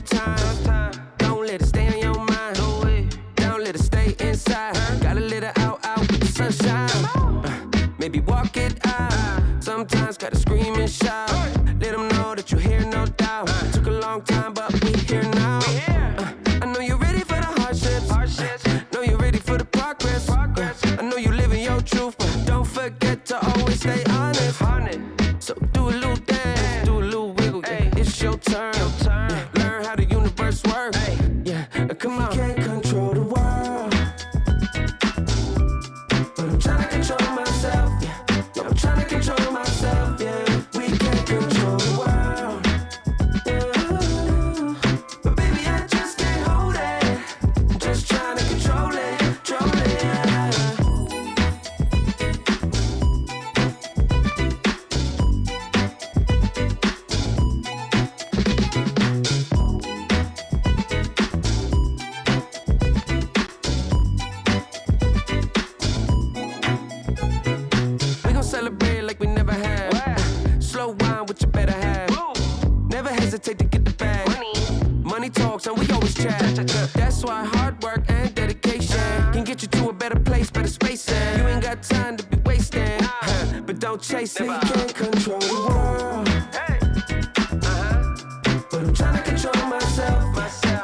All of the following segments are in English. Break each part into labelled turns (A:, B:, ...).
A: more time. Don't let it stay on your mind. Don't let it stay inside. Gotta let it out with the sunshine. Maybe walk it out. Sometimes gotta scream and shout. Let them know that you're here, no doubt. Took a long time, but we here now. I know you're ready for the hardships. Know you're ready for the progress. I know you living your truth, but don't forget to always stay honest. So do a little dance, do a little wiggle. Yeah, it's your turn. Yeah, learn how the universe works. Yeah, come on. Can't control the world, but I'm trying to control myself. Yeah, no, I'm trying to control myself. Yeah, we can't control the world. Yeah. But baby, I just can't hold it. I'm just trying to control it, control it. Yeah. We gon' celebrate like we never have. Slow wine with your better half. Never hesitate to get the bag. Money talks and we always chat. That's why hard work and dedication can get you to a better place, better space. You ain't got time to be wasting, but don't chase it. You can't control the world, but I'm trying to control myself.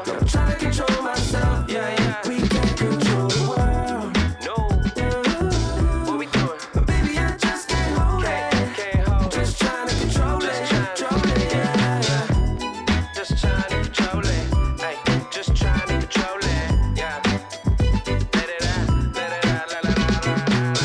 A: I'm trying to control myself. Yeah, yeah. We can't control the world. What we doing? But baby, I just can't hold it. Just trying to control it, control it. Yeah, yeah. Just trying to control it. Hey, just trying to control it. Yeah. Let it out, let it out, la la la la la.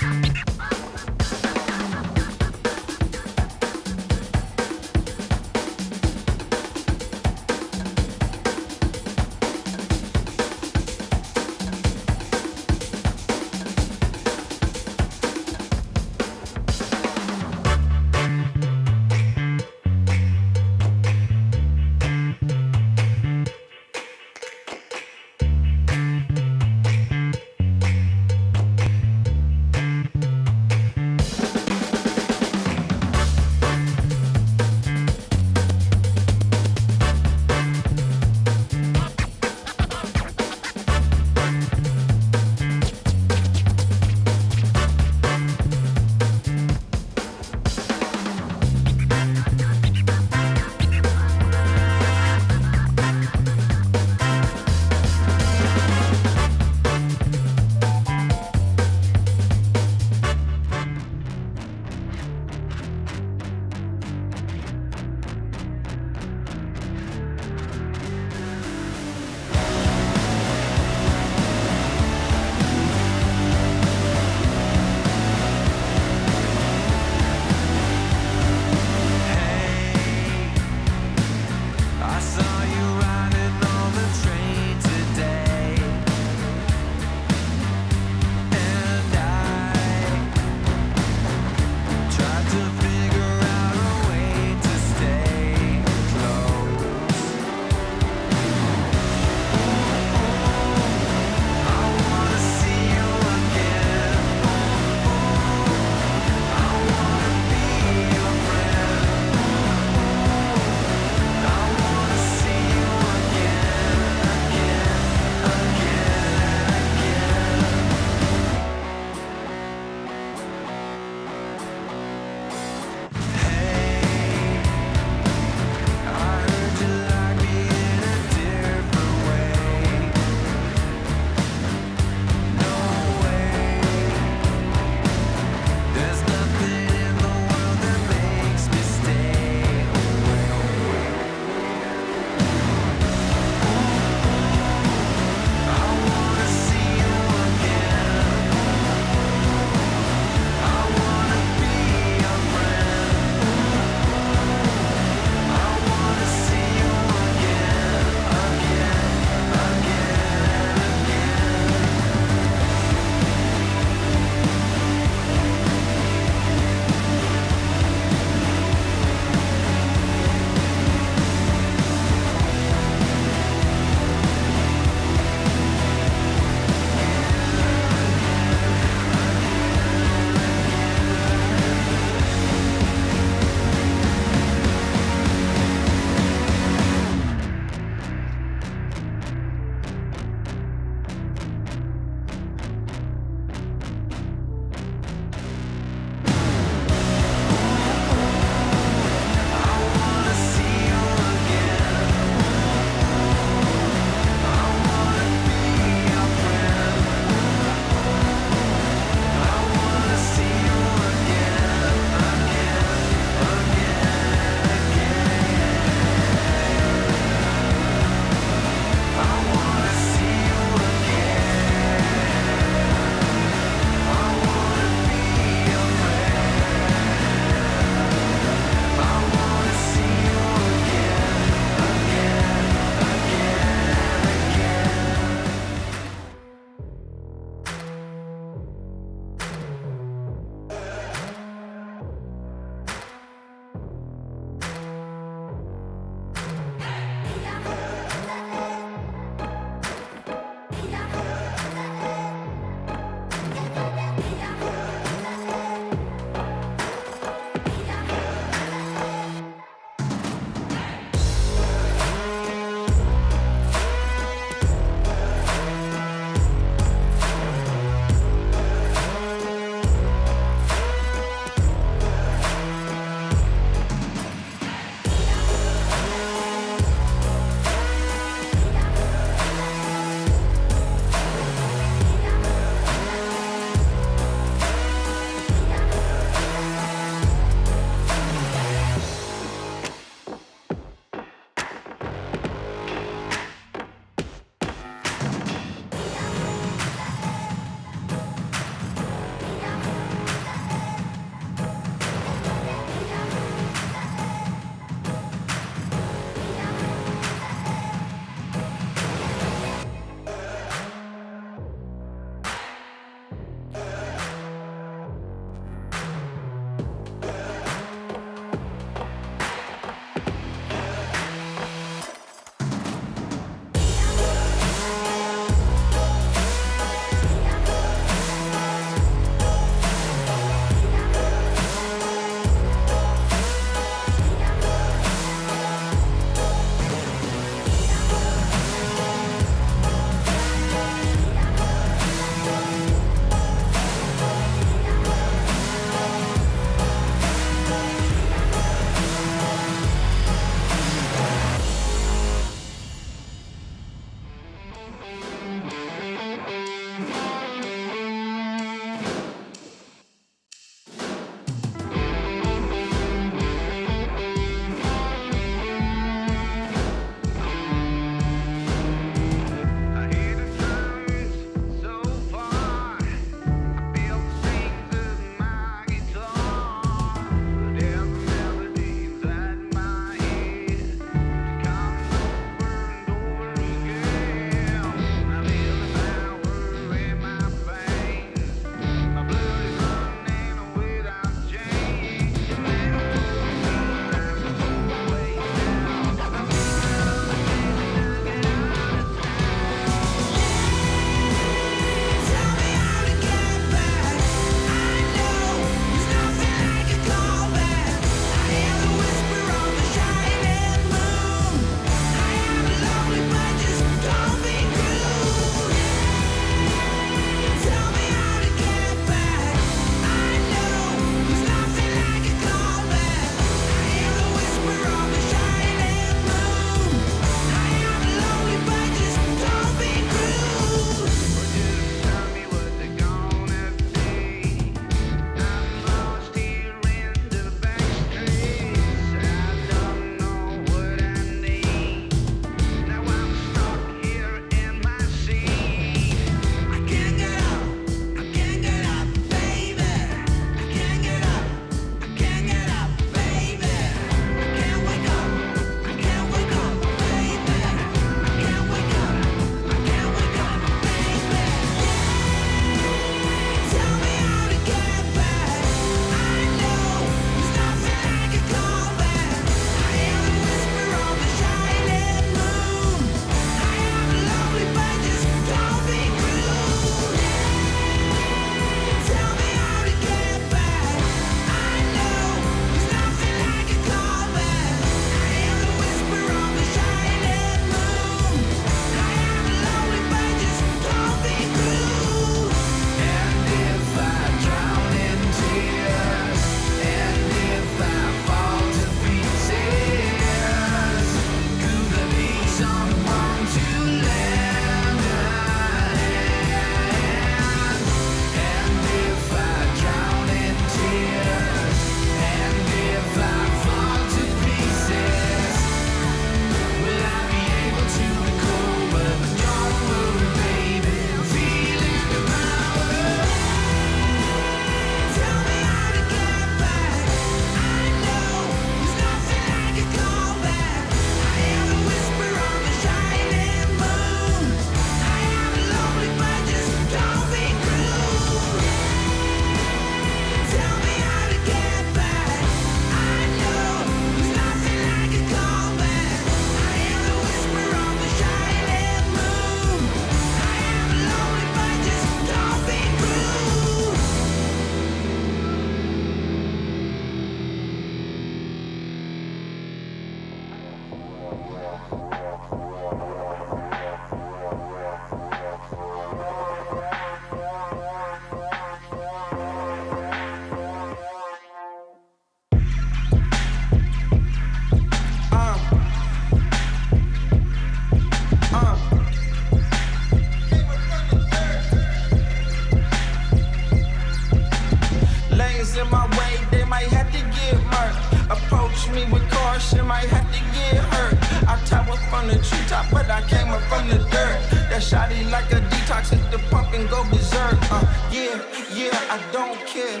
A: but I came up from the dirt. That shawty like a detox, hit the pump and go berserk. Yeah, I don't care.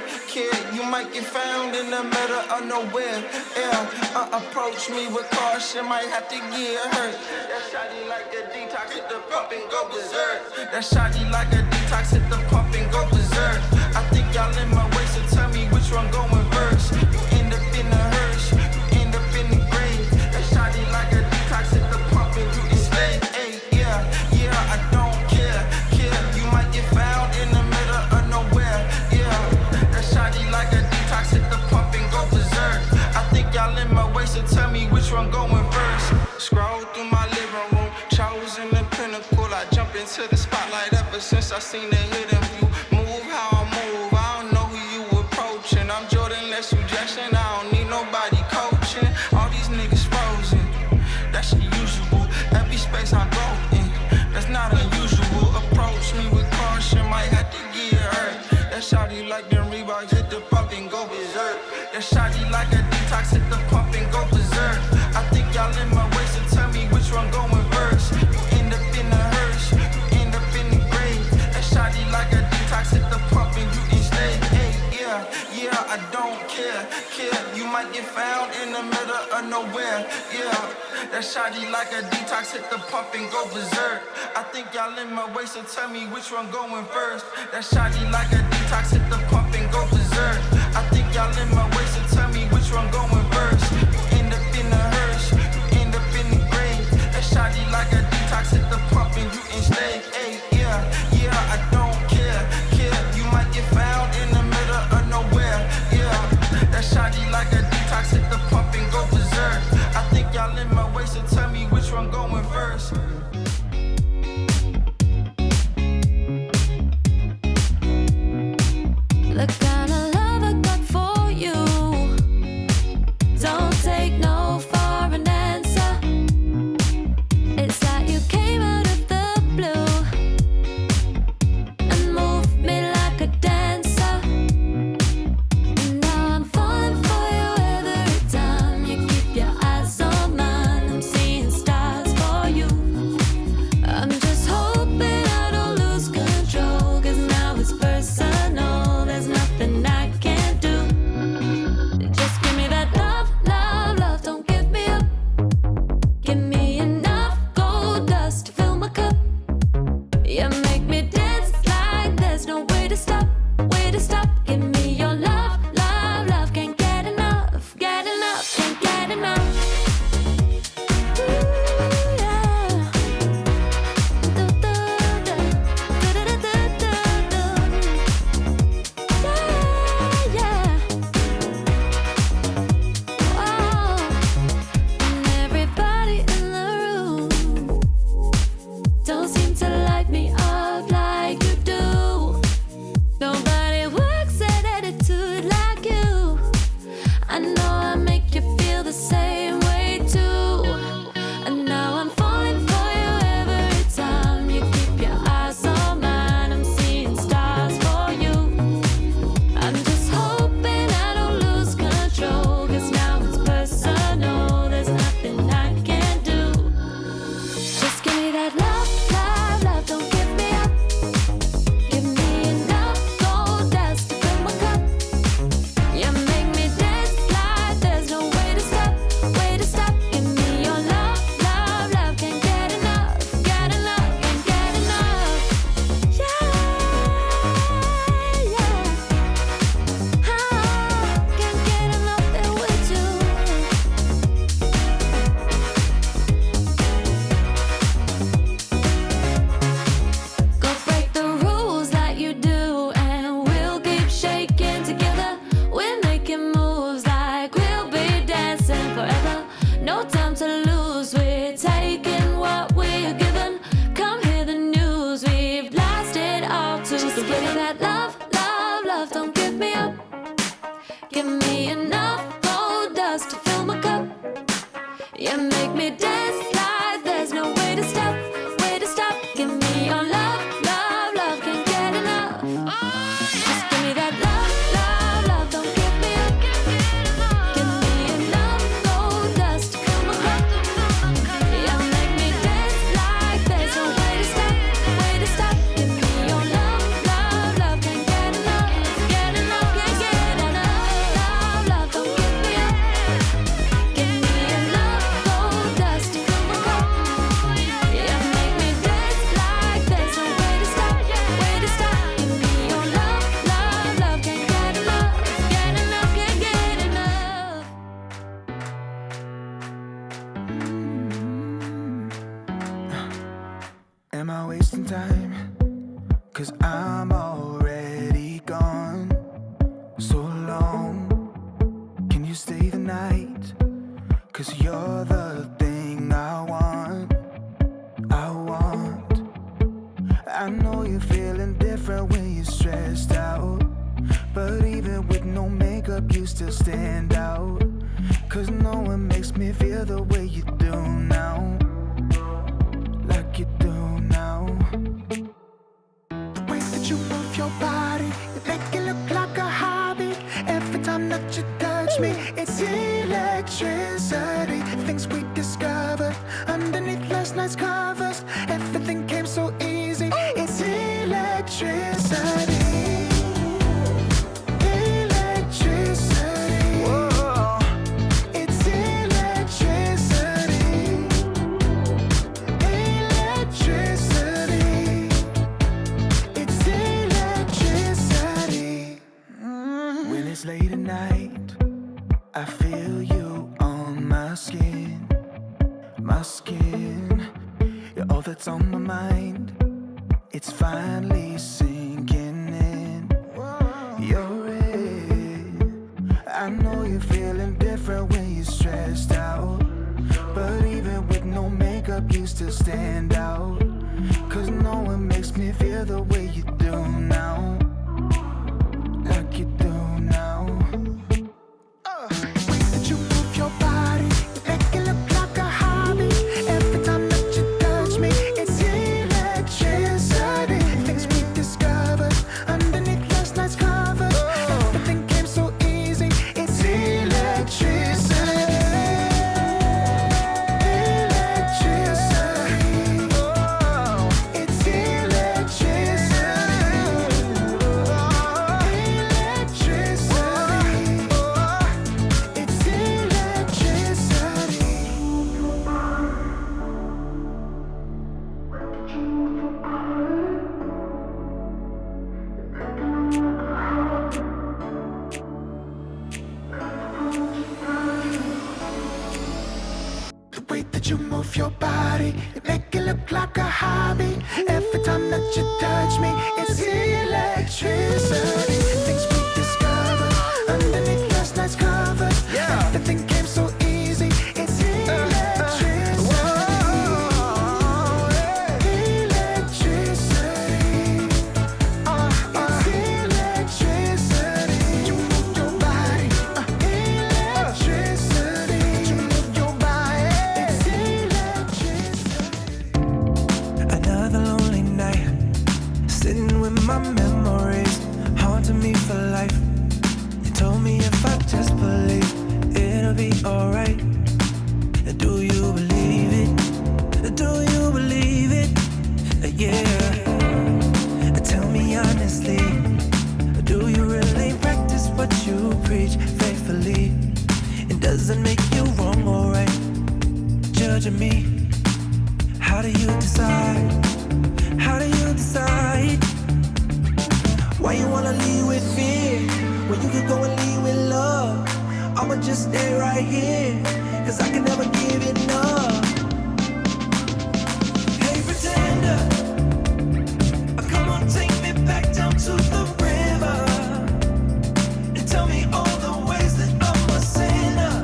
A: You might get found in the middle of nowhere. Approach me with caution, might have to get hurt. That shawty like a detox, hit the pump and go berserk. That shawty like a detox, hit the pump and go berserk. I think y'all in my way, so tell me which one going first. You end up in the hearse, you end up in the grave. That shawty like a detox, hit the pump and you enslaved. Hey, yeah, I don't care. You might get found in the middle of nowhere. Yeah, that shawty like a detox, hit the pump and go berserk. I think y'all in my way, so tell me which one going first. Scroll through my living room, chosen the pinnacle. I jump into the spotlight ever since I seen the hidden view. Move how I move, I don't know who you approaching. I'm Jordan, less suggestion, I don't need nobody coaching. All these niggas frozen, that's unusual. Every space I go in, that's not unusual. Approach me with caution, might have to get hurt. That shawty like them Reeboks, hit the pump and go berserk. That shawty like a detox, hit the pump and go berserk. I think y'all in my way, so tell me which one going first. You end up in the hearse, you end up in the grave. That shawty like a detox, hit the pump and you enslaved. Hey, yeah, I don't care. You might get found in the middle of nowhere. Yeah, that shawty like a detox, hit the pump and go berserk. I think y'all in my way, so tell me which one going first. That shawty like a detox, hit the pump and go berserk. I think y'all in my way, so tell me which one going first. You end up in the hearse, you end up in the grave. That shawty like a detox, hit the pump and you enslaved. Hey, yeah, I don't care. You might get found in the middle of nowhere. Yeah, that shawty like a detox, hit the pump and go berserk. I think y'all in my way, so tell me which one going first.
B: The kind of love I got for you don't take no for an answer. It's like you came out of the blue and moved me like a dancer. And now I'm falling for you every time you keep your eyes on mine. I'm seeing stars for you. I'm just hoping I don't lose control, 'cause now it's personal. There's nothing I can't do. Just give me that love, don't give me up. Give me enough gold dust to fill my cup. You make me dance like there's no way to stop, Give me your love, can't get enough, can't get enough. Ooh, yeah. Yeah. Oh, and everybody in the room don't seem to light me up like you do. Nobody works at attitude like you. I know I make you feel the same way too. And now I'm falling for you every time you keep your eyes on mine. I'm seeing stars for you. I'm just hoping I don't lose control, 'cause now it's personal. There's nothing I can't do. Just give me that love, don't give me up. Give me enough gold dust to fill my cup. You make me dance like there's no way to stop, Give me your love, can't get enough, can't get enough. Yeah. Can't get enough there with you.
C: Am I wasting time? 'Cause I'm already gone. So long, can you stay the night? 'Cause you're the thing I want. I know you're feeling different when you're stressed out, but even with no makeup you still stand out. 'Cause no one makes me feel the way you do now, like you do now. The way that you move your body, you make it look like a hobby. Every time that you touch me, it's electricity. Things we discovered underneath last night's covers. Everything came so easy. It's electricity. Electricity. Whoa. It's electricity. Electricity. It's electricity. When it's late at night, I feel you on my skin. My skin. You're all that's on my mind. It's finally sinking in. You're it. I know you're feeling different when you're stressed out, but even with no makeup you still stand out. 'Cause no one makes me feel the way you do now, like you do now. The way that you move your body, you make it look like a hobby. Every time that you touch me, it's electricity. Things we discovered underneath last night's covers. Everything came so easy. It's electricity. Electricity. It's electricity. Electricity. It's electricity. The way that you move your body, you make it look like a hobby. Every time that you touch me, it's electricity. Things we discovered underneath last night's covers. Everything came so easy. It's electricity. Electricity. It's electricity. You move your body. Electricity. You move your body. It's electricity.
D: Another lonely night, sitting with my memories, haunting me for life. You told me if I just believe, it'll be alright. Do you believe it? Do you believe it? Yeah. Tell me honestly, do you really practice what you preach faithfully? And does it make you wrong or right? Judging me, how do you decide? How do you decide? Why you wanna leave with fear when you could go and leave with love? I'ma just stay right here, 'cause I can never give enough. Hey pretender, come on, take me back down to the river and tell me all the ways that I'm a sinner.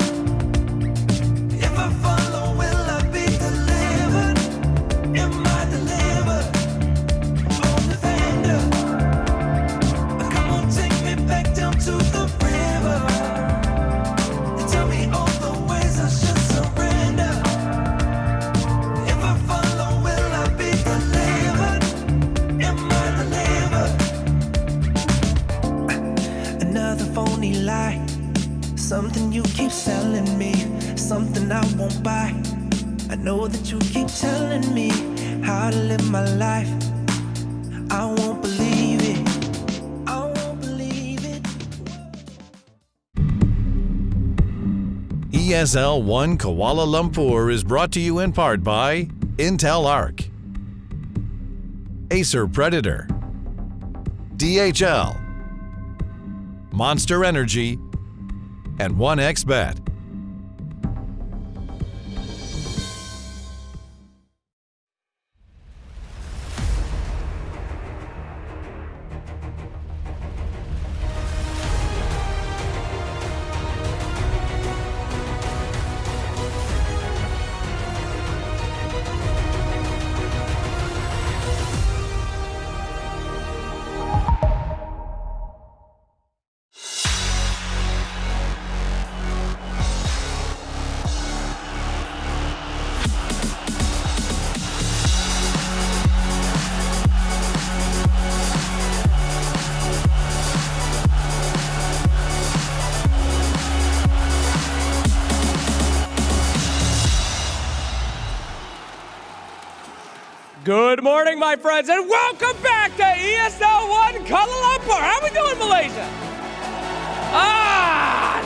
D: If I follow, will I be delivered? Am I delivered? Oh, defender, come on, take me back down to the river and tell me all the ways I should surrender. If I follow, will I be delivered? Am I delivered? Another phony lie, something you keep selling me, something I won't buy. I know that you keep telling me how to live my life. I won't believe it. I won't believe it.
E: ESL One Kuala Lumpur is brought to you in part by Intel Arc, Acer Predator, DHL, Monster Energy, and 1xBet.
F: Good morning, my friends, and welcome back to ESL One Kuala Lumpur. How we doing, Malaysia?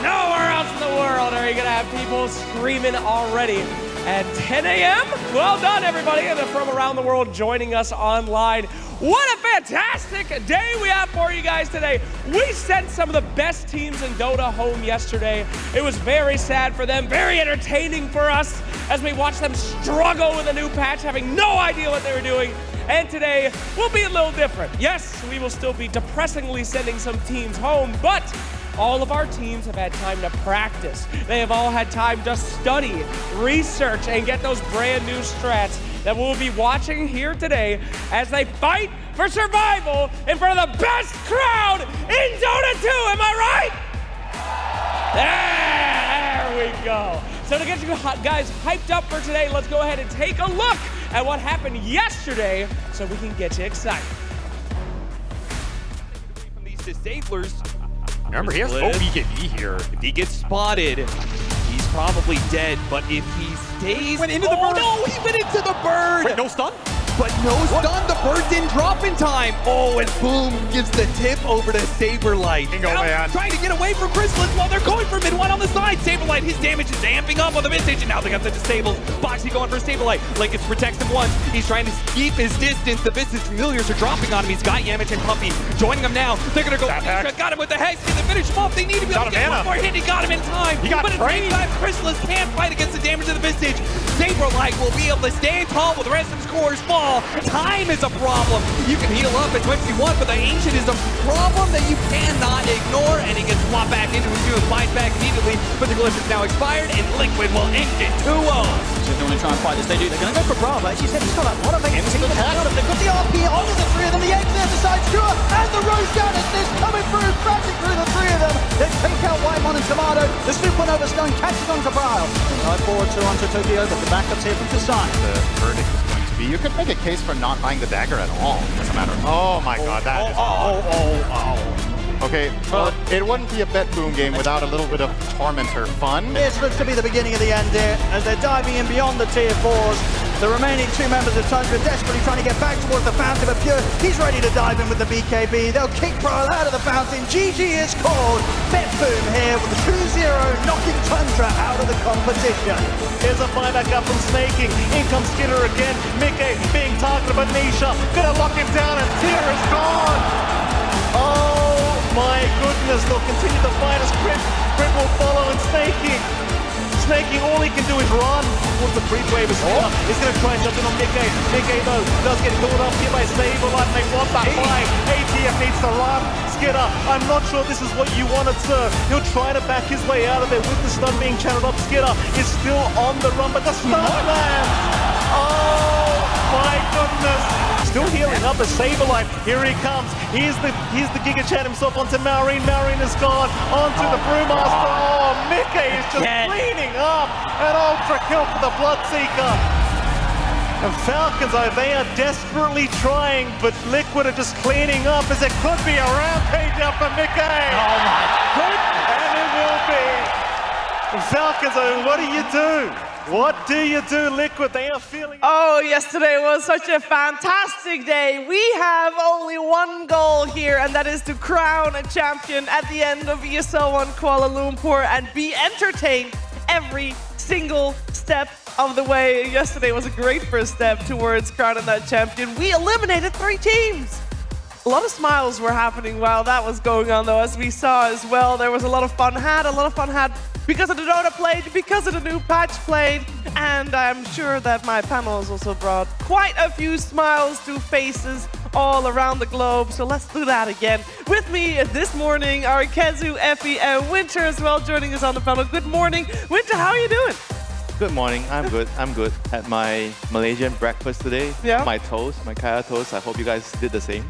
F: Nowhere else in the world are you gonna have people screaming already at 10 a.m.? Well done, everybody, and from around the world joining us online. What a fantastic day we have for you guys today. We sent some of the best teams in Dota home yesterday. It was very sad for them, very entertaining for us as we watched them struggle with a new patch, having no idea what they were doing. And today will be a little different. Yes, we will still be depressingly sending some teams home, but all of our teams have had time to practice. They have all had time to study, research, and get those brand new strats that we'll be watching here today as they fight for survival in front of the best crowd in Dota 2, am I right? There we go. So to get you guys hyped up for today, let's go ahead and take a look at what happened yesterday so we can get you excited.
G: From these disablers, remember he has OBKB here. If he gets spotted, he's probably dead, but if he stays...
H: Went into the bird.
G: No, he went into the bird!
H: Wait, no stun?
G: But no stun, the bird didn't drop in time. Oh, and boom, gives the tip over to Saberlight.
H: Bingo, man.
G: Trying to get away from Chrysalis while they're going for mid-one on the side. Saberlight, his damage is amping up on the mid-stage, and now they got the disables. Boxy going for Saberlight. Linkage protects him once. He's trying to keep his distance. The Visage Familiars are dropping on him. He's got Yamich and Puppy joining him now. They're going to go. Got him with the Hex. Can they finish him off? They need to be able to get one more hit. He got him in time.
H: He got
G: but at the same time, Chrysalis can't fight against the damage of the Visage. Saberlight will be able to stand tall while the rest of the scorers fall. Time is a problem. You can heal up as much as you want, but the Ancient is a problem that you cannot ignore, and he gets swapped back into his and fights back immediately, but the Glyph is now expired, and Liquid will end it 2-0.
I: So they're going to try and fight this. They do. They're going to go for Bravo. As you said, he's got a lot of things to out of. They've got the RP onto the three of them. The X there decides Skewer, and the Rose down assist coming through, crashing through the three of them. They take out Whitemon and Tomato. The Supernova Stone catches on to Bryle. Right forward to onto Tokyo, but the backup's here from Kasai.
H: The verdict is going to be, you could make a case for not buying the dagger at all, as a matter of... Oh my god, that is... Okay, well, it wouldn't be a bet boom game without a little bit of Tormentor fun.
I: This looks to be the beginning of the end here, as they're diving in beyond the tier 4s. The remaining two members of Tundra desperately trying to get back towards the fountain, but Pure, he's ready to dive in with the BKB. They'll kick Bryle out of the fountain. GG is called. Bet boom here with the 2-0, knocking Tundra out of the competition.
J: Here's a buyback up from Snaking. In comes Skinner again. Mickey being targeted by Nisha. Gonna lock him down, and Tier is gone. Oh my goodness, they'll continue to fight as Crit will follow, and Snaking, all he can do is run towards the creep wave. He's going to try and jump in on Mickey. Mickey, though, does get caught up here by Saberlight. They want that fight. ATF needs to run. Skidder, I'm not sure this is what you wanted, sir. He'll try to back his way out of there with the stun being channeled up. Skidder is still on the run, but the stun lands. Oh my goodness. Still healing up as Saberlight. Here he comes. Here's the Giga Chat himself onto Maureen. Maureen is gone. Onto the Brewmaster. Oh, Mickey is just cleaning up. An ultra kill for the Bloodseeker. And Falcons, they are desperately trying, but Liquid are just cleaning up as it could be a rampage out for Mickey. Oh my goodness. And it will be. And Falcons, what do you do? What do you do, Liquid? They are feeling...
K: Oh, yesterday was such a fantastic day. We have only one goal here, and that is to crown a champion at the end of ESL One Kuala Lumpur and be entertained every single step of the way. Yesterday was a great first step towards crowning that champion. We eliminated 3 teams. A lot of smiles were happening while that was going on, though, as we saw as well. There was a lot of fun had, because of the Dota played, because of the new patch played, and I'm sure that my panels also brought quite a few smiles to faces all around the globe, so let's do that again. With me this morning are Kezu, Effie, and Winter as well, joining us on the panel. Good morning. Winter, how are you doing?
L: Good morning. I'm good. Had my Malaysian breakfast today.
K: Yeah.
L: My toast, my kaya toast. I hope you guys did the same.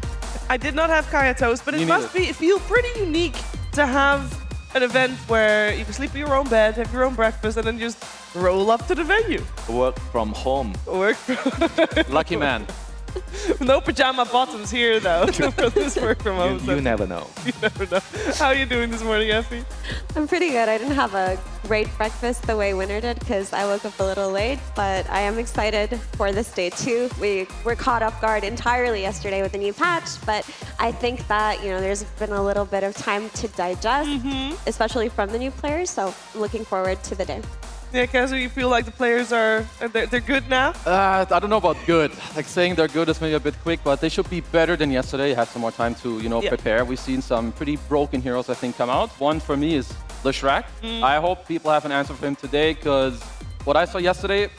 K: I did not have kaya toast, but it must feel pretty unique to have an event where you can sleep in your own bed, have your own breakfast, and then just roll up to the venue.
L: Work from home.
K: Work.
H: Lucky man.
K: No pajama bottoms here, though, for this work from home.
L: You never know.
K: You never know. How are you doing this morning, Effie?
M: I'm pretty good. I didn't have a great breakfast the way Winner did because I woke up a little late, but I am excited for this day too. We were caught off guard entirely yesterday with the new patch, but I think that, there's been a little bit of time to digest, especially from the new players, so I'm looking forward to the day.
K: Yeah, Kazu, you feel like the players they're good now?
N: I don't know about good. Like saying they're good is maybe a bit quick, but they should be better than yesterday. Have some more time to, prepare. We've seen some pretty broken heroes, I think, come out. One for me is Leshrac. I hope people have an answer for him today, because what I saw yesterday,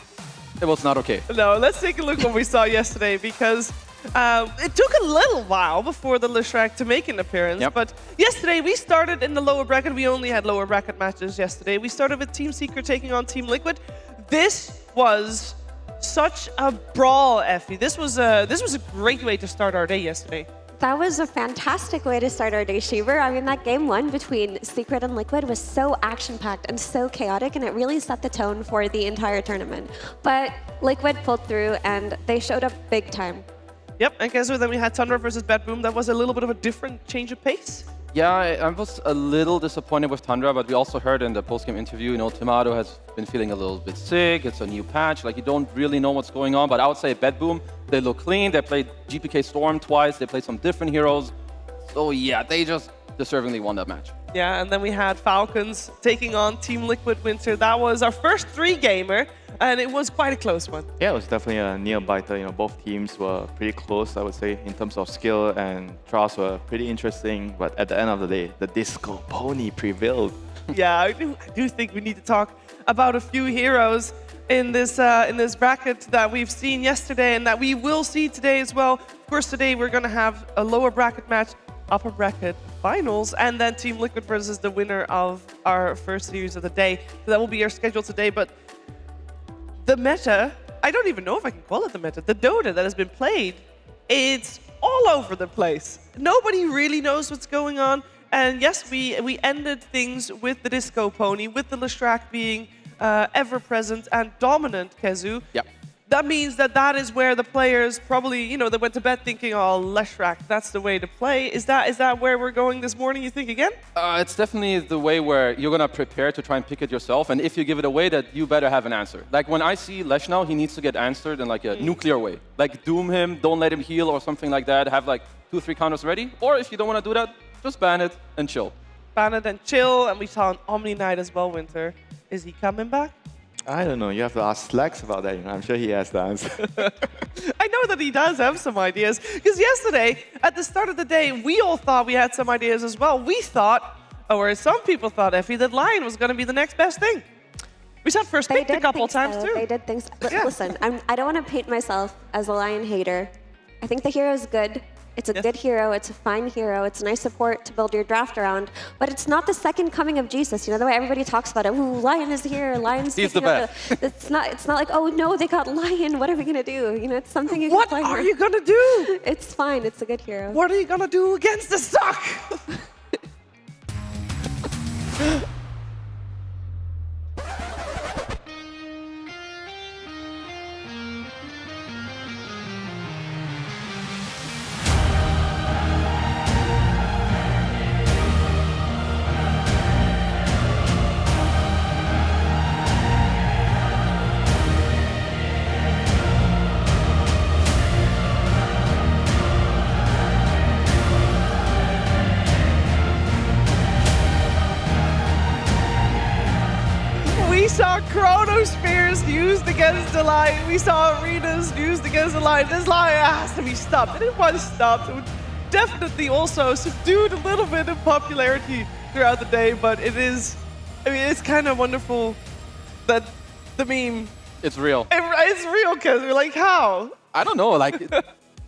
N: it was not okay.
K: No, let's take a look what we saw yesterday, because it took a little while before the Leshrac to make an appearance, but yesterday we started in the lower bracket. We only had lower bracket matches yesterday. We started with Team Secret taking on Team Liquid. This was such a brawl, Effie. This was a great way to start our day yesterday.
M: That was a fantastic way to start our day, Shiver. I mean, that game one between Secret and Liquid was so action-packed and so chaotic, and it really set the tone for the entire tournament. But Liquid pulled through, and they showed up big time.
K: Yep, and Kazu, then we had Tundra versus Bad Boom. That was a little bit of a different change of pace.
N: Yeah, I was a little disappointed with Tundra, but we also heard in the post-game interview, Tomato has been feeling a little bit sick. It's a new patch. Like, you don't really know what's going on. But I would say Bad Boom, they look clean. They played GPK Storm twice. They played some different heroes. So yeah, they just deservingly won that match.
K: Yeah, and then we had Falcons taking on Team Liquid Winter. That was our first three-gamer, and it was quite a close one.
L: Yeah, it was definitely a nail-biter. Both teams were pretty close, I would say, in terms of skill, and trials were pretty interesting. But at the end of the day, the Disco Pony prevailed.
K: Yeah, I do think we need to talk about a few heroes in this bracket that we've seen yesterday and that we will see today as well. Of course, today we're going to have a lower bracket match, upper bracket finals, and then Team Liquid versus the winner of our first series of the day. So that will be our schedule today. But the meta, I don't even know if I can call it the meta, the Dota that has been played, it's all over the place. Nobody really knows what's going on. And yes, we ended things with the Disco Pony, with the Leshrac being ever-present and dominant, Kazu.
N: Yep.
K: That means that is where the players probably, they went to bed thinking, oh, Leshrac, that's the way to play. Is that where we're going this morning, you think, again?
N: It's definitely the way where you're going to prepare to try and pick it yourself. And if you give it away, that you better have an answer. Like, when I see Lesh now, he needs to get answered in like a nuclear way. Like, doom him, don't let him heal or something like that. Have like 2-3 counters ready. Or if you don't want to do that, just ban it and chill.
K: Ban it and chill. And we saw an Omni Knight as well, Winter. Is he coming back?
L: I don't know. You have to ask Slacks about that. I'm sure he has the answer.
K: I know that he does have some ideas. Because yesterday, at the start of the day, we all thought we had some ideas as well. We thought, or some people thought, Effie, that Lion was going to be the next best thing. We saw first picked a couple times, too.
M: They did things. Listen, I don't want to paint myself as a Lion hater. I think the hero is good. It's a good hero, it's a fine hero, it's a nice support to build your draft around, but it's not the second coming of Jesus. The way everybody talks about it, ooh, Lion is here, Lion's
N: He's the best.
M: It's not like, oh no, they got Lion, what are we gonna do? It's something you
K: What
M: can play
K: are you gonna do?
M: It's fine, it's a good hero.
K: What are you gonna do against the suck? We saw Chronospheres used against the Lion. We saw arenas used against the Lion. This Lion has to be stopped. And it was stopped. It would definitely also subdued a little bit of popularity throughout the day, but it's kind of wonderful that the meme...
N: It's real.
K: It's real, because we're like, how?
N: I don't know, I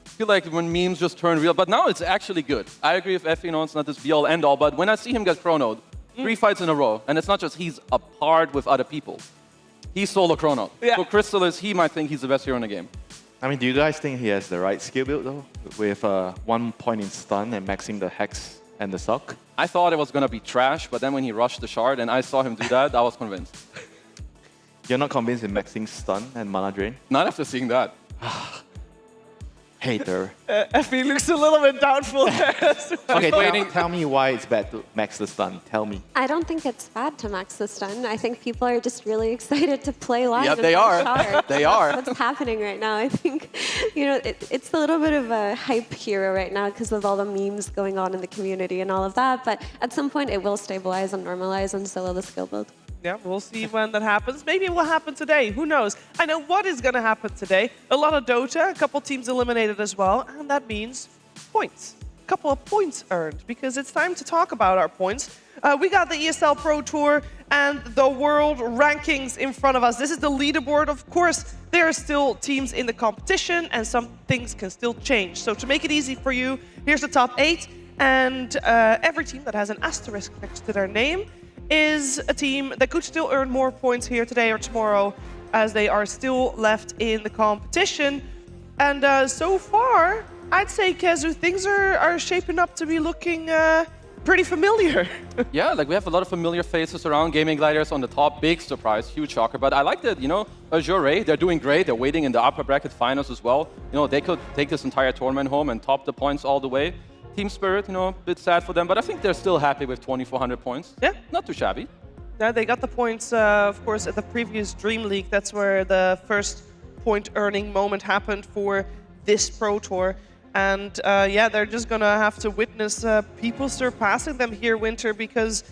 N: feel like when memes just turn real, but now it's actually good. I agree with Effie, it's not this be-all, end-all, but when I see him get chronoed, 3 fights in a row, and it's not just he's apart with other people. He's solo chrono.
K: Yeah.
N: So Crystal he might think he's the best hero in the game.
L: I mean, do you guys think he has the right skill build, though? With 1 point in stun and maxing the Hex and the Sock?
N: I thought it was going to be trash, but then when he rushed the shard and I saw him do that, I was convinced.
L: You're not convinced in maxing stun and mana drain?
N: Not after seeing that.
L: Hater.
K: Effie looks a little bit doubtful there.
L: Okay, tell me why it's bad to max the stun. Tell me.
M: I don't think it's bad to max the stun. I think people are just really excited to play live.
N: Yep,
M: and
N: they
M: play
N: are.
M: sharp.
N: They are.
M: That's what's happening right now. I think, it's a little bit of a hype hero right now because of all the memes going on in the community and all of that. But at some point, it will stabilize and normalize, and so will the skill build.
K: Yeah, we'll see when that happens. Maybe it will happen today. Who knows? I know what is going to happen today. A lot of Dota, a couple teams eliminated as well, and that means points. A couple of points earned, because it's time to talk about our points. We got the ESL Pro Tour and the world rankings in front of us. This is the leaderboard. Of course, there are still teams in the competition, and some things can still change. So to make it easy for you, here's the top 8, and every team that has an asterisk next to their name is a team that could still earn more points here today or tomorrow, as they are still left in the competition. And so far, I'd say, Kezu, things are shaping up to be looking pretty familiar.
N: Yeah, like we have a lot of familiar faces around. Gaming Gliders on the top, big surprise, huge shocker. But I like that, Azure, they're doing great. They're waiting in the upper bracket finals as well. They could take this entire tournament home and top the points all the way. Team Spirit, a bit sad for them, but I think they're still happy with 2,400 points.
K: Yeah.
N: Not too shabby.
K: Yeah, they got the points, of course, at the previous Dream League. That's where the first point-earning moment happened for this Pro Tour. And yeah, they're just going to have to witness people surpassing them here, Winter, because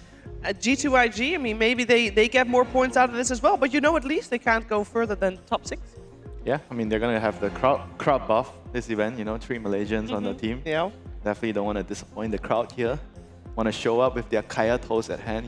K: G2IG, I mean, maybe they get more points out of this as well, but at least they can't go further than top 6.
L: Yeah, I mean, they're going to have the crowd buff this event, 3 Malaysians on the team.
K: Yeah.
L: Definitely don't want to disappoint the crowd here. Want to show up with their Kaya toes at hand,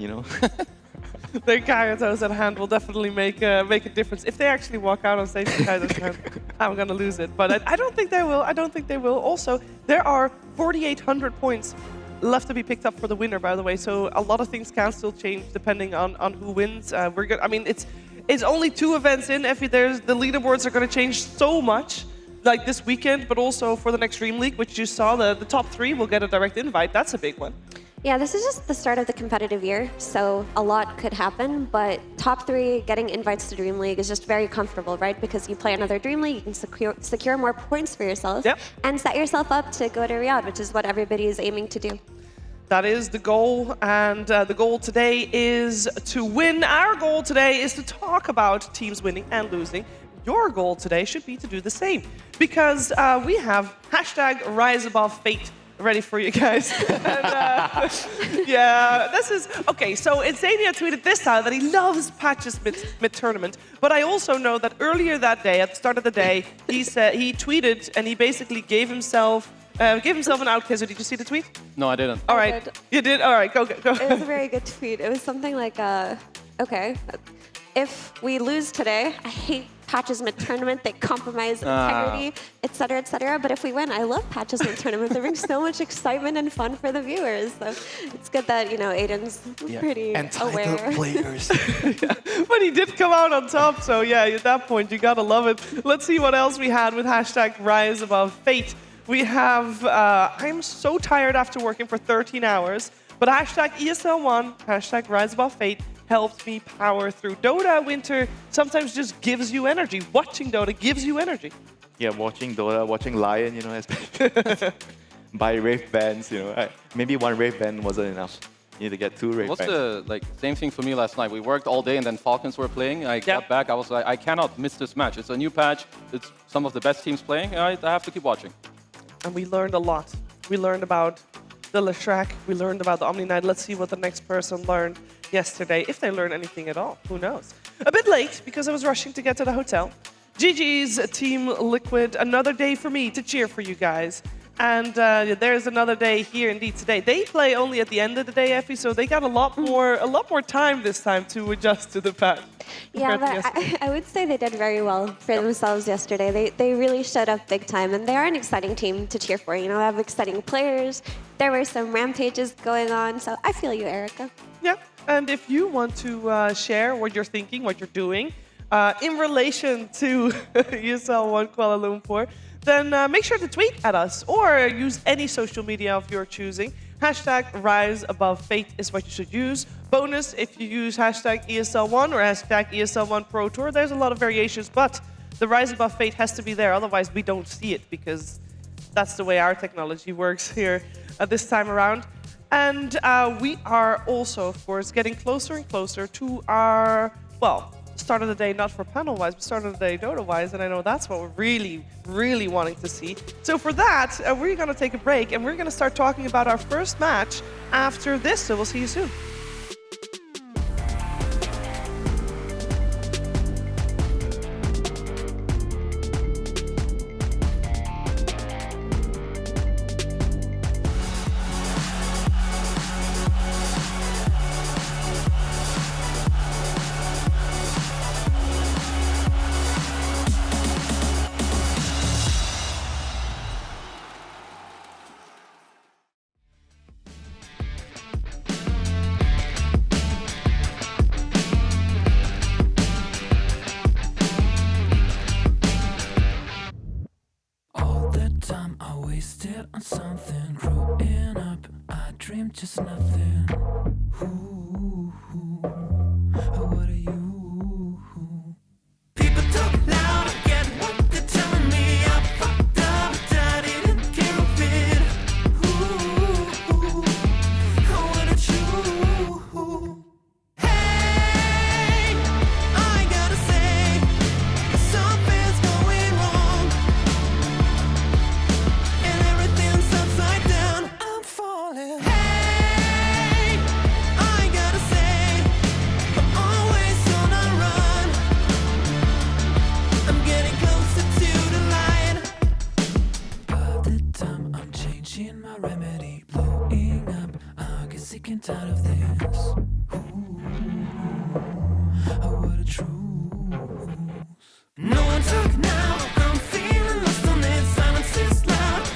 K: Their Kaya toes at hand will definitely make a difference. If they actually walk out on stage with Kaya toes at hand, I'm going to lose it. But I don't think they will. I don't think they will. Also, there are 4,800 points left to be picked up for the winner, by the way. So a lot of things can still change depending on who wins. We're good. I mean, it's only 2 events in. Effie, the leaderboards are going to change so much. Like this weekend, but also for the next Dream League, which you saw, the top 3 will get a direct invite. That's a big one.
M: Yeah, this is just the start of the competitive year, so a lot could happen, but top 3 getting invites to Dream League is just very comfortable, right? Because you play another Dream League, you can secure more points for yourself, and set yourself up to go to Riyadh, which is what everybody is aiming to do.
K: That is the goal, and the goal today is to win. Our goal today is to talk about teams winning and losing. Your goal today should be to do the same, because we have #RiseAboveFate ready for you guys. And, yeah, this is okay. So Insania tweeted this out that he loves Patches mid-tournament, but I also know that earlier that day, at the start of the day, he tweeted and he basically gave himself an out. Kezu, did you see the tweet?
N: No, I didn't.
K: All right, you did. All right, go.
M: It was a very good tweet. It was something like, okay, if we lose today, I hate Patches mid-tournament. They compromise integrity, etc. But if we win, I love Patches mid-tournament. They bring so much excitement and fun for the viewers. So it's good that, Aiden's pretty aware.
N: Players.
K: Yeah. But he did come out on top. So yeah, at that point, you got to love it. Let's see what else we had with #RiseAboveFate. We have, I'm so tired after working for 13 hours, but #ESL One, #RiseAboveFate helped me power through. Dota, Winter, sometimes just gives you energy. Watching Dota gives you energy.
L: Yeah, watching Dota, watching Lion, buy Wraith bands, maybe 1 Wraith band wasn't enough. You need to get 2 Wraith bands.
N: Same thing for me last night. We worked all day and then Falcons were playing. I got back, I was like, I cannot miss this match. It's a new patch. It's some of the best teams playing. I have to keep watching.
K: And we learned a lot. We learned about the Leshrac. We learned about the Omni Knight. Let's see what the next person learned yesterday, if they learn anything at all. Who knows? A bit late, because I was rushing to get to the hotel. GG's Team Liquid, another day for me to cheer for you guys. And there's another day here indeed today. They play only at the end of the day, Effie, so they got a lot more time this time to adjust to the patch.
M: Yeah, but I would say they did very well for themselves yesterday. They really showed up big time, and they are an exciting team to cheer for. They have exciting players. There were some rampages going on, so I feel you, Erica.
K: Yeah, and if you want to share what you're thinking, what you're doing, in relation to ESL One Kuala Lumpur, then make sure to tweet at us or use any social media of your choosing. #RiseAboveFate is what you should use. Bonus, if you use #ESL1 or #ESL1 Pro Tour, there's a lot of variations, but the RiseAboveFate has to be there, otherwise we don't see it, because that's the way our technology works here this time around. And we are also, of course, getting closer and closer to our, well, start of the day, not for panel-wise, but start of the day Dota-wise, and I know that's what we're really, really wanting to see. So for that, we're going to take a break, and we're going to start talking about our first match after this, so we'll see you soon.
D: On something, growing up, I dreamed just nothing. Ooh, what are you? People talk loud, I get what they're telling me. I fucked up, I didn't care of it. Ooh, what are you? Hey, I gotta say, something's going wrong. Upside down, I'm falling. Hey, I gotta say, I'm always on a run. I'm getting closer to the light. By the time I'm changing my remedy, blowing up, I get sick and tired of this. Ooh, what a truth. No one talk now, I'm feeling lost on it. Silence is loud.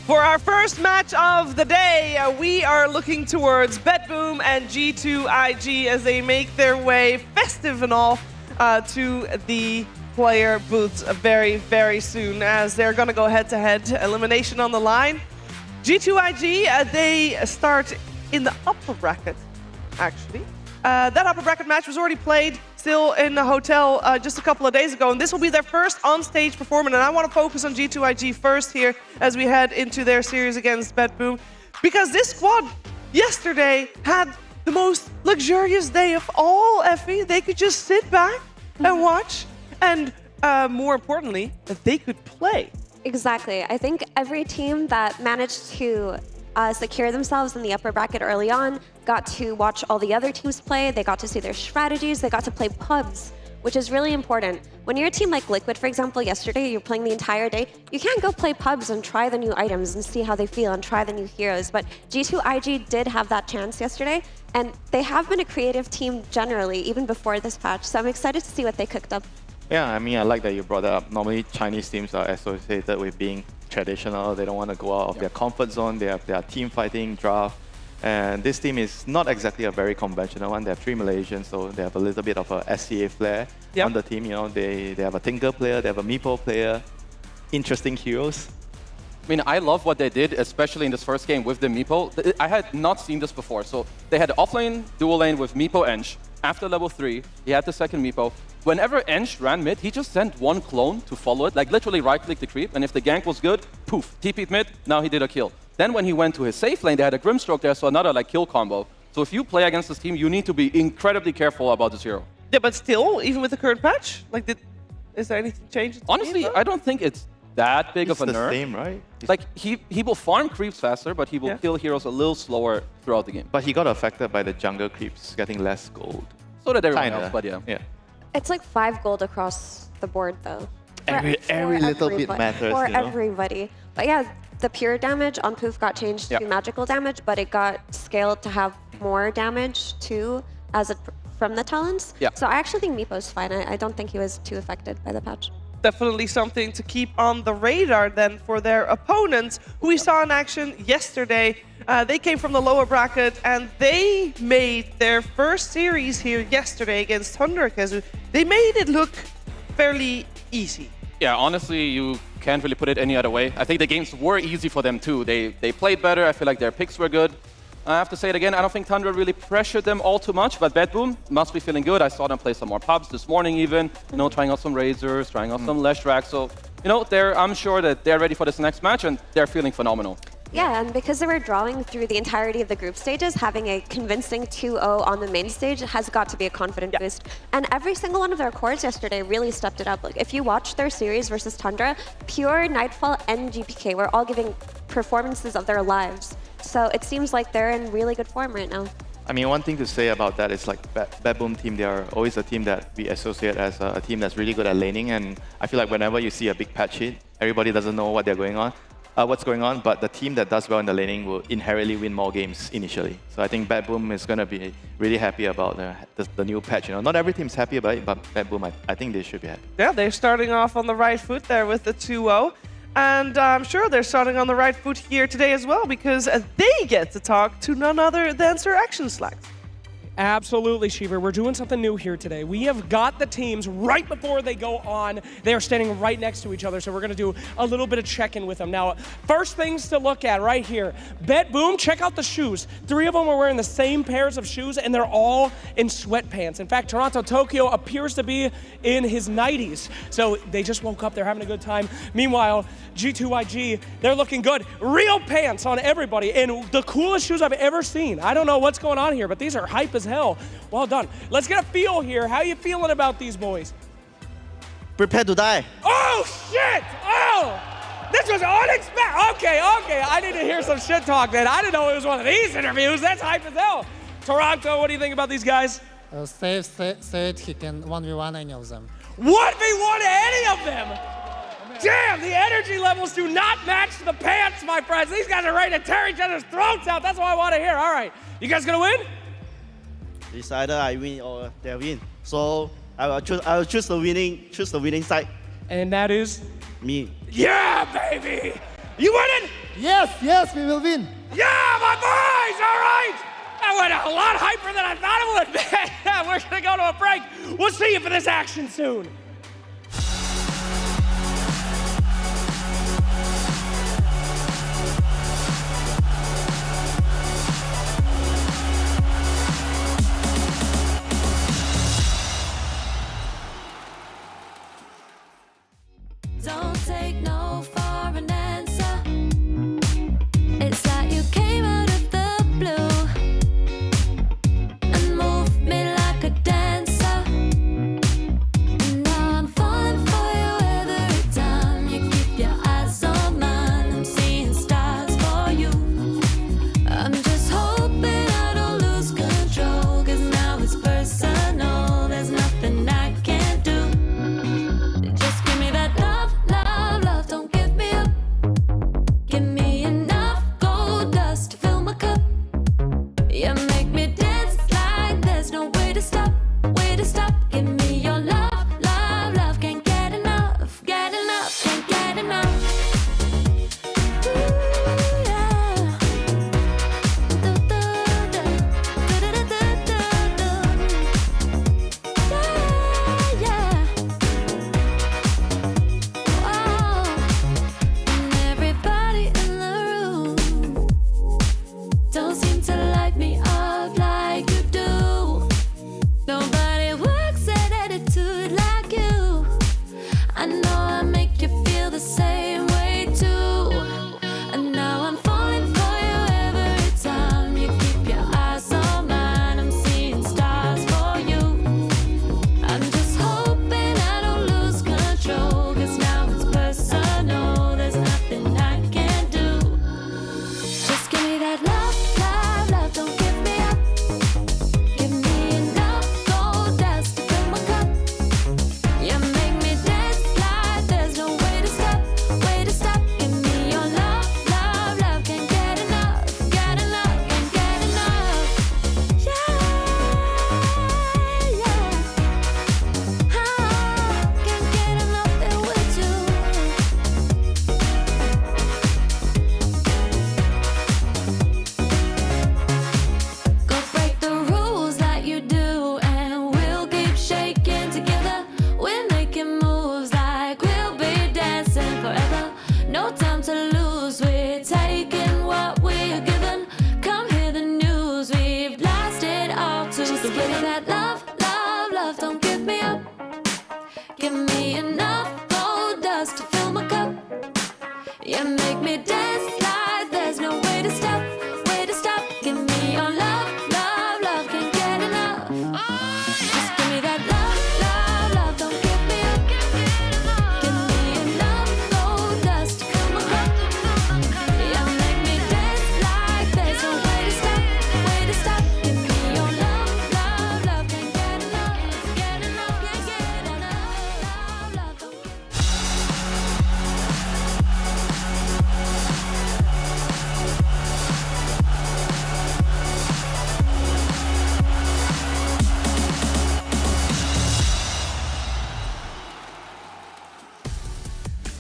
K: For our first match of the day, we are looking towards BetBoom and G2IG as they make their way, festive and all, to the player booths very, very soon, as they're going to go head-to-head, elimination on the line. G2IG, they start in the upper bracket, actually. That upper bracket match was already played still in the hotel just a couple of days ago, and this will be their first on-stage performance. And I want to focus on G2IG first here as we head into their series against BetBoom, because this squad yesterday had the most luxurious day of all, Effie. They could just sit back and watch, and more importantly, that they could play.
M: Exactly. I think every team that managed to secure themselves in the upper bracket early on got to watch all the other teams play. They got to see their strategies. They got to play pubs which is really important. When you're a team like Liquid, for example, yesterday, you're playing the entire day, you can't go play pubs and try the new items and see how they feel and try the new heroes. But G2IG did have that chance yesterday, and they have been a creative team generally, even before this patch. So I'm excited to see what they cooked up.
L: Yeah, I mean, I like that you brought that up. Normally, Chinese teams are associated with being traditional. They don't want to go out of their comfort zone. They have their team fighting draft. And this team is not exactly a very conventional one. They have 3 Malaysians, so they have a little bit of a SCA flair on the team. You know, they have a Tinker player, they have a Meepo player, interesting heroes.
N: I mean, I love what they did, especially in this first game with the Meepo. I had not seen this before. So they had offlane, dual lane with Meepo Ench. After level 3, he had the second Meepo. Whenever Ench ran mid, he just sent one clone to follow it, like literally right-click the creep, and if the gank was good, poof, TP'd mid, now he did a kill. Then when he went to his safe lane, they had a Grimstroke there, so another like kill combo. So if you play against this team, you need to be incredibly careful about this hero.
K: Yeah, but still, even with the current patch, like, is there anything changed?
N: Honestly, I don't think it's that big of a nerf.
L: It's the same, right?
N: Like, he will farm creeps faster, but he will kill heroes a little slower throughout the game.
L: But he got affected by the jungle creeps getting less gold.
N: So did everyone else, but yeah.
M: It's like 5 gold across the board, though.
L: Every little bit matters,
M: for
L: you know?
M: everybody. But yeah, the pure damage on Poof got changed to magical damage, but it got scaled to have more damage too, from the talents. So I actually think Meepo's fine. I don't think he was too affected by the patch.
K: Definitely something to keep on the radar then for their opponents, who we saw in action yesterday. They came from the lower bracket and they made their first series here yesterday against Thunder Kazu. They made it look fairly easy.
N: Yeah, honestly, you can't really put it any other way. I think the games were easy for them too. They played better. I feel like their picks were good. I have to say it again, I don't think Thunder really pressured them all too much, but Bad Boom must be feeling good. I saw them play some more pubs this morning even, you know, trying out some Razors, trying out some Leshrac. So, you know, I'm sure that they're ready for this next match and they're feeling phenomenal.
M: Yeah, and because they were drawing through the entirety of the group stages, having a convincing 2-0 on the main stage has got to be a confident boost. And every single one of their cores yesterday really stepped it up. Like, if you watch their series versus Tundra, Pure, Nightfall, and GPK were all giving performances of their lives. So it seems like they're in really good form right now.
L: I mean, one thing to say about that is like Bad Boom team, they are always a team that we associate as a team that's really good at laning. And I feel like whenever you see a big patch hit, everybody doesn't know what's going on, but the team that does well in the laning will inherently win more games initially. So I think Bad Boom is going to be really happy about the new patch. You know, not every team's happy about it, but Bad Boom, I think they should be happy.
K: Yeah, they're starting off on the right foot there with the 2-0. And I'm sure they're starting on the right foot here today as well, because they get to talk to none other than Sir Action Slacks.
F: Absolutely, Shiver. We're doing something new here today. We have got the teams right before they go on. They are standing right next to each other, so we're going to do a little bit of check-in with them. Now, first things to look at right here. Bet Boom, check out the shoes. 3 of them are wearing the same pairs of shoes, and they're all in sweatpants. In fact, Toronto Tokyo appears to be in his 90s. So they just woke up. They're having a good time. Meanwhile, G2IG, they're looking good. Real pants on everybody, and the coolest shoes I've ever seen. I don't know what's going on here, but these are hype as hell. Well done. Let's get a feel here. How you feeling about these boys?
O: Prepare to die.
F: Oh, shit! Oh! This was unexpected. Okay. I need to hear some shit talk then. I didn't know it was one of these interviews. That's hype as hell. Toronto, what do you think about these guys?
P: Save said he can 1v1 any of them.
F: 1v1 any of them? Damn, the energy levels do not match the pants, my friends. These guys are ready to tear each other's throats out. That's what I want to hear. All right. You guys gonna win?
O: It's either I win or they win. So I will choose the winning side.
F: And that is?
O: Me.
F: Yeah, baby! You winning?
P: Yes, we will win.
F: Yeah, my boys! All right! That went a lot hyper than I thought it would. Man, we're gonna go to a break. We'll see you for this action soon.
B: Don't take no for an answer. It's like you came out of the blue and moved me like a dancer. And now I'm falling for you every time you keep your eyes on mine. I'm seeing stars for you. I'm just hoping I don't lose control, 'cause now it's personal. There's nothing I can't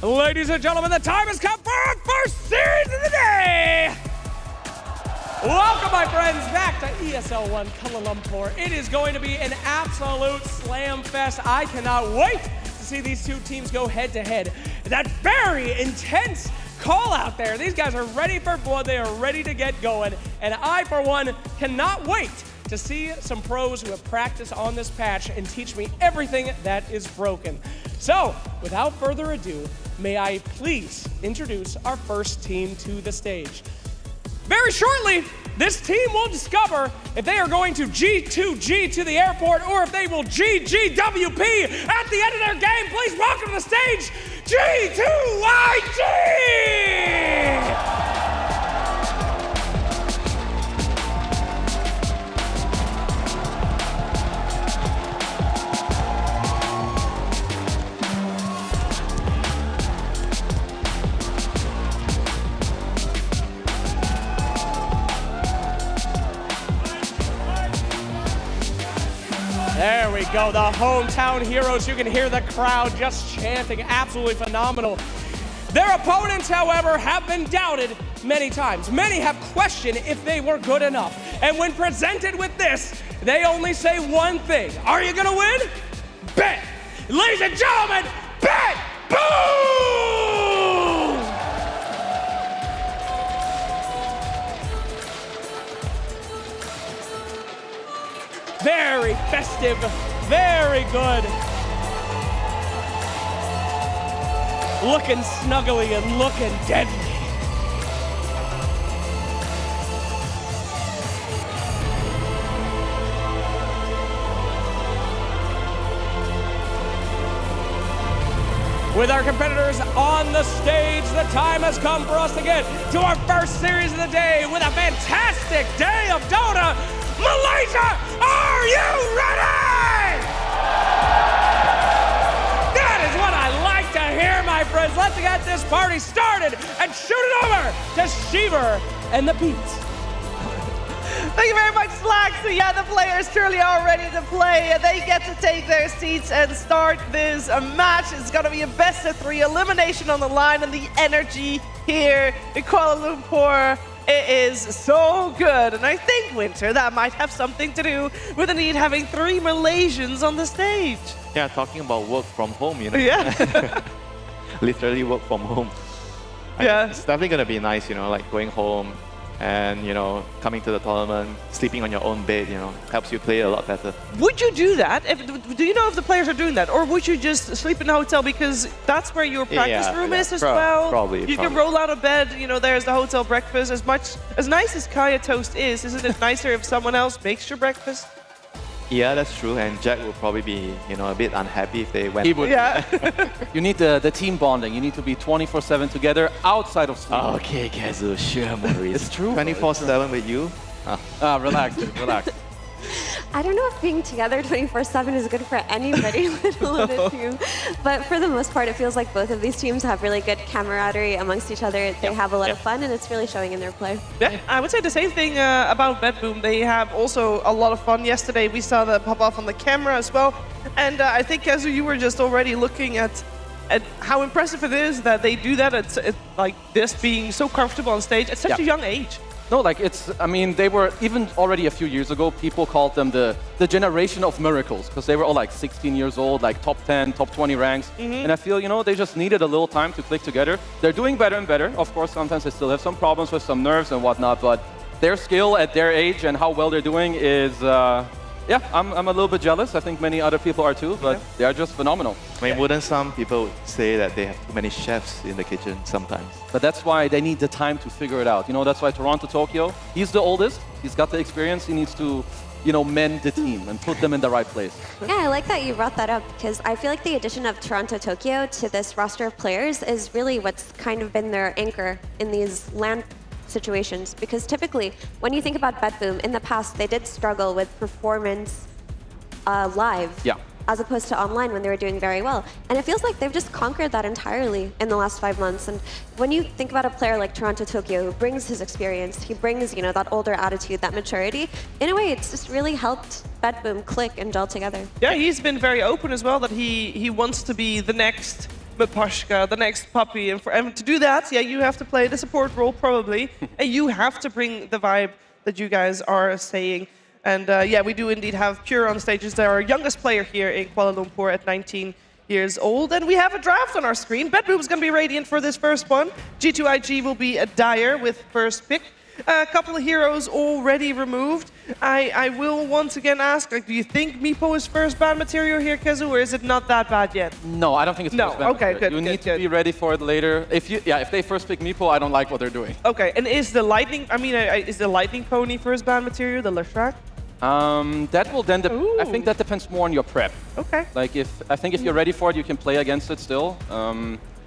F: Ladies and gentlemen, the time has come for our first series of the day! Welcome, my friends, back to ESL One Kuala Lumpur. It is going to be an absolute slam fest. I cannot wait to see these two teams go head-to-head. That very intense call out there. These guys are ready for blood. They are ready to get going. And I, for one, cannot wait to see some pros who have practiced on this patch and teach me everything that is broken. So, without further ado, may I please introduce our first team to the stage. Very shortly, this team will discover if they are going to G2G to the airport or if they will GGWP at the end of their game. Please welcome to the stage, G2YG! There we go, the hometown heroes. You can hear the crowd just chanting, absolutely phenomenal. Their opponents, however, have been doubted many times. Many have questioned if they were good enough. And when presented with this, they only say one thing. Are you gonna win? Bet! Ladies and gentlemen, bet! Boom! Very festive, very good. Looking snuggly and looking deadly. With our competitors on the stage, the time has come for us to get to our first series of the day with a fantastic day of Dota. Malaysia, are you ready? That is what I like to hear, my friends. Let's get this party started and shoot it over to Sheever and the Peeps.
K: Thank you very much, Slack. So yeah, the players truly are ready to play. They get to take their seats and start this match. It's going to be a best of 3 elimination on the line, and the energy here in Kuala Lumpur, it is so good. And I think, Winter, that might have something to do with indeed having 3 Malaysians on the stage.
L: Yeah, talking about work from home, you know.
K: Yeah.
L: Literally work from home.
K: Yeah.
L: It's definitely going to be nice, you know, like going home and, you know, coming to the tournament, sleeping on your own bed, you know, helps you play a lot better.
K: Would you do that? Do you know if the players are doing that? Or would you just sleep in a hotel because that's where your practice room is as well?
L: Probably.
K: You can roll out of bed, you know, there's the hotel breakfast. As nice as Kaya Toast is, isn't it nicer if someone else makes your breakfast?
L: Yeah, that's true. And Jack will probably be, you know, a bit unhappy if they went.
N: He would.
K: Yeah.
N: You need the team bonding. You need to be 24/7 together outside of sleep.
L: Oh, okay, Kazu, sure, Maurice.
N: It's true.
L: 24/7 with you?
N: Relax, dude, relax.
M: I don't know if being together 24/7 is good for anybody, let alone a team. But for the most part, it feels like both of these teams have really good camaraderie amongst each other. They have a lot of fun, and it's really showing in their play.
K: Yeah, I would say the same thing about Bedboom. They have also a lot of fun. Yesterday, we saw that pop off on the camera as well. And I think, Kazu, you were just already looking at how impressive it is that they do that. It's like this, being so comfortable on stage at such a young age.
N: No, like I mean, they were, even already a few years ago, people called them the generation of miracles, because they were all like 16 years old, like top 10, top 20 ranks. And I feel, you know, they just needed a little time to click together. They're doing better and better. Of course, sometimes they still have some problems with some nerves and whatnot, but their skill at their age and how well they're doing is, yeah, I'm a little bit jealous. I think many other people are too, but they are just phenomenal.
L: I mean, wouldn't some people say that they have too many chefs in the kitchen sometimes?
N: But that's why they need the time to figure it out. You know, that's why Toronto, Tokyo, he's the oldest. He's got the experience. He needs to, you know, mend the team and put them in the right place.
M: Yeah, I like that you brought that up, because I feel like the addition of Toronto, Tokyo to this roster of players is really what's kind of been their anchor in these LAN situations. Because typically, when you think about Bedboom, in the past, they did struggle with performance live.
N: Yeah.
M: As opposed to online when they were doing very well. And it feels like they've just conquered that entirely in the last 5 months. And when you think about a player like Toronto Tokyo, who brings his experience, he brings, you know, that older attitude, that maturity, in a way, it's just really helped Bedboom click and gel together.
K: Yeah, he's been very open as well, that he wants to be the next Mapashka, the next puppy. And to do that, yeah, you have to play the support role probably, and you have to bring the vibe that you guys are saying. And yeah, we do indeed have Pure on stage. It's our youngest player here in Kuala Lumpur at 19 years old. And we have a draft on our screen. Bedboom's going to be Radiant for this first one. G2IG will be a Dire with first pick. A couple of heroes already removed. I will once again ask, like, do you think Meepo is first ban material here, Kezu, or is it not that bad yet?
N: No, I don't think it's first ban
K: okay,
N: material.
K: good.
N: You need to be ready for it later. If they first pick Meepo, I don't like what they're doing.
K: Okay, and is the lightning? I mean, is the lightning pony first ban material, the Leshrac?
N: That will then. I think that depends more on your prep.
K: Okay.
N: Like I think if you're ready for it, you can play against it still.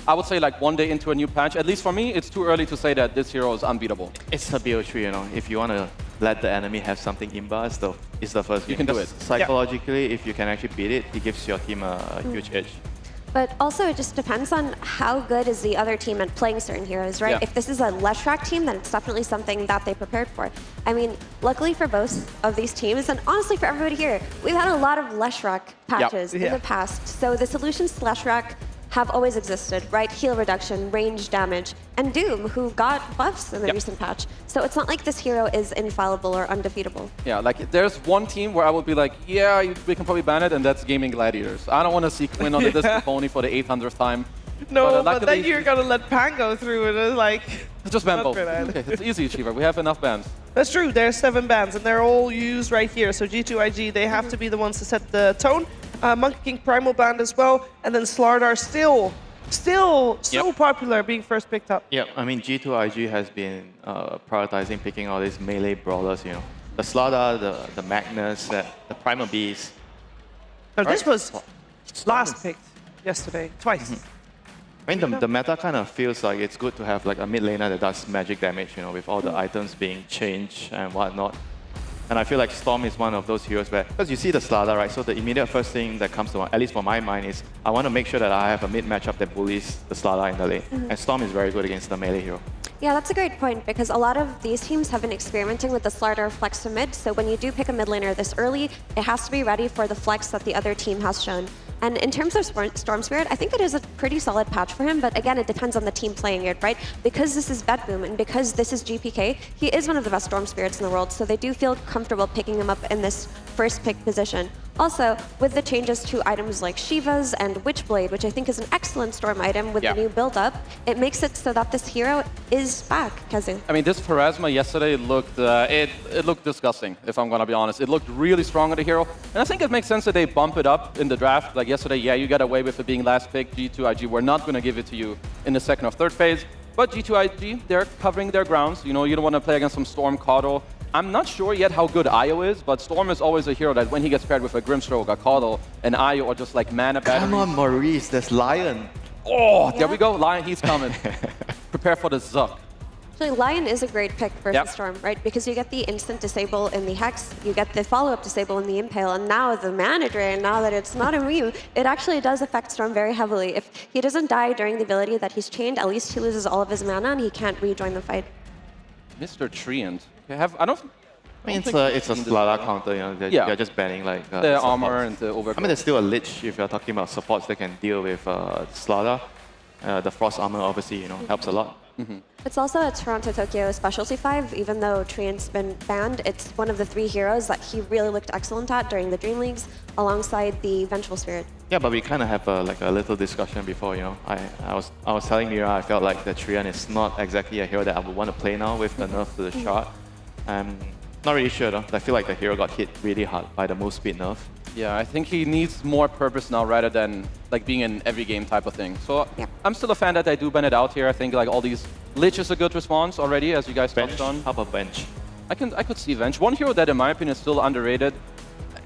N: I would say like 1 day into a new patch. At least for me, it's too early to say that this hero is unbeatable.
L: It's a BO3, you know. If you want to let the enemy have something inbar, it's the first.
N: You can do it.
L: Psychologically, if you can actually beat it, it gives your team a huge edge.
M: But also, it just depends on how good is the other team at playing certain heroes, right?
N: Yeah.
M: If this is a Leshrac team, then it's definitely something that they prepared for. I mean, luckily for both of these teams, and honestly for everybody here, we've had a lot of Leshrac patches in the past. So the solutions to Leshrac have always existed, right? Heal reduction, range damage, and Doom, who got buffs in the recent patch. So it's not like this hero is infallible or undefeatable.
N: Yeah, like there's one team where I would be like, yeah, we can probably ban it, and that's Gaming Gladiators. I don't want to see Quinn on the disc pony for the 800th time.
K: No, but then you're going to let Pan go through it. It's like...
N: Just ban both. Okay, it's easy, Achiever. We have enough bans.
K: That's true. There's 7 bans, and they're all used right here. So G2IG, they have to be the ones to set the tone. Monkey King Primal banned as well, and then Slardar still so popular, being first picked up.
L: Yeah, I mean, G2IG has been prioritizing picking all these melee brawlers, you know. The Slardar, the Magnus, the Primal Beast.
K: Now, this was last picked yesterday, twice.
L: I mean, the meta kind of feels like it's good to have like a mid laner that does magic damage, you know, with all the items being changed and whatnot. And I feel like Storm is one of those heroes where, because you see the Slardar, right? So the immediate first thing that comes to mind, at least for my mind, is I want to make sure that I have a mid matchup that bullies the Slardar in the lane. And Storm is very good against the melee hero.
M: Yeah, that's a great point, because a lot of these teams have been experimenting with the Slardar flex to mid, so when you do pick a mid laner this early, it has to be ready for the flex that the other team has shown. And in terms of Storm Spirit, I think it is a pretty solid patch for him, but again, it depends on the team playing it, right? Because this is Bedboom and because this is GPK, he is one of the best Storm Spirits in the world, so they do feel comfortable picking him up in this first pick position. Also, with the changes to items like Shiva's and Witchblade, which I think is an excellent Storm item with the new build-up, it makes it so that this hero is back, Kezu.
N: I mean, this Pharasma yesterday looked, it looked disgusting, if I'm going to be honest. It looked really strong on the hero, and I think it makes sense that they bump it up in the draft. Like yesterday, yeah, you got away with it being last pick. G2IG, we're not going to give it to you in the second or third phase, but G2IG, they're covering their grounds. You know, you don't want to play against some Storm Caudle. I'm not sure yet how good Io is, but Storm is always a hero that when he gets paired with a Grimstroke, a Caudle, an Io, or just like mana batteries.
L: Come on, Maurice, there's Lion.
N: Oh, there we go. Lion, he's coming. Prepare for the Zuck.
M: Actually, Lion is a great pick versus Storm, right? Because you get the instant disable in the Hex, you get the follow-up disable in the Impale, and now the Mana Drain, now that it's not immune, it actually does affect Storm very heavily. If he doesn't die during the ability that he's chained, at least he loses all of his mana and he can't rejoin the fight.
N: Mr. Treant. I
L: mean, it's a Slardar counter, you know. They're just banning like
N: the armor and the overgrowth.
L: I mean, there's still a Lich if you're talking about supports that can deal with Slardar. The Frost armor obviously, you know, helps a lot.
M: It's also a Toronto-Tokyo Specialty 5, even though Treant's been banned. It's one of the 3 heroes that he really looked excellent at during the Dream Leagues, alongside the Vengeful Spirit.
L: Yeah, but we kind of have like a little discussion before, you know. I was telling Mira, I felt like the Treant is not exactly a hero that I would want to play now with the nerf to the chart. Not really sure though. I feel like the hero got hit really hard by the move speed nerf.
N: Yeah, I think he needs more purpose now rather than like being an every game type of thing. So I'm still a fan that they do ban it out here. I think like all these Lich is a good response already, as you guys touched on.
L: How about Bench?
N: I could see Bench. One hero that in my opinion is still underrated.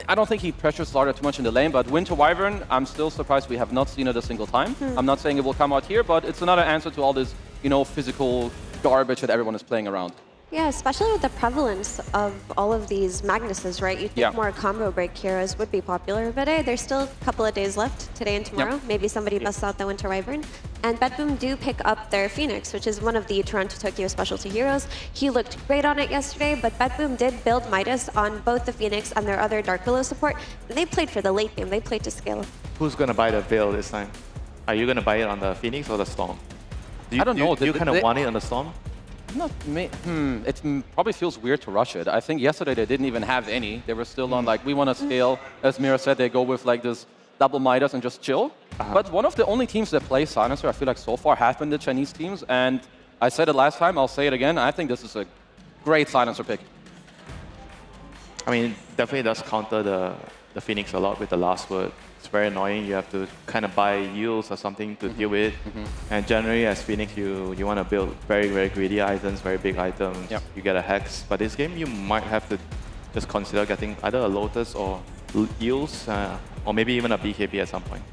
N: I don't think he pressures Slardar too much in the lane, but Winter Wyvern, I'm still surprised we have not seen it a single time. I'm not saying it will come out here, but it's another answer to all this, you know, physical garbage that everyone is playing around.
M: Yeah, especially with the prevalence of all of these Magnuses, right? You'd think more combo break heroes would be popular, but hey, there's still a couple of days left, today and tomorrow. Maybe somebody busts out the Winter Wyvern. And Bedboom do pick up their Phoenix, which is one of the Toronto-Tokyo specialty heroes. He looked great on it yesterday, but Bedboom did build Midas on both the Phoenix and their other Dark Willow support. And they played for the late game, they played to scale.
L: Who's going to buy the Veil this time? Are you going to buy it on the Phoenix or the Storm?
N: I don't know.
L: Do you kind of want it on the Storm?
N: Not it probably feels weird to rush it. I think yesterday they didn't even have any. They were still on like, we want to scale. As Mira said, they go with like this double Midas and just chill. But one of the only teams that play Silencer, I feel like so far, have been the Chinese teams. And I said it last time, I'll say it again. I think this is a great Silencer pick.
L: I mean, definitely does counter the Phoenix a lot with the last word. It's very annoying. You have to kind of buy yields or something to deal with. And generally, as Phoenix, you want to build very, very greedy items, very big items.
N: Yep.
L: You get a Hex. But this game, you might have to just consider getting either a Lotus or yields, or maybe even a BKB at some point.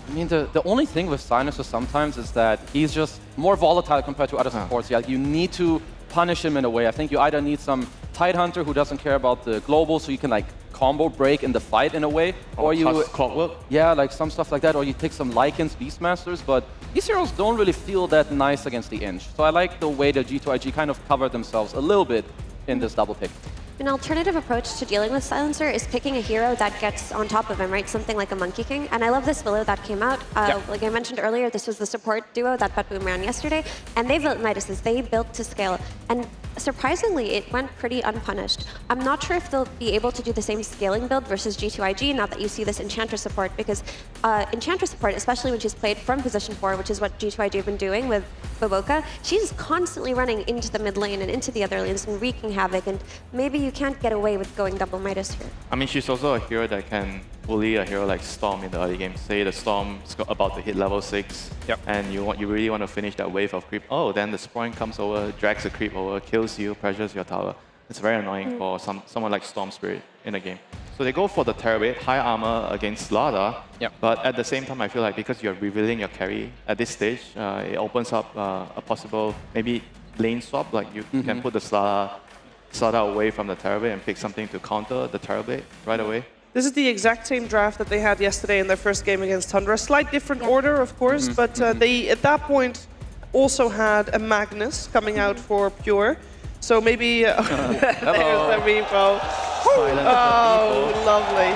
N: I mean, the only thing with Silencer sometimes is that he's just more volatile compared to other supports. Yeah, you need to punish him in a way. I think you either need some Tidehunter who doesn't care about the global, so you can like combo break in the fight in a way, or you
L: Clockwork.
N: Yeah, like some stuff like that, or you take some Lycans, Beastmasters. But these heroes don't really feel that nice against the Inch. So I like the way the G2IG kind of covered themselves a little bit in this double pick.
M: An alternative approach to dealing with Silencer is picking a hero that gets on top of him, right? Something like a Monkey King. And I love this Willow that came out. Like I mentioned earlier, this was the support duo that BetBoom ran yesterday. And they built Midases. They built to scale. And surprisingly, it went pretty unpunished. I'm not sure if they'll be able to do the same scaling build versus G2IG now that you see this Enchantress support, because Enchantress support, especially when she's played from position 4, which is what G2IG have been doing with Baboka, she's constantly running into the mid lane and into the other lanes and wreaking havoc, and maybe you can't get away with going double Midas here.
L: I mean, she's also a hero that can bully a hero like Storm in the early game. Say the Storm's about to hit level 6, and you really want to finish that wave of creep. Oh, then the Sproing comes over, drags the creep over, kills you, pressures your tower. It's very annoying for someone like Storm Spirit in the game. So they go for the Terrorblade, high armor against Lada, but at the same time I feel like because you're revealing your carry at this stage, it opens up a possible maybe lane swap, like you can put the Slada away from the Terrorblade and pick something to counter the Terrorblade right away.
K: This is the exact same draft that they had yesterday in their first game against Tundra. Slight different order, of course, but they, at that point, also had a Magnus coming out for Pure. So maybe... there's the Meepo. Oh, lovely.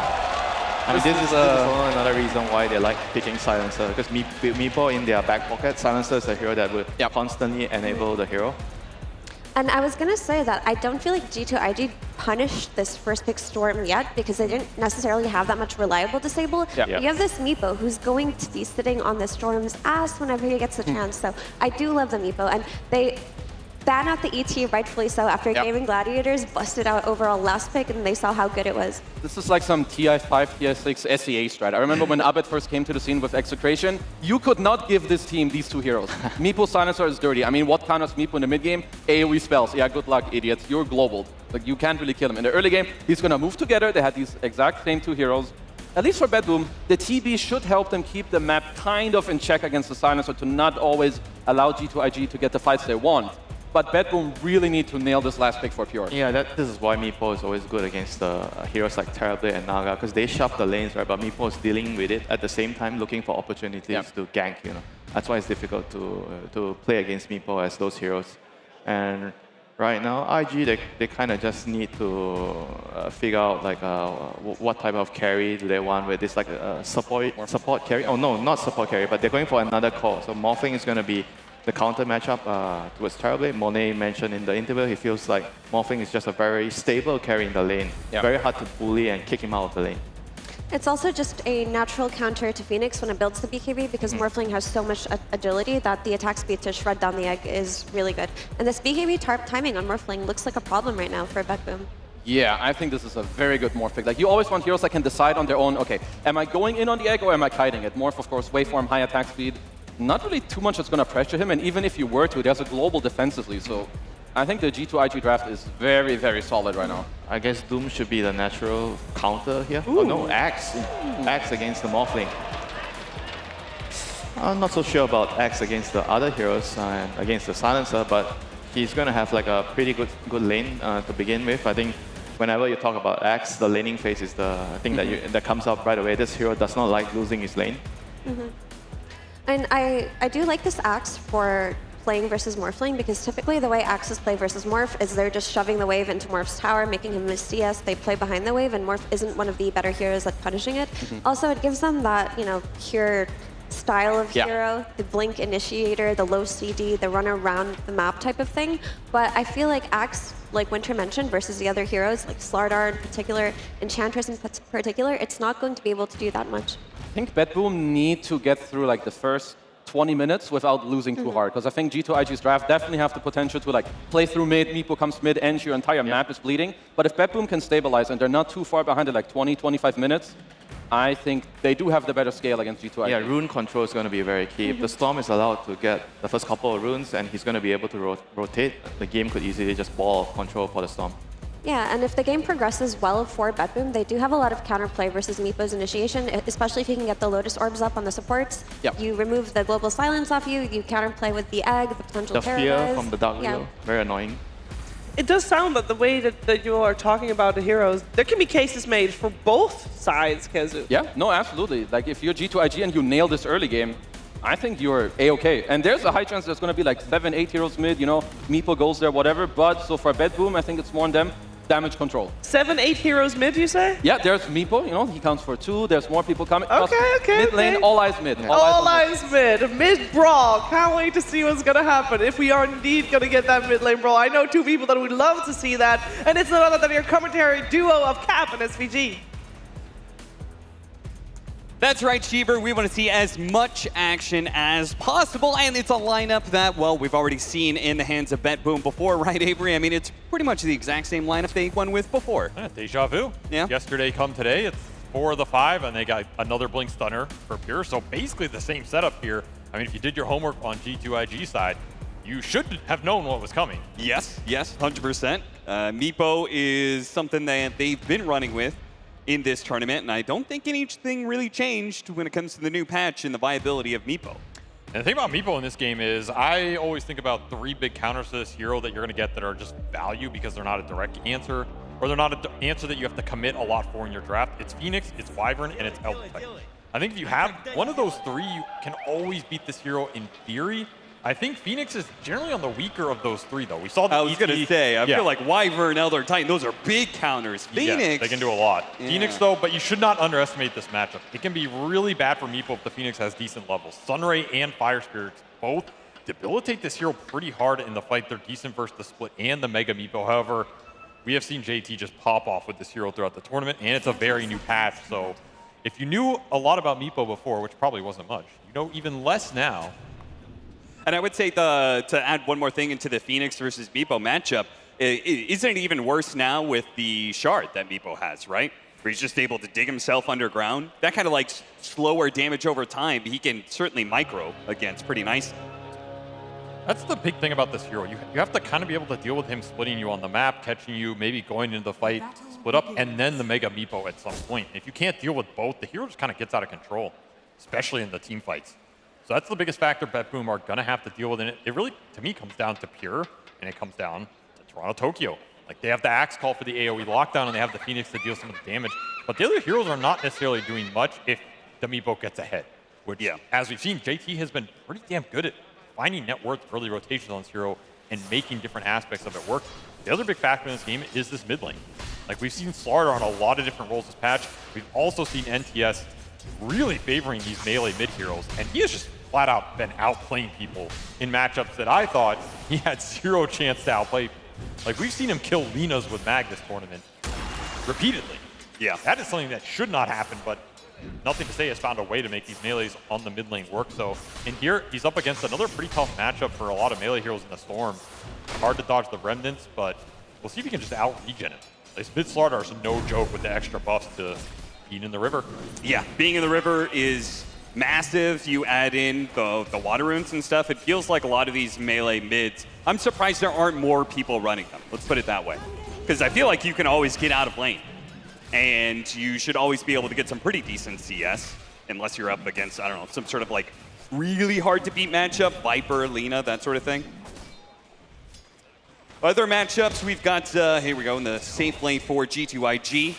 L: I mean, this is another reason why they like picking Silencer, because Meepo in their back pocket, Silencer is a hero that will constantly enable the hero.
M: And I was going to say that I don't feel like G2IG punished this first pick Storm yet, because they didn't necessarily have that much reliable disable. You have this Meepo who's going to be sitting on the Storm's ass whenever he gets the chance. So I do love the Meepo. And they ban out the ET, rightfully so, after Gaming Gladiators busted out overall last pick and they saw how good it was.
N: This is like some TI5, TI6 SEA strat. I remember when Abed first came to the scene with Execration, you could not give this team these two heroes. Meepo Silencer is dirty. I mean, what counters Meepo in the mid game? AoE spells. Yeah, good luck, idiots. You're global. Like, you can't really kill him. In the early game, he's going to move together. They had these exact same two heroes. At least for BetBoom, the TB should help them keep the map kind of in check against the Silencer to not always allow G2IG to get the fights they want. But BetBoom really need to nail this last pick for Pure.
L: Yeah, this is why Meepo is always good against heroes like Terrorblade and Naga, because they shove the lanes, right? But Meepo is dealing with it at the same time, looking for opportunities to gank, you know. That's why it's difficult to play against Meepo as those heroes. And right now, IG, they kind of just need to figure out like what type of carry do they want with this, like support carry. Oh no, not support carry, but they're going for another call. So Morphling is going to be the counter matchup towards Terrorblade. Monet mentioned in the interview, he feels like Morphling is just a very stable carry in the lane. Very hard to bully and kick him out of the lane.
M: It's also just a natural counter to Phoenix when it builds the BKB, because Morphling has so much agility that the attack speed to shred down the egg is really good. And this BKB timing on Morphling looks like a problem right now for BetBoom.
N: Yeah, I think this is a very good Morph pick. Like, you always want heroes that can decide on their own, okay, am I going in on the egg or am I kiting it? Morph, of course, waveform, high attack speed. Not really too much that's going to pressure him, and even if you were to, there's a global defensively, so I think the G2IG draft is very, very solid right now.
L: I guess Doom should be the natural counter here. Ooh. Oh no, Axe. Axe against the Morphling. I'm not so sure about Axe against the other heroes and against the Silencer, but he's going to have like a pretty good lane to begin with. I think whenever you talk about Axe, the laning phase is the thing that comes up right away. This hero does not like losing his lane.
M: And I do like this Axe for playing versus Morphling, because typically the way Axes play versus Morph is they're just shoving the wave into Morph's tower, making him miss CS. They play behind the wave, and Morph isn't one of the better heroes at punishing it. Also, it gives them that, you know, pure style of
G: Yeah.
M: hero, the blink initiator, the low CD, the run around the map type of thing. But I feel like Axe, like Winter mentioned, versus the other heroes, like Slardar in particular, Enchantress in particular, it's not going to be able to do that much.
N: I think BetBoom need to get through like the first 20 minutes without losing too hard, because I think G2IG's draft definitely have the potential to like play through mid, Meepo comes mid, and your entire map is bleeding. But if BetBoom can stabilize and they're not too far behind it, like 20, 25 minutes, I think they do have the better scale against G2IG.
L: Yeah, rune control is going to be very key. If the Storm is allowed to get the first couple of runes and he's going to be able to rotate, the game could easily just ball control for the Storm.
M: Yeah, and if the game progresses well for BetBoom, they do have a lot of counterplay versus Meepo's initiation, especially if you can get the Lotus Orbs up on the supports.
L: Yep.
M: You remove the global silence off you counterplay with the egg, the potential
L: The fear
M: Paradise.
L: from the Dark Wheel, very annoying.
K: It does sound that the way that you are talking about the heroes, there can be cases made for both sides, Kezu.
N: Yeah, no, absolutely. Like if you're G2IG and you nail this early game, I think you're A-okay. And there's a high chance there's going to be like 7, 8 heroes mid, you know, Meepo goes there, whatever. But so for BetBoom, I think it's more on them. Damage control.
K: 7, 8 heroes mid, you say?
N: Yeah, there's Meepo, you know, he counts for 2. There's more people coming.
K: Okay.
N: Mid lane, all eyes mid.
K: All eyes mid. Mid brawl. Can't wait to see what's going to happen. If we are indeed going to get that mid lane brawl. I know 2 people that would love to see that. And it's none other than your commentary duo of Cap and SVG.
G: That's right, Cheever. We want to see as much action as possible, and it's a lineup that, well, we've already seen in the hands of BetBoom before, right, Avery? I mean, it's pretty much the exact same lineup they won with before.
Q: Yeah, deja vu.
G: Yeah.
Q: Yesterday come today, it's 4 of the 5, and they got another Blink Stunner for Pure, so basically the same setup here. I mean, if you did your homework on G2IG side, you should have known what was coming.
G: Yes, 100%. Meepo is something that they've been running with in this tournament, and I don't think anything really changed when it comes to the new patch and the viability of Meepo.
Q: And the thing about Meepo in this game is I always think about 3 big counters to this hero that you're going to get that are just value because they're not a direct answer, or they're not an answer that you have to commit a lot for in your draft. It's Phoenix, it's Wyvern, and it's Elf Type. I think if you have one of those 3, you can always beat this hero in theory. I think Phoenix is generally on the weaker of those 3, though. We saw the
G: I was going to say, I feel like Wyvern, Elder Titan, those are big counters. Phoenix.
Q: Yeah, they can do a lot.
G: Yeah.
Q: Phoenix, though, but you should not underestimate this matchup. It can be really bad for Meepo if the Phoenix has decent levels. Sunray and Fire Spirits both debilitate this hero pretty hard in the fight. They're decent versus the Split and the Mega Meepo. However, we have seen JT just pop off with this hero throughout the tournament, and it's a very new patch. So if you knew a lot about Meepo before, which probably wasn't much, you know even less now.
G: And I would say to add one more thing into the Phoenix versus Meepo matchup, isn't it even worse now with the shard that Meepo has, right? Where he's just able to dig himself underground. That kind of like slower damage over time, he can certainly micro against pretty nicely.
Q: That's the big thing about this hero. You have to kind of be able to deal with him splitting you on the map, catching you, maybe going into the fight, split up, and then the Mega Meepo at some point. If you can't deal with both, the hero just kind of gets out of control, especially in the team fights. So that's the biggest factor BetBoom are going to have to deal with. And it really, to me, comes down to Pure, and it comes down to Toronto, Tokyo. Like, they have the Axe call for the AoE lockdown, and they have the Phoenix to deal some of the damage. But the other heroes are not necessarily doing much if the Meepo gets ahead. Which, as we've seen, JT has been pretty damn good at finding net worth early rotations on this hero and making different aspects of it work. The other big factor in this game is this mid lane. Like, we've seen Slardar on a lot of different roles this patch. We've also seen NTS really favoring these melee mid heroes, and he has just flat out been outplaying people in matchups that I thought he had 0 chance to outplay. Like, we've seen him kill Linas with Mag this tournament repeatedly.
G: Yeah.
Q: That is something that should not happen, but Nothing to Say has found a way to make these melees on the mid lane work. So in here, he's up against another pretty tough matchup for a lot of melee heroes in the Storm. Hard to dodge the Remnants, but we'll see if he can just out-regen it. This mid Slardar is no joke with the extra buffs to being in the river.
G: Yeah, being in the river is massive. You add in the water runes and stuff. It feels like a lot of these melee mids. I'm surprised there aren't more people running them. Let's put it that way. Because I feel like you can always get out of lane. And you should always be able to get some pretty decent CS. Unless you're up against, I don't know, some sort of like really hard to beat matchup. Viper, Lina, that sort of thing. Other matchups, we've got, here we go, in the safe lane for G2IG.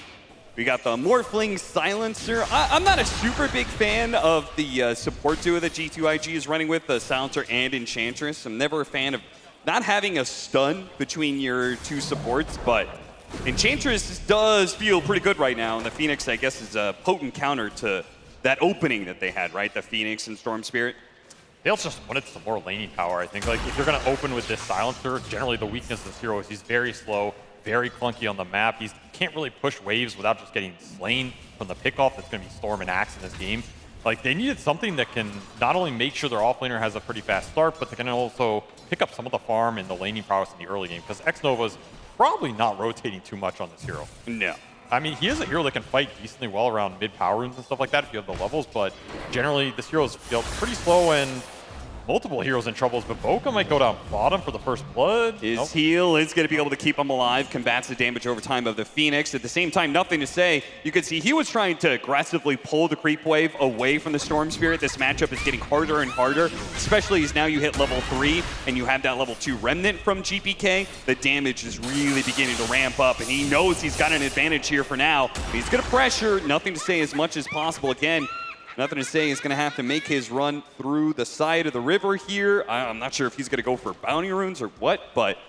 G: We got the Morphling Silencer. I'm not a super big fan of the support duo that G2IG is running with, the Silencer and Enchantress. I'm never a fan of not having a stun between your two supports, but Enchantress does feel pretty good right now, and the Phoenix, I guess, is a potent counter to
R: that opening that they had, right? The Phoenix and Storm Spirit.
Q: They also just wanted some more laning power, I think. Like, if you're going to open with this silencer, generally the weakness of this hero is he's very slow, very clunky on the map. He can't really push waves without just getting slain from the pickoff. That's going to be Storm and Axe in this game. Like, they needed something that can not only make sure their offlaner has a pretty fast start, but they can also pick up some of the farm and the laning prowess in the early game. Because X-Nova's probably not rotating too much on this hero.
R: No.
Q: I mean, he is a hero that can fight decently well around mid-power rooms and stuff like that if you have the levels, but generally this hero is pretty slow and multiple heroes in troubles, but Boca might go down bottom for the first blood.
R: His heal is going to be able to keep him alive, combats the damage over time of the Phoenix. At the same time, nothing to say. You could see he was trying to aggressively pull the creep wave away from the Storm Spirit. This matchup is getting harder and harder, especially as now you hit level 3 and you have that level 2 remnant from GPK. The damage is really beginning to ramp up, and he knows he's got an advantage here for now. He's going to pressure, nothing to say, as much as possible. Again, nothing to say, he's going to have to make his run through the side of the river here. I'm not sure if he's going to go for bounty runes or what, but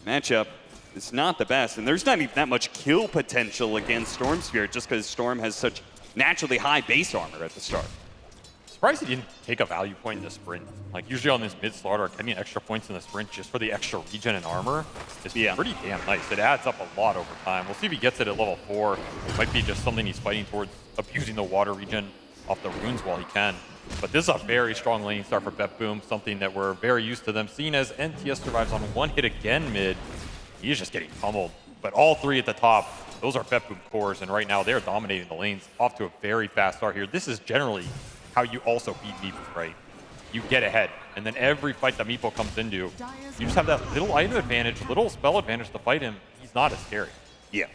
R: matchup is not the best. And there's not even that much kill potential against Storm Spirit just because Storm has such naturally high base armor at the start.
Q: Surprised he didn't take a value point in the sprint. Like, usually on this mid slaughter, getting extra points in the sprint just for the extra regen and armor is pretty damn nice. It adds up a lot over time. We'll see if he gets it at level 4. It might be just something he's fighting towards, abusing the water regen off the runes while he can. But this is a very strong lane start for BetBoom, something that we're very used to them seeing as NTS survives on one hit again mid. He's just getting pummeled. But all three at the top, those are BetBoom cores, and right now they're dominating the lanes off to a very fast start here. This is generally how you also beat Meepo, right? You get ahead, and then every fight that Meepo comes into, you just have that little item advantage, little spell advantage to fight him. He's not as scary.
R: Yeah.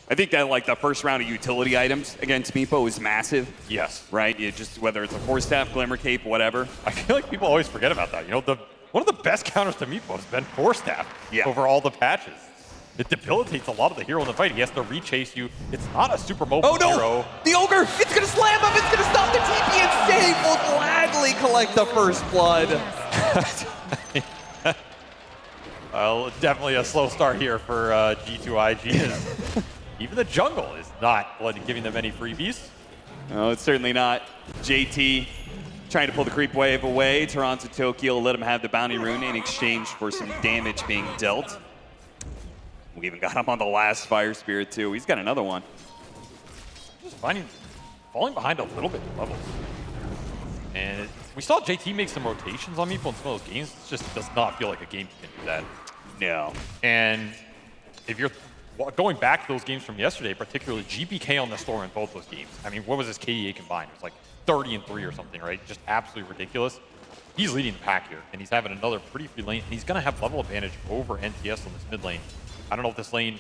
R: I think that, like, the first round of utility items against Meepo is massive.
Q: Yes.
R: Right? You just, whether it's a Force Staff, Glimmer Cape, whatever.
Q: I feel like people always forget about that. You know, one of the best counters to Meepo has been Force Staff over all the patches. It debilitates a lot of the hero in the fight. He has to rechase you. It's not a super mobile hero.
G: The Ogre! It's gonna slam him! It's gonna stop the TP and save! Will gladly collect the first blood.
Q: Well, definitely a slow start here for G2IG. Even the jungle is not giving them any freebies.
R: No, it's certainly not. JT trying to pull the creep wave away. Toronto Tokyo let him have the bounty rune in exchange for some damage being dealt. We even got him on the last Fire Spirit too. He's got another one.
Q: Just falling behind a little bit in levels. And we saw JT make some rotations on Meepo in some of those games. It just does not feel like a game you can do that.
R: No.
Q: And if you're going back to those games from yesterday, particularly GPK on the Storm in both those games. I mean, what was his KDA combined? It was like 30-3 or something, right? Just absolutely ridiculous. He's leading the pack here, and he's having another pretty free lane, and he's going to have level advantage over NTS on this mid lane. I don't know if this lane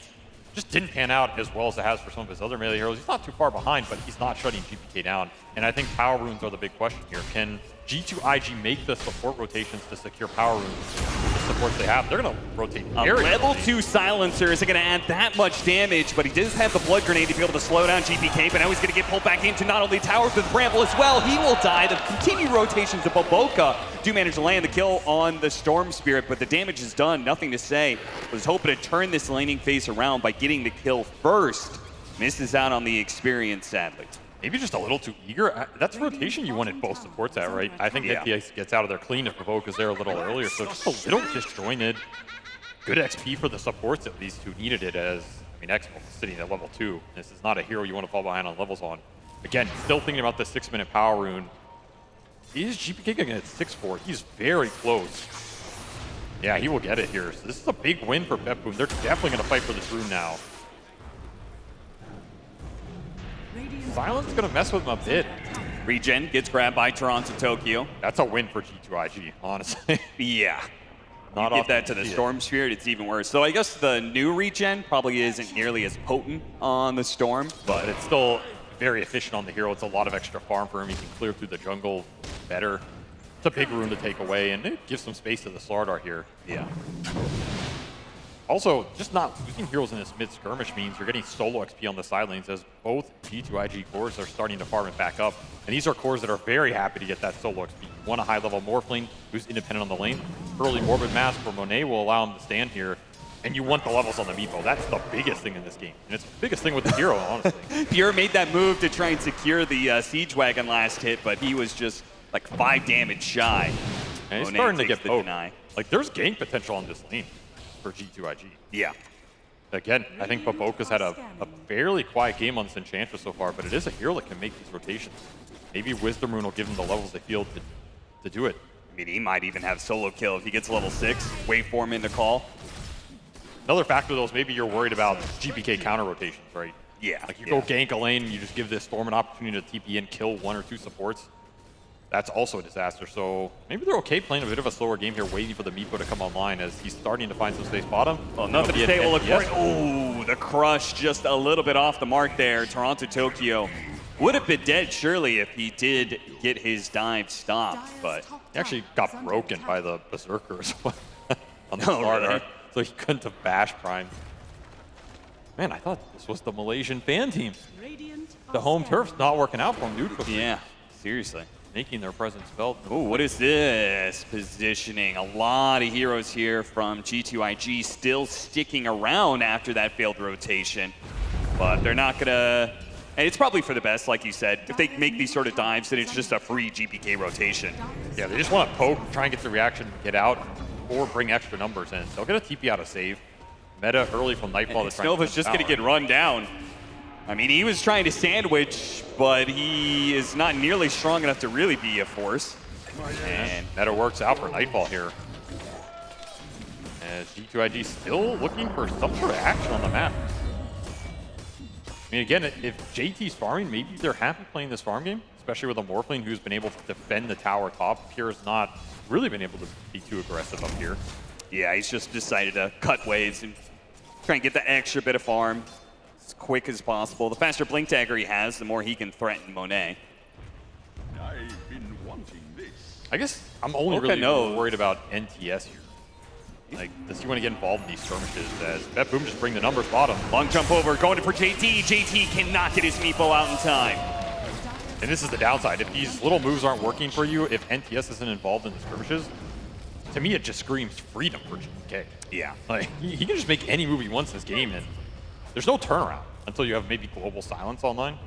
Q: just didn't pan out as well as it has for some of his other melee heroes. He's not too far behind, but he's not shutting GPK down. And I think power runes are the big question here. Can G2IG make the support rotations to secure power runes? The supports they have, they're going to rotate very
R: level 2 silencer isn't going to add that much damage, but he does have the blood grenade to be able to slow down GPK, but now he's going to get pulled back into not only towers, but the Bramble as well. He will die. The continued rotations of Boboka do manage to land the kill on the Storm Spirit, but the damage is done. Nothing to say. Was hoping to turn this laning phase around by getting the kill first. Misses out on the experience, sadly.
Q: Maybe just a little too eager. That's rotation you wanted both supports at, right? I think NTS gets out of there clean if Provoke there a little earlier, so just a little disjointed. Good XP for the supports at least who needed it, as, I mean, X-Mo is sitting at level 2. This is not a hero you want to fall behind on levels on. Again, still thinking about the 6-minute power rune. Is GPK going to get 6-4? He's very close. Yeah, he will get it here. So this is a big win for BetBoom. They're definitely going to fight for this rune now. Silence is going to mess with him a bit.
R: Regen gets grabbed by Toronto Tokyo.
Q: That's a win for G2IG, honestly.
R: Yeah. Not get that to the Storm Spirit, it's even worse. So I guess the new regen probably isn't nearly as potent on the Storm,
Q: but it's still very efficient on the hero. It's a lot of extra farm for him. He can clear through the jungle better. It's a big rune to take away, and it gives some space to the Slardar here.
R: Yeah.
Q: Also, just not losing heroes in this mid-skirmish means you're getting solo XP on the side lanes as both G2IG cores are starting to farm it back up. And these are cores that are very happy to get that solo XP. You want a high-level Morphling who's independent on the lane. Early Morbid Mask for Monet will allow him to stand here. And you want the levels on the Meepo. That's the biggest thing in this game. And it's the biggest thing with the hero, honestly.
R: Pure made that move to try and secure the Siege Wagon last hit, but he was just like 5 damage shy.
Q: And he's
R: Monet
Q: starting to
R: takes
Q: get
R: the
Q: poked.
R: deny.
Q: Like, there's gank potential on this lane for G2IG.
R: Yeah.
Q: Again, I think Baboka's had a fairly quiet game on this Enchantress so far, but it is a hero that can make these rotations. Maybe Wisdom Rune will give him the levels they feel to do it.
R: I mean, he might even have solo kill if he gets level 6. Waveform into call.
Q: Another factor, though, is maybe you're worried about GPK counter rotations, right?
R: Yeah.
Q: Like, you go gank a lane, and you just give this Storm an opportunity to TP and kill 1 or 2 supports. That's also a disaster. So maybe they're okay playing a bit of a slower game here, waiting for the Meepo to come online as he's starting to find some space bottom.
R: Well, nothing to say. Well, oh, the crush just a little bit off the mark there. Toronto Tokyo would have been dead, surely, if he did get his dive stopped, but
Q: he actually got broken by the Berserkers on the start,
R: really?
Q: So he couldn't have bashed Prime. Man, I thought this was the Malaysian fan team. The home turf's not working out for them, dude.
R: Yeah, seriously.
Q: Making their presence felt.
R: Oh, what is this positioning? A lot of heroes here from G2IG still sticking around after that failed rotation, but they're not gonna. And it's probably for the best, like you said. If they make these sort of dives, then it's just a free GPK rotation.
Q: Yeah, they just want to poke, try and get the reaction, get out, or bring extra numbers in. They'll get a TP out of save. Meta early from Nightfall.
R: Nova's just going to get run down. I mean, he was trying to sandwich, but he is not nearly strong enough to really be a force.
Q: And meta works out for Nightfall here. As G2IG still looking for some sort of action on the map. I mean, again, if JT's farming, maybe they're happy playing this farm game, especially with a Morphling who's been able to defend the tower top. Pure's not really been able to be too aggressive up here.
R: Yeah, he's just decided to cut waves and try and get the extra bit of farm as quick as possible. The faster blink dagger he has, the more he can threaten Monet.
S: I've been wanting this.
Q: I guess I'm only really worried about NTS here. Like, does he want to get involved in these skirmishes as BetBoom just bring the numbers bottom?
R: Long jump over, going in for JT. JT cannot get his Meepo out in time.
Q: And this is the downside. If these little moves aren't working for you, if NTS isn't involved in the skirmishes, to me it just screams freedom for GPK.
R: Yeah.
Q: Like, he can just make any move he wants in this game, and there's no turnaround until you have maybe global silence online.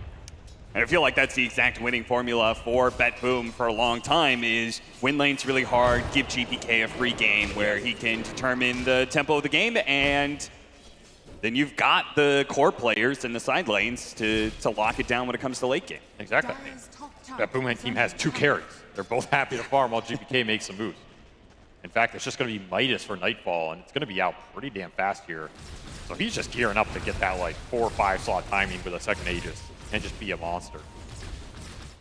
R: And I feel like that's the exact winning formula for BetBoom for a long time is win lanes really hard, give GPK a free game where he can determine the tempo of the game, and then you've got the core players in the side lanes to lock it down when it comes to late game.
Q: Exactly. BetBoom team has 2 carries. They're both happy to farm while GPK makes some moves. In fact, it's just going to be Midas for Nightfall, and it's going to be out pretty damn fast here. So he's just gearing up to get that like 4 or 5 slot timing with a second Aegis and just be a monster.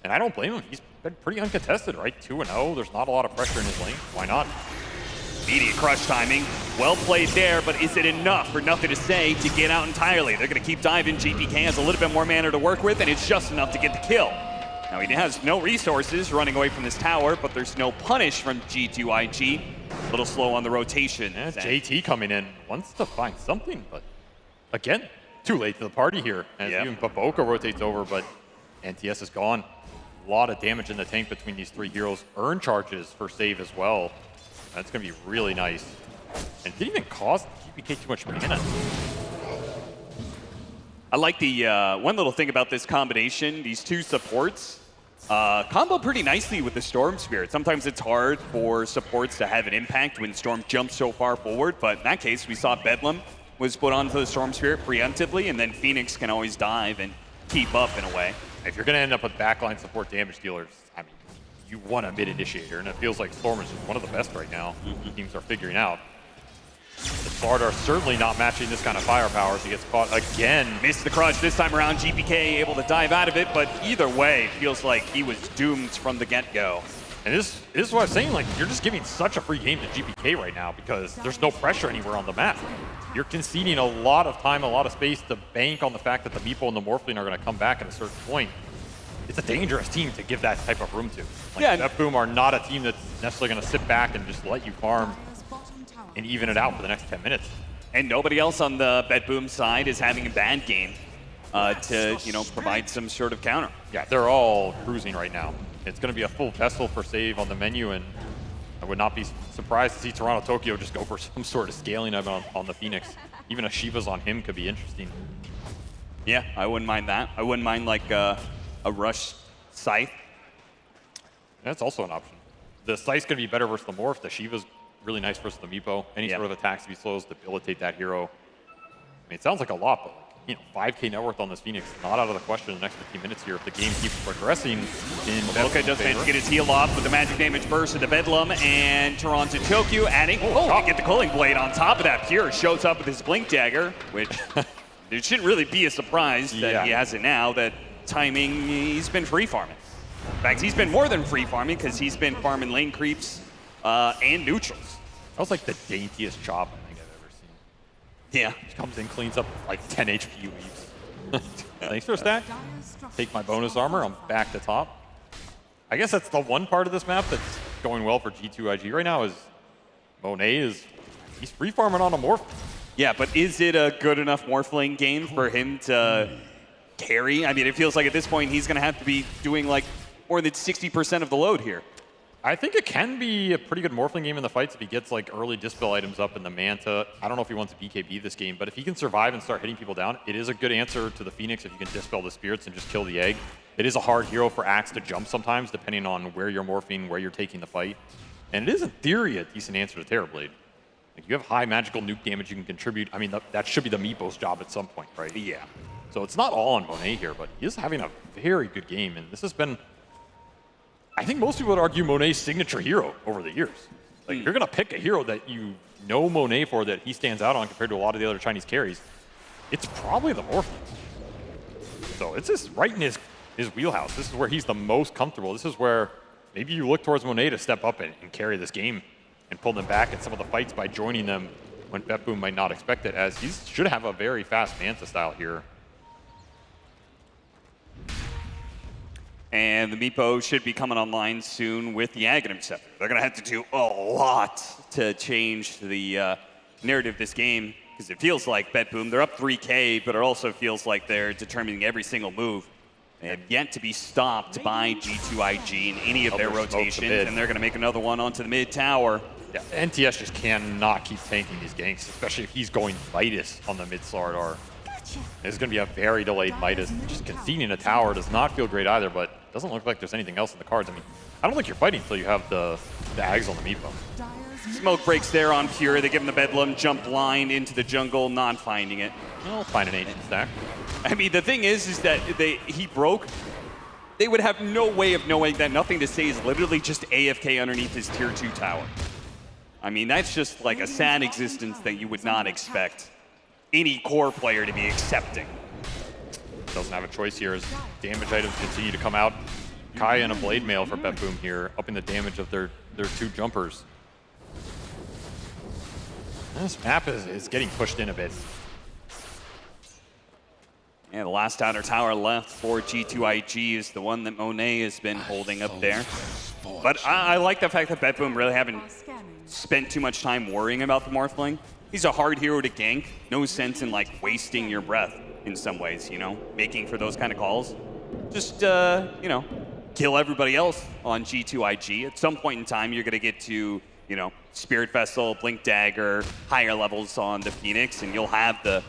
Q: And I don't blame him. He's been pretty uncontested, right? 2-0. There's not a lot of pressure in his lane. Why not?
R: Immediate crush timing. Well played there, but is it enough for Nothing to Say to get out entirely? They're going to keep diving. GPK has a little bit more mana to work with, and it's just enough to get the kill. Now, he has no resources running away from this tower, but there's no punish from G2IG. A little slow on the rotation.
Q: Yeah, JT coming in wants to find something, but again, too late to the party here. And even Baboka rotates over, but NTS is gone. A lot of damage in the tank between these 3 heroes. Earn charges for save as well. That's going to be really nice. And it didn't even cost GPK too much mana.
R: I like the one little thing about this combination, these 2 supports. Combo pretty nicely with the Storm Spirit. Sometimes it's hard for supports to have an impact when Storm jumps so far forward, but in that case, we saw Bedlam was put onto the Storm Spirit preemptively, and then Phoenix can always dive and keep up in a way.
Q: If you're going to end up with backline support damage dealers, I mean, you want a mid-initiator, and it feels like Storm is just one of the best right now. Teams are figuring out. The Sparta are certainly not matching this kind of firepower as he gets caught again.
R: Missed the crush this time around. GPK able to dive out of it, but either way, it feels like he was doomed from the get-go.
Q: And this is what I was saying, like, you're just giving such a free game to GPK right now because there's no pressure anywhere on the map. You're conceding a lot of time, a lot of space to bank on the fact that the Meepo and the Morphling are going to come back at a certain point. It's a dangerous team to give that type of room to. Like, BetBoom are not a team that's necessarily going to sit back and just let you farm and even it out for the next 10 minutes.
R: And nobody else on the BetBoom side is having a bad game to, provide some sort of counter.
Q: Yeah, they're all cruising right now. It's going to be a full Vessel for save on the menu, and I would not be surprised to see Toronto Tokyo just go for some sort of scaling up on the Phoenix. Even a Shiva's on him could be interesting.
R: Yeah, I wouldn't mind that. I wouldn't mind like a rush Scythe.
Q: That's also an option. The Scythe's going to be better versus the Morph. The Shiva's really nice versus the Meepo. Any sort of attacks to be slows, debilitate that hero. I mean, it sounds like a lot, but you know, 5K net worth on this Phoenix, not out of the question in the next 15 minutes here if the game keeps progressing in
R: Okay, does manage to get his heal off with the magic damage burst of the Bedlam, and Toronto Tokyo adding, to get the Culling Blade on top of that. Pure shows up with his Blink Dagger, which it shouldn't really be a surprise that he has it now, that timing, he's been free farming. In fact, he's been more than free farming because he's been farming lane creeps and neutrals.
Q: That was like the daintiest chop I think I've ever seen.
R: Yeah.
Q: He comes in, cleans up like 10 HP, leaves. Thanks for a stack. Take my bonus armor, I'm back to top. I guess that's the one part of this map that's going well for G2IG right now is Monet he's free farming on a Morph.
R: Yeah, but is it a good enough Morphling game for him to carry? I mean, it feels like at this point he's going to have to be doing like more than 60% of the load here.
Q: I think it can be a pretty good Morphling game in the fights if he gets like early Dispel items up in the Manta. I don't know if he wants to BKB this game, but if he can survive and start hitting people down, it is a good answer to the Phoenix if you can Dispel the Spirits and just kill the egg. It is a hard hero for Axe to jump sometimes, depending on where you're morphing, where you're taking the fight. And it is, in theory, a decent answer to Terrorblade. Like, you have high magical nuke damage you can contribute. I mean, that should be the Meepo's job at some point, right?
R: Yeah.
Q: So it's not all on Monet here, but he is having a very good game, and this has been, I think most people would argue, Monet's signature hero over the years. Like, you're going to pick a hero that you know Monet for, that he stands out on compared to a lot of the other Chinese carries. It's probably the Morph. So it's just right in his wheelhouse. This is where he's the most comfortable. This is where maybe you look towards Monet to step up and carry this game and pull them back in some of the fights by joining them when BetBoom might not expect it, as he should have a very fast Manta style here.
R: And the Meepo should be coming online soon with the Aghanim Scepter. They're going to have to do a lot to change the narrative of this game, because it feels like BetBoom, they're up 3K, but it also feels like they're determining every single move. They have yet to be stopped by G2IG in any of their rotations, and they're going to make another one onto the mid tower.
Q: Yeah, NTS just cannot keep tanking these ganks, especially if he's going Midas on the mid Slardar. It's going to be a very delayed Midas. Just conceding a tower does not feel great either, but it doesn't look like there's anything else in the cards. I mean, I don't think you're fighting until you have the Ags on the Meepo.
R: Smoke breaks there on Pure. They give him the Bedlam, jump blind into the jungle, not finding it.
Q: I'll find an ancient stack.
R: I mean, the thing is that he broke. They would have no way of knowing that Nothing to Say is literally just AFK underneath his tier 2 tower. I mean, that's just like a sad existence that you would not expect any core player to be accepting.
Q: Doesn't have a choice here as damage items continue to come out. Kai and a Blade Mail for BetBoom here, upping the damage of their two jumpers. This map is getting pushed in a bit.
R: And the last outer tower left for G2IG is the one that Monet has been holding up there. But I like the fact that BetBoom really haven't spent too much time worrying about the Morphling. He's a hard hero to gank. No sense in like wasting your breath in some ways, you know, making for those kind of calls. Just, you know, kill everybody else on G2IG. At some point in time, you're going to get to, you know, Spirit Vessel, Blink Dagger, higher levels on the Phoenix, and you'll have the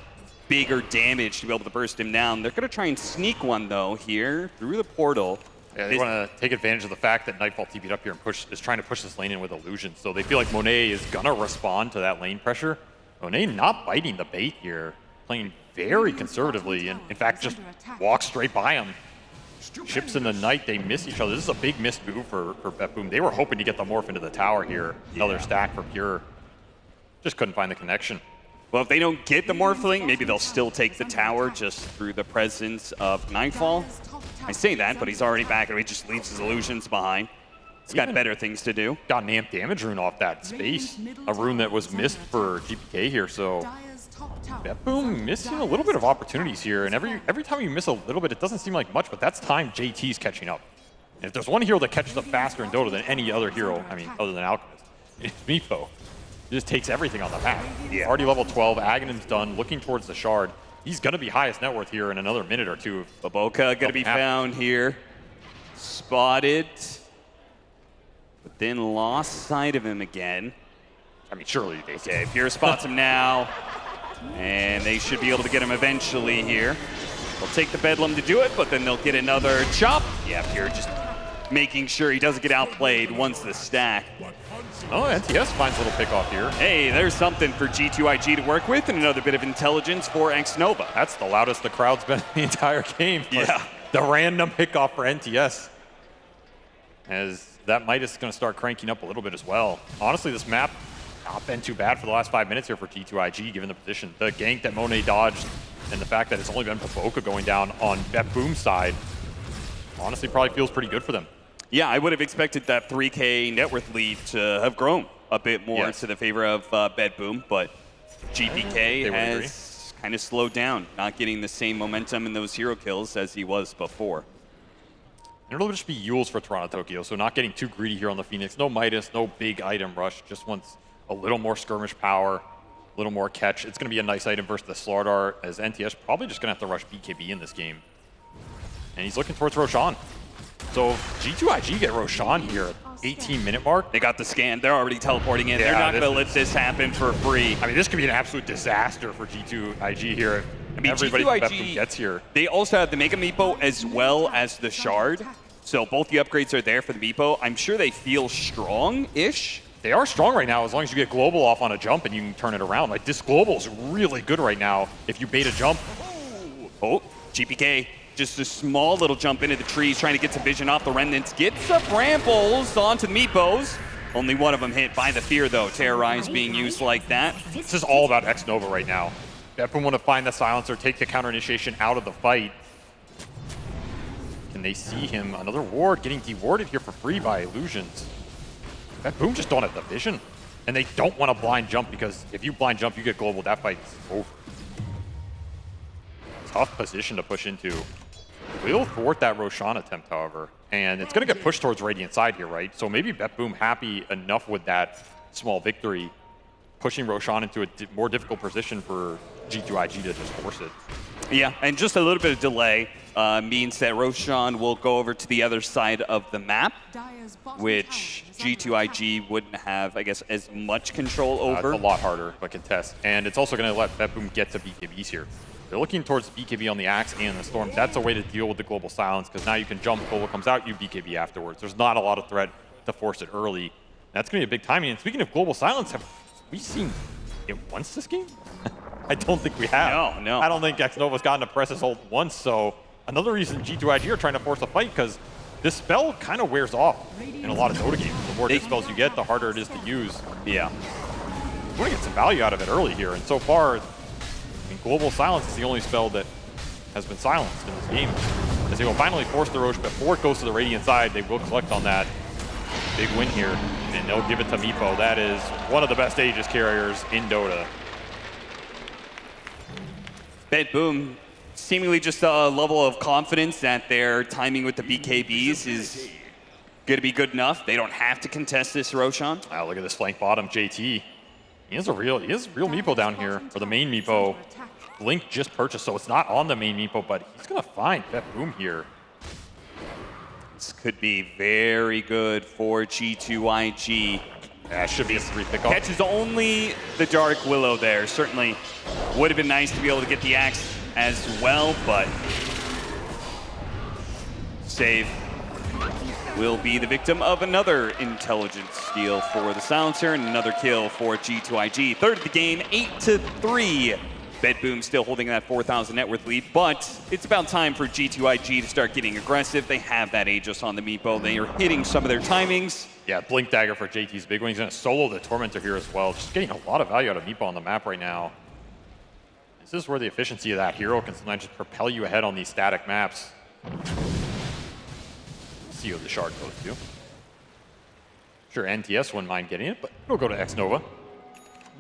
R: bigger damage to be able to burst him down. They're going to try and sneak one, though, here through the portal.
Q: Yeah, they want to take advantage of the fact that Nightfall TP'd up here and is trying to push this lane in with Illusion. So they feel like Monet is going to respond to that lane pressure. Monet not biting the bait here, playing very conservatively, and in fact just walks straight by him. Ships in the night, they miss each other. This is a big missed move for BetBoom. They were hoping to get the Morph into the tower here. Another stack for Pure. Just couldn't find the connection.
R: Well, if they don't get the Morphling, maybe they'll still take the tower just through the presence of Nightfall. I say that, but he's already back and he just leaves his illusions behind. He's got better things to do.
Q: Got an amp damage rune off that space. A rune that was missed for GPK here, so BetBoom missing a little bit of opportunities here, and every time you miss a little bit, it doesn't seem like much, but that's time JT's catching up. And if there's one hero that catches up faster in Dota than any other hero, I mean, other than Alchemist, it's Meepo. He just takes everything on the map. Yeah. Already level 12, Aghanim's done, looking towards the Shard. He's going to be highest net worth here in another minute or two.
R: Baboka going to be found here. Spotted. But But then lost sight of him again.
Q: I mean, surely they
R: Okay, Pure spots him now. And they should be able to get him eventually here. They'll take the Bedlam to do it, but then they'll get another chop. Yeah, Pure just making sure he doesn't get outplayed once the stack.
Q: Oh, NTS finds a little pick off here.
R: Hey, there's something for G2IG to work with, and another bit of intelligence for Xnova.
Q: That's the loudest the crowd's been the entire game.
R: Yeah.
Q: The random pickoff for NTS. As that Midas is going to start cranking up a little bit as well. Honestly, this map not been too bad for the last 5 minutes here for G2IG, given the position. The gank that Monet dodged and the fact that it's only been Paboka going down on BetBoom's side, honestly probably feels pretty good for them.
R: Yeah, I would have expected that 3K net worth lead to have grown a bit more to the favor of BetBoom, but GPK has kind of slowed down, not getting the same momentum in those hero kills as he was before.
Q: And it'll just be Yules for Toronto Tokyo, so not getting too greedy here on the Phoenix. No Midas, no big item rush, just wants a little more skirmish power, a little more catch. It's going to be a nice item versus the Slardar, as NTS probably just going to have to rush BKB in this game. And he's looking towards Roshan. So G2IG get Roshan here at 18-minute mark.
R: They got the scan. They're already teleporting in. They're not going to let this happen for free.
Q: I mean, this could be an absolute disaster for G2IG here.
R: I mean,
Q: everybody from
R: G2IG
Q: BetBoom gets here.
R: They also have the Mega Meepo as well as the Shard. So both the upgrades are there for the Meepo. I'm sure they feel strong-ish.
Q: They are strong right now as long as you get Global off on a jump and you can turn it around. Like, this Global is really good right now if you bait a jump.
R: Oh, GPK. Just a small little jump into the trees, trying to get some vision off the Remnants. Gets the Brambles onto the Meepos. Only one of them hit by the Fear, though. Terrorize being used like that.
Q: This is all about Xnova right now. BetBoom want to find the silencer, take the counter initiation out of the fight. Can they see him? Another ward getting dewarded here for free by Illusions. BetBoom just don't have the vision. And they don't want to blind jump because if you blind jump, you get global. That fight's over. Tough position to push into. Will thwart that Roshan attempt, however. And it's going to get pushed towards Radiant side here, right? So maybe BetBoom happy enough with that small victory, pushing Roshan into a more difficult position for G2IG to just force it.
R: Yeah, and just a little bit of delay means that Roshan will go over to the other side of the map, which G2IG wouldn't have, I guess, as much control over.
Q: It's a lot harder of a contest. And it's also going to let BetBoom get to BKBs here. They're looking towards BKB on the Axe and the Storm. That's a way to deal with the global silence, because now you can jump, global comes out, you BKB afterwards. There's not a lot of threat to force it early. That's going to be a big timing. And speaking of global silence, have we seen it once this game? I don't think we have.
R: No.
Q: I don't think Xnova's gotten to press his ult once, so another reason G2IG are trying to force a fight, because this spell kind of wears off in a lot of Dota games. The more dispels you get, the harder it is to use.
R: Yeah.
Q: You want to get some value out of it early here, and so far, I mean, Global Silence is the only spell that has been silenced in this game. As they will finally force the Roche before it goes to the Radiant side, they will collect on that big win here, and they'll give it to Meepo. That is one of the best Aegis carriers in Dota.
R: BetBoom, seemingly just a level of confidence that their timing with the BKBs is going to be good enough. They don't have to contest this Roshan.
Q: Wow, look at this flank bottom, JT. He is real Meepo down here, or the main Meepo. Blink just purchased, so it's not on the main Meepo, but he's going to find BetBoom here.
R: This could be very good for G2IG.
Q: Yeah, should be a 3 pickup.
R: Catches only the Dark Willow there. Certainly would have been nice to be able to get the Axe as well, but save will be the victim of another intelligence steal for the Silencer and another kill for G2IG. Third of the game, 8-3. BetBoom still holding that 4,000 net worth lead, but it's about time for G2IG to start getting aggressive. They have that Aegis on the Meepo. They are hitting some of their timings.
Q: Yeah, Blink Dagger for JT's big one. He's going to solo the Tormentor here as well. Just getting a lot of value out of Meepo on the map right now. This is where the efficiency of that hero can sometimes just propel you ahead on these static maps. See what the Shard goes to. Sure, NTS wouldn't mind getting it, but it'll go to Xnova.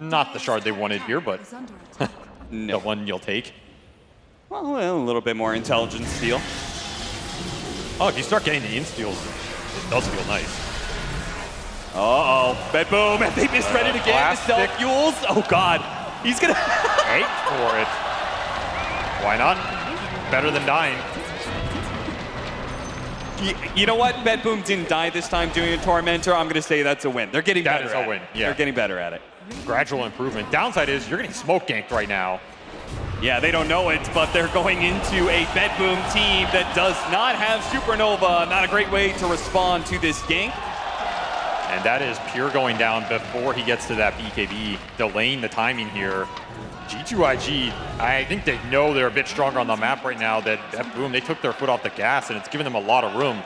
Q: Not the Shard they wanted here, but the one you'll take.
R: Well, a little bit more intelligence steal.
Q: Oh, if you start getting the insteals, it does feel nice.
R: Uh-oh, BetBoom, and they misread it again. The self-fuels. Oh, God. He's going to...
Q: Wait for it. Why not? Better than dying.
R: You know what? BetBoom didn't die this time doing a Tormentor. I'm going to say that's a win. They're getting better
Q: That is a win, yeah.
R: They're getting better at it.
Q: Gradual improvement. Downside is you're getting smoke ganked right now.
R: Yeah, they don't know it, but they're going into a BetBoom team that does not have Supernova. Not a great way to respond to this gank.
Q: And that is Pure going down before he gets to that BKB, delaying the timing here. G2IG, I think they know they're a bit stronger on the map right now. That BetBoom, they took their foot off the gas, and it's given them a lot of room.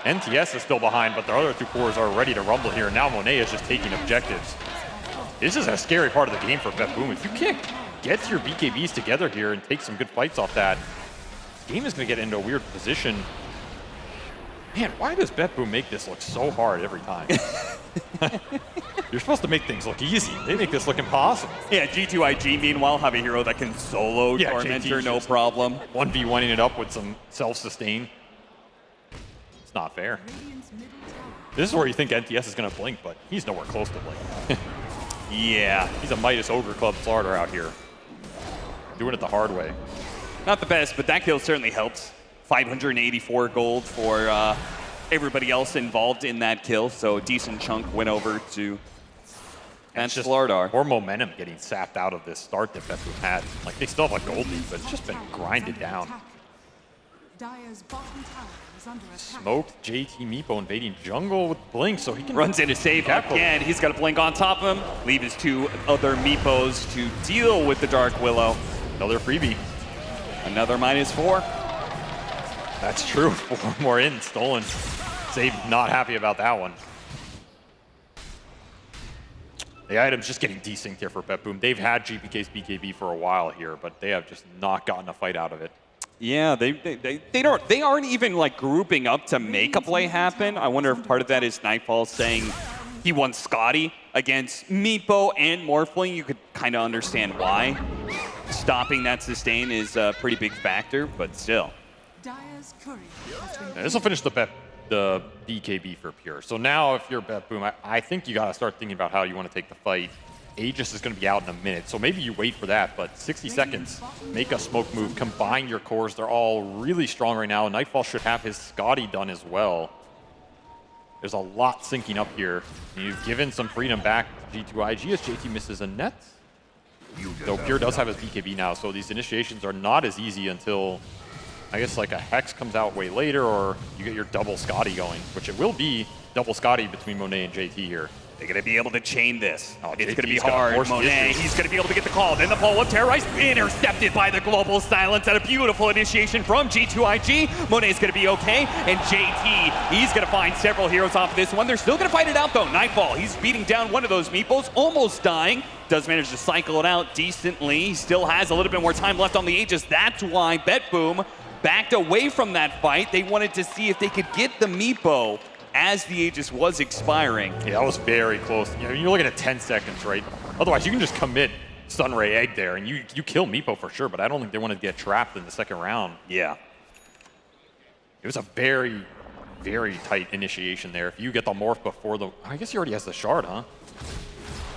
Q: NTS is still behind, but their other two cores are ready to rumble here. Now Monet is just taking objectives. This is a scary part of the game for BetBoom. If you can't get your BKBs together here and take some good fights off that, the game is going to get into a weird position. Man, why does BetBoom make this look so hard every time? You're supposed to make things look easy. They make this look impossible.
R: Yeah, G2IG, meanwhile, have a hero that can solo Tormentor, no problem.
Q: 1v1ing it up with some self-sustain. It's not fair. This is where you think NTS is going to blink, but he's nowhere close to blink.
R: Yeah.
Q: He's a Midas Ogre Club starter out here. Doing it the hard way.
R: Not the best, but that kill certainly helps. 584 gold for everybody else involved in that kill, so a decent chunk went over to Slardar.
Q: More momentum getting sapped out of this start that BetBoom had. Like, they still have a gold lead, but it's just been grinded down. Smoked JT Meepo invading jungle with Blink, so he can...
R: Runs in to save again. He's got a Blink on top of him. Leave his two other Meepos to deal with the Dark Willow.
Q: Another freebie.
R: Another -4.
Q: That's true. 4 more in, stolen. Save not happy about that one. The item's just getting desynced here for BetBoom. They've had GPK's BKB for a while here, but they have just not gotten a fight out of it.
R: Yeah, they aren't even like grouping up to make a play happen. I wonder if part of that is Nightfall saying he wants Scotty against Meepo and Morphling. You could kind of understand why. Stopping that sustain is a pretty big factor, but still.
Q: This will finish the BKB for Pure. So now if you're BetBoom, I think you got to start thinking about how you want to take the fight. Aegis is going to be out in a minute, so maybe you wait for that, but 60 seconds, make a smoke move, combine your cores. They're all really strong right now. Nightfall should have his Scotty done as well. There's a lot syncing up here. You've given some freedom back to G2IG as JT misses a net. Though Pure does have his BKB now, so these initiations are not as easy until, I guess, like a Hex comes out way later, or you get your double Scotty going, which it will be double Scotty between Monet and JT here.
R: They're going to be able to chain this. Oh, it's going to be hard. Monet, he's going to be able to get the call. Then the follow-up terrorized, intercepted by the global silence, and a beautiful initiation from G2IG. Monet's going to be okay, and JT, he's going to find several heroes off of this one. They're still going to fight it out, though. Nightfall, he's beating down one of those Meepos, almost dying. Does manage to cycle it out decently. He still has a little bit more time left on the Aegis. That's why BetBoom backed away from that fight. They wanted to see if they could get the Meepo as the Aegis was expiring.
Q: Yeah, that was very close. You know, you're looking at 10 seconds, right? Otherwise, you can just commit Sunray Egg there, and you kill Meepo for sure, but I don't think they wanted to get trapped in the second round.
R: Yeah.
Q: It was a very, very tight initiation there. If you get the morph before the... I guess he already has the shard, huh?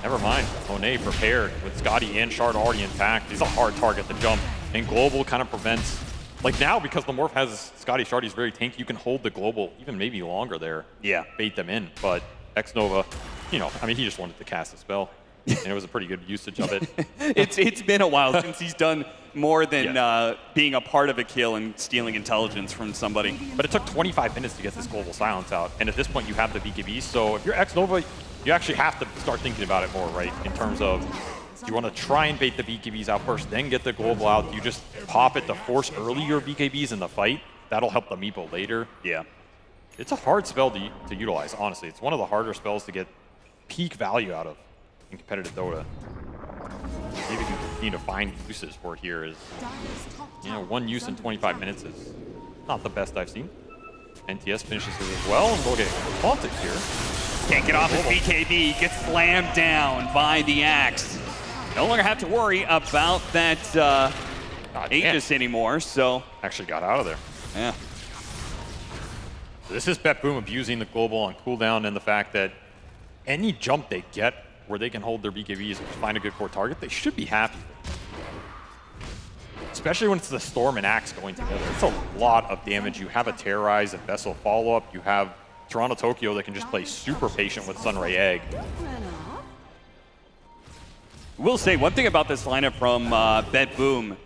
Q: Never mind. Monet prepared with Scotty and shard already intact. He's a hard target to jump, and Global kind of prevents... Like now, because the morph has Scotty shard, he's very tanky, you can hold the global even maybe longer there.
R: Yeah.
Q: Bait them in. But X-Nova, you know, I mean, he just wanted to cast a spell. And it was a pretty good usage of it.
R: It's been a while since he's done more than being a part of a kill and stealing intelligence from somebody.
Q: But it took 25 minutes to get this global silence out. And at this point, you have the BKB. So if you're X-Nova, you actually have to start thinking about it more, right? In terms of, do you want to try and bait the BKBs out first, then get the global out? Do you just pop it to force earlier BKBs in the fight? That'll help the Meepo later.
R: Yeah.
Q: It's a hard spell to utilize, honestly. It's one of the harder spells to get peak value out of in competitive Dota. See if you can continue to find uses for it here. Is, you know, one use in 25 minutes is not the best I've seen. NTS finishes it as well, and we'll get haunted here.
R: Can't get off his BKB, gets slammed down by the Axe. No longer have to worry about that Aegis anymore, so...
Q: Actually got out of there.
R: Yeah.
Q: So this is BetBoom abusing the global on cooldown and the fact that any jump they get where they can hold their BKBs and find a good core target, they should be happy with. especially when it's the Storm and Axe going together. It's a lot of damage. You have a Terrorize and Vessel follow-up. You have Toronto Tokyo that can just play super patient with Sunray Egg.
R: Will say one thing about this lineup from Bet Boom.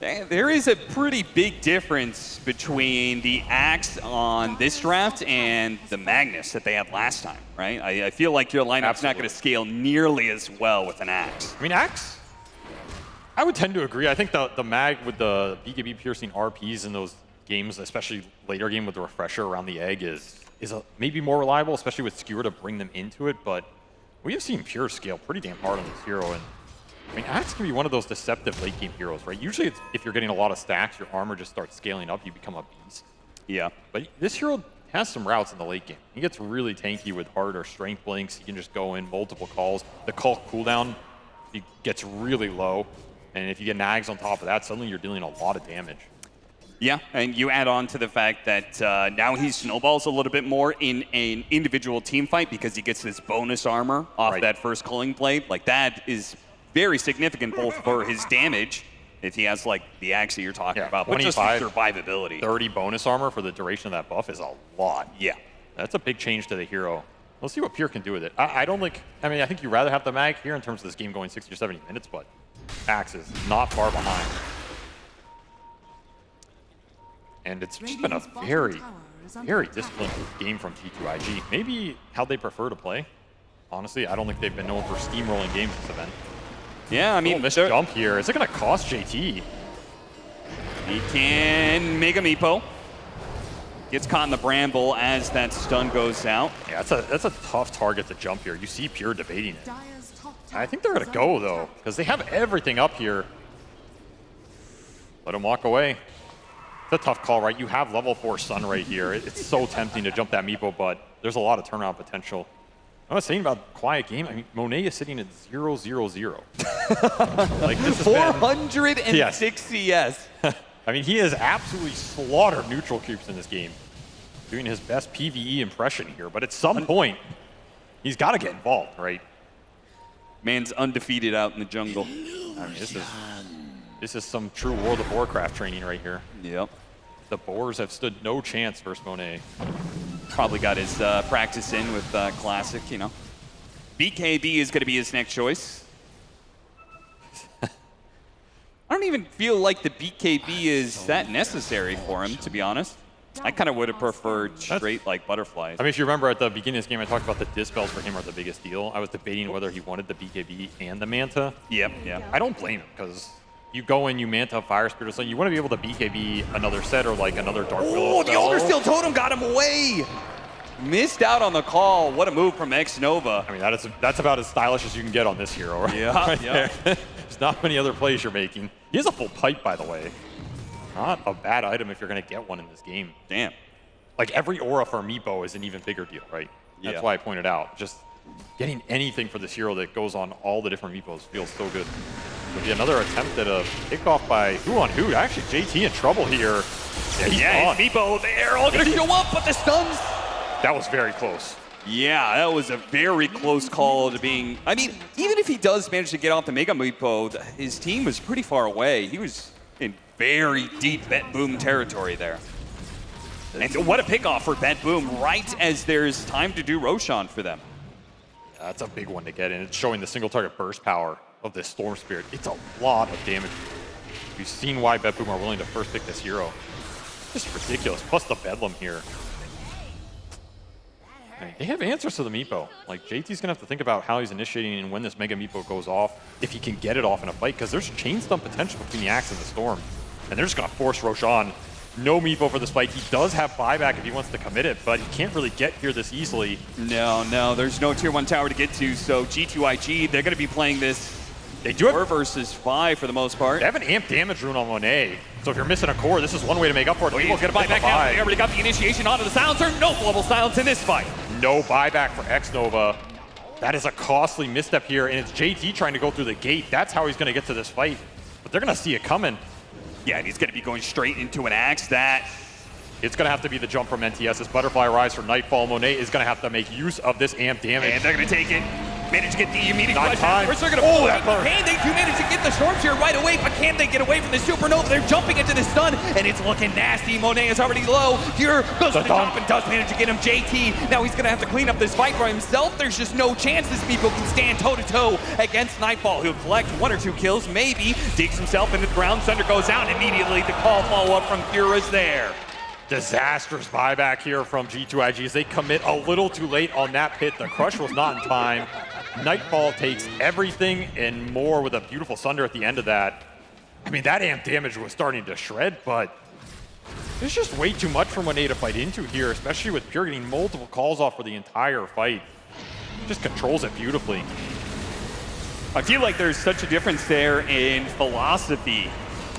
R: There is a pretty big difference between the Axe on this draft and the Magnus that they had last time, right? I feel like your lineup's not going to scale nearly as well with an Axe.
Q: I mean, Axe, I would tend to agree. I think the Mag with the BKB piercing RPs in those games, especially later game with the refresher around the egg, is maybe more reliable, especially with Skewer to bring them into it. But we have seen Pure scale pretty damn hard on this hero. And I mean, Axe can be one of those deceptive late game heroes, right? Usually it's, if you're getting a lot of stacks, your armor just starts scaling up, you become a beast.
R: Yeah.
Q: But this hero has some routes in the late game. He gets really tanky with heart or strength blinks. He can just go in multiple calls. The call cooldown, he gets really low. And if you get nags on top of that, suddenly you're dealing a lot of damage.
R: Yeah, and you add on to the fact that now he snowballs a little bit more in an individual team fight because he gets this bonus armor off that first culling blade. Like, that is very significant both for his damage, if he has like the axe that you're talking about, but just his survivability.
Q: 30 bonus armor for the duration of that buff is a lot.
R: Yeah.
Q: That's a big change to the hero. We'll see what Pure can do with it. I don't like, I mean, I think you'd rather have the mag here in terms of this game going 60 or 70 minutes, but Axe is not far behind. And it's just been a very, very disciplined game from G2IG. Maybe how they prefer to play. Honestly, I don't think they've been known for steamrolling games this event.
R: Yeah, I mean,
Q: missed jump here. Is it going to cost JT?
R: He can make a meepo. Gets caught in the bramble as that stun goes out.
Q: Yeah, that's a tough target to jump here. You see Pure debating it. I think they're going to go, though, because they have everything up here. Let him walk away. It's a tough call, right? You have level 4 Sun right here. It's so tempting to jump that meepo, but there's a lot of turnaround potential. I was saying about quiet game. I mean, Monet is sitting at 0-0-0. Like, this has
R: 406 CS.
Q: I mean, he has absolutely slaughtered neutral cubes in this game, doing his best PvE impression here. But at some point, he's got to get involved, right?
R: Man's undefeated out in the jungle.
Q: I mean, this is some true World of Warcraft training right here.
R: Yep.
Q: The Boars have stood no chance versus Monet.
R: Probably got his practice in with Classic, you know. BKB is going to be his next choice. I don't even feel like the BKB is that necessary for him, to be honest. I kind of would have preferred straight like butterflies.
Q: I mean, if you remember at the beginning of this game, I talked about the dispels for him are the biggest deal. I was debating whether he wanted the BKB and the Manta.
R: Yep, yeah.
Q: I don't blame him, because you go in, you Manta, Fire Spirit or something, you want to be able to BKB another set or like another Dark Willow.
R: Oh, the Oversteel Totem got him away! Missed out on the call. What a move from X-Nova.
Q: I mean, that's about as stylish as you can get on this hero, right?
R: Yeah,
Q: right
R: yeah.
Q: There. There's not many other plays you're making. He has a full pipe, by the way. Not a bad item if you're going to get one in this game.
R: Damn.
Q: Like, every aura for Meepo is an even bigger deal, right? That's why I pointed out. Just getting anything for this hero that goes on all the different Meepos feels so good. There'll be another attempt at a kickoff by who on who. Actually, JT in trouble here.
R: Yeah, Meepo, they're all going to show up, but the stuns.
Q: That was very close.
R: Yeah, that was a very close call to being... I mean, even if he does manage to get off the Mega Meepo, his team was pretty far away. He was in very deep Bet Boom territory there. And what a pickoff for Bet Boom right as there's time to do Roshan for them.
Q: Yeah, that's a big one to get in. It's showing the single target burst power of this Storm Spirit. It's a lot of damage. You've seen why Bet Boom are willing to first pick this hero. Just ridiculous. Plus the Bedlam here. I mean, they have answers to the Meepo. Like, JT's going to have to think about how he's initiating and when this Mega Meepo goes off, if he can get it off in a fight, because there's chain stun potential between the Axe and the Storm. And they're just going to force Roshan. No Meepo for this fight. He does have buyback if he wants to commit it, but he can't really get here this easily.
R: No, there's no tier 1 tower to get to, so G2IG, they're going to be playing this.
Q: They do
R: 4 versus 5 for the most part.
Q: They have an amp damage rune on Monet, so if you're missing a core, this is one way to make up for it.
R: He's going to buy back out. They already got the initiation onto the silencer. No global silence in this fight.
Q: No buyback for X-Nova. That is a costly misstep here, and it's JT trying to go through the gate. That's how he's going to get to this fight, but they're going to see it coming.
R: Yeah, and he's going to be going straight into an Axe.
Q: It's going to have to be the jump from NTS. This Butterfly Rise for Nightfall. Monet is going to have to make use of this amp damage.
R: And they're going to take it. Manage to get the immediate
Q: Not
R: question.
Q: time.
R: Where's they're gonna
Q: Oh, that burn.
R: They do manage to get the Storms here right away, but can they get away from the Supernova? They're jumping into the stun, and it's looking nasty. Monet is already low. Here goes to the top and does manage to get him. JT, now he's gonna have to clean up this fight by himself. There's just no chance this Meepo can stand toe-to-toe against Nightfall. He'll collect 1 or 2 kills, maybe. Digs himself into the ground. Thunder goes out immediately. The call follow-up from Pure is there.
Q: Disastrous buyback here from G2IG as they commit a little too late on that pit. The crush was not in time. Nightfall takes everything and more with a beautiful Sunder at the end of that. I mean, that amp damage was starting to shred, but there's just way too much for Monet to fight into here, especially with Pure getting multiple calls off for the entire fight. Just controls it beautifully.
R: I feel like there's such a difference there in philosophy.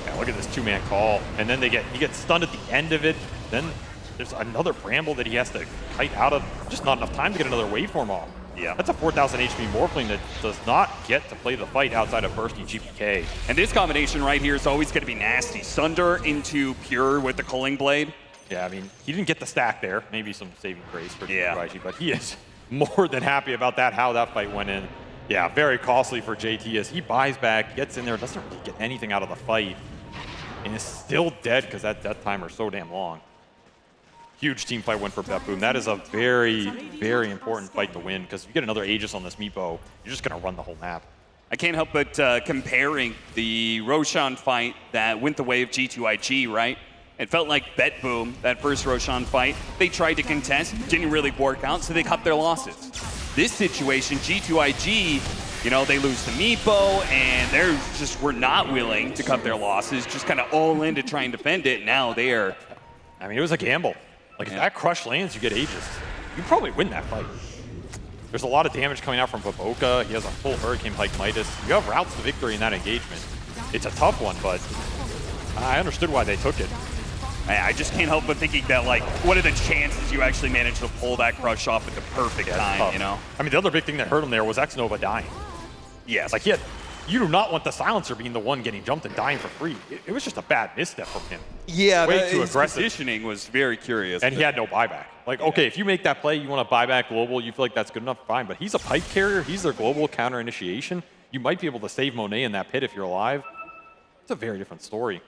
Q: Yeah, look at this 2-man call. And then he gets stunned at the end of it. Then there's another Bramble that he has to kite out of. Just not enough time to get another waveform off.
R: Yeah.
Q: That's a 4,000 HP Morphling that does not get to play the fight outside of bursty GPK.
R: And this combination right here is always going to be nasty. Sunder into Pure with the Culling Blade.
Q: Yeah, I mean, he didn't get the stack there. Maybe some saving grace for G2IG, but he is more than happy about that, how that fight went in. Yeah, very costly for JT as he buys back, gets in there, doesn't really get anything out of the fight, and is still dead because that death timer is so damn long. Huge team fight win for BetBoom. That is a very, very important fight to win because if you get another Aegis on this Meepo, you're just going to run the whole map.
R: I can't help but comparing the Roshan fight that went the way of G2IG, right? It felt like BetBoom, that first Roshan fight, they tried to contest, didn't really work out, so they cut their losses. This situation, G2IG, you know, they lose to Meepo, and they're just were not willing to cut their losses, just kind of all in to try and defend it. Now they are.
Q: I mean, it was a gamble. Like, if that crush lands, you get Aegis. You probably win that fight. There's a lot of damage coming out from Baboka. He has a full Hurricane Pike Midas. You have routes to victory in that engagement. It's a tough one, but I understood why they took it.
R: I just can't help but thinking that, like, what are the chances you actually manage to pull that crush off at the perfect time, you know?
Q: I mean, the other big thing that hurt him there was X-Nova dying.
R: Yes.
Q: Like, you do not want the Silencer being the one getting jumped and dying for free. It was just a bad misstep from him.
R: Yeah,
Q: way too
R: his
Q: aggressive.
R: positioning was very curious.
Q: And he had no buyback. Like, okay, if you make that play, you want to buy back global, you feel like that's good enough, fine. But he's a pipe carrier. He's their global counter initiation. You might be able to save Monet in that pit if you're alive. It's a very different story.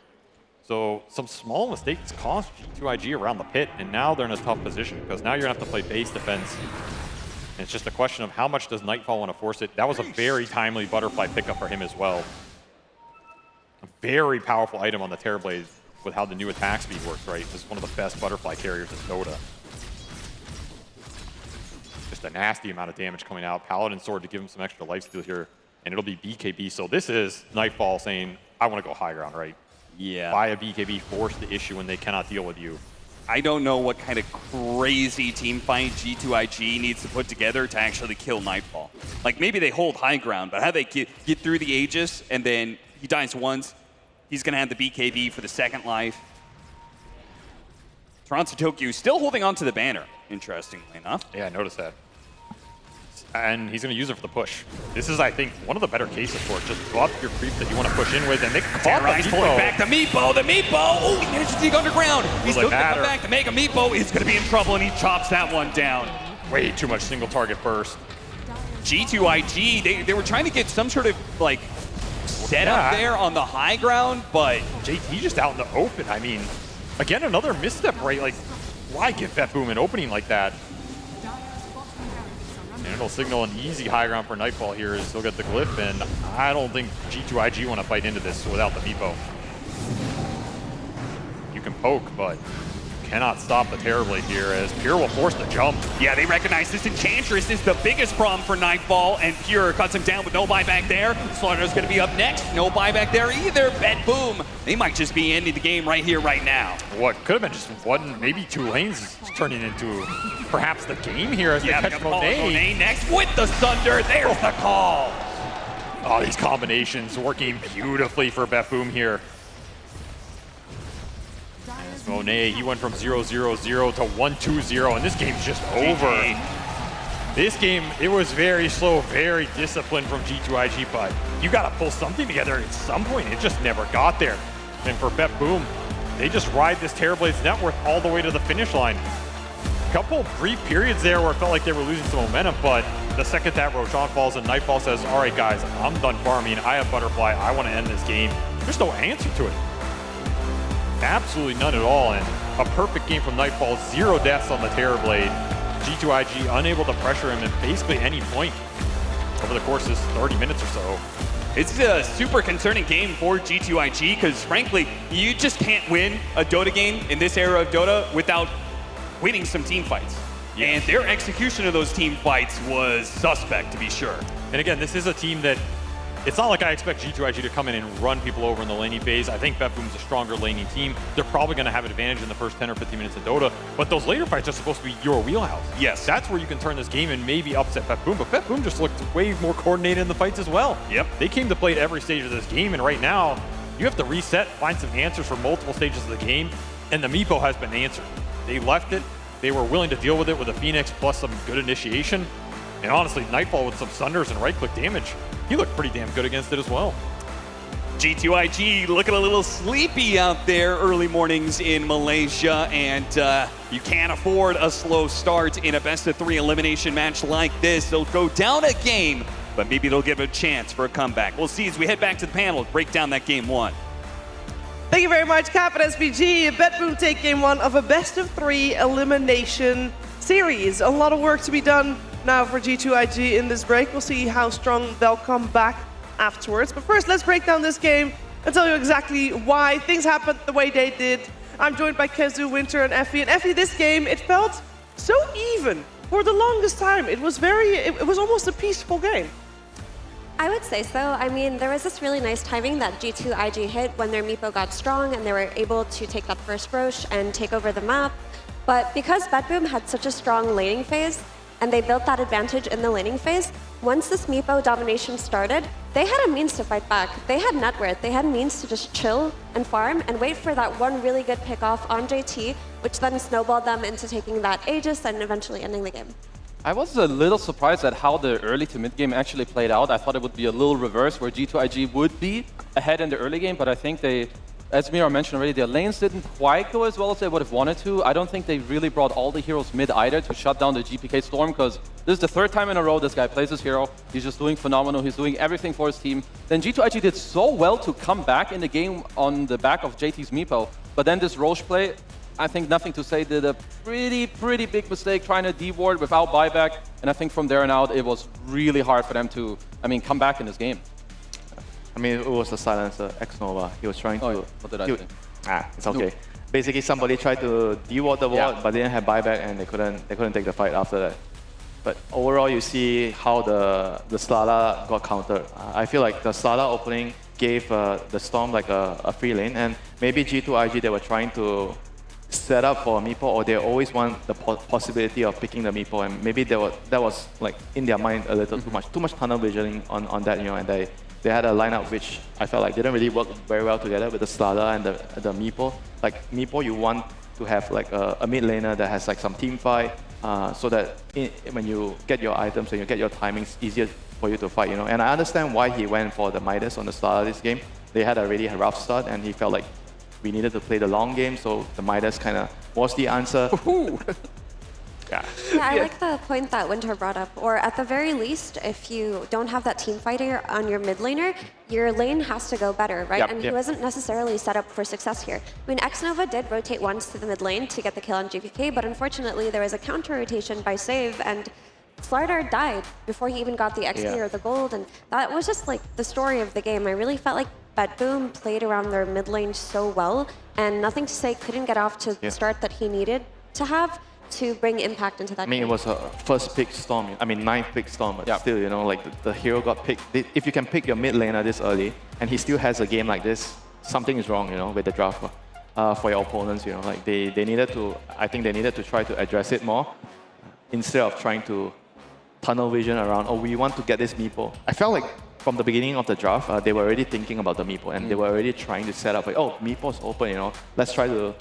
Q: So some small mistakes cost G2IG around the pit, and now they're in a tough position because now you're going to have to play base defense. And it's just a question of how much does Nightfall want to force it. That was a very timely butterfly pickup for him as well. A very powerful item on the Terrorblade with how the new attack speed works, right? This is one of the best butterfly carriers in Dota. Just a nasty amount of damage coming out. Paladin Sword to give him some extra lifesteal here, and it'll be BKB. So this is Nightfall saying, I want to go high ground, right?
R: Yeah.
Q: Buy a BKB, force the issue when they cannot deal with you.
R: I don't know what kind of crazy team fight G2IG needs to put together to actually kill Nightfall. Like, maybe they hold high ground, but how they get through the Aegis, and then he dies once, he's going to have the BKB for the second life. Toronto Tokyo still holding on to the banner, interestingly enough.
Q: Yeah, I noticed that. And he's going to use it for the push. This is, I think, one of the better cases for it. Just drop your creep that you want to push in with, and they caught the Meepo.
R: Pulling back the Meepo, Oh, he managed to dig underground. He's still going to come back. The Mega Meepo is going to be in trouble, and he chops that one down.
Q: Way too much single target burst.
R: G2IG, they were trying to get some sort of, like, setup there on the high ground, but
Q: JT just out in the open. I mean, again, another misstep, right? Like, why give BetBoom an opening like that? And it'll signal an easy high ground for Nightfall here as he'll get the glyph, and I don't think G2IG want to fight into this without the Meepo. You can poke, but cannot stop the Terrorblade here as Pure will force the jump.
R: Yeah, they recognize this Enchantress is the biggest problem for Nightfall, and Pure cuts him down with no buyback there. Slaughter's going to be up next. No buyback there either. BetBoom. They might just be ending the game right here, right now.
Q: What could have been just one, maybe 2 lanes turning into perhaps the game here as they catch Monet.
R: Monet next with the Sunder. There's the call.
Q: Oh, these combinations working beautifully for BetBoom here. Monet, he went from 0-0-0 to 1-2-0, and this game's just over. This game, it was very slow, very disciplined from G2IG, but you got to pull something together at some point. It just never got there. And for BetBoom, they just ride this Terrorblade's net worth all the way to the finish line. couple brief periods there where it felt like they were losing some momentum, but the second that Roshan falls and Nightfall says, all right, guys, I'm done farming. I have Butterfly. I want to end this game. There's no answer to it. Absolutely none at all. And a perfect game from Nightfall. 0 deaths on the Terrorblade. G2IG unable to pressure him at basically any point over the course of this 30 minutes or so.
R: It's a super concerning game for G2IG because, frankly, you just can't win a Dota game in this era of Dota without winning some team fights. And their execution of those team fights was suspect, to be sure.
Q: And again, this is a team that, it's not like I expect G2IG to come in and run people over in the laning phase. I think BetBoom's a stronger laning team. They're probably going to have an advantage in the first 10 or 15 minutes of Dota, but those later fights are supposed to be your wheelhouse.
R: Yes.
Q: That's where you can turn this game and maybe upset BetBoom, but BetBoom just looked way more coordinated in the fights as well.
R: Yep.
Q: They came to play at every stage of this game, and right now, you have to reset, find some answers for multiple stages of the game, and the Meepo has been answered. They left it. They were willing to deal with it with a Phoenix plus some good initiation. And honestly, Nightfall with some Sunders and right-click damage, he looked pretty damn good against it as well.
R: G2IG looking a little sleepy out there early mornings in Malaysia, and you can't afford a slow start in a best-of-3 elimination match like this. They'll go down a game, but maybe they'll give a chance for a comeback. We'll see as we head back to the panel, break down that game 1.
K: Thank you very much, Cap and SPG. BetBoom take game 1 of a best-of-3 elimination series. A lot of work to be done now for G2IG in this break. We'll see how strong they'll come back afterwards. But first, let's break down this game and tell you exactly why things happened the way they did. I'm joined by Kezu, Winter, and Effie. And Effie, this game, it felt so even for the longest time. It was almost a peaceful game.
M: I would say so. I mean, there was this really nice timing that G2IG hit when their Meepo got strong and they were able to take that first Roche and take over the map. But because BetBoom had such a strong laning phase, and they built that advantage in the laning phase, once this Meepo domination started, they had a means to fight back. They had net worth. They had means to just chill and farm and wait for that one really good pick-off on JT, which then snowballed them into taking that Aegis and eventually ending the game.
N: I was a little surprised at how the early to mid game actually played out. I thought it would be a little reverse where G2IG would be ahead in the early game, but I think they, as Mira mentioned already, their lanes didn't quite go as well as they would have wanted to. I don't think they really brought all the heroes mid either to shut down the GPK Storm, because this is the 3rd time in a row this guy plays his hero. He's just doing phenomenal. He's doing everything for his team. Then G2IG did so well to come back in the game on the back of JT's Meepo, but then this Roche play, I think nothing to say, did a pretty big mistake trying to D-ward without buyback, and I think from there on out it was really hard for them to, come back in this game.
L: I mean, it was a silencer, X-Nova. He was trying to...
N: What did I say?
L: It's okay. Basically, somebody tried to D-ward the ward, but they didn't have buyback, and they couldn't take the fight after that. But overall, you see how the Slala got countered. I feel like the Slala opening gave the Storm like a free lane, and maybe G2IG, they were trying to set up for a Meepo, or they always want the possibility of picking the Meepo, and maybe that was like in their mind a little too much tunnel visioning on that, and they had a lineup which I felt like didn't really work very well together with the Slada and the Meepo. Like Meepo, you want to have like a mid laner that has like some team fight, so that when you get your items and you get your timings, easier for you to fight, And I understand why he went for the Midas on the Slada this game. They had a really rough start, and he felt like we needed to play the long game, so the Midas kind of was the answer.
M: Yeah, I like the point that Winter brought up, or at the very least, if you don't have that team fighter on your mid laner, your lane has to go better, right? And he wasn't necessarily set up for success here. I mean, X-Nova did rotate once to the mid lane to get the kill on GPK, but unfortunately there was a counter rotation by Save, and Slardar died before he even got the XP or the gold, and that was just like the story of the game. I really felt like BetBoom played around their mid lane so well, and nothing to say, couldn't get off to the start that he needed to have to bring impact into that game.
L: It was a first pick Storm, 9th pick Storm, but still, like the hero got picked. If you can pick your mid laner this early, and he still has a game like this, something is wrong, with the draft for your opponents, like they needed to, I think they needed to try to address it more, instead of trying to tunnel vision around, we want to get this Meepo. I felt like from the beginning of the draft, they were already thinking about the Meepo, and they were already trying to set up, Meepo's open, let's try to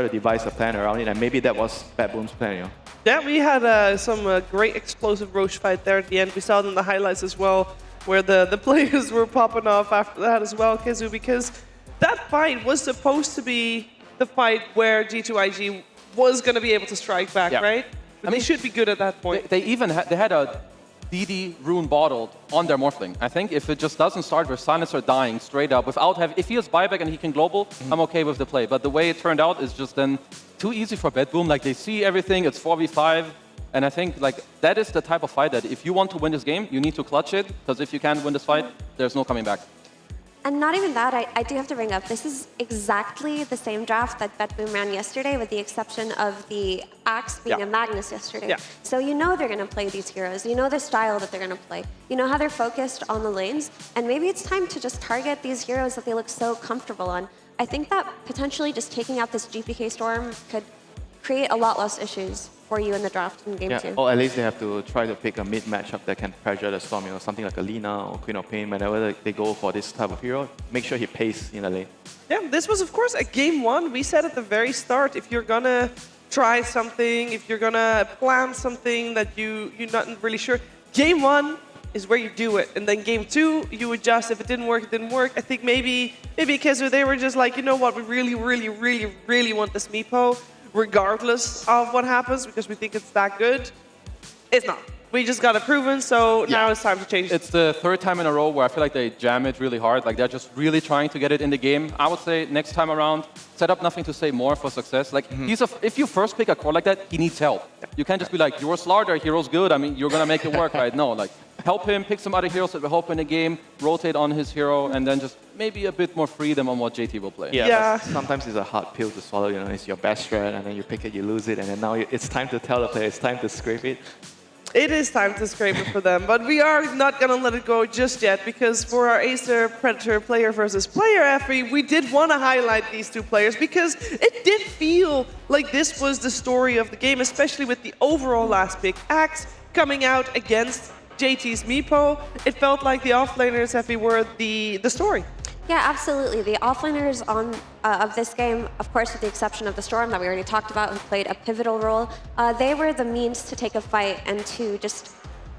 L: devise a plan around it, and maybe that was BetBoom's plan,
K: Yeah, we had some great explosive Roche fight there at the end. We saw it in the highlights as well, where the players were popping off after that as well, Kezu, because that fight was supposed to be the fight where G2IG was going to be able to strike back, right? But they should be good at that point.
N: They even they had a DD rune bottled on their Morphling. I think if it just doesn't start with Silencer dying straight up without having, if he has buyback and he can global, I'm okay with the play. But the way it turned out is just then too easy for Bedboom. Like they see everything, it's 4v5. And I think like that is the type of fight that if you want to win this game, you need to clutch it. Because if you can't win this fight, there's no coming back.
M: And not even that, I do have to bring up, this is exactly the same draft that Bedboom ran yesterday, with the exception of the Axe being a Magnus yesterday. So you know they're going to play these heroes. You know the style that they're going to play. You know how they're focused on the lanes. And maybe it's time to just target these heroes that they look so comfortable on. I think that potentially just taking out this GPK Storm could create a lot less issues for you in the draft in game 2.
L: Or at least they have to try to pick a mid matchup that can pressure the Storm, you know, something like a Lina or Queen of Pain. Whenever they go for this type of hero, make sure he pays in the lane.
K: Yeah, this was, of course, a game 1. We said at the very start, if you're going to try something, if you're going to plan something that you're not really sure, game 1 is where you do it. And then game 2, you adjust. If it didn't work, it didn't work. I think maybe Kezu, they were just like, you know what, we really want this Meepo, regardless of what happens, because we think it's that good. It's not. We just got it proven, so now it's time to change it.
N: It's the 3rd time in a row where I feel like they jam it really hard. Like they're just really trying to get it in the game. I would say next time around, set up Nothing to Say more for success. Like if you first pick a core like that, he needs help. You can't just be like, your Slardar hero's good. I mean, you're gonna make it work, right? No, like help him, pick some other heroes that will help in the game, rotate on his hero, and then just maybe a bit more freedom on what JT will play.
L: Yeah. Sometimes it's a hard pill to swallow, you know, it's your best strat, and then you pick it, you lose it, and then now it's time to tell the player, it's time to scrape it.
K: It is time to scrape it for them, but we are not going to let it go just yet, because for our Acer Predator player versus player FE, we did want to highlight these two players because it did feel like this was the story of the game, especially with the overall last pick, Axe, coming out against JT's Meepo. It felt like the offlaners FE were the story.
M: Yeah, absolutely. The offlaners of this game, of course, with the exception of the Storm that we already talked about, who played a pivotal role, they were the means to take a fight and to just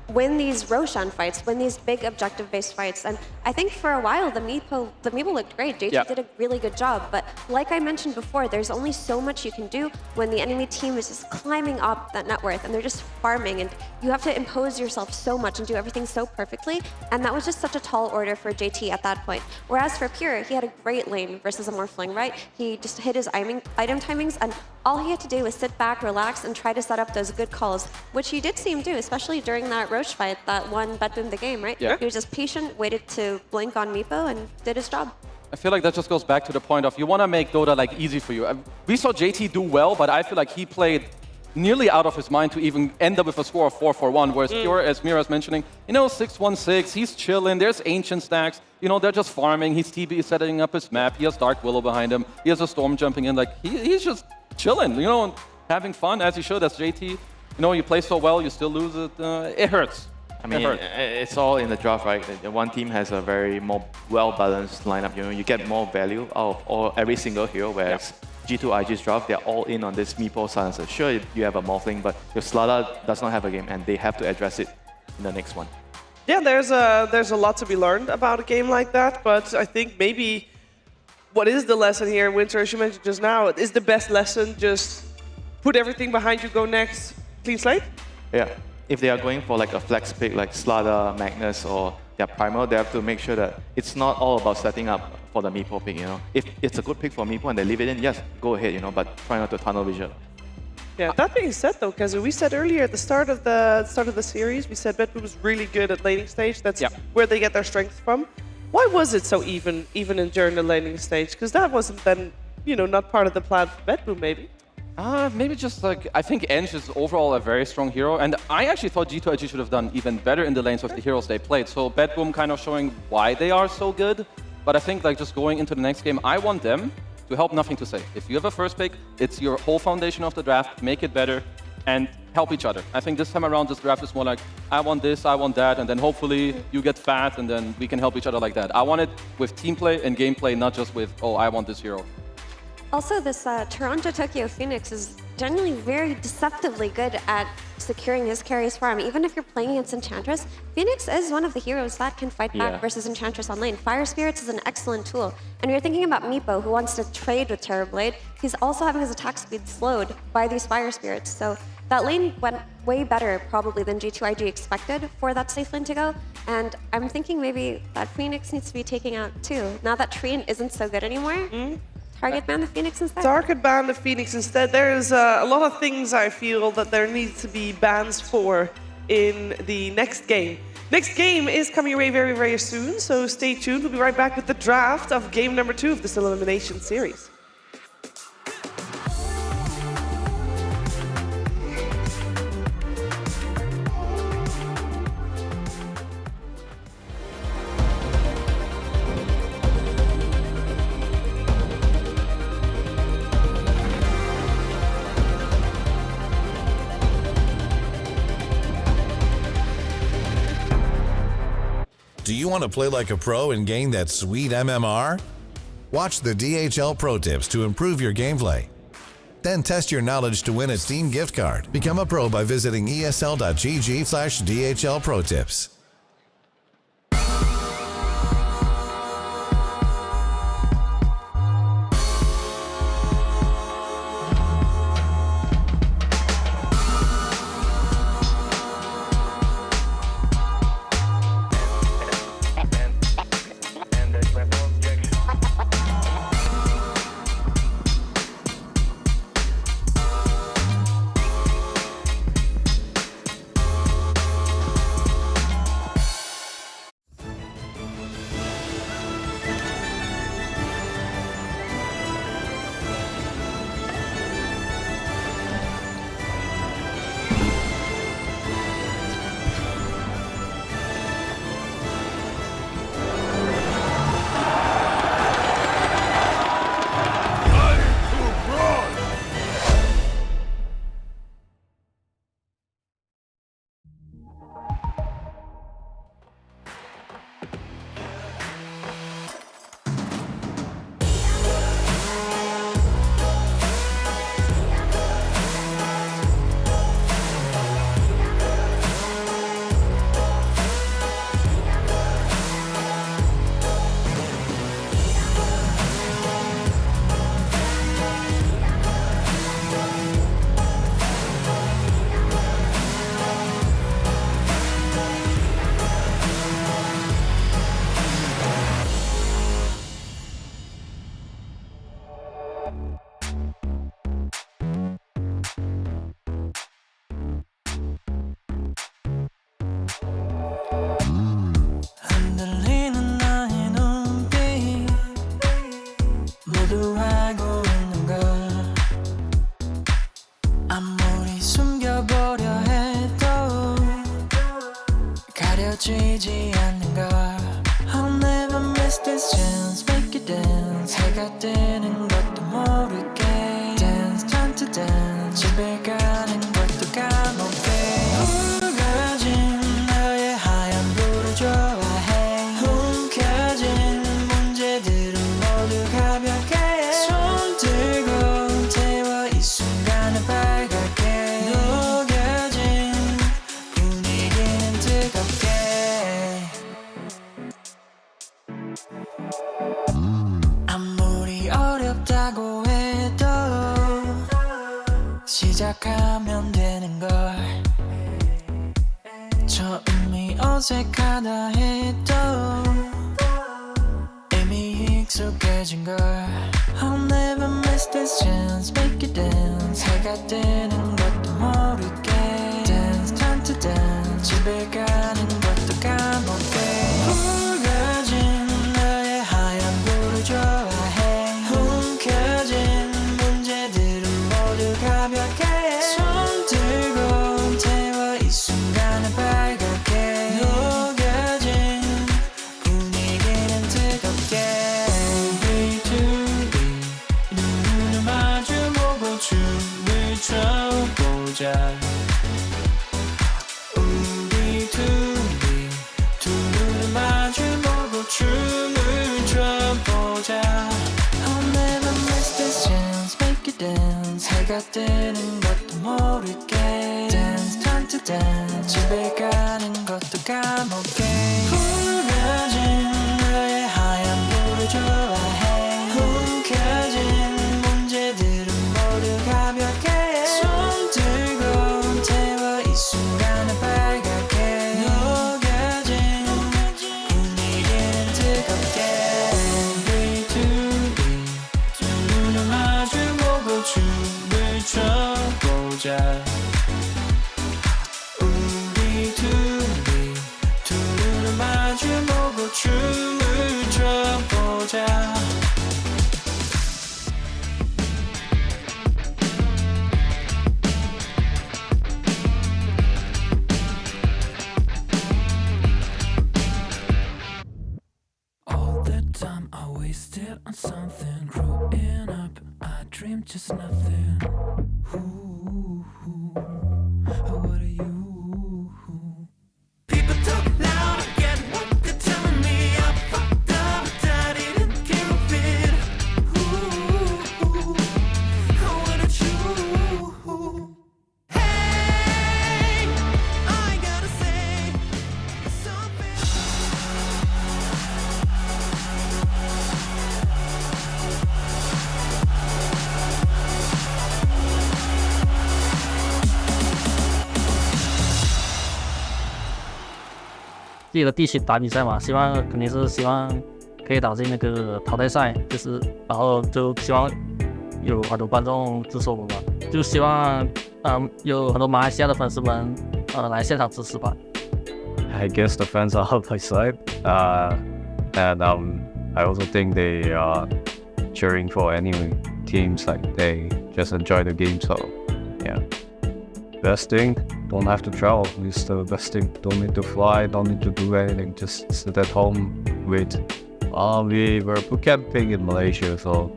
M: win these Roshan fights, win these big objective-based fights. And I think for a while, the Meepo looked great. JT did a really good job. But like I mentioned before, there's only so much you can do when the enemy team is just climbing up that net worth and they're just farming. And you have to impose yourself so much and do everything so perfectly. And that was just such a tall order for JT at that point. Whereas for Pure, he had a great lane versus a Morphling, right? He just hit his item timings, and all he had to do was sit back, relax, and try to set up those good calls, which he did seem to do, especially during that Roche fight that won Bedboom the game, right?
N: Yeah.
M: He was just patient, waited to blink on Meepo, and did his job.
N: I feel like that just goes back to the point of you want to make Dota like easy for you. We saw JT do well, but I feel like he played nearly out of his mind to even end up with a score of 4-4-1, whereas Pure, as Mira's mentioning, you know, 6-1-6, he's chilling, there's Ancient stacks, you know, they're just farming, he's TB setting up his map, he has Dark Willow behind him, he has a Storm jumping in, like, he's just chilling, you know, having fun, as he should, as JT. You know, you play so well, you still lose it, it hurts.
L: I mean, it's all in the draft, right? One team has a very more well-balanced lineup. You know, you get more value out of every single hero, whereas G2 IG's draft, they're all in on this Meepo Silencer. Sure, you have a Morphling, but your Slardar does not have a game, and they have to address it in the next one.
K: Yeah, there's a lot to be learned about a game like that, but I think maybe what is the lesson here, Winter, as you mentioned just now, is the best lesson just put everything behind you, go next, clean slate?
L: Yeah. If they are going for like a flex pick like Slardar, Magnus, or their Primal, they have to make sure that it's not all about setting up for the Meepo pick, you know. If it's a good pick for Meepo and they leave it in, yes, go ahead, you know, but try not to tunnel vision.
K: Yeah, that being said though, Kazu, we said earlier at the start of the series, we said Bedboom was really good at laning stage. That's where they get their strength from. Why was it so even during the laning stage? Because that wasn't then, you know, not part of the plan for Bedboom, maybe.
N: Maybe just like, I think Eng is overall a very strong hero, and I actually thought G2 IG should have done even better in the lanes with the heroes they played. So Bedboom kind of showing why they are so good, but I think like just going into the next game, I want them to help Nothing to Say. If you have a first pick, it's your whole foundation of the draft, make it better, and help each other. I think this time around, this draft is more like, I want this, I want that, and then hopefully you get fat, and then we can help each other like that. I want it with team play and gameplay, not just with, oh, I want this hero.
M: Also, this Toronto-Tokyo Phoenix is generally very deceptively good at securing his carries farm. Even if you're playing against Enchantress, Phoenix is one of the heroes that can fight back versus Enchantress on lane. Fire Spirits is an excellent tool. And you're thinking about Meepo, who wants to trade with Terrorblade. He's also having his attack speed slowed by these Fire Spirits. So that lane went way better probably than G2IG expected for that safe lane to go. And I'm thinking maybe that Phoenix needs to be taking out too. Now that Trine isn't so good anymore, target ban the Phoenix instead.
K: Target ban the Phoenix instead. There's a lot of things I feel that there needs to be bans for in the next game. Next game is coming your way very, very soon, so stay tuned. We'll be right back with the draft of game number 2 of this elimination series.
E: Do you want to play like a pro and gain that sweet MMR? Watch the DHL Pro Tips to improve your gameplay. Then test your knowledge to win a Steam gift card. Become a pro by visiting esl.gg/DHL Pro Tips.
D: 흔들리는 나의 눈빛 모두 알고 있는 걸 아무리 숨겨보려 해도 가려지지 않는 걸 I'll never miss this chance make it dance 해가 뜨는 것도 모르게 Dance time to dance 집에 가는 것도 까먹게 붉어진 너의 하얀 불을 좋아해 움켜진 문제들은 모두 가볍게 손 들고 태워 이 순간을 밝게 녹여진 분위기는 뜨겁게 아무리 어렵다고 해도 시작하면 되는 걸 처음이 어색하다 해도 이미 익숙해진 걸 I'll never miss this chance make it dance 해가 뜨는 것도 모르게 Dance time to dance 집에 가는 것도 까먹게 붉어진 너의 하얀 불을 좋아해 움켜진 문제들은 모두 가볍게 손 들고 태워 이 순간을 밝게 녹여진 분위기는 뜨겁게 B2B 눈을 마주보고 춤을 춰 뛰는 것도 모르게 Dance time to dance 집에 가는 것도 까먹게 흐려진 너의 하얀 불을 좋아해 움켜진 문제들은 모두 가볍게 손 들고 태워 이 순간을 빨갛게 녹여진 분위기는 뜨겁게 우리 둘이 두 눈을 마주보고 춤을 춰보자 우리 둘이 두 눈을 마주보고 춤을 춰보자 All the time I wasted on something growing up I dreamed just nothing Ooh, what are you? People talk loud, I get what they're telling me I fucked up, I didn't give it Ooh, what are you? Hey, I gotta say something
P: 自己的地区打比赛嘛，肯定是希望可以打进那个淘汰赛，然后就希望有很多观众支持我们吧，就希望有很多马来西亚的粉丝们来现场支持吧。
T: I guess the fans are on my side, and I also think they are cheering for any teams, like they just enjoy the game. So yeah, best thing, don't have to travel. It's the best thing. Don't need to fly, don't need to do anything. Just sit at home, wait. We were boot camping in Malaysia, so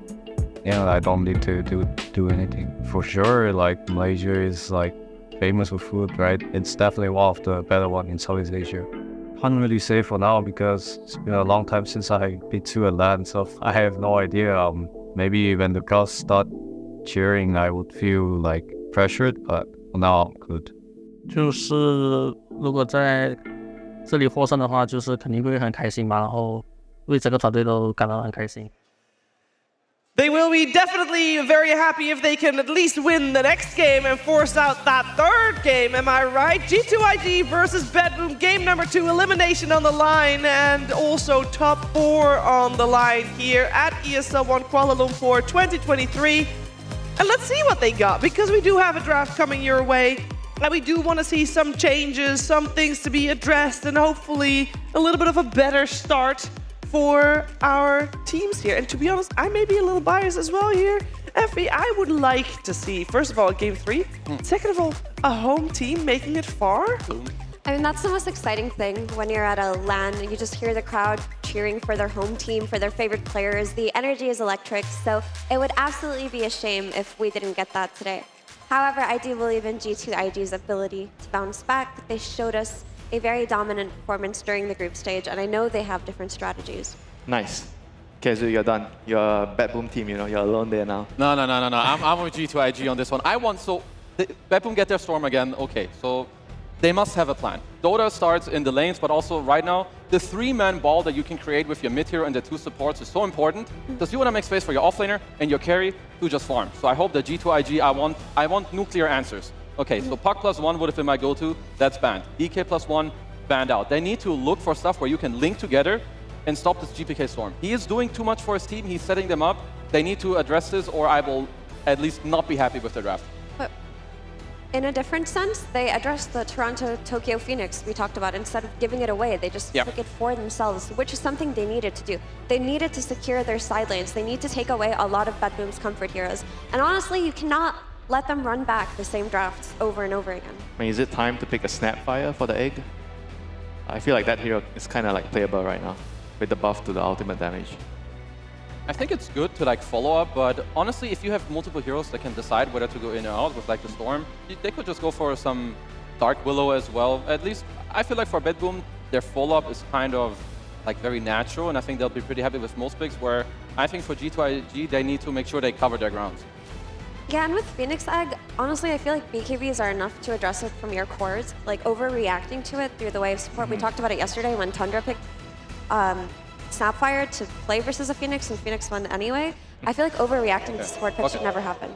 T: yeah, I don't need to do anything. For sure, like Malaysia is like famous with food, right? It's definitely one of the better ones in Southeast Asia. Can't really say for now because it's been a long time since I've been to a land, so I have no idea. Maybe when the crowd start cheering, I would feel like pressured, but for now I'm good.
P: 就是如果在这里获胜的话，就是肯定会很开心嘛，然后为整个团队都感到很开心。
K: They will be definitely very happy if they can at least win the next game and force out that third game, am I right? G2IG versus Bedboom, game number 2, elimination on the line and also top 4 on the line here at ESL One Kuala Lumpur 2023. And let's see what they got, because we do have a draft coming your way. And we do want to see some changes, some things to be addressed, and hopefully a little bit of a better start for our teams here. And to be honest, I may be a little biased as well here. Effie, I would like to see, first of all, game 3. Second of all, a home team making it far.
M: I mean, that's the most exciting thing when you're at a LAN and you just hear the crowd cheering for their home team, for their favorite players. The energy is electric, so it would absolutely be a shame if we didn't get that today. However, I do believe in G2IG's ability to bounce back. They showed us a very dominant performance during the group stage, and I know they have different strategies.
L: Nice. Kezu, you're done. You're a Bedboom team, you know, you're alone there now.
N: No. I'm with G2IG on this one. Bedboom get their Storm again, okay, so they must have a plan. Dota starts in the lanes, but also right now, the 3-man ball that you can create with your mid hero and the 2 supports is so important, because you want to make space for your offlaner and your carry to just farm. So I hope that G2IG, I want nuclear answers. Okay, so Puck +1 would have been my go-to, that's banned. DK +1, banned out. They need to look for stuff where you can link together and stop this GPK Storm. He is doing too much for his team, he's setting them up. They need to address this, or I will at least not be happy with the draft.
M: But in a different sense, they addressed the Toronto-Tokyo Phoenix we talked about. Instead of giving it away, they just took it for themselves, which is something they needed to do. They needed to secure their side lanes. They need to take away a lot of Bedboom's comfort heroes. And honestly, you cannot let them run back the same drafts over and over again.
L: I mean, is it time to pick a Snapfire for the egg? I feel like that hero is kind of like playable right now, with the buff to the ultimate damage.
N: I think it's good to like follow up, but honestly, if you have multiple heroes that can decide whether to go in or out with like the Storm, they could just go for some Dark Willow as well. At least, I feel like for Bedboom, their follow-up is kind of like very natural, and I think they'll be pretty happy with most picks, where I think for G2IG, they need to make sure they cover their grounds.
M: Yeah, and with Phoenix Egg, honestly, I feel like BKBs are enough to address it from your cores. Like, overreacting to it through the wave support. We talked about it yesterday when Tundra picked Snapfire to play versus a Phoenix, and Phoenix won anyway. I feel like overreacting to support pick should never happen.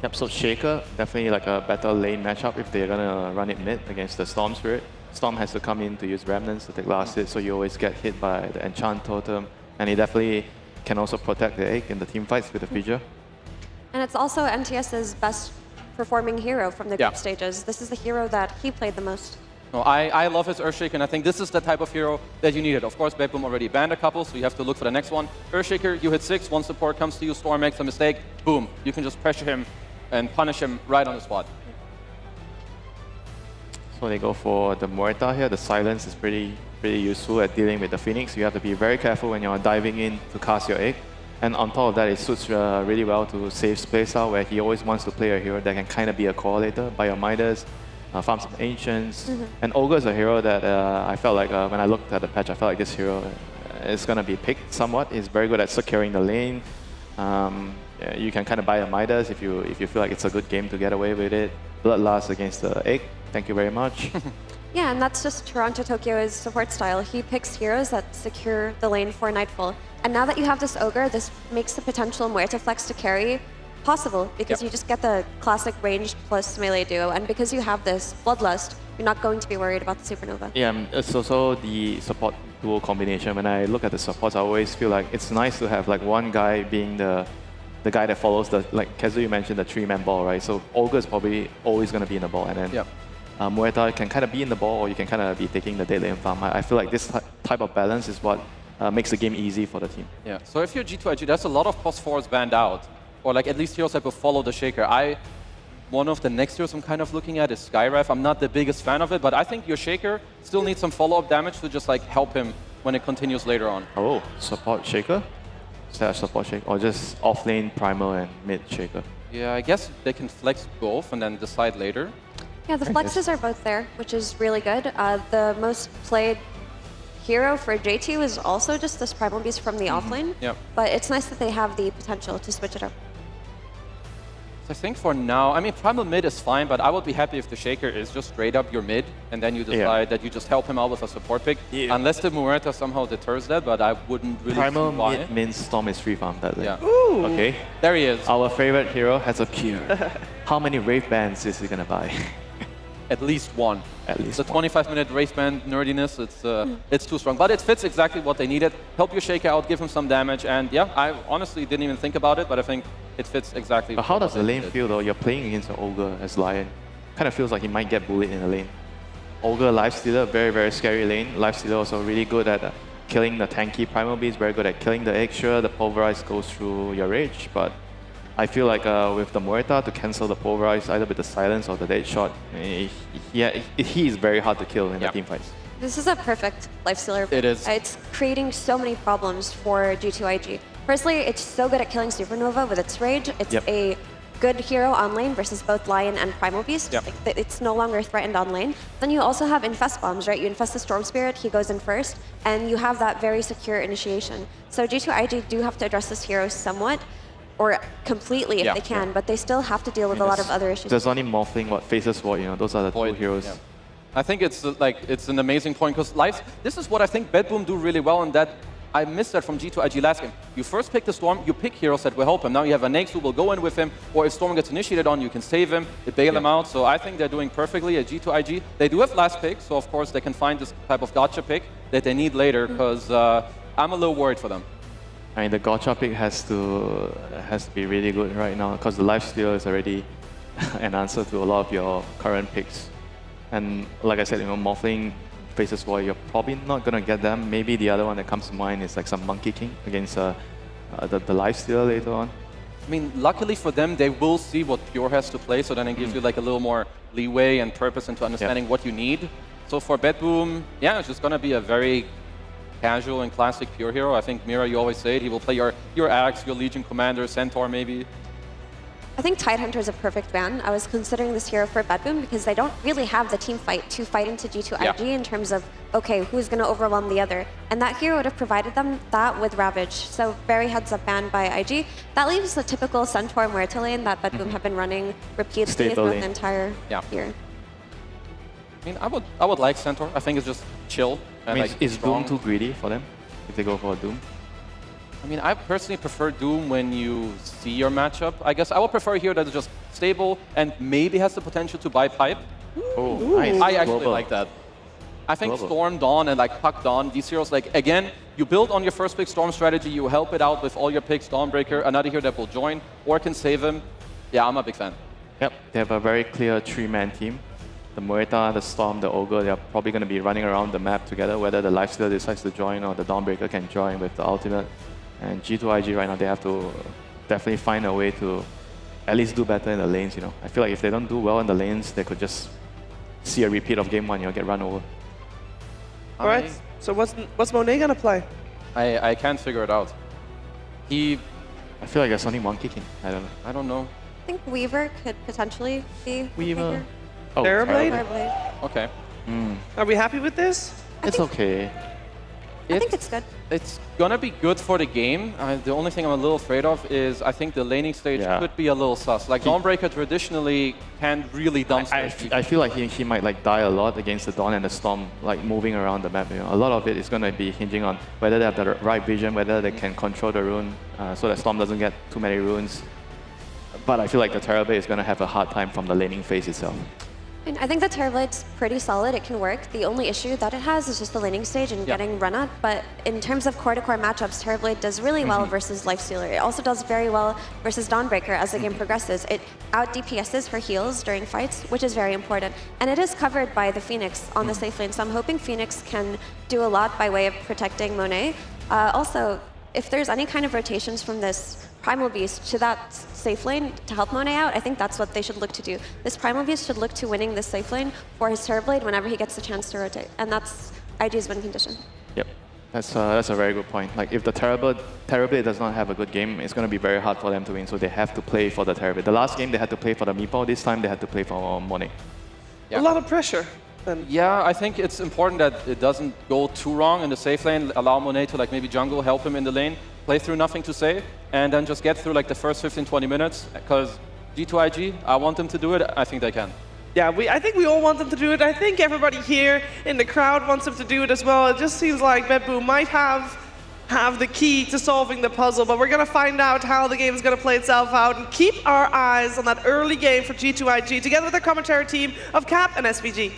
L: Yep, so Shaker, definitely like a better lane matchup if they're gonna run it mid against the Storm Spirit. Storm has to come in to use Remnants to take last hit, so you always get hit by the Enchant Totem, and he definitely can also protect the egg in the team fights with the Fissure.
M: And it's also NTS's best performing hero from the group stages. This is the hero that he played the most.
N: No, I love his Earthshaker, and I think this is the type of hero that you needed. Of course, BetBoom already banned a couple, so you have to look for the next one. Earthshaker, you hit 6, one support comes to you, Storm makes a mistake, boom. You can just pressure him and punish him right on the spot.
L: So they go for the Muerta here. The silence is pretty useful at dealing with the Phoenix. You have to be very careful when you're diving in to cast your egg. And on top of that, it suits really well to Safe's playstyle, where he always wants to play a hero that can kind of be a correlator, buy your Midas, farm some Ancients. And Ogre is a hero that I felt like when I looked at the patch, I felt like this hero is going to be picked somewhat. He's very good at securing the lane. You can kind of buy a Midas if you feel like it's a good game to get away with it. Bloodlust against the egg. Thank you very much.
M: Yeah, and that's just Toronto Tokyo's support style. He picks heroes that secure the lane for Nightfall. And now that you have this Ogre, this makes the potential Muerta flex to carry possible, because you just get the classic ranged plus melee duo. And because you have this Bloodlust, you're not going to be worried about the Supernova.
L: Yeah, it's also the support duo combination. When I look at the supports, I always feel like it's nice to have like one guy being the guy that follows the, like Kezu, you mentioned the 3-man ball, right? So Ogre is probably always going to be in the ball, and then Muerta can kind of be in the ball, or you can kind of be taking the dead lane farm. I feel like this type of balance is what makes the game easy for the team.
N: Yeah, so if you're G2IG, there's a lot of post forwards banned out, or like at least heroes that will follow the Shaker. One of the next heroes I'm kind of looking at is Skyref. I'm not the biggest fan of it, but I think your Shaker still needs some follow-up damage to just like help him when it continues later on.
L: Oh, support Shaker? Is that a support Shaker? Or just off-lane Primal and mid Shaker?
N: Yeah, I guess they can flex both and then decide later.
M: Yeah, the flexes are both there, which is really good. The most played hero for J2 is also just this Primal Beast from the offlane.
N: Yeah.
M: But it's nice that they have the potential to switch it up.
N: So I think for now, I mean, Primal mid is fine, but I would be happy if the Shaker is just straight up your mid, and then you decide that you just help him out with a support pick. Unless the Muerta somehow deters that, but I wouldn't really
L: Primal
N: see why.
L: mid means Storm is free farm that lane.
N: Yeah.
K: Ooh.
L: Okay.
N: There he is.
L: Our favorite hero has a cure. How many Wraith Bands is he gonna buy?
N: At least one.
L: At least
N: the 25-minute race band nerdiness, it's too strong. But it fits exactly what they needed. Help your Shaker out, give him some damage, and yeah, I honestly didn't even think about it, but I think it fits exactly.
L: But how does the lane feel though? You're playing against the Ogre as Lion. Kind of feels like he might get bullied in the lane. Ogre, Lifestealer, very, very scary lane. Lifestealer also really good at killing the tanky Primal Beast, very good at killing the egg. Sure, the Pulverize goes through your rage, but I feel like with the Muerta to cancel the Pulverize, either with the silence or the dead shot, he is very hard to kill in the team fights.
M: This is a perfect lifestealer.
N: It is.
M: It's creating so many problems for G2IG. Firstly, it's so good at killing Supernova with its rage. It's a good hero on lane versus both Lion and Primal Beast. Like, it's no longer threatened on lane. Then you also have Infest Bombs, right? You infest the Storm Spirit, he goes in first, and you have that very secure initiation. So G2IG do have to address this hero somewhat, or completely if they can, but they still have to deal with a lot of other issues.
L: There's only Morphling, Faceless Void, you know, those are the two heroes.
N: Yeah. I think it's it's an amazing point, because this is what I think BetBoom do really well, and that I missed that from G2IG last game. You first pick the Storm, you pick heroes that will help him. Now you have a Nax who will go in with him, or if Storm gets initiated on, you can save him, bail him out. So I think they're doing perfectly at G2IG. They do have last pick, so of course they can find this type of gotcha pick that they need later, because I'm a little worried for them.
L: I mean, the gotcha pick has to be really good right now, because the lifesteal is already an answer to a lot of your current picks. And like I said, you know, Morphling, Faceless Void, you're probably not gonna get them. Maybe the other one that comes to mind is like some Monkey King against the lifesteal later on.
N: I mean, luckily for them, they will see what Pure has to play, so then it gives you like a little more leeway and purpose into understanding what you need. So for BetBoom, yeah, it's just gonna be a very casual and classic Pure hero. I think, Mira, you always say it, he will play your Axe, your Legion Commander, Centaur maybe.
M: I think Tidehunter is a perfect ban. I was considering this hero for Bedboom because they don't really have the team fight to fight into G2IG in terms of, okay, who's going to overwhelm the other. And that hero would have provided them that with Ravage. So very heads up ban by IG. That leaves the typical Centaur Muerta lane that Bedboom have been running repeatedly throughout the entire year.
N: I mean, I would like Centaur. I think it's just chill. And like
L: is
N: strong.
L: Doom too greedy for them if they go for a Doom?
N: I mean, I personally prefer Doom when you see your matchup. I guess I would prefer a hero that is just stable and maybe has the potential to buy pipe.
L: Oh, nice.
N: I actually like that. I think Storm, Dawn, and like Puck Dawn, these heroes, like, again, you build on your first pick Storm strategy, you help it out with all your picks, Dawnbreaker, another hero that will join or can save him. Yeah, I'm a big fan.
L: Yep, they have a very clear three-man team. The Muerta, the Storm, the Ogre, they're probably going to be running around the map together, whether the Lifestealer decides to join or the Dawnbreaker can join with the ultimate. And G2IG right now, they have to definitely find a way to at least do better in the lanes, you know. I feel like if they don't do well in the lanes, they could just see a repeat of game 1, you know, get run over.
K: All right, so what's Monet gonna play?
N: I can't figure it out.
L: I feel like there's only one kicking. I don't know.
M: I think Weaver could potentially be
K: Weaver.
L: Oh,
K: Terrorblade?
N: Okay.
K: Are we happy with this?
L: It's okay.
M: I think it's good.
N: It's gonna be good for the game. The only thing I'm a little afraid of is I think the laning stage could be a little sus. Like Dawnbreaker traditionally can really dumpster.
L: I feel like he might like die a lot against the Dawn and the Storm, like moving around the map. You know, a lot of it is gonna be hinging on whether they have the right vision, whether they can control the rune, so that Storm doesn't get too many runes. But I feel like the Terrorblade is gonna have a hard time from the laning phase itself.
M: And I think the Terrorblade's pretty solid. It can work. The only issue that it has is just the laning stage and getting run at. But in terms of core-to-core matchups, Terrorblade does really well versus Lifestealer. It also does very well versus Dawnbreaker as the game progresses. It out-DPSs her heals during fights, which is very important. And it is covered by the Phoenix on the safe lane, so I'm hoping Phoenix can do a lot by way of protecting Monet. Also, if there's any kind of rotations from this Primal Beast to that safe lane to help Monet out, I think that's what they should look to do. This Primal Beast should look to winning this safe lane for his Terrorblade whenever he gets the chance to rotate. And that's IG's win condition.
L: Yep, that's a very good point. Like if the Terrorblade does not have a good game, it's going to be very hard for them to win, so they have to play for the Terrorblade. The last game they had to play for the Meepo, this time they had to play for Monet.
K: A lot of pressure.
N: Yeah, I think it's important that it doesn't go too wrong in the safe lane. Allow Monet to like maybe jungle, help him in the lane, play through nothing to save, and then just get through like the first 15-20 minutes. Because G2IG, I want them to do it. I think they can.
K: Yeah, I think we all want them to do it. I think everybody here in the crowd wants them to do it as well. It just seems like Bedboom might have the key to solving the puzzle, but we're going to find out how the game is going to play itself out and keep our eyes on that early game for G2IG together with the commentary team of Cap and SVG.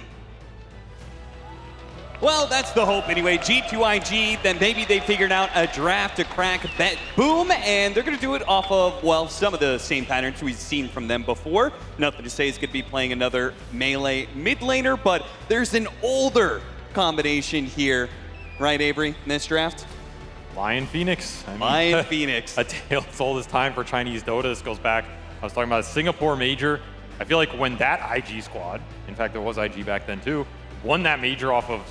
R: Well, that's the hope anyway. G2IG, then maybe they figured out a draft to crack Bedboom, and they're going to do it off of, well, some of the same patterns we've seen from them before. Nothing to say is going to be playing another melee mid laner, but there's an older combination here. Right, Avery, in this draft?
Q: Lion Phoenix.
R: Lion Phoenix.
Q: A tale as old as time for Chinese Dota. This goes back, I was talking about a Singapore major. I feel like when that IG squad, in fact, there was IG back then too, won that major off of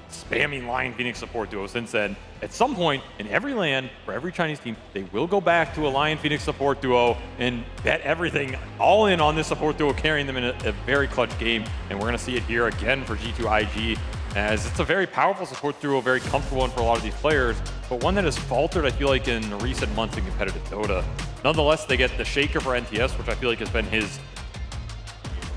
Q: spamming Lion Phoenix support duo. Since then, at some point in every LAN, for every Chinese team, they will go back to a Lion Phoenix support duo and bet everything all in on this support duo, carrying them in a very clutch game. And we're going to see it here again for G2IG, as it's a very powerful support duo, very comfortable one for a lot of these players, but one that has faltered, I feel like, in recent months in competitive Dota. Nonetheless, they get the Shaker for NTS, which I feel like has been his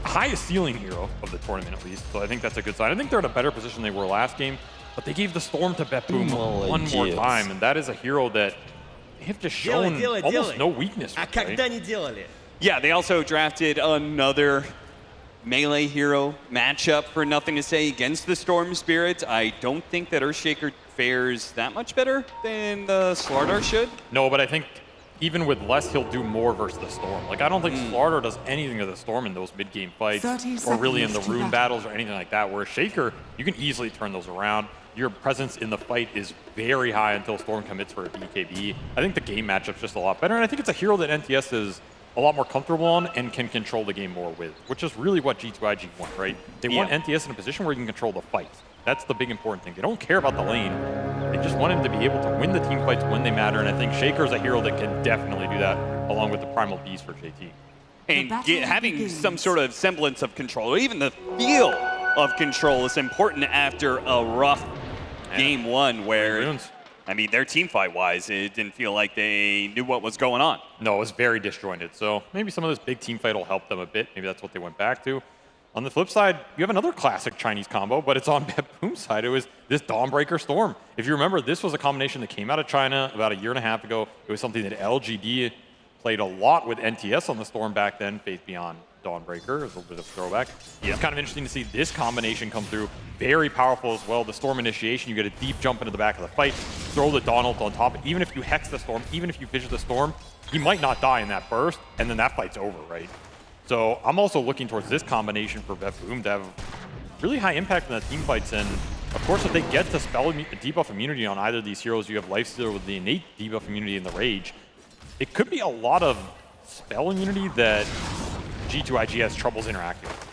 Q: highest ceiling hero of the tournament, at least. So I think that's a good sign. I think they're in a better position than they were last game, but they gave the Storm to Bedboom one more time, and that is a hero that they have just shown almost no weakness with, right?
R: Yeah, they also drafted another melee hero matchup for Nothing to Say against the Storm Spirit. I don't think that Earthshaker fares that much better than the Slardar should.
Q: No, but I think even with less, he'll do more versus the Storm. Like, I don't think Slardar does anything to the Storm in those mid-game fights, or really in the rune battles or anything like that, whereas Shaker, you can easily turn those around. Your presence in the fight is very high until Storm commits for a BKB. I think the game matchup's just a lot better, and I think it's a hero that NTS is a lot more comfortable on and can control the game more with, which is really what G2IG want, right? They want NTS in a position where you can control the fight. That's the big important thing. They don't care about the lane. They just want him to be able to win the team fights when they matter, and I think Shaker's a hero that can definitely do that, along with the Primal Beast for JT.
R: and having some sort of semblance of control, or even the feel of control is important after a rough game one where, I mean, their team fight-wise, it didn't feel like they knew what was going on.
Q: No, it was very disjointed. So maybe some of this big team fight will help them a bit. Maybe that's what they went back to. On the flip side, you have another classic Chinese combo, but it's on BetBoom's side. It was this Dawnbreaker Storm. If you remember, this was a combination that came out of China about a year and a half ago. It was something that LGD played a lot with NTS on the Storm back then, Faith Beyond Dawnbreaker. It was a little bit of a throwback. Yeah. It's kind of interesting to see this combination come through. Very powerful as well. The Storm initiation, you get a deep jump into the back of the fight, throw the Dawn ult on top. Even if you hex the Storm, even if you fissure the Storm, he might not die in that burst, and then that fight's over, right? So I'm also looking towards this combination for BetBoom to have really high impact in the team fights. And of course, if they get to spell debuff immunity on either of these heroes, you have Lifestealer with the innate debuff immunity in the Rage. It could be a lot of spell immunity that G2IG has troubles interacting with.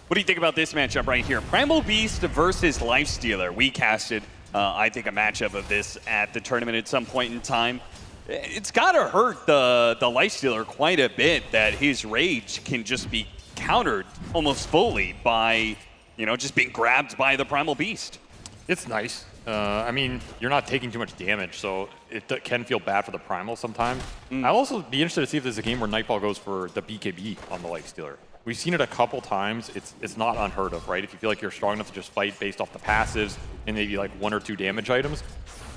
R: What do you think about this matchup right here? Primal Beast versus Lifestealer. We casted, I think, a matchup of this at the tournament at some point in time. It's got to hurt the Lifestealer quite a bit that his Rage can just be countered almost fully by, you know, just being grabbed by the Primal Beast.
Q: It's nice. I mean, you're not taking too much damage, so it can feel bad for the Primal sometimes. I'll also be interested to see if there's a game where Nightfall goes for the BKB on the Lifestealer. We've seen it a couple times. It's not unheard of, right? If you feel like you're strong enough to just fight based off the passives and maybe like 1 or 2 damage items,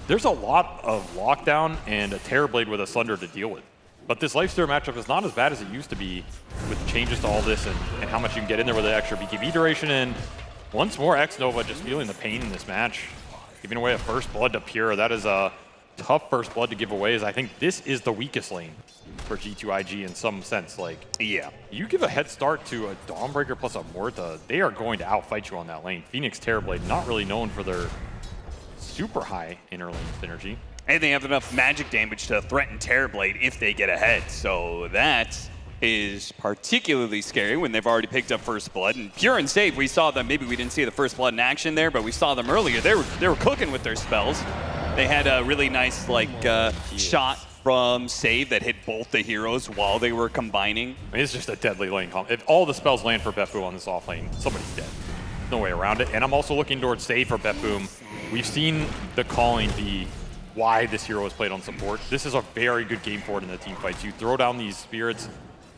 Q: there's a lot of lockdown and a Terrorblade with a Sunder to deal with. But this Lifestealer matchup is not as bad as it used to be with changes to all this and how much you can get in there with the extra BKB duration. And once more, X-Nova just feeling the pain in this match. Giving away a first blood to Pure. That is a tough first blood to give away, as I think this is the weakest lane for G2IG in some sense. Like,
R: yeah,
Q: you give a head start to a Dawnbreaker plus a Morta, they are going to outfight you on that lane. Phoenix Terrorblade, not really known for their super high inner lane synergy.
R: And they have enough magic damage to threaten Terrorblade if they get ahead. So that is particularly scary when they've already picked up first blood. And Pure and Save, we saw them, maybe we didn't see the first blood in action there, but we saw them earlier. They were cooking with their spells. They had a really nice shot from Save that hit both the heroes while they were combining.
Q: I mean, it's just a deadly lane comp. If all the spells land for BetBoom on this off lane, somebody's dead. No way around it. And I'm also looking towards Save for BetBoom. We've seen the calling be why this hero is played on support. This is a very good game for it in the team fights. You throw down these spirits,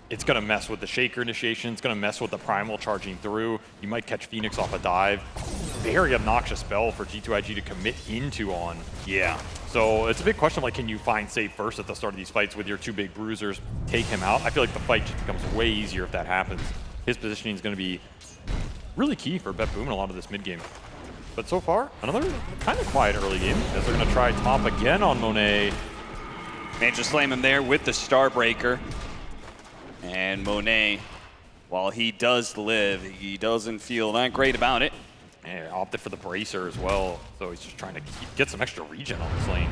Q: it's going to mess with the Shaker initiation. It's going to mess with the Primal charging through. You might catch Phoenix off a dive. Very obnoxious spell for G2IG to commit into on.
R: Yeah.
Q: So it's a big question, like, can you find Save first at the start of these fights with your 2 big bruisers, take him out? I feel like the fight just becomes way easier if that happens. His positioning is going to be really key for BetBoom in a lot of this mid game. But so far, another kind of quiet early game as they're going to try top again on Monet.
R: Major slam him there with the Starbreaker. And Monet, while he does live, he doesn't feel that great about it.
Q: And opted for the Bracer as well, so he's just trying to get some extra regen on this lane.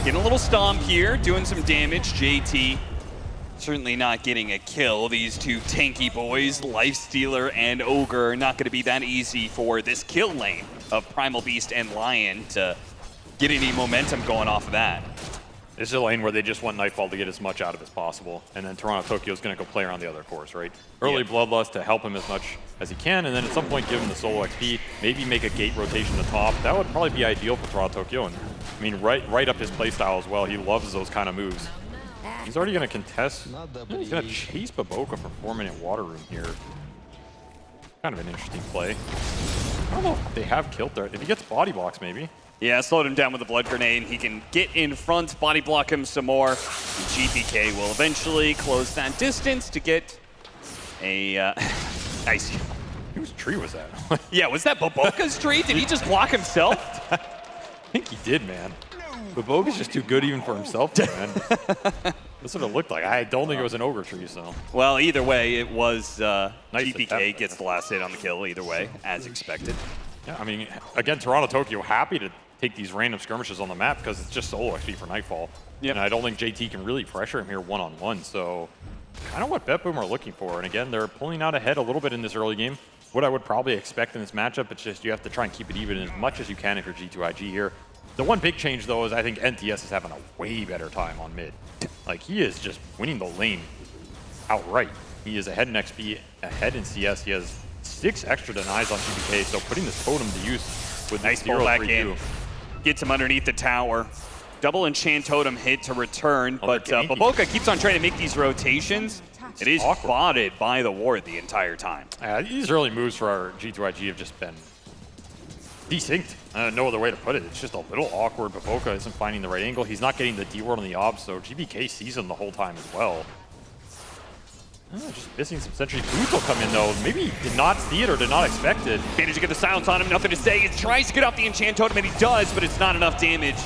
R: Getting a little stomp here, doing some damage. JT certainly not getting a kill. These 2 tanky boys, Lifestealer and Ogre, are not going to be that easy for this kill lane of Primal Beast and Lion to get any momentum going off of that.
Q: This is a lane where they just want Nightfall to get as much out of as possible, and then Toronto Tokyo is going to go play around the other course, right? Early Bloodlust to help him as much as he can, and then at some point give him the solo XP, maybe make a gate rotation to top. That would probably be ideal for Toronto Tokyo, and I mean, right up his playstyle as well. He loves those kind of moves. He's already going to contest. He's going to chase Baboka for 4-minute water room here. Kind of an interesting play. I don't know if they have kill threat. If he gets body blocks, maybe.
R: Yeah, slowed him down with the blood grenade. He can get in front, body block him some more. And GPK will eventually close that distance to get a nice.
Q: Whose tree was that?
R: Yeah, was that Baboka's tree? Did he just block himself?
Q: I think he did, man. Baboka's just too good even for himself, man. That's what it looked like. I don't think it was an Ogre tree, so.
R: Well, either way, it was nice. GPK gets the last hit on the kill, either way, as expected.
Q: Yeah, I mean, again, Toronto Tokyo happy to take these random skirmishes on the map because it's just solo XP for Nightfall. Yep. And I don't think JT can really pressure him here one-on-one, so kind of what BetBoom are looking for. And again, they're pulling out ahead a little bit in this early game. What I would probably expect in this matchup, it's just you have to try and keep it even as much as you can if you're G2IG here. The one big change, though, is I think NTS is having a way better time on mid. Like, he is just winning the lane outright. He is ahead in XP, ahead in CS. He has 6 extra denies on GBK, so putting this totem to use with
R: nice pull back in. Gets him underneath the tower. Double enchant totem hit to return, but Baboka keeps on trying to make these rotations. It is spotted by the ward the entire time.
Q: These early moves for our G2IG have just been desynced. No other way to put it. It's just a little awkward. Baboka isn't finding the right angle. He's not getting the D-ward on the obs, so GBK sees him the whole time as well. Just missing some sentry. Boots will come in, though. Maybe did not see it or did not expect it.
R: Managed to get the silence on him. Nothing to say. He tries to get off the enchant totem, and he does, but it's not enough damage.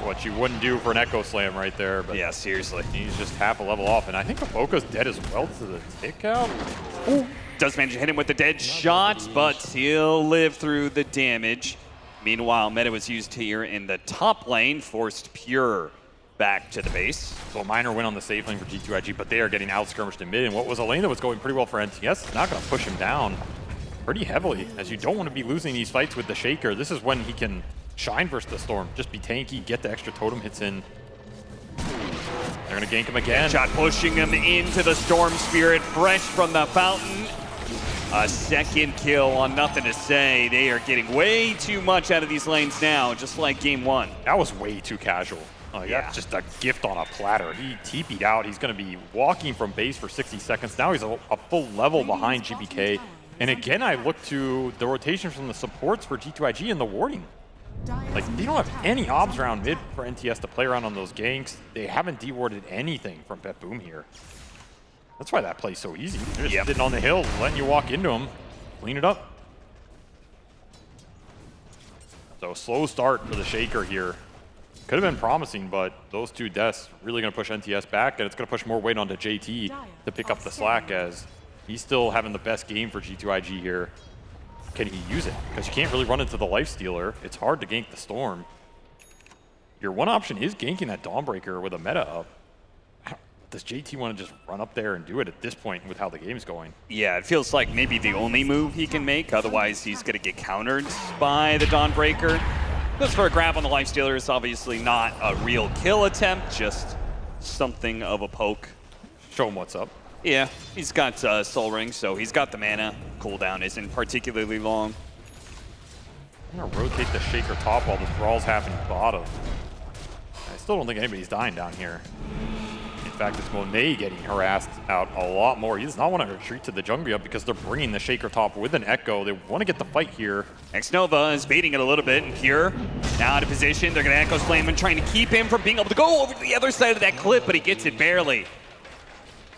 Q: What you wouldn't do for an Echo Slam right there. But
R: yeah, seriously.
Q: He's just half a level off, and I think Baboka's dead as well to the tick out.
R: Ooh. Does manage to hit him with the dead shot, but he'll live through the damage. Meanwhile, meta was used here in the top lane, forced Pure back to the base.
Q: So a minor win on the safe lane for G2IG, but they are getting out-skirmished in mid, and what was a lane that was going pretty well for NTS is not going to push him down pretty heavily, as you don't want to be losing these fights with the Shaker. This is when he can shine versus the Storm. Just be tanky, get the extra totem hits in. They're going to gank him again.
R: Shot pushing him into the Storm Spirit, fresh from the fountain. A second kill on nothing to say. They are getting way too much out of these lanes now, just like game 1.
Q: That was way too casual. That's just a gift on a platter. He TP'd out. He's going to be walking from base for 60 seconds. Now he's a full level behind GBK. And again, I look to the rotation from the supports for G2IG and the warding. Like, they don't have any obs around mid for NTS to play around on those ganks. They haven't de-warded anything from Bet Boom here. That's why that play's so easy. They're just sitting on the hill, letting you walk into them, clean it up. So slow start for the Shaker here. Could have been promising, but those 2 deaths really going to push NTS back, and it's going to push more weight onto JT to pick up the slack, as he's still having the best game for G2IG here. Can he use it? Because you can't really run into the Lifestealer. It's hard to gank the Storm. Your one option is ganking that Dawnbreaker with a meta up. Does JT want to just run up there and do it at this point with how the game's going?
R: Yeah, it feels like maybe the only move he can make. Otherwise, he's going to get countered by the Dawnbreaker. Goes for a grab on the Lifestealer. It's obviously not a real kill attempt, just something of a poke.
Q: Show him what's up.
R: Yeah, he's got Soul Ring, so he's got the mana. Cooldown isn't particularly long.
Q: I'm going to rotate the Shaker top while this brawl's happening bottom. I still don't think anybody's dying down here. In fact, it's Monet getting harassed out a lot more. He does not want to retreat to the jungle because they're bringing the Shaker top with an Echo. They want to get the fight here.
R: X-Nova is baiting it a little bit, and Pure now out of position. They're going to Echo Slam and trying to keep him from being able to go over to the other side of that cliff, but he gets it barely.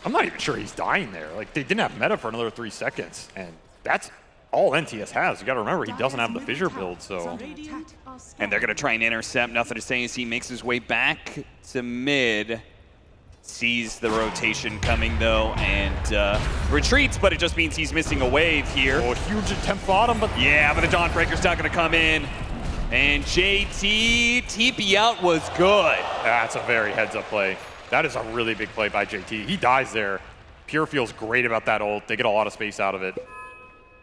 Q: I'm not even sure he's dying there. Like, they didn't have meta for another 3 seconds, and that's all NTS has. You got to remember, he doesn't have the Fissure build, so.
R: And they're going to try and intercept. Nothing to say as he makes his way back to mid. Sees the rotation coming, though, and retreats, but it just means he's missing a wave here.
Q: Oh, huge attempt bottom, but...
R: Yeah, but the Dawnbreaker's not going to come in. And JT, TP out was good.
Q: That's a very heads-up play. That is a really big play by JT. He dies there. Pure feels great about that ult. They get a lot of space out of it.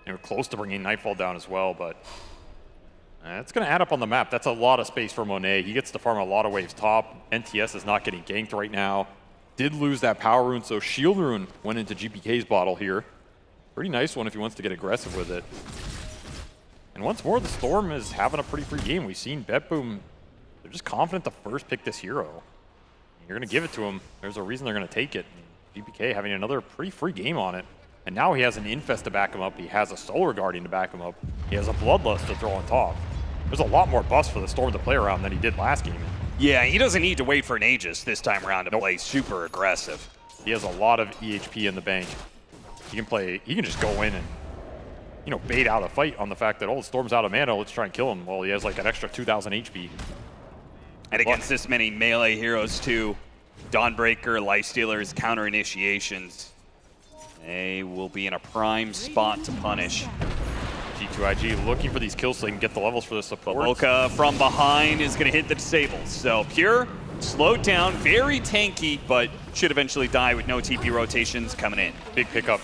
Q: They were close to bringing Nightfall down as well, but it's going to add up on the map. That's a lot of space for Monet. He gets to farm a lot of waves top. NTS is not getting ganked right now. Did lose that power rune, so shield rune went into GPK's bottle here. Pretty nice one if he wants to get aggressive with it. And once more, the Storm is having a pretty free game. We've seen Bet Boom, they're just confident to first pick this hero. You're going to give it to him. There's a reason they're going to take it. GPK having another pretty free game on it. And now he has an Infest to back him up. He has a Solar Guardian to back him up. He has a Bloodlust to throw on top. There's a lot more buffs for the Storm to play around than he did last game.
R: Yeah, he doesn't need to wait for an Aegis this time around to play super aggressive.
Q: He has a lot of EHP in the bank. He can just go in and, you know, bait out a fight on the fact that, oh, the Storm's out of mana, let's try and kill him. Well, he has like an extra 2,000 HP.
R: And against this many melee heroes too, Dawnbreaker, Lifestealers, counter initiations, they will be in a prime spot to punish.
Q: G2IG looking for these kills so they can get the levels for the support.
R: Baboka from behind is going to hit the disables. So Pure, slowed down, very tanky, but should eventually die with no TP rotations coming in.
Q: Big pickup.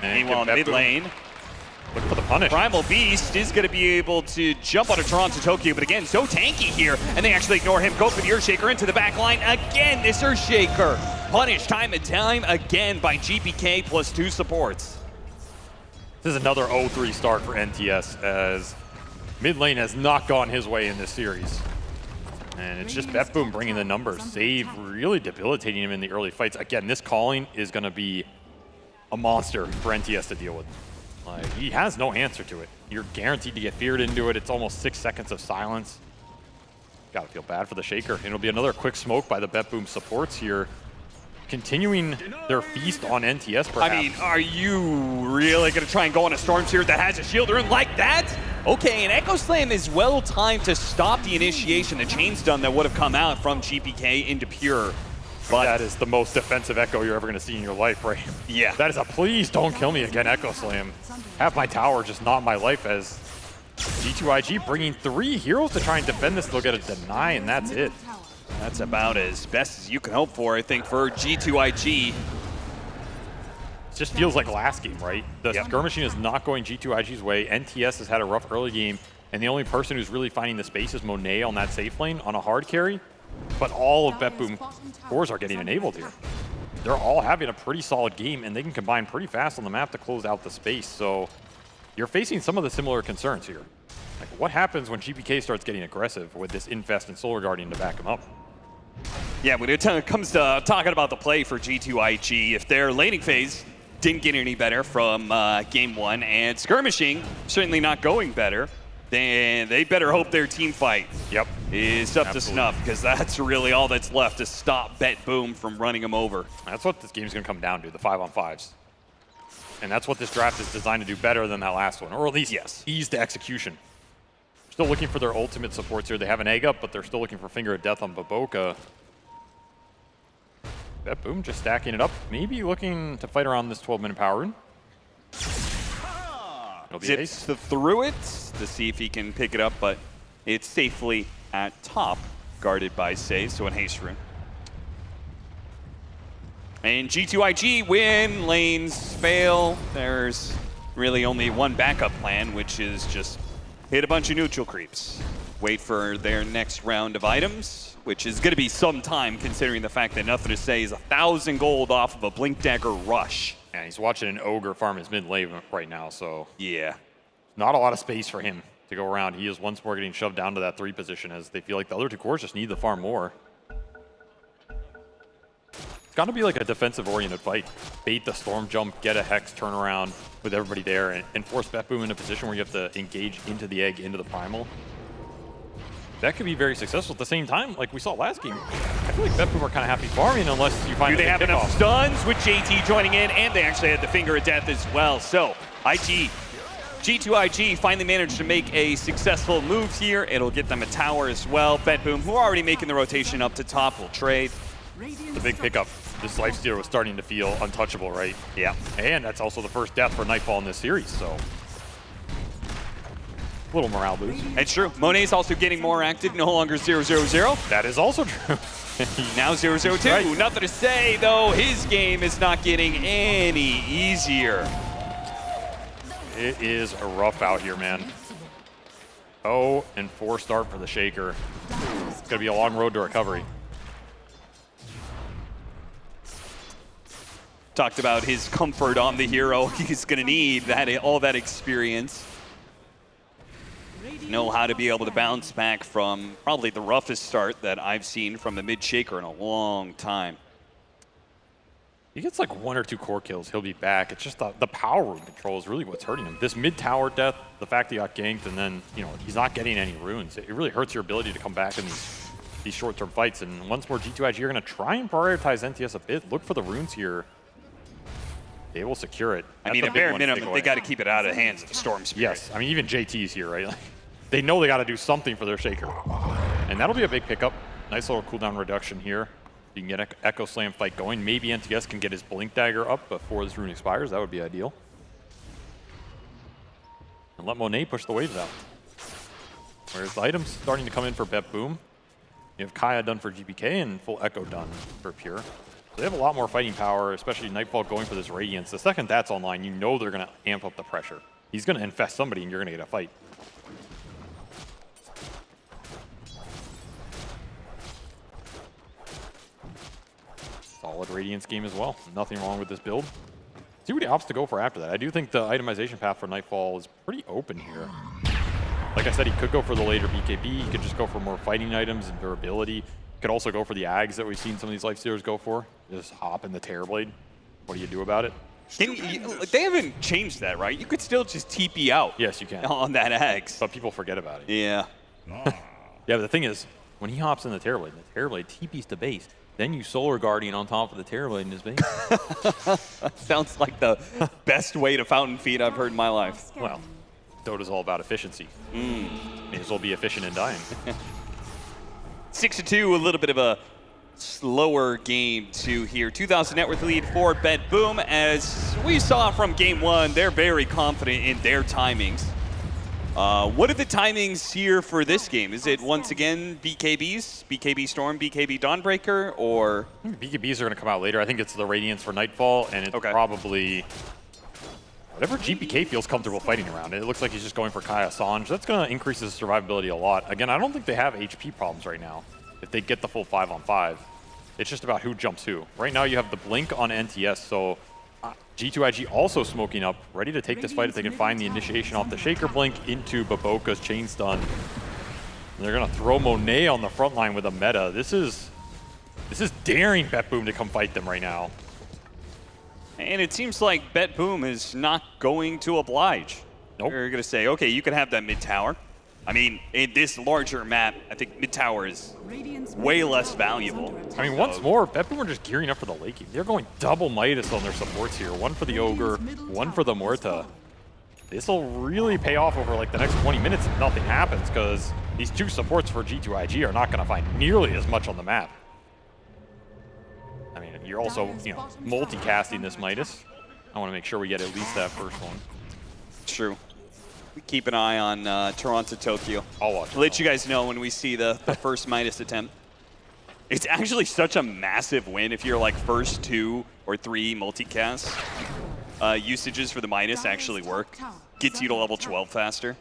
R: Meanwhile, mid lane,
Q: Looking for the punish.
R: Primal Beast is going to be able to jump on a Toronto Tokyo, but again, so tanky here, and they actually ignore him. Go for the Earthshaker into the back line. Again, this Earthshaker punished time and time again by GPK plus 2 supports.
Q: This is another 0-3 start for NTS as mid lane has not gone his way in this series. And it's just BetBoom bringing the numbers. Save really debilitating him in the early fights. Again, this calling is going to be a monster for NTS to deal with. Like, he has no answer to it. You're guaranteed to get feared into it. It's almost 6 seconds of silence. Gotta feel bad for the Shaker. It'll be another quick smoke by the BetBoom supports here, continuing their feast on NTS, perhaps.
R: I mean, are you really going to try and go on a Storm Spirit that has a shield rune like that? Okay, and Echo Slam is well timed to stop the initiation, the chain stun that would have come out from GPK into Pure.
Q: But that is the most defensive Echo you're ever going to see in your life, right?
R: Yeah.
Q: That is a please don't kill me again Echo Slam. Have my tower, just not my life, as G2IG bringing 3 heroes to try and defend this. They'll get a deny, and that's it.
R: That's about as best as you can hope for, I think, for G2IG.
Q: It just feels like last game, right? The skirmishing is not going G2IG's way. NTS has had a rough early game, and the only person who's really finding the space is Monet on that safe lane on a hard carry. But all of BetBoom cores are getting enabled here. They're all having a pretty solid game, and they can combine pretty fast on the map to close out the space. So you're facing some of the similar concerns here. Like, what happens when GPK starts getting aggressive with this Infest and Solar Guardian to back him up?
R: Yeah, when it comes to talking about the play for G2IG, if their laning phase didn't get any better from game 1, and skirmishing certainly not going better, then they better hope their team fight is up to snuff, because that's really all that's left to stop BetBoom from running them over.
Q: That's what this game's going to come down to, the 5-on-5s. And that's what this draft is designed to do better than that last one, or at least ease the execution. Still looking for their ultimate supports here. They have an egg up, but they're still looking for Finger of Death on Baboka. BetBoom just stacking it up, maybe looking to fight around this 12-minute power rune.
R: Zips through it to see if he can pick it up, but it's safely at top, guarded by Save, so an haste rune. And G2IG win, lanes fail. There's really only one backup plan, which is just hit a bunch of neutral creeps. Wait for their next round of items, which is going to be some time considering the fact that Nothing to Say is 1,000 gold off of a Blink Dagger rush.
Q: Yeah, he's watching an Ogre farm his mid lane right now, so
R: yeah,
Q: not a lot of space for him to go around. He is once more getting shoved down to that 3 position as they feel like the other 2 cores just need the farm more. It's got to be like a defensive-oriented fight. Bait the storm jump, get a Hex turnaround with everybody there, and force BetBoom in a position where you have to engage into the egg, into the primal. That could be very successful. At the same time, like we saw last game, I feel like BetBoom are kind of happy farming unless you find
R: Do they have enough stuns with JT joining in, and they actually had the Finger of Death as well. So G2IG finally managed to make a successful move here. It'll get them a tower as well. BetBoom, who are already making the rotation up to top, will trade.
Q: The big pickup. This Lifestealer was starting to feel untouchable, right?
R: Yeah.
Q: And that's also the first death for Nightfall in this series, so a little morale boost.
R: It's true. Monet's also getting more active, no longer 0-0-0.
Q: That is also true.
R: Now 0-0-2. Right. Nothing to say, though. His game is not getting any easier.
Q: It is a rough out here, man. 0-4 start for the Shaker. It's going to be a long road to recovery.
R: Talked about his comfort on the hero. He's going to need all that experience. Know how to be able to bounce back from probably the roughest start that I've seen from a mid-Shaker in a long time.
Q: He gets like 1 or 2 core kills, he'll be back. It's just the power room control is really what's hurting him. This mid-tower death, the fact that he got ganked, and then he's not getting any runes. It really hurts your ability to come back in these short-term fights. And once more, G2IG are going to try and prioritize NTS a bit. Look for the runes here. They will secure it.
R: I mean, at bare minimum, they got to keep it out of the hands of the Storm Spirit.
Q: Yes, I mean, even JT's here, right? Like, they know they got to do something for their Shaker. And that'll be a big pickup. Nice little cooldown reduction here. You can get Echo Slam fight going. Maybe NTS can get his Blink Dagger up before this rune expires. That would be ideal. And let Monet push the waves out. Whereas the items starting to come in for BetBoom. You have Kaya done for GPK and full Echo done for Pure. They have a lot more fighting power, especially Nightfall going for this Radiance. The second that's online, you know they're going to amp up the pressure. He's going to infest somebody, and you're going to get a fight. Solid Radiance game as well. Nothing wrong with this build. See what he opts to go for after that. I do think the itemization path for Nightfall is pretty open here. Like I said, he could go for the later BKB. He could just go for more fighting items and durability. He could also go for the Ags that we've seen some of these Lifestealers go for. Just hop in the Terrorblade. What do you do about it?
R: They haven't changed that, right? You could still just TP out.
Q: Yes, you can.
R: On that Ags.
Q: But people forget about it.
R: Yeah.
Q: Yeah, but the thing is, when he hops in the Terrorblade TP's to base. Then you Solar Guardian on top of the Terrorblade in his base.
R: Sounds like the best way to fountain feed I've heard in my life.
Q: Well, Dota's all about efficiency. May as well be efficient in dying.
R: 6-2, a little bit of a slower game two here. 2,000 net worth lead for Bet Boom. As we saw from game one, they're very confident in their timings. What are the timings here for this game? Is it once again BKBs? BKB Storm, BKB Dawnbreaker, or?
Q: BKBs are going to come out later. I think it's the Radiance for Nightfall, and it's probably whatever GPK feels comfortable fighting around. It looks like he's just going for Kai Assange. That's going to increase his survivability a lot. Again, I don't think they have HP problems right now. If they get the full 5-on-5, it's just about who jumps who. Right now you have the Blink on NTS, so G2IG also smoking up, ready to take this fight if they can find the initiation off the Shaker Blink into Baboka's Chain Stun. And they're going to throw Monet on the front line with a meta. This is daring Bet Boom to come fight them right now.
R: And it seems like Bet Boom is not going to oblige.
Q: Nope.
R: They're going to say, okay, you can have that mid tower. I mean, in this larger map, I think mid tower is way less valuable.
Q: I mean, once more, Bet Boom are just gearing up for the late game. They're going double Midas on their supports here. One for the Ogre, one for the Muerta. This will really pay off over like the next 20 minutes if nothing happens, because these two supports for G2IG are not going to find nearly as much on the map. I mean, you're also, multicasting this Midas. I want to make sure we get at least that first one.
R: True. We keep an eye on Toronto, Tokyo.
Q: I'll watch it.
R: I'll let you guys know when we see the first Midas attempt. It's actually such a massive win if you're like first 2 or 3 multicast usages for the Midas actually work. Gets you to level 12 faster.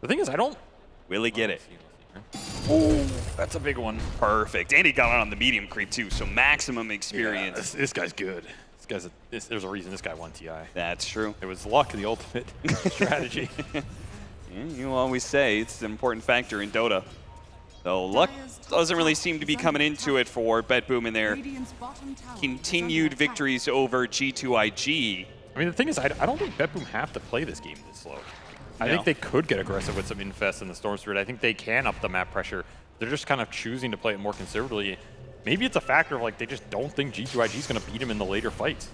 Q: The thing is, I don't
R: really get it.
Q: Oh, that's a big one.
R: Perfect. And he got on the medium creep too, so maximum experience.
Q: Yeah, this guy's good. There's a reason this guy won TI.
R: That's true.
Q: It was luck, the ultimate strategy.
R: You always say it's an important factor in Dota. Though luck doesn't really seem to be coming into it for Bet Boom in their continued victories over G2IG.
Q: I mean, the thing is, I don't think Bet Boom have to play this game this slow. I think they could get aggressive with some infest in the Storm Spirit. I think they can up the map pressure. They're just kind of choosing to play it more conservatively. Maybe it's a factor of like they just don't think G2IG is going to beat him in the later fights.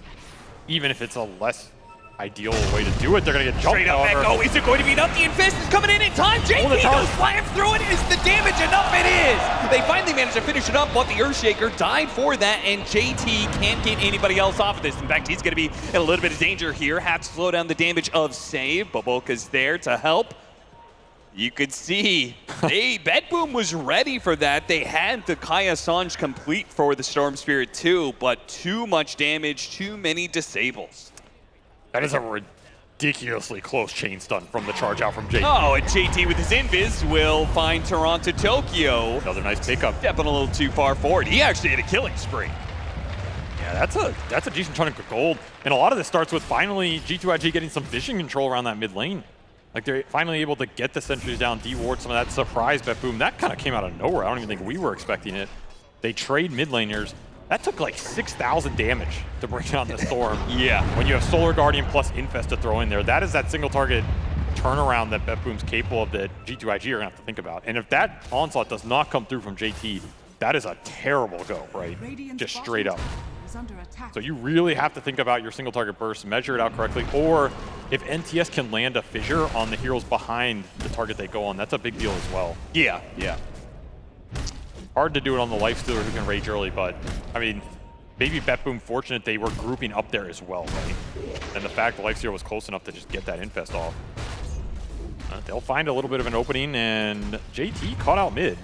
Q: Even if it's a less ideal way to do it, they're going to get jumped.
R: Straight up echo. Is it going to be enough? The infest is coming in time. JT goes slams through it. Is the damage enough? It is. They finally managed to finish it up, but the Earthshaker died for that, and JT can't get anybody else off of this. In fact, he's going to be in a little bit of danger here. Have to slow down the damage of Save. Baboka's there to help. You could see Bet Boom was ready for that. They had the Kai Assange complete for the Storm Spirit too, but too much damage, too many disables.
Q: That is a ridiculously close chain stun from the charge out from JT.
R: Oh, and JT with his invis will find Toronto, Tokyo.
Q: Another nice pickup.
R: Stepping a little too far forward. He actually had a killing spree.
Q: Yeah, that's a decent chunk of gold. And a lot of this starts with finally G2IG getting some vision control around that mid lane. Like, they're finally able to get the sentries down, deward some of that surprise Bet Boom. That kind of came out of nowhere. I don't even think we were expecting it. They trade mid laners. That took like 6,000 damage to bring down the Storm.
R: Yeah.
Q: When you have Solar Guardian plus Infest to throw in there, that is that single target turnaround that Bet Boom's capable of that G2IG are going to have to think about. And if that onslaught does not come through from JT, that is a terrible go, right? Just straight up. So you really have to think about your single target burst, measure it out correctly, or if NTS can land a fissure on the heroes behind the target they go on, that's a big deal as well.
R: Yeah.
Q: Hard to do it on the Lifestealer who can rage early, but I mean, maybe Bet Boom fortunate they were grouping up there as well, right? And the fact the Lifestealer was close enough to just get that infest off. They'll find a little bit of an opening, and JT caught out mid.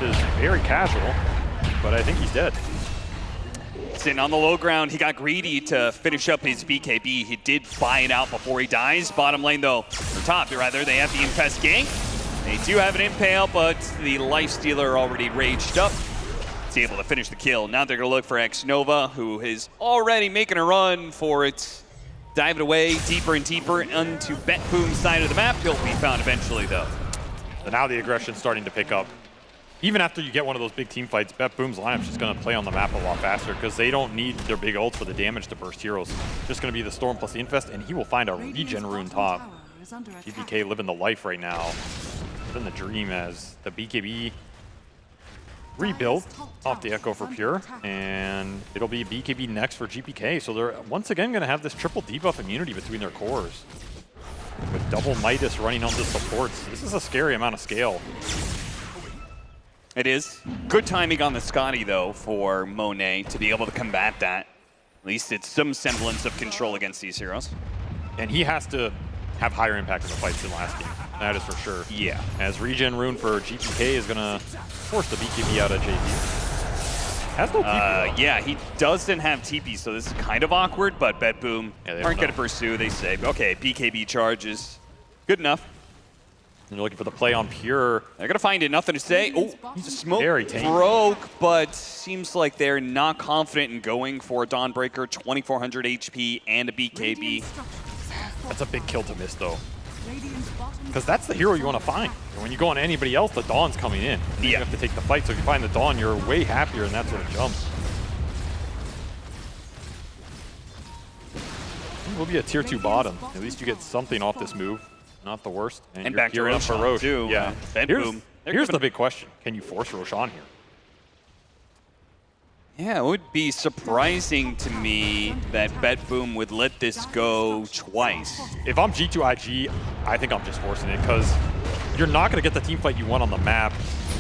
Q: It is very casual, but I think he's dead.
R: Sitting on the low ground, he got greedy to finish up his BKB. He did buy it out before he dies. Bottom lane though, or top rather, they have the Infest gank. They do have an Impale, but the Lifestealer already raged up. It's able to finish the kill. Now they're gonna look for X-Nova, who is already making a run for it. Dive it away deeper and deeper onto BetBoom's side of the map. He'll be found eventually though.
Q: So now the aggression's starting to pick up. Even after you get one of those big team fights, BetBoom's lineup's just going to play on the map a lot faster because they don't need their big ults for the damage to burst heroes. Just going to be the Storm plus the Infest, and he will find a regen rune top. GPK living the life right now. Living the dream as the BKB rebuilt off the Echo for Pure, and it'll be BKB next for GPK. So they're once again going to have this triple debuff immunity between their cores. With double Midas running onto supports. This is a scary amount of scale.
R: It is. Good timing on the Scotty, though, for Monet to be able to combat that. At least it's some semblance of control against these heroes.
Q: And he has to have higher impact in the fights than last game. That is for sure.
R: Yeah.
Q: As regen rune for GPK is going to force the BKB out of JP. Has no TP.
R: Yeah, he doesn't have TP, so this is kind of awkward, but BetBoom aren't going to pursue. They say, okay, BKB charges. Good enough.
Q: And you're looking for the play on Pure.
R: They're going to find it, nothing to say. Oh, he's a smoke
Q: very tanky.
R: broke, but seems like they're not confident in going for a Dawnbreaker, 2400 HP and a BKB.
Q: That's a big kill to miss, though. Because that's the hero you want to find. And when you go on anybody else, the Dawn's coming in. And you have to take the fight, so if you find the Dawn, you're way happier in that sort of jump. It will be a tier 2 bottom. At least you get something off this move. Not the worst.
R: And back to
Q: Roshan for Roche.
R: Too.
Q: Yeah.
R: BetBoom.
Q: Here's the big question. Can you force Roshan here?
R: Yeah, it would be surprising to me that BetBoom would let this go twice.
Q: If I'm G2IG, I think I'm just forcing it because you're not going to get the team fight you want on the map.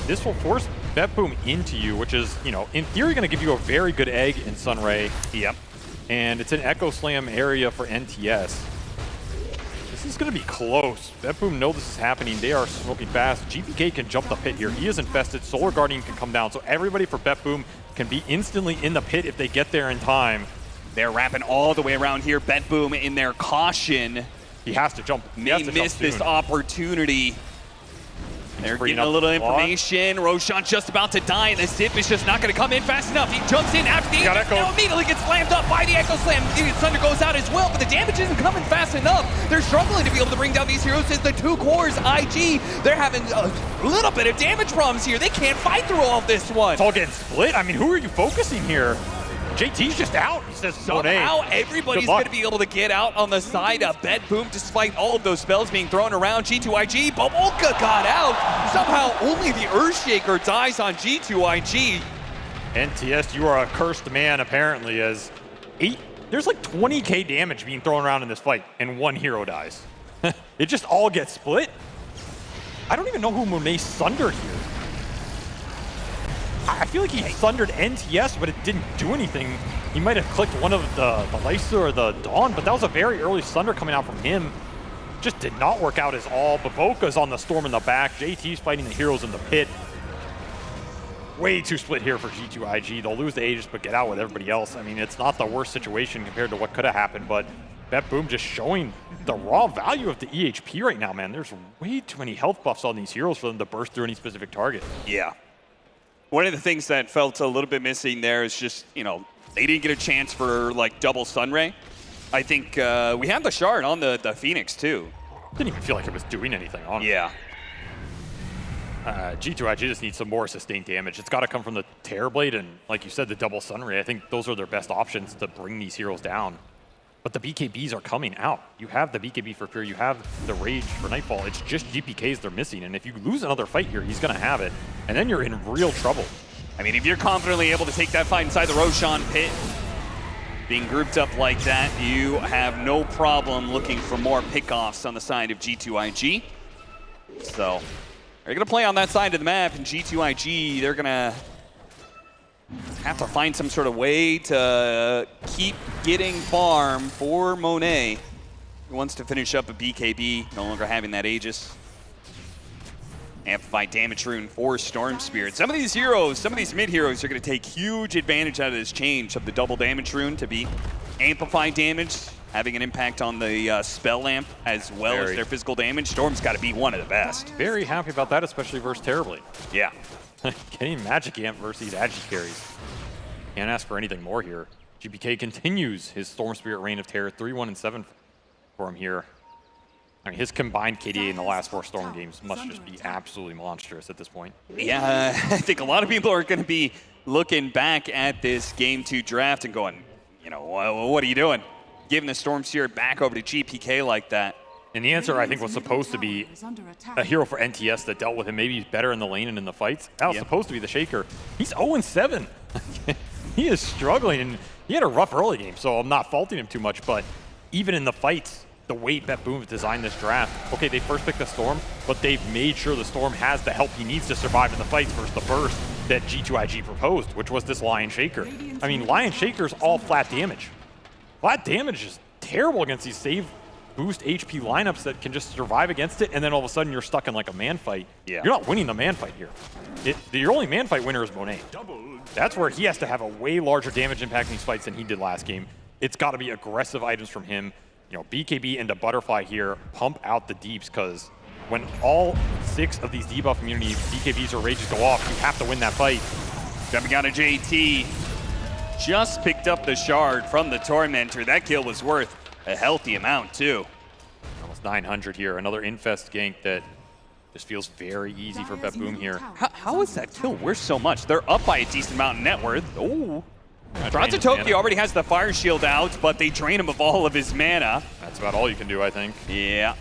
Q: This will force BetBoom into you, which is, you know, in theory going to give you a very good egg in Sunray.
R: Yep.
Q: And it's an Echo Slam area for NTS. This is going to be close. BetBoom know this is happening. They are smoking fast. GPK can jump the pit here. He is infested. Solar Guardian can come down. So everybody for BetBoom can be instantly in the pit if they get there in time.
R: They're wrapping all the way around here. BetBoom in their caution.
Q: He has to jump.
R: May miss this opportunity. They're getting a little information. Roshan just about to die, and the Zip is just not going to come in fast enough. He jumps in after the Aegis, now immediately gets slammed up by the Echo Slam. Thunder goes out as well, but the damage isn't coming fast enough. They're struggling to be able to bring down these heroes as the two cores, IG, they're having a little bit of damage problems here. They can't fight through all of this one.
Q: It's all getting split. I mean, who are you focusing here? JT's just out. He says
R: somehow everybody's going to be able to get out on the side of BetBoom despite all of those spells being thrown around. G2IG, Babolka got out. Somehow only the Earthshaker dies on G2IG.
Q: NTS, you are a cursed man apparently, as there's like 20k damage being thrown around in this fight and one hero dies. It just all gets split. I don't even know who Monet sundered here. I feel like he sundered NTS, but it didn't do anything. He might have clicked one of the Lysa or the Dawn, but that was a very early sunder coming out from him. Just did not work out as all. Baboka's on the Storm in the back. JT's fighting the heroes in the pit. Way too split here for G2IG. They'll lose the Aegis, but get out with everybody else. I mean, it's not the worst situation compared to what could have happened, but BetBoom just showing the raw value of the EHP right now, man. There's way too many health buffs on these heroes for them to burst through any specific target.
R: Yeah. One of the things that felt a little bit missing there is just, you know, they didn't get a chance for like double Sunray. I think we had the shard on the Phoenix too.
Q: Didn't even feel like it was doing anything on it.
R: Yeah.
Q: G2IG just needs some more sustained damage. It's got to come from the Terrorblade and, like you said, the double Sunray. I think those are their best options to bring these heroes down. But the BKBs are coming out. You have the BKB for Pure, you have the Rage for Nightfall. It's just GPKs they're missing, and if you lose another fight here, he's gonna have it, and then you're in real trouble.
R: I mean, if you're confidently able to take that fight inside the Roshan pit, being grouped up like that, you have no problem looking for more pickoffs on the side of G2IG. So, they're gonna play on that side of the map, and G2IG, they're gonna have to find some sort of way to keep getting farm for Monet, who wants to finish up a BKB, no longer having that Aegis. Amplified damage rune for Storm Spirit. Some of these heroes, some of these mid heroes are going to take huge advantage out of this change of the double damage rune to be amplified damage, having an impact on the spell lamp as well as their physical damage. Storm's got to be one of the best.
Q: Very happy about that, especially versus Terribly.
R: Yeah.
Q: Getting Magic Amp versus these Agi carries. Can't ask for anything more here. GPK continues his Storm Spirit reign of terror, 3-1-7 for him here. I mean, his combined KDA in the last 4 Storm games must just be absolutely monstrous at this point.
R: Yeah, I think a lot of people are going to be looking back at this Game 2 draft and going, you know, what are you doing? Giving the Storm Spirit back over to GPK like that.
Q: And the answer, I think, was supposed to be a hero for NTS that dealt with him maybe better in the lane and in the fights. That was supposed to be the Shaker. He's 0-7. He is struggling, and he had a rough early game, so I'm not faulting him too much, but even in the fights, the way BetBoom designed this draft, okay, they first picked the Storm, but they've made sure the Storm has the help he needs to survive in the fights versus the burst that G2IG proposed, which was this Lion Shaker. I mean, Lion Shaker's all flat damage. Flat damage is terrible against these save boost HP lineups that can just survive against it, and then all of a sudden you're stuck in like a man fight.
R: Yeah.
Q: You're not winning the man fight here. Your only man fight winner is Monet. That's where he has to have a way larger damage impact in these fights than he did last game. It's got to be aggressive items from him. You know, BKB into Butterfly here, pump out the deeps, because when all 6 of these debuff immunity BKBs or rages go off, you have to win that fight.
R: Jumping out of JT, just picked up the shard from the Tormentor. That kill was worth a healthy amount too.
Q: Almost 900 here. Another Infest gank that just feels very easy for BetBoom here.
R: How is that kill worth so much? They're up by a decent amount in net worth. Oh. Toki already has the Fire Shield out, but they drain him of all of his mana.
Q: That's about all you can do, I think.
R: Yeah.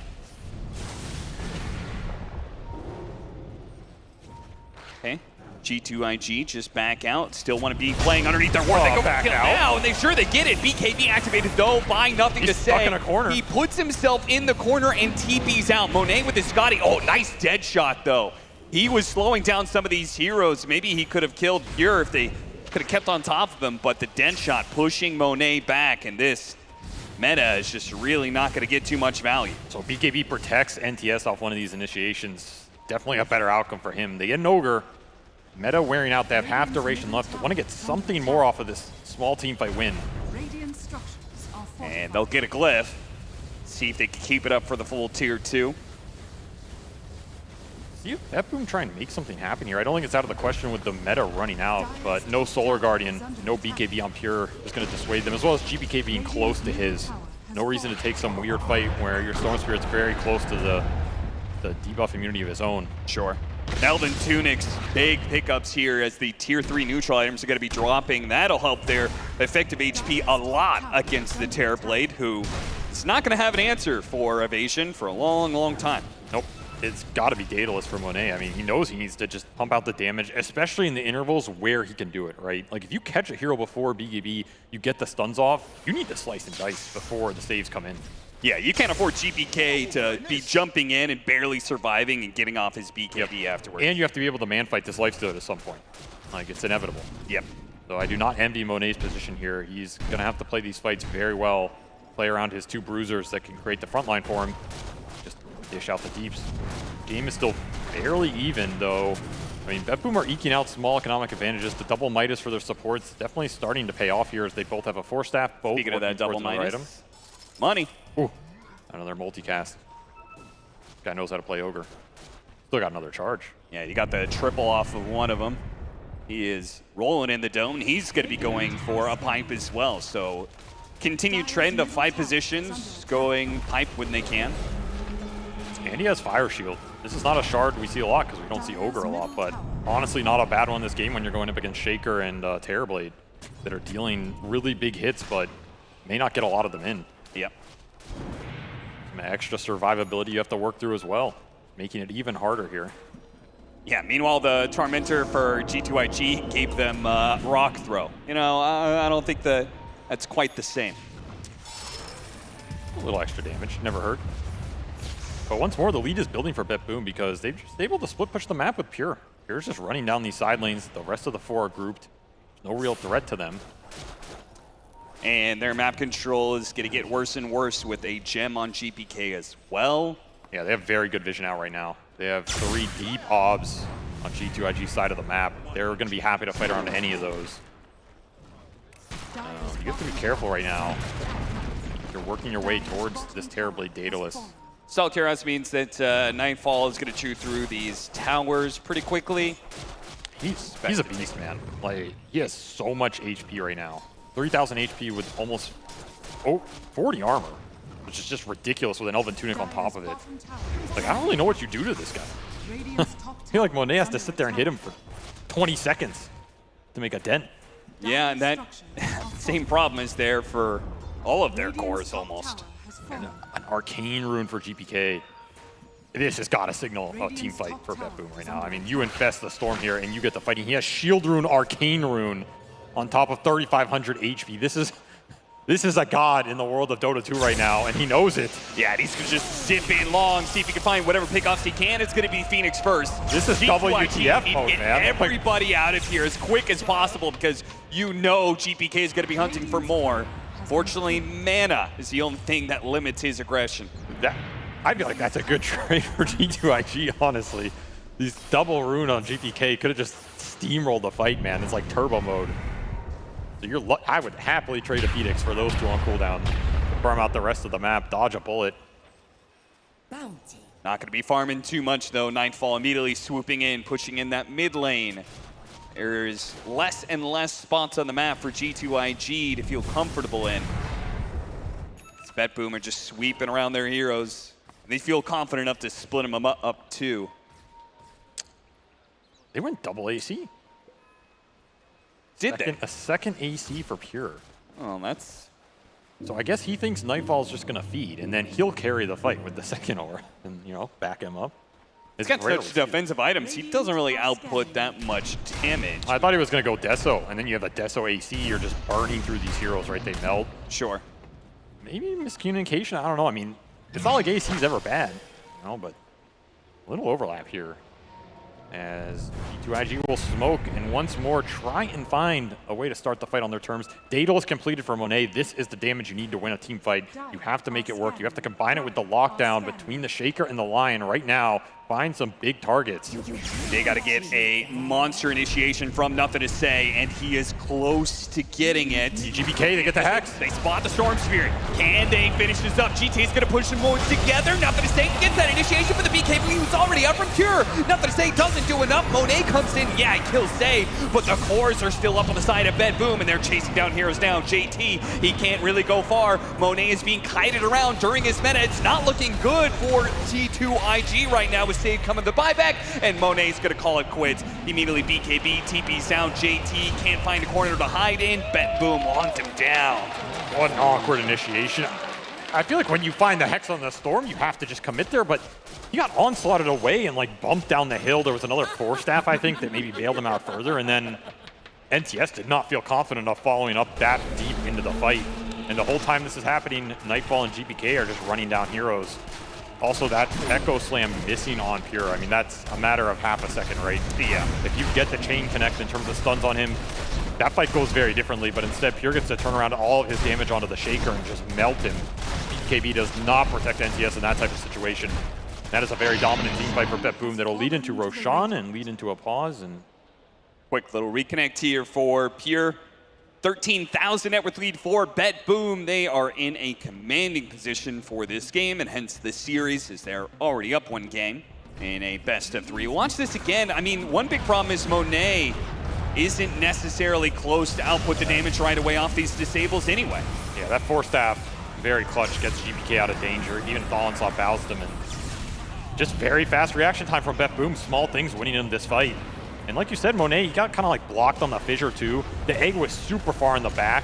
R: Okay. G2IG just back out. Still want to be playing underneath their ward. They go back out now, and they get it. BKB activated though, buying nothing to say.
Q: Stuck in a corner.
R: He puts himself in the corner and TP's out. Monet with his Scotty. Oh, nice dead shot though. He was slowing down some of these heroes. Maybe he could have killed Pure if they could have kept on top of him, but the dent shot pushing Monet back, and this meta is just really not going to get too much value.
Q: So BKB protects NTS off one of these initiations. Definitely a better outcome for him. They get an Ogre. Meta wearing out. They have half duration left. Want to get something more off of this small team fight win.
R: And they'll get a Glyph. See if they can keep it up for the full tier 2.
Q: See if BetBoom trying to make something happen here. I don't think it's out of the question with the meta running out, but no Solar Guardian, no BKB on Pure is going to dissuade them, as well as GPK being close to his. No reason to take some weird fight where your Storm Spirit's very close to the debuff immunity of his own.
R: Sure. Elven Tunic's big pickups here as the tier 3 neutral items are going to be dropping. That'll help their effective HP a lot against the Terrorblade, who is not going to have an answer for evasion for a long, long time.
Q: Nope. It's got to be Daedalus for Monet. I mean, he knows he needs to just pump out the damage, especially in the intervals where he can do it, right? Like, if you catch a hero before BKB, you get the stuns off, you need to slice and dice before the saves come in.
R: Yeah, you can't afford GPK to be jumping in and barely surviving and getting off his BKB afterwards.
Q: And you have to be able to man-fight this life steal at some point. Like, it's inevitable.
R: Yep.
Q: So I do not envy Monet's position here. He's going to have to play these fights very well, play around his 2 bruisers that can create the front line for him. Just dish out the deeps. Game is still fairly even, though. I mean, BetBoom are eking out small economic advantages. The double Midas for their supports definitely starting to pay off here as they both have a 4-staff. Both
R: Speaking of that double Midas,
Q: item.
R: Money.
Q: Ooh, another multicast. Guy knows how to play Ogre. Still got another charge.
R: Yeah, you got the triple off of one of them. He is rolling in the dome. He's going to be going for a pipe as well. So continued trend of 5 positions, going pipe when they can.
Q: And he has Fire Shield. This is not a shard we see a lot because we don't see Ogre a lot, but honestly not a bad one this game when you're going up against Shaker and Terrorblade that are dealing really big hits, but may not get a lot of them in.
R: Yep.
Q: Some extra survivability you have to work through as well, making it even harder here.
R: Yeah, meanwhile, the Tormentor for G2IG gave them Rock Throw. You know, I don't think that's quite the same.
Q: A little extra damage, never hurt. But once more, the lead is building for BetBoom because they've just able to split push the map with Pure. Pure's just running down these side lanes. The rest of the 4 are grouped. There's no real threat to them.
R: And their map control is going to get worse and worse with a gem on GPK as well.
Q: Yeah, they have very good vision out right now. They have 3 deep obs on G2IG side of the map. They're going to be happy to fight around any of those. You have to be careful right now. You're working your way towards this terribly dataless.
R: Salteras means that Nightfall is going to chew through these towers pretty quickly.
Q: He's a beast, man. Like, he has so much HP right now. 3,000 HP with almost 40 armor, which is just ridiculous with an Elven Tunic on top of it. Like, I don't really know what you do to this guy. I feel like Monet has to sit there and hit him for 20 seconds to make a dent.
R: Yeah, and that same problem is there for all of their cores almost.
Q: And an Arcane Rune for GPK. This has got to signal a team fight for BetBoom right now. I mean, you infest the Storm here and you get the fighting. He has Shield Rune, Arcane Rune on top of 3,500 HP. This is a god in the world of Dota 2 right now, and he knows it.
R: Yeah, he's going to just zip in long, see if he can find whatever pickoffs he can. It's going to be Phoenix first.
Q: This is WTF mode, man.
R: Everybody out of here as quick as possible because you know GPK is going to be hunting for more. Fortunately, mana is the only thing that limits his aggression.
Q: I feel like that's a good trade for G2IG, honestly. These double rune on GPK could have just steamrolled the fight, man. It's like turbo mode. So I would happily trade a Phoenix for those 2 on cooldown. Farm out the rest of the map, dodge a bullet.
R: Not going to be farming too much, though. Nightfall immediately swooping in, pushing in that mid lane. There's less and less spots on the map for G2IG to feel comfortable in. BetBoom are just sweeping around their heroes. They feel confident enough to split them up too.
Q: They went double AC.
R: Did they?
Q: A second AC for Pure.
R: Oh, that's...
Q: So I guess he thinks Nightfall's just going to feed, and then he'll carry the fight with the second aura and, you know, back him up.
R: He's got such defensive items. He doesn't really output that much damage.
Q: I thought he was going to go Deso, and then you have a Deso AC. You're just burning through these heroes, right? They melt.
R: Sure.
Q: Maybe miscommunication. I don't know. I mean, it's not like AC's ever bad, you know, but a little overlap here. As G2IG will smoke and once more try and find a way to start the fight on their terms. Daedal is completed for Monet. This is the damage you need to win a team fight. You have to make it work. You have to combine it with the lockdown between the Shaker and the Lion right now. Find some big targets.
R: They got to get a monster initiation from Nothing to Say, and he is close to getting it.
Q: GPK, they get the Hex.
R: They spot the Storm Spirit. Can they finish this up? GT's going to push them more together. Nothing to Say gets that initiation for the BKB, who's already up from Pure. Nothing to Say doesn't do enough. Monet comes in. Yeah, he kills Say, but the cores are still up on the side of BetBoom, and they're chasing down heroes now. JT, he can't really go far. Monet is being kited around during his meta. It's not looking good for G2IG right now with Save coming the buyback, and Monet's gonna call it quits. Immediately BKB, TP's down, JT can't find a corner to hide in, BetBoom hunts him down.
Q: What an awkward initiation. I feel like when you find the Hex on the Storm, you have to just commit there, but he got onslaughted away and like bumped down the hill. There was another Force Staff, I think, that maybe bailed him out further, and then NTS did not feel confident enough following up that deep into the fight. And the whole time this is happening, Nightfall and GPK are just running down heroes. Also, that Echo Slam missing on Pure, I mean, that's a matter of half a second, right? Yeah. If you get the chain connect in terms of stuns on him, that fight goes very differently, but instead Pure gets to turn around all of his damage onto the Shaker and just melt him. BKB does not protect NTS in that type of situation. That is a very dominant team fight for BetBoom that'll lead into Roshan and lead into a pause. And
R: quick little reconnect here for Pure. 13,000 net worth lead for BetBoom. They are in a commanding position for this game, and hence the series, as they're already up 1 game in a best of 3. Watch this again. I mean, one big problem is Monet isn't necessarily close to output the damage right away off these disables anyway.
Q: Yeah, that Force Staff, very clutch, gets GPK out of danger. Even Thalensaw bows them, and just very fast reaction time from BetBoom. Small things winning in this fight. And like you said, Monet, he got kind of like blocked on the fissure too. The egg was super far in the back.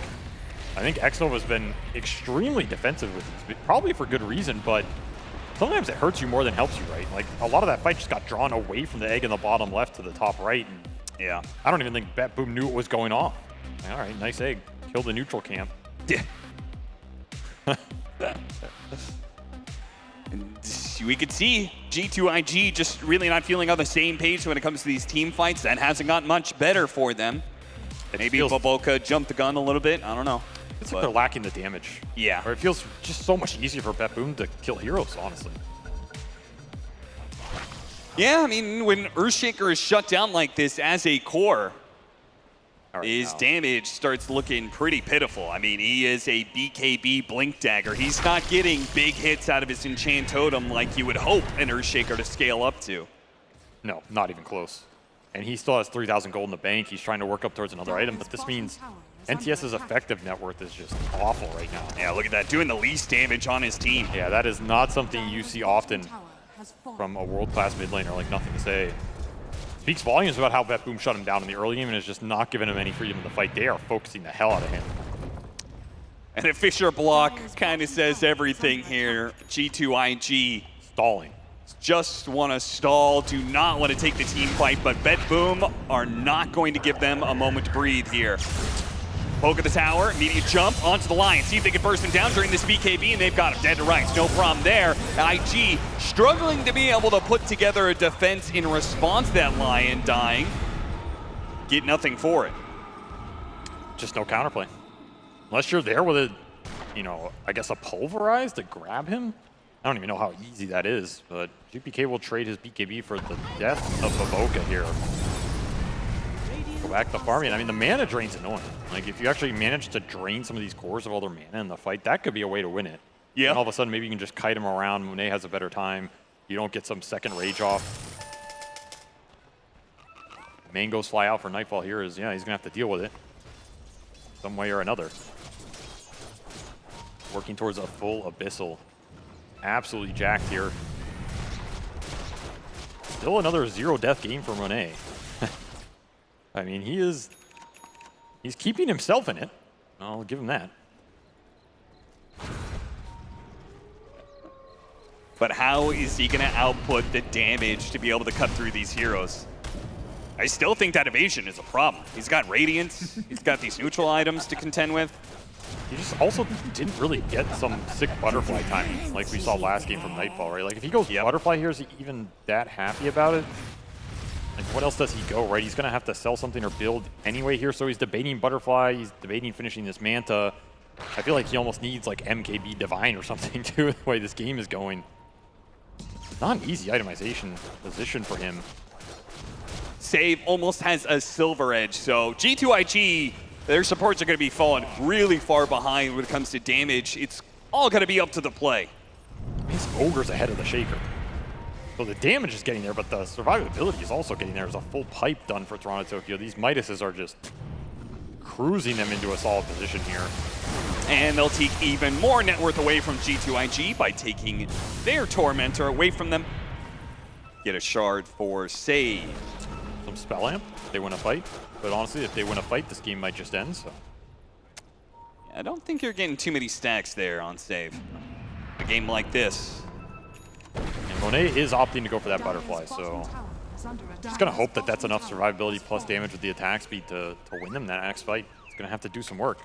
Q: I think Xnova's been extremely defensive with this, probably for good reason, but sometimes it hurts you more than helps you, right? Like a lot of that fight just got drawn away from the egg in the bottom left to the top right. And
R: yeah,
Q: I don't even think BetBoom knew what was going on. All right, nice egg. Killed the neutral camp.
R: Yeah. We could see G2IG just really not feeling on the same page when it comes to these team fights. That hasn't gotten much better for them. Maybe Boboka jumped the gun a little bit. I don't know.
Q: It's like they're lacking the damage.
R: Yeah.
Q: Or it feels just so much easier for BetBoom to kill heroes, honestly.
R: Yeah, I mean, when Earthshaker is shut down like this as a core, his damage starts looking pretty pitiful. I mean, he is a BKB Blink Dagger. He's not getting big hits out of his Enchant Totem like you would hope an Earthshaker to scale up to.
Q: No, not even close. And he still has 3,000 gold in the bank. He's trying to work up towards another item, but this means NTS's effective net worth is just awful right now.
R: Yeah, look at that, doing the least damage on his team.
Q: Yeah, that is not something you see often from a world-class mid laner, like nothing to say. Speaks volumes about how BetBoom shut him down in the early game and is just not giving him any freedom in the fight. They are focusing the hell out of him.
R: And a Fisher block kind of says everything here. G2IG
Q: stalling.
R: Just want to stall, do not want to take the team fight, but BetBoom are not going to give them a moment to breathe here. Poke at the tower, immediate jump onto the line. See if they can burst him down during this BKB, and they've got him dead to rights. No problem there. IG struggling to be able to put together a defense in response to that Lion dying. Get nothing for it.
Q: Just no counterplay. Unless you're there with a, you know, I guess a pulverize to grab him. I don't even know how easy that is, but GPK will trade his BKB for the death of Baboka here. Go back to farming. I mean, the mana drain's annoying. Like, if you actually manage to drain some of these cores of all their mana in the fight, that could be a way to win it.
R: Yeah.
Q: And all of a sudden, maybe you can just kite him around. Monet has a better time. You don't get some second rage off. Mangoes fly out for Nightfall here is, yeah, he's going to have to deal with it some way or another. Working towards a full Abyssal. Absolutely jacked here. Still another 0-death game for Monet. I mean, he's keeping himself in it. I'll give him that.
R: But how is he going to output the damage to be able to cut through these heroes? I still think that evasion is a problem. He's got Radiance, he's got these neutral items to contend with.
Q: He just also didn't really get some sick butterfly timing like we saw last game from Nightfall, right? Like, if he goes butterfly here, is he even that happy about it? Like, what else does he go, right? He's going to have to sell something or build anyway here, so he's debating butterfly, he's debating finishing this Manta. I feel like he almost needs, like, MKB Divine or something, too, the way this game is going. Not an easy itemization position for him.
R: Save almost has a silver edge, so G2IG, their supports are going to be falling really far behind when it comes to damage. It's all going to be up to the play.
Q: His Ogre's ahead of the Shaker. So the damage is getting there, but the survivability is also getting there. There's a full pipe done for Toronto Tokyo. These Midases are just cruising them into a solid position here.
R: And they'll take even more net worth away from G2IG by taking their Tormentor away from them. Get a shard for save.
Q: Some Spell Amp, if they win a fight. But honestly, if they win a fight, this game might just end, so.
R: I don't think you're getting too many stacks there on save. A game like this.
Q: And Monet is opting to go for that butterfly, so just gonna hope that that's enough survivability plus damage with the attack speed to win them that next fight. It's gonna have to do some work.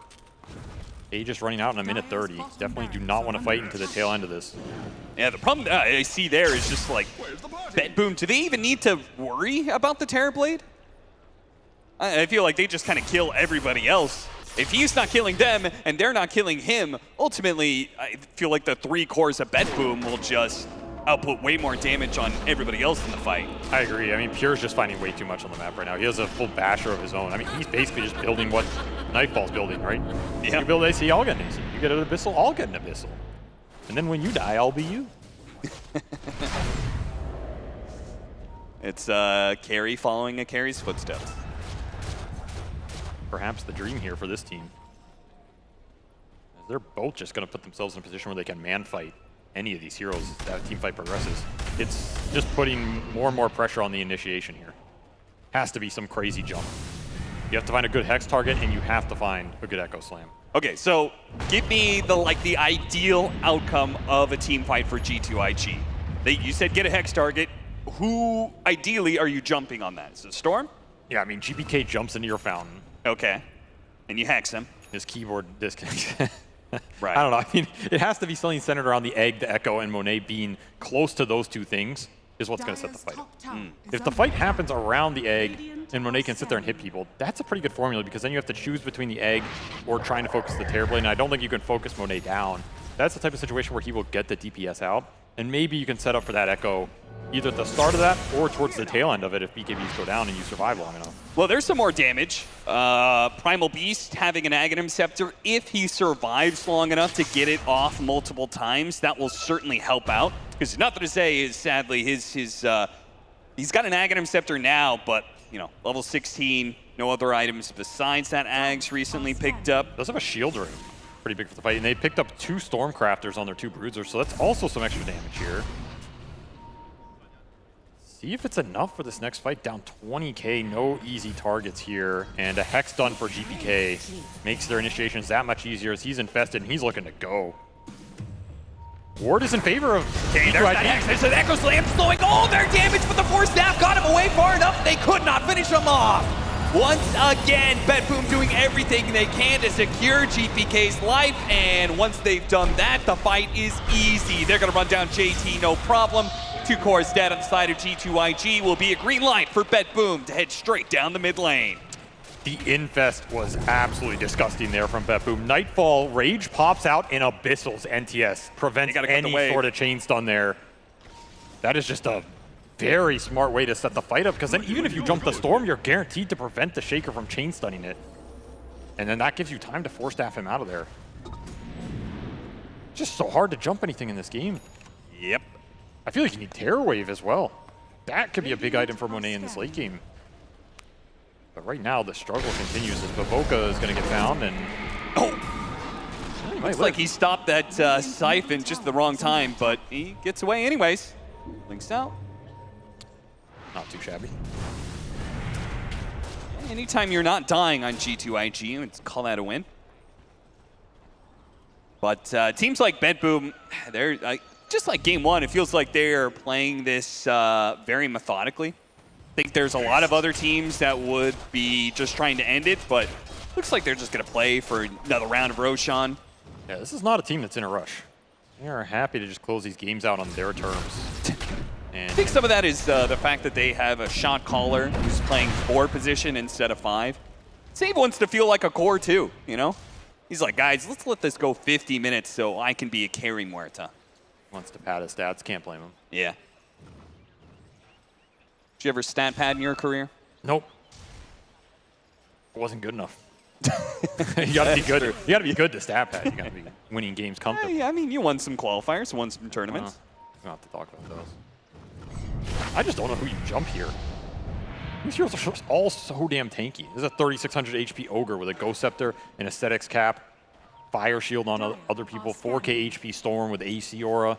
Q: Age is running out in a minute 30. Definitely do not want to fight into the tail end of this.
R: Yeah, the problem I see there is just like, BetBoom, do they even need to worry about the Terrorblade? I feel like they just kind of kill everybody else. If he's not killing them and they're not killing him, ultimately, I feel like the 3 cores of BetBoom will just output way more damage on everybody else in the fight.
Q: I agree. I mean, Pure's just finding way too much on the map right now. He has a full basher of his own. I mean, he's basically just building what Nightfall's building, right?
R: Yeah.
Q: You build AC, I'll get an AC. You get an Abyssal, I'll get an Abyssal. And then when you die, I'll be you.
R: It's carry following a carry's footsteps.
Q: Perhaps the dream here for this team. They're both just going to put themselves in a position where they can man fight any of these heroes as that team fight progresses. It's just putting more and more pressure on the initiation here. Has to be some crazy jump. You have to find a good Hex target, and you have to find a good Echo Slam.
R: Okay, so give me the ideal outcome of a team fight for G2IG. You said get a Hex target. Who ideally are you jumping on that? Is it Storm?
Q: Yeah, I mean, GPK jumps into your fountain.
R: Okay. And you hex him.
Q: His keyboard disconnects.
R: Right.
Q: I don't know. I mean, it has to be something centered around the egg, the Echo, and Monet being close to those two things is what's going to set the fight up. If the fight happens around the egg and Monet can sit there and hit people, that's a pretty good formula because then you have to choose between the egg or trying to focus the Terrorblade, and I don't think you can focus Monet down. That's the type of situation where he will get the DPS out. And maybe you can set up for that echo either at the start of that or towards the tail end of it if BKBs go down and you survive long enough.
R: Well, there's some more damage. Primal Beast having an Aghanim Scepter, if he survives long enough to get it off multiple times, that will certainly help out. Because nothing to say is, sadly, he's got an Aghanim Scepter now, but, you know, level 16, no other items besides that Ags recently picked up.
Q: Does have a shield ring, pretty big for the fight, and they picked up 2 Stormcrafters on their 2 Bruisers, so that's also some extra damage here. See if it's enough for this next fight. Down 20k, no easy targets here, and a Hex done for GPK makes their initiations that much easier as he's infested and he's looking to go. Ward is in favor of
G: There's that Hex, there's an Echo Slam slowing all their damage, but the Force Staff got him away far enough. They could not finish him off. Once again, BetBoom doing everything they can to secure GPK's life, and once they've done that, the fight is easy. They're gonna run down JT, no problem. 2 cores dead on the side of G2IG will be a green light for BetBoom to head straight down the mid lane.
Q: The infest was absolutely disgusting there from BetBoom. Nightfall, Rage pops out, and Abyssal's NTS prevents any sort of chain stun there. That is just a very smart way to set the fight up, because then even if you jump the Storm, you're guaranteed to prevent the Shaker from chain stunning it. And then that gives you time to Force Staff him out of there. Just so hard to jump anything in this game.
R: Yep.
Q: I feel like you need Terror Wave as well. That could be a big item for Monet in this late game. But right now, the struggle continues as Baboka is going to get found, and...
R: Looks like he stopped that Siphon just at the wrong time, but he gets away anyways. Links out.
Q: Not too shabby.
R: Anytime you're not dying on G2IG, let's call that a win. But teams like BetBoom, they're... just like game 1, it feels like they're playing this very methodically. I think there's a lot of other teams that would be just trying to end it, but looks like they're just going to play for another round of Roshan.
Q: Yeah, this is not a team that's in a rush. They are happy to just close these games out on their terms.
R: I think some of that is the fact that they have a shot caller who's playing 4 position instead of 5. Save wants to feel like a core too, you know? He's like, guys, let's let this go 50 minutes so I can be a carry Muerta.
Q: Wants to pad his stats, can't blame him.
R: Yeah. Did you ever stat pad in your career?
Q: Nope. It wasn't good enough. You gotta be good. You gotta be good to stat pad. You gotta be winning games comfortably.
R: Yeah, I mean, you won some qualifiers, won some tournaments.
Q: We don't have to talk about those. I just don't know who you jump here. These heroes are all so damn tanky. This is a 3600 HP Ogre with a Ghost Scepter, an Aesthetics Cap, Fire Shield on other people, 4k HP Storm with AC Aura,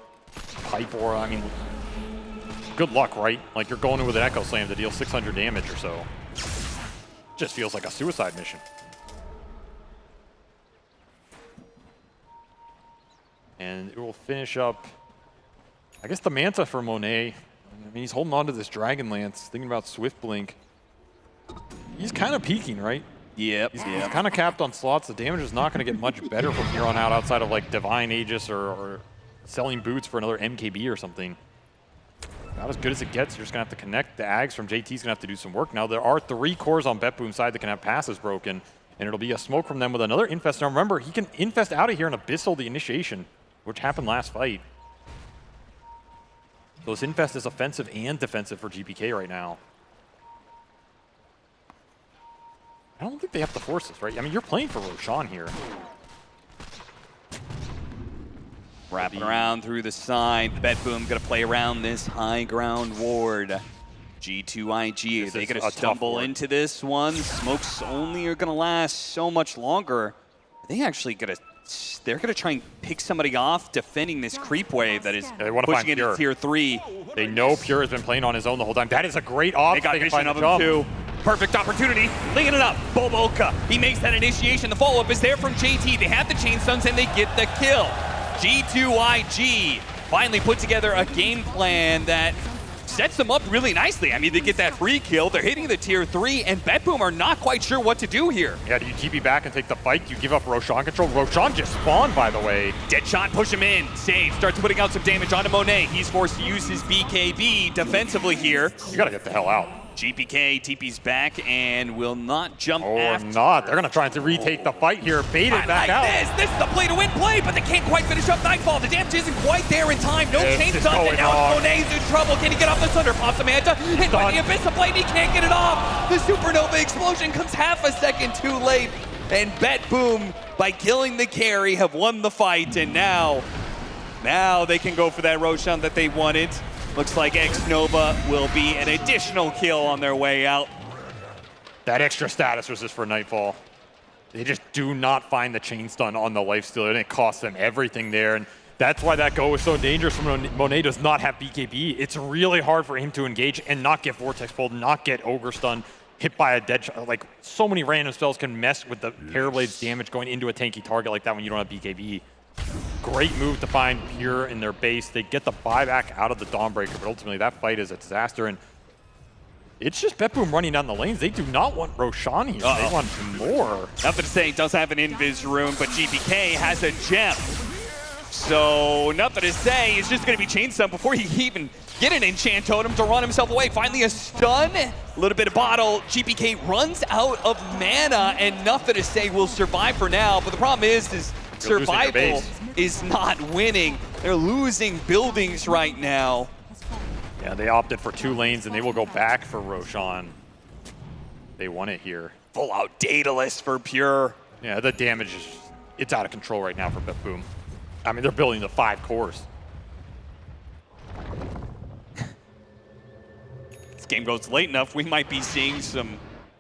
Q: Pipe Aura. I mean, good luck, right? Like, you're going in with an Echo Slam to deal 600 damage or so. Just feels like a suicide mission. And it will finish up, I guess, the Manta for Monet. I mean, he's holding on to this Dragon Lance, thinking about Swift Blink. He's kind of peaking, right?
R: Yep.
Q: He's kind of capped on slots. The damage is not going to get much better from here on out outside of like Divine Aegis or selling boots for another MKB or something. Not as good as it gets. You're just going to have to connect. The Ags from JT's going to have to do some work. Now, there are 3 cores on BetBoom's side that can have passes broken, and it'll be a smoke from them with another Infest. Now, remember, he can Infest out of here and Abyssal the initiation, which happened last fight. So this Infest is offensive and defensive for GPK right now. I don't think they have to force this, right? I mean, you're playing for Roshan here.
R: Wrapping around through the side. BetBoom going to play around this high ground ward. G2IG, are they going to stumble into this one? Smokes only are going to last so much longer. Are they actually going to... They're going to try and pick somebody off defending this creep wave that is pushing it into tier 3.
Q: They know Pure has been playing on his own the whole time. That is a great off.
R: They got vision of him too. Perfect opportunity. Laying it up. Boboka. He makes that initiation. The follow-up is there from JT. They have the chain stuns and they get the kill. G2IG finally put together a game plan that sets them up really nicely. I mean, they get that free kill. They're hitting the tier 3, and BetBoom are not quite sure what to do here.
Q: Yeah, do you TP back and take the fight? Do you give up Roshan control? Roshan just spawned, by the way.
R: Deadshot, push him in. Save, starts putting out some damage onto Monet. He's forced to use his BKB defensively here.
Q: You gotta get the hell out.
R: GPK TP's back and will not jump
Q: after. Or not. They're going to try to retake the fight here. Bait it back out.
R: This is the play-to-win play, but they can't quite finish up Nightfall. The damage isn't quite there in time. No chain done, and now Monet's in trouble. Can he get off the Thunder? Pops the Manta, hit by the Abyss of Blade. He can't get it off. The Supernova explosion comes half a second too late. And Bet Boom, by killing the carry, have won the fight. And now they can go for that Roshan that they wanted. Looks like X-Nova will be an additional kill on their way out.
Q: That extra status was just for Nightfall. They just do not find the chain stun on the lifestealer, and it costs them everything there. And that's why that go is so dangerous when Monet does not have BKB. It's really hard for him to engage and not get Vortex pulled, not get Ogre stun, hit by a dead shot. Like, so many random spells can mess with the Parablade's damage going into a tanky target like that when you don't have BKB. Great move to find Pure in their base. They get the buyback out of the Dawnbreaker, but ultimately that fight is a disaster. And it's just Bet Boom running down the lanes. They do not want Roshan here. They want more.
R: Nothing to say, does have an invis rune, but GPK has a gem. So nothing to say, it's just gonna be chain stun before he even get an enchant totem to run himself away. Finally a stun, a little bit of bottle. GPK runs out of mana, and nothing to say will survive for now. But the problem is survival is not winning. They're losing buildings right now.
Q: Yeah, they opted for 2 lanes, and they will go back for Roshan. They won it here.
R: Full out Daedalus for Pure.
Q: Yeah, the damage is, it's out of control right now for Bet Boom. I mean, they're building the 5 cores.
R: This game goes late enough, we might be seeing some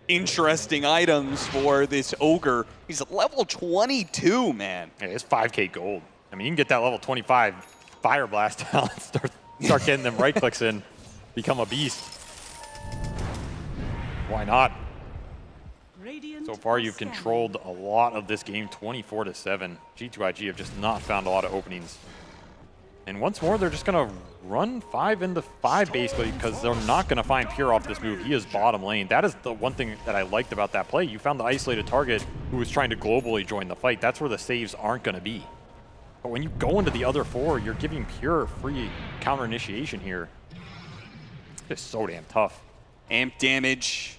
R: interesting items for this Ogre. He's at level 22, man.
Q: Yeah, it's 5K gold. I mean, you can get that level 25 Fire Blast out and start getting them right clicks in, become a beast. Why not? So far, you've controlled a lot of this game, 24-7. G2IG have just not found a lot of openings. And once more, they're just going to run 5 into 5, basically, because they're not going to find Pure off this move. He is bottom lane. That is the one thing that I liked about that play. You found the isolated target who was trying to globally join the fight. That's where the saves aren't going to be. But when you go into the other 4, you're giving Pure free counter initiation here. It's just so damn tough.
R: Amp damage.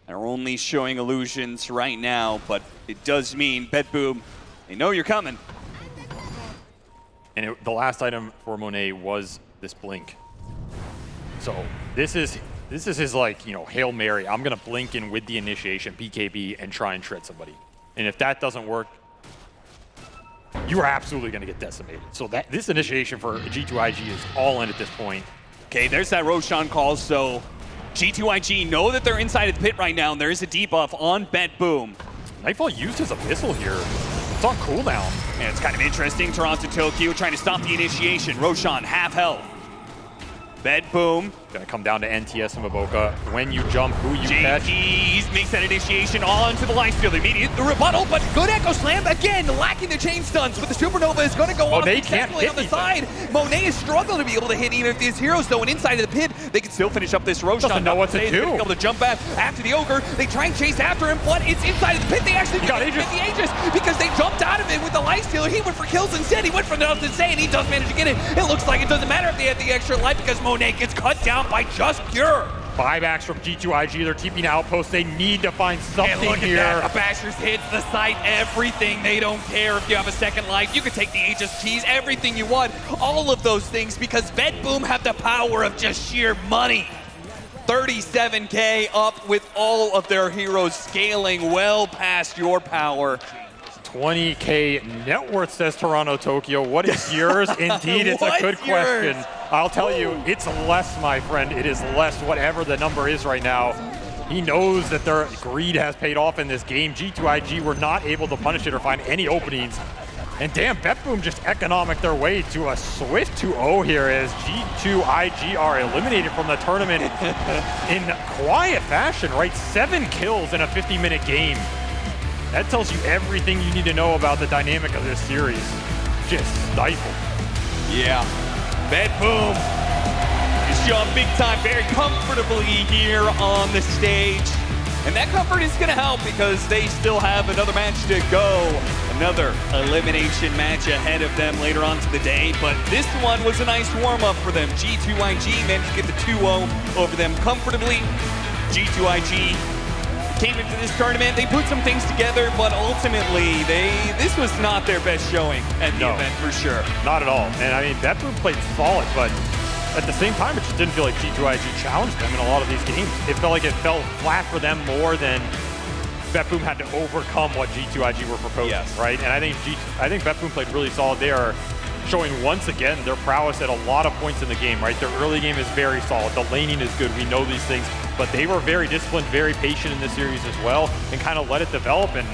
R: They're only showing illusions right now, but it does mean Bet Boom, they know you're coming.
Q: And the last item for Monet was this blink. So this is his, like, you know, Hail Mary. I'm gonna blink in with the initiation, BKB, and try and shred somebody. And if that doesn't work, you are absolutely gonna get decimated. So this initiation for G2IG is all in at this point.
R: Okay, there's that Roshan call, so G2IG know that they're inside of the pit right now, and there is a debuff on Bet Boom.
Q: Nightfall used his Abyssal here. It's on cooldown.
R: And it's kind of interesting. Toronto Tokyo trying to stop the initiation. Roshan, half health. Bet Boom.
Q: Gonna come down to NTS and Maboka. When you jump, who you catch.
R: JP's makes that initiation onto the lifesteal. Immediate rebuttal, but good Echo Slam. Again, lacking the chain stuns, but the Supernova is going to go
Q: Monet
R: on successfully on the side. Monet has struggled to be able to hit even if these heroes, though, and inside of the pit, they can still finish up this Roshan.
Q: Doesn't know what to do.
R: Be able to jump back after the Ogre. They try and chase after him, but it's inside of the pit. They actually hit the Aegis because they jumped out of it with the lifestealer. He went for kills instead. He went for the Insane, and he does manage to get it. It looks like it doesn't matter if they have the extra life because Monet gets cut down by just Pure.
Q: Buybacks from G2IG. They're TPing outposts. They need to find something here.
R: That. Bashers hits the site. Everything. They don't care if you have a second life. You can take the Aegis keys. Everything you want. All of those things because Bet Boom have the power of just sheer money. 37K up with all of their heroes scaling well past your power.
Q: 20K net worth, says Toronto Tokyo. What is yours? Indeed, it's a good question. I'll tell you, it's less, my friend. It is less, whatever the number is right now. He knows that their greed has paid off in this game. G2IG were not able to punish it or find any openings. And damn, Bet Boom just economic their way to a swift 2-0 here as G2IG are eliminated from the tournament in quiet fashion, right? 7 kills in a 50-minute game. That tells you everything you need to know about the dynamic of this series. Just stifled.
R: Yeah. Bet Boom is showing big time very comfortably here on the stage. And that comfort is going to help because they still have another match to go. Another elimination match ahead of them later on to the day, but this one was a nice warm-up for them. G2IG managed to get the 2-0 over them comfortably. G2IG came into this tournament, they put some things together, but ultimately, this was not their best showing at the event for sure.
Q: Not at all. And I mean, Betboom played solid, but at the same time, it just didn't feel like G2IG challenged them in a lot of these games. It felt like it fell flat for them more than Betboom had to overcome what G2IG were proposing, right? And I think Betboom played really solid. They are showing once again their prowess at a lot of points in the game, right? Their early game is very solid. The laning is good. We know these things. But they were very disciplined, very patient in this series as well, and kind of let it develop. And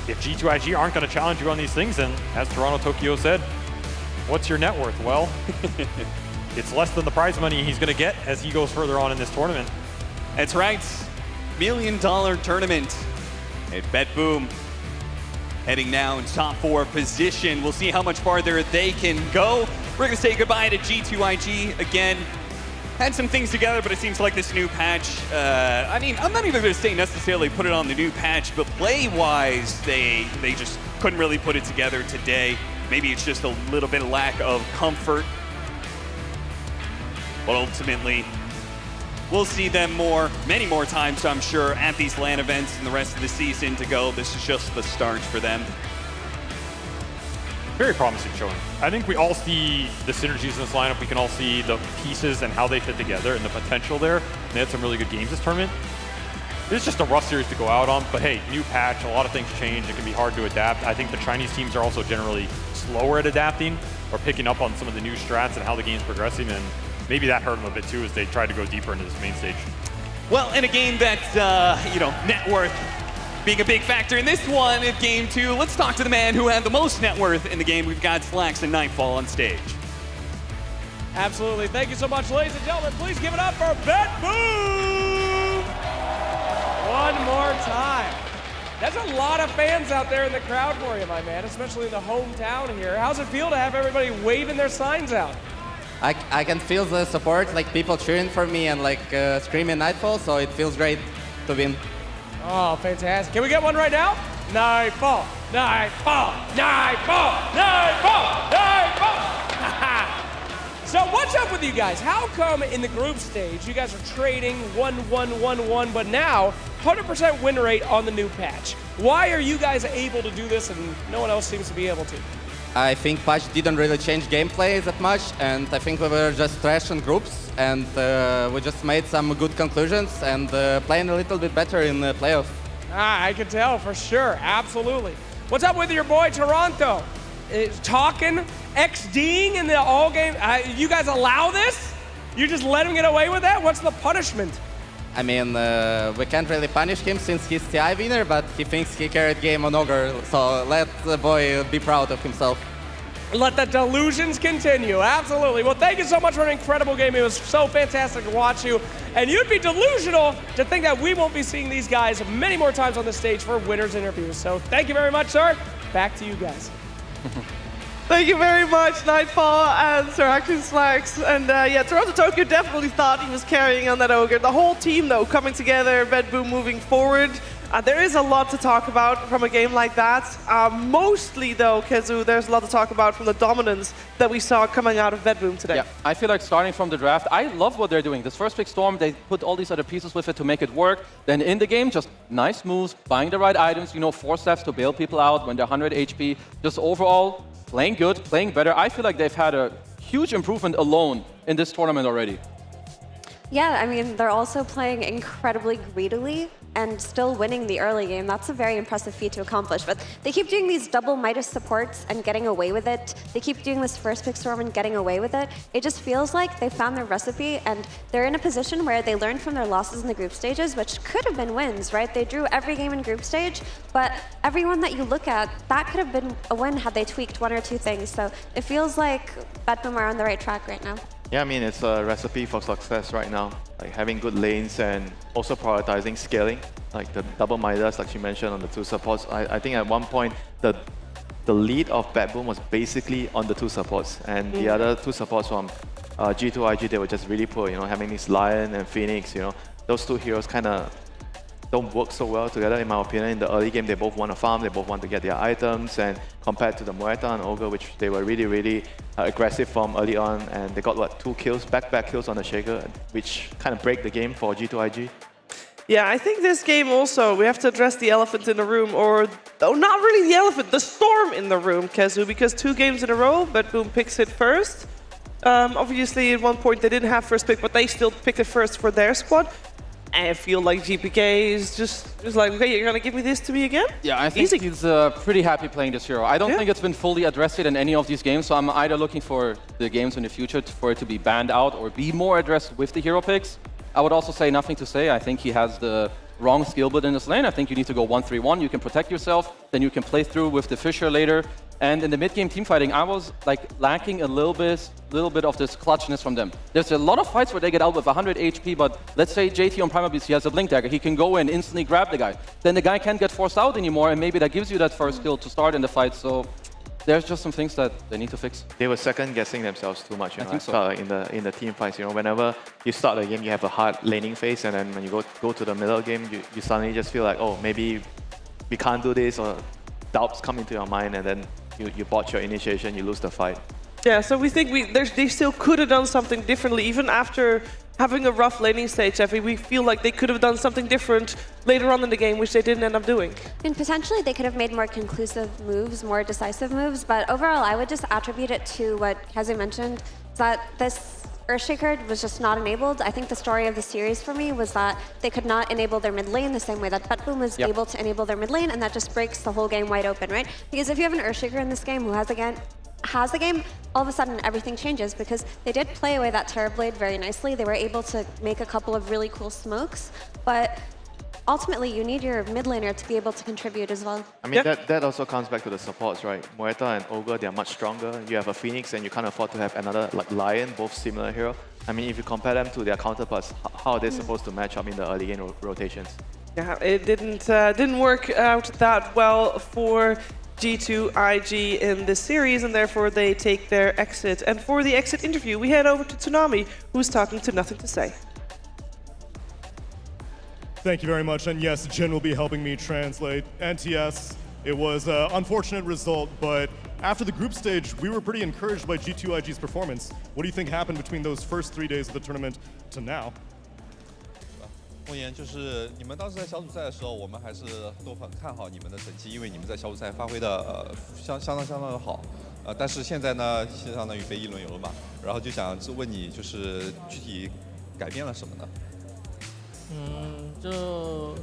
Q: if G2IG aren't going to challenge you on these things, then as Toronto Tokyo said, what's your net worth? Well, it's less than the prize money he's going to get as he goes further on in this tournament.
R: That's right. $1 million tournament at Betboom. Heading now in top 4 position. We'll see how much farther they can go. We're going to say goodbye to G2IG again. Had some things together, but it seems like this new patch, I mean, I'm not even going to say necessarily put it on the new patch, but play-wise, they just couldn't really put it together today. Maybe it's just a little bit of lack of comfort. But ultimately, we'll see them many more times, I'm sure, at these LAN events and the rest of the season to go. This is just the start for them.
Q: Very promising showing. I think we all see the synergies in this lineup. We can all see the pieces and how they fit together and the potential there. And they had some really good games this tournament. It's just a rough series to go out on, but hey, new patch, a lot of things change. It can be hard to adapt. I think the Chinese teams are also generally slower at adapting or picking up on some of the new strats and how the game's progressing, and maybe that hurt them a bit too as they tried to go deeper into this main stage.
R: Well, in a game that, net worth being a big factor in this one in game 2, let's talk to the man who had the most net worth in the game. We've got Slacks and Nightfall on stage.
F: Absolutely. Thank you so much, ladies and gentlemen. Please give it up for Betboom! One more time. There's a lot of fans out there in the crowd for you, my man, especially in the hometown here. How's it feel to have everybody waving their signs out?
U: I can feel the support, like people cheering for me and like screaming Nightfall, so it feels great to win.
F: Oh, fantastic. Can we get one right now? Nightfall, Nightfall, Nightfall, Nightfall, Nightfall! So what's up with you guys? How come in the group stage you guys are trading 1-1-1-1, but now 100% win rate on the new patch? Why are you guys able to do this and no one else seems to be able to?
U: I think patch didn't really change gameplay that much, and I think we were just trash in groups, and we just made some good conclusions and playing a little bit better in the playoffs.
F: I can tell for sure, absolutely. What's up with your boy Toronto? Talking, XDing in the all game. You guys allow this? You just let him get away with that? What's the punishment?
U: I mean, we can't really punish him since he's TI winner, but he thinks he carried game on Ogre, so let the boy be proud of himself.
F: Let the delusions continue, absolutely. Well, thank you so much for an incredible game. It was so fantastic to watch you. And you'd be delusional to think that we won't be seeing these guys many more times on the stage for winners interviews. So thank you very much, sir. Back to you guys.
K: Thank you very much, Nightfall and Sir Action Slacks. And Toronto Tokyo definitely thought he was carrying on that Ogre. The whole team, though, coming together, Betboom moving forward. There is a lot to talk about from a game like that. Mostly, though, Kezu, there's a lot to talk about from the dominance that we saw coming out of Betboom today.
N: Yeah, I feel like starting from the draft, I love what they're doing. This first pick Storm, they put all these other pieces with it to make it work. Then in the game, just nice moves, buying the right items, 4 steps to bail people out when they're 100 HP. Just overall, playing good, playing better. I feel like they've had a huge improvement alone in this tournament already.
M: Yeah, I mean, they're also playing incredibly greedily and still winning the early game. That's a very impressive feat to accomplish. But they keep doing these double Midas supports and getting away with it. They keep doing this first pick Storm and getting away with it. It just feels like they found their recipe, and they're in a position where they learned from their losses in the group stages, which could have been wins, right? They drew every game in group stage, but everyone that you look at, that could have been a win had they tweaked 1 or 2 things. So it feels like Betboom are on the right track right now.
L: Yeah, I mean, it's a recipe for success right now. Like having good lanes and also prioritizing scaling. Like the double Midas, like you mentioned, on the 2 supports. I think at one point, the lead of Betboom was basically on the 2 supports. And the other 2 supports from G2IG, they were just really poor, having this Lion and Phoenix, those 2 heroes kind of don't work so well together, in my opinion. In the early game, they both want to farm, they both want to get their items, and compared to the Muerta and Ogre, which they were really aggressive from early on, and they got, what, 2 kills, back-to-back kills on the Shaker, which kind of break the game for G2IG.
K: Yeah, I think this game also, we have to address the elephant in the room, or not really the elephant, the storm in the room, Kezu, because 2 games in a row, BetBoom picks it first. Obviously, at one point they didn't have first pick, but they still picked it first for their squad. I feel like GPK is just like, okay, you're gonna give me this to me again?
N: Yeah, I think he's pretty happy playing this hero. I don't think it's been fully addressed in any of these games, so I'm either looking for the games in the future for it to be banned out or be more addressed with the hero picks. I would also say nothing to say. I think he has the wrong skill build in this lane. I think you need to go 1-3-1. You can protect yourself, then you can play through with the Fissure later. And in the mid-game teamfighting, I was like lacking a little bit of this clutchness from them. There's a lot of fights where they get out with 100 HP, but let's say JT on Primal Beast, he has a Blink Dagger. He can go in, instantly grab the guy. Then the guy can't get forced out anymore, and maybe that gives you that first kill to start in the fight. So there's just some things that they need to fix.
L: They were second-guessing themselves too much. You know?
N: I think so.
L: Like in the team fights, you know, whenever you start the game, you have a hard laning phase, and then when you go to the middle game, you suddenly just feel like, oh, maybe we can't do this, or doubts come into your mind, and then you botch your initiation, you lose the fight.
K: Yeah, so we think they still could have done something differently, even after having a rough laning stage. I think we feel like they could have done something different later on in the game, which they didn't end up doing.
M: And potentially they could have made more conclusive moves, more decisive moves, but overall I would just attribute it to what Kezu mentioned, that this Earthshaker was just not enabled. I think the story of the series for me was that they could not enable their mid lane the same way that BetBoom was able to enable their mid lane, and that just breaks the whole game wide open, right? Because if you have an Earthshaker in this game who has the game, all of a sudden everything changes, because they did play away that Terrorblade very nicely. They were able to make a couple of really cool smokes, but ultimately you need your mid laner to be able to contribute as well.
L: I mean, that also comes back to the supports, right? Muerta and Ogre, they're much stronger. You have a Phoenix and you can't afford to have another like Lion, both similar hero. I mean, if you compare them to their counterparts, how are they supposed to match up in the early game rotations?
K: Yeah, it didn't work out that well for G2IG in this series, and therefore they take their exit. And for the exit interview, we head over to Tsunami, who's talking to Nothing to Say.
A: Thank you very much, and yes, Jin will be helping me translate. NTS, it was an unfortunate result, but after the group stage, we were pretty encouraged by G2IG's performance. What do you think happened between those first 3 days of the tournament to now?
V: 梦妍，就是你们当时在小组赛的时候，我们还是都很看好你们的成绩，因为你们在小组赛发挥的相当的好。但是现在呢，相当于被一轮游了嘛，然后就想问你，就是具体改变了什么呢？
P: 就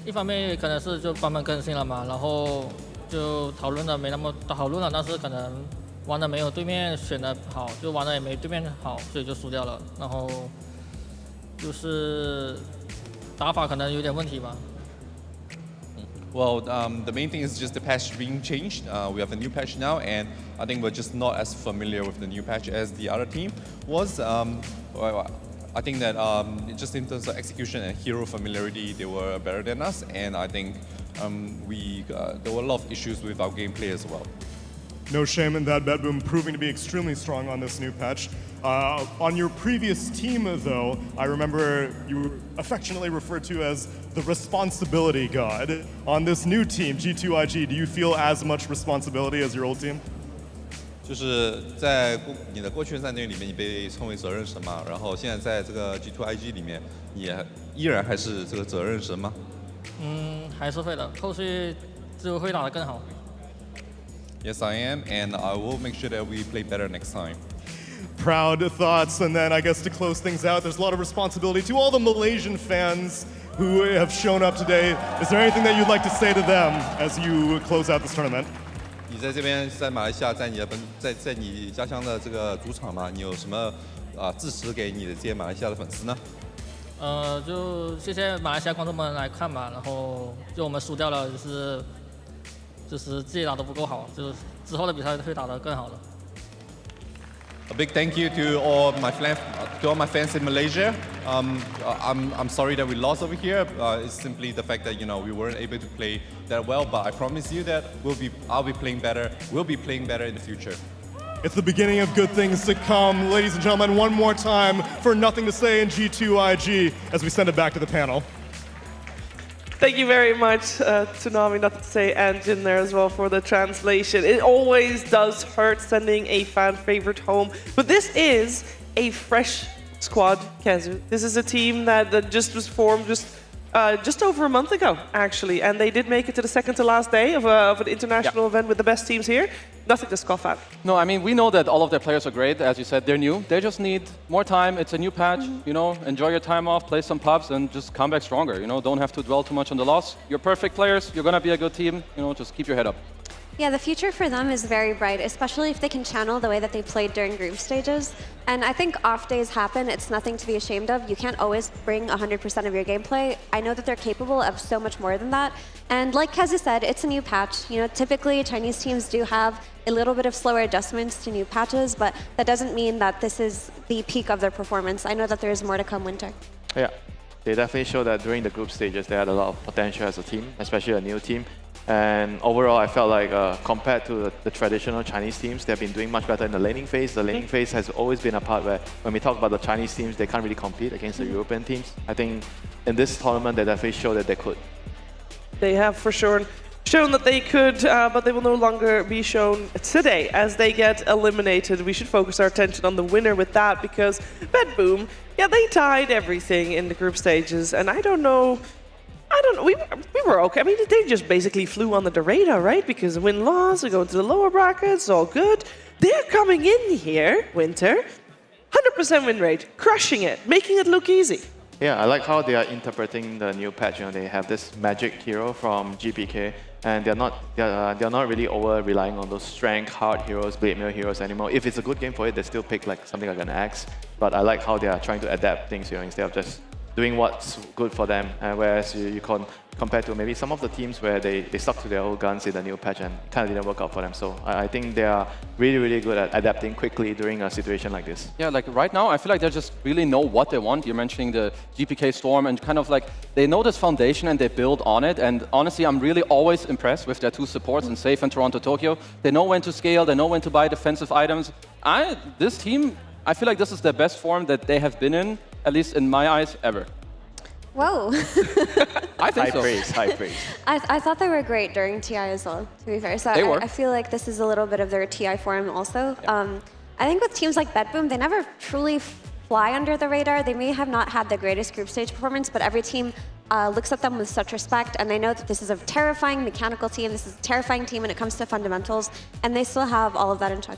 P: 一方面可能是就版本更新了嘛，然后就讨论的没那么讨论了，但是可能玩的没有对面选的好，就玩的也没对面好，所以就输掉了。然后就是打法可能有点问题吧。
V: Well, the main thing is just the patch being changed. We have a new patch now, and I think we're just not as familiar with the new patch as the other team was. I think that just in terms of execution and hero familiarity, they were better than us, and I think there were a lot of issues with our gameplay as well.
A: No shame in that, BetBoom proving to be extremely strong on this new patch. On your previous team, though, I remember you were affectionately referred to as the responsibility god. On this new team, G2IG, do you feel as much responsibility as your old team?
V: 就是在你的过去战队里面，你被称为责任神嘛，然后现在在这个 G2IG 里面，你依然还是这个责任神吗？
P: 还是会的，后续就会打得更好。
V: Yes, I am, and I will make sure that we play better next time.
A: Proud thoughts, and then I guess to close things out, there's a lot of responsibility to all the Malaysian fans who have shown up today. Is there anything that you'd like to say to them as you close out this tournament?
V: 你在这边，在马来西亚，在你家乡的这个主场嘛，你有什么支持给你的这些马来西亚的粉丝呢？
P: 就谢谢马来西亚观众们来看吧，然后就我们输掉了，就是自己打得不够好，就是之后的比赛会打得更好的。
V: A big thank you to all my fans in Malaysia. I'm sorry that we lost over here. It's simply the fact that we weren't able to play that well. But I promise you that I'll be playing better. We'll be playing better in the future.
A: It's the beginning of good things to come, ladies and gentlemen. One more time for Nothing to Say in G2IG as we send it back to the panel.
K: Thank you very much, Tsunami, not to say Anjin there as well for the translation. It always does hurt sending a fan favorite home, but this is a fresh squad, Kezu. This is a team that just was formed just over a month ago, actually, and they did make it to the second to last day of an international event with the best teams here. Nothing to scoff at.
N: No, I mean, we know that all of their players are great. As you said, they're new. They just need more time. It's a new patch, you know, enjoy your time off, play some pubs, and just come back stronger, you know, don't have to dwell too much on the loss. You're perfect players, you're gonna be a good team, you know, just keep your head up.
M: Yeah, the future for them is very bright, especially if they can channel the way that they played during group stages. And I think off days happen, it's nothing to be ashamed of. You can't always bring 100% of your gameplay. I know that they're capable of so much more than that. And like Kezu said, it's a new patch. You know, typically Chinese teams do have a little bit of slower adjustments to new patches, but that doesn't mean that this is the peak of their performance. I know that there is more to come winter.
L: Yeah, they definitely show that during the group stages, they had a lot of potential as a team, especially a new team. And overall, I felt like compared to the traditional Chinese teams, they've been doing much better in the laning phase. The laning phase has always been a part where, when we talk about the Chinese teams, they can't really compete against the European teams. I think in this tournament, they definitely showed that they could.
K: They have for sure shown that they could, but they will no longer be shown today as they get eliminated. We should focus our attention on the winner with that, because BetBoom, yeah, they tied everything in the group stages, and I don't know, we were okay. I mean, they just basically flew under the radar, right? Because win-loss, we go into the lower brackets, all good. They're coming in here, Winter, 100% win rate, crushing it, making it look easy.
L: Yeah, I like how they are interpreting the new patch. You know, they have this magic hero from GPK, and they're not really over relying on those strength, hard heroes, blade mail heroes anymore. If it's a good game for it, they still pick like something like an axe. But I like how they are trying to adapt things, you know, instead of just doing what's good for them, whereas you compare to maybe some of the teams where they stuck to their old guns in the new patch and kind of didn't work out for them. So I think they are really, really good at adapting quickly during a situation like this.
N: Yeah, like right now, I feel like they just really know what they want. You're mentioning the GPK Storm, and kind of like they know this foundation and they build on it. And honestly, I'm really always impressed with their two supports in Safe and Toronto Tokyo. They know when to scale, they know when to buy defensive items. This team, I feel like this is their best form that they have been in, at least in my eyes, ever.
M: Whoa.
N: I think so.
L: High praise.
M: I thought they were great during TI as well, to be fair. So I feel like this is a little bit of their TI form also. Yeah. I think with teams like BetBoom, they never truly fly under the radar. They may have not had the greatest group stage performance, but every team looks at them with such respect, and they know that this is a terrifying mechanical team. This is a terrifying team when it comes to fundamentals, and they still have all of that in check.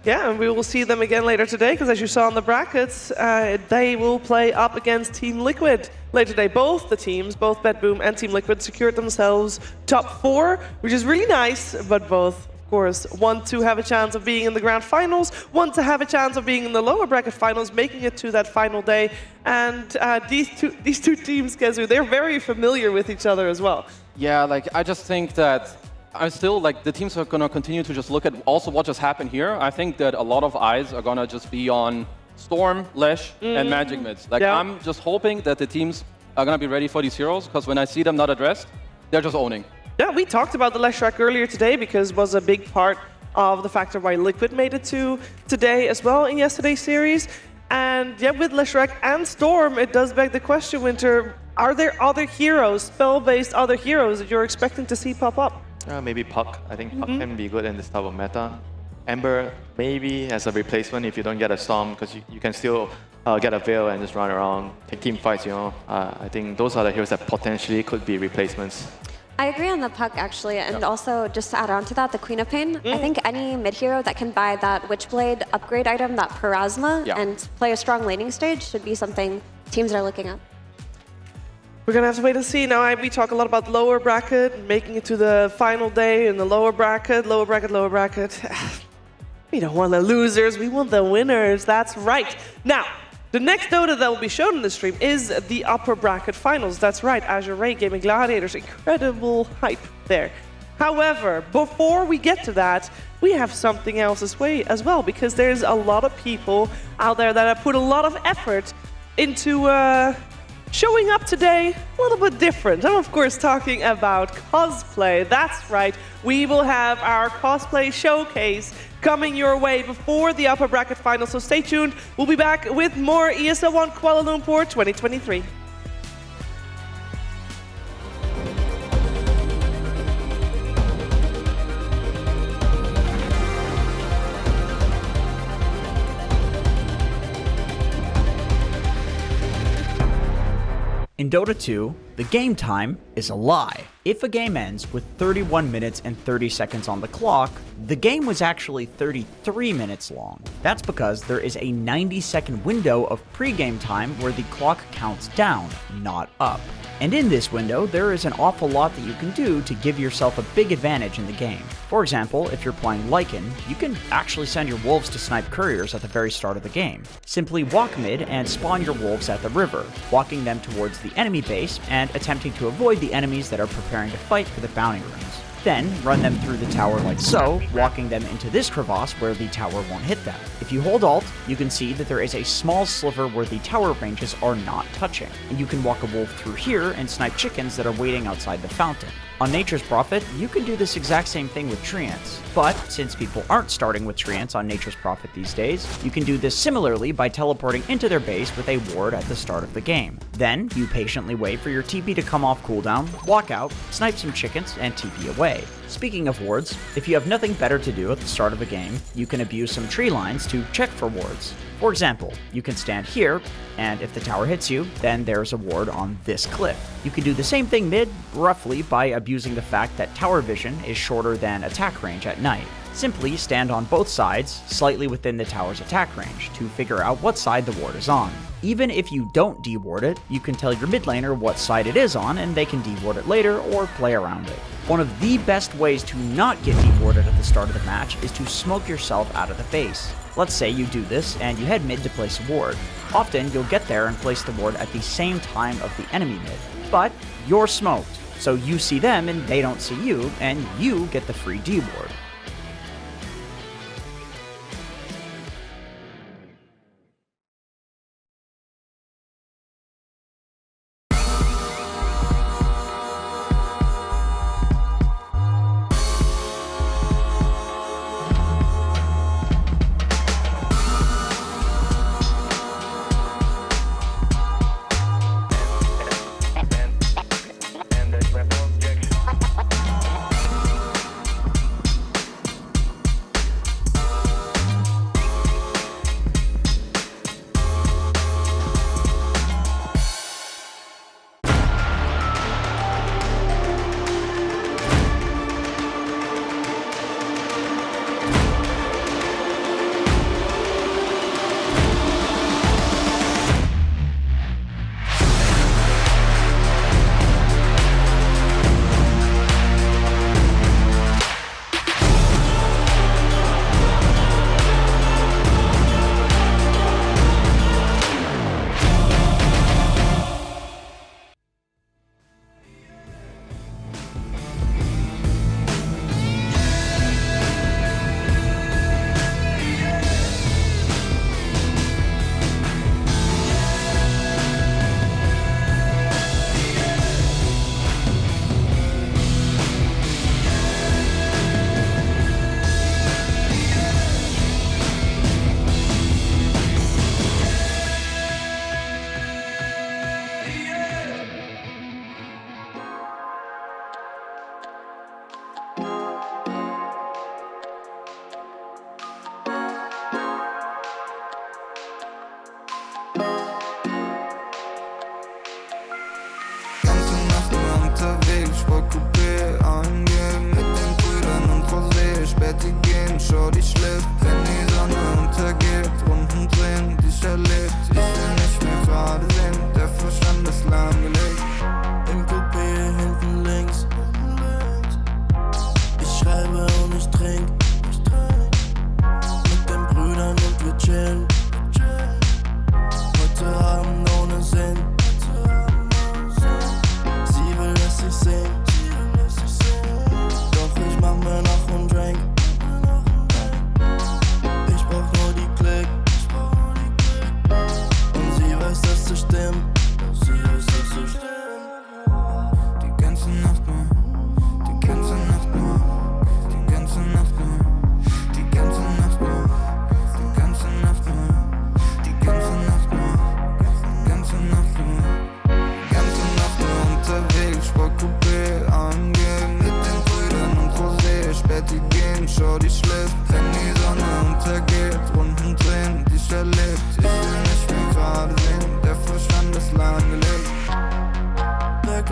K: Yeah, and we will see them again later today, because as you saw in the brackets, they will play up against Team Liquid later today. Both the teams, both BetBoom and Team Liquid, secured themselves top 4, which is really nice, but both, of course, want to have a chance of being in the grand finals, want to have a chance of being in the lower bracket finals, making it to that final day. And these two teams, Kezu, they're very familiar with each other as well.
N: Yeah, like I just think that I still, like, the teams are going to continue to just look at also what just happened here. I think that a lot of eyes are going to just be on Storm, Lesh, and Magic mids. Like, yeah. I'm just hoping that the teams are going to be ready for these heroes, because when I see them not addressed, they're just owning. Yeah,
K: we talked about the Leshrac earlier today, because it was a big part of the factor why Liquid made it to today as well in yesterday's series. And yeah, with Leshrac and Storm, it does beg the question, Winter, are there other heroes, spell-based other heroes that you're expecting to see pop up?
L: Maybe Puck. I think Puck can be good in this type of meta. Ember, maybe as a replacement if you don't get a Storm, because you can still get a Veil and just run around, take team fights, you know. I think those are the heroes that potentially could be replacements.
M: I agree on the Puck, actually, and also just to add on to that, the Queen of Pain. I think any mid-hero that can buy that Witchblade upgrade item, that Parasma, and play a strong laning stage should be something teams are looking at.
K: We're going to have to wait and see. Now, we talk a lot about lower bracket, making it to the final day in the lower bracket, lower bracket, lower bracket. We don't want the losers, we want the winners. That's right. Now, the next Dota that will be shown in the stream is the upper bracket finals. That's right, Azure Ray Gaming Gladiators. Incredible hype there. However, before we get to that, we have something else as well, because there's a lot of people out there that have put a lot of effort into showing up today a little bit different. I'm of course talking about cosplay. That's right, we will have our cosplay showcase coming your way before the upper bracket final, so stay tuned. We'll be back with more ESL One Kuala Lumpur 2023.
C: Dota 2, the game time is a lie. If a game ends with 31 minutes and 30 seconds on the clock, the game was actually 33 minutes long. That's because there is a 90-second window of pre-game time where the clock counts down, not up. And in this window, there is an awful lot that you can do to give yourself a big advantage in the game. For example, if you're playing Lycan, you can actually send your wolves to snipe couriers at the very start of the game. Simply walk mid and spawn your wolves at the river, walking them towards the enemy base and attempting to avoid the enemies that are preparing to fight for the bounty runes. Then, run them through the tower like so, walking them into this crevasse where the tower won't hit them. If you hold Alt, you can see that there is a small sliver where the tower ranges are not touching, and you can walk a wolf through here and snipe chickens that are waiting outside the fountain. On Nature's Prophet, you can do this exact same thing with Treants, but since people aren't starting with Treants on Nature's Prophet these days, you can do this similarly by teleporting into their base with a ward at the start of the game. Then, you patiently wait for your TP to come off cooldown, walk out, snipe some chickens, and TP away. Speaking of wards, if you have nothing better to do at the start of a game, you can abuse some tree lines to check for wards. For example, you can stand here, and if the tower hits you, then there's a ward on this cliff. You can do the same thing mid, roughly, by abusing the fact that tower vision is shorter than attack range at night. Simply stand on both sides, slightly within the tower's attack range, to figure out what side the ward is on. Even if you don't deward it, you can tell your mid laner what side it is on, and they can deward it later or play around it. One of the best ways to not get dewarded at the start of the match is to smoke yourself out of the base. Let's say you do this and you head mid to place a ward. Often you'll get there and place the ward at the same time of the enemy mid, but you're smoked, so you see them and they don't see you, and you get the free deward.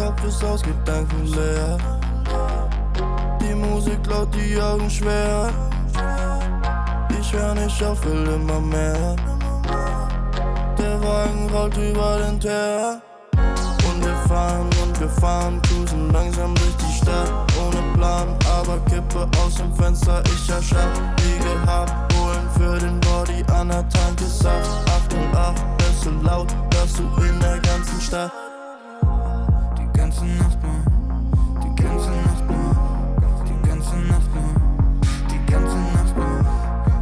I: Kopf ist aus Gedanken leer. Die Musik laut, die Augen schwer. Ich hör nicht auf, will immer mehr. Der Wagen rollt über den Teer. Und wir fahren, cruisen langsam durch die Stadt. Ohne Plan, aber Kippe aus dem Fenster, ich erschaff. Wie gehabt, holen für den Body an der Tanke Saft. 808, bist so laut, hörst du in der ganzen Stadt. Die ganze Nacht nur, die ganze Nacht nur, die ganze Nacht nur, die ganze Nacht nur,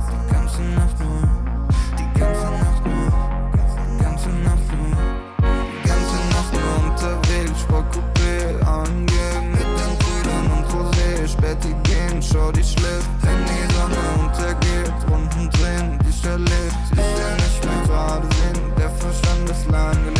I: die ganze Nacht nur, die ganze Nacht nur, die ganze Nacht nur, die ganze Nacht nur unterwegs, Sportcoupé angehen mit den Brüdern und Rosé, Späti gehen, schau die schläft, wenn die Sonne untergeht, Runden drehen, die erlebt, ich will nicht mehr gerade sehen, der Verstand ist lahmgelegt.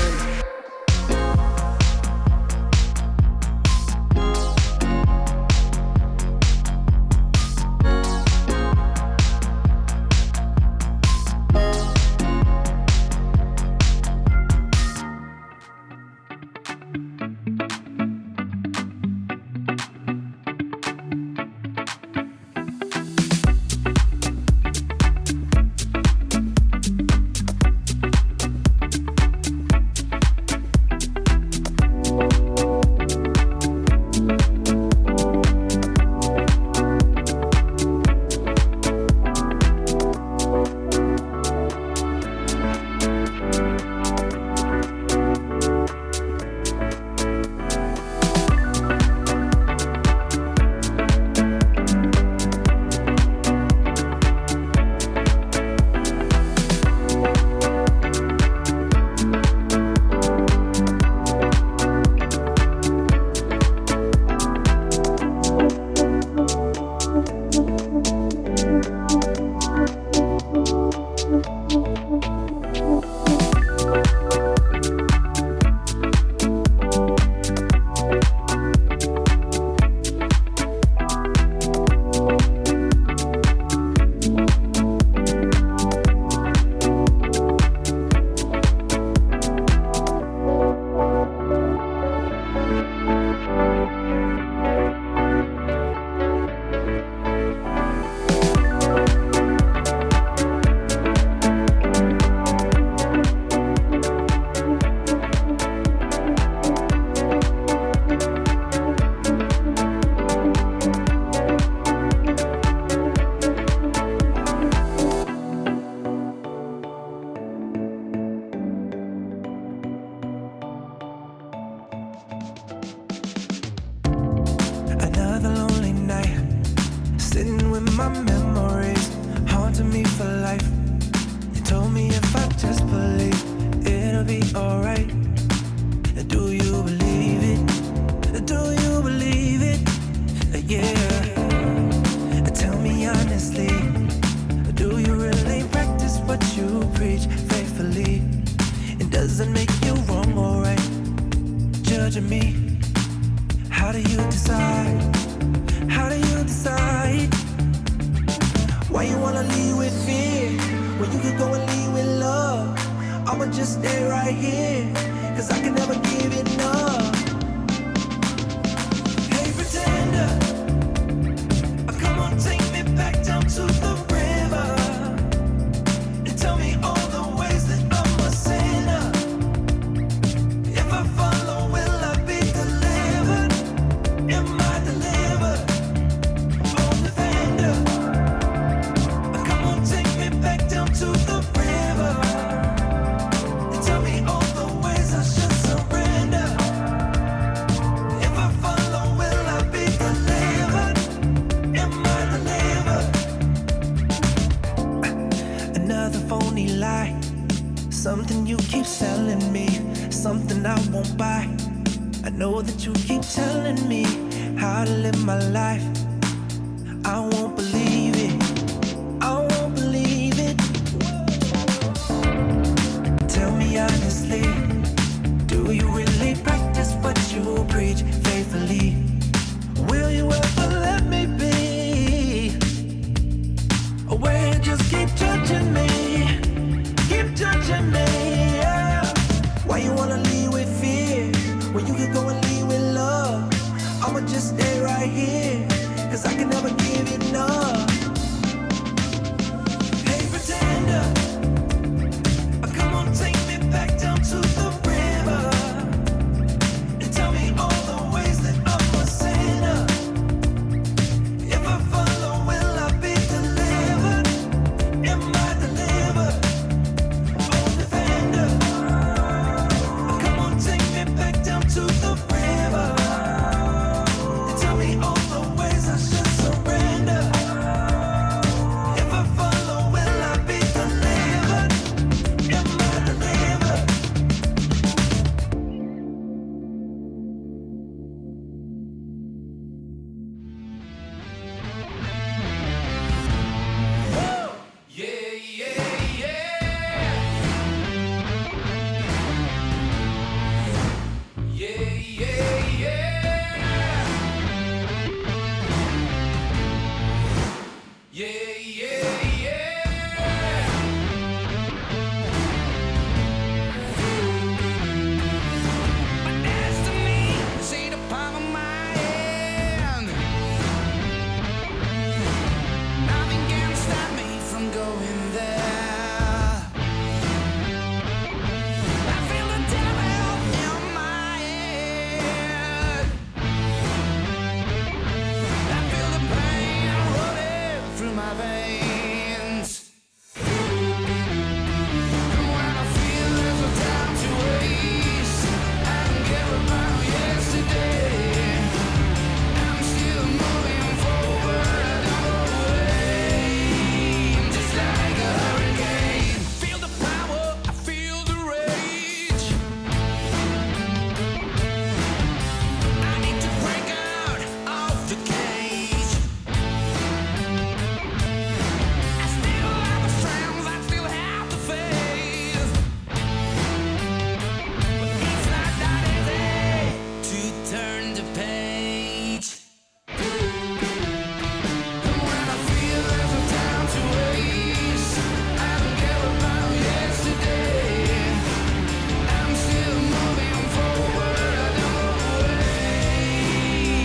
I: Another lonely night, sitting with my memories, haunting me for life. You told me if I just believe, it'll be alright. Do you believe it? Do you believe it? Yeah. Tell me honestly, do you really practice what you preach faithfully? It doesn't make you wrong or right, judging me. How do you decide? How do you decide? Why you wanna lead with fear when you could go and lead with love? I'ma just stay right here, cause I can never give enough. Hey pretender, come on, take me back down to the river and tell me all the ways that I'm a sinner. If I follow, will I be delivered? Am I delivered? Oh, defender, come on, take me back down to the river and tell me all the ways I should surrender. If I follow, will I be delivered? Am I delivered? Another phony lie, something you keep selling me, something I won't buy. I know that you keep telling me how to live my life. I won't believe it. I won't believe it. Tell me honestly, do you really practice what you preach faithfully? Will you ever let me be? Or will you just keep judging me? Keep judging me, yeah. Why you wanna lead with fear when you could go and lead with
D: right here, 'cause I can never give it up. Hey pretender, come on, take me back down to the river and tell me all the ways that I'm a sinner. If I follow, will I be delivered? Am I delivered? Oh, defender, come on, take me back down to the river and tell me all the ways I should surrender. If I follow, will I be delivered? Am I delivered? See the palm of my hand. Nothing can stop me from going there. I feel the devil in my head. I feel the pain running through my veins. And when I feel there's no time to waste, I don't care about yesterday. I'm still moving forward, I'm just like a hurricane. Feel the power, I feel the rage. I need to break out of the cage. I still have the strength, I still have the faith. But it's not that easy to turn the page. And when I feel there's no time to waste, I don't care about yesterday. I'm still moving forward,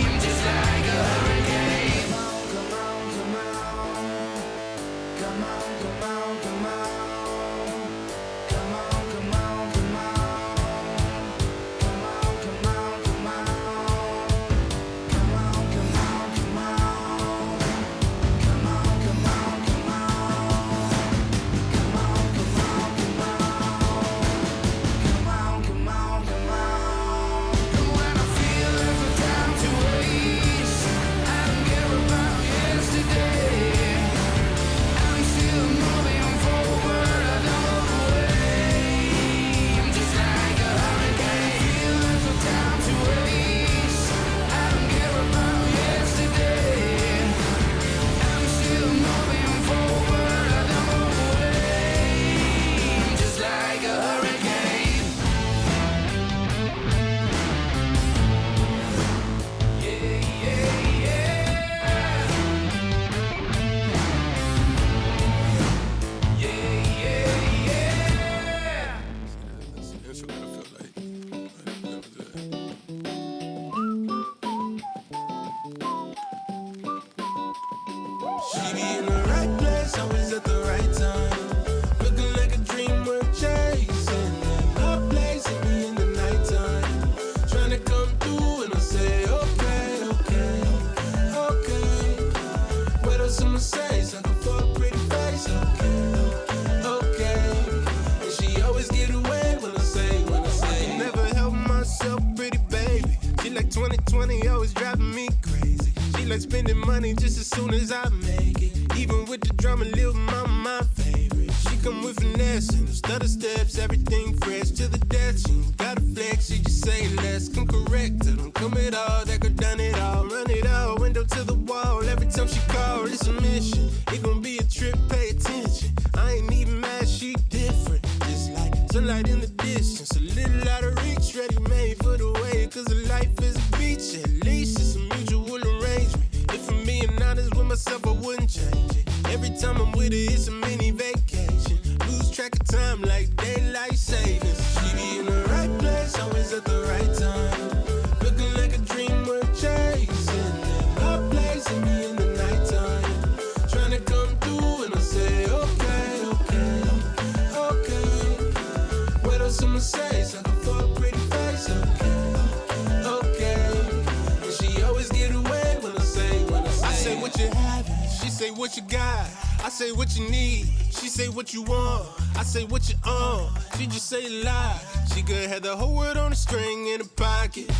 D: I'm just like a hurricane. Come on, come on, come on, come on, come on, come on, come on, come on, come on, come on, come on, come on, come on, come on, come on, come on, come on, come on, come on. And when I feel there's no time to waste, I don't care about yesterday. I'm still moving forward, I'm just like a hurricane. Feel there's no time to waste, I don't care about yesterday. I'm still moving forward, I'm just like a hurricane. She be in the right place, always at the right time. Looking like a dream worth chasing. No place, hit me in the nighttime. Trying to come through and I say, okay, okay, okay. What else I'ma say? Sucker for a pretty face, okay, okay. And she always get away when I say, I can never help myself, pretty baby. She like 2020, always driving me crazy. She like spending money just as soon as I make it. Even with the drama, Lil Mama, my favorite. She come with finesse and stutter steps, everything fresh to the death. She ain't got a flex, she just say less. Come correct her, don't come at all. That girl done it all, run it all, window to the wall. Every time she call, it's a mission. It gon' be a trip, pay attention. I ain't even mad, she different. Just like sunlight in the distance, a little out of reach, ready made for the way. Cause the life is a beach, at least it's a mutual arrangement. If I'm being honest with myself, I wouldn't change it. Every time I'm with her, it's a mini vacation. Lose track of time like daylight savings. She be in the right place, always at the right time. Looking like a dream worth
H: say what you got, I say what you need. She say what you want, I say what you on. She just say a lie. She could have the whole world on a string in a pocket.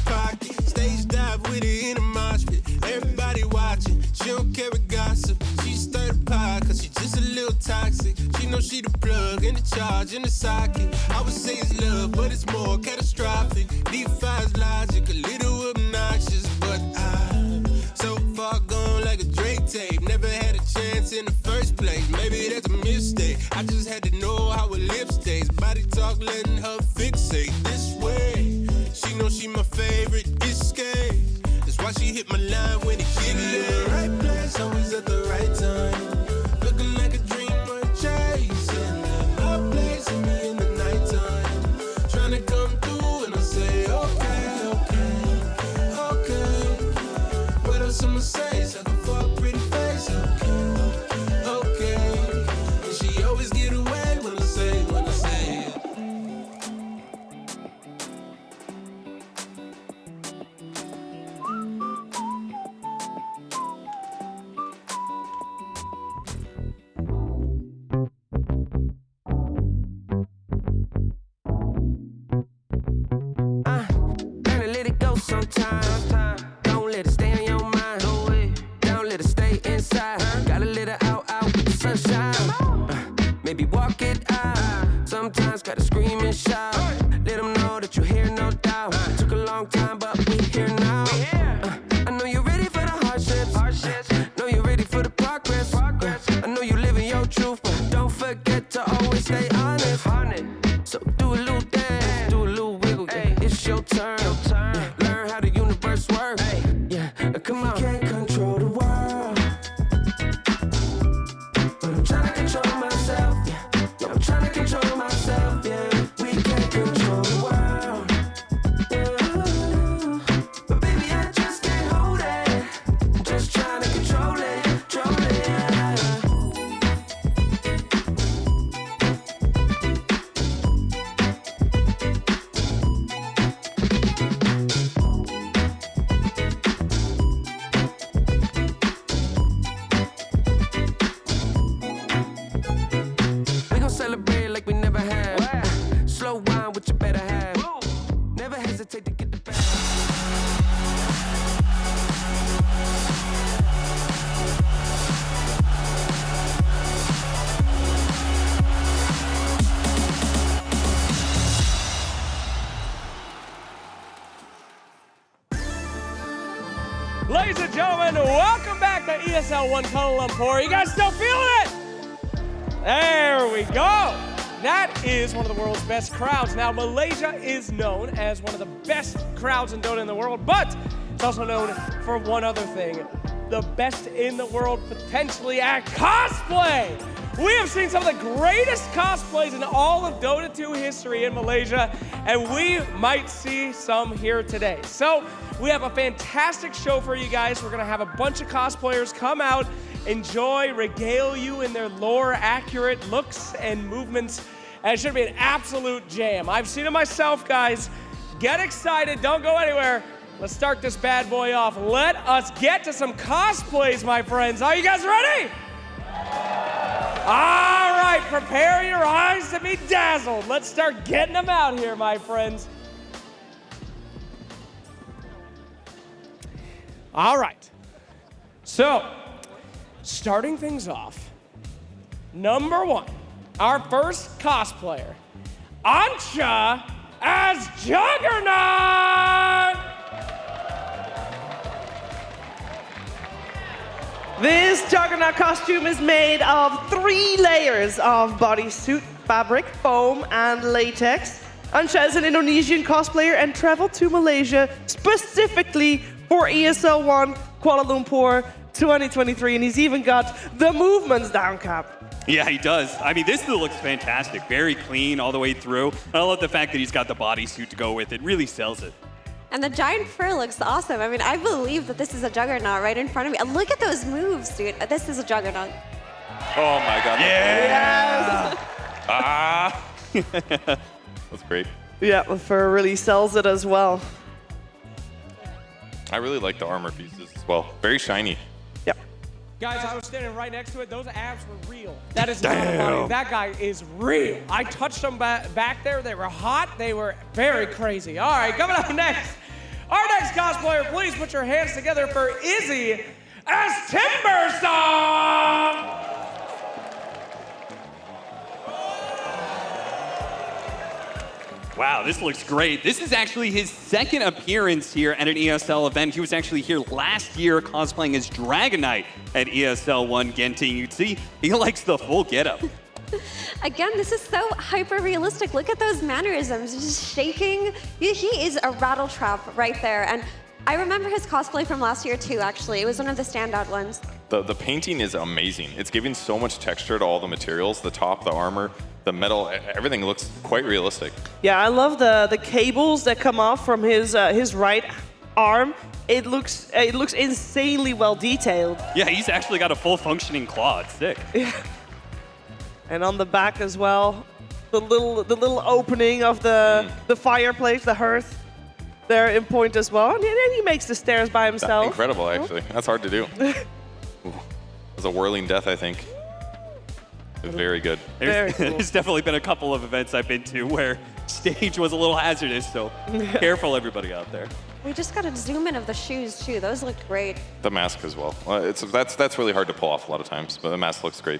H: Stage dive with it in a mosh pit. Everybody watching, she don't care what gossip. She stirred a pot cause she just a little toxic. She know she the plug and the charge in the socket. I would say it's love, but it's more catastrophic. Defies logic, a little obnoxious, but I'm so far gone like a Drake tape. Never had a chance in the first place. Maybe that's a mistake. I just had to know how her lips taste. Body talk letting her fixate this way. She know she my favorite escape. That's why she hit my line when it hit me. In the right place, always at the right time. Looking like a dream worth chasing. My place and me in the nighttime. Trying to come through and I say, okay, okay, okay. What else I'ma say? Sucking for a pretty face, okay, okay. And she always get away when I say it.
D: Gotta let it go sometime. Don't let it stay on your mind. Don't let it stay inside. Gotta let it out with the sunshine. Maybe walk it out. Sometimes gotta scream and shout. Let them know that you're here, no doubt. Took a long time, but we here now. I know you're ready for the hardships. Know you're ready for the progress. I know you living your truth, but don't forget to always stay honest. So do a little dance, do a little wiggle. Yeah, it's your turn. Yeah, learn how the universe works. Yeah, come on. We can't control the world, but I'm trying to control myself. Yeah, I'm trying to control myself. Yeah, we can't control the world. Yeah, but baby, I just can't hold it. I'm just trying to control it, control it. We gon' celebrate like we never have. Slow wine with your better half. Never hesitate to get the best.
F: Ladies and gentlemen, welcome back to ESL One Kuala Lumpur. You guys still feeling it? There we go. That is one of the world's best crowds. Now, Malaysia is known as one of the best crowds in Dota in the world, but it's also known for one other thing. The best in the world potentially at cosplay. We have seen some of the greatest cosplays in all of Dota 2 history in Malaysia, and we might see some here today. So we have a fantastic show for you guys. We're gonna have a bunch of cosplayers come out, enjoy, regale you in their lore-accurate looks and movements, and it should be an absolute jam. I've seen it myself, guys. Get excited, don't go anywhere. Let's start this bad boy off. Let us get to some cosplays, my friends. Are you guys ready? All right, prepare your eyes to be dazzled. Let's start getting them out here, my friends. All right, so starting things off, number one, our first cosplayer, Ancha as Juggernaut.
K: This Juggernaut costume is made of 3 layers of bodysuit, fabric, foam, and latex. Ancha is an Indonesian cosplayer and traveled to Malaysia specifically for ESL One Kuala Lumpur 2023, and he's even got the movements down, Cap.
R: Yeah, he does. I mean, this looks fantastic. Very clean all the way through. I love the fact that he's got the bodysuit to go with it. Really sells it.
M: And the giant fur looks awesome. I mean, I believe that this is a Juggernaut right in front of me. And look at those moves, dude. This is a Juggernaut.
J: Oh my God.
R: Yeah.
J: Ah. That's great.
K: Yeah, the fur really sells it as well.
J: I really like the armor pieces as well. Very shiny.
K: Yep.
F: Guys, I was standing right next to it. Those abs were real. That is not a body. That guy is real. I touched them back there. They were hot. They were very crazy. All right, coming up next. Our next cosplayer, please put your hands together for Izzy as Timbersong.
R: Wow, this looks great. This is actually his second appearance here at an ESL event. He was actually here last year cosplaying as Dragon Knight at ESL One Genting. You can see he likes the full getup.
M: Again, this is so hyper realistic. Look at those mannerisms, just shaking. He is a rattle trap right there. And I remember his cosplay from last year too, actually. It was one of the standout ones.
J: The painting is amazing. It's giving so much texture to all the materials, the top, the armor, the metal, everything looks quite realistic.
K: Yeah, I love the cables that come off from his right arm. It looks insanely well detailed.
R: Yeah, he's actually got a full functioning claw. It's sick.
K: Yeah. And on the back as well, the little opening of the fireplace, the hearth, there in point as well. And then he makes the stairs by himself.
J: Incredible, actually. That's hard to do. It was a whirling death, I think. Very good.
R: There's definitely been a couple of events I've been to where stage was a little hazardous, so careful everybody out there.
M: We just got a zoom in of the shoes too. Those looked great.
J: The mask as well. That's really hard to pull off a lot of times, but the mask looks great.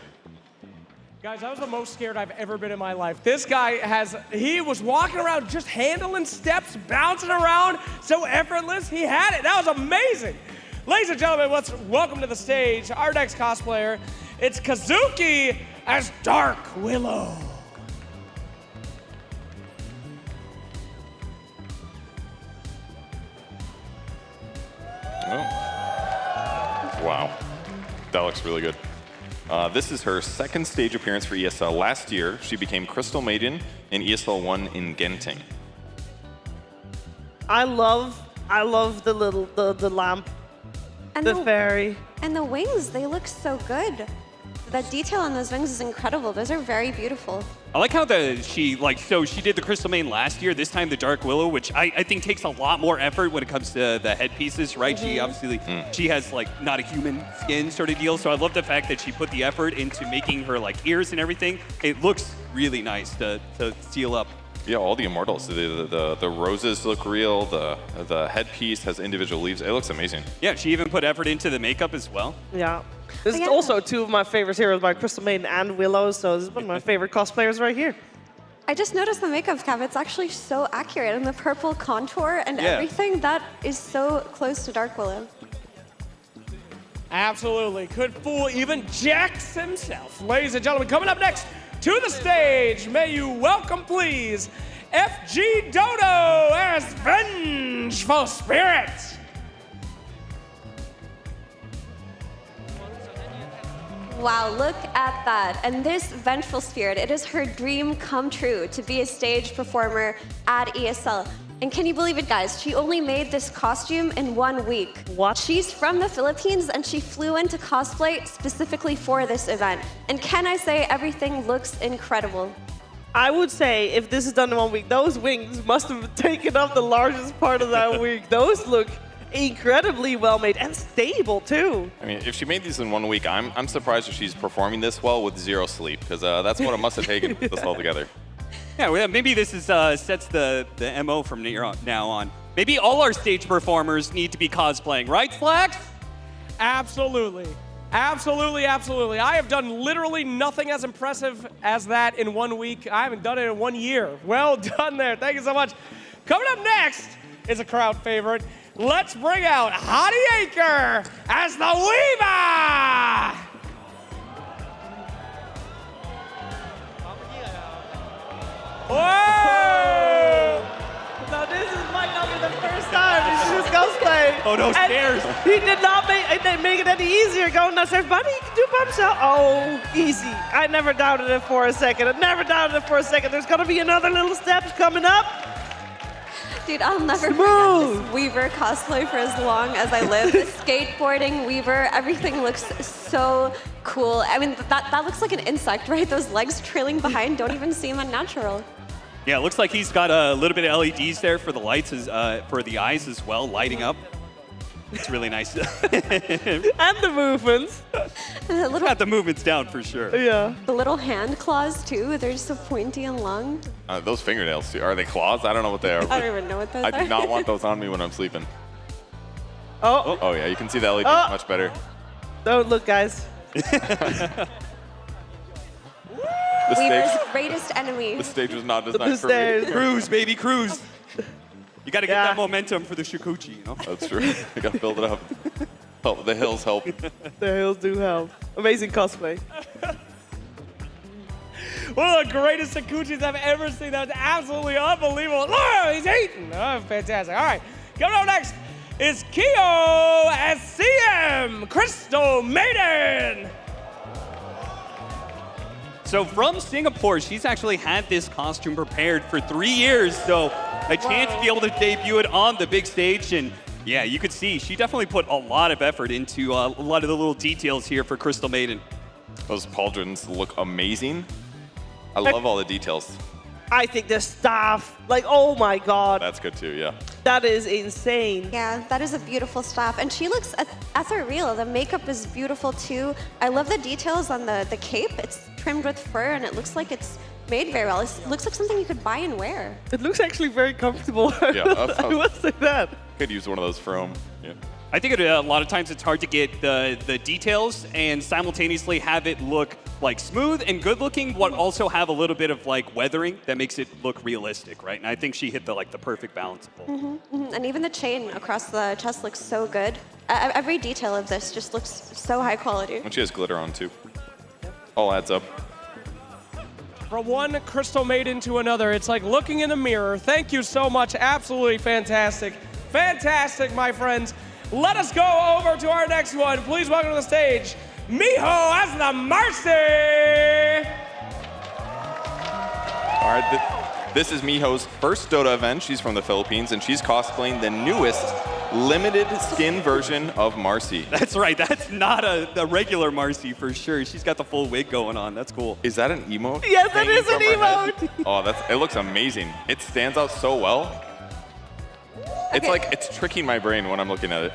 F: Guys, that was the most scared I've ever been in my life. This guy he was walking around just handling steps, bouncing around, so effortless. He had it. That was amazing. Ladies and gentlemen, let's welcome to the stage our next cosplayer. It's Kazuki as Dark Willow.
J: Oh. Wow. That looks really good. This is her second stage appearance for ESL. Last year, she became Crystal Maiden in ESL One in Genting.
K: I love the lamp,
M: and
K: the fairy.
M: And the wings, they look so good. The detail on those wings is incredible. Those are very beautiful.
R: I like how she did the Crystal Maiden last year, this time the Dark Willow, which I think takes a lot more effort when it comes to the headpieces, right? She obviously, she has like not a human skin sort of deal, so I love the fact that she put the effort into making her like ears and everything. It looks really nice to seal up.
J: Yeah, all the immortals. The roses look real. The headpiece has individual leaves. It looks amazing.
R: Yeah, she even put effort into the makeup as well.
K: Yeah. This is also two of my favorite heroes, by Crystal Maiden and Willow, so this is one of my favorite cosplayers right here.
M: I just noticed the makeup, Kev. It's actually so accurate, and the purple contour and everything, that is so close to Dark Willow.
F: Absolutely. Could fool even Jax himself. Ladies and gentlemen, coming up next to the stage, may you welcome, please, FG Dodo as Vengeful Spirit.
M: Wow, look at that. And this Vengeful Spirit, it is her dream come true to be a stage performer at ESL. And can you believe it, guys? She only made this costume in 1 week.
K: What?
M: She's from the Philippines, and she flew in to cosplay specifically for this event. And can I say, everything looks incredible.
K: I would say if this is done in 1 week, those wings must have taken up the largest part of that week. Those look incredibly well made and stable too.
J: I mean, if she made these in 1 week, I'm surprised if she's performing this well with zero sleep, because that's what it must have taken to put this all together.
R: Yeah, well, maybe this is sets the MO from now on. Maybe all our stage performers need to be cosplaying, right, Flex?
F: Absolutely. Absolutely, absolutely. I have done literally nothing as impressive as that in 1 week. I haven't done it in 1 year. Well done there. Thank you so much. Coming up next is a crowd favorite. Let's bring out Hottie Aker as the Weaver! Whoa!
K: Now this might not be the first time she's cosplaying.
R: Oh no, stairs!
K: He did not make it any easier going downstairs, but he can do it by himself. Oh, easy. I never doubted it for a second. There's gonna be another little steps coming up.
M: Dude, I'll never forget this Weaver cosplay for as long as I live. The skateboarding Weaver, everything looks so cool. I mean, that looks like an insect, right? Those legs trailing behind don't even seem unnatural.
R: Yeah, it looks like he's got a little bit of LEDs there for the lights, for the eyes as well, lighting up. It's really nice.
K: And the movements.
R: Got the movements down for sure.
K: Yeah.
M: The little hand claws too. They're just so pointy and long.
J: Those fingernails, too. Are they claws? I don't know what they are.
M: I don't even know what those
J: I
M: are.
J: do not want those on me when I'm sleeping.
K: Oh.
J: Oh, yeah, you can see the LED
K: Oh.
J: much better.
K: Don't look, guys.
M: Weaver's greatest enemy.
J: The stage was not designed for me.
R: Cruise, baby, cruise. You got to get that momentum for the Shikuchi, you know?
J: That's true. You got to build it up. Oh, the hills help.
K: The hills do help. Amazing cosplay.
F: One of the greatest Sakuchis I've ever seen. That was absolutely unbelievable. Look, he's eating. Oh, fantastic. All right, coming up next is Kyo as CM, Crystal Maiden.
R: So from Singapore, she's actually had this costume prepared for 3 years, so a chance to be able to debut it on the big stage. And yeah, you could see she definitely put a lot of effort into a lot of the little details here for Crystal Maiden.
J: Those pauldrons look amazing. I love all the details.
K: I think the staff, like, oh my god.
J: That's good too, yeah.
K: That is insane.
M: Yeah, that is a beautiful staff. And she looks ethereal. The makeup is beautiful too. I love the details on the cape. It's trimmed with fur and it looks like it's made very well. It looks like something you could buy and wear.
K: It looks actually very comfortable.
J: Yeah,
K: I must say that.
J: Could use one of those for home. Yeah.
R: I think a lot of times it's hard to get the details and simultaneously have it look like smooth and good looking, but also have a little bit of like weathering that makes it look realistic, right? And I think she hit the perfect balance of both.
M: And even the chain across the chest looks so good. Every detail of this just looks so high quality.
J: And she has glitter on too. All adds up.
F: From one Crystal Maiden to another, it's like looking in a mirror. Thank you so much. Absolutely fantastic. Fantastic, my friends. Let us go over to our next one. Please welcome to the stage, Miho as the Mercy.
J: All right, this is Miho's first Dota event. She's from the Philippines, and she's cosplaying the newest limited skin version of Marcy.
R: That's right. That's not the regular Marcy for sure. She's got the full wig going on. That's cool.
J: Is that an emote?
K: Yes, it
J: hanging
K: is an
J: from her head?
K: emote.
J: Oh, it looks amazing. It stands out so well. It's like, it's tricking my brain when I'm looking at it.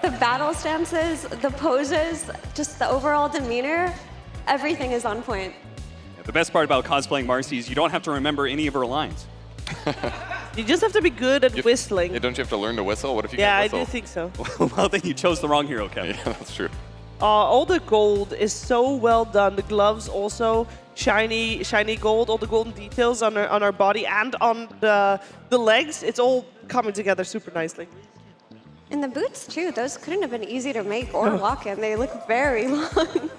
M: The battle stances, the poses, just the overall demeanor, everything is on point.
R: The best part about cosplaying Marcy is you don't have to remember any of her lines.
K: You just have to be good at whistling.
J: Yeah, don't you have to learn to whistle? What if you
K: Yeah, I
J: can't whistle?
K: do think so.
R: Well, then you chose the wrong hero, Kevin.
J: Yeah, that's true.
K: All the gold is so well done. The gloves also shiny gold. All the golden details on our body and on the legs. It's all coming together super nicely.
M: And the boots too. Those couldn't have been easy to make or walk in. They look very long.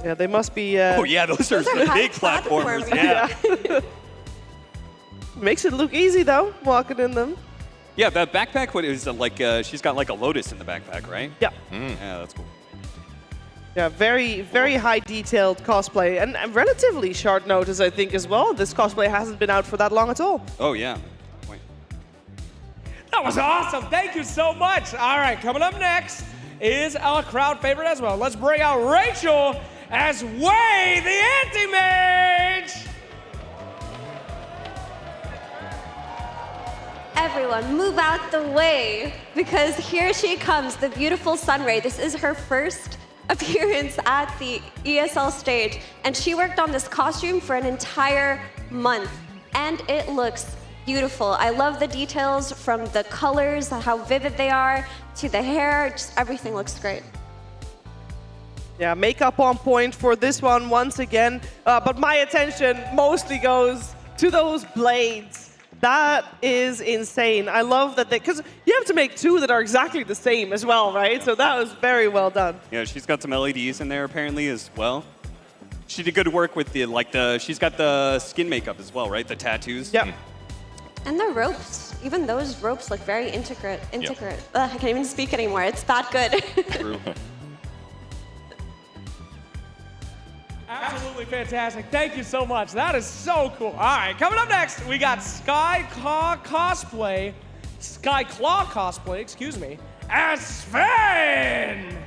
K: Yeah, they must be.
R: Oh yeah, those are big platformers. Yeah.
K: Makes it look easy though, walking in them.
R: Yeah, that backpack. What is like? She's got like a lotus in the backpack, right?
K: Yeah.
R: Yeah, that's cool.
K: Yeah, very high detailed cosplay and relatively short notice, I think, as well. This cosplay hasn't been out for that long at all.
R: Oh yeah.
F: That was awesome. Thank you so much. All right, coming up next is our crowd favorite as well. Let's bring out Rachel as Wei, the anti-mage.
M: Everyone, move out the way, because here she comes, the beautiful Sunray. This is her first appearance at the ESL stage, and she worked on this costume for an entire month, and it looks beautiful. I love the details, from the colors, how vivid they are, to the hair. Just everything looks great.
K: Yeah, makeup on point for this one once again, but my attention mostly goes to those blades. That is insane. I love that because you have to make two that are exactly the same as well, right? So that was very well done.
R: Yeah, she's got some LEDs in there apparently as well. She did good work with she's got the skin makeup as well, right? The tattoos.
K: Yeah.
M: And the ropes, even those ropes look very intricate. Ugh, I can't even speak anymore. It's that good.
J: True.
F: Absolutely fantastic. Thank you so much. That is so cool. All right, coming up next, we got Sky Claw cosplay, excuse me, as Sven.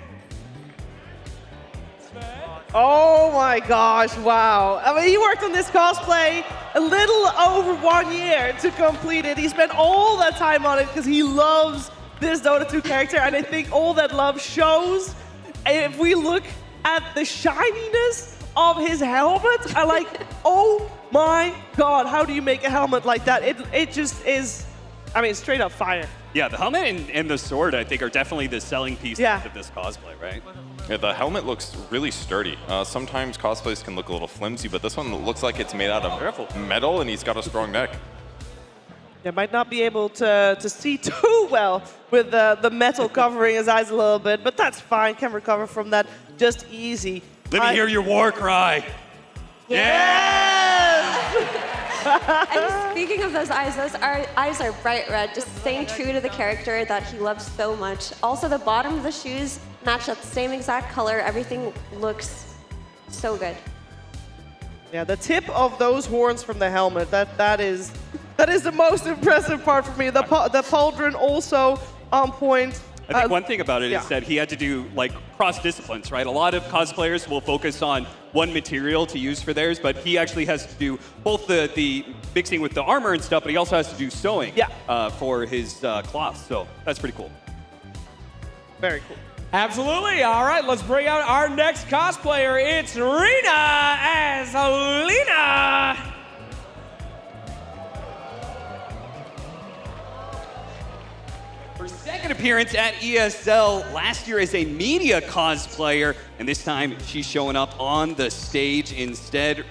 K: Oh my gosh, wow. I mean, he worked on this cosplay a little over 1 year to complete it. He spent all that time on it because he loves this Dota 2 character, and I think all that love shows. If we look at the shininess of his helmet, I'm like, oh my god, how do you make a helmet like that? It just is, I mean, straight up fire.
R: Yeah, the helmet and the sword, I think, are definitely the selling pieces of this cosplay, right?
J: Yeah, the helmet looks really sturdy. Sometimes cosplays can look a little flimsy, but this one looks like it's made out of metal, and he's got a strong neck.
K: You might not be able to see too well with the metal covering his eyes a little bit, but that's fine. Can recover from that just easy.
R: Let me hear your war cry.
M: And speaking of those eyes are bright red, just staying true to the character that he loves so much. Also, the bottom of the shoes match that same exact color. Everything looks so good.
K: Yeah, the tip of those horns from the helmet, that is the most impressive part for me. The pauldron also on point.
R: I think one thing about it is that he had to do like cross disciplines, right? A lot of cosplayers will focus on one material to use for theirs, but he actually has to do both the mixing with the armor and stuff, but he also has to do sewing for his cloth. So that's pretty cool.
K: Very cool.
F: Absolutely. All right, let's bring out our next cosplayer. It's Rina as Lina.
R: Her second appearance at ESL last year as a media cosplayer, and this time she's showing up on the stage instead.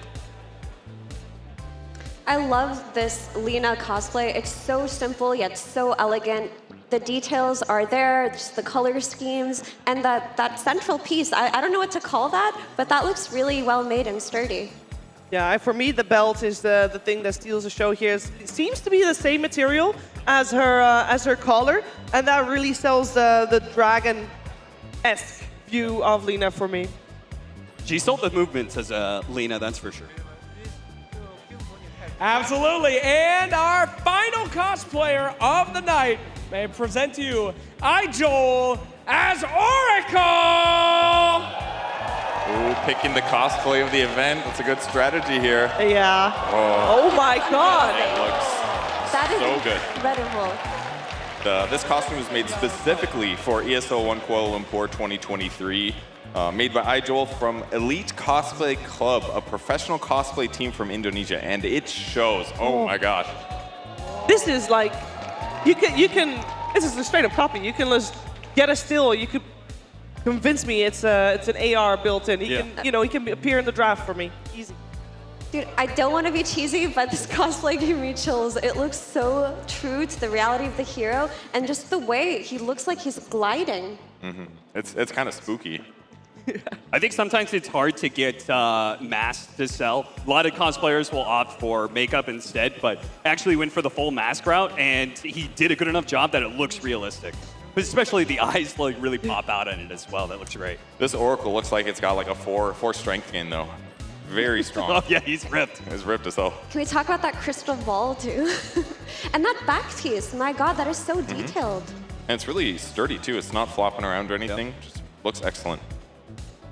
M: I love this Lina cosplay. It's so simple yet so elegant. The details are there, just the color schemes, and that central piece. I don't know what to call that, but that looks really well made and sturdy.
K: Yeah, for me, the belt is the thing that steals the show here. It seems to be the same material as her collar, and that really sells the dragon-esque view of Lina for me.
R: She sold the movements as Lina, that's for sure.
F: Absolutely. And our final cosplayer of the night, may I present to you Joel as Oracle.
J: Ooh, picking the cosplay of the event. That's a good strategy here.
K: Yeah. Oh my god.
J: It looks
M: That is
J: so good.
M: incredible.
J: This costume was made specifically for ESL One Kuala Lumpur 2023. Made by Joel from Elite Cosplay Club, a professional cosplay team from Indonesia, and it shows. Oh my gosh.
K: This is like, you can. This is a straight up copy. You can just get a still. You could convince me it's an AR built in. He can appear in the draft for me. Easy.
M: Dude, I don't want to be cheesy, but this cosplay gave me chills. It looks so true to the reality of the hero, and just the way he looks like he's gliding.
J: It's kind of spooky.
R: I think sometimes it's hard to get masks to sell. A lot of cosplayers will opt for makeup instead, but actually went for the full mask route, and he did a good enough job that it looks realistic. But especially the eyes like really pop out in it as well. That looks great.
J: This Oracle looks like it's got like a 4 strength gain though. Very strong.
R: Oh yeah, he's ripped.
J: He's ripped as hell.
M: Can we talk about that crystal ball too? And that back piece, my god, that is so detailed.
J: And it's really sturdy too. It's not flopping around or anything. Just looks excellent.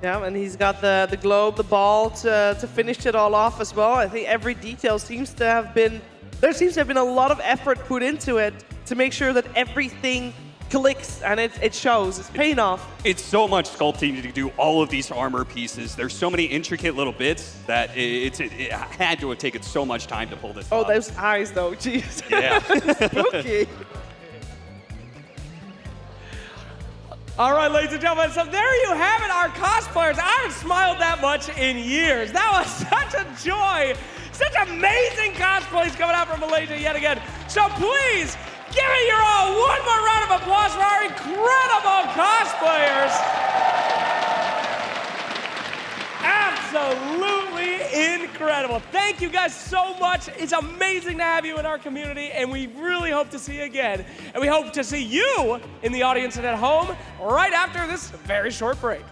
K: Yeah, and he's got the globe, the ball to finish it all off as well. I think every detail seems to have been, there seems to have been a lot of effort put into it to make sure that everything clicks and it shows. It's paying off.
R: It's so much sculpting to do all of these armor pieces. There's so many intricate little bits that it had to have taken so much time to pull this off.
K: Oh, those eyes though, jeez.
R: Yeah.
K: Spooky.
F: All right, ladies and gentlemen, so there you have it, our cosplayers. I haven't smiled that much in years. That was such a joy. Such amazing cosplays coming out from Malaysia yet again. So please, give it your all. One more round of applause for our incredible cosplayers. Absolutely incredible. Thank you guys so much. It's amazing to have you in our community, and we really hope to see you again. And we hope to see you in the audience and at home right after this very short break.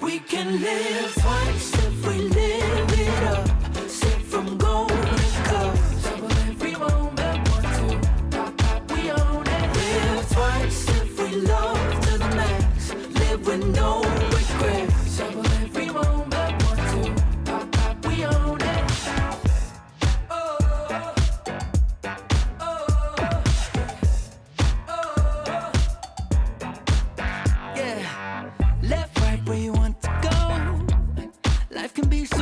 D: We can live twice if we live it up. Sip from golden cups. Double every moment, 1, 2, pop, pop, we own it. Live twice if we love to the max. Live with no regrets. Double every moment, 1, 2, pop, pop, we own it. Yeah, left, right, where you want to go. Life can be so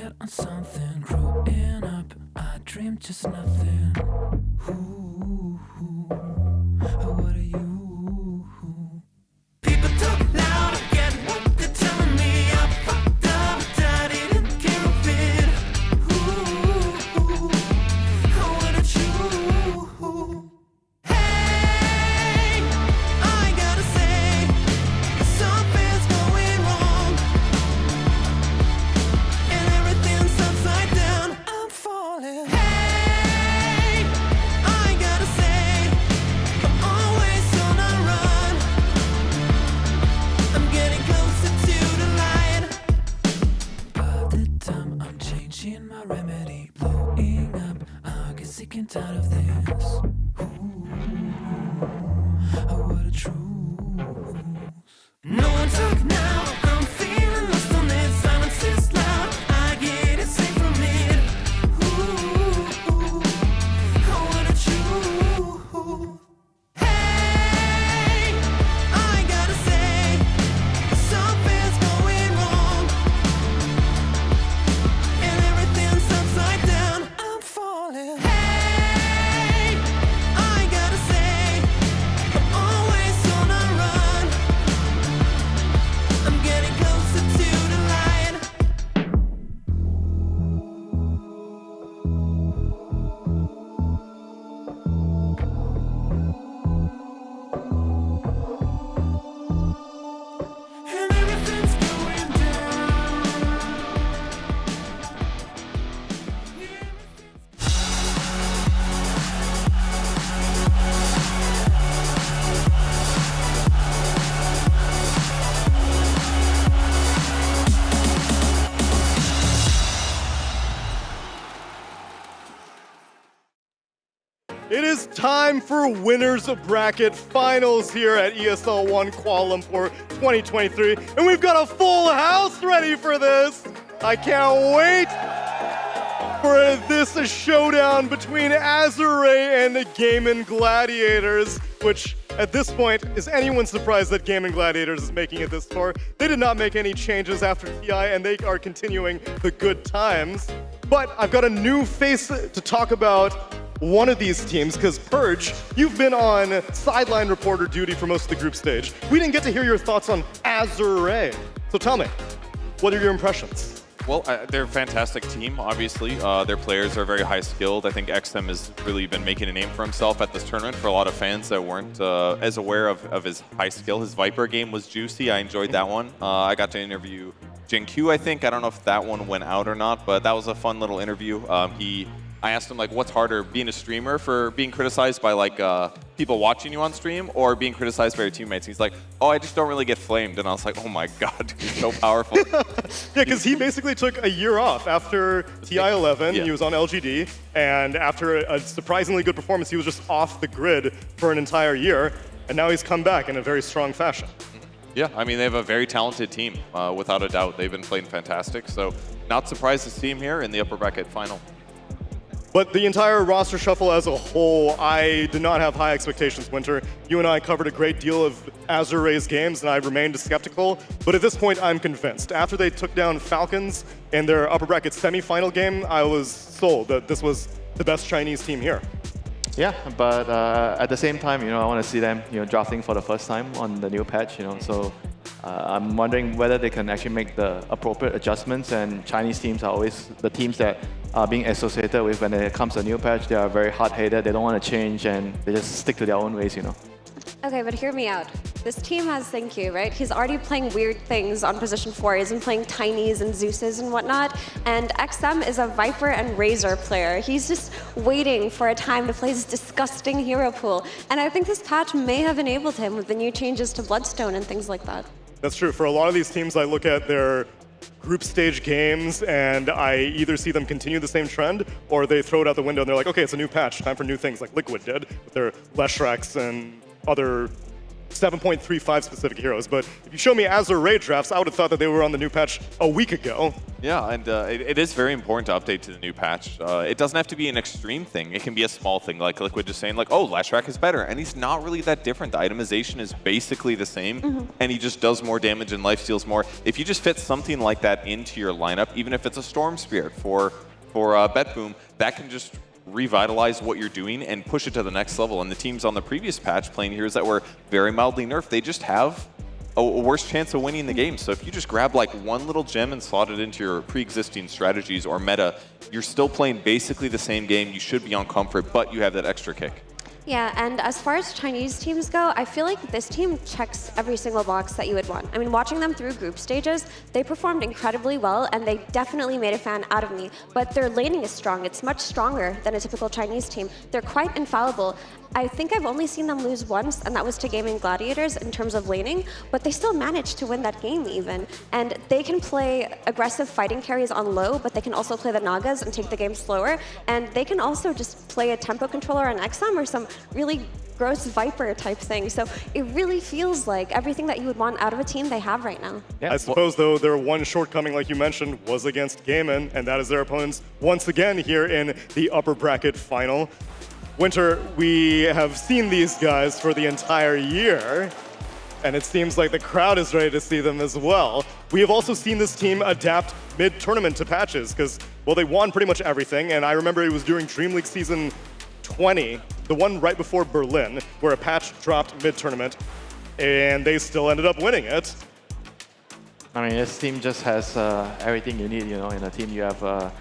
D: get on something. Growing up, I dreamed just nothing. Ooh, what are you? People talk loud, I get what they're telling me. I fucked up, but I didn't care a bit. Ooh, what a true. Hey, I gotta say, something's going wrong, and everything's upside down. I'm falling. Hey, I gotta say, I'm always on a run. I'm getting closer to the light. By the time I'm changing my remedy, blowing up, I get sick and tired of this. What a truth. No one talk now, I'm feeling lost on it. Silence is loud, I get it safe from it. What a truth. Hey, I gotta say, something's going wrong, and everything's upside down. I'm falling. Hey, I gotta say, I'm always on a run. I'm getting closer to the light. And everything's going down.
A: It is time for winners bracket finals here at ESL One Kuala Lumpur 2023, and we've got a full house ready for this. I can't wait for this showdown between Azure and the Gaming Gladiators, which at this point, is anyone surprised that Gaming Gladiators is making it this far? They did not make any changes after TI, and they are continuing the good times. But I've got a new face to talk about one of these teams, because Purge, you've been on sideline reporter duty for most of the group stage. We didn't get to hear your thoughts on Azure. So tell me, what are your impressions?
J: Well, they're a fantastic team, obviously. Their players are very high skilled. I think XM has really been making a name for himself at this tournament for a lot of fans that weren't as aware of his high skill. His Viper game was juicy. I enjoyed that one. I got to interview Jin Q, I think. I don't know if that one went out or not, but that was a fun little interview. I asked him, like, what's harder, being a streamer for being criticized by, like, people watching you on stream or being criticized by your teammates? He's like, oh, I just don't really get flamed. And I was like, oh my God, he's so powerful.
A: Yeah, because he basically took a year off after TI-11.
J: Yeah.
A: He was on LGD. And after a surprisingly good performance, he was just off the grid for an entire year. And now he's come back in a very strong fashion.
J: Yeah, I mean, they have a very talented team, without a doubt. They've been playing fantastic. So not surprised to see him here in the upper bracket final.
A: But the entire roster shuffle as a whole, I did not have high expectations, Winter. You and I covered a great deal of Azure's games, and I remained skeptical. But at this point, I'm convinced. After they took down Falcons in their upper bracket semi-final game, I was sold that this was the best Chinese team here.
L: Yeah, but at the same time, I want to see them, drafting for the first time on the new patch, So I'm wondering whether they can actually make the appropriate adjustments. And Chinese teams are always the teams that are being associated with when it comes to a new patch. They are very hard-headed. They don't want to change, and they just stick to their own ways,
M: Okay, but hear me out. This team has Thank right? He's already playing weird things on position 4. He's been playing Tinies and Zeuses and whatnot. And XM is a Viper and Razor player. He's just waiting for a time to play his disgusting hero pool. And I think this patch may have enabled him with the new changes to Bloodstone and things like that.
A: That's true. For a lot of these teams, I look at their group stage games and I either see them continue the same trend or they throw it out the window and they're like, okay, it's a new patch, time for new things, like Liquid did with their Leshrax and other 7.35 specific heroes. But if you show me Azure Ray drafts, I would have thought that they were on the new patch a week ago.
J: Yeah, and it is very important to update to the new patch. It doesn't have to be an extreme thing. It can be a small thing, like Liquid just saying, like, oh, Lashrak is better. And he's not really that different. The itemization is basically the same, and he just does more damage and lifesteals more. If you just fit something like that into your lineup, even if it's a Storm Spirit for BetBoom, that can just revitalize what you're doing and push it to the next level. And the teams on the previous patch playing heroes that were very mildly nerfed, they just have a worse chance of winning the game. So if you just grab like one little gem and slot it into your pre-existing strategies or meta, you're still playing basically the same game. You should be on comfort, but you have that extra kick.
M: Yeah, and as far as Chinese teams go, I feel like this team checks every single box that you would want. I mean, watching them through group stages, they performed incredibly well, and they definitely made a fan out of me. But their laning is strong. It's much stronger than a typical Chinese team. They're quite infallible. I think I've only seen them lose once, and that was to Gaming Gladiators in terms of laning, but they still managed to win that game even. And they can play aggressive fighting carries on low, but they can also play the Nagas and take the game slower. And they can also just play a tempo controller on XM or some really gross Viper type thing. So it really feels like everything that you would want out of a team they have right now.
A: I suppose, though, their one shortcoming, like you mentioned, was against Gaimin, and that is their opponents once again here in the upper bracket final. Winter, we have seen these guys for the entire year, and it seems like the crowd is ready to see them as well. We have also seen this team adapt mid-tournament to patches, because, well, they won pretty much everything, and I remember it was during Dream League Season 20, the one right before Berlin, where a patch dropped mid-tournament, and they still ended up winning it.
L: I mean, this team just has everything you need, you know. In a team, you have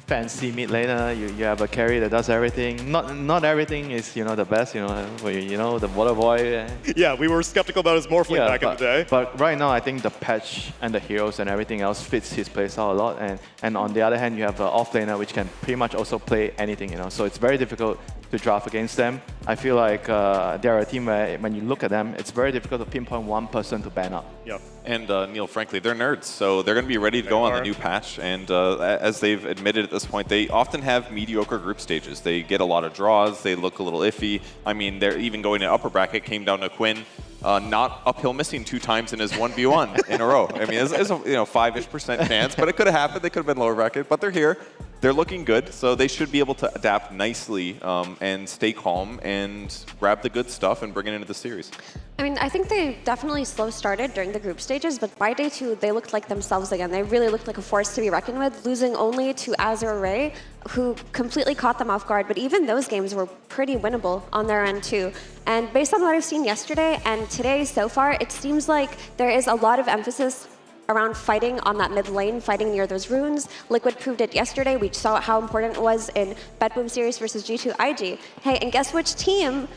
L: fancy mid laner, you have a carry that does everything. Not everything is, you know, the best, you know, the water boy.
A: Yeah, we were skeptical about his Morphling back in the day.
L: But right now, I think the patch and the heroes and everything else fits his playstyle a lot. And on the other hand, you have an off laner which can pretty much also play anything, you know. So it's very difficult to draft against them. I feel like they're a team where when you look at them, it's very difficult to pinpoint one person to ban up.
A: Yeah.
J: And Neil, frankly, they're nerds, so they're going to be ready to go on the new patch. And as they've admitted at this point, they often have mediocre group stages. They get a lot of draws. They look a little iffy. I mean, they're even going to upper bracket, came down to Quinn, not uphill missing 2 times in his 1v1 in a row. I mean, it's a 5-ish% chance, but it could have happened. They could have been lower bracket, but they're here. They're looking good, so they should be able to adapt nicely and stay calm and grab the good stuff and bring it into the series.
M: I mean, I think they definitely slow started during the group stages, but by day 2, they looked like themselves again. They really looked like a force to be reckoned with, losing only to Azure Ray, who completely caught them off guard. But even those games were pretty winnable on their end too. And based on what I've seen yesterday and today so far, it seems like there is a lot of emphasis around fighting on that mid lane, fighting near those runes. Liquid proved it yesterday. We saw how important it was in BetBoom series versus G2 IG. Hey, and guess which team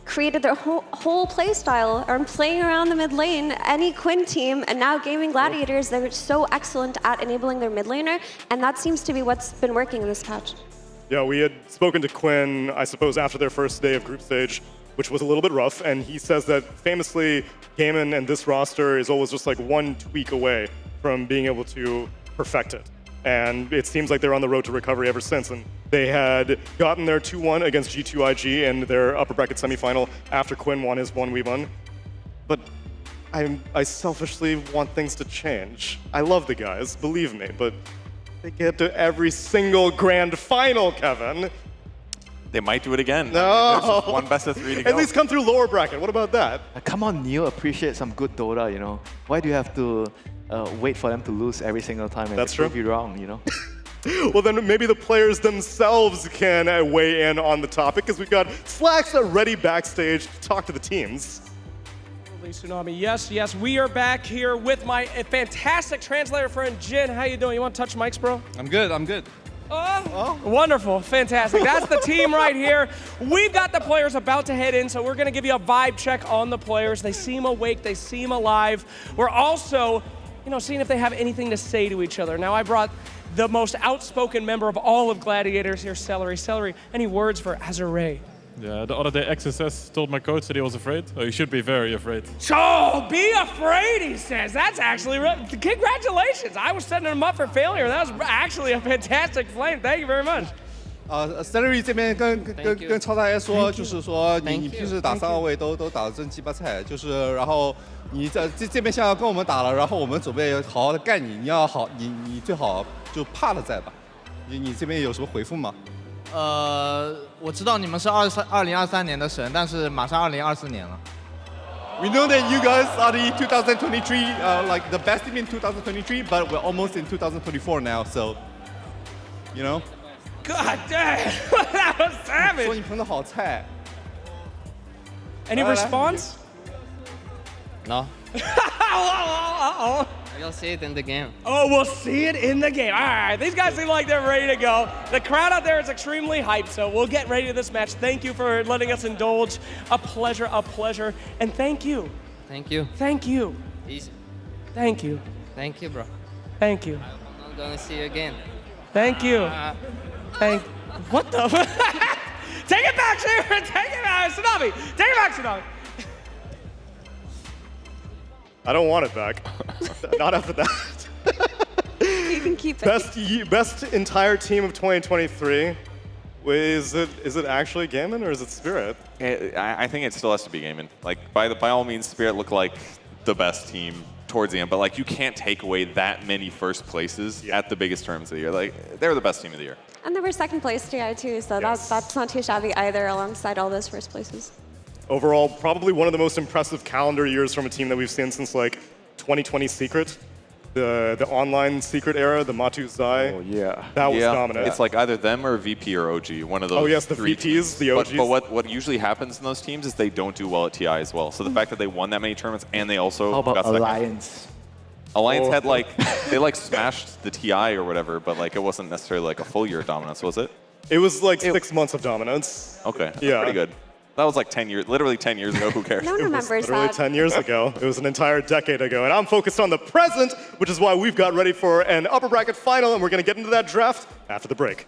M: created their whole play style around playing around the mid lane? Any Quinn team, and now Gaming Gladiators, they're so excellent at enabling their mid laner, and that seems to be what's been working in this patch.
A: Yeah, we had spoken to Quinn, I suppose, after their first day of group stage, which was a little bit rough, and he says that famously, Gaimin and this roster is always just like one tweak away from being able to perfect it. And it seems like they're on the road to recovery ever since. And they had gotten their 2-1 against G2 IG in their upper bracket semifinal after Quinn won his 1v1. But I selfishly want things to change. I love the guys, believe me, but they get to every single grand final, Kevin.
J: They might do it again.
A: No.
J: There's just one best of 3 to go.
A: At least come through lower bracket. What about that?
L: Come on, Neil, appreciate some good Dota, you know. Why do you have to wait for them to lose every single time and prove you wrong, you know?
A: Well, then maybe the players themselves can weigh in on the topic, because we've got Slacks ready backstage to talk to the teams.
F: Tsunami, yes, we are back here with my fantastic translator friend, Jin. How you doing? You want to touch mics, bro?
V: I'm good.
F: Oh, wonderful, fantastic. That's the team right here. We've got the players about to head in, so we're going to give you a vibe check on the players. They seem awake, they seem alive. We're also, seeing if they have anything to say to each other. Now, I brought the most outspoken member of all of Gladiators here, Celery. Celery, any words for Azure Ray?
B: Yeah, the other day XSS told my coach that he was afraid. Oh, you should be very afraid.
F: Oh, be afraid, he says. That's actually, congratulations. I was setting him up for failure. That was actually a fantastic flame. Thank you very much.
O: Celery 这边跟超大爷说，就是说你平时打3号位都打得真鸡巴菜，就是然后你这边现在跟我们打了，然后我们准备好好的干你，你要好你最好就怕了再吧。你这边有什么回复吗？
S: 我知道你们是2023年的神，但是马上2024年了。
O: We know that you guys are the 2023 like the best team in 2023, but we're almost in 2024 now, so you know.
F: God damn, that was savage.
O: 说你喷的好菜。
F: Any response?
S: No.
F: Uh-oh.
S: You'll see it in the game.
F: Oh, we'll see it in the game. All right, these guys seem like they're ready to go. The crowd out there is extremely hyped, so we'll get ready to this match. Thank you for letting us indulge. A pleasure, and thank you.
S: Thank you.
F: Thank you.
S: Easy.
F: Thank you.
S: Thank you, bro.
F: Thank you.
S: I'm gonna see you again.
F: Thank you. What the? Take it back, Sharon. Take it back, Tsunami. Take it back, Tsunami.
A: I don't want it back. Not after that.
M: You can keep it.
A: Best entire team of 2023. Is it actually Gammon or is it Spirit?
J: I think it still has to be Gammon. Like by all means, Spirit looked like the best team towards the end, but like you can't take away that many first places at the biggest tournaments of the year. Like they were the best team of the year.
M: And they were second place TI too, so that's not too shabby either alongside all those first places.
A: Overall, probably one of the most impressive calendar years from a team that we've seen since like 2020 Secret. The online Secret era, the Matu Zai.
J: Oh yeah.
A: That was dominant.
J: It's like either them or VP or OG, one of those.
A: Oh yes, the
J: three
A: VPs,
J: teams.
A: the OGs.
J: But what usually happens in those teams is they don't do well at TI as well. So the fact that they won that many tournaments and they also
W: How about
J: got second.
W: Alliance?
J: Alliance had like, they like smashed the TI or whatever, but like it wasn't necessarily like a full year of dominance, was it?
A: It was like 6 months of dominance.
J: Okay, that's
A: Yeah.
J: pretty good. That was like 10 years, literally 10 years ago, who cares?
M: No one remembers
A: Literally
M: that.
A: 10 years ago. It was an entire decade ago. And I'm focused on the present, which is why we've got ready for an upper bracket final, and we're going to get into that draft after the break.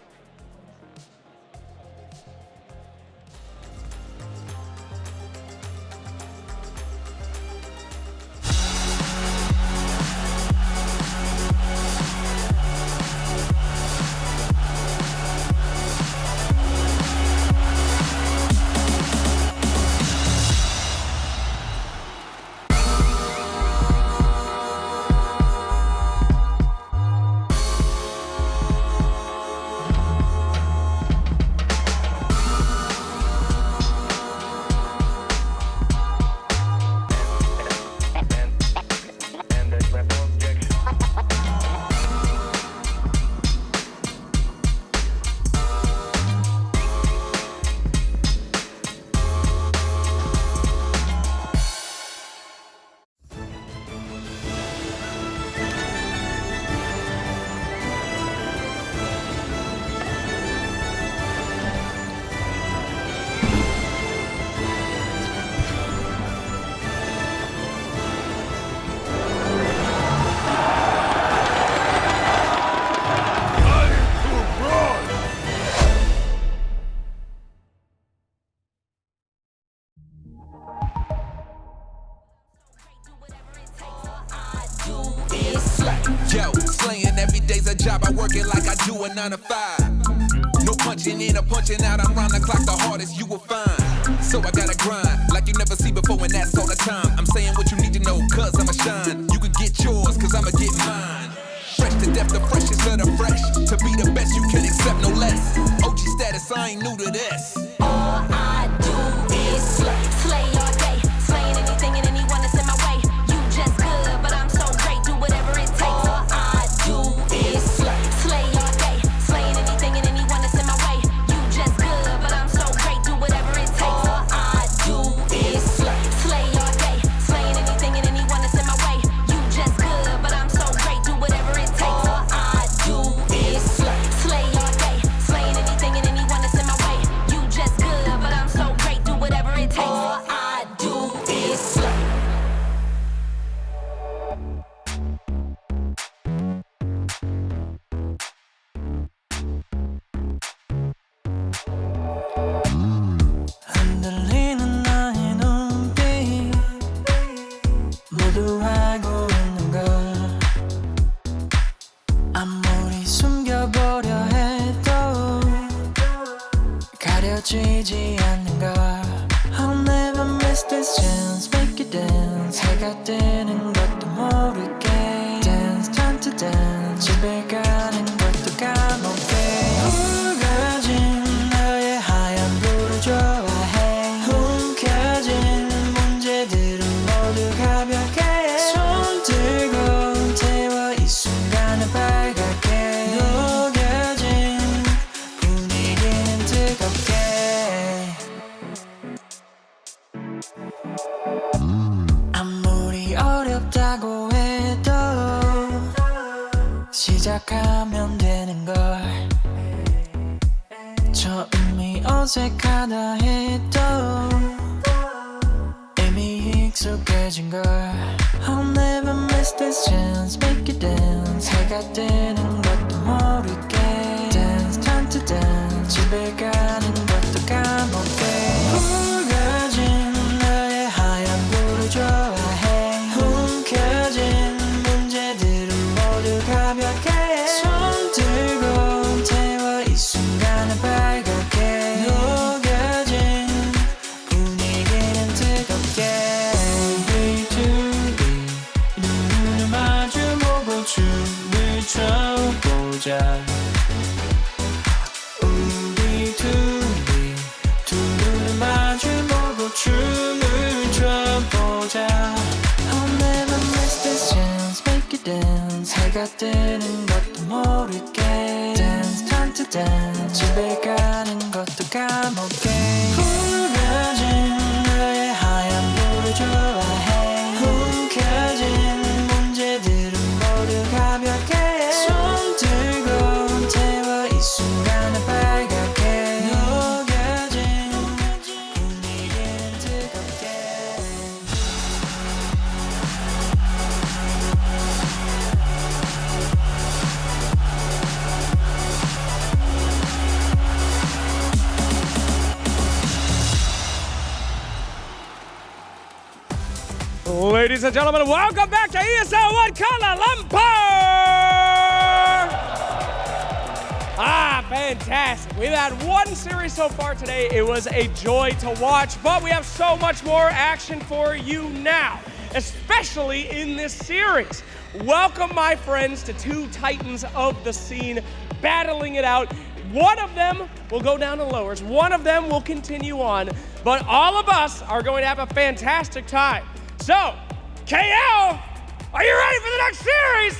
X: Yo, slaying every day's a job. I work it like I do a 9 to 5. No punching in or punching out. I'm round the clock, the hardest you will find. So I gotta grind like you never see before, and that's all the time. I'm saying what you need to know, cause I'ma shine. You can get yours, cause I'ma get mine. Fresh to death, the freshest of the fresh. To be the best, you can accept no less. OG status, I ain't new to this.
Y: All I do is slay, slay all day. Slaying anything and anyone that's in my way. You just good, but I'm so great. Do whatever it takes. All I do is slay, slay all day. Slaying anything and anyone that's in my way. You just good, but I'm so great. Do whatever it takes. All I do is slay, slay all day. Slaying anything and anyone that's in my way. You just good, but I'm so great. Do whatever it takes. All I do is slay, slay all day. Slaying anything and anyone that's in my way. You just
D: 쉬지 않는 걸 I'll never miss this chance Make you dance 해가 뜨는 것도 모르게 Dance time to dance 집에 가는 것도 까먹게 붉어진 너의 하얀 불을 좋아해 움켜진 문제들은 모두 가볍게 손 들고 태워 이 순간을 빨갛게 녹여진 분위기는 뜨겁게 아무리 어렵다고 해도 시작하면 되는 걸 처음이 어색하다 해도 이미 익숙해진 걸 I'll never miss this chance Make you dance 해가 뜨는 것도 모르게 Dance time to dance 집에 가는 것도 까먹게 붉어진 너의 하얀 불을 좋아해 움켜진 문제들은 모두 가볍게 손 들고 태워 이 순간을 빨갛게 녹여진 분위기는 뜨겁게 우리 둘이 눈을 마주보고 춤을 춰보자 우리 둘이 두 눈을 마주보고 춤을 춰보자 I'll never miss this chance Make you dance 해가 뜨는 것도 모르게 Dance time to dance 집에 가는 것도 까먹게 붉어진 너의 하얀 불을 좋아해 움켜진 문제들은 모두 가볍게 손 들고 태워 이 순간을 빨갛게 녹여진 분위기는 뜨겁게
F: Ladies and gentlemen, welcome back to ESL One Kuala Lumpur! Fantastic. We've had one series so far today. It was a joy to watch, but we have so much more action for you now, especially in this series. Welcome, my friends, to two titans of the scene battling it out. One of them will go down to lowers. One of them will continue on, but all of us are going to have a fantastic time. So, KL, are you ready for the next series?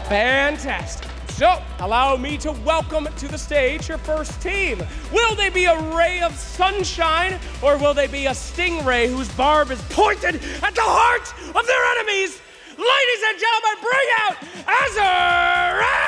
F: Fantastic. So, allow me to welcome to the stage your first team. Will they be a ray of sunshine, or will they be a stingray whose barb is pointed at the heart of their enemies? Ladies and gentlemen, bring out Azure!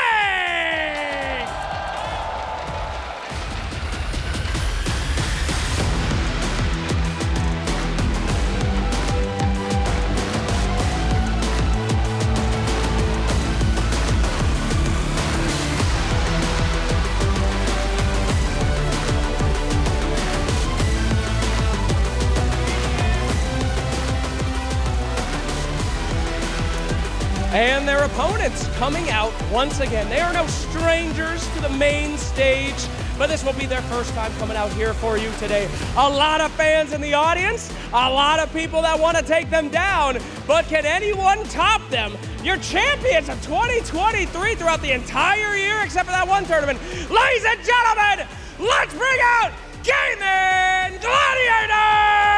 F: And their opponents coming out once again. They are no strangers to the main stage, but this will be their first time coming out here for you today. A lot of fans in the audience, a lot of people that want to take them down, but can anyone top them? Your champions of 2023 throughout the entire year, except for that one tournament. Ladies and gentlemen, let's bring out Gaming Gladiators!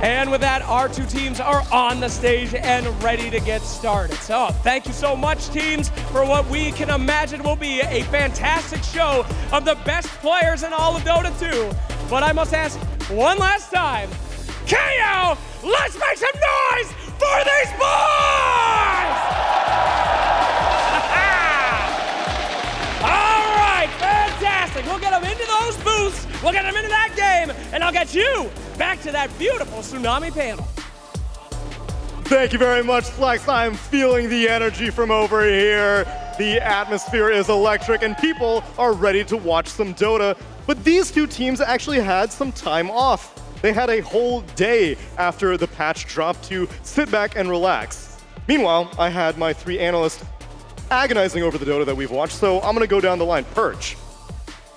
F: And with that, our two teams are on the stage and ready to get started. So thank you so much, teams, for what we can imagine will be a fantastic show of the best players in all of Dota 2. But I must ask one last time, KO, let's make some noise for these boys! All right, fantastic. We'll get them into those booths, we'll get them into that game, and I'll get you back to that beautiful Tsunami panel.
A: Thank you very much, Flex. I am feeling the energy from over here. The atmosphere is electric and people are ready to watch some Dota. But these two teams actually had some time off. They had a whole day after the patch dropped to sit back and relax. Meanwhile, I had my three analysts agonizing over the Dota that we've watched, so I'm gonna go down the line. Purge.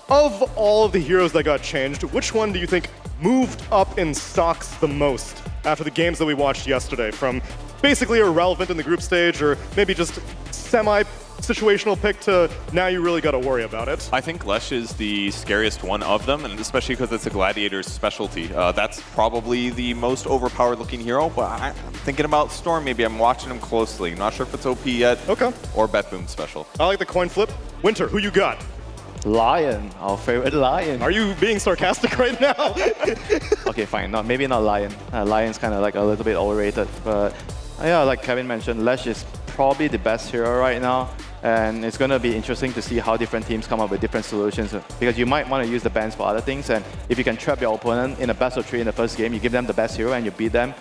A: Of all of the heroes that got changed, which one do you think moved up in stocks the most after the games that we watched yesterday, from basically irrelevant in the group stage or maybe just semi-situational pick to now you really got to worry about it?
J: I think Lesh is the scariest one of them, and especially because it's a Gladiator's specialty. That's probably the most overpowered looking hero, but I'm thinking about Storm maybe. I'm watching him closely. Not sure if it's OP yet.
A: Okay.
J: Or Bet Boom special.
A: I like the coin flip. Winter, who you got?
L: Lion, our favorite Lion.
A: Are you being sarcastic right now?
L: Okay, fine. No, maybe not Lion. Lion's kind of like a little bit overrated. But yeah, like Kevin mentioned, Lesh is probably the best hero right now. And it's going to be interesting to see how different teams come up with different solutions. Because you might want to use the bans for other things. And if you can trap your opponent in a best of 3 in the first game, you give them the best hero and you beat them,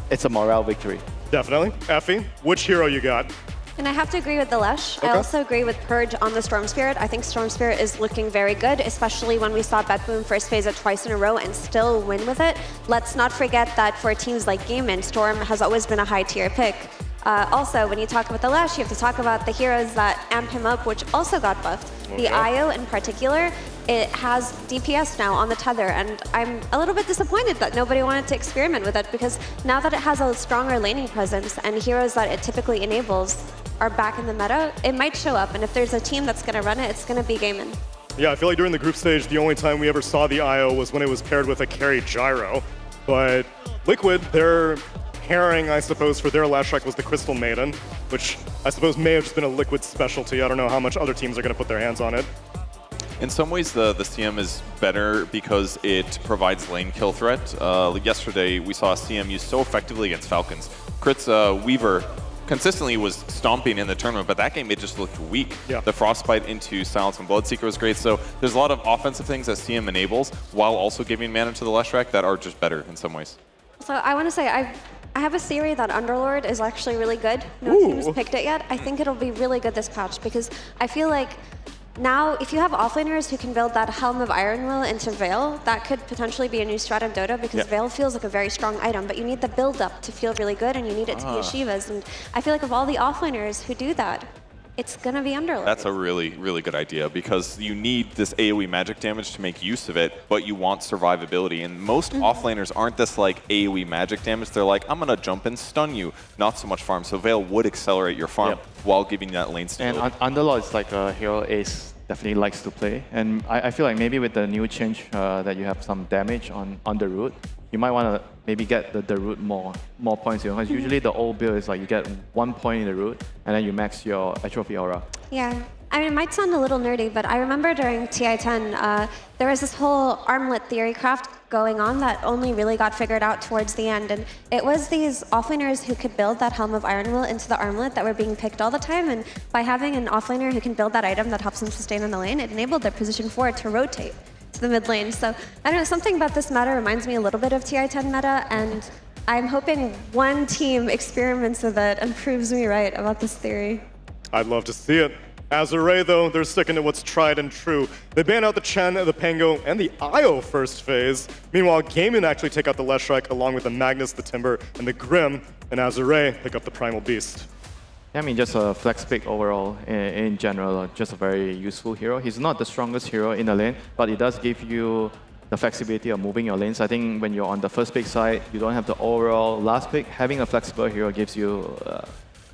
L: it's a morale victory.
A: Definitely. Effie, which hero you got?
M: And I have to agree with the Lesh.
A: Okay.
M: I also agree with Purge on the Storm Spirit. I think Storm Spirit is looking very good, especially when we saw Bet Boom first phase it twice in a row and still win with it. Let's not forget that for teams like Gaimin, Storm has always been a high tier pick. Also, when you talk about the Lesh, you have to talk about the heroes that amp him up, which also got buffed.
A: Okay.
M: The IO in particular, it has DPS now on the tether, and I'm a little bit disappointed that nobody wanted to experiment with it, because now that it has a stronger laning presence and heroes that it typically enables are back in the meta, it might show up, and if there's a team that's going to run it, it's going to be Gaimin.
A: Yeah, I feel like during the group stage, the only time we ever saw the IO was when it was paired with a carry gyro. But Liquid, their pairing, I suppose, for their last strike was the Crystal Maiden, which I suppose may have just been a Liquid specialty. I don't know how much other teams are going to put their hands on it.
J: In some ways, the CM is better because it provides lane kill threat. Yesterday, we saw CM used so effectively against Falcons. Crit's Weaver consistently was stomping in the tournament, but that game it just looked weak.
A: Yeah.
J: The Frostbite into Silence and Bloodseeker was great, so there's a lot of offensive things that CM enables while also giving mana to the Leshrac that are just better in some ways.
M: So I want to say, I have a theory that Underlord is actually really good. No team's picked it yet. I think it'll be really good this patch, because I feel like now, if you have offlaners who can build that Helm of Iron Will into Veil, that could potentially be a new strat in Dota, because Veil feels like a very strong item, but you need the build-up to feel really good, and you need it to be Yeshivas. And I feel like of all the offlaners who do that, it's going to be Underlord.
J: That's a really, really good idea, because you need this AoE magic damage to make use of it, but you want survivability. And most offlaners aren't this like AoE magic damage. They're like, I'm going to jump and stun you, not so much farm. So Veil would accelerate your farm while giving that lane stability.
L: And Underlord is like a hero Ace definitely likes to play. And I feel like maybe with the new change that you have some damage on the root, you might want to maybe get the root more points. Because usually the old build is like you get 1 point in the root and then you max your Atrophy Aura.
M: Yeah. I mean, it might sound a little nerdy, but I remember during TI10, there was this whole armlet theory craft going on that only really got figured out towards the end. And it was these offlaners who could build that Helm of Iron Will into the armlet that were being picked all the time. And by having an offlaner who can build that item that helps them sustain in the lane, it enabled their position 4 to rotate to the mid lane. So, I don't know, something about this meta reminds me a little bit of TI10 meta, and I'm hoping one team experiments with it and proves me right about this theory.
A: I'd love to see it. Azure, though, they're sticking to what's tried and true. They ban out the Chen, the Pango, and the Io first phase. Meanwhile, Gaimin actually take out the Leshrac along with the Magnus, the Timber, and the Grim, and Azure pick up the Primal Beast.
L: Yeah, I mean, just a flex pick overall in general, just a very useful hero. He's not the strongest hero in the lane, but he does give you the flexibility of moving your lanes. I think when you're on the first pick side, you don't have the overall last pick. Having a flexible hero gives you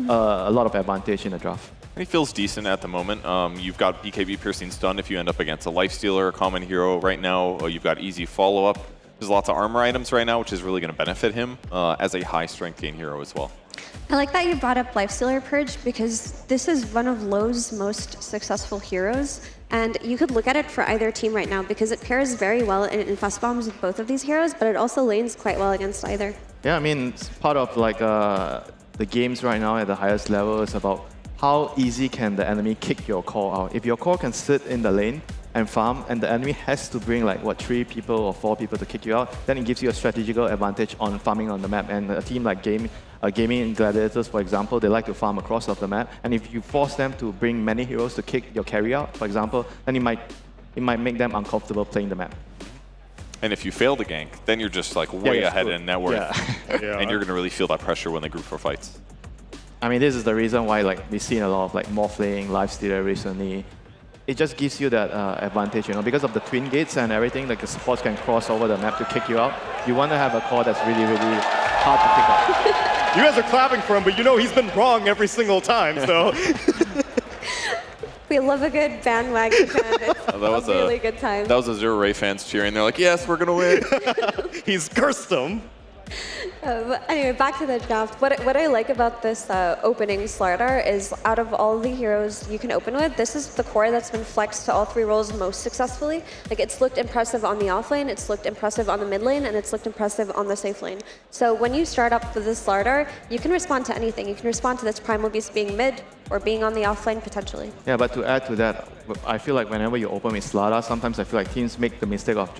L: a lot of advantage in the draft.
J: He feels decent at the moment. You've got BKB Piercing Stun if you end up against a Lifestealer, a common hero right now. You've got easy follow-up. There's lots of armor items right now, which is really going to benefit him as a high strength gain hero as well.
M: I like that you brought up Lifestealer Purge, because this is one of LoL's most successful heroes. And you could look at it for either team right now, because it pairs very well in Infest Bombs with both of these heroes, but it also lanes quite well against either.
L: Yeah, I mean, it's part of like the games right now at the highest level is about how easy can the enemy kick your core out. If your core can sit in the lane, and farm, and the enemy has to bring like, what, 3 people or 4 people to kick you out, then it gives you a strategical advantage on farming on the map. And a team like Gaming and Gladiators, for example, they like to farm across of the map. And if you force them to bring many heroes to kick your carry out, for example, then it might make them uncomfortable playing the map.
J: And if you fail to gank, then you're just like way ahead in net worth.
L: Yeah.
J: And you're going to really feel that pressure when they group for fights.
L: I mean, this is the reason why like we've seen a lot of like Morphling, Lifestealer recently. It just gives you that advantage, because of the twin gates and everything, like the supports can cross over the map to kick you out. You want to have a core that's really, really hard to pick up.
A: You guys are clapping for him, but he's been wrong every single time, so.
M: We love a good bandwagon fan. It's a really good time.
J: That was a Zero Ray fans cheering. They're like, yes, we're going to win.
A: He's cursed them.
M: But anyway, back to the draft. What I like about this opening starter is out of all the heroes you can open with, this is the core that's been flexed to all 3 roles most successfully. Like, it's looked impressive on the off lane, it's looked impressive on the mid lane, and it's looked impressive on the safe lane. So when you start up with this starter, you can respond to anything. You can respond to this Primal Beast being mid or being on the off lane potentially.
L: Yeah, but to add to that, I feel like whenever you open with Slada, sometimes I feel like teams make the mistake of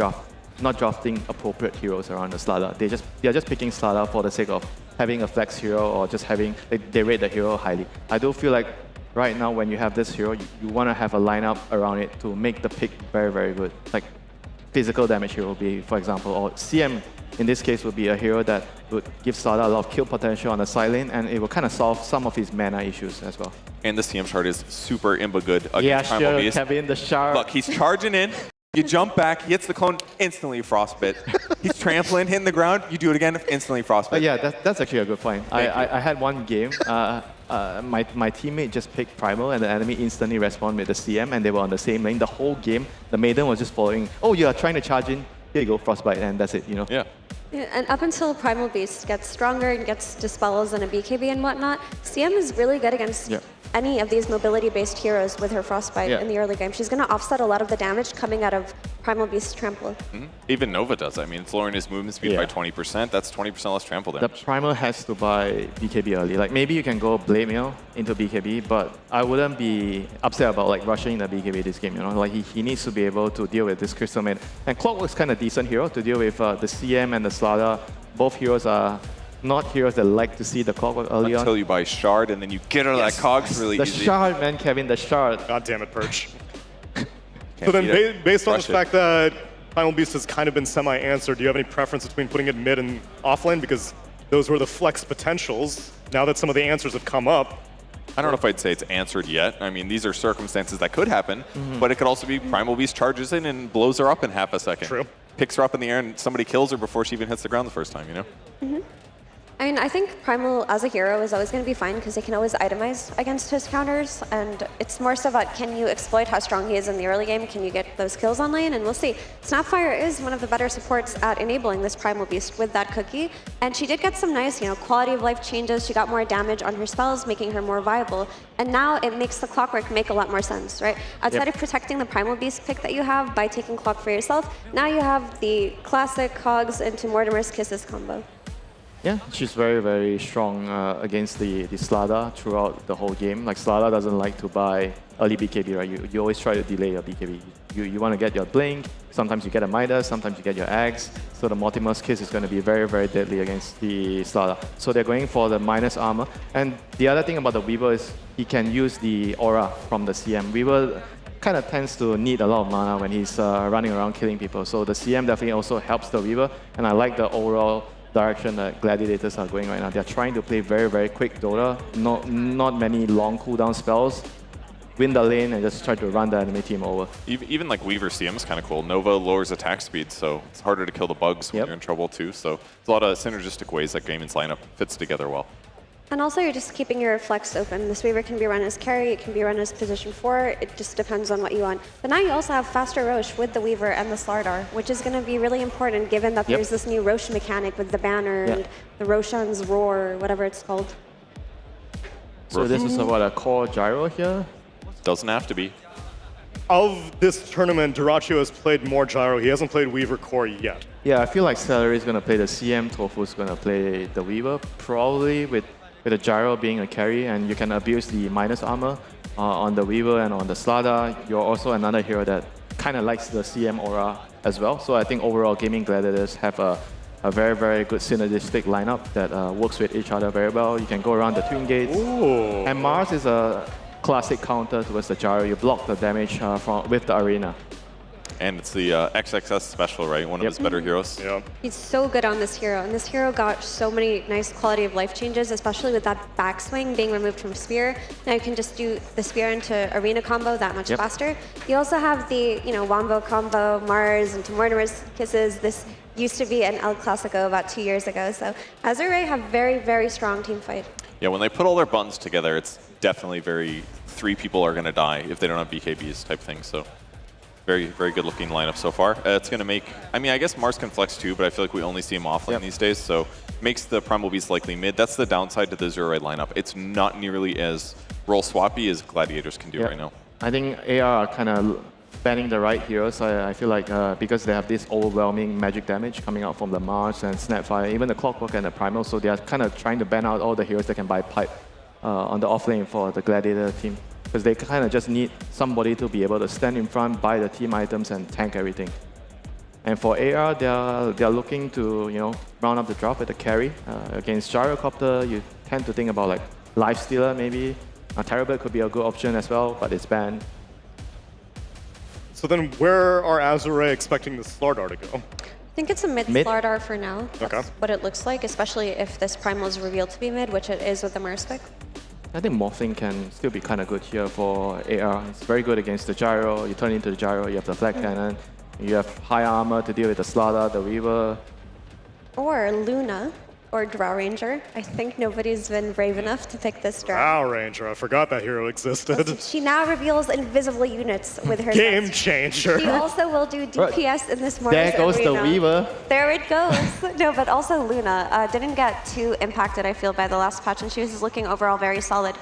L: not drafting appropriate heroes around the Slada. They're just picking Slada for the sake of having a flex hero or just having, they rate the hero highly. I do feel like right now when you have this hero, you want to have a lineup around it to make the pick very, very good. Like physical damage hero will be, for example, or CM in this case would be a hero that would give Slada a lot of kill potential on the side lane, and it will kind of solve some of his mana issues as well.
J: And the CM shard is super imba good against Primal Beast.
L: Kevin, the shard.
J: Look, he's charging in. You jump back, he hits the clone, instantly frostbite. He's trampling, hitting the ground, you do it again, instantly frostbite.
L: Yeah, that's actually a good point. I had one game, my teammate just picked Primal and the enemy instantly respawned with the CM and they were on the same lane. The whole game, the Maiden was just following, oh, you are trying to charge in, here you go, frostbite, and that's it,
J: Yeah.
M: Yeah, and up until Primal Beast gets stronger and gets dispels and a BKB and whatnot, CM is really good against any of these mobility-based heroes with her Frostbite in the early game. She's going to offset a lot of the damage coming out of Primal Beast's trample.
J: Even Nova does. I mean, it's lowering his movement speed by 20%. That's 20% less trample damage.
L: The Primal has to buy BKB early. Like maybe you can go Blade Mail into BKB, but I wouldn't be upset about like rushing the BKB this game. Like he needs to be able to deal with this Crystal Maid. And Clockwork's kind of decent hero to deal with the CM and the Slada. Both heroes are not heroes that like to see the Clockwork early on.
J: Until you buy Shard and then you get out of that cogs really easy.
L: The Shard, man, Kevin, the Shard.
A: God damn it, Perch. So then based on the fact that Primal Beast has kind of been semi-answered, do you have any preference between putting it mid and offlane? Because those were the flex potentials. Now that some of the answers have come up.
J: I don't know if I'd say it's answered yet. I mean, these are circumstances that could happen, but it could also be Primal Beast charges in and blows her up in half a second.
A: True.
J: Picks her up in the air and somebody kills her before she even hits the ground the first time,
M: I mean, I think Primal as a hero is always going to be fine because he can always itemize against his counters, and it's more so about can you exploit how strong he is in the early game, can you get those kills on lane, and we'll see. Snapfire is one of the better supports at enabling this Primal Beast with that cookie, and she did get some nice, quality of life changes. She got more damage on her spells, making her more viable, and now it makes the Clockwork make a lot more sense, right? Outside of protecting the Primal Beast pick that you have by taking Clock for yourself, now you have the classic Cogs into Mortimer's Kisses combo.
L: Yeah, she's very, very strong against the Slada throughout the whole game. Like, Slada doesn't like to buy early BKB, right? You always try to delay your BKB. You want to get your Blink, sometimes you get a Midas, sometimes you get your Axe. So the Mortimer's Kiss is going to be very, very deadly against the Slada. So they're going for the minus armor. And the other thing about the Weaver is he can use the aura from the CM. Weaver kind of tends to need a lot of mana when he's running around killing people. So the CM definitely also helps the Weaver. And I like the overall direction that Gladiators are going right now. They're trying to play very, very quick Dota, not many long cooldown spells, win the lane and just try to run the enemy team over.
J: Even like Weaver CM is kind of cool. Nova lowers attack speed, so it's harder to kill the bugs when you're in trouble too. So there's a lot of synergistic ways that Gamin's lineup fits together well.
M: And also, you're just keeping your flex open. This Weaver can be run as carry, it can be run as position 4, it just depends on what you want. But now you also have faster Roche with the Weaver and the Slardar, which is going to be really important given that there's this new Roche mechanic with the banner and the Roshan's Roar, whatever it's called.
L: So this is about a core gyro here?
J: Doesn't have to be.
A: Of this tournament, Dyrachyo has played more gyro. He hasn't played Weaver core yet.
L: Yeah, I feel like Celery is going to play the CM, Tofu's going to play the Weaver, probably with the gyro being a carry, and you can abuse the minus armor on the Weaver and on the Slada. You're also another hero that kind of likes the CM aura as well. So I think overall, Gaming Gladiators have a very, very good synergistic lineup that works with each other very well. You can go around the twin gates.
A: Ooh.
L: And Mars is a classic counter towards the gyro. You block the damage with the arena.
J: And it's the XXS special, right? One of his better heroes.
A: Yeah.
M: He's so good on this hero, and this hero got so many nice quality of life changes, especially with that backswing being removed from Spear. Now you can just do the Spear into Arena combo that much faster. You also have the, Wombo combo, Mars into Mortimer's Kisses. This used to be an El Clasico about 2 years ago, so Azure have very, very strong team fight.
J: Yeah, when they put all their buttons together, it's definitely three people are going to die if they don't have BKBs type thing, so. Very, very good looking lineup so far. It's going to make, I guess Mars can flex too, but I feel like we only see him offlane these days, so makes the Primal Beast likely mid. That's the downside to the Zero Ray lineup. It's not nearly as role swappy as Gladiators can do right now.
L: I think AR are kind of banning the right heroes. I feel like because they have this overwhelming magic damage coming out from the Mars and Snapfire, even the Clockwork and the Primal, so they are kind of trying to ban out all the heroes that can buy pipe on the offlane for the Gladiator team. Because they kind of just need somebody to be able to stand in front, buy the team items, and tank everything. And for AR, they're looking to round up the drop with the carry. Against Gyrocopter, you tend to think about like Lifestealer maybe. Terrorbird could be a good option as well, but it's banned.
A: So then where are Azure expecting the Slardar to go?
M: I think it's a mid Slardar for now. That's what it looks like, especially if this Primal is revealed to be mid, which it is with the Mars pick.
L: I think Morphling can still be kind of good here for AR. It's very good against the Gyro. You turn into the Gyro, you have the Flag Cannon, you have high armor to deal with the Slardar, the Weaver.
M: Or Luna, or Drow Ranger. I think nobody's been brave enough to pick this Drow.
A: Drow Ranger, I forgot that hero existed.
M: She now reveals invisible units with her
A: Game changer.
M: She also will do DPS in this Mortis
L: There goes
M: arena.
L: the Weaver.
M: There it goes. No, but also Luna didn't get too impacted, I feel, by the last patch, and she was looking overall very solid.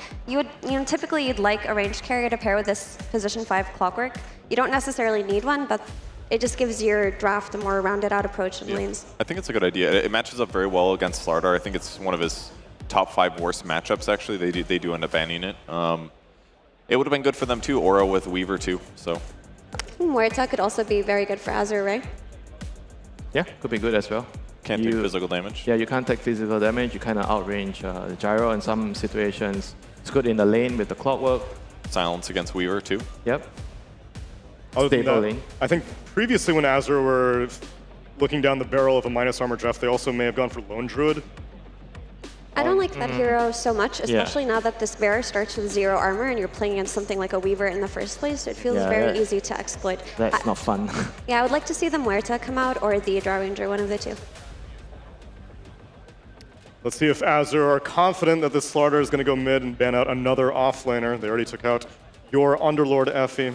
M: Typically you'd like a ranged carrier to pair with this position 5 Clockwork. You don't necessarily need one, but it just gives your draft a more rounded out approach in lanes.
J: I think it's a good idea. It matches up very well against Slardar. I think it's one of his top 5 worst matchups, actually. They do end up banning it. It would have been good for them too, Aura with Weaver too, so.
M: Muerta could also be very good for Azure, right?
L: Yeah, could be good as well.
J: Can't take physical damage.
L: Yeah, you can't take physical damage. You kind of outrange the Gyro in some situations. It's good in the lane with the Clockwork.
J: Silence against Weaver too.
L: Yep.
A: Stable lane. I think previously when Azure were looking down the barrel of a minus armor draft, they also may have gone for Lone Druid.
M: I don't like that hero so much, especially now that this bearer starts with 0 armor and you're playing against something like a Weaver in the first place. It feels very easy to exploit.
L: That's not fun.
M: Yeah, I would like to see the Muerta come out or the Drow Ranger, one of the two.
A: Let's see if Azure are confident that this Slardar is going to go mid and ban out another offlaner. They already took out your Underlord Effie.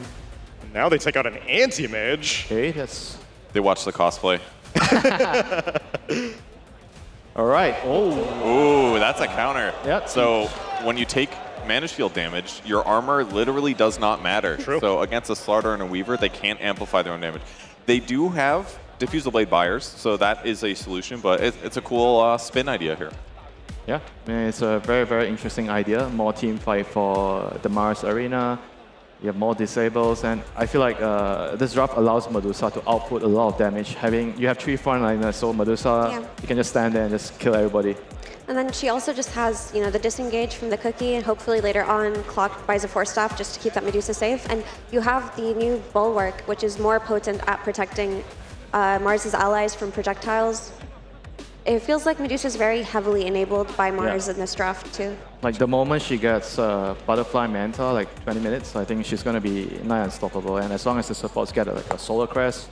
A: And now they take out an anti-mage.
L: Okay, that's...
J: They watch the cosplay.
L: All right.
J: Ooh, that's a counter.
L: Yep.
J: So when you take Mana Shield damage, your armor literally does not matter.
A: True.
J: So against a Slardar and a Weaver, they can't amplify their own damage. They do have Diffusal Blade buyers, so that is a solution, but it's a cool spin idea here.
L: Yeah, it's a very, very interesting idea. More team fight for the Mars arena. You have more disables, and I feel like this draft allows Medusa to output a lot of damage. You have 3 frontliners, so Medusa, you can just stand there and just kill everybody.
M: And then she also just has, the disengage from the cookie, and hopefully later on Clock buys a Force Staff just to keep that Medusa safe. And you have the new Bulwark, which is more potent at protecting Mars's allies from projectiles. It feels like Medusa's very heavily enabled by Mars in this draft too.
L: Like the moment she gets Butterfly Manta, like 20 minutes, I think she's going to be nigh unstoppable. And as long as the supports get like a Solar Crest,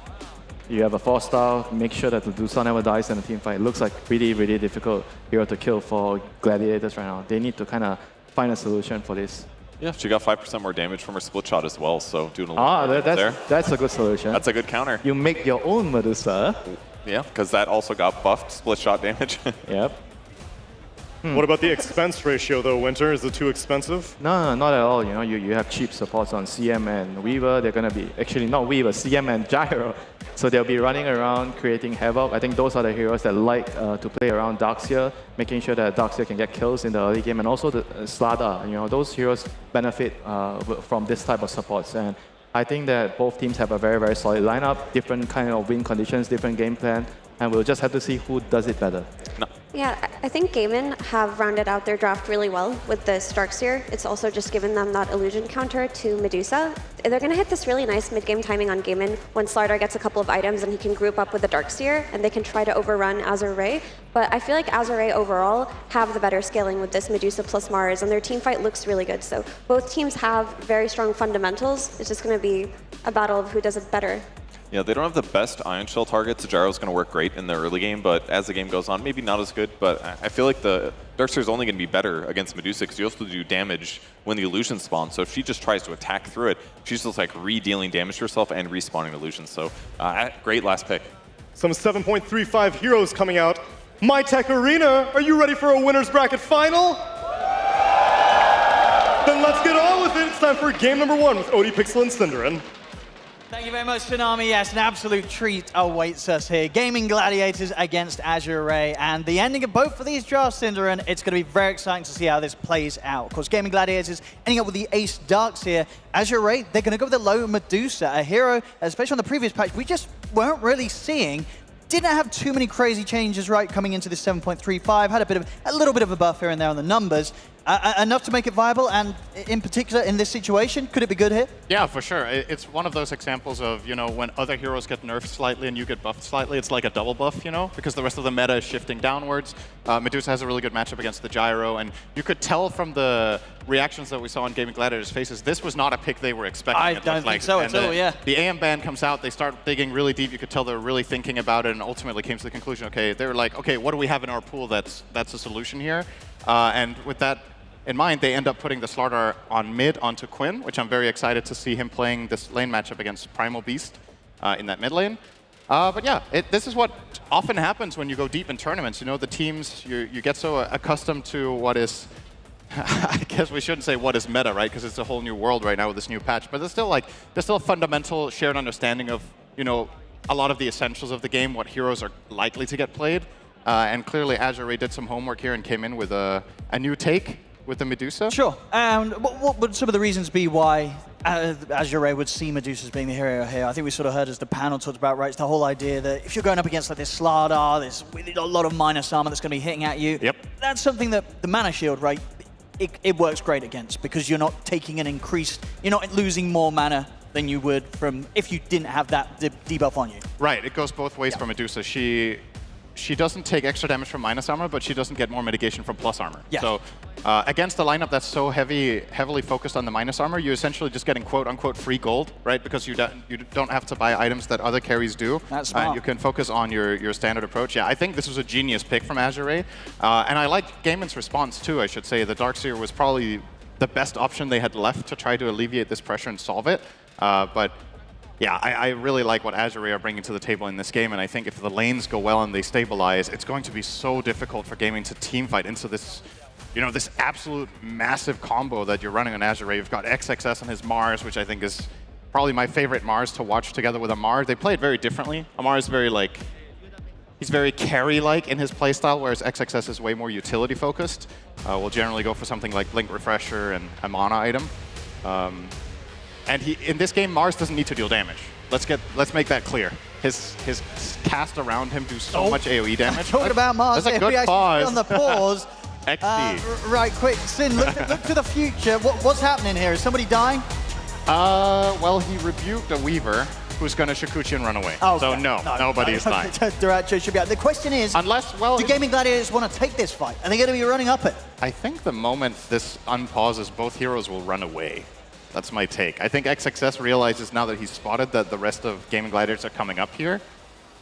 L: you have a 4-star, make sure that the Medusa never dies in a team fight. It looks like really, really difficult hero to kill for Gladiators right now. They need to kind of find a solution for this.
J: Yeah, she got 5% more damage from her split shot as well, so doing a little there.
L: That's a good solution.
J: That's a good counter.
L: You make your own Medusa.
J: Yeah, because that also got buffed split shot damage.
L: Yep.
A: What about the expense ratio though, Winter? Is it too expensive?
L: No, not at all. You have cheap supports on CM and Weaver. They're going to be, actually not Weaver, CM and Gyro. So they'll be running around creating havoc. I think those are the heroes that like to play around Darkseer, making sure that Darkseer can get kills in the early game, and also the Slardar. Those heroes benefit from this type of supports. And I think that both teams have a very, very solid lineup, different kind of win conditions, different game plan, and we'll just have to see who does it better.
M: Yeah, I think Gaimin have rounded out their draft really well with this Darkseer. It's also just given them that illusion counter to Medusa. They're going to hit this really nice mid-game timing on Gaimin when Slardar gets a couple of items and he can group up with the Darkseer and they can try to overrun Azure Ray. But I feel like Azure Ray overall have the better scaling with this Medusa plus Mars, and their team fight looks really good. So both teams have very strong fundamentals. It's just going to be a battle of who does it better.
J: Yeah, they don't have the best Ion Shell targets. Gyro's going to work great in the early game, but as the game goes on, maybe not as good. But I feel like the Darkseer is only going to be better against Medusa because you also do damage when the illusion spawns. So if she just tries to attack through it, she's just like re-dealing damage to herself and respawning illusions. So great last pick.
A: Some 7.35 heroes coming out. MyTech Arena, are you ready for a winner's bracket final? Then let's get on with it. It's time for game number 1 with Odie, Pixel, and Cinderin.
E: Thank you very much, Tsunami. Yes, an absolute treat awaits us here. Gaming Gladiators against Azure Ray. And the ending of both of these drafts, Cinderin, it's going to be very exciting to see how this plays out. Of course, Gaming Gladiators ending up with the Ace Darkseer. Azure Ray, they're going to go with the low Medusa, a hero, especially on the previous patch, we just weren't really seeing. Didn't have too many crazy changes, right, coming into this 7.35. Had a little bit of a buff here and there on the numbers. Enough to make it viable, and in particular in this situation, could it be good here?
G: Yeah, for sure. It's one of those examples of, you know, when other heroes get nerfed slightly and you get buffed slightly, it's like a double buff, you know, because the rest of the meta is shifting downwards. Medusa has a really good matchup against the Gyro, and you could tell from the reactions that we saw on Gaming Gladiators' faces, this was not a pick they were expecting.
E: I don't think so at all, yeah.
G: The AM ban comes out, they start digging really deep, you could tell they were really thinking about it, and ultimately came to the conclusion, okay, they were like, okay, what do we have in our pool that's a solution here? And with that in mind, they end up putting the Slardar on mid onto Quinn, which I'm very excited to see him playing this lane matchup against Primal Beast in that mid lane. But yeah, this is what often happens when you go deep in tournaments. You know, the teams, you get so accustomed to what is, I guess we shouldn't say what is meta, right? Because it's a whole new world right now with this new patch. But there's still a fundamental shared understanding of, you know, a lot of the essentials of the game, what heroes are likely to get played. And clearly Azure Ray did some homework here and came in with a new take with the Medusa.
E: Sure. And what would some of the reasons be why Azure Ray would see Medusa as being the hero here? I think we sort of heard as the panel talked about, right, it's the whole idea that if you're going up against like this Slardar, this with a lot of minus armor that's going to be hitting at you, that's something that the mana shield, right, it works great against, because you're not taking an increased, you're not losing more mana than you would from if you didn't have that debuff on you.
G: Right, it goes both ways for Medusa. She doesn't take extra damage from minus armor, but she doesn't get more mitigation from plus armor.
E: Yeah.
G: So against a lineup that's so heavily focused on the minus armor, you're essentially just getting quote-unquote free gold, right? Because you don't have to buy items that other carries do.
E: That's smart.
G: You can focus on your standard approach. Yeah, I think this was a genius pick from Azure Ray. And I like Gaimin's response too, I should say. The Darkseer was probably the best option they had left to try to alleviate this pressure and solve it. But yeah, I really like what Azure Ray are bringing to the table in this game, and I think if the lanes go well and they stabilize, it's going to be so difficult for Gaming to team fight into this, you know, this absolute massive combo that you're running on Azure Ray. You've got XXS on his Mars, which I think is probably my favorite Mars to watch together with Amar. They play it very differently. Amar is very he's very carry-like in his playstyle, whereas XXS is way more utility-focused. We'll generally go for something like Blink Refresher and a mana item. And in this game, Mars doesn't need to deal damage. Let's make that clear. His cast around him do so much AoE damage.
E: Talking about Mars,
G: that's a good pause.
E: On the pause.
G: XD.
E: Right, quick, Sin, look to the future. What's happening here? Is somebody dying?
G: Well, he rebuked a Weaver who's going to Shikuchi and run away.
E: Oh,
G: so no, nobody is dying.
E: The question is, do Gaming Gladiators want to take this fight? Are they going to be running up it?
G: I think the moment this unpauses, both heroes will run away. That's my take. I think XXS realizes now that he's spotted that the rest of Gaming Gladiators are coming up here,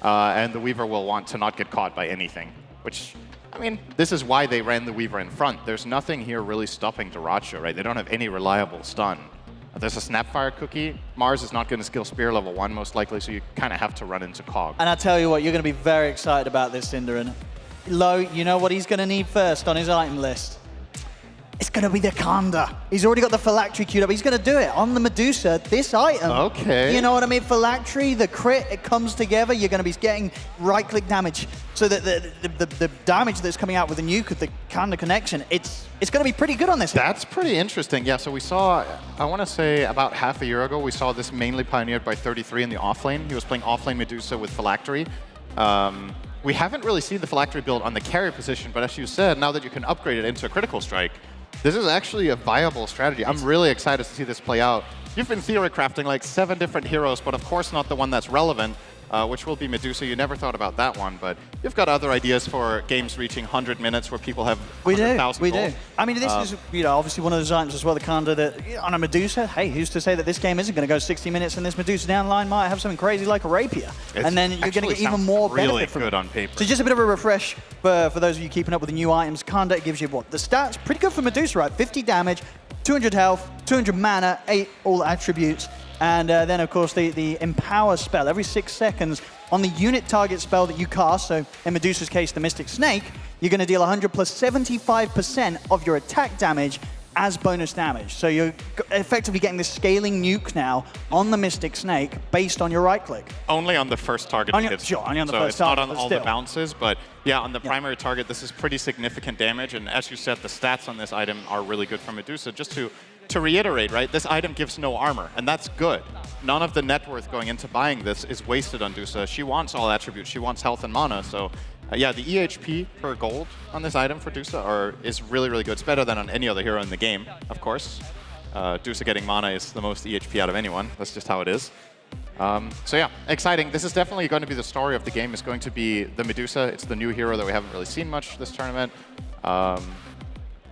G: and the Weaver will want to not get caught by anything, which, I mean, this is why they ran the Weaver in front. There's nothing here really stopping Duracho, right? They don't have any reliable stun. There's a Snapfire cookie. Mars is not going to skill Spear level 1 most likely, so you kind of have to run into Cog.
E: And I tell you what, you're going to be very excited about this, Cinderin. Lo, you know what he's going to need first on his item list? It's going to be the Kanda. He's already got the Phylactery queued up. He's going to do it on the Medusa, this item.
G: Okay.
E: You know what I mean? Phylactery, the crit, it comes together. You're going to be getting right-click damage. So that the damage that's coming out with the nuke of the Kanda connection, it's going to be pretty good on this.
G: That's pretty interesting. Yeah, so we saw, I want to say about half a year ago, we saw this mainly pioneered by 33 in the offlane. He was playing offlane Medusa with Phylactery. We haven't really seen the Phylactery build on the carry position, but as you said, now that you can upgrade it into a critical strike, this is actually a viable strategy. I'm really excited to see this play out. You've been theory crafting like 7 different heroes, but of course not the one that's relevant, which will be Medusa. You never thought about that one, but you've got other ideas for games reaching 100 minutes where people have 100,000
E: We do. I mean, this is obviously one of those items as well, the Kanda, that on a Medusa, hey, who's to say that this game isn't going to go 60 minutes and this Medusa downline might have something crazy like a Rapier. And then you're going to get even more benefit from it.
G: Really good on paper.
E: So just a bit of a refresh for those of you keeping up with the new items. Kanda gives you what? The stats, pretty good for Medusa, right? 50 damage, 200 health, 200 mana, 8 all attributes. And then, of course, the Empower spell. Every 6 seconds on the unit target spell that you cast, so in Medusa's case, the Mystic Snake, you're going to deal 100 plus 75% of your attack damage as bonus damage. So you're effectively getting this scaling nuke now on the Mystic Snake based on your right-click.
G: Only on the first target.
E: Only on the first target,
G: so it's not on all the
E: still.
G: bounces, but yeah, on the primary target, this is pretty significant damage. And as you said, the stats on this item are really good for Medusa. Just to reiterate, right, this item gives no armor, and that's good. None of the net worth going into buying this is wasted on Medusa. She wants all attributes. She wants health and mana, so yeah, the EHP per gold on this item for Medusa is really, really good. It's better than on any other hero in the game, of course. Medusa getting mana is the most EHP out of anyone. That's just how it is. So yeah, exciting. This is definitely going to be the story of the game. It's going to be the Medusa. It's the new hero that we haven't really seen much this tournament.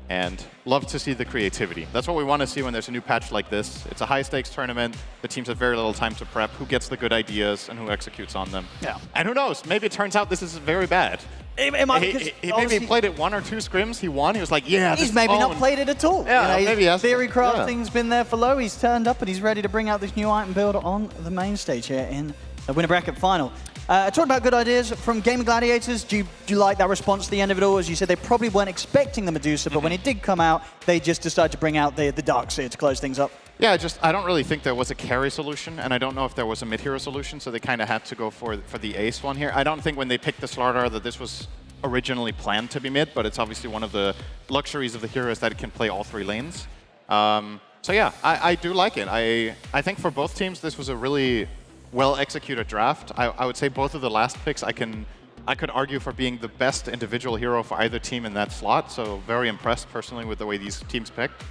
G: And love to see the creativity. That's what we want to see when there's a new patch like this. It's a high-stakes tournament. The teams have very little time to prep. Who gets the good ideas and who executes on them?
E: Yeah.
G: And who knows? Maybe it turns out this is very bad. He maybe played it 1 or 2 scrims. He won. He was like, yeah,
E: he's maybe not played it at all.
G: Yeah, maybe yes.
E: Theory crafting's been there for low. He's turned up and he's ready to bring out this new item build on the main stage here in the winner bracket final. Talking about good ideas from Gaming Gladiators, do you like that response to the end of it all? As you said, they probably weren't expecting the Medusa, but when it did come out, they just decided to bring out the Darkseer to close things up.
G: Yeah, I don't really think there was a carry solution, and I don't know if there was a mid-hero solution, so they kind of had to go for the ace one here. I don't think when they picked the Slardar that this was originally planned to be mid, but it's obviously one of the luxuries of the hero is that it can play all 3 lanes. So yeah, I do like it. I think for both teams, this was a really well-executed draft. I would say both of the last picks I could argue for being the best individual hero for either team in that slot, so very impressed personally with the way these teams picked.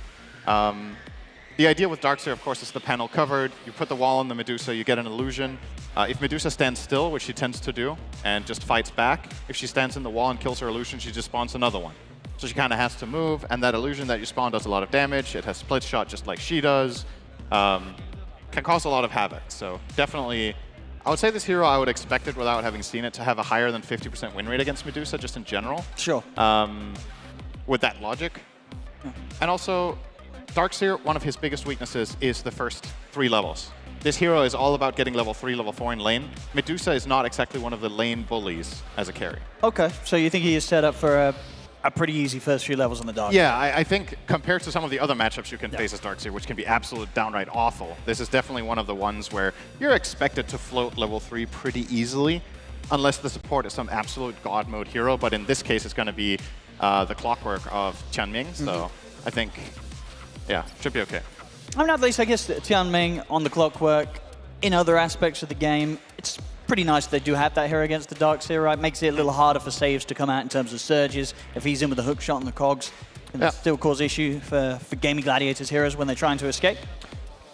G: The idea with Darkseer, of course, is the panel covered. You put the wall on the Medusa, you get an illusion. If Medusa stands still, which she tends to do, and just fights back, if she stands in the wall and kills her illusion, she just spawns another one. So she kind of has to move, and that illusion that you spawn does a lot of damage. It has split shot just like she does. Can cause a lot of havoc. So definitely, I would say this hero, I would expect it without having seen it to have a higher than 50% win rate against Medusa, just in general.
E: Sure.
G: With that logic. And also, Darkseer, one of his biggest weaknesses is the first 3 levels. This hero is all about getting level 3, level 4 in lane. Medusa is not exactly one of the lane bullies as a carry.
E: Okay, so you think he is set up for a pretty easy first few levels on the Dark?
G: Yeah, I think compared to some of the other matchups you can face as Darkseer, which can be absolute downright awful, this is definitely one of the ones where you're expected to float level 3 pretty easily, unless the support is some absolute god mode hero. But in this case, it's going to be the Clockwork of Tianming. So I think, yeah, should be okay.
E: I mean, at least I guess Tianming on the Clockwork, in other aspects of the game, it's pretty nice they do have that hero against the Darkseer, right? Makes it a little harder for saves to come out in terms of surges. If he's in with a hook shot on the cogs, can still cause issue for Gaming Gladiators heroes when they're trying to escape.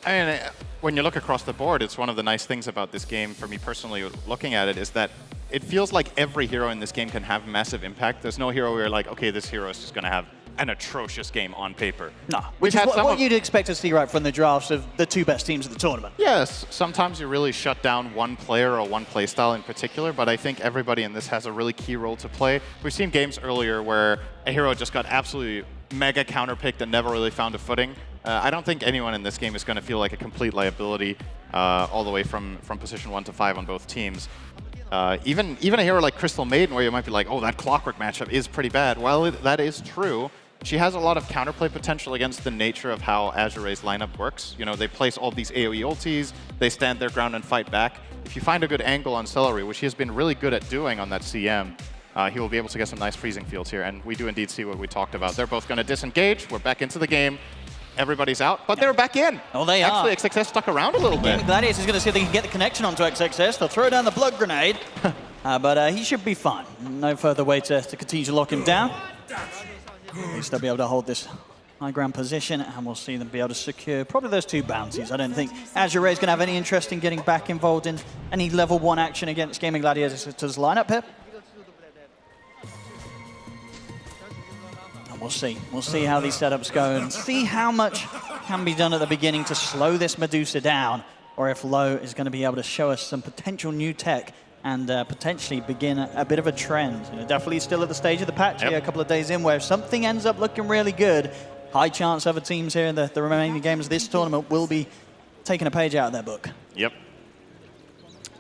G: I mean, when you look across the board, it's one of the nice things about this game, for me personally, looking at it, is that it feels like every hero in this game can have massive impact. There's no hero where you're like, okay, this hero is just going to have an atrocious game on paper.
E: No, which is what you'd expect to see right from the drafts of the 2 best teams of the tournament.
G: Yes, sometimes you really shut down one player or one playstyle in particular, but I think everybody in this has a really key role to play. We've seen games earlier where a hero just got absolutely mega counterpicked and never really found a footing. I don't think anyone in this game is going to feel like a complete liability all the way from position 1 to 5 on both teams. Even a hero like Crystal Maiden, where you might be like, oh, that Clockwork matchup is pretty bad. Well, that is true. she has a lot of counterplay potential against the nature of how Azure's lineup works. You know, they place all these AoE ultis, they stand their ground and fight back. If you find a good angle on Celery, which he has been really good at doing on that CM, he will be able to get some nice freezing fields here. And we do indeed see what we talked about. They're both going to disengage. We're back into the game. Everybody's out, but they're back in.
E: Oh, they are.
G: Actually, XXS stuck around a little bit.
E: Gladiators is going to see if they can get the connection onto XXS. They'll throw down the blood grenade, but he should be fine. No further way to continue to lock him down. At least they'll be able to hold this high ground position, and we'll see them be able to secure probably those 2 bounties. I don't think Azure is going to have any interest in getting back involved in any level 1 action against Gaming Gladiators' lineup here. And we'll see. We'll see how these setups go and see how much can be done at the beginning to slow this Medusa down, or if Low is going to be able to show us some potential new tech and potentially begin a bit of a trend. You know, definitely still at the stage of the patch here, a couple of days in, where if something ends up looking really good, high chance other teams here in the remaining games of this tournament will be taking a page out of their book.
G: Yep.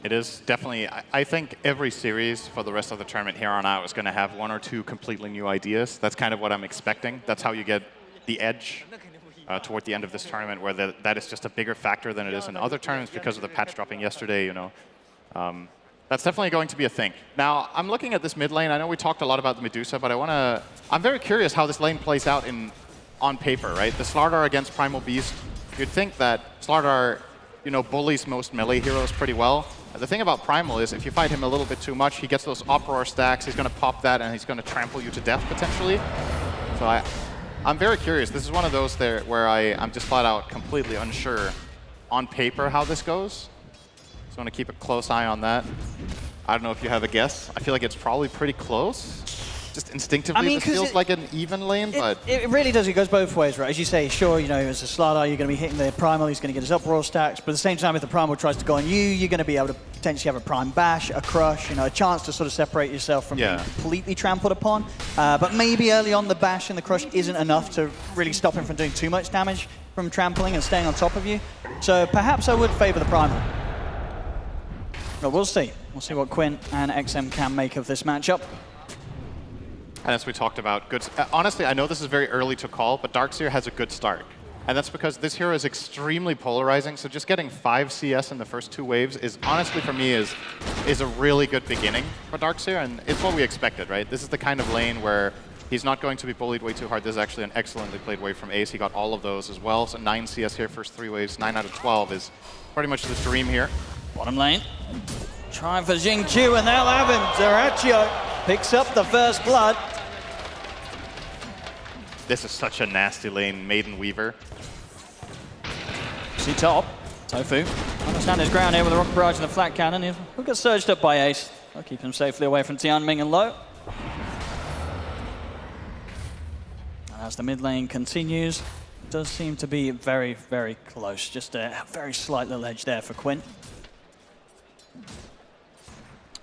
G: It is definitely, I think every series for the rest of the tournament here on out is going to have 1 or 2 completely new ideas. That's kind of what I'm expecting. That's how you get the edge toward the end of this tournament, where that is just a bigger factor than it is in other tournaments because of the patch dropping yesterday, you know. That's definitely going to be a thing. Now, I'm looking at this mid lane. I know we talked a lot about the Medusa, but I'm very curious how this lane plays out on paper, right? The Slardar against Primal Beast, you'd think that Slardar, you know, bullies most melee heroes pretty well. The thing about Primal is if you fight him a little bit too much, he gets those Uproar stacks, he's going to pop that, and he's going to trample you to death potentially. So I'm very curious. This is one of those there where I'm just flat out completely unsure on paper how this goes. So I'm going to keep a close eye on that. I don't know if you have a guess. I feel like it's probably pretty close. Just instinctively, this feels like an even lane, but...
E: It really does. It goes both ways, right? As you say, sure, you know, as a Slardar, you're going to be hitting the Primal, he's going to get his Uproar stacks, but at the same time, if the Primal tries to go on you, you're going to be able to potentially have a Prime Bash, a Crush, you know, a chance to sort of separate yourself from being completely trampled upon. But maybe early on, the Bash and the Crush isn't enough to really stop him from doing too much damage from trampling and staying on top of you. So perhaps I would favor the Primal. But we'll see. We'll see what Quinn and XM can make of this matchup.
G: And as we talked about, honestly, I know this is very early to call, but Darkseer has a good start. And that's because this hero is extremely polarizing, so just getting 5 CS in the first 2 waves is, honestly for me, is a really good beginning for Darkseer, and it's what we expected, right? This is the kind of lane where he's not going to be bullied way too hard. This is actually an excellently played wave from Ace. He got all of those as well, so 9 CS here, first 3 waves, 9 out of 12 is pretty much the dream here.
E: Bottom lane. Trying for Jingqiu, and they'll have him. Zeraccio picks up the first blood.
G: This is such a nasty lane, Maiden Weaver.
E: See top. Tofu. Understand his ground here with the rock barrage and the flat cannon. He'll get surged up by Ace. I'll keep him safely away from Tianming and Low. And as the mid lane continues, it does seem to be very, very close. Just a very slight little edge there for Quinn.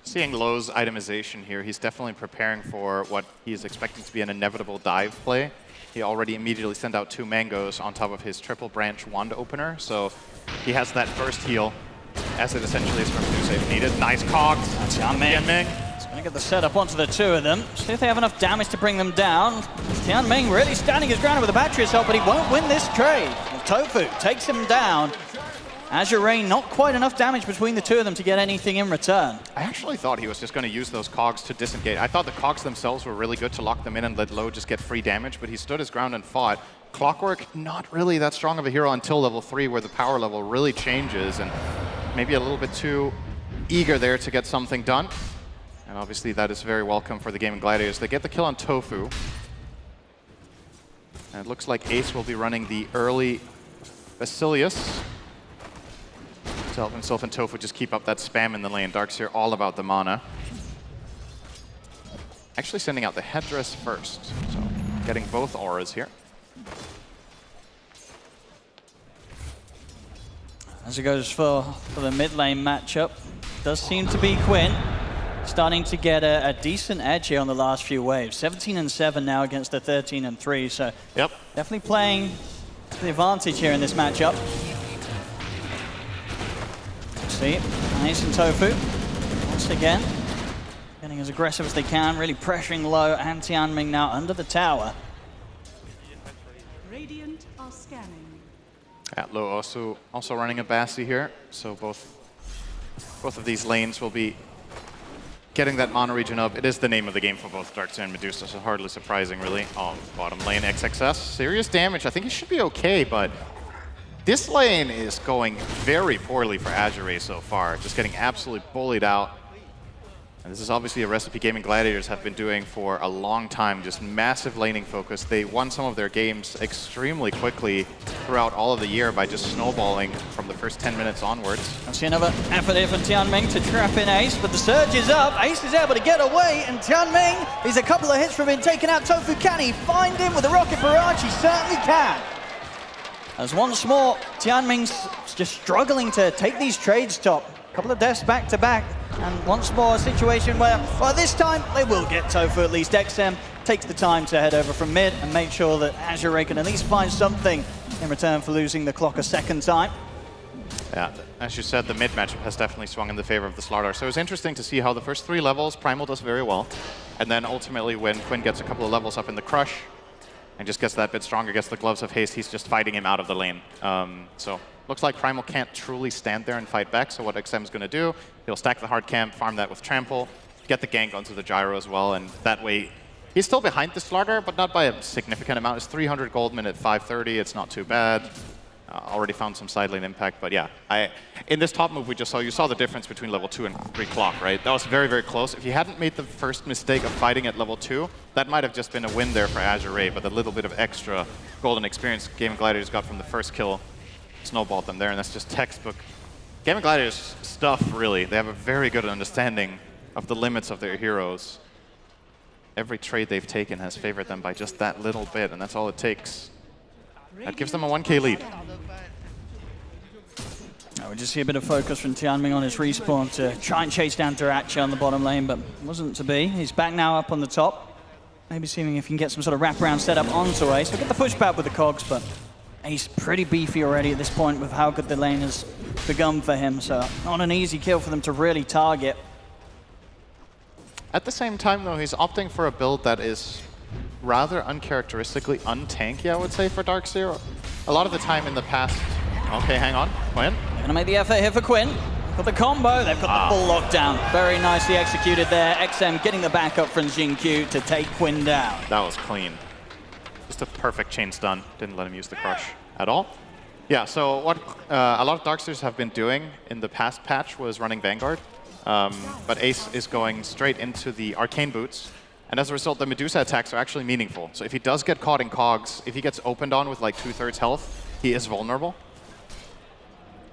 G: Seeing Low's itemization here, he's definitely preparing for what he's expecting to be an inevitable dive play. He already immediately sent out 2 mangoes on top of his triple branch wand opener, so he has that first heal, as it essentially is from Medusa if needed. Nice cogs. Tianming.
E: He's going to get the setup onto the 2 of them. See if they have enough damage to bring them down. Tianming really standing his ground with a battery assault, but he won't win this trade. Tofu takes him down. Azure not quite enough damage between the 2 of them to get anything in return.
G: I actually thought he was just going to use those cogs to disengage. I thought the cogs themselves were really good to lock them in and let Low just get free damage, but he stood his ground and fought. Clockwork, not really that strong of a hero until level 3, where the power level really changes, and maybe a little bit too eager there to get something done. And obviously that is very welcome for the Gaming Gladiators. They get the kill on Tofu. And it looks like Ace will be running the early Basilius to help himself and Tofu just keep up that spam in the lane. Darkseer all about the mana. Actually sending out the headdress first, so getting both auras here.
E: As it goes for the mid lane matchup, does seem to be Quinn starting to get a decent edge here on the last few waves. 17-7 now against the 13-3, so definitely playing to the advantage here in this matchup. See, Ace and Tofu, once again, getting as aggressive as they can, really pressuring Low and Tianming now under the tower.
P: are scanning.
G: Atlo also running a Bassi here, so both of these lanes will be getting that mono region up. It is the name of the game for both Darkseer and Medusa, so hardly surprising, really. Oh, bottom lane XXS, serious damage. I think he should be okay, but this lane is going very poorly for Azure so far, just getting absolutely bullied out. And this is obviously a recipe Gaming Gladiators have been doing for a long time, just massive laning focus. They won some of their games extremely quickly throughout all of the year by just snowballing from the first 10 minutes onwards.
E: I see another effort here from Tianming to trap in Ace, but the surge is up. Ace is able to get away, and Tianming, he's a couple of hits from being taken out. Tofu, can he find him with a rocket barrage? He certainly can. As once more, Tianming's just struggling to take these trades top. A couple of deaths back to back. And once more, a situation where, well, this time they will get Tofu at least. XM takes the time to head over from mid and make sure that Azure can at least find something in return for losing the clock a second time.
G: Yeah, as you said, the mid matchup has definitely swung in the favor of the Slardar. So it's interesting to see how the first 3 levels, Primal does very well. And then ultimately, when Quinn gets a couple of levels up in the Crush and just gets that bit stronger, gets the Gloves of Haste, he's just fighting him out of the lane. So looks like Primal can't truly stand there and fight back, so what XM's going to do, he'll stack the hard camp, farm that with Trample, get the gank onto the Gyro as well, and that way he's still behind the Slardar, but not by a significant amount. It's 300 gold min at 530, it's not too bad. Already found some side lane impact, but yeah. In this top move we just saw, you saw the difference between level 2 and 3 clock, right? That was very, very close. If he hadn't made the first mistake of fighting at level 2, that might have just been a win there for Azure, but a little bit of extra golden experience Gaming Gladiators got from the first kill snowballed them there, and that's just textbook Gaming Gladiators stuff, really. They have a very good understanding of the limits of their heroes. Every trade they've taken has favored them by just that little bit, and that's all it takes. That gives them a 1k lead.
E: We just see a bit of focus from Tianming on his respawn to try and chase down Duracha on the bottom lane, but wasn't to be. He's back now up on the top. Maybe seeing if he can get some sort of wraparound setup onto Ace. We'll get the pushback with the cogs, but Ace pretty beefy already at this point with how good the lane has begun for him, so not an easy kill for them to really target.
G: At the same time, though, he's opting for a build that is rather uncharacteristically untanky, I would say, for Darkseer. A lot of the time in the past... Okay, hang on. Quinn?
E: Gonna make the effort here for Quinn. Got the combo, they've got the full lockdown. Very nicely executed there. XM getting the backup from Jin-Q to take Quinn down.
G: That was clean. Just a perfect chain stun. Didn't let him use the Crush at all. Yeah, so what a lot of Darkseers have been doing in the past patch was running Vanguard. But Ace is going straight into the Arcane Boots. And as a result, the Medusa attacks are actually meaningful. So if he does get caught in cogs, if he gets opened on with like 2/3 health, he is vulnerable.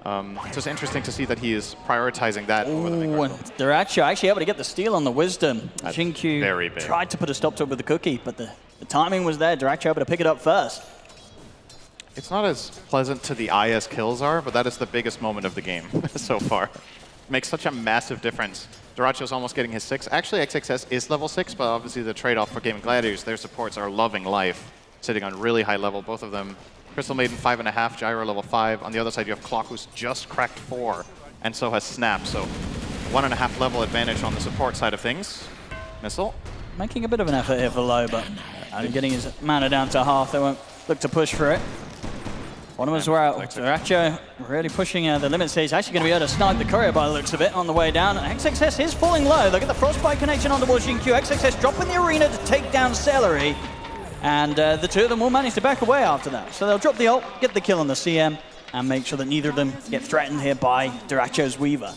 G: So it's interesting to see that he is prioritizing that over the Vanguard.
E: They're actually able to get the steal on the Wisdom. Jin-Q
G: very big.
E: Tried to put a stop to it with the cookie, but the timing was there. Duracha able to pick it up first.
G: It's not as pleasant to the eye as kills are, but that is the biggest moment of the game so far. Makes such a massive difference. Duracho's almost getting his 6. Actually, XXS is level 6, but obviously the trade-off for Gaming Gladiators, their supports are loving life, sitting on really high level, both of them. Crystal Maiden 5.5, Gyro level 5. On the other side, you have Clock, who's just cracked 4, and so has Snap. So 1.5 level advantage on the support side of things. Missile.
E: Making a bit of an effort here for Low, but getting his mana down to half. They won't look to push for it. Bottom as well. Duracha really pushing the limits. He's actually going to be able to snipe the courier by the looks of it on the way down. XXS is falling low. Look at the Frostbite connection on towards Jin-Q. XXS dropping the arena to take down Celery. And the two of them will manage to back away after that. So they'll drop the ult, get the kill on the CM, and make sure that neither of them get threatened here by Duracha's Weaver.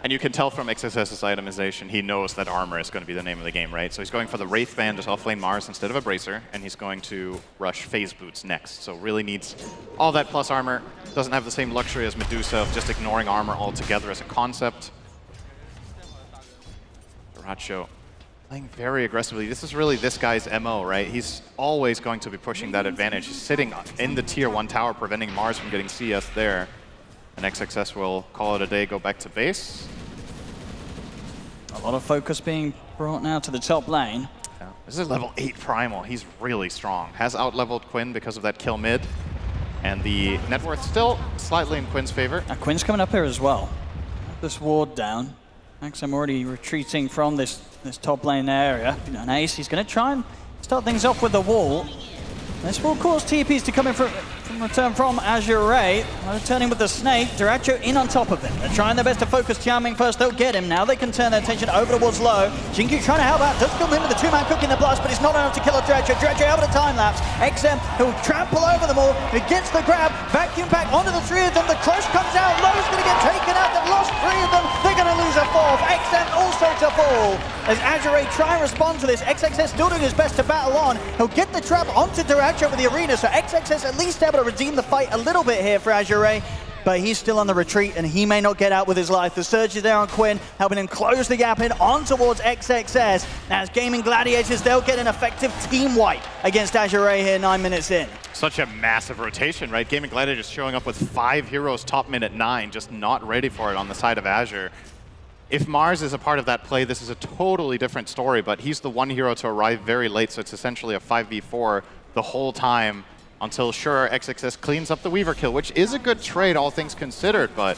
G: And you can tell from XSS's itemization, he knows that armor is going to be the name of the game, right? So he's going for the Wraith Band as offlane Mars instead of a Bracer, and he's going to rush Phase Boots next. So really needs all that plus armor. Doesn't have the same luxury as Medusa of just ignoring armor altogether as a concept. Duracha playing very aggressively. This is really this guy's MO, right? He's always going to be pushing that advantage. He's sitting in the tier 1 tower, preventing Mars from getting CS there. And XXS will call it a day, go back to base.
E: A lot of focus being brought now to the top lane.
G: Yeah. This is level 8 Primal. He's really strong. Has out-leveled Quinn because of that kill mid. And the net worth still slightly in Quinn's favor.
E: Now Quinn's coming up here as well. This ward down. XM already retreating from this top lane area. And Ace, he's going to try and start things off with the wall. This will cause TPs to come in from return from Azure Ray. Returning with the snake, Duracho in on top of him. They're trying their best to focus Tianming first, they'll get him. Now they can turn their attention over towards low. Jinkyu trying to help out, does kill him with the two-man cook in the blast, but it's not enough to kill off Duracho. Duracho able to time-lapse. XM, he'll trample over them all. He gets the grab, vacuum back onto the three of them. The crush comes out, Low's gonna get taken out. They've lost three of them. They're gonna lose a fourth. XM also to fall. As Azure Ray try and respond to this, XXS still doing his best to battle on. He'll get the trap onto Duracho with the arena, so XXS at least able to redeem the fight a little bit here for Azure Ray, but he's still on the retreat and he may not get out with his life. The surge is there on Quinn, helping him close the gap in on towards XXS. As Gaming Gladiators, they'll get an effective team wipe against Azure Ray here 9 minutes in.
G: Such a massive rotation, right? Gaming Gladiators showing up with 5 heroes top minute 9, just not ready for it on the side of Azure. If Mars is a part of that play, this is a totally different story, but he's the one hero to arrive very late, so it's essentially a 5v4 the whole time until, sure, XXS cleans up the Weaver kill, which is a good trade, all things considered, but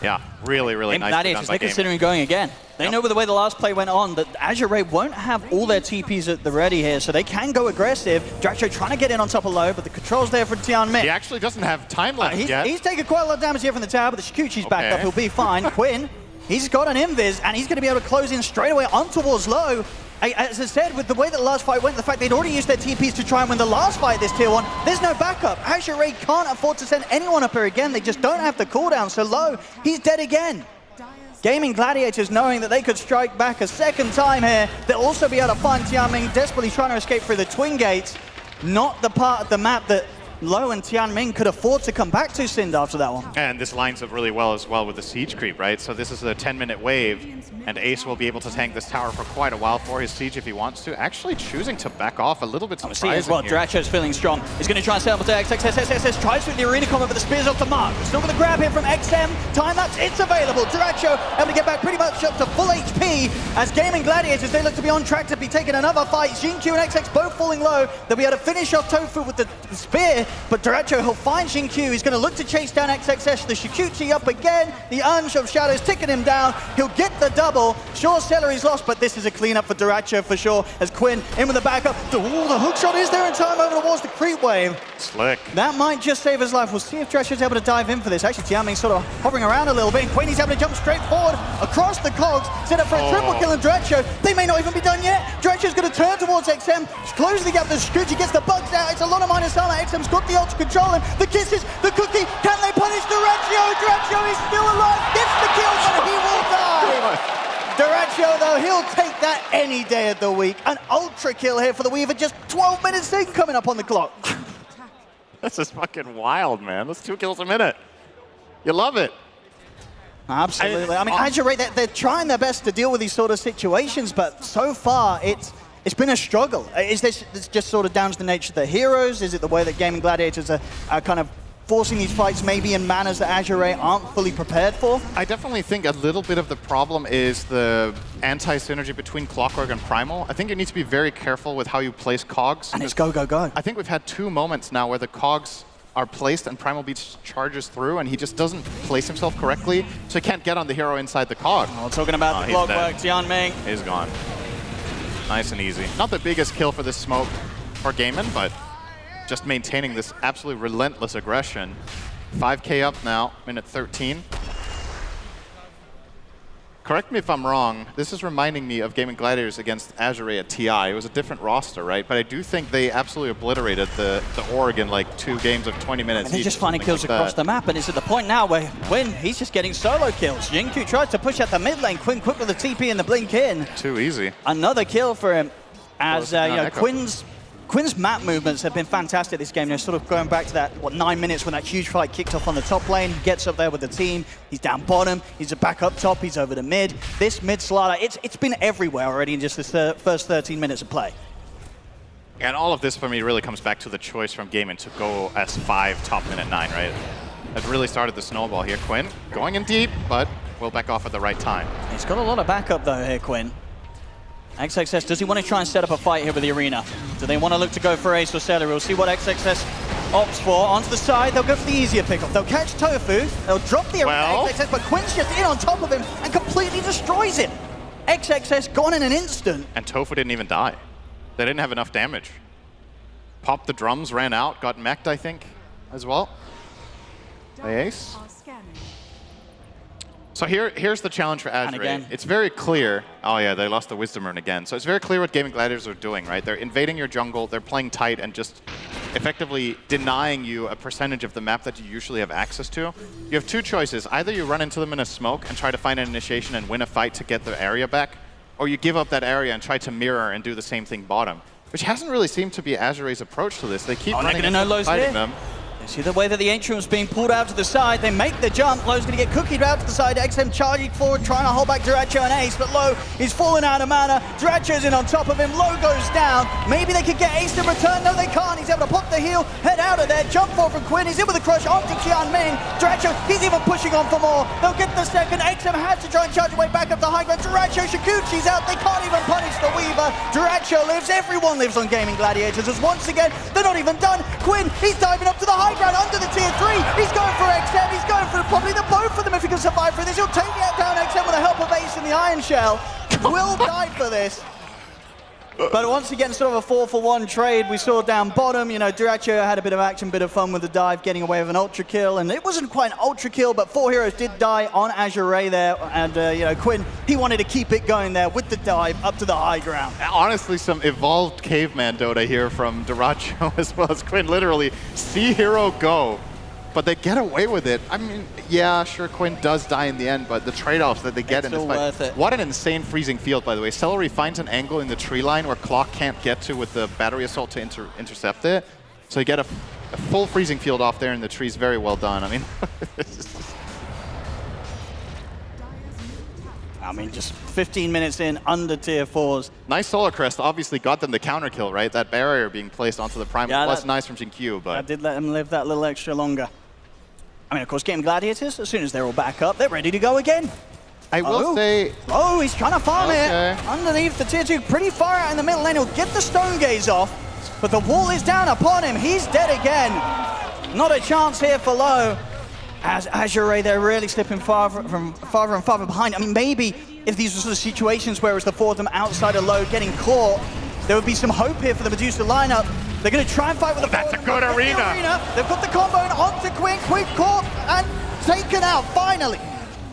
G: yeah, really, really nice done by
E: they're
G: Gaming.
E: considering going again. They know with the way the last play went on that Azure Ray won't have all their TPs at the ready here, so they can go aggressive. Dracho trying to get in on top of low, but the control's there for Tianming.
G: He actually doesn't have time left yet.
E: He's taking quite a lot of damage here from the tower, but the Shikuchi's back up. He'll be fine. Quinn, he's got an invis, and he's going to be able to close in straight away on towards low. As I said, with the way that the last fight went, the fact they'd already used their TPs to try and win the last fight this tier 1, there's no backup. Azure Ray can't afford to send anyone up here again. They just don't have the cooldown, so low, he's dead again. Gaming Gladiators knowing that they could strike back a second time here. They'll also be able to find Tianming desperately trying to escape through the twin gates. Not the part of the map that Low and Tianming could afford to come back to Sind after that one.
G: And this lines up really well as well with the siege creep, right? So this is a 10-minute wave, and Ace will be able to tank this tower for quite a while for his siege if he wants to. Actually choosing to back off a little bit surprising
E: as well, Dracho's feeling strong. He's going to try and set up to XXS. Tries with the arena combat, but the spear's off to Mark. Still going to grab him from XM. Time lapse, it's available. Dracho able to get back pretty much up to full HP as Gaming Gladiators, they look to be on track to be taking another fight. Xingqiu and XX both falling low. They'll be able to finish off Tofu with the spear, but Duracho, he'll find Xingqiu. He's going to look to chase down XXS. The Shikuchi up again. The Unch of Shadows ticking him down. He'll get the double. Sure, Celery's lost, but this is a cleanup for Duracho for sure, as Quinn in with the backup. The hook shot is there in time over towards the creep wave.
G: Slick.
E: That might just save his life. We'll see if Duracho's able to dive in for this. Actually, Tianming's sort of hovering around a little bit, and Quinn, he's able to jump straight forward across the cogs, set up for a triple kill, and Duracho, they may not even be done yet. Duracho's going to turn towards XM, close the gap. The Shikuchi gets the bugs out. It's a lot of minus armor. XM's got the ult to control him. The kisses, the cookie. Can they punish Duracho? Duracho is still alive. Gets the kill, but he will die. Duracho, though, he'll take that any day of the week. An ultra kill here for the Weaver. Just 12 minutes in coming up on the clock.
G: This is fucking wild, man. That's 2 kills a minute. You love it.
E: Absolutely. I mean, Azure Ray, they're trying their best to deal with these sort of situations, but so far it's been a struggle. Is this just sort of down to the nature of the heroes? Is it the way that Gaming Gladiators are kind of forcing these fights maybe in manners that Azure Ray aren't fully prepared for?
G: I definitely think a little bit of the problem is the anti-synergy between Clockwork and Primal. I think you need to be very careful with how you place cogs.
E: And it's go, go, go.
G: I think we've had 2 moments now where the cogs are placed and Primal Beach charges through and he just doesn't place himself correctly, so he can't get on the hero inside the cog.
E: Oh, talking about the Clockwork, Tianming.
G: He's gone. Nice and easy. Not the biggest kill for this smoke for Gaiman, but just maintaining this absolutely relentless aggression. 5K up now, minute 13. Correct me if I'm wrong, this is reminding me of Gaming Gladiators against Azure Ray at TI. It was a different roster, right? But I do think they absolutely obliterated the Org in like 2 games of 20 minutes.
E: And they're just finding kills like across the map, and it's at the point now where Quinn, he's just getting solo kills. Xingqiu tries to push out the mid lane. Quinn quick with the TP and the blink in.
G: Too easy.
E: Another kill for him, as you know, Quinn's map movements have been fantastic this game. They're sort of going back to that, 9 minutes when that huge fight kicked off on the top lane. He gets up there with the team. He's down bottom. He's back up top. He's over the mid. This mid slider, it's been everywhere already in just the first 13 minutes of play.
G: And all of this for me really comes back to the choice from Gaiman to go S5 top minute 9, right? That really started the snowball here. Quinn going in deep, but will back off at the right time.
E: He's got a lot of backup though here, Quinn. XXS, does he want to try and set up a fight here with the arena? Do they want to look to go for Ace or Celery? We'll see what XXS opts for. Onto the side, they'll go for the easier pickup. They'll catch Tofu, they'll drop the arena XXS, but Quinn's just in on top of him and completely destroys him. XXS gone in an instant.
G: And Tofu didn't even die. They didn't have enough damage. Popped the drums, ran out, got mech'd, I think, as well. By Ace. So here's the challenge for Azure. It's very clear. Oh yeah, they lost the Wisdom Rune again. So it's very clear what Gaming Gladiators are doing, right? They're invading your jungle, they're playing tight and just effectively denying you a percentage of the map that you usually have access to. You have two choices. Either you run into them in a smoke and try to find an initiation and win a fight to get the area back, or you give up that area and try to mirror and do the same thing bottom, which hasn't really seemed to be Azure's approach to this. They keep running and fighting them.
E: See the way that the Atrium's being pulled out to the side. They make the jump. Lowe's going to get cookied out to the side. XM charging forward, trying to hold back Duracho and Ace, but Lowe is falling out of mana. Duracho's in on top of him. Lowe goes down. Maybe they could get Ace to return. No, they can't. He's able to pop the heal, head out of there. Jump forward from Quinn. He's in with a crush onto Tianming. Duracho, he's even pushing on for more. They'll get the second. XM has to try and charge away back up the high ground. Duracho, Shikuchi's out. They can't even punish the Weaver. Duracho lives. Everyone lives on Gaming Gladiators. As once again, they're not even done. Quinn, he's diving up to the high ground under the tier 3. He's going for XM. He's going for probably the both of them if he can survive through this. He'll take down XM with the help of Ace in the Iron Shell. Will die for this. But once again, sort of a 4-for-1 trade. We saw down bottom, you know, Duracho had a bit of action, bit of fun with the dive, getting away with an ultra kill. And it wasn't quite an ultra kill, but 4 heroes did die on Azure Ray there. And, you know, Quinn, he wanted to keep it going there with the dive up to the high ground.
G: Honestly, some evolved caveman Dota here from Duracho as well as Quinn. Literally, see hero go. But they get away with it. I mean, yeah, sure, Quinn does die in the end, but the trade-offs that they get in this fight.
E: Worth it.
G: What an insane freezing field, by the way. Celery finds an angle in the tree line where Clock can't get to with the battery assault to intercept it. So you get a full freezing field off there in the trees. Very well done. I mean,
E: just 15 minutes in, under tier 4s.
G: Nice Solar Crest obviously got them the counter kill, right? That barrier being placed onto the Prime was nice from Jinqiu, but...
E: I did let them live that little extra longer. I mean, of course, Gaming Gladiators, as soon as they're all back up, they're ready to go again.
G: I will say...
E: Oh, he's trying to farm it. Underneath the tier 2, pretty far out in the middle lane. He'll get the Stone Gaze off, but the wall is down upon him. He's dead again. Not a chance here for Lowe. As Azure, they're really slipping farther and farther behind. I mean, maybe if these were sort of situations where it was the 4 of them outside of Lowe getting caught, there would be some hope here for the Medusa lineup. They're going to try and fight with the...
G: That's a good arena.
E: They've got the combo onto Quinn. Quinn caught and taken out, finally.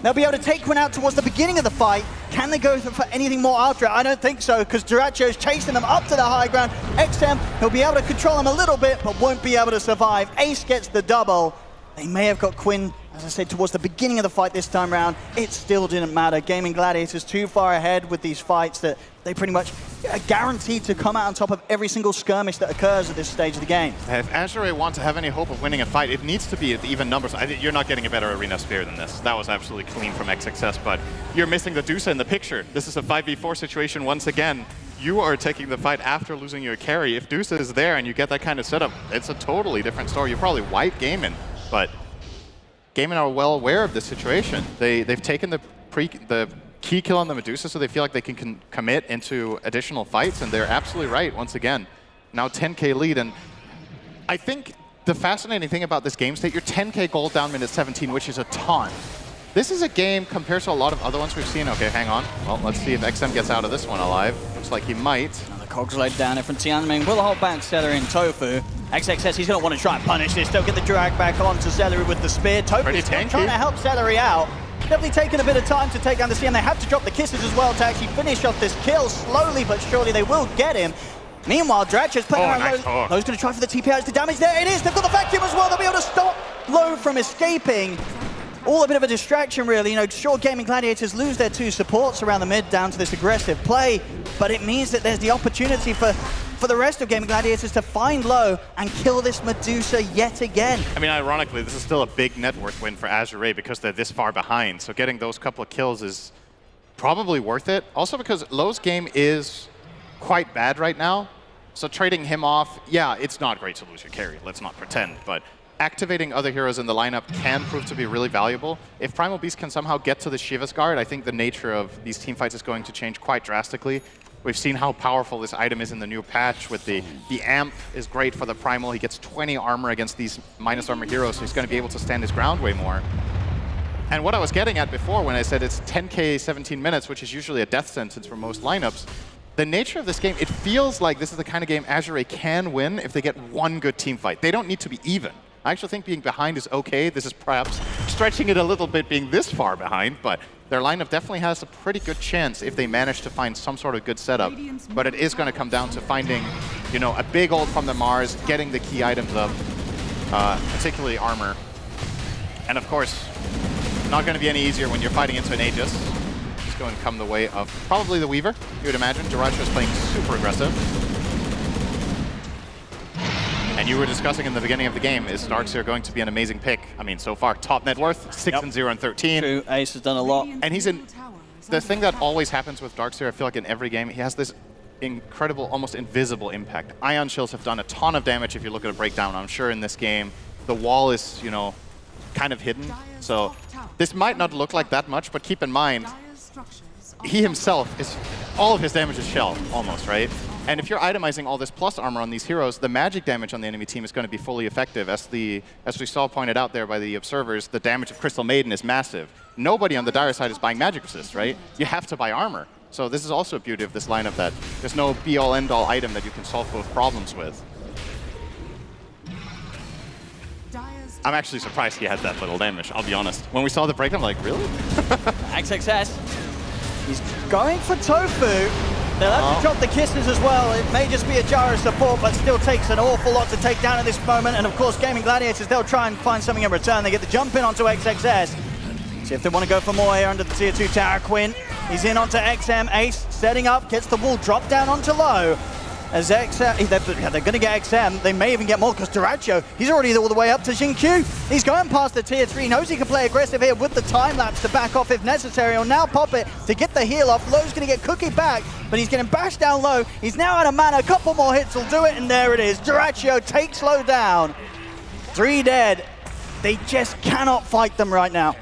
E: They'll be able to take Quinn out towards the beginning of the fight. Can they go for anything more after it? I don't think so, because Duracho's chasing them up to the high ground. XM, he'll be able to control them a little bit, but won't be able to survive. Ace gets the double. They may have got Quinn, as I said, towards the beginning of the fight this time around. It still didn't matter. Gaming Gladiators too far ahead with these fights that they pretty much are guaranteed to come out on top of every single skirmish that occurs at this stage of the game.
G: If Azure want to have any hope of winning a fight, it needs to be at even numbers. You're not getting a better arena spear than this. That was absolutely clean from XXS, but you're missing the Dusa in the picture. This is a 5v4 situation once again. You are taking the fight after losing your carry. If Dusa is there and you get that kind of setup, it's a totally different story. You probably wipe Gaming. But Gaming are well aware of this situation. They've taken the key kill on the Medusa, so they feel like they can commit into additional fights, and they're absolutely right once again. Now 10k lead, and I think the fascinating thing about this game state, you're 10k gold down minute 17, which is a ton. This is a game compared to a lot of other ones we've seen. Okay, hang on. Well, let's see if XM gets out of this one alive. Looks like he might.
E: Another cogs laid down from Tianming. Will hold back Celery and Tofu. XXS, he's going to want to try and punish this. They'll get the drag back on to Celery with the spear. Tofu's trying to help Celery out. Definitely taking a bit of time to take down the CM. They have to drop the kisses as well to actually finish off this kill. Slowly but surely they will get him. Meanwhile, Duracho's playing around Lowe. Lowe's going to try for the TP. It's the damage there. It is. They've got the vacuum as well. They'll be able to stop Lowe from escaping. All a bit of a distraction, really. You know, sure, Gaming Gladiators lose their 2 supports around the mid down to this aggressive play, but it means that there's the opportunity for the rest of Gaming Gladiators to find Lowe and kill this Medusa yet again.
G: I mean, ironically, this is still a big net worth win for Azure because they're this far behind. So getting those couple of kills is probably worth it. Also because Lowe's game is quite bad right now. So trading him off, yeah, it's not great to lose your carry. Let's not pretend, but activating other heroes in the lineup can prove to be really valuable. If Primal Beast can somehow get to the Shiva's Guard, I think the nature of these team fights is going to change quite drastically. We've seen how powerful this item is in the new patch with the amp is great for the Primal. He gets 20 armor against these minus armor heroes, so he's going to be able to stand his ground way more. And what I was getting at before when I said it's 10k 17 minutes, which is usually a death sentence for most lineups, the nature of this game, it feels like this is the kind of game Azure can win if they get one good team fight. They don't need to be even. I actually think being behind is okay. This is perhaps stretching it a little bit being this far behind, but their lineup definitely has a pretty good chance if they manage to find some sort of good setup. But it is going to come down to finding, you know, a big ult from the Mars, getting the key items up, particularly armor. And of course, not going to be any easier when you're fighting into an Aegis. It's going to come the way of probably the Weaver, you would imagine. Jirachi is playing super aggressive. And you were discussing in the beginning of the game, is Darkseer going to be an amazing pick? I mean, so far, top net worth, 6-0 and 13.
E: True, Ace has done a lot.
G: And he's in... The thing that always happens with Darkseer, I feel like in every game, he has this incredible, almost invisible impact. Ion Shells have done a ton of damage if you look at a breakdown. I'm sure in this game, the wall is, you know, kind of hidden. So this might not look like that much, but keep in mind, he himself is... All of his damage is shell, almost, right? And if you're itemizing all this plus armor on these heroes, the magic damage on the enemy team is going to be fully effective. As we saw pointed out there by the observers, the damage of Crystal Maiden is massive. Nobody on the Dire side is buying magic resist, right? You have to buy armor. So this is also a beauty of this lineup, that there's no be-all, end-all item that you can solve both problems with. I'm actually surprised he had that little damage, I'll be honest. When we saw the breakdown, I'm like, really?
E: XXS, he's going for Tofu. They'll have to drop the kisses as well. It may just be a gyro support, but still takes an awful lot to take down at this moment. And of course, Gaming Gladiators, they'll try and find something in return. They get the jump in onto XXS. See if they want to go for more here under the tier 2 tower. Quinn, he's in onto XM. Ace setting up, gets the wall dropped down onto low. As XM, they're going to get XM. They may even get more because Duracho, he's already all the way up to Xingqiu. He's going past the tier 3, knows he can play aggressive here with the time lapse to back off if necessary. He'll now pop it to get the heal off. Low's going to get Cookie back, but he's getting bashed down low. He's now out of mana. A couple more hits will do it, and there it is. Duracho takes low down. 3 dead. They just cannot fight them right now.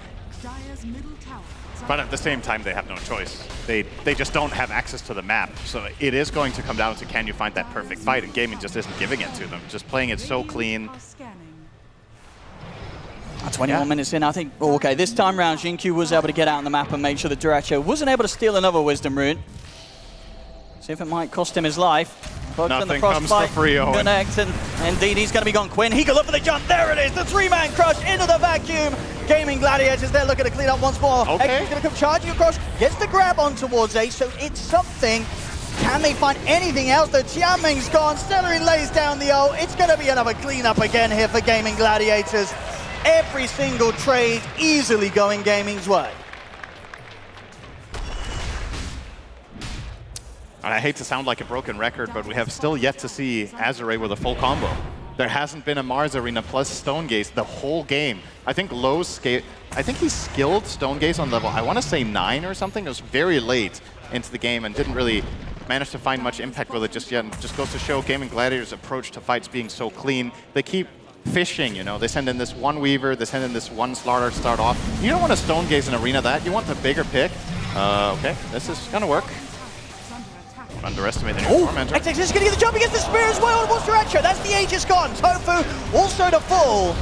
G: But at the same time, they have no choice. They just don't have access to the map. So it is going to come down to, can you find that perfect fight? And gaming just isn't giving it to them. Just playing it so clean.
E: 21 minutes in, I think. Oh, okay, this time round, Xingqiu was able to get out on the map and make sure that Duracho wasn't able to steal another Wisdom Rune. See if it might cost him his life.
G: Nothing comes for free, Owen.
E: Connect, and indeed, he's going to be gone. Quinn, he can look for the jump. There it is, the 3-man crush into the vacuum. Gaming Gladiators, they're looking to clean up once more.
G: Okay.
E: X is going to come charging across, gets the grab on towards Ace, so it's something. Can they find anything else? The Tianming's gone, Stellary lays down the ult. It's going to be another cleanup again here for Gaming Gladiators. Every single trade easily going Gaming's way.
G: And I hate to sound like a broken record, but we have still yet to see Azure with a full combo. There hasn't been a Mars Arena plus Stone Gaze the whole game. I think he skilled Stone Gaze on level, I want to say 9 or something. It was very late into the game and didn't really manage to find much impact with it just yet. And just goes to show Gaming Gladiators' approach to fights being so clean. They keep fishing, you know. They send in this one Weaver, they send in this one Slaughter to start off. You don't want to Stone Gaze in Arena that. You want the bigger pick. Okay, this is going to work. Underestimate the new tormentor.
E: XX is going to get the jump against the spear as well. What's Duracho? That's the Aegis gone. Tofu also to full.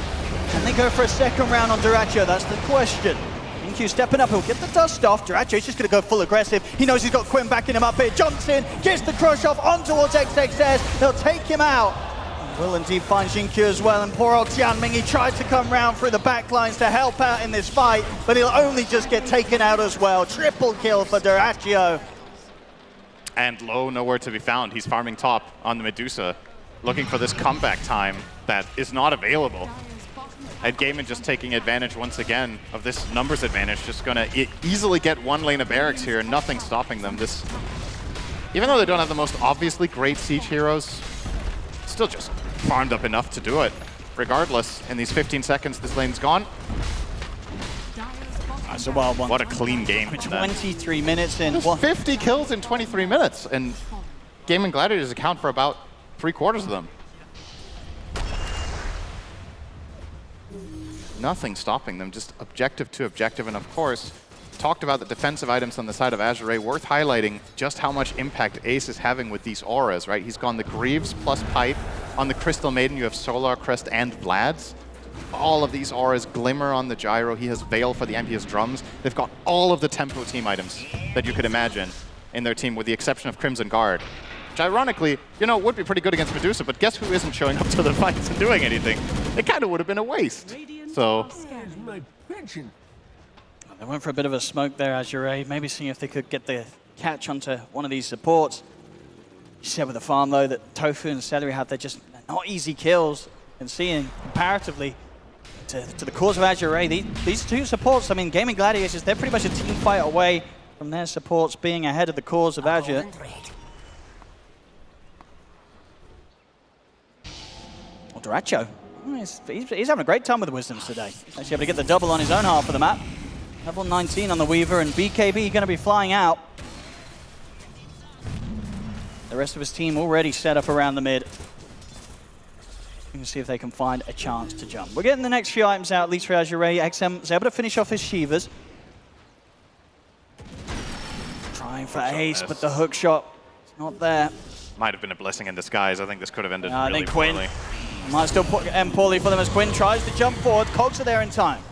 E: Can they go for a second round on Duracho? That's the question. Xingqiu stepping up. He'll get the dust off. Duracho's just going to go full aggressive. He knows he's got Quinn backing him up here. Jumps in, gets the crush off on towards XXS. They'll take him out. Will indeed find Xingqiu as well. And poor old Tianming, he tried to come round through the backlines to help out in this fight, but he'll only just get taken out as well. Triple kill for Duracho.
G: And Low nowhere to be found. He's farming top on the Medusa, looking for this comeback time that is not available. And Gaiman just taking advantage once again of this numbers advantage, just going to easily get one lane of barracks here, and nothing stopping them. Even though they don't have the most obviously great siege heroes, still just farmed up enough to do it. Regardless, in these 15 seconds, this lane's gone.
E: That's a wild one.
G: What a clean game.
E: 23 minutes in.
G: 50 kills in 23 minutes, and Gaming Gladiators account for about 3/4 of them. Nothing stopping them, just objective to objective, and of course, talked about the defensive items on the side of Azure, worth highlighting just how much impact Ace is having with these auras, right? He's gone the Greaves plus Pipe. On the Crystal Maiden, you have Solar Crest and Vlad's. All of these auras, Glimmer on the Gyro, he has Veil for the MP, he has Drums. They've got all of the tempo team items that you could imagine. in their team with the exception of Crimson Guard. Which ironically, you know, would be pretty good against Medusa, but guess who isn't showing up to the fights and doing anything? It kind of would have been a waste. So.
E: They went for a bit of a smoke there, Azure. Maybe seeing if they could get the catch onto one of these supports. You said with the farm, though, that Tofu and Celery have, they're just not easy kills. And seeing comparatively to the cause of Azure, these two supports, I mean, Gaming Gladiators, they're pretty much a team fight away from their supports being ahead of the cause of Azure. Well, Duracho, he's having a great time with the Wisdoms today. Actually able to get the double on his own half of the map. Level 19 on the Weaver, and BKB going to be flying out. The rest of his team already set up around the mid. We can see if they can find a chance to jump. We're getting the next few items out, at least for Azure. XM was able to finish off his Shivas. Trying for ace, but the hook shot is not there.
G: Might have been a blessing in disguise. I think this could have ended
E: I
G: really
E: think Quinn
G: poorly.
E: might still end poorly for them as Quinn tries to jump forward. Cogs are there in time.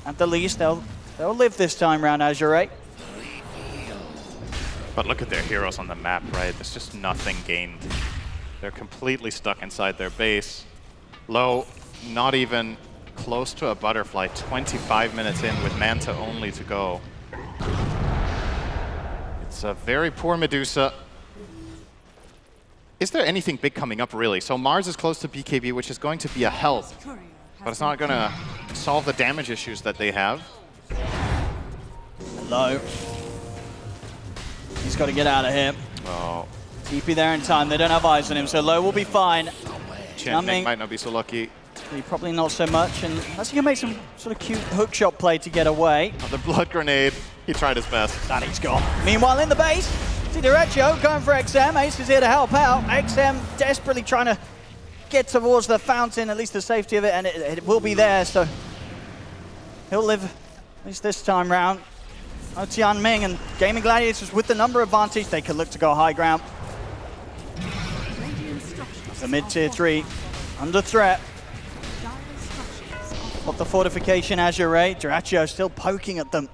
E: At the least, they'll live this time round, Azure.
G: But look at their heroes on the map, right? There's just nothing gained. They're completely stuck inside their base. Low, not even close to a butterfly. 25 minutes in with Manta only to go. It's a very poor Medusa. Is there anything big coming up, really? So Mars is close to BKB, which is going to be a help. But it's not going to solve the damage issues that they have.
E: Low. He's got to get out of here.
G: Oh.
E: TP there in time. They don't have eyes on him, so Low will be fine.
G: Chen might not be so lucky.
E: Probably not so much, and unless he can make some sort of cute hook shot play to get away.
G: The blood grenade, he tried his best.
E: That he's gone. Meanwhile, in the base, Siderecho going for XM. Ace is here to help out. XM desperately trying to get towards the fountain, at least the safety of it, and it will be there, so he'll live at least this time round. Tianming and Gaming Gladiators with the number advantage, they could look to go high ground. The mid-tier 3 under threat. Got the fortification, Azure. Duracho still poking at them.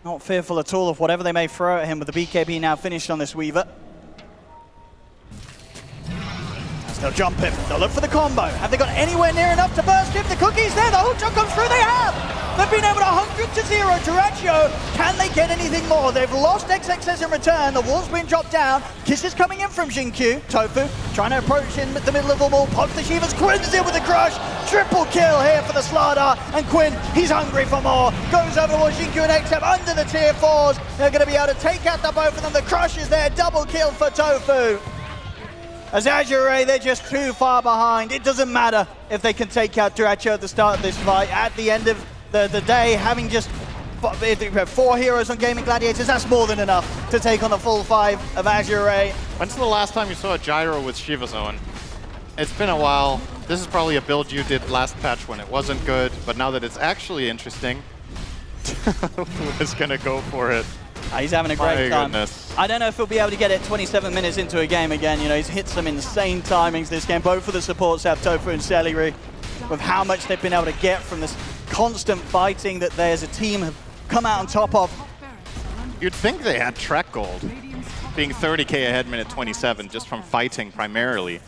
E: Not fearful at all of whatever they may throw at him, with the BKB now finished on this Weaver. As they'll jump him, they'll look for the combo. Have they got anywhere near enough to burst him? The cookie's there, the hook shot comes through, they have! They've been able to 100 to 0. Duracho, can they get anything more? They've lost XXS in return. The wall's been dropped down. Kisses coming in from Jinkyu. Tofu trying to approach in the middle of the wall. Pokes the Shivas. Quinn's in with the crush. Triple kill here for the Slardar. And Quinn, he's hungry for more. Goes over towards Jinkyu and XM under the tier 4s. They're going to be able to take out the both of them. The crush is there. Double kill for Tofu. As Azure, they're just too far behind. It doesn't matter if they can take out Duracho at the start of this fight. At the end of the day, having just 4 heroes on Gaming Gladiators, that's more than enough to take on the full 5 of Azure.
G: When's the last time you saw a gyro with Shiva Zone? It's been a while. This is probably a build you did last patch when it wasn't good, but now that it's actually interesting, who is going to go for it?
E: He's having a great time.
G: Goodness.
E: I don't know if he'll be able to get it 27 minutes into a game again. You know, he's hit some insane timings this game. Both of the supports have Tofu and Celery, with how much they've been able to get from this constant fighting that they as a team have come out on top of.
G: You'd think they had track gold, being 30k ahead minute 27 just from fighting primarily.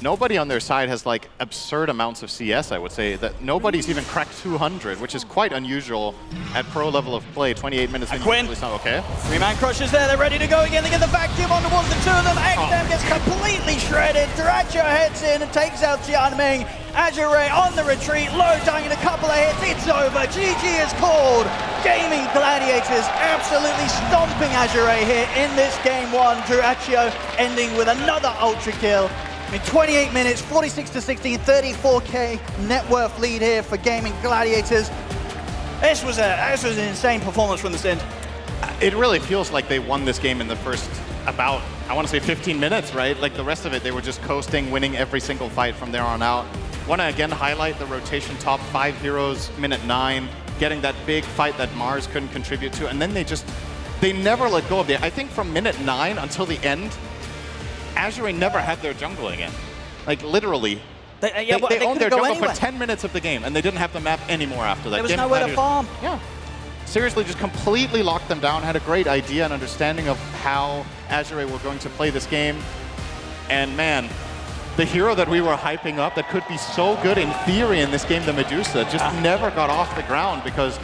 G: Nobody on their side has like absurd amounts of CS, I would say. That nobody's even cracked 200, which is quite unusual at pro level of play. 28 minutes in,
E: Quinn.
G: it's not okay.
E: 3-man crushes there, they're ready to go again. They get the vacuum on towards the two of them. XM gets completely shredded. Duracho heads in and takes out Tianming. Azure on the retreat, Low dying in a couple of hits. It's over. GG is called. Gaming Gladiators absolutely stomping Azure here in this game 1. Duracho ending with another ultra kill. In 28 minutes, 46 to 16, 34k net worth lead here for Gaming Gladiators. This was an insane performance from this end.
G: It really feels like they won this game in the first about, I want to say 15 minutes, right? Like the rest of it, they were just coasting, winning every single fight from there on out. Want to again highlight the rotation top 5 heroes, minute 9, getting that big fight that Mars couldn't contribute to, and then they never let go of it. I think from minute 9 until the end, Azure never had their jungle again. Like literally, they owned their jungle for 10 minutes of the game, and they didn't have the map anymore after that.
E: There was nowhere to farm.
G: Yeah. seriously just completely locked them down, had a great idea and understanding of how Azure were going to play this game. And man, the hero that we were hyping up that could be so good in theory in this game, the Medusa, just never got off the ground because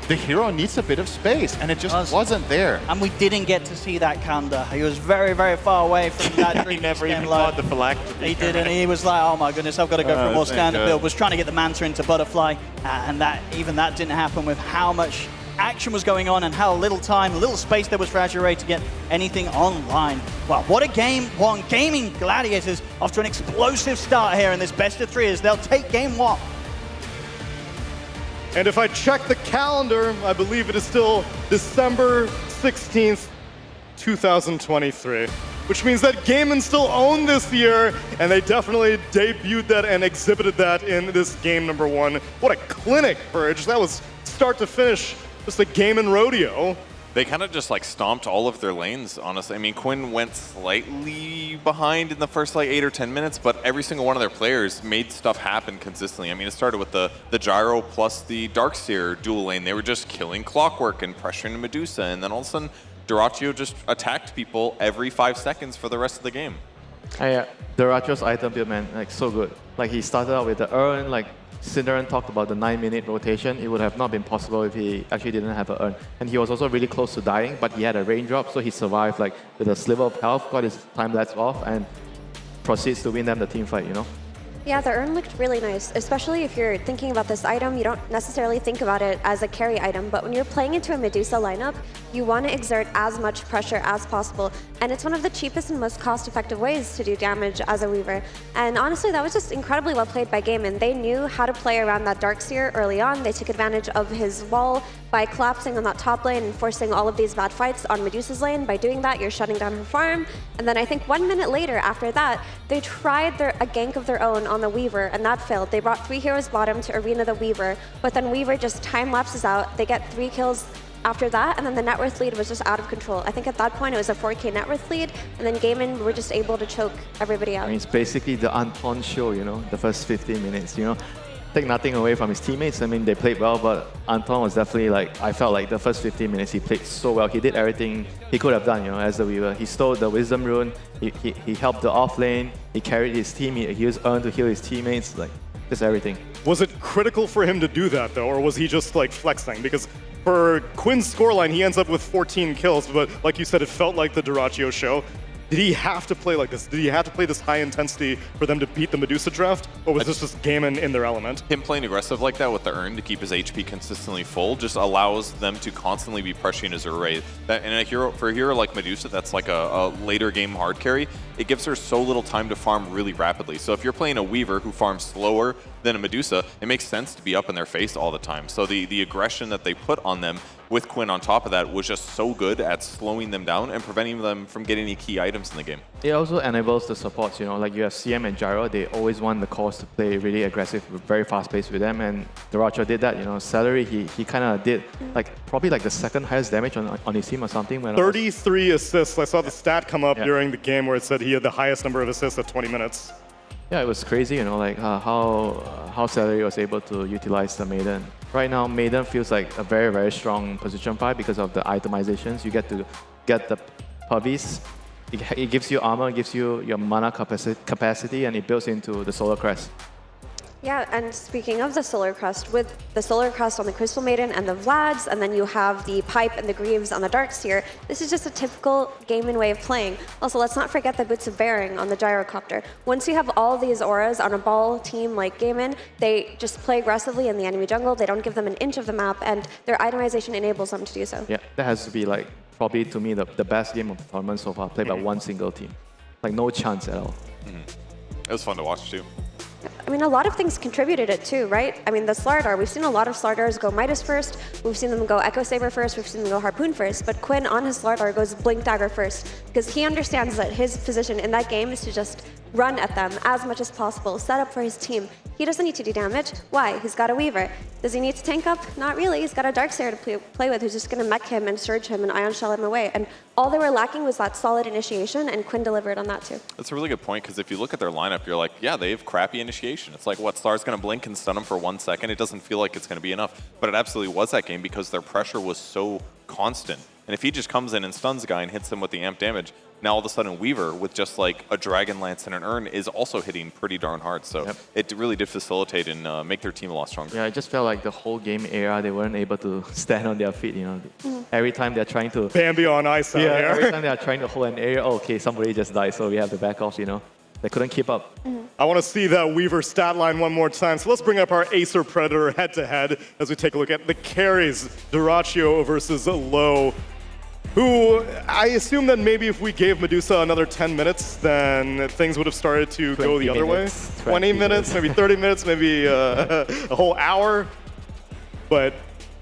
G: the hero needs a bit of space, and it just wasn't there.
E: And we didn't get to see that Kanda. He was very, very far away from that
G: He never even got the phylactery.
E: He didn't. He was like, oh my goodness, I've got to go for a more standard build. Was trying to get the Manta into Butterfly, and even that didn't happen with how much action was going on and how little time, little space there was for Azure to get anything online. Well, what a game one. Gaming Gladiators off to an explosive start here in this best of 3 as they'll take game 1.
A: And if I check the calendar, I believe it is still December 16th, 2023. Which means that Gaimin still own this year, and they definitely debuted that and exhibited that in this game number 1. What a clinic, Purge. That was start to finish, just a Gaimin rodeo.
J: They kind of just like stomped all of their lanes, honestly. I mean, Quinn went slightly behind in the first like 8 or 10 minutes, but every single one of their players made stuff happen consistently. I mean, it started with the Gyro plus the Darkseer dual lane. They were just killing Clockwork and pressuring Medusa, and then all of a sudden, Dyrachyo just attacked people every 5 seconds for the rest of the game.
L: Dyrachyo's item build, man, like so good. Like he started out with the urn, like Cinderan talked about the 9-minute rotation. It would have not been possible if he actually didn't have an urn. And he was also really close to dying, but he had a raindrop, so he survived like with a sliver of health, got his time lapse off, and proceeds to win them the team fight, you know?
M: Yeah, the urn looked really nice, especially if you're thinking about this item. You don't necessarily think about it as a carry item, but when you're playing into a Medusa lineup, you want to exert as much pressure as possible, and it's one of the cheapest and most cost-effective ways to do damage as a Weaver. And honestly, that was just incredibly well played by Gaimin. They knew how to play around that Darkseer early on. They took advantage of his wall by collapsing on that top lane and forcing all of these bad fights on Medusa's lane. By doing that, you're shutting down her farm. And then I think 1 minute later, after that, they tried a gank of their own on the Weaver, and that failed. They brought 3 heroes bottom to Arena the Weaver, but then Weaver just time lapses out. They get 3 kills after that, and then the net worth lead was just out of control. I think at that point it was a 4K net worth lead, and then Gaimin were just able to choke everybody out.
L: I mean, it's basically the Anton show, you know, the first 15 minutes, you know. Take nothing away from his teammates. I mean, they played well, but Anton was definitely like, I felt like the first 15 minutes he played so well. He did everything he could have done, you know, as the Weaver. He stole the Wisdom Rune, he helped the off lane, he carried his team, he used Urn to heal his teammates, like, just everything.
A: Was it critical for him to do that, though, or was he just like flexing? Because for Quinn's scoreline, he ends up with 14 kills, but like you said, it felt like the Dyrachyo show. Did he have to play like this? Did he have to play this high intensity for them to beat the Medusa draft? Or was this just Gaimin in their element?
J: Him playing aggressive like that with the urn to keep his HP consistently full just allows them to constantly be pressuring his array. And for a hero like Medusa, that's like a later game hard carry, it gives her so little time to farm really rapidly. So if you're playing a Weaver who farms slower than a Medusa, it makes sense to be up in their face all the time. So the aggression that they put on them with Quinn on top of that was just so good at slowing them down and preventing them from getting any key items in the game.
L: It also enables the supports, you know, like you have CM and Gyro, they always want the cores to play really aggressive, very fast paced with them, and Dyrachyo did that, you know. Celery, he kind of did like probably like the second highest damage on his team or something. When
A: 33 assists. I saw the stat come up during the game where it said he had the highest number of assists at 20 minutes.
L: Yeah, it was crazy, you know, like how Celery was able to utilize the Maiden. Right now, Maiden feels like a very, very strong position fight because of the itemizations. You get to get the Purvis. It gives you armor, it gives you your mana capacity, and it builds into the Solar Crest.
M: Yeah, and speaking of the Solar Crest, with the Solar Crest on the Crystal Maiden and the Vlads, and then you have the Pipe and the Greaves on the Darkseer, this is just a typical Gaimin way of playing. Also, let's not forget the Boots of Bearing on the Gyrocopter. Once you have all these auras on a ball team like Gaimin, they just play aggressively in the enemy jungle, they don't give them an inch of the map, and their itemization enables them to do so.
L: Yeah, that has to be like, probably to me, the best game of the tournament so far, played by one single team. Like, no chance at all.
J: It was fun to watch, too.
M: I mean, a lot of things contributed it too, right? I mean, the Slardar, we've seen a lot of Slardars go Midas first, we've seen them go Echo Saber first, we've seen them go Harpoon first, but Quinn on his Slardar goes Blink Dagger first, because he understands that his position in that game is to just run at them as much as possible, set up for his team, He doesn't need to do damage. Why? He's got a Weaver. Does he need to tank up? Not really. He's got a Darkseer to play with who's just going to mech him and surge him and Ion Shell him away. And all they were lacking was that solid initiation, and Quinn delivered on that too.
J: That's a really good point, because if you look at their lineup, you're like, yeah, they have crappy initiation. It's like, what, Star's going to blink and stun him for 1 second? It doesn't feel like it's going to be enough. But it absolutely was that game because their pressure was so constant. And if he just comes in and stuns a guy and hits him with the amp damage, now all of a sudden Weaver with just like a Dragon Lance and an Urn is also hitting pretty darn hard. So it really did facilitate and make their team a lot stronger.
L: Yeah, I just felt like the whole game era, they weren't able to stand on their feet, you know. Every time they're trying to...
A: Bambi on ice out here.
L: Every time they're trying to hold an area, oh, okay, somebody just died, so we have to back off, you know. They couldn't keep up.
A: I want to see that Weaver stat line one more time. So let's bring up our Acer Predator head-to-head as we take a look at the carries. Dyrachyo versus Low, who I assume that maybe if we gave Medusa another 10 minutes, then things would have started to go the other way. 20 minutes, maybe 30 minutes, maybe a whole hour. But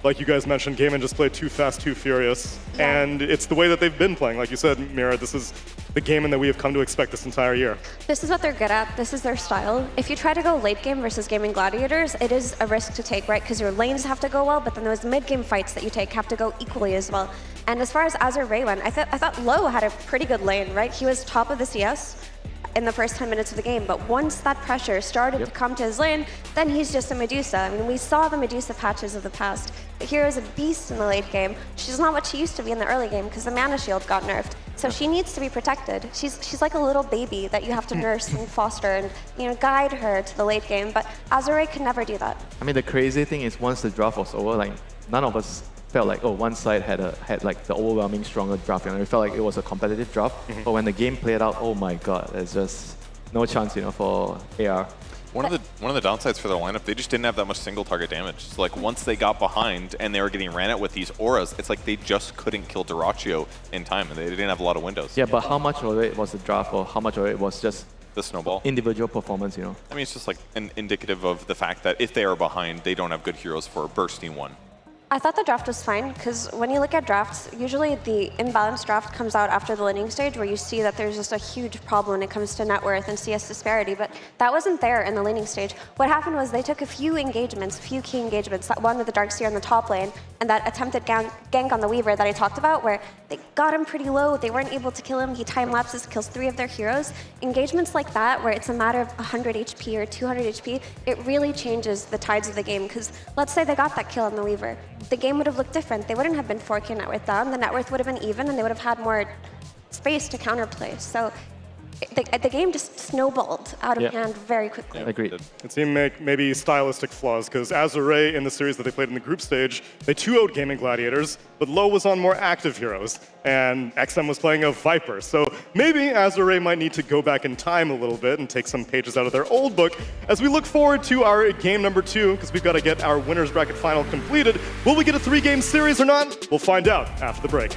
A: like you guys mentioned, Gaimin just played too fast, too furious. And it's the way that they've been playing. Like you said, Mira, this is the Gaimin that we have come to expect this entire year.
M: This is what they're good at. This is their style. If you try to go late game versus Gaming Gladiators, it is a risk to take, right? Because your lanes have to go well, but then those mid-game fights that you take have to go equally as well. And as far as Azure Ray went, I thought Low had a pretty good lane, right? He was top of the CS in the first 10 minutes of the game, but once that pressure started to come to his lane, then he's just a Medusa. I mean, we saw the Medusa patches of the past. The hero is a beast in the late game. She's not what she used to be in the early game because the mana shield got nerfed. So she needs to be protected. She's like a little baby that you have to nurse and foster and guide her to the late game, but Azure could never do that.
L: I mean, the crazy thing is once the draft was over, like none of us felt like, oh, one side had like the overwhelming stronger draft. And it felt like it was a competitive draft. But when the game played out, oh my god, there's just no chance, you know, for AR.
J: One of the downsides for their lineup, they just didn't have that much single target damage. So like once they got behind and they were getting ran at with these auras, it's like they just couldn't kill Dyrachyo in time, and they didn't have a lot of windows.
L: Yeah, but how much of it was the draft, or how much of it was just
J: the snowball?
L: Individual performance, you know.
J: I mean, it's just like an indicative of the fact that if they are behind, they don't have good heroes for bursting one.
M: I thought the draft was fine, because when you look at drafts, usually the imbalanced draft comes out after the laning stage, where you see that there's just a huge problem when it comes to net worth and CS disparity, but that wasn't there in the laning stage. What happened was they took a few engagements, a few key engagements, that one with the Darkseer in the top lane, and that attempted gank on the Weaver that I talked about, where they got him pretty low, they weren't able to kill him, he time lapses, kills 3 of their heroes. Engagements like that, where it's a matter of 100 HP or 200 HP, it really changes the tides of the game, because let's say they got that kill on the Weaver. The game would have looked different. They wouldn't have been 4K net worth down, the net worth would have been even, and they would have had more space to counterplay. So the game just snowballed out of hand very quickly.
L: Agreed.
A: It seemed maybe stylistic flaws, because Azure in the series that they played in the group stage, they 2-0'd Gaming Gladiators, but Low was on more active heroes, and XM was playing a Viper. So maybe Azure might need to go back in time a little bit and take some pages out of their old book as we look forward to our game number 2, because we've got to get our winners bracket final completed. Will we get a 3-game series or not? We'll find out after the break.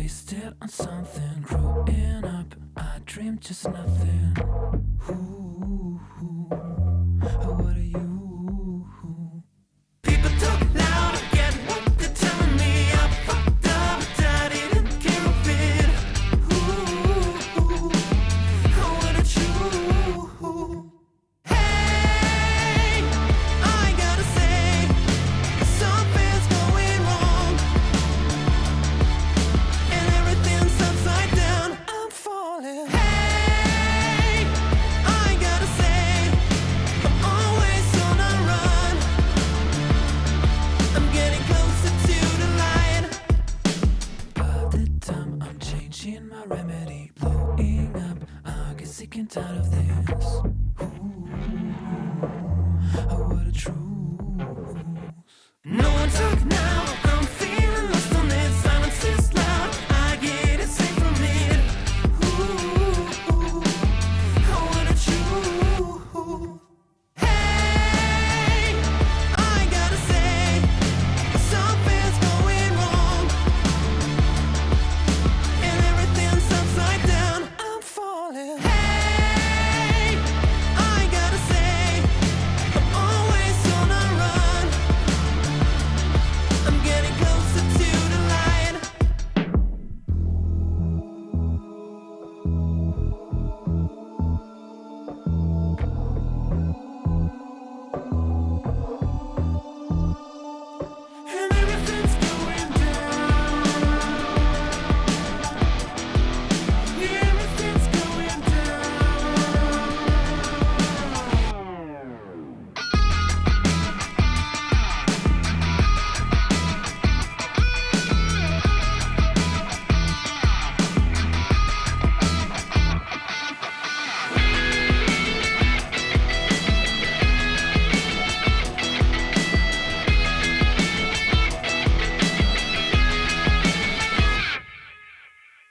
D: wasted on something. Growing up, I dreamed just nothing. Ooh, what are you? sick and tired of this. Oh, what a truth. No one talk now. I'm feeling lost on it. Silence is loud. I get it safe from it. Oh, what a truth. Hey, I gotta say, something's going wrong, and everything's upside down. I'm falling. Hey, I gotta say, I'm always on a run. I'm getting closer to the light. And everything's going down. Yeah, everything's going down.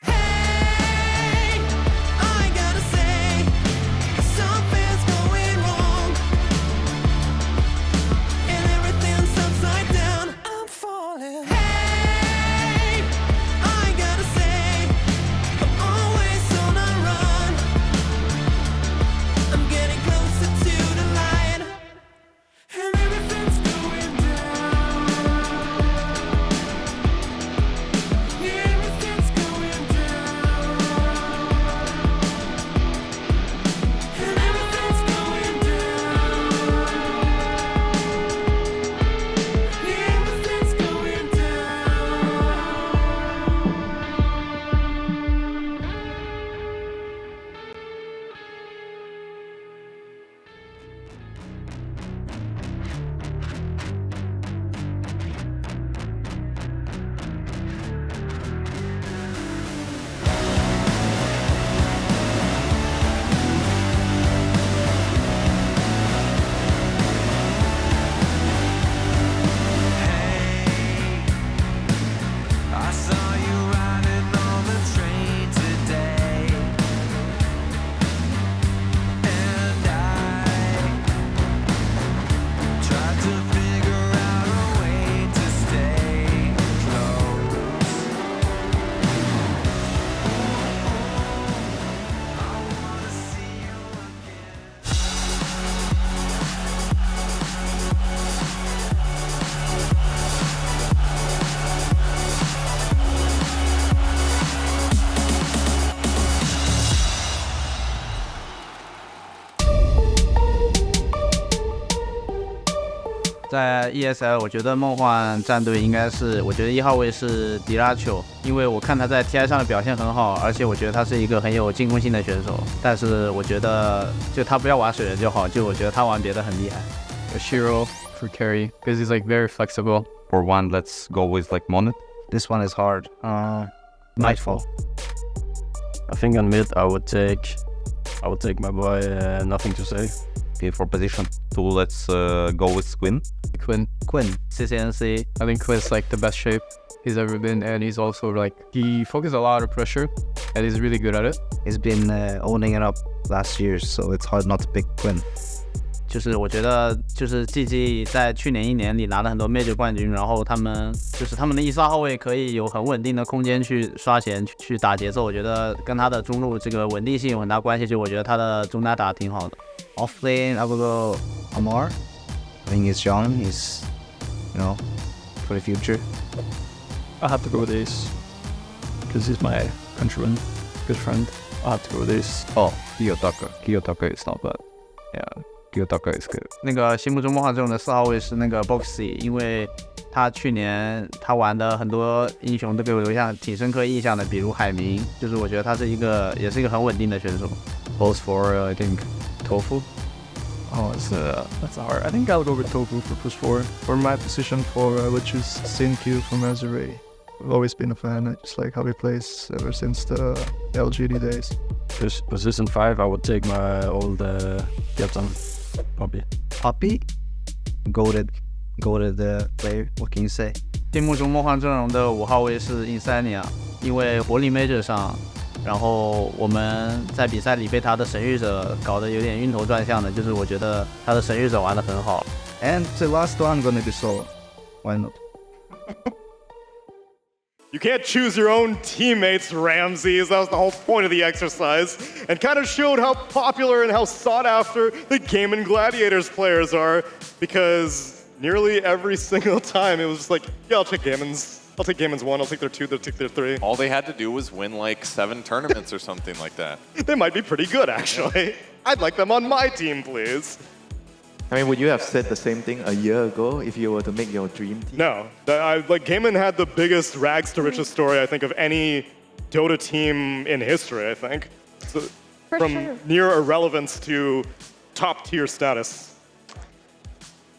D: Hey, I gotta say, something's going wrong, and everything's upside down. I'm falling. Hey, I gotta say, I'm always on a run. I'm getting closer to the light, and everything's going down. Yeah, everything's going down. And everything's going down. Yeah, everything's going down. I saw you riding on the train today, and I tried to figure out a way to stay close. I wanna see you again.
P: 在 ESL， 我觉得梦幻战队应该是，我觉得1号位是迪拉丘，因为我看他在 TI 上的表现很好，而且我觉得他是一个很有进攻性的选手。但是我觉得就他不要玩水人就好，就我觉得他玩别的很厉害。
Q: Shiro for carry because he's like very flexible.
T: For one, let's go with like Monet.
U: This one is hard. Nightfall.
W: I think on mid I would take my boy Nothing to Say.
T: Okay, for position 2, let's go with Quinn.
Q: Quinn.
P: CCNC.
Q: I think Quinn's like the best shape he's ever been, and he's also like he focuses a lot of pressure, and he's really good at it.
U: He's been owning it up last year, so it's hard not to pick Quinn.
P: 就是我觉得就是 GG 在去年1年里拿了很多 Major 冠军，然后他们的1、4号位可以有很稳定的空间去刷钱去打节奏，我觉得跟他的中路这个稳定性有很大关系，就我觉得他的中单打得挺好的。
U: Off lane, I will go Amar. I think he's young, he's, for the future.
Q: I have to go with Ace because he's my countryman, good friend. I have to go with Ace.
T: Oh, Kiyotaka is not bad. Yeah. Dota is good.
P: 那个心目中梦幻阵容的4号位是那个 Boxy， 因为他去年他玩的很多英雄都给我留下挺深刻印象的，比如海明，就是我觉得他是也是一个很稳定的选手。
T: Post for I think Tofu.
Q: Oh, that's hard. I think I'll go with Tofu for push 4. For my position 4, I would choose Sin-Q from Azure. I've always been a fan. I just like how he plays ever since the LGD days.
W: Position 5, I would take my old captain, Poppy.
U: Poppy? Goated player. What can you say?
P: 心目中梦幻阵容的5号位是 Insania， 因为活力 Major 上，然后我们在比赛里被他的神谕者搞得有点晕头转向的，就是我觉得他的神谕者玩得很好。
U: And the last one gonna be solo. Why not?
A: You can't choose your own teammates, Ramses. That was the whole point of the exercise, and kind of showed how popular and how sought after the Game & Gladiators players are, because nearly every single time it was just like, yeah, I'll take Gaiman's 1, I'll take their 2, they'll take their 3.
J: All they had to do was win like 7 tournaments or something like that.
A: They might be pretty good, actually. I'd like them on my team, please.
L: I mean, would you have said the same thing a year ago if you were to make your dream team?
A: No. Gaiman had the biggest rags to riches story, I think, of any Dota team in history, I think. So, from
M: sure.
A: near irrelevance to top tier status.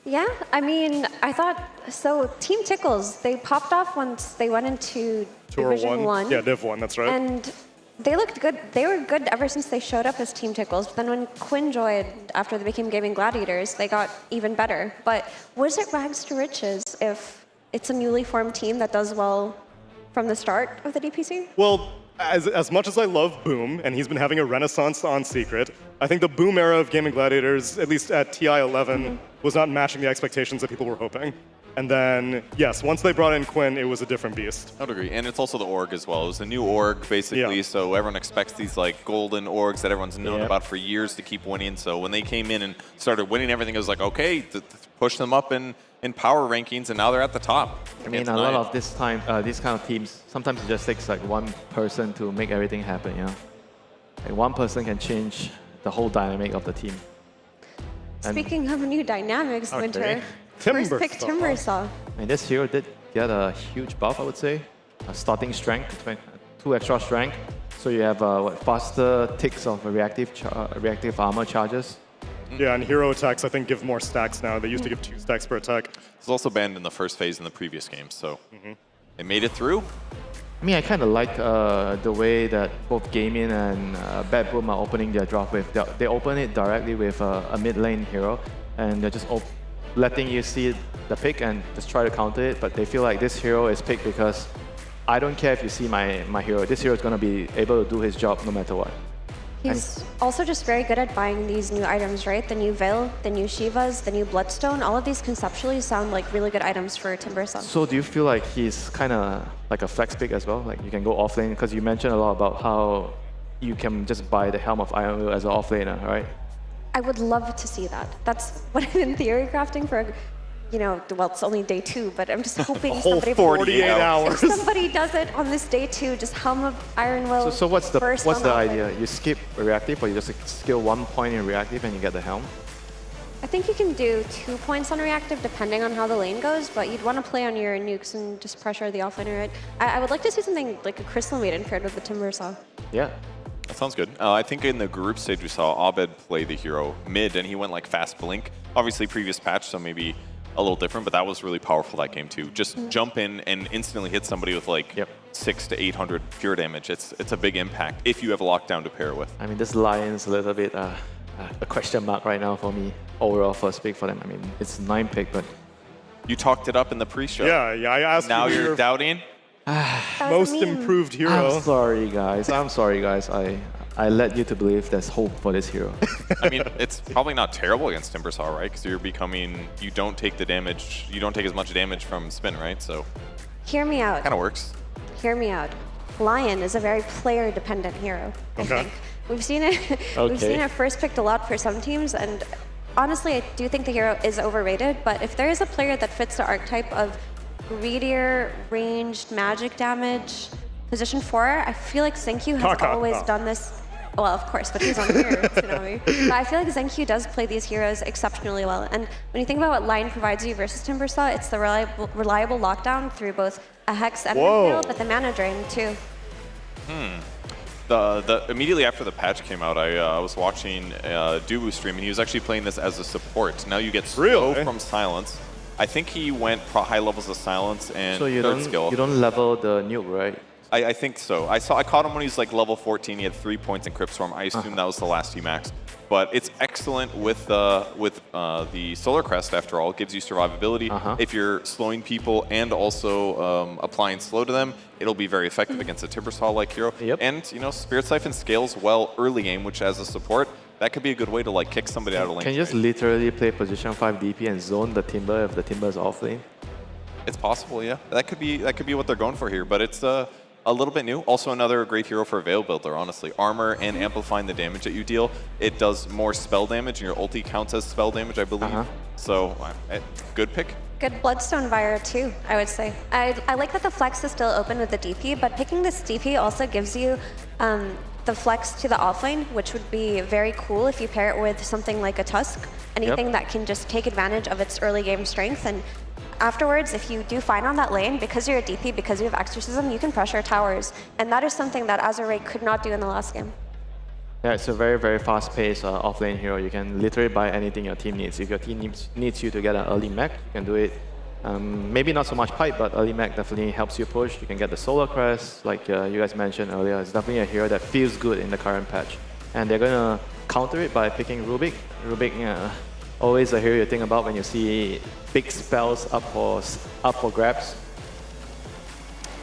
M: Yeah, I mean, I thought, so Team Tickles, they popped off once they went into
A: Tour
M: Division 1.
A: Yeah, Div 1, that's right.
M: And they looked good. They were good ever since they showed up as Team Tickles. But then when Quinn joined, after they became Gaming Gladiators, they got even better. But was it rags to riches if it's a newly formed team that does well from the start of the DPC?
A: Well, as much as I love Boom, and he's been having a renaissance on Secret, I think the Boom era of Gaming Gladiators, at least at TI 11, was not matching the expectations that people were hoping. And then, yes, once they brought in Quinn, it was a different beast.
J: I would agree. And it's also the org as well. It was a new org, basically, so everyone expects these like golden orgs that everyone's known about for years to keep winning. So when they came in and started winning everything, it was like, okay, push them up in power rankings, and now they're at the top.
L: I mean, a lot of these kind of teams, sometimes it just takes like one person to make everything happen, you know? Like one person can change the whole dynamic of the team.
M: Speaking of new dynamics, Winter, first pick Timbersaw.
L: I mean, this hero did get a huge buff, I would say. Starting strength, 2 extra strength. So you have faster ticks of reactive armor charges.
A: Yeah, and hero attacks, I think, give more stacks now. They used to give 2 stacks per attack.
J: It's also banned in the first phase in the previous game, so they made it through.
L: I mean, I kind of like the way that both Gaming and Bad Boom are opening their draft with. They open it directly with a mid lane hero, and they're just letting you see the pick and just try to counter it. But they feel like this hero is picked because I don't care if you see my hero. This hero is going to be able to do his job no matter what.
M: He's also just very good at buying these new items, right? The new Veil, the new Shivas, the new Bloodstone, all of these conceptually sound like really good items for Timbersaw.
L: So do you feel like he's kind of like a flex pick as well? Like you can go offlane, because you mentioned a lot about how you can just buy the Helm of Iron Will as an offlaner, right?
M: I would love to see that. That's what I'm in theory crafting for, you know, well, it's only day 2, but I'm just hoping somebody
A: 48 hours.
M: If somebody does it on this day 2, just Helm of Iron Will.
L: So what's the
M: first
L: idea? You skip reactive, or you just skill 1 point in reactive and you get the helm?
M: I think you can do 2 points on reactive depending on how the lane goes, but you'd want to play on your nukes and just pressure the offlaner, right? I would like to see something like a Crystal Maiden paired with the Timbersaw.
L: Yeah.
J: That sounds good. I think in the group stage we saw Abed play the hero mid, and he went like fast blink. Obviously previous patch, so maybe a little different, but that was really powerful that game too. Just jump in and instantly hit somebody with like 600 to 800 pure damage. It's a big impact if you have a lockdown to pair with.
L: I mean, this Lion's a little bit a question mark right now for me. Overall first pick for them. I mean, it's 9 pick, but
J: you talked it up in the pre-show.
A: Yeah, I asked
J: now
A: you.
J: You're doubting?
A: Most improved hero.
L: I'm sorry, guys. I led you to believe there's hope for this hero.
J: I mean, it's probably not terrible against Timbersaw, right? Because you don't take the damage, you don't take as much damage from spin, right? So
M: Hear me out.
J: Kind of works.
M: Hear me out. Lion is a very player-dependent hero, I think. We've seen it. We've seen it first picked a lot for some teams, and honestly, I do think the hero is overrated. But if there is a player that fits the archetype of greedier, ranged magic damage, position 4, I feel like Zenkyu has always done this. Well, of course, but he's on here, Tsunami. But I feel like Zenkyu does play these heroes exceptionally well. And when you think about what Lion provides you versus Timbersaw, it's the reliable lockdown through both a Hex and a Veil, but the mana drain too.
J: Immediately after the patch came out, I was watching Dubu stream, and he was actually playing this as a support. Now you get slow from silence. I think he went high levels of silence and
L: so you
J: third skill.
L: You don't level the nuke, right?
J: I think so. I caught him when he was like level 14. He had 3 points in Crypt Storm. I assume that was the last he maxed. But it's excellent with the Solar Crest, after all. It gives you survivability. If you're slowing people and also applying slow to them, it'll be very effective against a Timbersaw-like hero. And, you know, Spirit Siphon scales well early game, which as a support, that could be a good way to like kick somebody out of lane.
L: Can you just literally play position 5 DP and zone the Timber if the Timber is off lane?
J: It's possible, yeah. That could be what they're going for here, but it's a little bit new. Also another great hero for Veil Builder, honestly. Armor and amplifying the damage that you deal. It does more spell damage, and your ulti counts as spell damage, I believe. So, good pick.
M: Good Bloodstone Vire too, I would say. I like that the flex is still open with the DP, but picking this DP also gives you the flex to the offlane, which would be very cool if you pair it with something like a Tusk. Anything that can just take advantage of its early game strength. And afterwards, if you do fine on that lane, because you're a DP, because you have Exorcism, you can pressure towers. And that is something that Azure could not do in the last game.
L: Yeah, it's a very, very fast-paced off-lane hero. You can literally buy anything your team needs. If your team needs you to get an early mech, you can do it. Maybe not so much pipe, but early mech definitely helps you push. You can get the Solar Crest, like you guys mentioned earlier. It's definitely a hero that feels good in the current patch. And they're going to counter it by picking Rubik. Rubik, always a hero you think about when you see big spells up for grabs.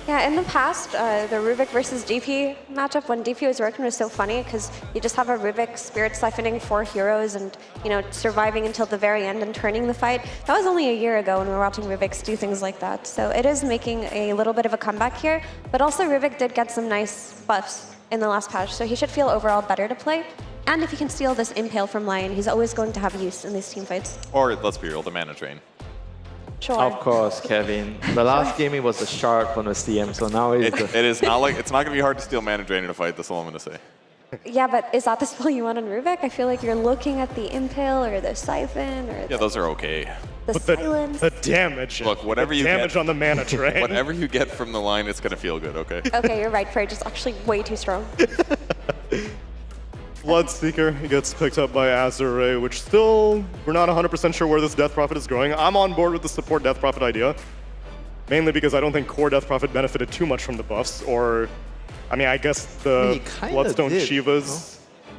M: Yeah, in the past, the Rubik versus DP matchup, when DP was working, was so funny because you just have a Rubik Spirit Siphoning 4 heroes and, you know, surviving until the very end and turning the fight. That was only a year ago when we were watching Rubiks do things like that. So it is making a little bit of a comeback here, but also Rubik did get some nice buffs in the last patch, so he should feel overall better to play. And if he can steal this Impale from Lion, he's always going to have use in these team fights.
J: Or, let's be real, the Mana Drain.
M: Sure.
L: Of course, Kevin. The last game it was the shard from the CM, so now it's
J: it's not going to be hard to steal Mana Drain in a fight, that's all I'm going to say.
M: Yeah, but is that the spell you want on Rubik? I feel like you're looking at the Impale or the Siphon or
J: Those are okay.
M: the Silence.
A: The damage.
J: Look, whatever you
A: damage
J: get
A: on the Mana Drain.
J: Whatever you get from the line, it's going to feel good, okay?
M: Okay, you're right. Purge is actually way too strong.
A: Bloodseeker, he gets picked up by Azure, which still, we're not 100% sure where this Death Prophet is going. I'm on board with the support Death Prophet idea, mainly because I don't think core Death Prophet benefited too much from the buffs, or, I mean, I guess the Bloodstone Shivas.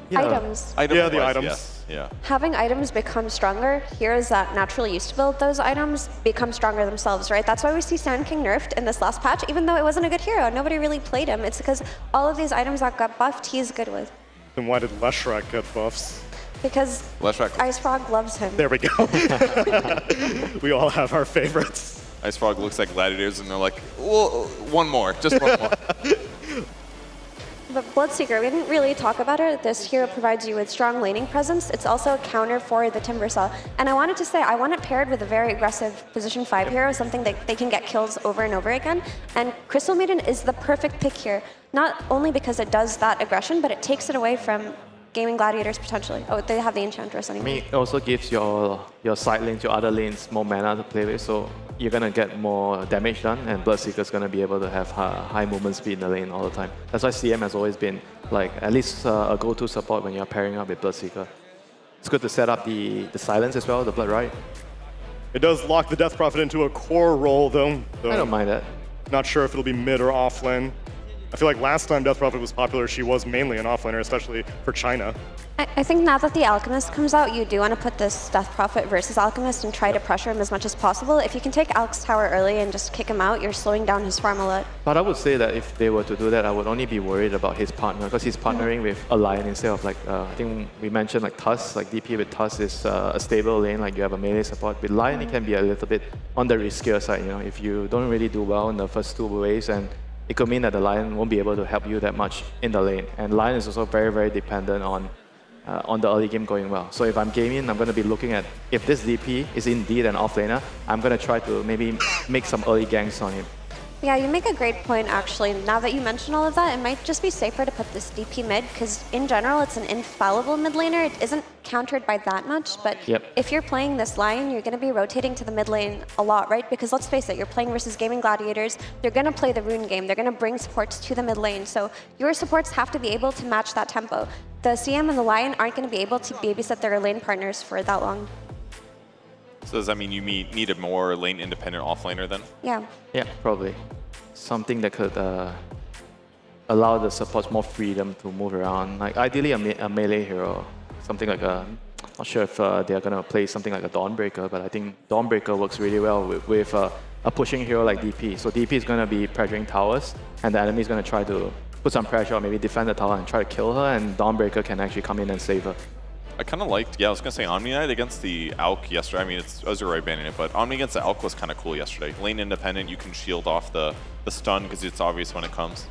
M: Items.
A: Yeah, the items.
J: Yes. Yeah.
M: Having items become stronger, heroes that naturally used to build those items become stronger themselves, right? That's why we see Sand King nerfed in this last patch, even though it wasn't a good hero. Nobody really played him. It's because all of these items that got buffed, he's good with.
A: Then why did Leshrac get buffs?
M: Because Ice Frog loves him.
A: There we go. We all have our favorites.
J: Ice Frog looks like gladiators, and they're like, well, one more, just one more.
M: But Bloodseeker, we didn't really talk about it. This hero provides you with strong laning presence. It's also a counter for the Timbersaw. And I wanted to say, I want it paired with a very aggressive position 5 hero, something that they can get kills over and over again. And Crystal Maiden is the perfect pick here, not only because it does that aggression, but it takes it away from Gaming Gladiators potentially. Oh, they have the Enchantress anyway.
L: I mean, it also gives your side lanes, your other lanes, more mana to play with, so you're going to get more damage done, and Bloodseeker's going to be able to have high movement speed in the lane all the time. That's why CM has always been like at least a go-to support when you're pairing up with Bloodseeker. It's good to set up the silence as well, the Blood Rite.
A: It does lock the Death Prophet into a core role, though.
L: I don't mind that.
A: Not sure if it'll be mid or off lane. I feel like last time Death Prophet was popular, she was mainly an offlaner, especially for China.
M: I think now that the Alchemist comes out, you do want to put this Death Prophet versus Alchemist and try to pressure him as much as possible. If you can take Alch's tower early and just kick him out, you're slowing down his farm a lot.
L: But I would say that if they were to do that, I would only be worried about his partner, because he's partnering with a Lion instead of like, I think we mentioned like Tusk, like DP with Tusk is a stable lane, like you have a melee support. With Lion, it can be a little bit on the riskier side, you know, if you don't really do well in the first 2 waves, and it could mean that the Lion won't be able to help you that much in the lane. And Lion is also very, very dependent on the early game going well. So if I'm gaming, I'm going to be looking at if this DP is indeed an offlaner, I'm going to try to maybe make some early ganks on him.
M: Yeah, you make a great point, actually. Now that you mention all of that, it might just be safer to put this DP mid, because in general, it's an infallible mid laner. It isn't countered by that much, but if you're playing this Lion, you're going to be rotating to the mid lane a lot, right? Because let's face it, you're playing versus Gaming Gladiators. They're going to play the rune game. They're going to bring supports to the mid lane. So your supports have to be able to match that tempo. The CM and the Lion aren't going to be able to babysit their lane partners for that long.
J: So does that mean you need a more lane-independent offlaner then?
M: Yeah.
L: Yeah, probably. Something that could allow the supports more freedom to move around. Like ideally a melee hero, something like a, not sure if they're gonna play something like a Dawnbreaker, but I think Dawnbreaker works really well with a pushing hero like DP. So DP is gonna be pressuring towers, and the enemy is gonna try to put some pressure or maybe defend the tower and try to kill her, and Dawnbreaker can actually come in and save her.
J: I kind of liked, I was going to say Omni Knight against the Alk yesterday. I mean, it's Azure banning it, but Omni against the Alk was kind of cool yesterday. Lane independent, you can shield off the stun because it's obvious when it comes.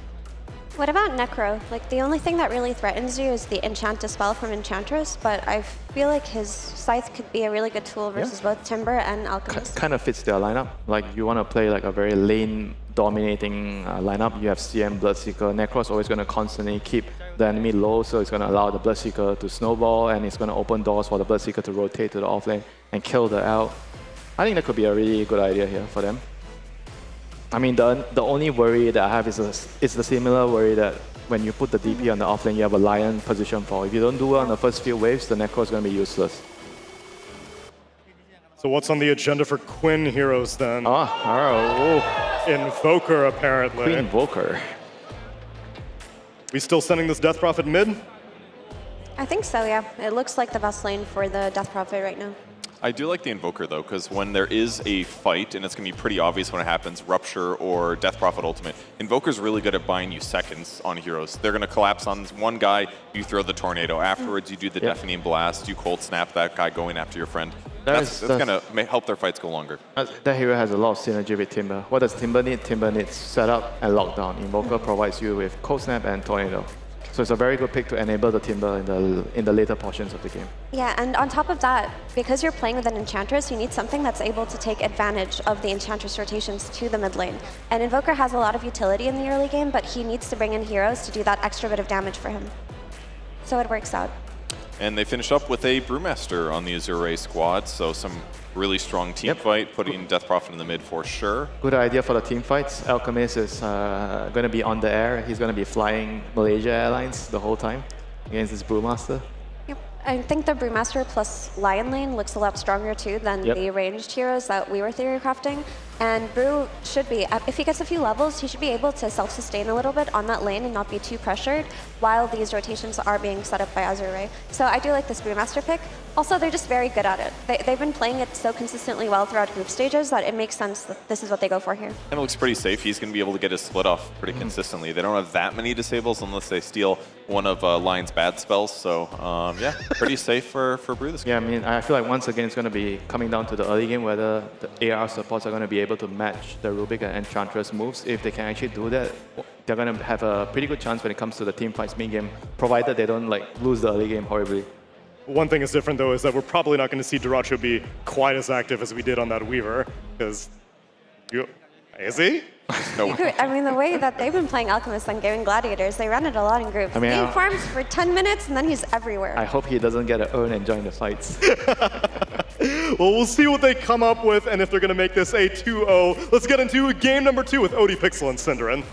M: What about Necro? Like, the only thing that really threatens you is the Enchant Dispel from Enchantress, but I feel like his Scythe could be a really good tool versus both Timber and Alchemist.
L: Kind of fits their lineup. Like, you want to play like a very lane-dominating lineup. You have CM, Bloodseeker. Necro is always going to constantly keep the enemy low, so it's going to allow the Bloodseeker to snowball, and it's going to open doors for the Bloodseeker to rotate to the offlane and kill the Alk. I think that could be a really good idea here for them. I mean, the only worry that I have is the similar worry that when you put the DP on the offlane, you have a Lion position for. If you don't do well on the first few waves, the Necro is going to be useless.
A: So what's on the agenda for Quinn heroes then? Invoker, apparently.
L: Queen Invoker.
A: We still sending this Death Prophet mid?
M: I think so, yeah. It looks like the best lane for the Death Prophet right now.
J: I do like the Invoker, though, because when there is a fight, and it's going to be pretty obvious when it happens, Rupture or Death Prophet Ultimate, Invoker's really good at buying you seconds on heroes. They're going to collapse on one guy, you throw the Tornado. Afterwards, you do the Deafening Blast, you Cold Snap that guy going after your friend. That's going to help their fights go longer.
L: That hero has a lot of synergy with Timber. What does Timber need? Timber needs setup and lockdown. Invoker provides you with Cold Snap and Tornado. So it's a very good pick to enable the Timber in the later portions of the game.
M: Yeah, and on top of that, because you're playing with an Enchantress, you need something that's able to take advantage of the Enchantress rotations to the mid lane. And Invoker has a lot of utility in the early game, but he needs to bring in heroes to do that extra bit of damage for him. So it works out.
J: And they finish up with a Brewmaster on the Azure squad, so some really strong team fight, putting Death Prophet in the mid for sure.
L: Good idea for the team fights. Alchemist is going to be on the air. He's going to be flying Malaysia Airlines the whole time against this Brewmaster.
M: Yep. I think the Brewmaster plus Lion Lane looks a lot stronger too than the ranged heroes that we were theory crafting. And Brew should be, if he gets a few levels, he should be able to self-sustain a little bit on that lane and not be too pressured while these rotations are being set up by Azure. So I do like this Brewmaster pick. Also, they're just very good at it. They've been playing it so consistently well throughout group stages that it makes sense that this is what they go for here.
J: And it looks pretty safe. He's going to be able to get his split off pretty consistently. They don't have that many disables unless they steal one of Lion's bad spells. So yeah, pretty safe for Brew this game.
L: Yeah, I mean, I feel like once again it's going to be coming down to the early game whether the AR supports are going to be able to match the Rubik and Enchantress moves. If they can actually do that, they're going to have a pretty good chance when it comes to the team fights mid game, provided they don't like lose the early game horribly.
A: One thing is different though is that we're probably not going to see Duracho be quite as active as we did on that Weaver, because is he?
J: No.
M: I mean, the way that they've been playing Alchemist and Gaming Gladiators, they run it a lot in groups.
L: I mean,
M: he farms for 10 minutes and then he's everywhere.
L: I hope he doesn't get an earn and join the fights.
A: Well, we'll see what they come up with and if they're going to make this a 2-0. Let's get into game number 2 with ODPixel and Cinderin.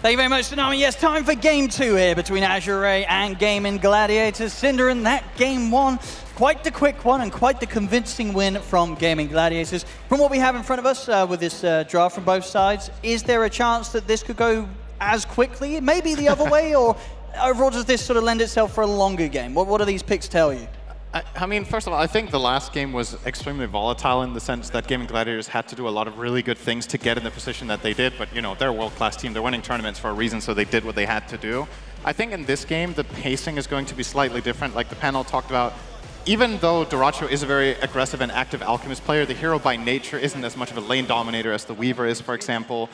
E: Thank you very much, Tsunami. Yes, time for game 2 here between Azure and Gaming Gladiators. Cinderin, that game 1, quite the quick one and quite the convincing win from Gaming Gladiators. From what we have in front of us with this draft from both sides, is there a chance that this could go as quickly, maybe the other way, or overall does this sort of lend itself for a longer game? What do these picks tell you?
G: I mean, first of all, I think the last game was extremely volatile in the sense that Gaming Gladiators had to do a lot of really good things to get in the position that they did. But, you know, they're a world-class team. They're winning tournaments for a reason, so they did what they had to do. I think in this game, the pacing is going to be slightly different. Like the panel talked about, even though Duracho is a very aggressive and active Alchemist player, the hero by nature isn't as much of a lane dominator as the Weaver is, for example.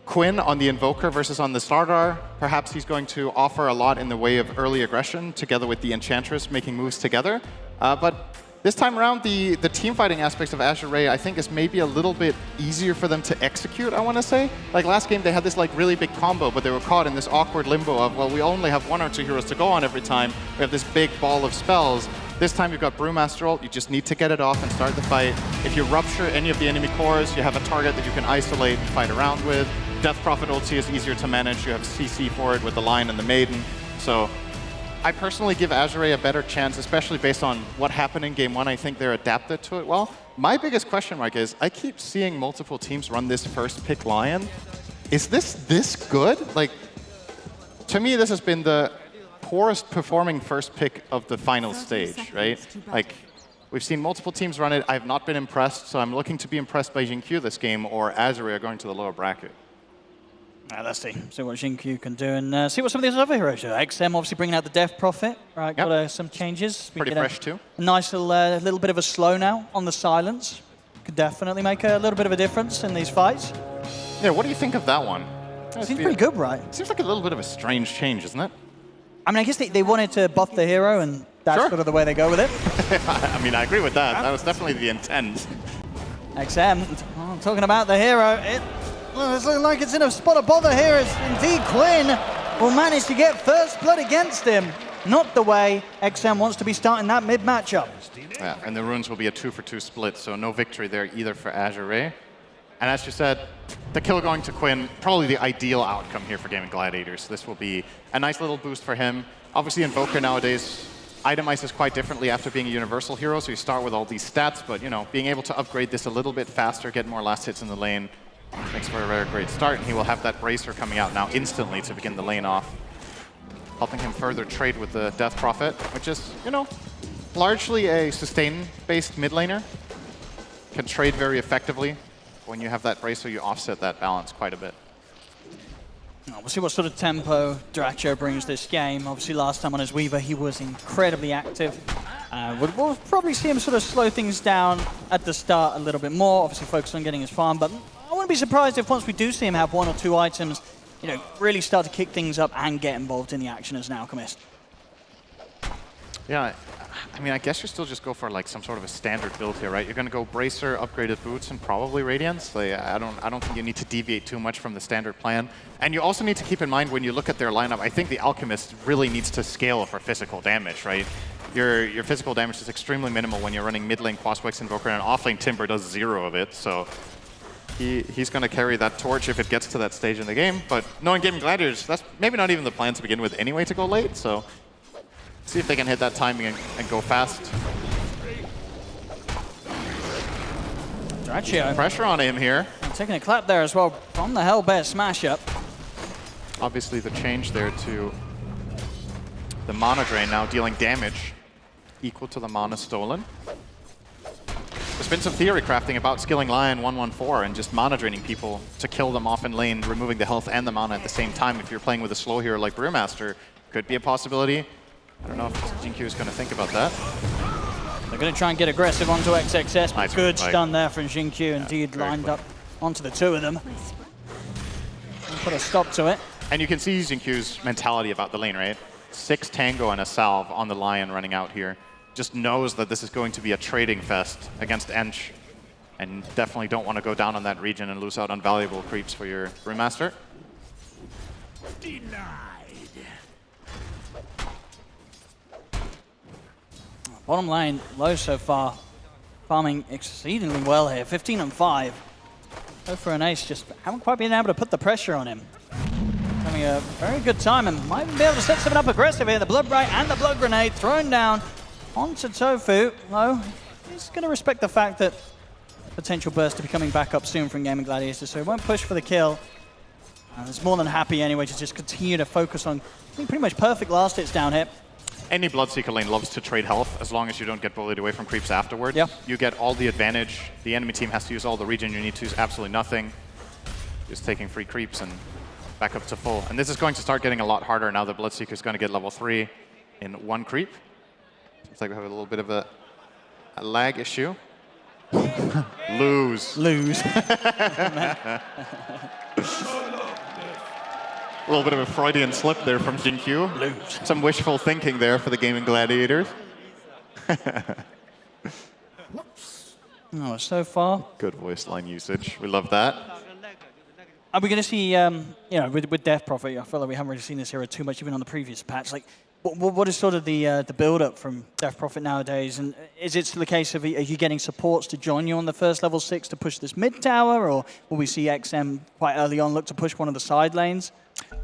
G: Quinn on the Invoker versus on the Stardar, perhaps he's going to offer a lot in the way of early aggression together with the Enchantress making moves together. But this time around, the team fighting aspects of Azure I think is maybe a little bit easier for them to execute, I want to say. Like last game, they had this like really big combo, but they were caught in this awkward limbo of, well, we only have 1 or 2 heroes to go on every time. We have this big ball of spells. This time you've got Brewmaster ult, you just need to get it off and start the fight. If you rupture any of the enemy cores, you have a target that you can isolate and fight around with. Death Prophet ulti is easier to manage. You have CC for it with the Lion and the Maiden. So I personally give Azure a better chance, especially based on what happened in game 1. I think they're adapted to it well. My biggest question mark is I keep seeing multiple teams run this first pick Lion. is this good? Like, to me, this has been the poorest performing first pick of the final stage, right? Like, we've seen multiple teams run it. I've not been impressed, so I'm looking to be impressed by Jin Q this game, or Azure are going to the lower bracket.
E: Let's see what Jin Q can do, and see what some of these other heroes do. XM obviously bringing out the Death Prophet, right?
G: Yep.
E: Got some changes. We
G: Pretty
E: get
G: fresh too.
E: A nice little bit of a slow now on the silence. Could definitely make a little bit of a difference in these fights.
G: Yeah, what do you think of that one?
E: Seems pretty good, right?
G: Seems like a little bit of a strange change, isn't it?
E: I mean, I guess they wanted to buff the hero, and that's sort of the way they go with it.
G: I mean, I agree with that. That was definitely the intent.
E: XM, talking about the hero, it's looking like it's in a spot of bother here as indeed Quinn will manage to get first blood against him. Not the way XM wants to be starting that mid matchup.
G: Yeah, and the runes will be a 2-for-2 split, so no victory there either for Azure Ray. And as you said, the kill going to Quinn, probably the ideal outcome here for Gaming Gladiators. This will be a nice little boost for him. Obviously, Invoker nowadays itemizes quite differently after being a universal hero, so you start with all these stats, but you know, being able to upgrade this a little bit faster, get more last hits in the lane, makes for a very great start, and he will have that Bracer coming out now instantly to begin the lane off, helping him further trade with the Death Prophet, which is, you know, largely a sustain-based mid laner. Can trade very effectively. When you have that Bracer, you offset that balance quite a bit.
E: We'll see what sort of tempo Dracho brings this game. Obviously, last time on his Weaver, he was incredibly active. We'll probably see him sort of slow things down at the start a little bit more, obviously focus on getting his farm, but I wouldn't be surprised if once we do see him have 1 or 2 items, you know, really start to kick things up and get involved in the action as an Alchemist.
G: Yeah, I mean, I guess you still just go for like some sort of a standard build here, right? You're going to go Bracer, upgraded boots, and probably Radiance. Like, I don't think you need to deviate too much from the standard plan. And you also need to keep in mind when you look at their lineup, I think the Alchemist really needs to scale for physical damage, right? Your physical damage is extremely minimal when you're running mid lane Quaswex Invoker, and off lane Timber does 0 of it. So he's going to carry that torch if it gets to that stage in the game. But knowing Gaming Gladiators, that's maybe not even the plan to begin with anyway to go late. So see if they can hit that timing and go fast.
E: Dracho.
G: Pressure on him here.
E: And taking a clap there as well from the Hellbear smash up.
G: Obviously the change there to the mana drain now dealing damage equal to the mana stolen. There's been some theory crafting about skilling Lion 114 and just mana draining people to kill them off in lane, removing the health and the mana at the same time. If you're playing with a slow hero like Brewmaster, could be a possibility. I don't know if Jin Q is going to think about that.
E: They're going to try and get aggressive onto XXS, but
G: Nice
E: good
G: play.
E: stun there from Jin Q, indeed lined up onto the 2 of them. And put a stop to it.
G: And you can see Jin Q's mentality about the lane, right? 6 Tango and a Salve on the Lion running out here. Just knows that this is going to be a trading fest against Ench. And definitely don't want to go down on that region and lose out on valuable creeps for your Brewmaster.
E: Bottom lane, low so far. Farming exceedingly well here, 15 and 5. Go for an ace, just haven't quite been able to put the pressure on him. Having a very good time and might even be able to set something up aggressive here. The Blood Bright and the Blood Grenade thrown down onto Tofu. Low, he's going to respect the fact that potential burst to be coming back up soon from Gaming Gladiators, so he won't push for the kill. And he's more than happy anyway to just continue to focus on, I think, pretty much perfect last hits down here.
G: Any Bloodseeker lane loves to trade health as long as you don't get bullied away from creeps afterward.
E: Yeah.
G: You get all the advantage. The enemy team has to use all the regen. You need to use absolutely nothing. Just taking free creeps and back up to full. And this is going to start getting a lot harder now that Bloodseeker is going to get level 3 in 1 creep. Seems like we have a little bit of a lag issue. Lose.
E: Lose.
G: A little bit of a Freudian slip there from Jin Q.
E: Lose.
G: Some wishful thinking there for the Gaming Gladiators.
E: Oh, so far.
G: Good voice line usage. We love that.
E: Are we going to see, you know, with Death Prophet, I feel like we haven't really seen this hero too much, even on the previous patch. Like, what is sort of the build-up from Death Prophet nowadays? And is it still the case of, are you getting supports to join you on the first level 6 to push this mid tower, or will we see XM quite early on look to push one of the side lanes?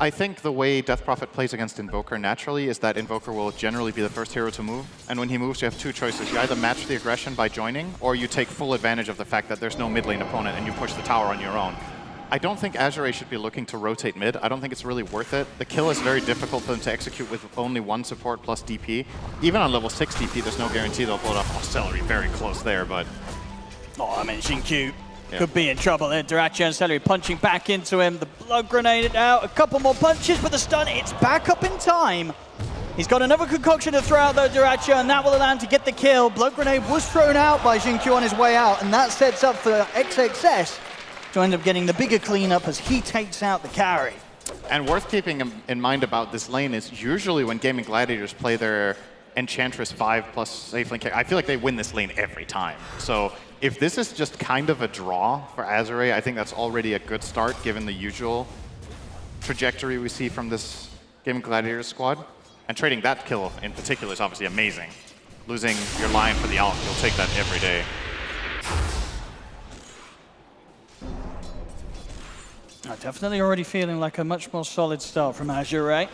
G: I think the way Death Prophet plays against Invoker naturally is that Invoker will generally be the first hero to move. And when he moves, you have 2 choices. You either match the aggression by joining, or you take full advantage of the fact that there's no mid lane opponent and you push the tower on your own. I don't think Azure should be looking to rotate mid. I don't think it's really worth it. The kill is very difficult for them to execute with only one support plus DP. Even on level 6 DP, there's no guarantee they'll pull it off. Oh, Celery very close there, but...
E: Oh, I mean, Xingqiu could be in trouble there. Duracho and Celery punching back into him. The blood grenade out. A couple more punches, but the stun, it's back up in time. He's got another concoction to throw out though, Duracho, and that will allow him to get the kill. Blood grenade was thrown out by Xingqiu on his way out, and that sets up for XXS to end up getting the bigger cleanup as he takes out the carry.
G: And worth keeping in mind about this lane is usually when Gaming Gladiators play their Enchantress 5 plus safe lane, I feel like they win this lane every time. So if this is just kind of a draw for Azure, I think that's already a good start given the usual trajectory we see from this Gaming Gladiators squad. And trading that kill in particular is obviously amazing. Losing your line for the ult, you'll take that every day.
E: Definitely already feeling like a much more solid start from Azure.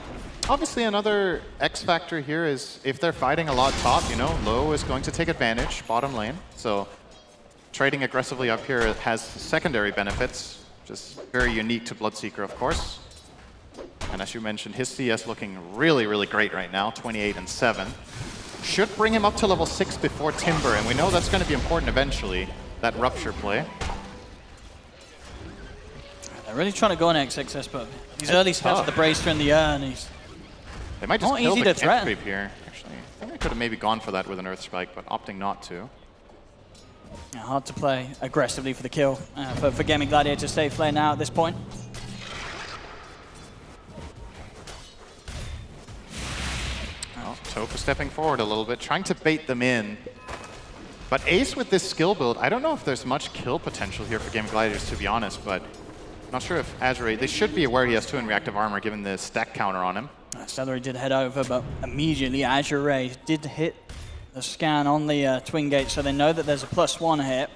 G: Obviously another X factor here is if they're fighting a lot top, you know, Low is going to take advantage, bottom lane. So trading aggressively up here has secondary benefits, just very unique to Bloodseeker, of course. And as you mentioned, his CS looking really, really great right now, 28 and 7. Should bring him up to level 6 before Timber, and we know that's going to be important eventually, that Rupture play.
E: They're really trying to go on XXS, but these early steps of the Bracer and the Urn,
G: they might just
E: not
G: kill
E: easy
G: the
E: to
G: camp
E: threaten.
G: creep here, actually. I think I could have maybe gone for that with an Earth Spike, but opting not to.
E: Yeah, hard to play aggressively for the kill for Gaming Gladiators safe lane now at this point.
G: Tofu stepping forward a little bit, trying to bait them in. But Ace with this skill build, I don't know if there's much kill potential here for Gaming Gladiators, to be honest, but I'm not sure if Azure, they should be aware he has 2 in reactive armor given the stack counter on him.
E: Celery did head over, but immediately Azure did hit the scan on the twin gate, so they know that there's a +1 hit.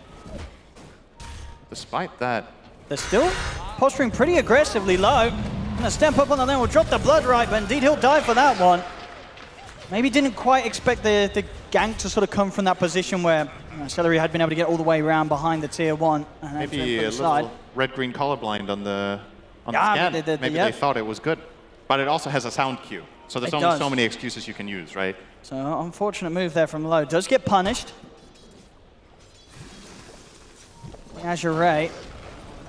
G: Despite that,
E: they're still posturing pretty aggressively low. Gonna step up on the lane, will drop the blood right, but indeed he'll die for that one. Maybe didn't quite expect the gank to sort of come from that position where Celery had been able to get all the way around behind the tier 1. And
G: maybe a little red-green colorblind on the scan. Maybe they thought it was good. But it also has a sound cue. So there's only so many excuses you can use, right?
E: So unfortunate move there from Low. Does get punished. Azure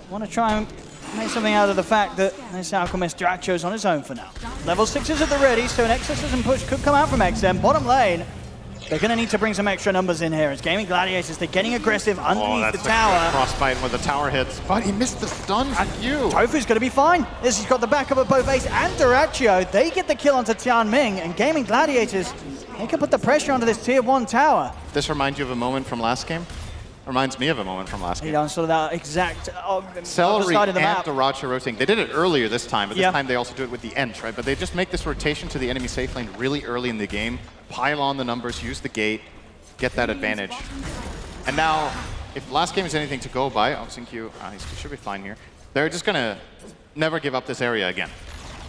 E: want to try and make something out of the fact that this Alchemist Duracho's on his own for now. Level 6 is at the ready, so an exorcism push could come out from XM. Bottom lane, they're going to need to bring some extra numbers in here. As Gaming Gladiators, they're getting aggressive underneath the tower.
G: Frostbite with the tower hits, but he missed the stun from you.
E: Tofu's going to be fine. This has got the backup of both Ace and Duracho. They get the kill onto Tianming, and Gaming Gladiators, they can put the pressure onto this tier 1 tower.
G: This reminds you of a moment from last game? Reminds me of a moment from last game.
E: Yeah, sort of that exact
G: Celery
E: side of the
G: and
E: map.
G: Duracho rotating. They did it earlier this time, but this time they also do it with the Ent, right? But they just make this rotation to the enemy safe lane really early in the game, pile on the numbers, use the gate, get that advantage. And now, if last game is anything to go by, Xingqiu, he should be fine here. They're just going to never give up this area again.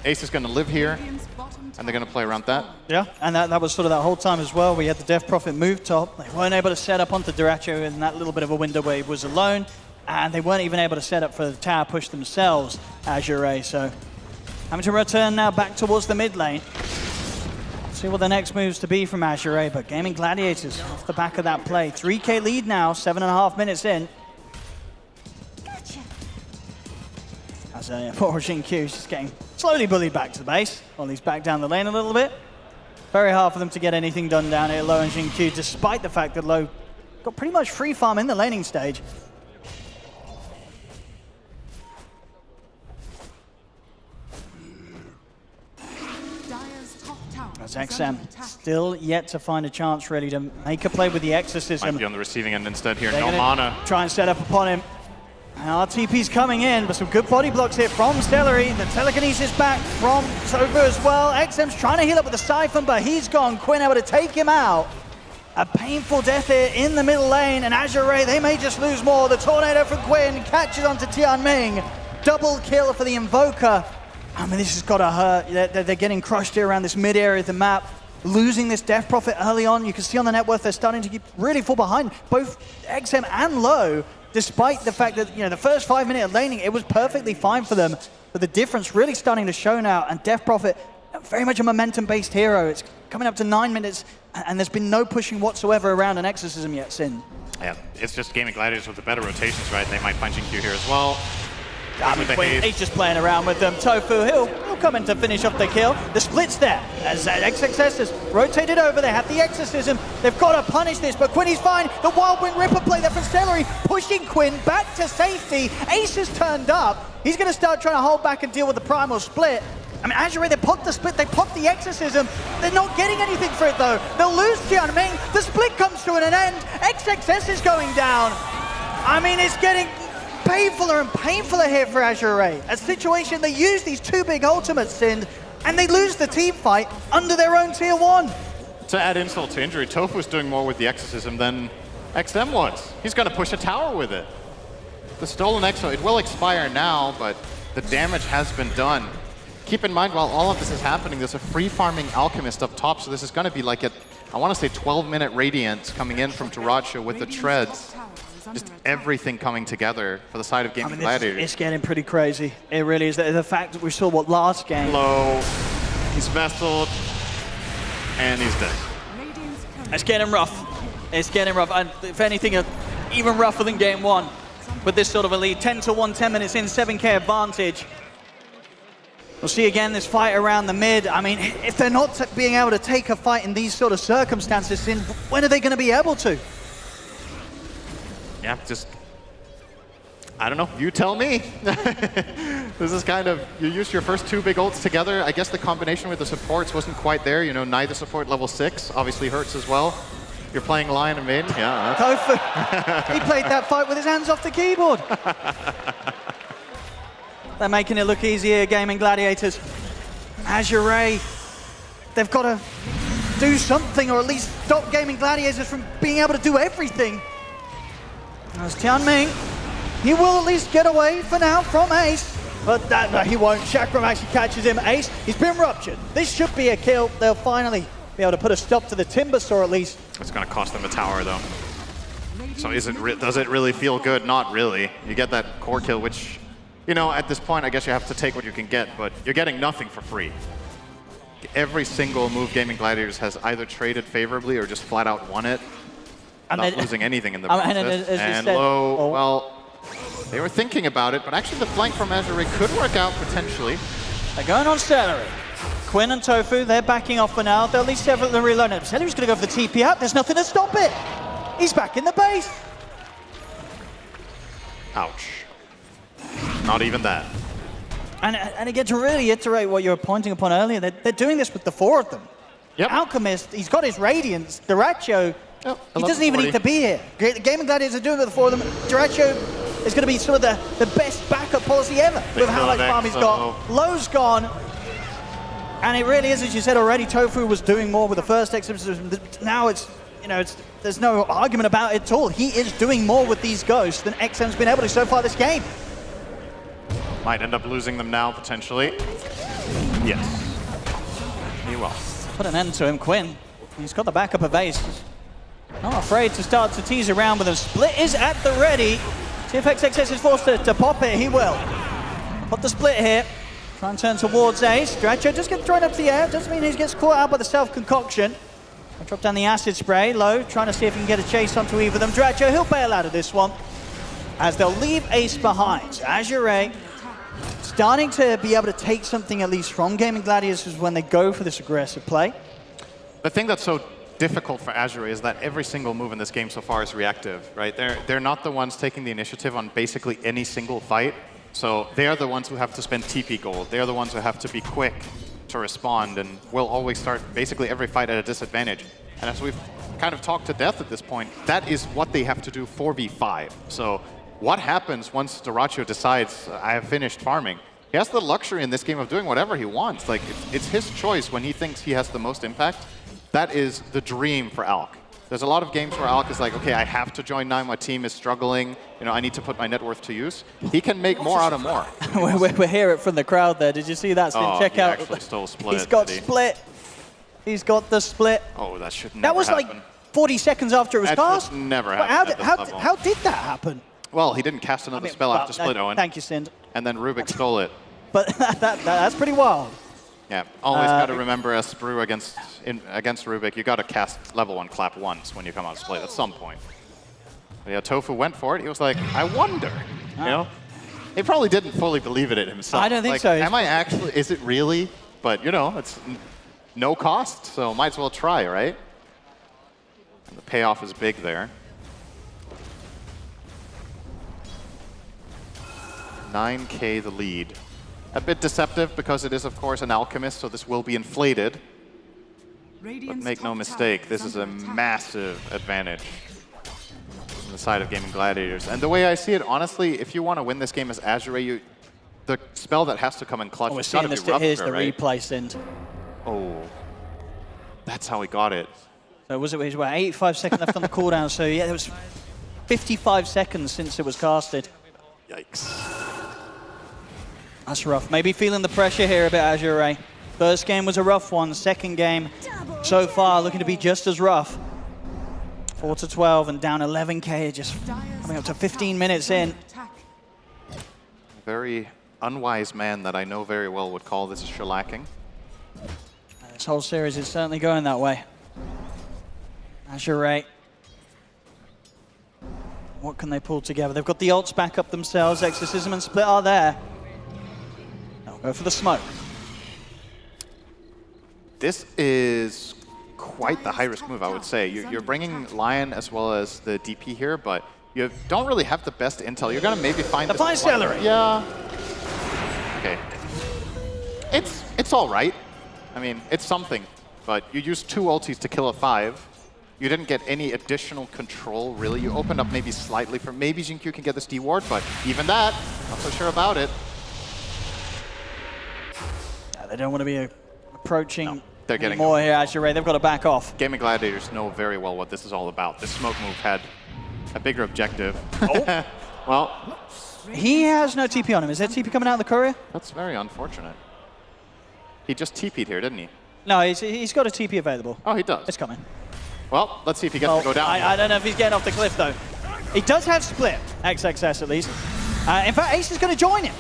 G: Ace is going to live here, and they're going to play around that.
E: Yeah, and that was sort of that whole time as well. We had the Death Prophet move top. They weren't able to set up onto Duracho in that little bit of a window where he was alone, and they weren't even able to set up for the tower push themselves, Azure. So having to return now back towards the mid lane. See what the next moves to be from Azure, but Gaming Gladiators off the back of that play. 3K lead now, 7.5 minutes in. As poor Xingqiu is just getting slowly bullied back to the base, while he's back down the lane a little bit. Very hard for them to get anything done down here, Low and Xingqiu, despite the fact that Low got pretty much free farm in the laning stage. As XM still yet to find a chance really to make a play with the Exorcism.
G: Might be on the receiving end instead here,
E: They're
G: no mana.
E: Try and set up upon him. And RTP's coming in, but some good body blocks here from Celery. The telekinesis back from Tofu as well. XM's trying to heal up with the Siphon, but he's gone. Quinn able to take him out. A painful death here in the middle lane, and Azure, they may just lose more. The Tornado from Quinn catches onto Tianming. Double kill for the Invoker. I mean, this has got to hurt. They're getting crushed here around this mid area of the map. Losing this Death Prophet early on. You can see on the net worth they're starting to really fall behind. Both XM and Low despite the fact that, you know, the first 5 minutes of laning, it was perfectly fine for them. But the difference really starting to show now, and Death Prophet, very much a momentum-based hero. It's coming up to 9 minutes, and there's been no pushing whatsoever around an Exorcism yet, Sin.
G: Yeah, it's just Gaming Gladiators with the better rotations, right? They might find Jinx here as well.
E: He's just playing around with them. Tofu, he'll come in to finish off the kill. The split's there, as XXS has rotated over. They have the Exorcism. They've got to punish this, but Quinn is fine. The Wild Wing Ripper play there from Celery, pushing Quinn back to safety. Ace has turned up. He's going to start trying to hold back and deal with the Primal split. I mean, Azure, they popped the split, they popped the Exorcism. They're not getting anything for it, though. They'll lose Tianming. The split comes to an end. XXS is going down. I mean, it's getting painfuller and painfuller here for Azure. A situation they use these two big ultimates in, and they lose the team fight under their own tier 1.
G: To add insult to injury, Tofu's doing more with the Exorcism than XM was. He's going to push a tower with it. The stolen Exo, it will expire now, but the damage has been done. Keep in mind, while all of this is happening, there's a free farming Alchemist up top, so this is going to be like a, I want to say 12-minute Radiant coming in from Taracho with the treads. Just everything coming together for the side of Gaming Gladiators.
E: It's getting pretty crazy. It really is. The fact that we saw what last game.
G: Low, he's vesseled, and he's dead.
E: It's getting rough. It's getting rough. And if anything, even rougher than game 1. With this sort of a lead, 10-1, 10 minutes in, 7k advantage. We'll see again this fight around the mid. I mean, if they're not being able to take a fight in these sort of circumstances, then when are they going to be able to?
G: Yeah, just, I don't know, you tell me. This is kind of, you used your first 2 big ults together. I guess the combination with the supports wasn't quite there. You know, neither support level 6 obviously hurts as well. You're playing Lion and Maiden, yeah.
E: Tofu, he played that fight with his hands off the keyboard. They're making it look easier, Gaming Gladiators. Azure, they've got to do something, or at least stop Gaming Gladiators from being able to do everything. As Tianming, he will at least get away for now from Ace, but no, he won't. Chakram actually catches him. Ace, he's been ruptured. This should be a kill. They'll finally be able to put a stop to the Timber Saw at least.
G: It's going to cost them a tower, though. So does it really feel good? Not really. You get that core kill, which, you know, at this point, I guess you have to take what you can get, but you're getting nothing for free. Every single move Gaming Gladiators has either traded favorably or just flat out won it. And not losing anything in the process. And Low, well, they were thinking about it, but actually the flank from Azure could work out potentially.
E: They're going on Celery. Quinn and Tofu, they're backing off for now. They'll at least several the reload. Celery's going to go for the TP out. There's nothing to stop it. He's back in the base.
G: Ouch. Not even that.
E: And again, to really iterate what you were pointing upon earlier, they're doing this with the 4 of them.
G: Yep.
E: Alchemist, he's got his Radiance. Duracho, he doesn't even need to be here. Gaming Gladiators are doing it with the 4 of them. Duracho is going to be sort of the best backup policy ever with how much farm he's got. Low's gone. And it really is, as you said already, Tofu was doing more with the first Exorcism. Now it's, you know, there's no argument about it at all. He is doing more with these ghosts than XM's been able to so far this game.
G: Might end up losing them now, potentially. Yes. He will.
E: Put an end to him, Quinn. He's got the backup of Ace. Not afraid to start to tease around with him. Split is at the ready. See if XXS is forced to pop it. He will. Put the split here. Try and turn towards Ace. Dracho just gets thrown up to the air. Doesn't mean he gets caught out by the self-concoction. Drop down the acid spray. Low, trying to see if he can get a chase onto either of them. Dracho, he'll bail out of this one, as they'll leave Ace behind. Azure starting to be able to take something at least from Gaming Gladiators when they go for this aggressive play.
G: The thing that's so difficult for Azure is that every single move in this game so far is reactive, right? They're not the ones taking the initiative on basically any single fight. So they are the ones who have to spend TP gold. They are the ones who have to be quick to respond and will always start basically every fight at a disadvantage. And as we've kind of talked to death at this point, that is what they have to do 4v5. So what happens once Duracho decides, I have finished farming? He has the luxury in this game of doing whatever he wants. Like, it's his choice when he thinks he has the most impact. That is the dream for Alk. There's a lot of games where Alk is like, okay, I have to join now, my team is struggling, you know, I need to put my net worth to use. He can make more out of more.
E: we hear it from the crowd there. Did you see that? Check out.
G: Actually stole split.
E: He's got split. He's got the split.
G: Oh, that should never
E: That was
G: happen.
E: like 40 seconds after it was cast.
G: That should never happen.
E: How did that happen?
G: Well, he didn't cast another spell after split, Owen.
E: Thank you, Sind.
G: And then Rubik stole it.
E: But that's pretty wild.
G: Yeah, always got to remember as Brew against Rubik, you got to cast level 1 clap once when you come out of split at some point. But yeah, Tofu went for it. He was like, I wonder, you know? He probably didn't fully believe in it himself.
E: I don't think
G: like,
E: so.
G: Am I actually, is it really? But, you know, it's no cost, so might as well try, right? And the payoff is big there. 9K the lead. A bit deceptive because it is, of course, an alchemist, so this will be inflated. But make no mistake, this is a massive advantage on the side of Gaming Gladiators. And the way I see it, honestly, if you want to win this game as Azure, the spell that has to come in clutch has got to be Rupture,
E: Here's the
G: right?
E: replay, Sind.
G: Oh, that's how he got it.
E: So was it 85 seconds left on the cooldown? So yeah, there was 55 seconds since it was casted.
G: Yikes.
E: That's rough. Maybe feeling the pressure here a bit, Azure. First game was a rough one. Second game, so far, looking to be just as rough. 4-12 and down 11K, just coming up to 15 minutes in.
G: A very unwise man that I know very well would call this a shellacking.
E: This whole series is certainly going that way. Azure. What can they pull together? They've got the ults back up themselves. Exorcism and Split are there. They'll go for the smoke.
G: This is quite the high-risk move, I would say. You're bringing Lion as well as the DP here, but you don't really have the best intel. You're going to maybe find
E: the fine celery.
G: Yeah. Okay. It's all right. I mean, it's something, but you used 2 ultis to kill a 5. You didn't get any additional control, really. You opened up maybe slightly for maybe Jinkyu can get this D ward, but even that, not so sure about it.
E: Yeah, they don't want to be approaching
G: they're getting
E: more here, Azure. They've got to back off.
G: Gaming Gladiators know very well what this is all about. This smoke move had a bigger objective.
E: Oh.
G: Well,
E: he has no TP on him. Is there TP coming out of the courier?
G: That's very unfortunate. He just TP'd here, didn't he?
E: No, he's got a TP available.
G: Oh, he does.
E: It's coming.
G: Well, let's see if he gets to go down.
E: I don't know if he's getting off the cliff, though. He does have Split, XXS at least. In fact, Ace is going to join him.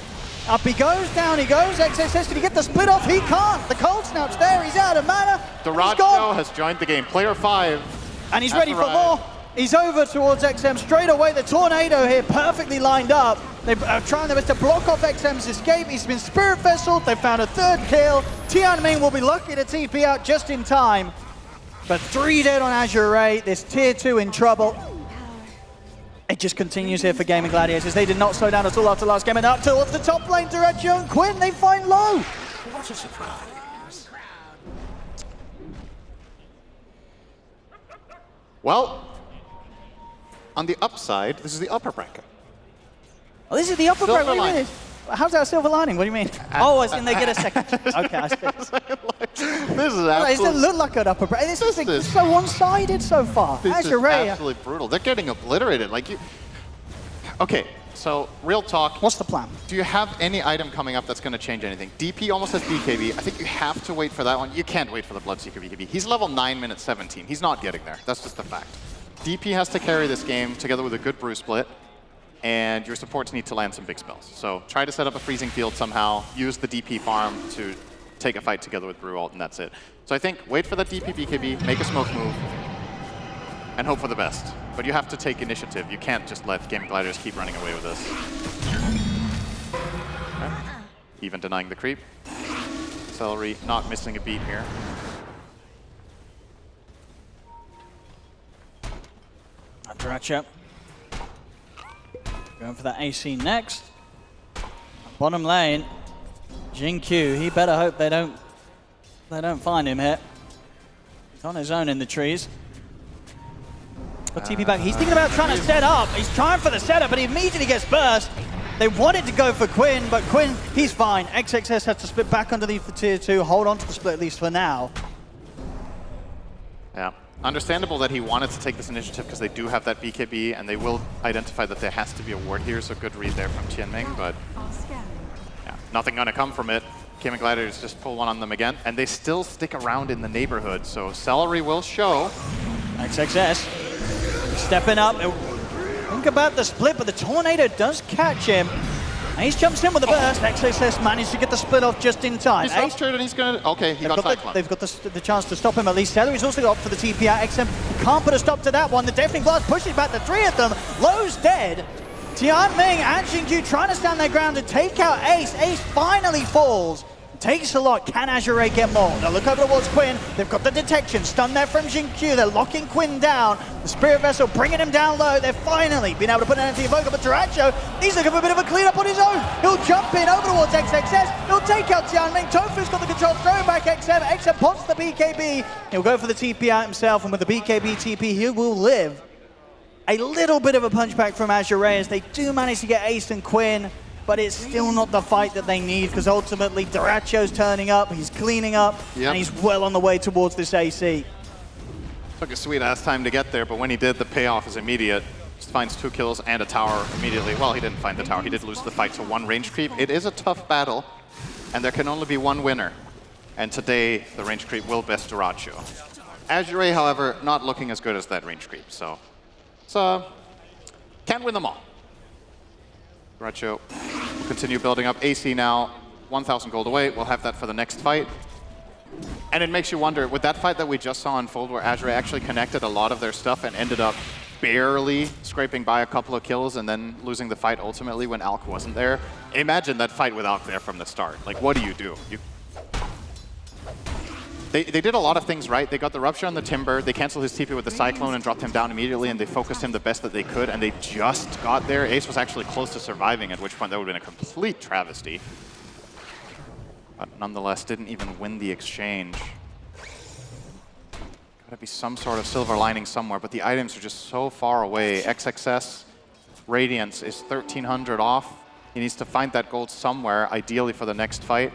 E: Up he goes, down he goes. XXS, did he get the split off? He can't. The cold snap's there. He's out of mana.
G: Duraggio has joined the game. Player 5.
E: And he's ready for more. He's over towards XM straight away. The Tornado here perfectly lined up. They're trying their best to block off XM's escape. He's been Spirit Vesseled. They found a 3rd kill. Tianming will be lucky to TP out just in time. But 3 dead on Azure. This tier 2 in trouble. It just continues here for Gaming Gladiators. They did not slow down at all after last game. And up towards the top lane, Duraggio and Quinn, they find low.
D: What a surprise.
G: Well, on the upside, this is the upper bracket.
E: Oh, this is the upper bracket? What do you mean? How's that a silver lining? What do you mean? Oh, as in they get a second. Okay, I see.
G: This is
E: It doesn't look like an upper bracket. This is so one-sided so far.
G: This is absolutely brutal. They're getting obliterated. Like you. Okay, so real talk.
E: What's the plan?
G: Do you have any item coming up that's going to change anything? DP almost has BKB. I think you have to wait for that one. You can't wait for the Bloodseeker BKB. He's level 9 minutes 17. He's not getting there. That's just a fact. DP has to carry this game together with a good brew split. And your supports need to land some big spells. So try to set up a freezing field somehow, use the DP farm to take a fight together with Brew Ult, and that's it. So I think wait for that DP BKB, make a smoke move, and hope for the best. But you have to take initiative. You can't just let Gaming Gladiators keep running away with this. Okay. Even denying the creep. Celery not missing a beat here.
E: Duraggio. Going for that AC next. Bottom lane, Jinkyu, he better hope they don't find him here. He's on his own in the trees. Got TP back. He's thinking about trying to set up. He's trying for the setup, but he immediately gets burst. They wanted to go for Quinn, but Quinn, he's fine. XXS has to split back underneath for tier 2, hold on to the split at least for now.
G: Yeah. Understandable that he wanted to take this initiative because they do have that BKB and they will identify that there has to be a ward here, so good read there from Tianming, but yeah, nothing gonna come from it. Gaming Gladiators just pull one on them again, and they still stick around in the neighborhood, so Celery will show.
E: XXS stepping up. Think about the split, but the Tornado does catch him. Ace jumps in with a burst. XSS managed to get the split off just in time.
G: He's upstairs and he's going to... Okay, he got cyclone.
E: They've got the chance to stop him at least. Celery's also got for the TP out. XM can't put a stop to that one. The Deafening Blast pushes back the three of them. Low's dead. Tianming and Xingqiu trying to stand their ground to take out Ace. Ace finally falls. Takes a lot. Can Azure get more? Now look over towards Quinn. They've got the detection. Stun there from Xingqiu. They're locking Quinn down. The Spirit Vessel bringing him down low. They've finally been able to put an anti-evoker, but Duracho, he's looking for a bit of a cleanup on his own. He'll jump in over towards XXS. He'll take out Tianming. Tofu's got the control, throwing back XM. XM pops the BKB. He'll go for the TP out himself, and with the BKB TP, he will live. A little bit of a punchback from Azure as they do manage to get Ace and Quinn, but it's still not the fight that they need, because ultimately Duracho's turning up, he's cleaning up, and he's well on the way towards this AC.
G: Took a sweet-ass time to get there, but when he did, the payoff is immediate. Just finds 2 kills and a tower immediately. Well, he didn't find the tower. He did lose the fight to 1 range creep. It is a tough battle, and there can only be 1 winner. And today, the range creep will best Duracho. Azure, however, not looking as good as that range creep, so can't win them all. Duracho will continue building up. AC now, 1,000 gold away. We'll have that for the next fight. And it makes you wonder, with that fight that we just saw unfold where Azure actually connected a lot of their stuff and ended up barely scraping by a couple of kills and then losing the fight ultimately when Alk wasn't there. Imagine that fight with Alk there from the start. Like, what do? They did a lot of things right. They got the Rupture on the Timber, they canceled his TP with the Cyclone and dropped him down immediately, and they focused him the best that they could, and they just got there. Ace was actually close to surviving, at which point that would have been a complete travesty. But nonetheless, didn't even win the exchange. Gotta be some sort of silver lining somewhere, but the items are just so far away. XXS Radiance is 1,300 off. He needs to find that gold somewhere, ideally for the next fight.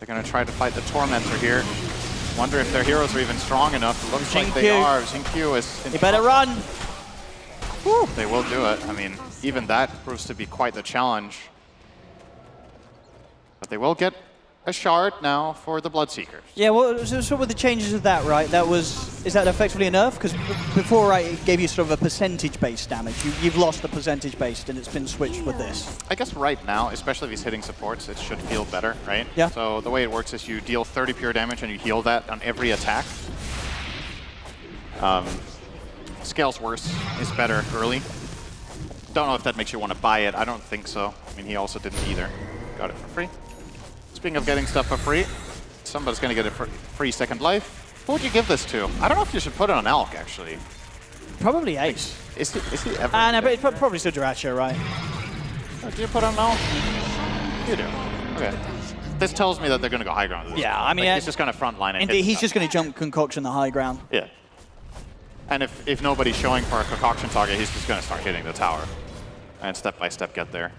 G: They're gonna try to fight the Tormentor here. Wonder if their heroes are even strong enough. It looks like they are. Xingqiu is...
E: He better run.
G: Whew. They will do it. I mean, even that proves to be quite the challenge. But they will get a shard now for the Bloodseekers.
E: Yeah, well, so with the changes of that, right, is that effectively enough? Because before, right, it gave you sort of a percentage-based damage. You've lost the percentage-based, and it's been switched with this.
G: I guess right now, especially if he's hitting supports, it should feel better, right?
E: Yeah.
G: So the way it works is you deal 30 pure damage, and you heal that on every attack. Scales worse is better early. Don't know if that makes you want to buy it. I don't think so. I mean, he also didn't either. Got it for free. Speaking of getting stuff for free, somebody's going to get a free second life. Who would you give this to? I don't know if you should put it on Alk, actually.
E: Probably Ace.
G: Is he ever?
E: No, but it's probably still Duracho, right?
G: Oh, do you put on Alk? You do. Okay. This tells me that they're going to go high ground.
E: Yeah, I mean...
G: Like, he's just going to front line and
E: indeed, he's just going to jump Concoction the high ground.
G: Yeah. And if nobody's showing for a Concoction target, he's just going to start hitting the tower. And step by step get there.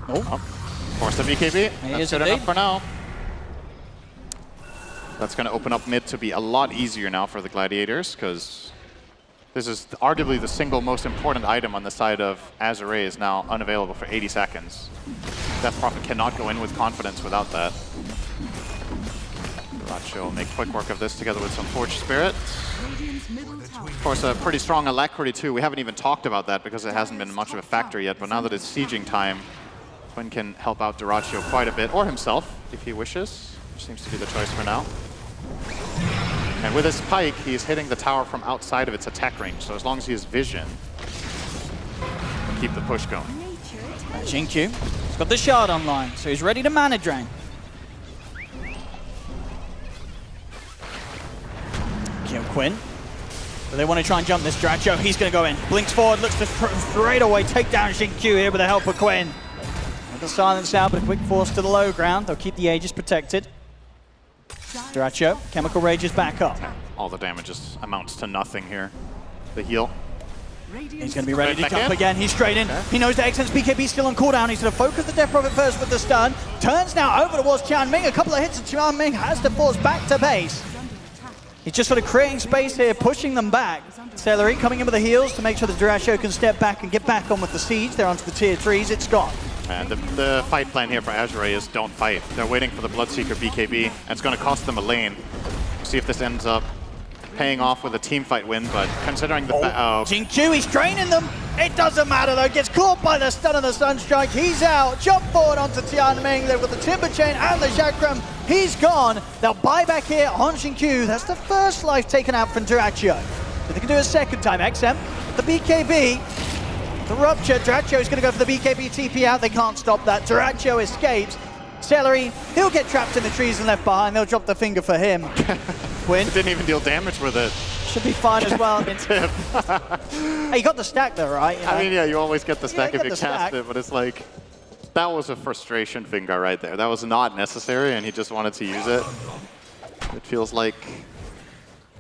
E: Oh.
G: Force the BKB. That's good enough for now. That's going to open up mid to be a lot easier now for the Gladiators, because this is arguably the single most important item on the side of Azure is now unavailable for 80 seconds. Death Prophet cannot go in with confidence without that. Duracho will make quick work of this together with some Forged Spirit. Of course, a pretty strong Alacrity too. We haven't even talked about that because it hasn't been much of a factor yet, but now that it's sieging time, Quinn can help out Duracho quite a bit, or himself, if he wishes, which seems to be the choice for now. And with his pike, he's hitting the tower from outside of its attack range, so as long as he has vision, he'll keep the push going.
E: Xingqiu, he's got the shard online, so he's ready to mana drain. Kill Quinn. But they want to try and jump this Duracho. He's going to go in. Blinks forward, looks to straight away take down Xingqiu here with the help of Quinn. The silence out, but a quick force to the low ground. They'll keep the Aegis protected. Duracho, Chemical Rage is back up.
G: All the damage just amounts to nothing here. The heal.
E: He's going to be ready to jump again. He's straight in. Okay. He knows that XM's BKB is still on cooldown. He's going to focus the Death Prophet first with the stun. Turns now over towards Tianming. A couple of hits and Tianming has to force back to base. He's just sort of creating space here, pushing them back. Celery coming in with the heals to make sure that Duracho can step back and get back on with the siege. They're onto the tier 3s. It's gone.
G: And the fight plan here for Azure is don't fight. They're waiting for the Bloodseeker BKB, and it's going to cost them a lane. See if this ends up paying off with a team fight win, but considering the
E: Jinju, he's draining them. It doesn't matter though, gets caught by the stun and the Sunstrike. He's out, jump forward onto Tianming. They've got the Timber Chain and the Chakram. He's gone. They'll buy back here on Jinju. That's the first life taken out from Dyrachyo. If they can do it a second time, XM, the BKB, the Rupture. Dyrachyo is going to go for the BKB TP out. They can't stop that. Dyrachyo escapes. Celery, he'll get trapped in the trees and left behind. They'll drop the finger for him. Win.
G: Didn't even deal damage with it.
E: Should be fine as well. Hey, you got the stack though, right? You know?
G: I mean, yeah, you always get the stack if you
E: stack.
G: cast it, but it's like, that was a frustration finger right there. That was not necessary, and he just wanted to use it. It feels like...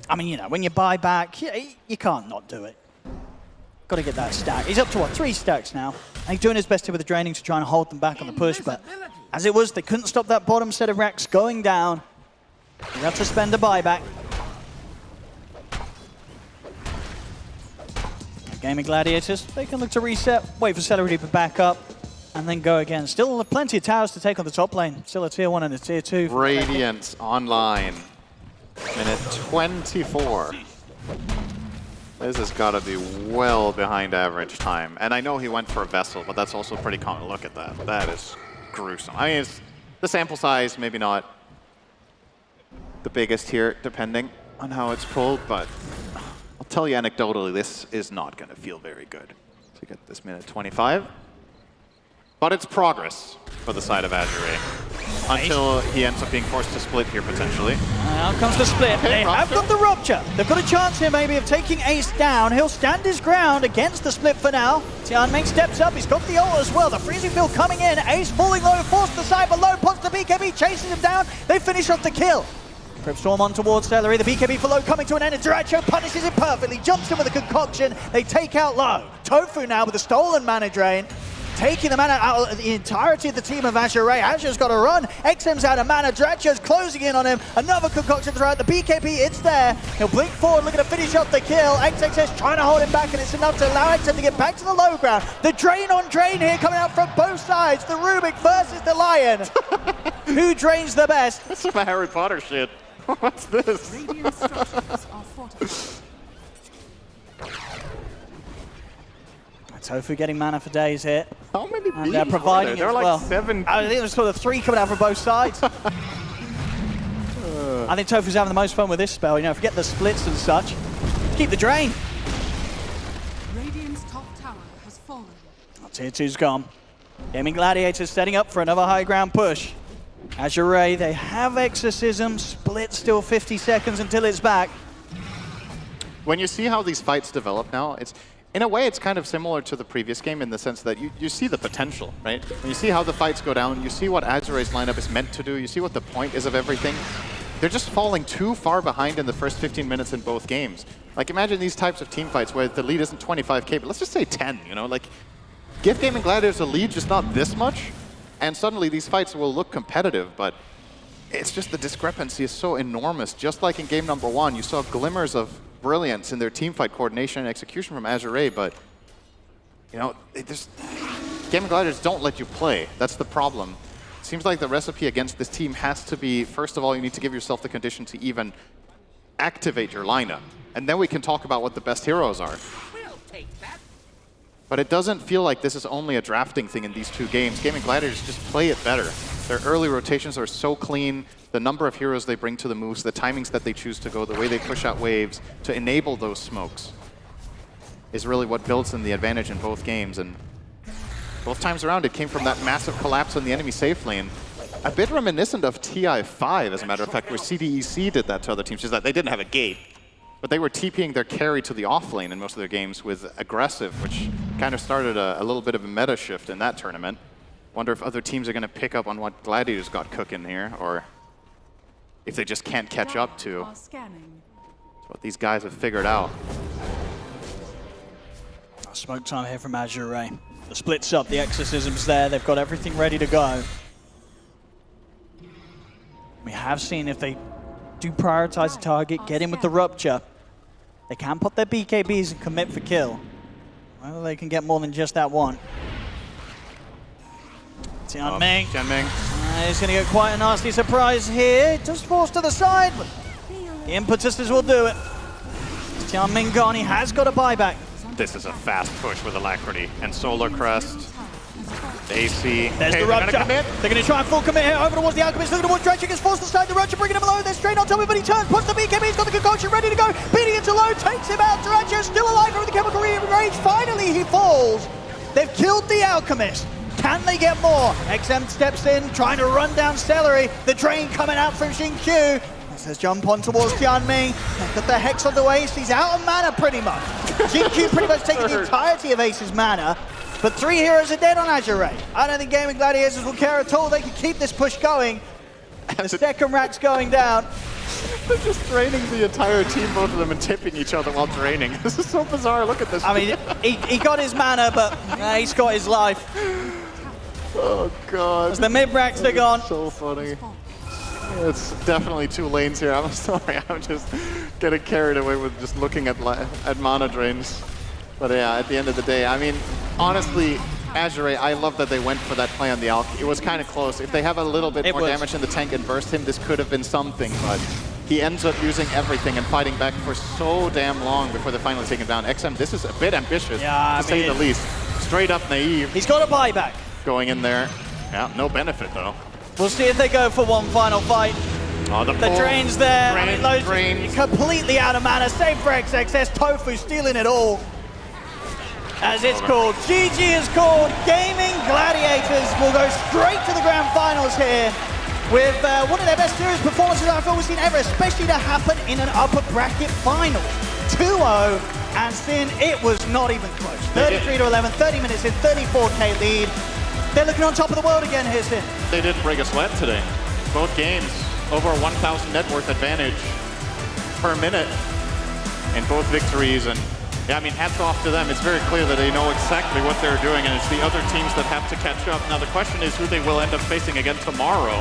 E: I mean, you know, when you buy back, you can't not do it. Got to get that stack. He's up to, what, 3 stacks now? And he's doing his best here with the draining to try and hold them back on the push, but as it was, they couldn't stop that bottom set of racks going down. You have to spend a buyback. Gaming Gladiators, they can look to reset, wait for Celery to back up, and then go again. Still plenty of towers to take on the top lane. Still a tier 1 and a tier 2.
G: Radiant online. Minute 24. This has got to be well behind average time. And I know he went for a Vessel, but that's also pretty common. Look at that. That is gruesome. I mean, it's, the sample size, maybe not the biggest here, depending on how it's pulled, but I'll tell you anecdotally, this is not going to feel very good to get this minute 25. But it's progress for the side of Azure until he ends up being forced to split here, potentially.
E: Now comes the split.
G: Okay,
E: they have got the Rupture. They've got a chance here maybe of taking Ace down. He'll stand his ground against the split for now. Tianming steps up. He's got the ult as well. The freezing field coming in. Ace falling low, forced the side below, pops the BKB, chases him down. They finish off the kill. Crypt Storm on towards Celery. The BKB for low coming to an end. And Dyrachyo punishes it perfectly. Jumps in with a concoction. They take out low. Tofu now with a stolen mana drain. Taking the mana out of the entirety of the team of Azure. Azure's got to run. XM's out of mana. Dyrachyo's closing in on him. Another concoction throughout the BKB. It's there. He'll blink forward, looking to finish off the kill. XXS trying to hold him back, and it's enough to allow XM to get back to the low ground. The drain on drain here coming out from both sides. The Rubik versus the Lion. Who drains the best?
G: That's some Harry Potter shit. What's this?
C: Radiant structures are fortified.
E: Tofu getting mana for days here.
G: How many
E: and they're providing
G: there?
E: as
G: Like
E: well.
G: 7.
E: I think there's sort of 3 coming out from both sides. I think Tofu's having the most fun with this spell. You know, forget the splits and such. Keep the drain.
C: Radiant's top tower has fallen.
E: Tier 2's gone. Gaming Gladiators setting up for another high ground push. Azure, they have Exorcism. Split still 50 seconds until it's back.
G: When you see how these fights develop now, it's in a way, it's kind of similar to the previous game in the sense that you see the potential, right? When you see how the fights go down, you see what Azure's lineup is meant to do, you see what the point is of everything. They're just falling too far behind in the first 15 minutes in both games. Like, imagine these types of team fights where the lead isn't 25k, but let's just say 10, you know? Like, give Gaming Gladiators a lead, just not this much, and suddenly these fights will look competitive, but it's just the discrepancy is so enormous. Just like in game number 1, you saw glimmers of brilliance in their team fight coordination and execution from Azure, but you know, Gaming Gladiators don't let you play. That's the problem. It seems like the recipe against this team has to be, first of all, you need to give yourself the condition to even activate your lineup. And then we can talk about what the best heroes are. But it doesn't feel like this is only a drafting thing in these 2 games. Gaming Gladiators just play it better. Their early rotations are so clean. The number of heroes they bring to the moves, the timings that they choose to go, the way they push out waves to enable those smokes is really what builds in the advantage in both games. And both times around, it came from that massive collapse in the enemy safe lane. A bit reminiscent of TI5, as a matter of fact, where CDEC did that to other teams. Just that they didn't have a gate, but they were TPing their carry to the off lane in most of their games with aggressive, which kind of started a little bit of a meta shift in that tournament. Wonder if other teams are going to pick up on what Gladiators got cooking here, or if they just can't catch up to what these guys have figured out.
E: Smoke time here from Azure. The split's up, the Exorcism's there, they've got everything ready to go. We have seen if they do prioritize the target, get in with the Rupture, they can pop their BKBs and commit for kill. Well, they can get more than just that one. Tianming. He's going to get quite a nasty surprise here. Just forced to the side, but the impetuses will do it. Tianming gone, he has got a buyback.
G: This is a fast push with Alacrity and Solar Crest. AC.
E: There's the Rupture. They're going to try and full commit here over towards the Alchemist. Looking towards Dredge. Gets forced to start the Rupture, bringing him low. They're straight on top of him, but he turns, puts the BKB. He's got the concoction ready to go. Beating into low, takes him out. Dredge still alive over the chemical range. Finally, he falls. They've killed the Alchemist. Can they get more? XM steps in, trying to run down Celery. The drain coming out from Xingqiu. Says jump on towards Tianming. Got the Hex on the Ace. He's out of mana pretty much. Xingqiu pretty much taking the entirety of Ace's mana. But 3 heroes are dead on Azure Ray. I don't think Gaming Gladiators will care at all. They can keep this push going. The second rack's going down.
G: They're just draining the entire team, both of them, and tipping each other while draining. This is so bizarre. Look at this.
E: I mean, he got his mana, but he's got his life.
G: Oh, God.
E: As the mid-racks are gone.
G: So funny. It's definitely 2 lanes here. I'm sorry. I'm just getting carried away with just looking at mana drains. But yeah, at the end of the day, I mean, honestly, Azure, I love that they went for that play on the Alk. It was kind of close. If they have a little bit more damage in the tank and burst him, this could have been something, but he ends up using everything and fighting back for so damn long before they finally take him down. XM, this is a bit ambitious, to say the least. Straight up naive.
E: He's got a buyback.
G: Going in there. Yeah, no benefit, though.
E: We'll see if they go for one final fight.
G: Oh, the
E: drain's there.
G: Drain.
E: Completely out of mana. Save for XXS. Tofu stealing it all. As it's called. GG is called. Gaming Gladiators will go straight to the grand finals here with one of their best series performances I feel we've seen ever, especially to happen in an upper bracket final. 2-0, and Sin, it was not even close. 33-11, 30 minutes in, 34k lead. They're looking on top of the world again here, Sin.
G: They didn't break a sweat today. Both games, over 1,000 net worth advantage per minute in both victories. And yeah, I mean, hats off to them. It's very clear that they know exactly what they're doing, and it's the other teams that have to catch up. Now, the question is who they will end up facing again tomorrow.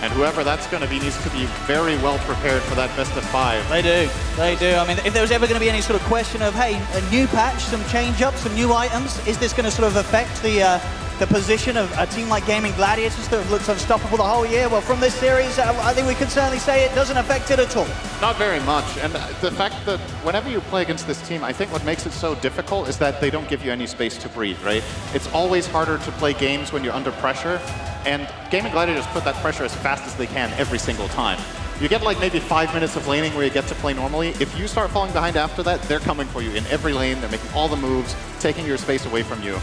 G: And whoever that's going to be needs to be very well prepared for that best of 5.
E: They do. They do. I mean, if there was ever going to be any sort of question of, hey, a new patch, some change-ups, some new items, is this going to sort of affect the position of a team like Gaming Gladiators that have looked unstoppable the whole year? Well, from this series, I think we can certainly say it doesn't affect it at all.
G: Not very much. And the fact that whenever you play against this team, I think what makes it so difficult is that they don't give you any space to breathe, right? It's always harder to play games when you're under pressure. And Gaming Gladiators put that pressure as fast as they can every single time. You get like maybe 5 minutes of laning where you get to play normally. If you start falling behind after that, they're coming for you in every lane. They're making all the moves, taking your space away from you.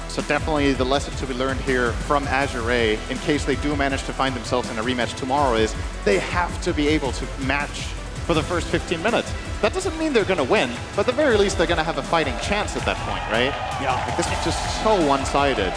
G: So definitely the lesson to be learned here from Azure, in case they do manage to find themselves in a rematch tomorrow, is they have to be able to match for the first 15 minutes. That doesn't mean they're going to win, but at the very least they're going to have a fighting chance at that point, right?
E: Yeah.
G: Like, this is just so one-sided.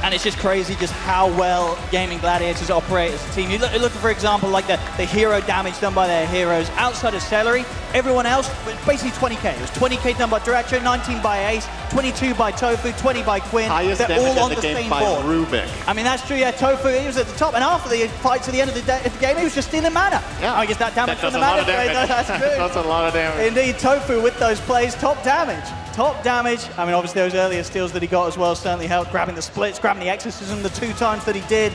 E: And it's just crazy just how well Gaming Gladiators operate as a team. You look for example, like the hero damage done by their heroes. Outside of Celery, everyone else, basically 20k. It was 20k done by Director, 19 by Ace, 22 by Tofu, 20 by Quinn.
G: Highest
E: They're
G: damage
E: all on
G: in
E: the
G: the game
E: same
G: by
E: board.
G: Rubik.
E: I mean, that's true, yeah, Tofu, he was at the top. And after the fight to the end of the game, he was just stealing mana.
G: Yeah.
E: I guess that damage
G: That
E: from the
G: does a lot
E: mana
G: of damage.
E: play, that's good.
G: That's a lot of damage.
E: Indeed, Tofu with those plays, top damage. Top damage. I mean, obviously those earlier steals that he got as well certainly helped. Grabbing the splits, grabbing the exorcism the 2 times that he did.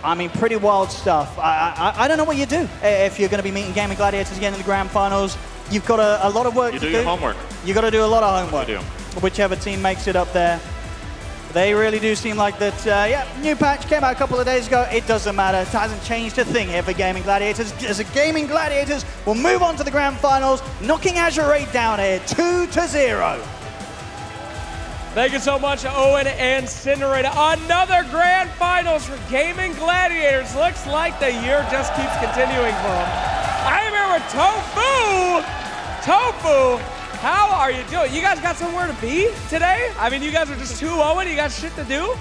E: I mean, pretty wild stuff. I don't know what you do if you're going to be meeting Gaming Gladiators again in the grand finals. You've got a lot of work to do.
G: You do your homework.
E: You've got to do a lot of homework.
G: You do.
E: Whichever team makes it up there. They really do seem like that, yeah, new patch came out a couple of days ago. It doesn't matter. It hasn't changed a thing here for Gaming Gladiators. As a Gaming Gladiators will move on to the grand finals, knocking Azure down here 2-0.
F: Thank you so much, Owen and Cinderella. Another grand finals for Gaming Gladiators. Looks like the year just keeps continuing for them. I'm here with Tofu. Tofu, how are you doing? You guys got somewhere to be today? I mean, you guys are just 2-0 and you got shit to do?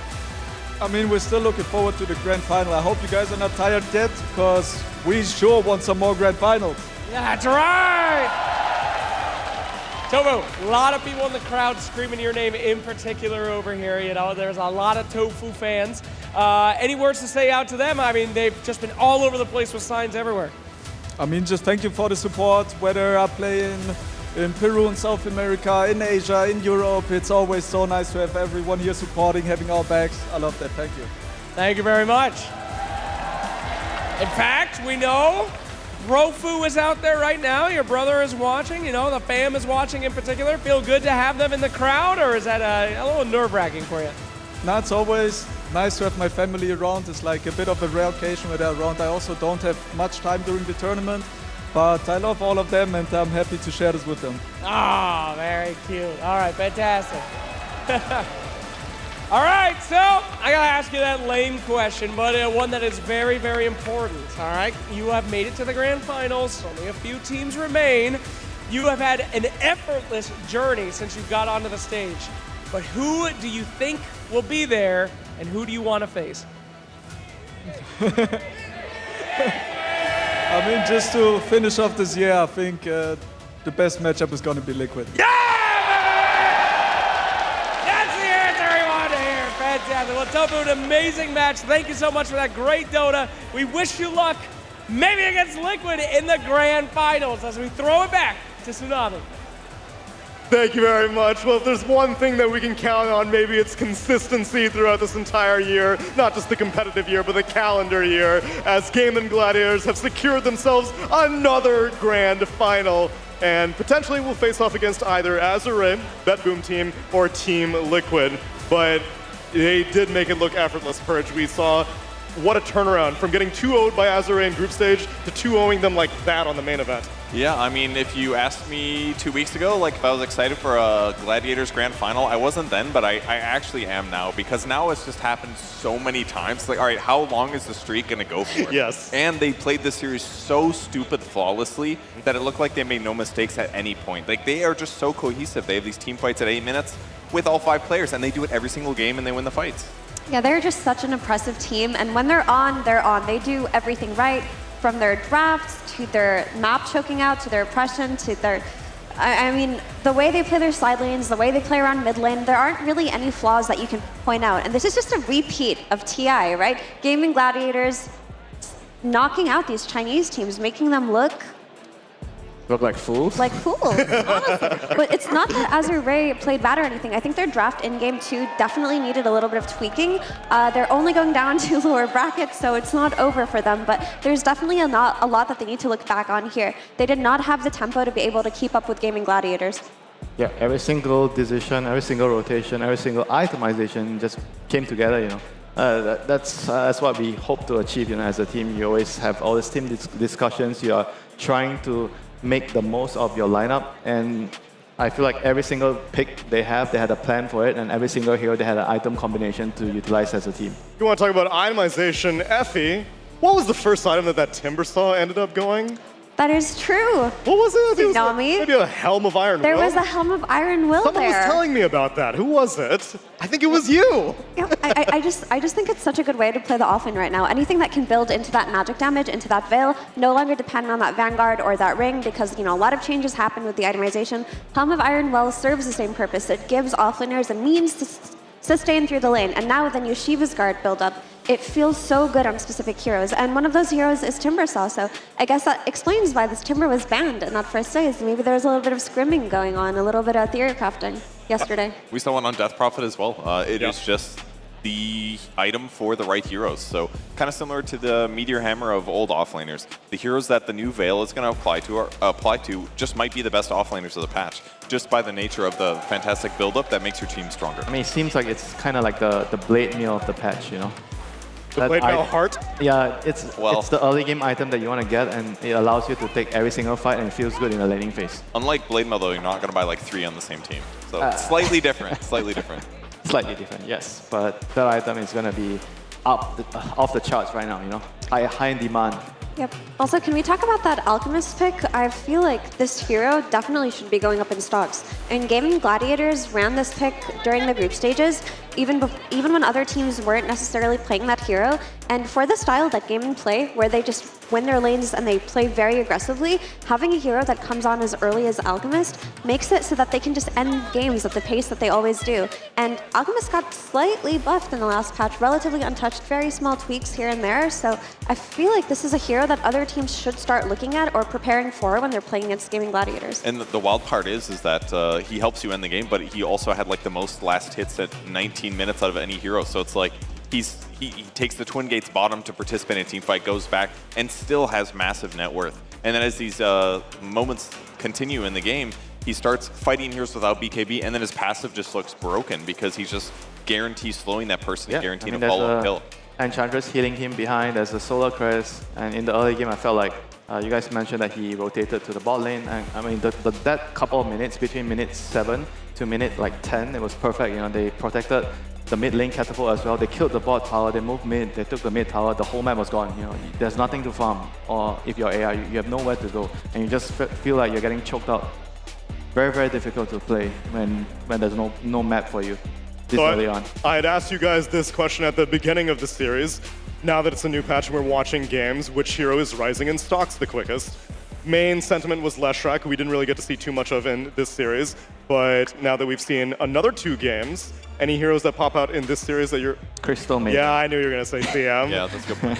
Q: I mean, we're still looking forward to the grand final. I hope you guys are not tired yet, because we sure want some more grand finals.
F: That's right. Tofu, a lot of people in the crowd screaming your name in particular over here. You know, there's a lot of Tofu fans. Any words to say out to them? I mean, they've just been all over the place with signs everywhere.
Q: I mean, just thank you for the support, whether I play in Peru, in South America, in Asia, in Europe. It's always so nice to have everyone here supporting, having our backs. I love that. Thank you.
F: Thank you very much. In fact, we know Brofu is out there right now. Your brother is watching. You know, the fam is watching in particular. Feel good to have them in the crowd, or is that a little nerve-wracking for you?
Q: No, it's always nice to have my family around. It's like a bit of a rare occasion when they're around. I also don't have much time during the tournament, but I love all of them and I'm happy to share this with them.
F: Ah, very cute. All right, fantastic. All right, so I gotta ask you that lame question, but one that is very, very important. All right, you have made it to the grand finals. Only a few teams remain. You have had an effortless journey since you got onto the stage. But who do you think will be there, and who do you want to face?
Q: I mean, just to finish off this year, I think the best matchup is going to be Liquid.
F: Fantastic. Well, Tofu, an amazing match. Thank you so much for that great Dota. We wish you luck, maybe against Liquid in the grand finals as we throw it back to Tsunami.
A: Thank you very much. Well, if there's one thing that we can count on, maybe it's consistency throughout this entire year, not just the competitive year, but the calendar year, as Gaming Gladiators have secured themselves another grand final and potentially will face off against either Azure, BetBoom team, or Team Liquid. But they did make it look effortless, Purge. We saw what a turnaround from getting 2-0'd by Azure in group stage to 2-0'ing them like that on the main event.
J: Yeah, I mean, if you asked me 2 weeks ago, like if I was excited for a Gladiators Grand Final, I wasn't then, but I actually am now, because now it's just happened so many times. Like, all right, how long is the streak going to go for?
A: Yes.
J: And they played this series so stupid flawlessly that it looked like they made no mistakes at any point. Like, they are just so cohesive. They have these team fights at 8 minutes with all 5 players, and they do it every single game, and they win the fights.
M: Yeah, they're just such an impressive team, and when they're on, they're on. They do everything right, from their drafts to their map choking out to their oppression to their... I mean, the way they play their side lanes, the way they play around mid lane, there aren't really any flaws that you can point out. And this is just a repeat of TI, right? Gaming Gladiators knocking out these Chinese teams, making them look
L: like fools?
M: Like fools, honestly. But it's not that Azure Ray played bad or anything. I think their draft in game 2 definitely needed a little bit of tweaking. They're only going down to lower brackets, so it's not over for them. But there's definitely a lot that they need to look back on here. They did not have the tempo to be able to keep up with Gaming Gladiators.
L: Yeah, every single decision, every single rotation, every single itemization just came together, you know. That's what we hope to achieve, you know, as a team. You always have all these team discussions. You are trying to make the most of your lineup, and I feel like every single pick they had a plan for it, and every single hero they had an item combination to utilize as a team.
A: You want to talk about itemization, Effie? What was the first item that Timbersaw ended up going?
M: That is true.
A: What was it?
M: Tsunami.
A: Maybe a Helm of Iron Will?
M: There was a Helm of Iron Will
A: Someone
M: there.
A: was telling me about that. Who was it? I think it was you.
M: Yeah, I just think it's such a good way to play the offlane right now. Anything that can build into that magic damage, into that veil, no longer depend on that Vanguard or that ring, because, you know, a lot of changes happen with the itemization. Helm of Iron Will serves the same purpose. It gives offlaners a means to sustain through the lane. And now with the new Shiva's Guard build-up, it feels so good on specific heroes. And one of those heroes is Timbersaw, so I guess that explains why this Timber was banned in that first phase. Maybe there was a little bit of scrimming going on, a little bit of theory crafting yesterday.
J: We saw one on Death Prophet as well. It is just the item for the right heroes. So kind of similar to the Meteor Hammer of old offlaners. The heroes that the new Veil is going to apply to just might be the best offlaners of the patch, just by the nature of the fantastic build-up that makes your team stronger.
L: I mean, it seems like it's kind of like the blade meal of the patch, you know?
A: The blade meal heart?
L: Yeah, it's the early game item that you want to get, and it allows you to take every single fight, and it feels good in the laning phase.
J: Unlike blade mail, though, you're not going to buy like 3 on the same team. So slightly different, slightly different.
L: Slightly different, yes. But that item is going to be off the charts right now, you know? High in demand.
M: Yep. Also, can we talk about that Alchemist pick? I feel like this hero definitely should be going up in stocks. And Gaming Gladiators ran this pick during the group stages, even when other teams weren't necessarily playing that hero. And for the style that Gaming play, where they just win their lanes and they play very aggressively, having a hero that comes on as early as Alchemist makes it so that they can just end games at the pace that they always do. And Alchemist got slightly buffed in the last patch, relatively untouched, very small tweaks here and there. So I feel like this is a hero that other teams should start looking at or preparing for when they're playing against Gaming Gladiators.
J: And the wild part is that he helps you end the game, but he also had like the most last hits at 19 minutes out of any hero. So it's like he takes the Twin Gates bottom to participate in a team fight, goes back, and still has massive net worth. And then as these moments continue in the game, he starts fighting heroes without BKB, and then his passive just looks broken because he's just guarantees slowing that person and guaranteeing a follow-up kill.
L: Enchantress healing him behind, there's a Solar Crest, and in the early game I felt like you guys mentioned that he rotated to the bot lane, and I mean that couple of minutes between minute 7 to minute like 10, it was perfect. You know, they protected the mid lane catapult as well. They killed the bot tower, they moved mid, they took the mid tower, the whole map was gone. You know, there's nothing to farm, or if you're AI, you have nowhere to go, and you just feel like you're getting choked out. Very, very difficult to play when there's no map for you this early on.
A: I had asked you guys this question at the beginning of the series. Now that it's a new patch and we're watching games, which hero is rising in stocks the quickest? Main sentiment was Leshrac, we didn't really get to see too much of in this series, but now that we've seen another 2 games, any heroes that pop out in this series that you're...
L: Crystal Maiden.
A: Yeah, I knew you were going to say CM.
J: Yeah, that's a good point.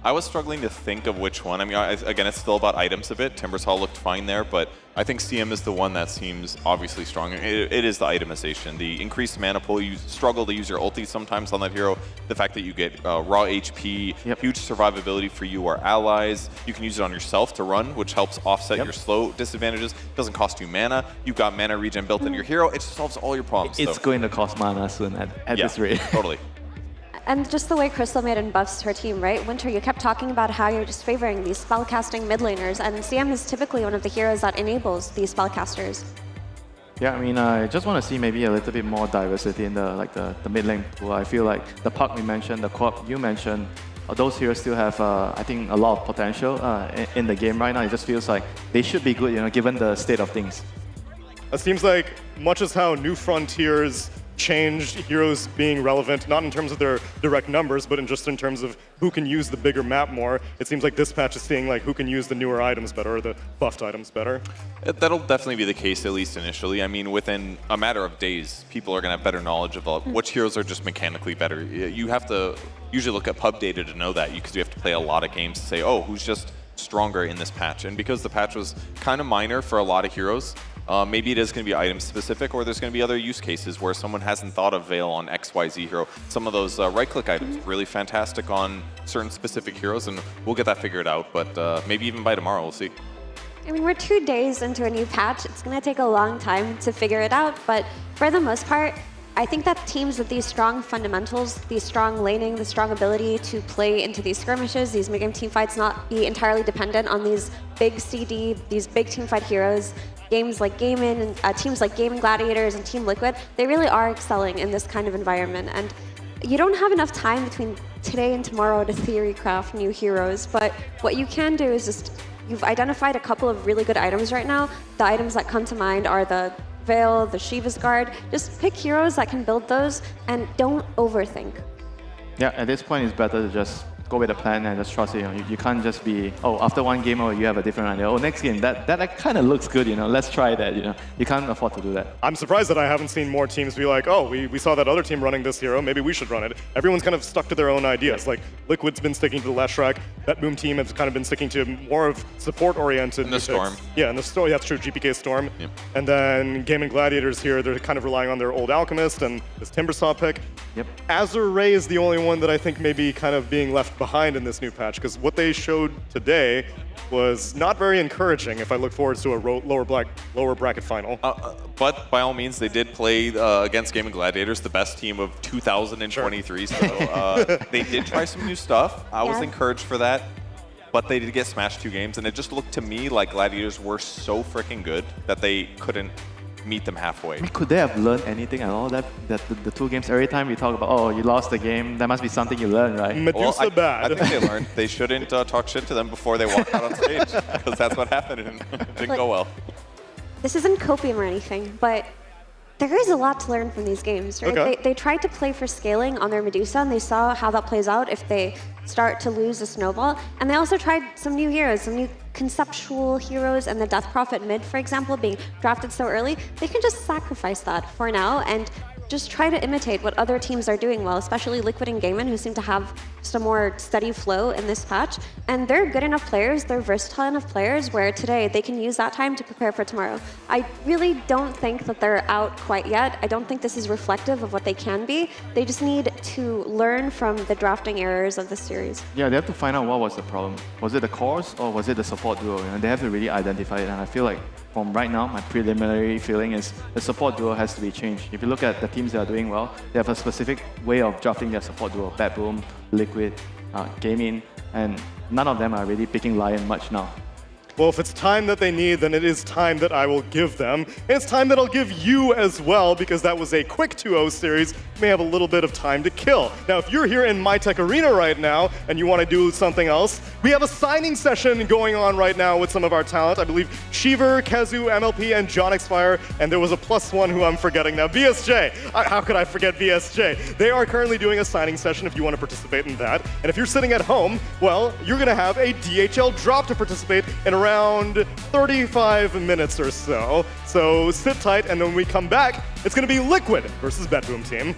J: I was struggling to think of which one. I mean, again, it's still about items a bit. Timbersaw looked fine there, but I think CM is the one that seems obviously strong. It is the itemization. The increased mana pool, you struggle to use your ulti sometimes on that hero. The fact that you get raw HP, huge survivability for you or allies. You can use it on yourself to run, which helps offset your slow disadvantages. Doesn't cost you mana. You've got mana regen built into your hero. It just solves all your problems.
L: It's going to cost mana soon at this rate.
J: Totally.
M: And just the way Crystal Maiden buffs her team, right? Winter, you kept talking about how you're just favoring these spellcasting mid laners, and CM is typically one of the heroes that enables these spellcasters.
L: Yeah, I mean, I just want to see maybe a little bit more diversity in the mid lane pool. I feel like the Puck we mentioned, the Co-op you mentioned, those heroes still have, I think, a lot of potential in the game right now. It just feels like they should be good, you know, given the state of things.
A: It seems like much as how New Frontiers changed heroes being relevant, not in terms of their direct numbers, but just in terms of who can use the bigger map more. It seems like this patch is seeing like who can use the newer items better or the buffed items better.
J: That'll definitely be the case, at least initially. I mean, within a matter of days, people are going to have better knowledge of which heroes are just mechanically better. You have to usually look at pub data to know that, because you have to play a lot of games to say, oh, who's just stronger in this patch. And because the patch was kind of minor for a lot of heroes, maybe it is going to be item specific, or there's going to be other use cases where someone hasn't thought of Veil on XYZ hero. Some of those right-click items really fantastic on certain specific heroes, and we'll get that figured out. But maybe even by tomorrow, we'll see.
M: I mean, we're 2 days into a new patch. It's going to take a long time to figure it out, but for the most part, I think that teams with these strong fundamentals, these strong laning, the strong ability to play into these skirmishes, these mid-game teamfights, not be entirely dependent on these big CD, these big teamfight heroes, games like Gaming, and teams like Gaming Gladiators and Team Liquid, they really are excelling in this kind of environment. And you don't have enough time between today and tomorrow to theory craft new heroes, but what you can do is just, you've identified a couple of really good items right now. The items that come to mind are the Veil, the Shiva's Guard. Just pick heroes that can build those and don't overthink.
L: Yeah, at this point it's better to just go with a plan and just trust it. You know, you can't just be, oh, after one game, you have a different idea. Oh, next game, that kind of looks good, you know, let's try that, you know. You can't afford to do that.
A: I'm surprised that I haven't seen more teams be like, oh, we saw that other team running this hero, maybe we should run it. Everyone's kind of stuck to their own ideas. Like, Liquid's been sticking to the Leshrac, that Boom team has kind of been sticking to more of support-oriented.
J: And the Storm.
A: Yeah, and the Storm, yeah, that's true, GPK Storm.
J: Yep.
A: And then Gaming Gladiators here, they're kind of relying on their old Alchemist and this Timbersaw pick.
L: Yep.
A: Azure Ray is the only one that I think may be kind of being left behind in this new patch, because what they showed today was not very encouraging if I look forward to a lower bracket final.
J: But by all means, they did play against Gaming Gladiators, the best team of 2023. Sure. So they did try some new stuff. I was encouraged for that. But they did get smashed 2 games, and it just looked to me like Gladiators were so freaking good that they couldn't meet them halfway.
L: Could they have learned anything at all? That the 2 games, every time we talk about, oh, you lost the game, there must be something you learned, right?
A: Medusa bad.
J: I think they learned they shouldn't talk shit to them before they walk out on stage, because that's what happened and it didn't go well.
M: This isn't copium or anything, but there is a lot to learn from these games, right?
A: Okay.
M: They tried to play for scaling on their Medusa, and they saw how that plays out if they start to lose a snowball. And they also tried some new heroes, some new conceptual heroes, and the Death Prophet mid, for example, being drafted so early. They can just sacrifice that for now and just try to imitate what other teams are doing well, especially Liquid and Gaimin, who seem to have just a more steady flow in this patch. And they're good enough players, they're versatile enough players where today they can use that time to prepare for tomorrow. I really don't think that they're out quite yet. I don't think this is reflective of what they can be. They just need to learn from the drafting errors of the series.
L: Yeah, they have to find out what was the problem. Was it the cores or was it the support duo? They have to really identify it. And I feel like from right now, my preliminary feeling is the support duo has to be changed. If you look at the teams that are doing well, they have a specific way of drafting their support duo. Bad Boom, Liquid, Gaming, and none of them are really picking Lion much now.
A: Well, if it's time that they need, then it is time that I will give them. And it's time that I'll give you as well, because that was a quick 2-0 series. You may have a little bit of time to kill. Now, if you're here in MyTech Arena right now and you want to do something else, we have a signing session going on right now with some of our talent. I believe Cheever, Kazu, MLP, and John Xfire, and there was a +1 who I'm forgetting now. VSJ. How could I forget VSJ? They are currently doing a signing session if you want to participate in that. And if you're sitting at home, well, you're going to have a DHL drop to participate in around 35 minutes or so. So sit tight, and when we come back, it's going to be Liquid versus Bedroom Team.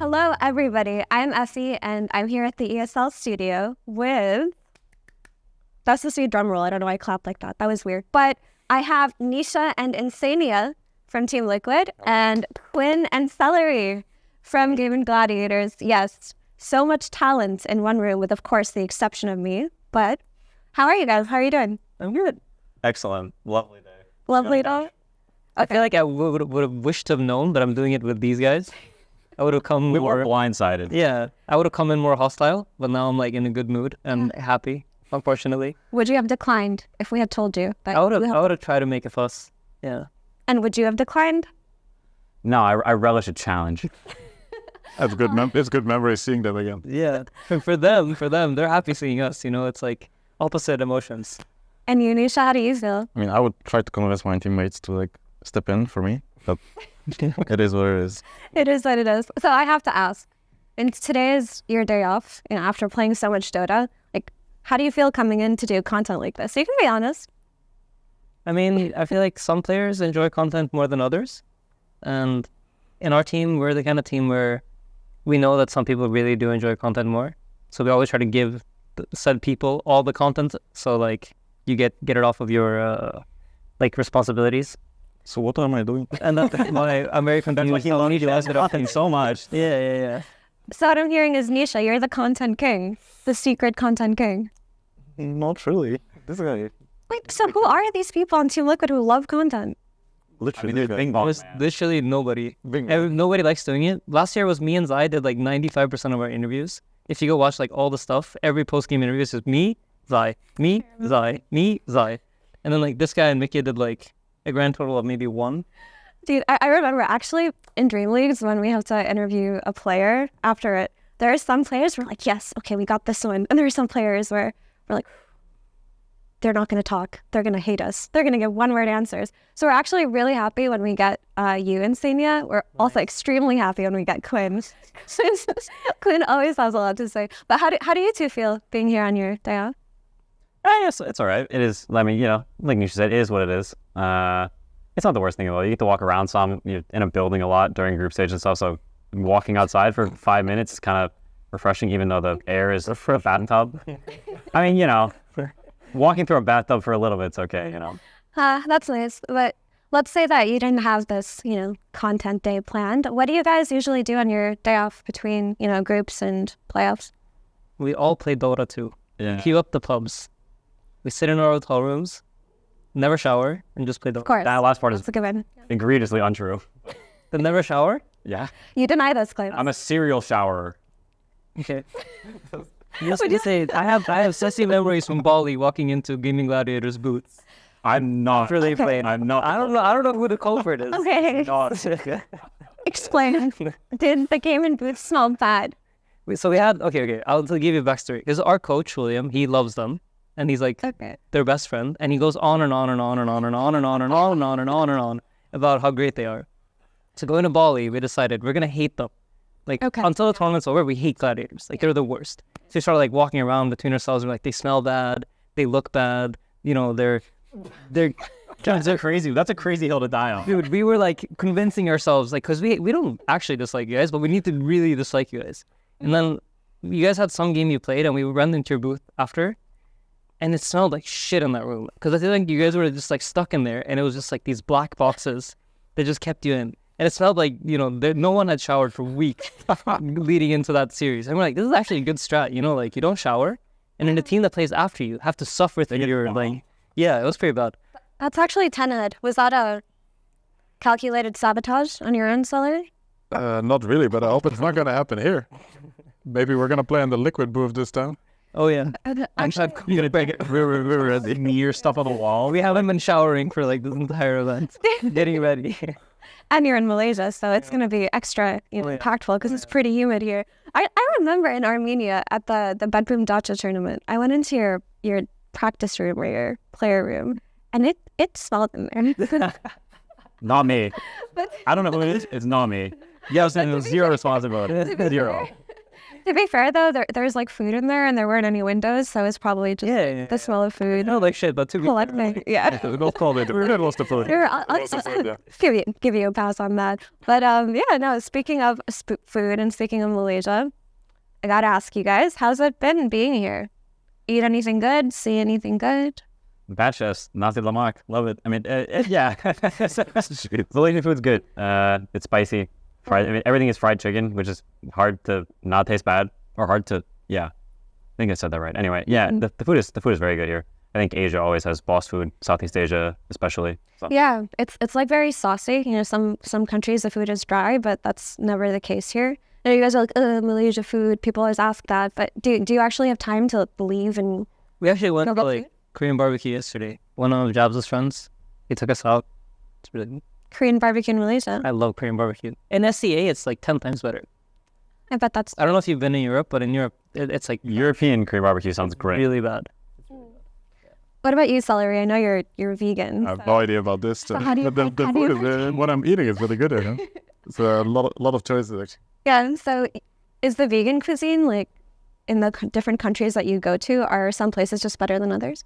M: Hello, everybody. I'm Effie, and I'm here at the ESL studio with... That's supposed to be a drum roll. I don't know why I clapped like that. That was weird. But I have Nisha and Insania from Team Liquid, and Quinn and Celery from Gaming Gladiators. Yes, so much talent in one room with, of course, the exception of me. But how are you guys? How are you doing?
H: I'm good. Excellent. Lovely day.
M: Lovely day?
H: I feel like I would have wished to have known that I'm doing it with these guys. I would have come
B: We
H: more
B: were blindsided.
H: Yeah, I would have come in more hostile, but now I'm like in a good mood and happy, unfortunately.
M: Would you have declined if we had told you? That
H: I would have tried to make a fuss. Yeah.
M: And would you have declined?
B: No, I relish a challenge.
I: That's good. It's good memory seeing them again.
H: Yeah. For them, they're happy seeing us. You know, it's like opposite emotions.
M: And you, Nisha, how do you feel?
T: I mean, I would try to convince my teammates to like step in for me, but it is what it is.
M: It is what it is. So I have to ask, and today is your day off, you know, after playing so much Dota, like, how do you feel coming in to do content like this? You can be honest.
H: I mean, I feel like some players enjoy content more than others. And in our team, we're the kind of team where we know that some people really do enjoy content more. So we always try to give said people all the content. So like you get it off of your like responsibilities.
T: So what am I doing?
H: And that's why I'm very confused.
B: That's why he only does content so much.
H: Yeah.
M: So what I'm hearing is, Nisha, you're the content king, the secret content king.
T: Not really. This guy.
M: Wait, so who are these people on Team Liquid who love content?
T: Literally,
H: There's literally nobody. Nobody likes doing it. Last year was me and Zai did like 95% of our interviews. If you go watch like all the stuff, every post-game interview is just me, Zai, me, Zai, me, Zai. And then like this guy and Mickey did like a grand total of maybe one.
M: Dude, I remember actually in Dream Leagues when we have to interview a player after it, there are some players where like, yes, okay, we got this one. And there are some players where we're like, they're not going to talk. They're going to hate us. They're going to give one-word answers. So we're actually really happy when we get you and Sania. We're also extremely happy when we get Quinn. Quinn always has a lot to say. But how do you two feel being here on your day off?
B: Yes, it's all right. It is, I mean, you know, like Nisha said, it is what it is. It's not the worst thing in the world. You get to walk around some. You're in a building a lot during group stage and stuff. So walking outside for 5 minutes is kind of refreshing, even though the air is a bathtub. I mean, you know, walking through a bathtub for a little bit's okay, you know.
M: That's nice. But let's say that you didn't have this, you know, content day planned. What do you guys usually do on your day off between, you know, groups and playoffs?
H: We all play Dota too.
B: Yeah.
H: Queue up the pubs. We sit in our hotel rooms, never shower, and just play Dota.
M: Of course.
B: That last part is
M: That's a good one.
B: egregiously untrue.
H: The never shower?
B: Yeah.
M: You deny those claims.
B: I'm a serial showerer.
H: Okay. Yes, you say I have sexy memories from Bali walking into Gaming Gladiators booths.
B: I'm not.
H: After they played.
B: I'm not.
H: I don't know who the culprit is.
M: Okay.
H: Not.
M: Explain. Did the game and booths smell bad?
H: So we had okay. I'll give you a backstory. Because our coach William, he loves them, and he's like their best friend, and he goes on and on and on and on and on and on and on and on and on and on about how great they are. So going to Bali, we decided we're gonna hate them. Like until the tournament's over, we hate gladiators. Like they're the worst. So we started like walking around between ourselves. We're like, they smell bad, they look bad. You know, they're
B: crazy. That's a crazy hill to die on.
H: Dude, we were like convincing ourselves, like, because we don't actually dislike you guys, but we need to really dislike you guys. And then you guys had some game you played, and we ran into your booth after, and it smelled like shit in that room. Because I feel like you guys were just like stuck in there, and it was just like these black boxes that just kept you in. And it smelled like, you know, no one had showered for weeks leading into that series. And we're like, this is actually a good strat, you know, like you don't shower, and then the team that plays after you have to suffer through your, like, yeah, it was pretty bad.
M: That's actually tenid. Was that a calculated sabotage on your own, Sully?
I: Not really, but I hope it's not going to happen here. Maybe we're going to play in the liquid booth this time.
H: Oh, yeah.
M: Actually,
H: You're gonna break it. We're ready. Near stuff on the wall. We haven't been showering for like this entire event. Getting ready.
M: and you're in Malaysia, so it's going to be extra impactful because it's pretty humid here. I remember in Armenia at the Bedroom Dacha tournament, I went into your practice room or your player room, and it smelled in there.
B: Not me. I don't know who it is. It's not me. Yeah, I was saying it was zero responsibility. Zero.
K: To be fair though, there's like food in there and there weren't any windows, so it's probably just the smell of food.
H: No, like shit, but to be
K: collecting. Yeah.
I: Don't call it. We lost the food.
K: Here, I'll give you a pass on that. But yeah, no. Speaking of food and speaking of Malaysia, I gotta ask you guys, how's it been being here? Eat anything good? See anything good?
B: Bad chefs, nasi lemak, love it. I mean, yeah, Malaysian food's good. It's spicy, fried. I mean, everything is fried chicken, which is hard to not taste bad, or hard to, yeah. I think I said that right. Anyway, yeah, the food is very good here. I think Asia always has boss food, Southeast Asia especially. So.
K: Yeah, it's like very saucy. You know, some countries the food is dry, but that's never the case here. You know, you guys are like, Malaysia food. People always ask that, but do you actually have time to leave and?
H: We actually went to like Korean barbecue yesterday. One of Jabs' friends, he took us out. It's really good.
K: Korean barbecue in Malaysia.
H: I love Korean barbecue. In SCA, it's like 10 times better.
K: I bet that's.
H: I don't know if you've been in Europe, but in Europe, it's like
B: European Korean barbecue sounds great.
H: Really bad.
K: What about you, Celery? I know you're vegan.
I: I have no idea about this.
K: So how do you
I: the food is, what I'm eating is really good here. Huh? It's a lot of choices actually.
K: Yeah. So, is the vegan cuisine like in the different countries that you go to? Are some places just better than others?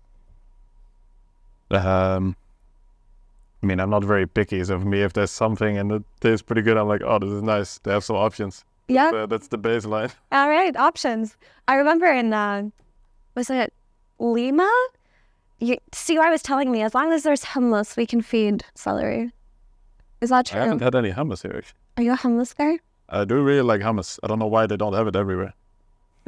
I: I mean, I'm not very picky. So for me, if there's something and it tastes pretty good, I'm like, oh, this is nice. They have some options.
K: Yeah.
I: That's the baseline.
K: All right, options. I remember in was it Lima? CY was telling me as long as there's hummus, we can feed Celery. Is that true?
I: I haven't had any hummus here. Actually.
K: Are you a hummus guy?
I: I do really like hummus. I don't know why they don't have it everywhere.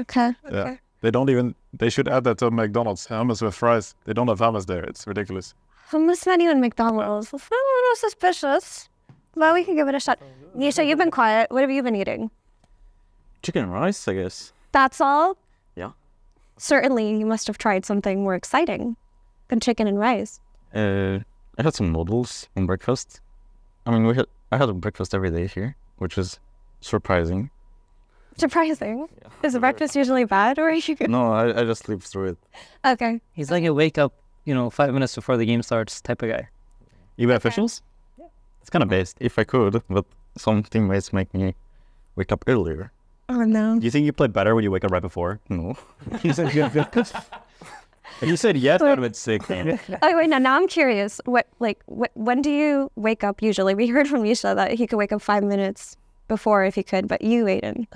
K: Okay.
I: Yeah. They should add that to McDonald's. Hummus with fries. They don't have hummus there. It's ridiculous.
K: Hummus menu in McDonald's. That's a little suspicious. Well, we can give it a shot. Nisha, you've been quiet. What have you been eating?
T: Chicken and rice, I guess.
K: That's all?
T: Yeah.
K: Certainly, you must have tried something more exciting than chicken and rice.
T: I had some noodles in breakfast. I mean, I had breakfast every day here, which is surprising.
K: Surprising? Yeah. Is the breakfast usually bad, or are you good?
T: No, I just sleep through it.
K: Okay.
H: He's like a wake up, 5 minutes before the game starts type of guy.
B: Even officials?
T: Yeah.
B: It's kind of based.
T: If I could, but some teammates make me wake up earlier.
K: Oh no.
B: Do you think you play better when you wake up right before?
T: No.
B: You said you said yes, I would have been sick.
K: Oh wait, now I'm curious. When do you wake up usually? We heard from Misha that he could wake up 5 minutes before if he could, but you, Aiden?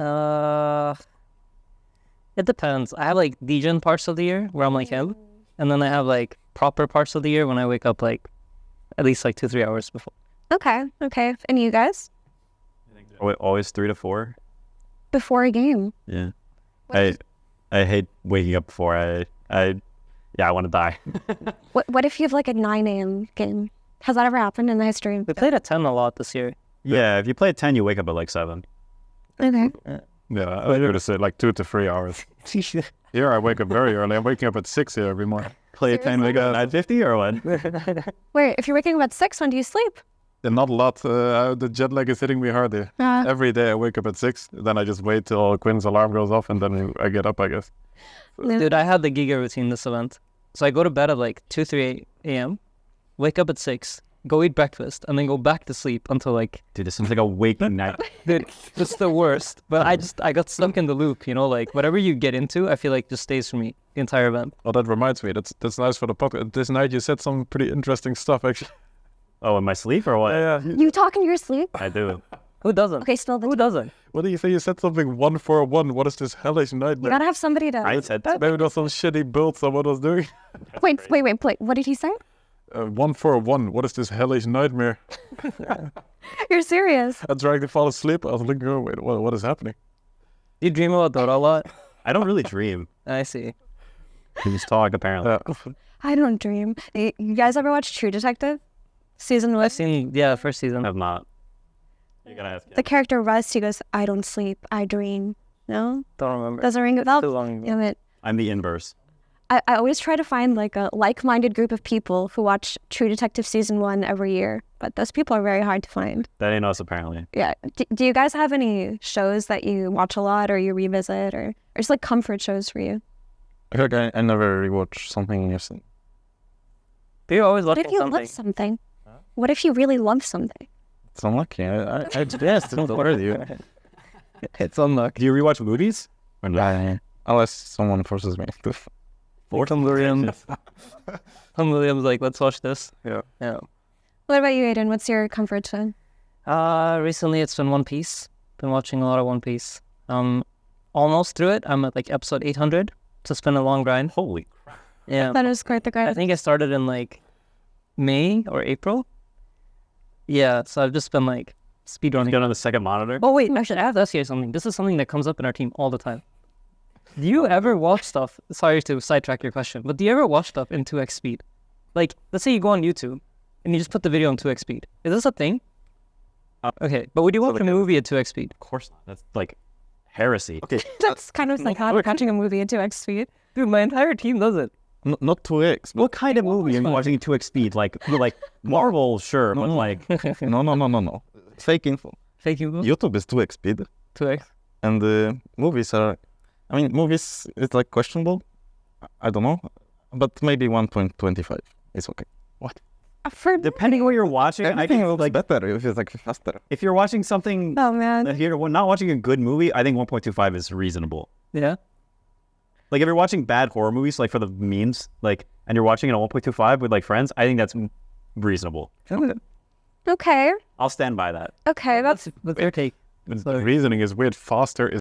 H: It depends. I have like degen parts of the year where I'm like him, and then I have like proper parts of the year when I wake up like at least like 2-3 hours before.
K: Okay. And you guys?
B: Always 3 to 4.
K: Before a game?
B: Yeah. I hate waking up before. I want to die.
K: What if you have like a 9 a.m. game? Has that ever happened in the history?
H: We played at 10 a lot this year.
B: Yeah, if you play at 10, you wake up at like 7.
K: Okay.
I: Yeah, I would have said like 2 to 3 hours. Here I wake up very early. I'm waking up at 6 here every morning.
B: Play at 10, wake up at 9:50 or what?
K: Wait, if you're waking up at 6, when do you sleep?
I: And not a lot. The jet lag is hitting me hard here. Every day I wake up at 6, then I just wait till Quinn's alarm goes off, and then I get up, I guess.
H: Dude, I had the Giga routine this event. So I go to bed at like 2-3 a.m., wake up at 6, go eat breakfast, and then go back to sleep until like...
B: Dude, this sounds like a waking night.
H: Dude, it's the worst. But I got stuck in the loop, like whatever you get into, I feel like just stays for me the entire event.
I: Oh, that reminds me. That's nice for the podcast. This night you said some pretty interesting stuff, actually.
B: Oh, in my sleep or what?
I: Yeah.
K: You talk in your sleep?
B: I do.
H: Who doesn't?
K: Okay, spill the
H: Who doesn't?
I: What do you say? You said something 1-4-1. What is this hellish nightmare?
K: You gotta have somebody to...
B: I said that.
I: Maybe it was some shitty build someone was doing.
K: Wait. What did he say?
I: 1-4-1. What is this hellish nightmare?
K: You're serious?
I: I tried to fall asleep. I was looking, oh, wait, what is happening?
H: You dream about Dota a lot?
B: I don't really dream.
H: I see.
B: You just talk, apparently.
K: I don't dream. You guys ever watch True Detective? Season 1?
H: I've seen, first season.
B: I have not. You're gonna ask.
K: The character Russ, he goes, I don't sleep, I dream. No?
H: Don't remember.
K: Doesn't ring a bell?
H: Too long ago.
K: Damn it.
B: I'm the inverse.
K: I always try to find like a like-minded group of people who watch True Detective Season 1 every year, but those people are very hard to find.
B: That ain't us, apparently.
K: Yeah. Do you guys have any shows that you watch a lot or you revisit or just like comfort shows for you?
T: I feel like I never rewatch something you've seen.
H: Do you always
K: What if you love something? What if you really love something?
T: It's unlucky. I just don't worry you.
H: It's unlucky.
B: Do you rewatch movies?
T: Unless someone forces me to.
H: Tom Williams. Tom Williams, like, let's watch this.
I: Yeah.
H: Yeah.
K: What about you, Aiden? What's your comfort show?
H: Recently it's been One Piece. Been watching a lot of One Piece. Almost through it. I'm at like episode 800. So it's been a long grind.
B: Holy crap.
H: Yeah.
K: That is quite the grind.
H: I think I started in like May or April. Yeah, so I've just been like speedrunning.
B: Get on the second monitor.
H: Oh wait, actually, I have to ask you something. This is something that comes up in our team all the time. Do you ever watch stuff? Sorry to sidetrack your question, but do you ever watch stuff in 2x speed? Like, let's say you go on YouTube and you just put the video on 2x speed. Is this a thing? Okay, but would you watch a movie at 2x speed?
B: Of course not. That's like heresy.
T: Okay.
K: That's kind of like watching a movie at 2x speed.
H: Dude, my entire team does it.
T: Not 2x.
B: What kind of movie are you watching at 2x speed? Like Marvel, sure, but like
T: No. Fake info.
H: Fake info.
T: YouTube is 2x speed.
H: 2x.
T: And movies are. I mean, movies is like questionable. I don't know, but maybe 1.25 is okay.
B: What? Depending on what you're watching,
T: I think it looks better if it's like faster.
B: If you're watching something,
K: oh man,
B: if you're not watching a good movie, I think 1.25 is reasonable.
H: Yeah.
B: Like if you're watching bad horror movies, like for the memes, like, and you're watching it on 1.25 with like friends, I think that's reasonable.
K: Okay.
B: I'll stand by that.
K: Okay, that's
H: your take.
I: The reasoning is weird. Faster is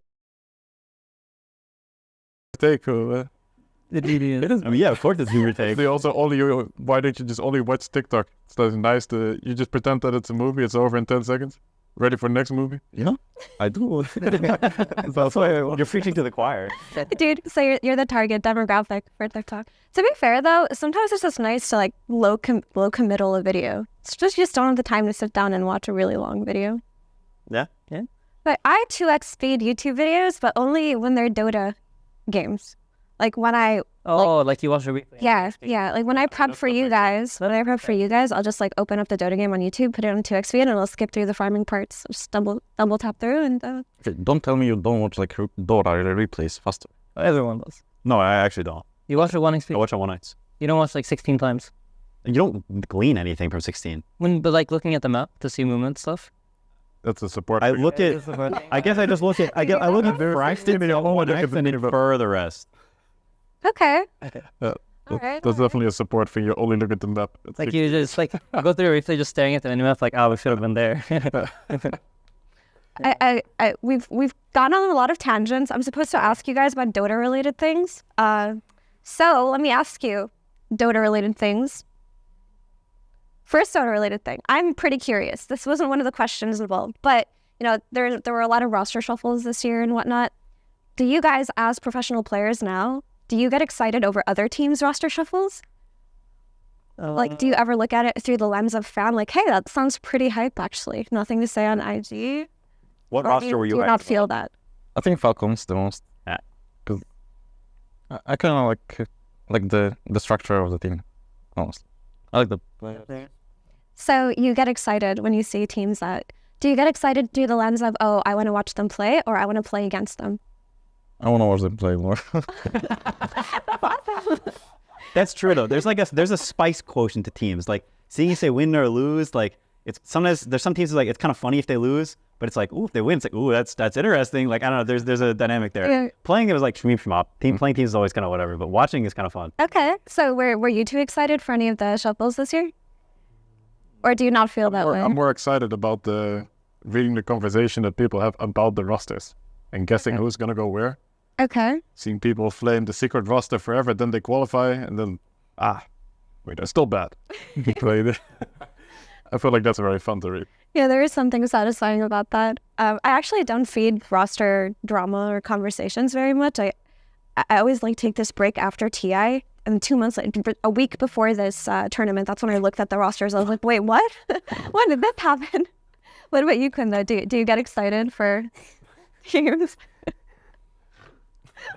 I: take.
H: It really is.
I: I
B: mean, yeah, of course it's your take.
I: They also why don't you just only watch TikTok? It's so nice to you just pretend that it's a movie. It's over in 10 seconds. Ready for the next movie?
T: Yeah, I do.
B: That's why you're preaching to the choir.
K: Dude, so you're the target demographic for TikTok. To be fair though, sometimes it's just nice to like low committal a video. It's just you just don't have the time to sit down and watch a really long video.
B: Yeah. Yeah.
K: But I 2x speed YouTube videos, but only when they're Dota games. Like when I
H: like you watch a replay.
K: Yeah. Like when I prep for you guys, I'll just like open up the Dota game on YouTube, put it on 2x speed, and I'll skip through the farming parts. Just double tap through and.
T: Okay, don't tell me you don't watch like Dota replays faster.
H: Everyone does.
B: No, I actually don't.
H: You watch it 1x.
B: I watch it 1x.
H: You don't watch like 16 times.
B: You don't glean anything from 16.
H: But like looking at the map to see movement stuff.
I: That's a support.
B: I look at. I guess I just look at. I look at fractions and then infer the rest.
K: Okay.
I: That's definitely a support thing. You only look at the map.
H: It's like you just like go through a replay, just staring at the map, like, oh, we should have been there.
K: We've gone on a lot of tangents. I'm supposed to ask you guys about Dota related things. So let me ask you Dota related things. First Dota related thing. I'm pretty curious. This wasn't one of the questions involved, but you know, there were a lot of roster shuffles this year and whatnot. Do you guys, as professional players now, do you get excited over other teams' roster shuffles? Like, do you ever look at it through the lens of fan? Like, hey, that sounds pretty hype, actually. Nothing to say on IG.
B: What roster were you
K: at? Do you not
B: at?
K: feel that?
T: I think Falcons the most.
B: Yeah.
T: Because I kind of like the structure of the team, almost. I like the players.
K: So you get excited when you see teams that... Do you get excited through the lens of, oh, I want to watch them play, or I want to play against them?
T: I want to watch them play more.
B: That's true though. There's a spice quotient to teams. Like seeing you say win or lose, like it's sometimes there's some teams like it's kind of funny if they lose, but it's like, ooh, if they win, it's like, ooh, that's interesting. Like I don't know, there's a dynamic there.
K: Yeah.
B: Playing it was like shmeep shmop. Playing teams is always kind of whatever, but watching is kind of fun.
K: Okay, so were you two excited for any of the shuffles this year? Or do you not feel that way?
I: I'm more excited about reading the conversation that people have about the rosters and guessing who's gonna go where.
K: Okay.
I: Seeing people flame the secret roster forever, then they qualify, and then wait, they're still bad. I feel like that's very fun to read.
K: Yeah, there is something satisfying about that. I actually don't feed roster drama or conversations very much. I always like take this break after TI, and 2 months later, a week before this tournament, that's when I looked at the rosters. I was like, wait, what? When did this happen? What about you, Quinn, though? Do you get excited for games?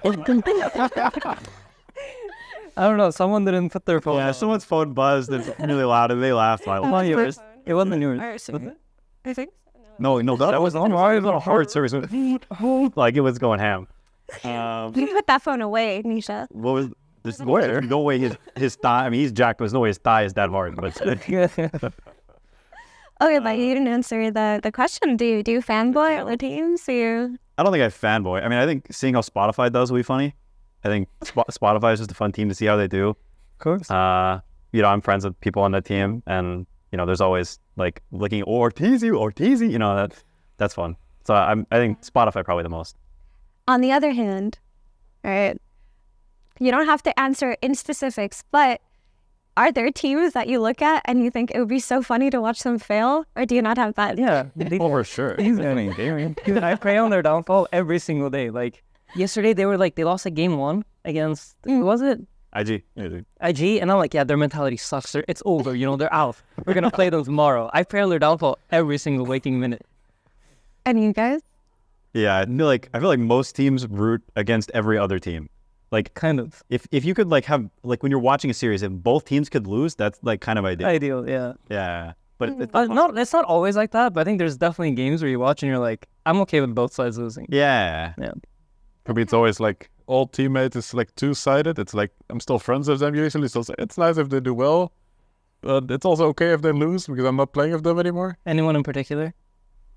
H: I don't know. Someone didn't put their phone.
B: Yeah, someone's phone buzzed and really loud, and they laughed.
H: It wasn't yours. It wasn't yours.
K: I think.
B: No, that was on a hard service. Like it was going ham.
K: You put that phone away, Nisha.
B: What was this? Where? No way his thigh. I mean, he's jacked, but there's no way his thigh is that hard. But
K: Okay, but you didn't answer the question. Do you fanboy other teams? Do you
B: I don't think I fanboy. I mean, I think seeing how Spotify does will be funny. I think Spotify is just a fun team to see how they do.
H: Of course.
B: You know, I'm friends with people on that team, and you know, there's always like looking Ortiz, you know, that's fun. So I think Spotify probably the most.
K: On the other hand, right, you don't have to answer in specifics, but are there teams that you look at and you think it would be so funny to watch them fail, or do you not have that?
H: Yeah.
I: For sure.
H: Dude, I pray on their downfall every single day. Like yesterday, they lost a game 1 against who was it?
B: IG,
H: and I'm like, yeah, their mentality sucks. It's over. You know, they're out. We're gonna play them tomorrow. I pray on their downfall every single waking minute.
K: And you guys?
B: Yeah, I feel like most teams root against every other team. Like
H: kind of.
B: If you could like have like when you're watching a series, if both teams could lose, that's like kind of ideal.
H: Ideal, yeah.
B: Yeah, but it's
H: it's not always like that. But I think there's definitely games where you watch and you're like, I'm okay with both sides losing.
B: Yeah.
I: For me, it's always like all teammates is like two-sided. It's like I'm still friends with them usually, so it's nice if they do well, but it's also okay if they lose because I'm not playing with them anymore.
H: Anyone in particular?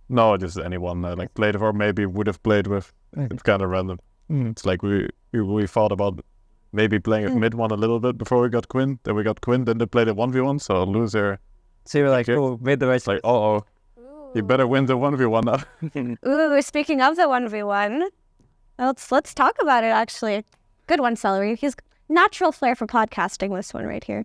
I: No, just anyone I like played with or maybe would have played with. It's kind of random. It's like we thought about maybe playing with mid one a little bit before we got Quinn. Then we got Quinn. Then they played a 1v1, so loser.
H: So you're like, oh, made the right.
I: It's like, you better win the 1v1 now.
K: Ooh, speaking of the 1v1, let's talk about it, actually. Good one, Celery. He's natural flair for podcasting, this one right here.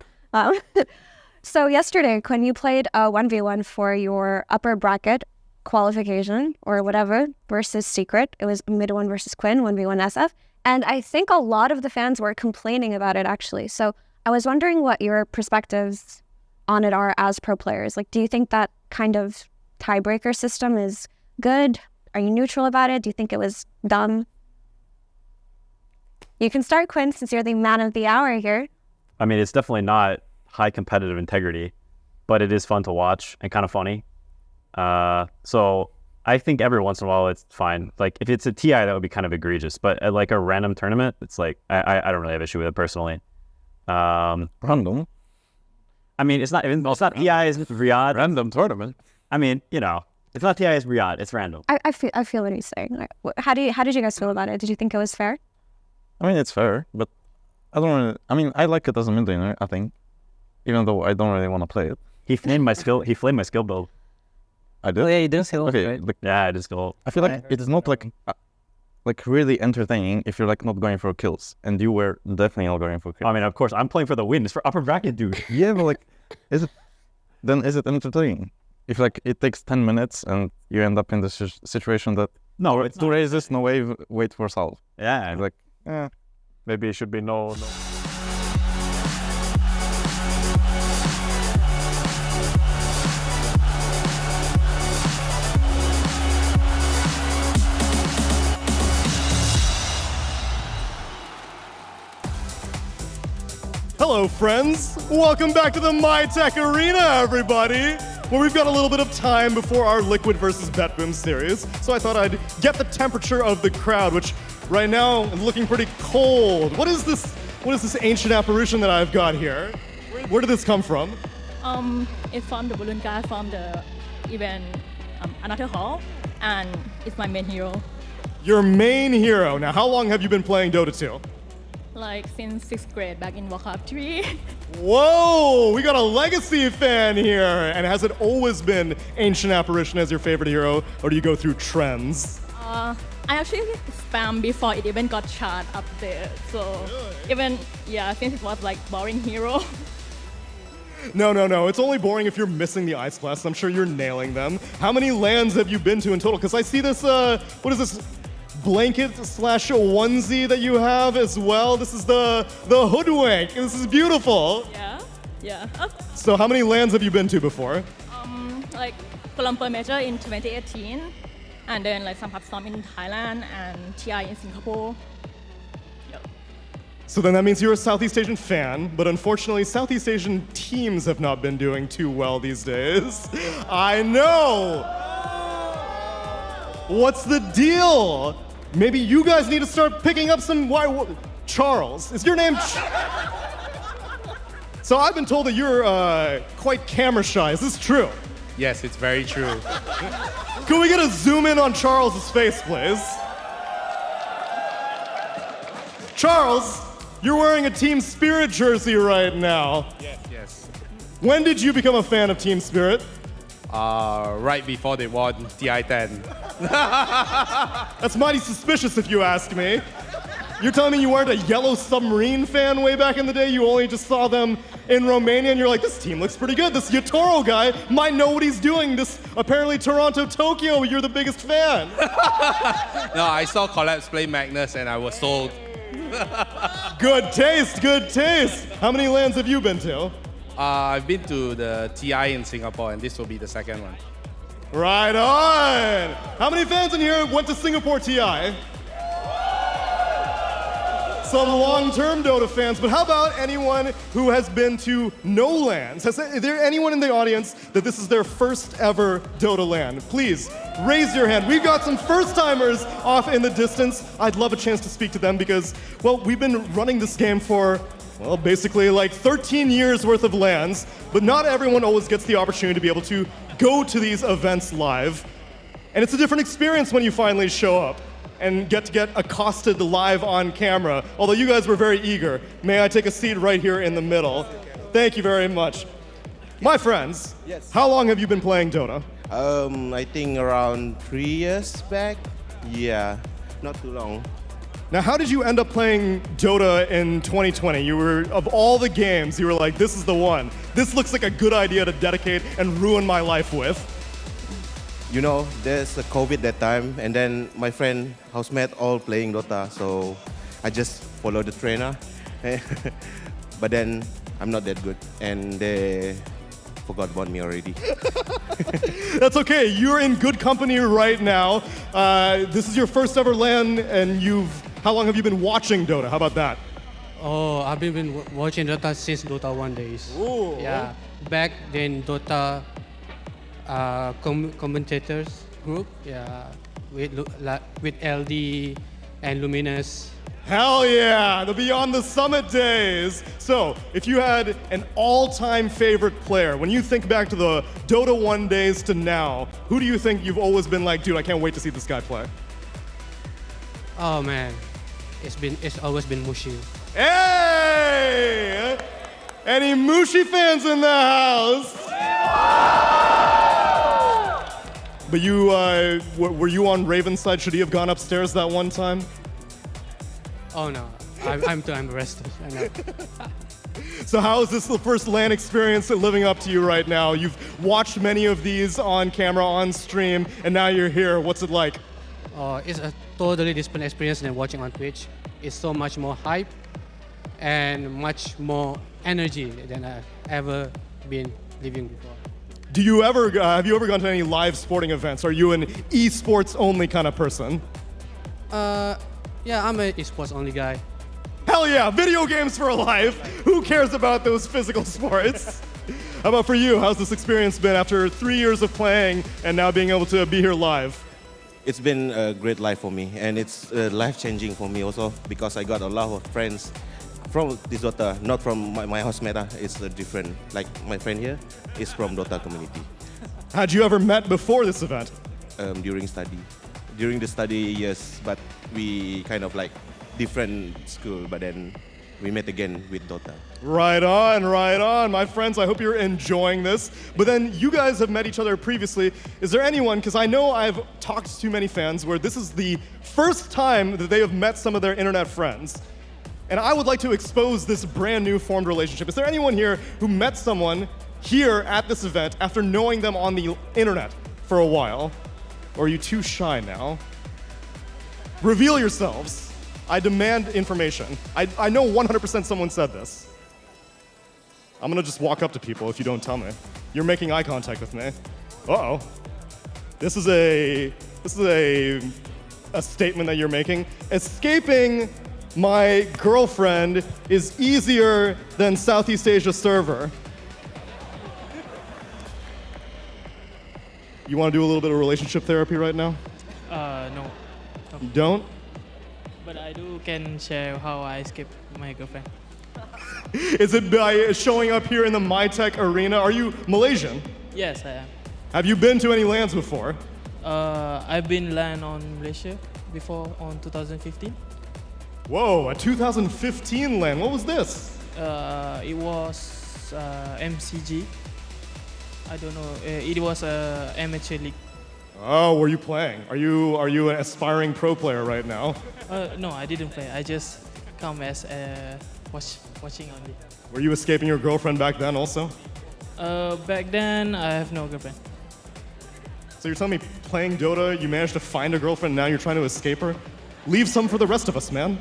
K: So yesterday, Quinn, you played a 1v1 for your upper bracket qualification or whatever versus Secret. It was mid 1 versus Quinn, 1v1 SF. And I think a lot of the fans were complaining about it, actually. So I was wondering what your perspectives on it are as pro players. Like, do you think that kind of tiebreaker system is good? Are you neutral about it? Do you think it was dumb? You can start, Quinn, since you're the man of the hour here.
B: I mean, it's definitely not high competitive integrity, but it is fun to watch and kind of funny. So I think every once in a while it's fine. Like if it's a TI, that would be kind of egregious, but at like a random tournament, it's like, I don't really have issue with it personally.
I: Random?
B: I mean, it's not TI, it's Riyadh.
I: Random tournament?
B: I mean, you know, it's not TI, it's Riyadh, it's random.
K: I feel what he's saying. How did you guys feel about it? Did you think it was fair?
T: I mean, it's fair, but I don't really, I mean, I like it as a mid laner, I think, even though I don't really want to play it.
B: He flamed my skill build.
T: I did?
H: Oh, yeah, you did skill,
T: okay,
H: right?
T: Like,
B: yeah, I did skill.
T: I feel like it is not like really entertaining if you're like not going for kills, and you were definitely not going for kills.
B: I mean, of course, I'm playing for the win. It's for upper bracket, dude.
T: Yeah, but like, is it entertaining? If like it takes 10 minutes and you end up in this situation that
B: no, it's
T: two raises, no wave, wait for solve.
B: Yeah,
T: like,
I: maybe it should be no.
A: Hello, friends. Welcome back to the MyTech Arena, everybody, where we've got a little bit of time before our Liquid versus BetBoom series. So I thought I'd get the temperature of the crowd, which right now is looking pretty cold. What is this ancient apparition that I've got here? Where did this come from?
N: It's from the balloon guy from the event another hall, and it's my main hero.
A: Your main hero. Now, how long have you been playing Dota 2?
N: Like since 6th grade back in Warcraft 3.
A: Whoa, we got a legacy fan here. And has it always been Ancient Apparition as your favorite hero, or do you go through trends?
N: I actually spam before it even got chart up there. So even, since it was like boring hero.
A: No. It's only boring if you're missing the Ice Blast. I'm sure you're nailing them. How many lands have you been to in total? Because I see this, what is this? Blanket/onesie that you have as well. This is the hoodwink. This is beautiful.
N: Yeah.
A: So how many lands have you been to before?
N: Like Kuala Lumpur Major in 2018, and then like some storm in Thailand and TI in Singapore.
A: So then that means you're a Southeast Asian fan, but unfortunately Southeast Asian teams have not been doing too well these days. I know! What's the deal? Maybe you guys need to start picking up some Charles. Is your name So I've been told that you're quite camera shy. Is this true?
O: Yes, it's very true.
A: Can we get a zoom in on Charles's face, please? Charles, you're wearing a Team Spirit jersey right now.
O: Yes.
A: When did you become a fan of Team Spirit?
O: Right before they won TI-10.
A: That's mighty suspicious if you ask me. You're telling me you weren't a Yellow Submarine fan way back in the day? You only just saw them in Romania and you're like, this team looks pretty good. This Yatoro guy might know what he's doing. This apparently Toronto, Tokyo, you're the biggest fan.
O: No, I saw Collapse play Magnus and I was sold.
A: Good taste, good taste. How many LANs have you been to?
O: I've been to the TI in Singapore and this will be the second one.
A: Right on. How many fans in here went to Singapore TI? Some long-term Dota fans, but how about anyone who has been to no LANs? Is there anyone in the audience that this is their first ever Dota LAN? Please, raise your hand. We've got some first-timers off in the distance. I'd love a chance to speak to them because, well, we've been running this game for, well, basically like 13 years worth of LANs, but not everyone always gets the opportunity to be able to go to these events live. And it's a different experience when you finally show up and get accosted live on camera. Although you guys were very eager. May I take a seat right here in the middle? Thank you very much. My friends,
R: Yes.
A: how long have you been playing Dota?
R: I think around 3 years back. Yeah, not too long.
A: Now, how did you end up playing Dota in 2020? You were, of all the games, you were like, this is the one. This looks like a good idea to dedicate and ruin my life with.
R: You know, there's a COVID that time, and then my friend, housemate, all playing Dota, so I just follow the trainer. But then I'm not that good, and they forgot about me already.
A: That's okay. You're in good company right now. This is your first ever LAN, and how long have you been watching Dota? How about that?
S: Oh, I've been watching Dota since Dota 1 days.
A: Ooh.
S: Yeah, back then Dota commentators group, yeah, with LD and Luminous.
A: Hell yeah, the Beyond the Summit days. So, if you had an all-time favorite player, when you think back to the Dota 1 days to now, who do you think you've always been like, dude, I can't wait to see this guy play?
S: Oh man, it's always been Mushi.
A: Hey! Any Mushi fans in the house? But you, were you on Raven's side? Should he have gone upstairs that one time?
S: Oh no, I'm too embarrassed. I know.
A: So how is this the first LAN experience living up to you right now? You've watched many of these on camera, on stream, and now you're here. What's it like?
S: It's a totally different experience than watching on Twitch. It's so much more hype and much more energy than I've ever been living before.
A: Do you ever, have you ever gone to any live sporting events? Are you an esports only kind of person?
S: Yeah, I'm an esports only guy.
A: Hell yeah, video games for life. Who cares about those physical sports? How about for you? How's this experience been after 3 years of playing and now being able to be here live?
R: It's been a great life for me, and it's life-changing for me also because I got a lot of friends from this Dota, not from my housemate. It's different. Like my friend here is from Dota community.
A: Had you ever met before this event?
R: During study. During the study, yes, but we kind of like different school, but then we met again with Dota.
A: Right on, right on. My friends, I hope you're enjoying this. But then you guys have met each other previously. Is there anyone, because I know I've talked to many fans where this is the first time that they have met some of their internet friends. And I would like to expose this brand new formed relationship. Is there anyone here who met someone here at this event after knowing them on the internet for a while? Or are you too shy now? Reveal yourselves. I demand information. I know 100% someone said this. I'm gonna just walk up to people if you don't tell me. You're making eye contact with me. Uh-oh. This is a statement that you're making. Escaping my girlfriend is easier than Southeast Asia server. You want to do a little bit of relationship therapy right now?
V: No.
A: You don't?
V: But I can share how I escaped my girlfriend.
A: Is it by showing up here in the MyTech arena? Are you Malaysian?
V: Yes, I am.
A: Have you been to any LANs before?
V: I've been LAN on Malaysia before on 2015.
A: Whoa, a 2015 LAN. What was this?
V: It was MCG. I don't know. It was a amateur league.
A: Oh, were you playing? Are you an aspiring pro player right now?
V: No, I didn't play. I just come as watching only.
A: Were you escaping your girlfriend back then also?
V: Back then, I have no girlfriend.
A: So you're telling me playing Dota, you managed to find a girlfriend, now you're trying to escape her? Leave some for the rest of us, man.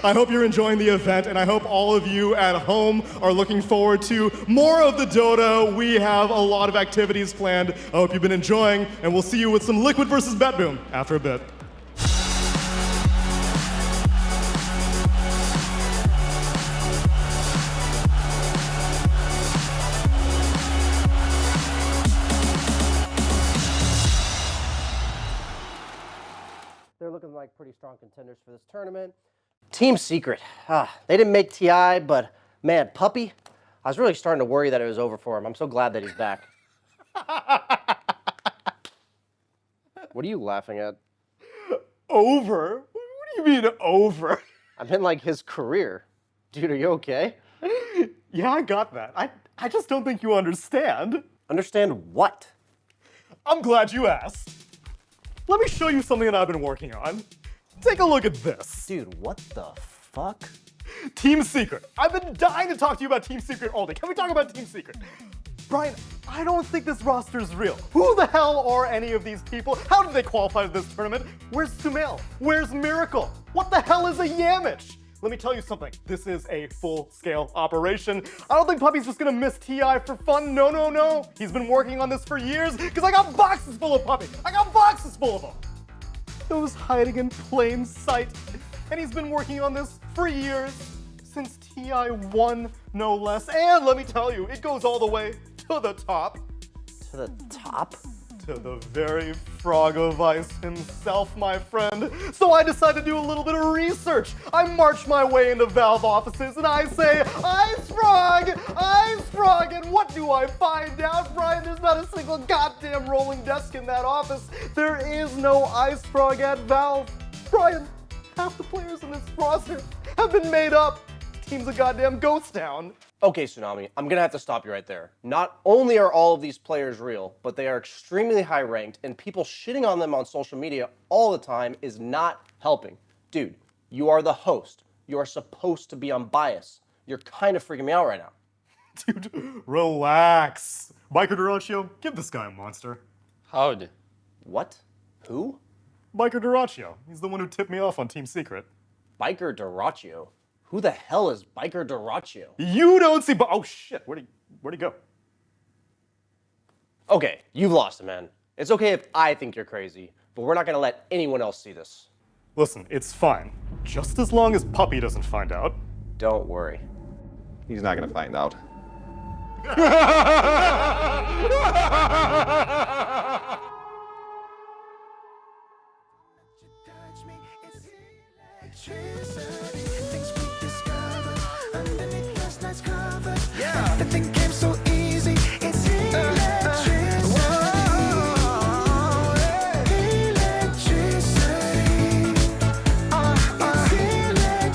A: I hope you're enjoying the event, and I hope all of you at home are looking forward to more of the Dota. We have a lot of activities planned. I hope you've been enjoying, and we'll see you with some Liquid versus BetBoom after a bit.
P: They're looking like pretty strong contenders for this tournament. Team Secret. They didn't make TI, but man, Puppy, I was really starting to worry that it was over for him. I'm so glad that he's back. What are you laughing at? Over? What do you mean over? I meant like his career. Dude, are you okay?
A: Yeah, I got that. I just don't think you understand.
P: Understand what?
A: I'm glad you asked. Let me show you something that I've been working on. Take a look at this.
P: Dude, what the fuck?
A: Team Secret. I've been dying to talk to you about Team Secret all day. Can we talk about Team Secret? Brian, I don't think this roster is real. Who the hell are any of these people? How did they qualify to this tournament? Where's Sumail? Where's Miracle? What the hell is a Yamich? Let me tell you something. This is a full-scale operation. I don't think Puppy's just gonna miss TI for fun. No, no, no. He's been working on this for years because I got boxes full of Puppy. I got boxes full of them. Those hiding in plain sight. And he's been working on this for years, since TI1, no less. And let me tell you, it goes all the way to the top.
P: To the top?
A: To the very frog of ice himself, my friend. So I decided to do a little bit of research. I march my way into Valve offices and I say, Ice Frog! Ice Frog! And what do I find out, Brian? There's not a single goddamn rolling desk in that office. There is no Ice Frog at Valve. Brian, half the players in this roster have been made up. Team's a goddamn ghost town.
P: Okay, Tsunami, I'm gonna have to stop you right there. Not only are all of these players real, but they are extremely high ranked, and people shitting on them on social media all the time is not helping. Dude, you are the host. You are supposed to be unbiased. You're kind of freaking me out right now.
A: Dude, relax. Biker Duraccio, give this guy a monster.
P: How'd? What? Who?
A: Biker Duraccio. He's the one who tipped me off on Team Secret.
P: Biker Duraccio? Who the hell is Biker Duraccio?
A: You don't see, oh shit, where'd he go?
P: Okay, you've lost it, man. It's okay if I think you're crazy, but we're not gonna let anyone else see this.
A: Listen, it's fine. Just as long as Puppy doesn't find out.
P: Don't worry.
U: He's not gonna find out.
D: Everything came so easy. It's electricity. Electricity. It's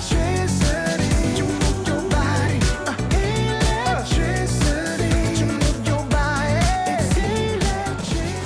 D: electricity. You move your body. Electricity. You move your body. It's electricity.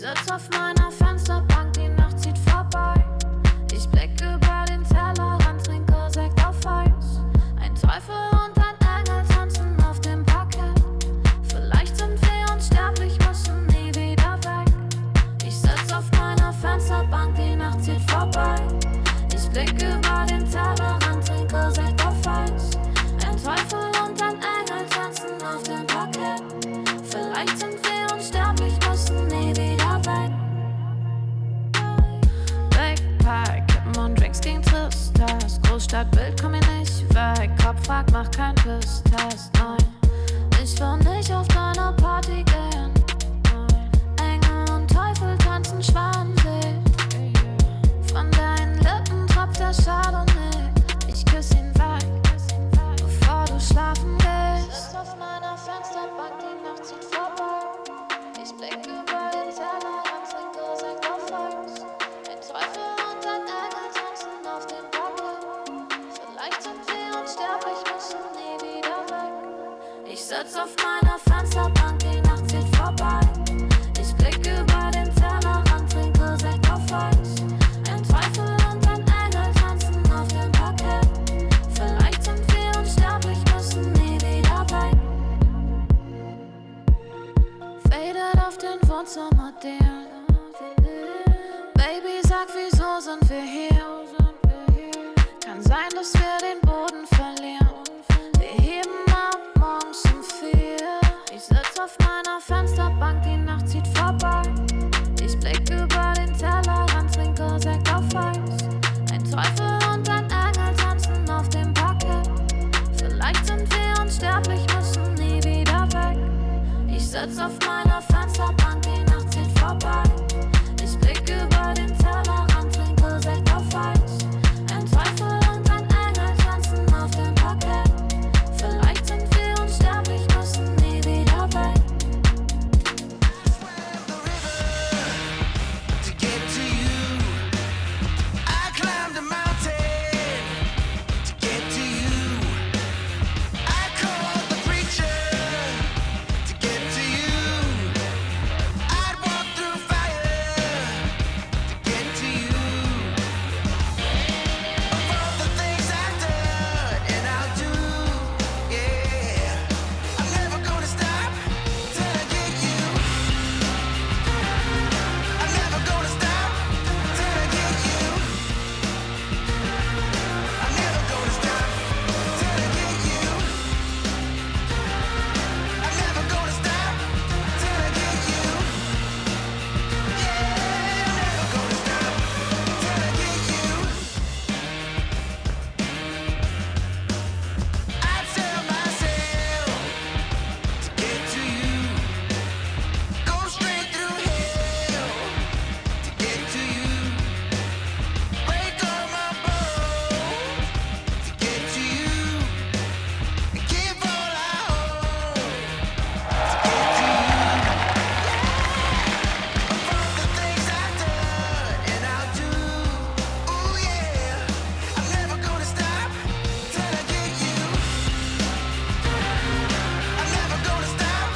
C: Ich sitz auf meiner Fensterbank, die Nacht zieht vorbei. Ich blick über den Tellerrand, trinke Sekt auf Eis. Ein Teufel und ein Engel tanzen auf dem Parkett. Vielleicht sind wir unsterblich, müssen nie wieder weg. Ich sitz auf meiner Fensterbank, die Nacht zieht vorbei. Ich blick über den Tellerrand, trinke Sekt auf Eis. Ein Teufel und ein Engel tanzen auf dem Parkett. Vielleicht sind wir unsterblich, müssen nie wieder weg. Backpack, Kippen und Drinks gegen Tristesse. Großstadtbild, komm mir nicht weg. Kopf fragt, mach kein Pisstest, nein. Ich will nicht auf deine Party gehen. Engel und Teufel tanzen Schwanensee. Von deinen Lippen tropft der Chardonnay. Ich küss ihn weg, bevor du schlafen gehst. Ich sitz auf meiner Fensterbank, die Nacht zieht vorbei. Ich blick über den Tellerrand, trinke Sekt auf Eis. Ein Teufel und ein Engel tanzen auf dem Parkett. Vielleicht sind wir unsterblich, müssen nie wieder weg. Ich sitz auf meiner Fensterbank, die Nacht zieht vorbei. Ich blick über den Tellerrand, trinke Sekt auf Eis. Ein Teufel und ein Engel tanzen auf dem Parkett. Vielleicht sind wir unsterblich, müssen nie wieder weg. Faded auf den Wohnzimmerdeal. Baby, sag, wieso sind wir hier? Kann sein, dass wir den Boden verlieren. Wir heben ab morgens um 4. Ich sitz auf meiner Fensterbank, die Nacht zieht vorbei. Ich blick über den Tellerrand, trinke Sekt auf Eis. Ein Teufel und ein Engel tanzen auf dem Parkett. Vielleicht sind wir unsterblich, müssen nie wieder weg. Ich sitz auf meiner Fensterbank, die Nacht zieht vorbei. Ich blick über den Tellerrand, trinke Sekt auf Eis. Ein Teufel und ein Engel tanzen auf dem Parkett. Vielleicht sind wir unsterblich, müssen nie wieder weg.
D: To get to you, I climbed a mountain. To get to you, I called the preacher. To get to you, I'd walk through fire. To get to you, of all the things I've done and I'll do, yeah, I'm never gonna stop till I get you. I'm never gonna stop till I get you. I'm never gonna stop till I get you. I'm never gonna stop till I get you. Yeah, I'm never gonna stop till I get you. I tell myself to get to you. Go straight through hell to get to you. Break all my bones to get to you. And give all I own to get to you. Of all the things I've done and I'll do, ooh yeah, I'm never gonna stop till I get you. I'm never gonna stop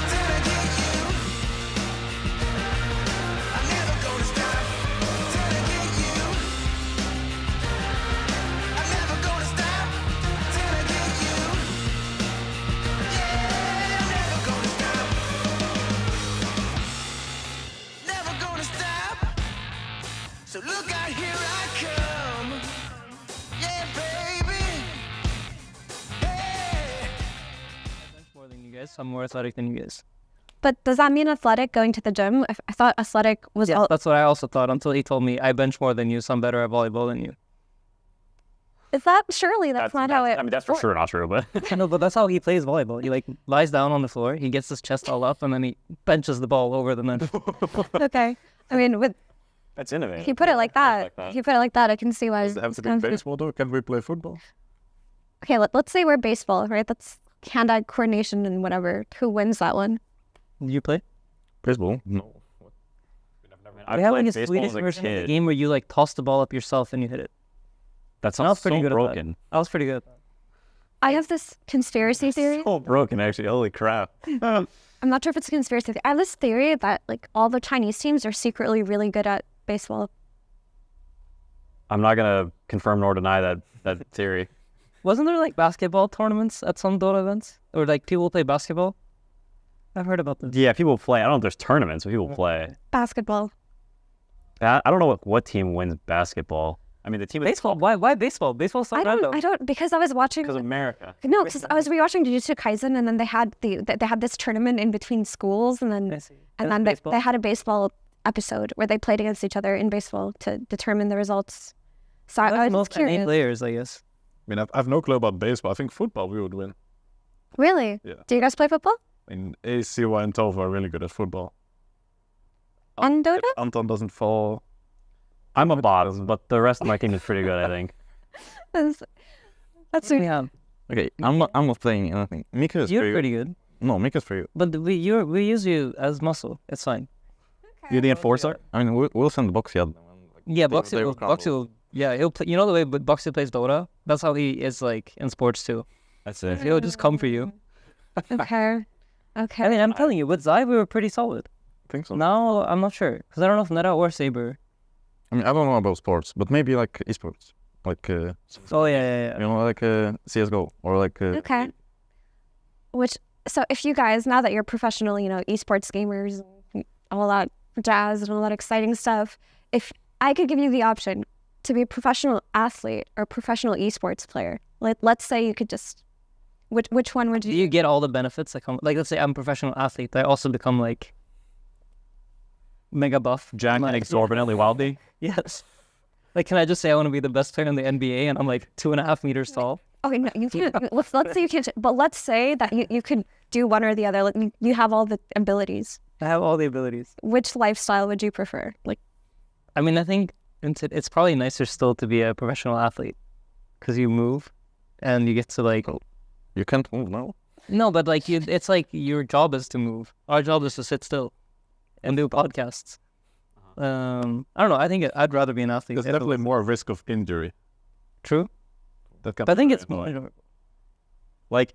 D: till I get you. I'm never gonna stop till I get you. I'm never gonna stop till I get you. Yeah, I'm never gonna stop. Never gonna stop. So look out, here I come. Yeah, baby. Hey.
H: More than you guys. I'm more athletic than you guys.
K: But does that mean athletic going to the gym? I thought athletic was
H: Yeah,
K: all.
H: that's what I also thought until he told me I bench more than you, so I'm better at volleyball than you.
K: Is that surely that's not how it?
B: I mean, that's for sure not true, but
H: No, but that's how he plays volleyball. He like lies down on the floor, he gets his chest all up, and then he benches the ball over the net.
K: Okay, I mean, with
B: that's innovative.
K: if you put it like that,
B: like that.
K: if you put it like that, I can see why.
I: Does it have
K: it's
I: to be
K: kind of-
I: baseball though? Can we play football?
K: Okay, let's say we're baseball, right? That's hand-eye coordination and whatever. Who wins that one?
H: You play?
I: Baseball? No.
B: I
H: We have
B: played
H: like a
B: baseball
H: Swedish
B: as a
H: version of the
B: kid.
H: game where you like toss the ball up yourself and you hit it.
B: That
H: And I was
B: sounds
H: pretty
B: so
H: good
B: broken.
H: at that. I was pretty good at that.
K: I have this conspiracy theory.
B: So broken, actually. Holy crap.
K: I'm not sure if it's a conspiracy theory. I have this theory that like all the Chinese teams are secretly really good at baseball.
B: I'm not gonna confirm nor deny that theory.
H: Wasn't there like basketball tournaments at some Dota events? Or like people play basketball? I've heard about this.
B: Yeah, people play. I don't know if there's tournaments, but people play.
K: Basketball.
B: I don't know what team wins basketball. I mean, the team.
H: Baseball. Why baseball? Baseball's so random.
K: I don't because I was watching.
B: Because America.
K: No, because I was rewatching Jujutsu Kaisen, and then they had this tournament in between schools, and then they had a baseball episode where they played against each other in baseball to determine the results. So I was
H: most
K: curious.
H: NA players, I guess.
I: I mean, I've no clue about baseball. I think football we would win.
K: Really?
I: Yeah.
K: Do you guys play football?
I: I mean, ACY and Tova are really good at football.
K: And Dota?
I: Anton doesn't fall.
B: I'm a bot, but the rest of my team is pretty good, I think.
K: That's
H: yeah.
T: Okay, I'm not playing anything. Mika is
H: You're pretty good.
T: No, Mika's pretty good.
H: But we use you as muscle. It's fine.
B: You're the enforcer?
T: I mean, we'll send Boxy out.
H: Yeah, Boxy will. Yeah, he'll play. You know the way Boxy plays Dota? That's how he is like in sports too.
B: That's it.
H: He'll just come for you.
K: Okay. Okay.
H: I mean, I'm telling you, with Zai, we were pretty solid.
T: I think so.
H: Now, I'm not sure. Because I don't know if Neta or Saber.
T: I mean, I don't know about sports, but maybe like esports. Like,
H: oh, yeah.
T: You know, like CSGO or like...
K: Okay. So if you guys, now that you're professional, esports gamers, and all that jazz and all that exciting stuff, if I could give you the option to be a professional athlete or professional esports player, let's say you could just... Which one would you...
H: Do you get all the benefits that come... Like, let's say I'm a professional athlete. I also become, like, mega buff.
B: Jack and exorbitantly wealthy?
H: Yes. Like, can I just say I want to be the best player in the NBA and I'm, like, 2.5 meters tall?
K: Okay, no, you can't. let's say you can't. But let's say that you could do one or the other. Like, you have all the abilities.
H: I have all the abilities.
K: Which lifestyle would you prefer? Like,
H: I mean, I think it's probably nicer still to be a professional athlete because you move and you get to, like...
T: You can't move now?
H: No, but like it's like your job is to move. Our job is to sit still and do podcasts. I don't know. I think I'd rather be an athlete.
I: There's definitely more risk of injury.
H: True.
I: But
H: I think it's more...
B: Like,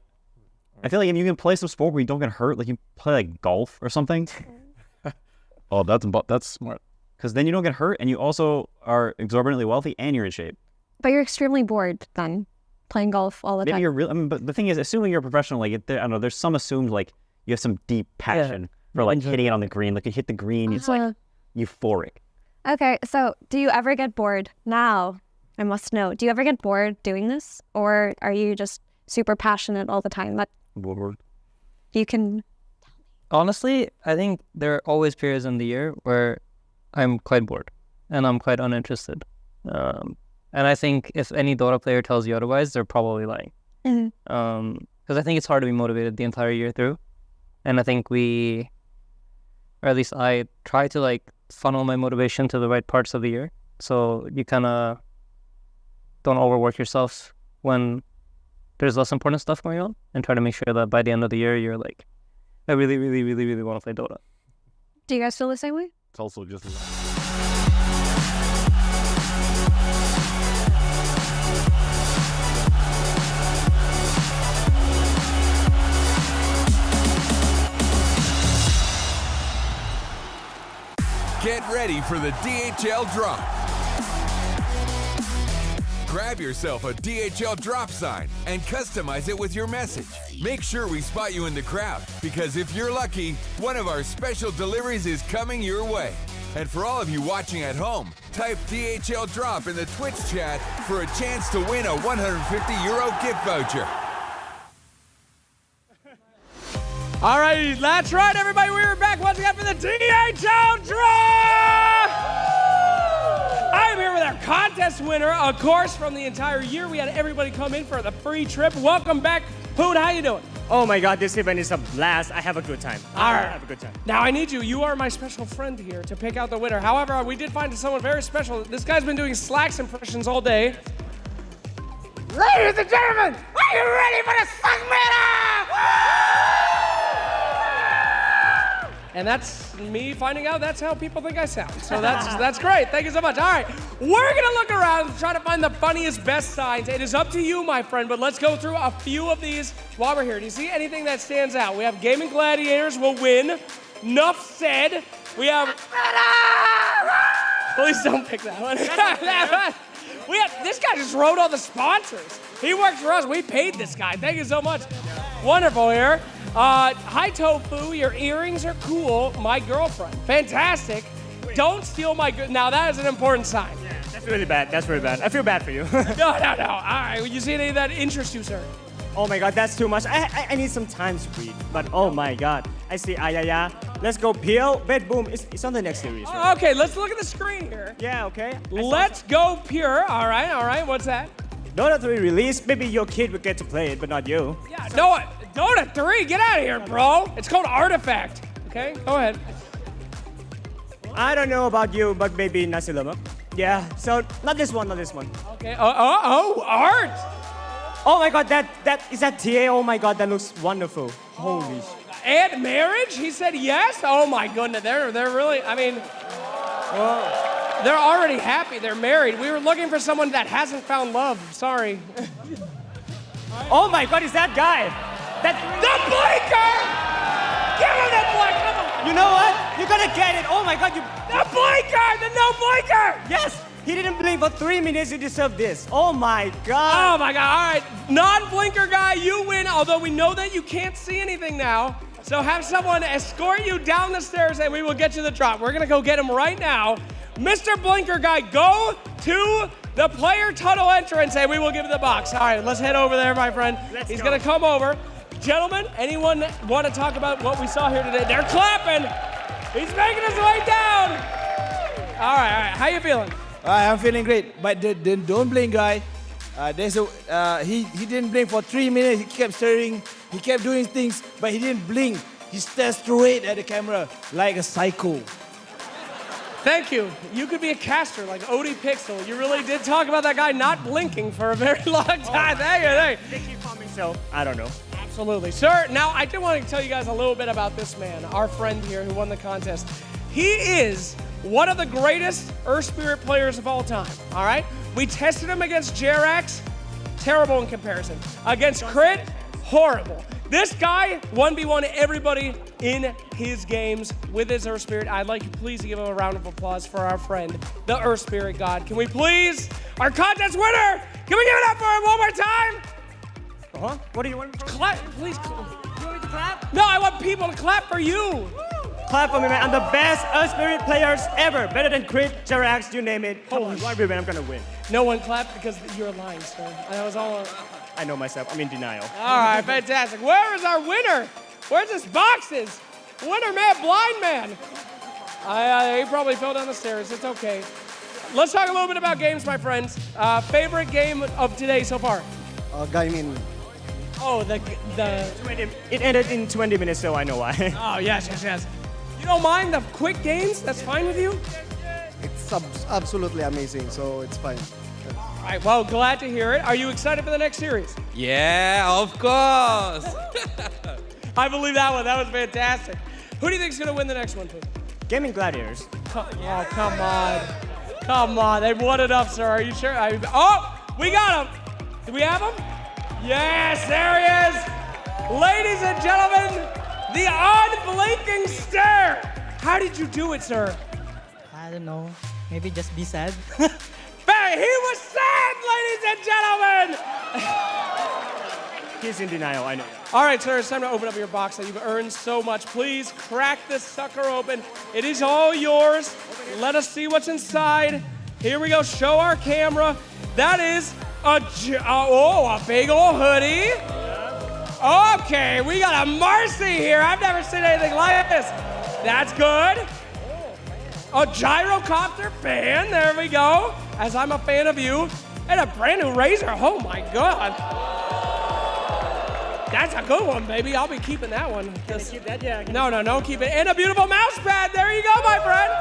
B: I feel like if you can play some sport where you don't get hurt, like you play like golf or something.
I: Oh, that's smart.
B: Because then you don't get hurt and you also are exorbitantly wealthy and you're in shape.
K: But you're extremely bored then. Playing golf all the time.
B: Maybe you're real. I mean, but the thing is, assuming you're a professional, like I don't know, there's some assumed like you have some deep passion for like hitting it on the green. Like you hit the green, it's like euphoric.
K: Okay, so do you ever get bored? Now, I must know. Do you ever get bored doing this, or are you just super passionate all the time? That
T: bored.
K: You can.
H: Honestly, I think there are always periods in the year where I'm quite bored and I'm quite uninterested. And I think if any Dota player tells you otherwise, they're probably lying. Because I think it's hard to be motivated the entire year through. And I think or at least I try to like funnel my motivation to the right parts of the year. So you kind of don't overwork yourself when there's less important stuff going on and try to make sure that by the end of the year, you're like, I really, really, really, really want to play Dota.
K: Do you guys feel the same way?
I: It's also just...
E: Get ready for the DHL drop. Grab yourself a DHL drop sign and customize it with your message. Make sure we spot you in the crowd, because if you're lucky, one of our special deliveries is coming your way. And for all of you watching at home, type DHL drop in the Twitch chat for a chance to win a €150 gift voucher.
F: All right, that's right, everybody. We are back once again for the DHL Draw! I am here with our contest winner, of course, from the entire year. We had everybody come in for the free trip. Welcome back. Poon, how you doing?
G: Oh my God, this event is a blast. I have a good time.
F: All right.
G: I have a good time.
F: Now, I need you. You are my special friend here to pick out the winner. However, we did find someone very special. This guy's been doing Slacks impressions all day.
W: Ladies and gentlemen, are you ready for the Slack Meter?
F: And that's me finding out that's how people think I sound. So that's great. Thank you so much. All right, we're gonna look around and try to find the funniest, best signs. It is up to you, my friend, but let's go through a few of these while we're here. Do you see anything that stands out? We have Gaming Gladiators will win. Nuff said. We have... Please don't pick that one. This guy just wrote all the sponsors. He works for us. We paid this guy. Thank you so much. Wonderful here. Hi, Tofu. Your earrings are cool. My girlfriend. Fantastic. Don't steal my... Now, that is an important sign.
G: Yeah, that's really bad. That's really bad. I feel bad for you.
F: No. All right. You see any of that interests you, sir?
G: Oh my god, that's too much. I need some time to read. But oh my god. I see Ayaya. Let's go Peel. Bed Boom. It's on the next series, right?
F: Okay, let's look at the screen here.
G: Yeah, okay.
F: Let's go Pure. All right. What's that?
G: Dota 3 release. Maybe your kid would get to play it, but not you.
F: Yeah, Dota 3, get out of here, bro. It's called Artifact. Okay, go ahead.
G: I don't know about you, but maybe Nasi Lemak. Yeah, so not this one.
F: Okay, art.
G: Oh my god, that is that TA? Oh my god, that looks wonderful. Holy shit.
F: And marriage? He said yes? Oh my goodness, they're really, I mean, they're already happy, they're married. We were looking for someone that hasn't found love, sorry.
G: Oh my god, is that guy?
F: The blinker! Give him the blinker! Come on.
G: You know what? You're gonna get it. Oh my god, you...
F: The blinker! The no blinker!
G: Yes! He didn't blink for 3 minutes, you deserve this. Oh my god.
F: Oh my god, all right. Non-blinker guy, you win, although we know that you can't see anything now. So have someone escort you down the stairs and we will get you the drop. We're gonna go get him right now. Mr. Blinker guy, go to the player tunnel entrance and we will give you the box. All right, let's head over there, my friend. He's gonna come over. Gentlemen, anyone want to talk about what we saw here today? They're clapping. He's making his way down. All right. How you feeling?
J: I'm feeling great, but the don't blink guy, he didn't blink for 3 minutes. He kept staring, he kept doing things, but he didn't blink. He stared straight at the camera like a psycho.
F: Thank you. You could be a caster like Odie Pixel. You really did talk about that guy not blinking for a very long time. Thank you.
G: They keep calling so I don't know.
F: Absolutely. Sir, now I do want to tell you guys a little bit about this man, our friend here who won the contest. He is one of the greatest Earth Spirit players of all time, all right? We tested him against Jerax, terrible in comparison. Against Crit, horrible. This guy 1v1 everybody in his games with his Earth Spirit. I'd like you please to give him a round of applause for our friend, the Earth Spirit God. Can we please, our contest winner, can we give it up for him one more time?
G: What do you want?
F: Clap, please.
G: You want me to clap?
F: No, I want people to clap for you.
G: Clap for me, man. I'm the best Earth Spirit players ever. Better than Crit, Jerax, you name it. Come on, 1v1, I'm gonna win.
F: No one clapped because you're lying, sir. That was all.
G: I know myself. I'm in denial.
F: All right, fantastic. Where is our winner? Where's his boxes? Winner man, blind man. He probably fell down the stairs. It's okay. Let's talk a little bit about games, my friends. Favorite game of today so far?
J: Gaimin.
F: Oh,
G: It ended in 20 minutes, so I know why.
F: Oh, yes. You don't mind the quick games? That's fine with you?
J: It's absolutely amazing, so it's fine.
F: All right, well, glad to hear it. Are you excited for the next series?
Q: Yeah, of course.
F: I believe that one. That was fantastic. Who do you think is going to win the next one, please?
G: Gaming Gladiators.
F: Oh, come on. Come on. They've won it up, sir. Are you sure? We got him. Do we have him? Yes, there he is. Ladies and gentlemen, the unblinking stare. How did you do it, sir?
V: I don't know. Maybe just be sad.
F: He was sad, ladies and gentlemen.
G: He's in denial, I know.
F: All right, sir, it's time to open up your box that you've earned so much. Please crack this sucker open. It is all yours. Let us see what's inside. Here we go. Show our camera. That is a big old hoodie. Okay, we got a Marcy here. I've never seen anything like this. That's good. A gyrocopter fan. There we go. As I'm a fan of you. And a brand new razor. Oh, my God. That's a good one, baby. I'll be keeping that one.
G: Can I keep that? Yeah.
F: No, keep it. And a beautiful mouse pad. There you go, my friend.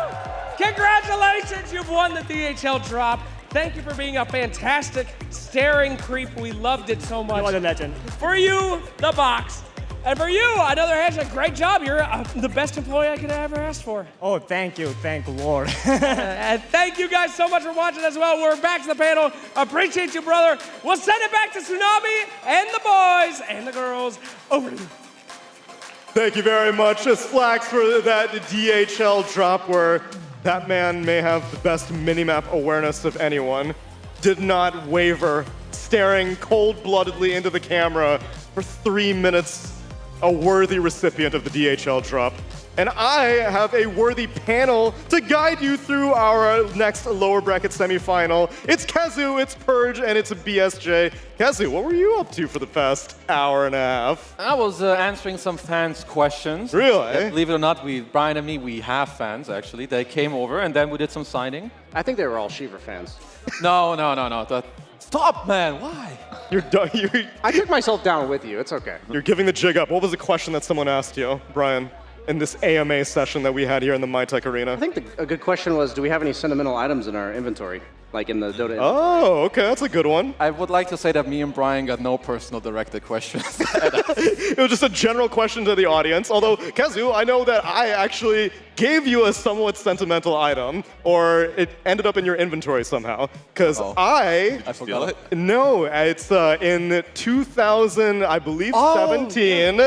F: Congratulations. You've won the DHL drop. Thank you for being a fantastic staring creep. We loved it so much.
G: You are the legend.
F: For you, the box. And for you, another handshake. Great job. You're the best employee I could have ever asked for.
G: Oh, thank you. Thank Lord.
F: And thank you guys so much for watching as well. We're back to the panel. Appreciate you, brother. We'll send it back to Tsunami and the boys and the girls. Over to you.
A: Thank you very much, Slacks, for that DHL drop where that man may have the best minimap awareness of anyone. Did not waver, staring cold-bloodedly into the camera for 3 minutes. A worthy recipient of the DHL drop. And I have a worthy panel to guide you through our next lower bracket semifinal. It's Kazu, it's Purge, and it's BSJ. Kazu, what were you up to for the past hour and a half?
L: I was answering some fans' questions.
A: Really?
L: Yeah, believe it or not, Brian and me, we have fans, actually. They came over, and then we did some signing.
P: I think they were all Shiver fans.
L: No. Stop, man. Why?
A: You're done.
P: I took myself down with you. It's okay.
A: You're giving the jig up. What was the question that someone asked you, Brian, in this AMA session that we had here in the MyTech Arena?
P: I think a good question was, do we have any sentimental items in our inventory? Like in the Dota inventory?
A: Oh, okay. That's a good one.
L: I would like to say that me and Brian got no personal directed questions.
A: It was just a general question to the audience. Although, Kazu, I know that I actually gave you a somewhat sentimental item, or it ended up in your inventory somehow. Because I
L: forgot it?
A: No, it's in 2000, I believe, 17.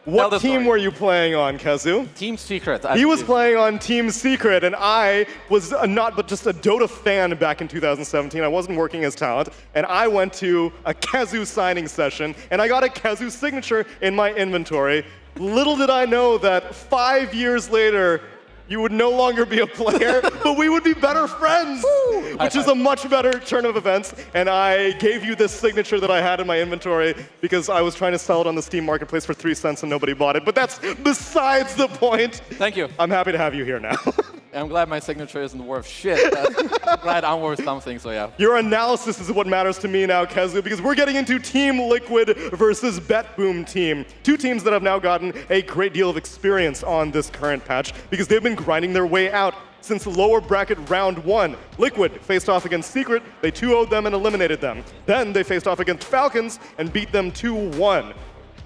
A: What team were you playing on, Kazu?
L: Team Secret.
A: He was playing on Team Secret, and I was not but just a Dota fan back in 2017. I wasn't working as talent, and I went to a Kazu signing session, and I got a Kazu signature in my inventory. Little did I know that 5 years later, you would no longer be a player, but we would be better friends, which is a much better turn of events. And I gave you this signature that I had in my inventory because I was trying to sell it on the Steam Marketplace for 3 cents and nobody bought it. But that's besides the point.
L: Thank you.
A: I'm happy to have you here now.
L: I'm glad my signature isn't worth shit. I'm glad I'm worth something, so yeah.
A: Your analysis is what matters to me now, Kazu, because we're getting into Team Liquid versus BetBoom team. Two teams that have now gotten a great deal of experience on this current patch because they've been grinding their way out since lower bracket round 1. Liquid faced off against Secret, they 2-0'd them and eliminated them. Then they faced off against Falcons and beat them 2-1.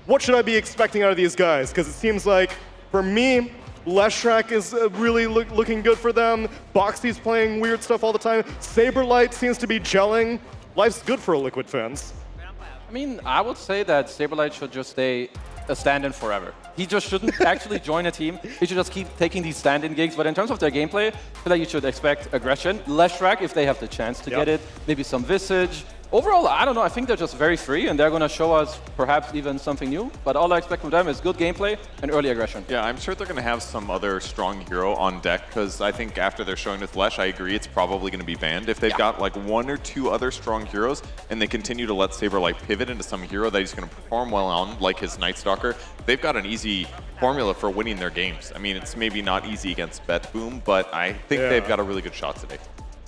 A: What should I be expecting out of these guys? Because it seems like, for me, Leshrak is really looking good for them. Boxy's playing weird stuff all the time. Saberlight seems to be gelling. Life's good for Liquid fans.
L: I mean, I would say that Saberlight should just stay a stand-in forever. He just shouldn't actually join a team. He should just keep taking these stand-in gigs. But in terms of their gameplay, I feel like you should expect aggression. Leshrak, if they have the chance to get it. Maybe some Visage. Overall, I don't know. I think they're just very free, and they're going to show us perhaps even something new. But all I expect from them is good gameplay and early aggression.
M: Yeah, I'm sure they're going to have some other strong hero on deck, because I think after they're showing with Lesh, I agree it's probably going to be banned. If they've got like 1 or 2 other strong heroes, and they continue to let Saberlight pivot into some hero that he's going to perform well on, like his Night Stalker, they've got an easy formula for winning their games. I mean, it's maybe not easy against BetBoom, but I think they've got a really good shot today.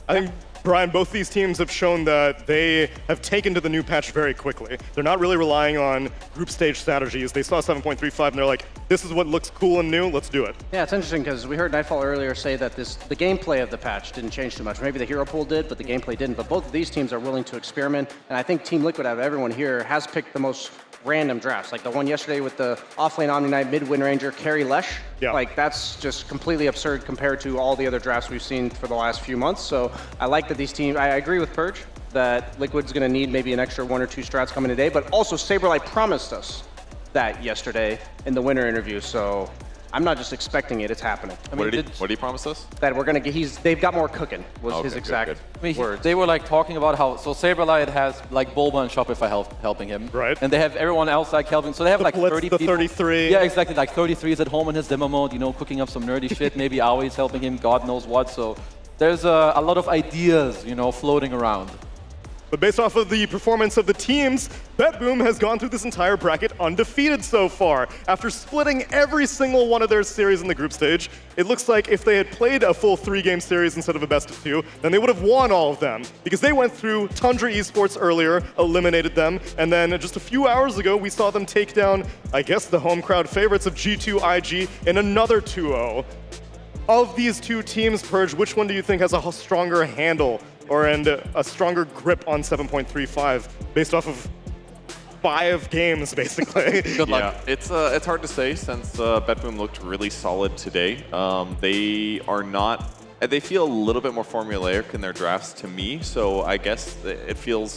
A: I think, Brian, both these teams have shown that they have taken to the new patch very quickly. They're not really relying on group stage strategies. They saw 7.35 and they're like, this is what looks cool and new, let's do it.
P: Yeah, it's interesting because we heard Nightfall earlier say that the gameplay of the patch didn't change too much. Maybe the hero pool did, but the gameplay didn't. But both of these teams are willing to experiment, and I think Team Liquid, out of everyone here, has picked the most random drafts. Like the one yesterday with the offlane Omni Knight mid-Wind Ranger carry Lesh.
A: Yeah.
P: Like that's just completely absurd compared to all the other drafts we've seen for the last few months. So I like that these teams, I agree with Purge that Liquid's going to need maybe an extra 1 or 2 strats coming today, but also Saberlight promised us that yesterday in the winter interview. So I'm not just expecting it, it's happening.
M: I mean, what did he promise us?
P: That we're going to they've got more cooking was his exact words.
L: They were like talking about how, so Saberlight has like Bulba and Shopify helping him.
A: Right.
L: And they have everyone else like helping. So they have like
A: Blitz,
L: 30
A: the
L: people.
A: 33.
L: Yeah, exactly. Like 33s at home in his demo mode, you know, cooking up some nerdy shit. Maybe Aoi's helping him, God knows what. So there's a lot of ideas, you know, floating around.
A: But based off of the performance of the teams, BetBoom has gone through this entire bracket undefeated so far. After splitting every single one of their series in the group stage, it looks like if they had played a full 3-game series instead of a best of 2, then they would have won all of them. Because they went through Tundra Esports earlier, eliminated them, and then just a few hours ago, we saw them take down, I guess, the home crowd favorites of G2 IG in another 2-0. Of these two teams, Purge, which one do you think has a stronger handle and a stronger grip on 7.35 based off of 5 games, basically.
M: Good luck. Yeah, it's hard to say since BetBoom looked really solid today. They are not. They feel a little bit more formulaic in their drafts to me, so I guess I feel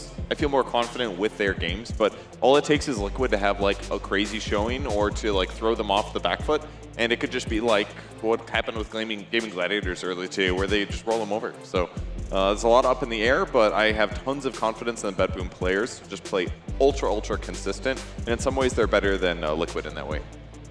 M: more confident with their games, but all it takes is Liquid to have like a crazy showing or to like throw them off the back foot, and it could just be like what happened with Gaming Gladiators earlier today where they just roll them over. So there's a lot up in the air, but I have tons of confidence in the BetBoom players to just play ultra consistent, and in some ways they're better than Liquid in that way.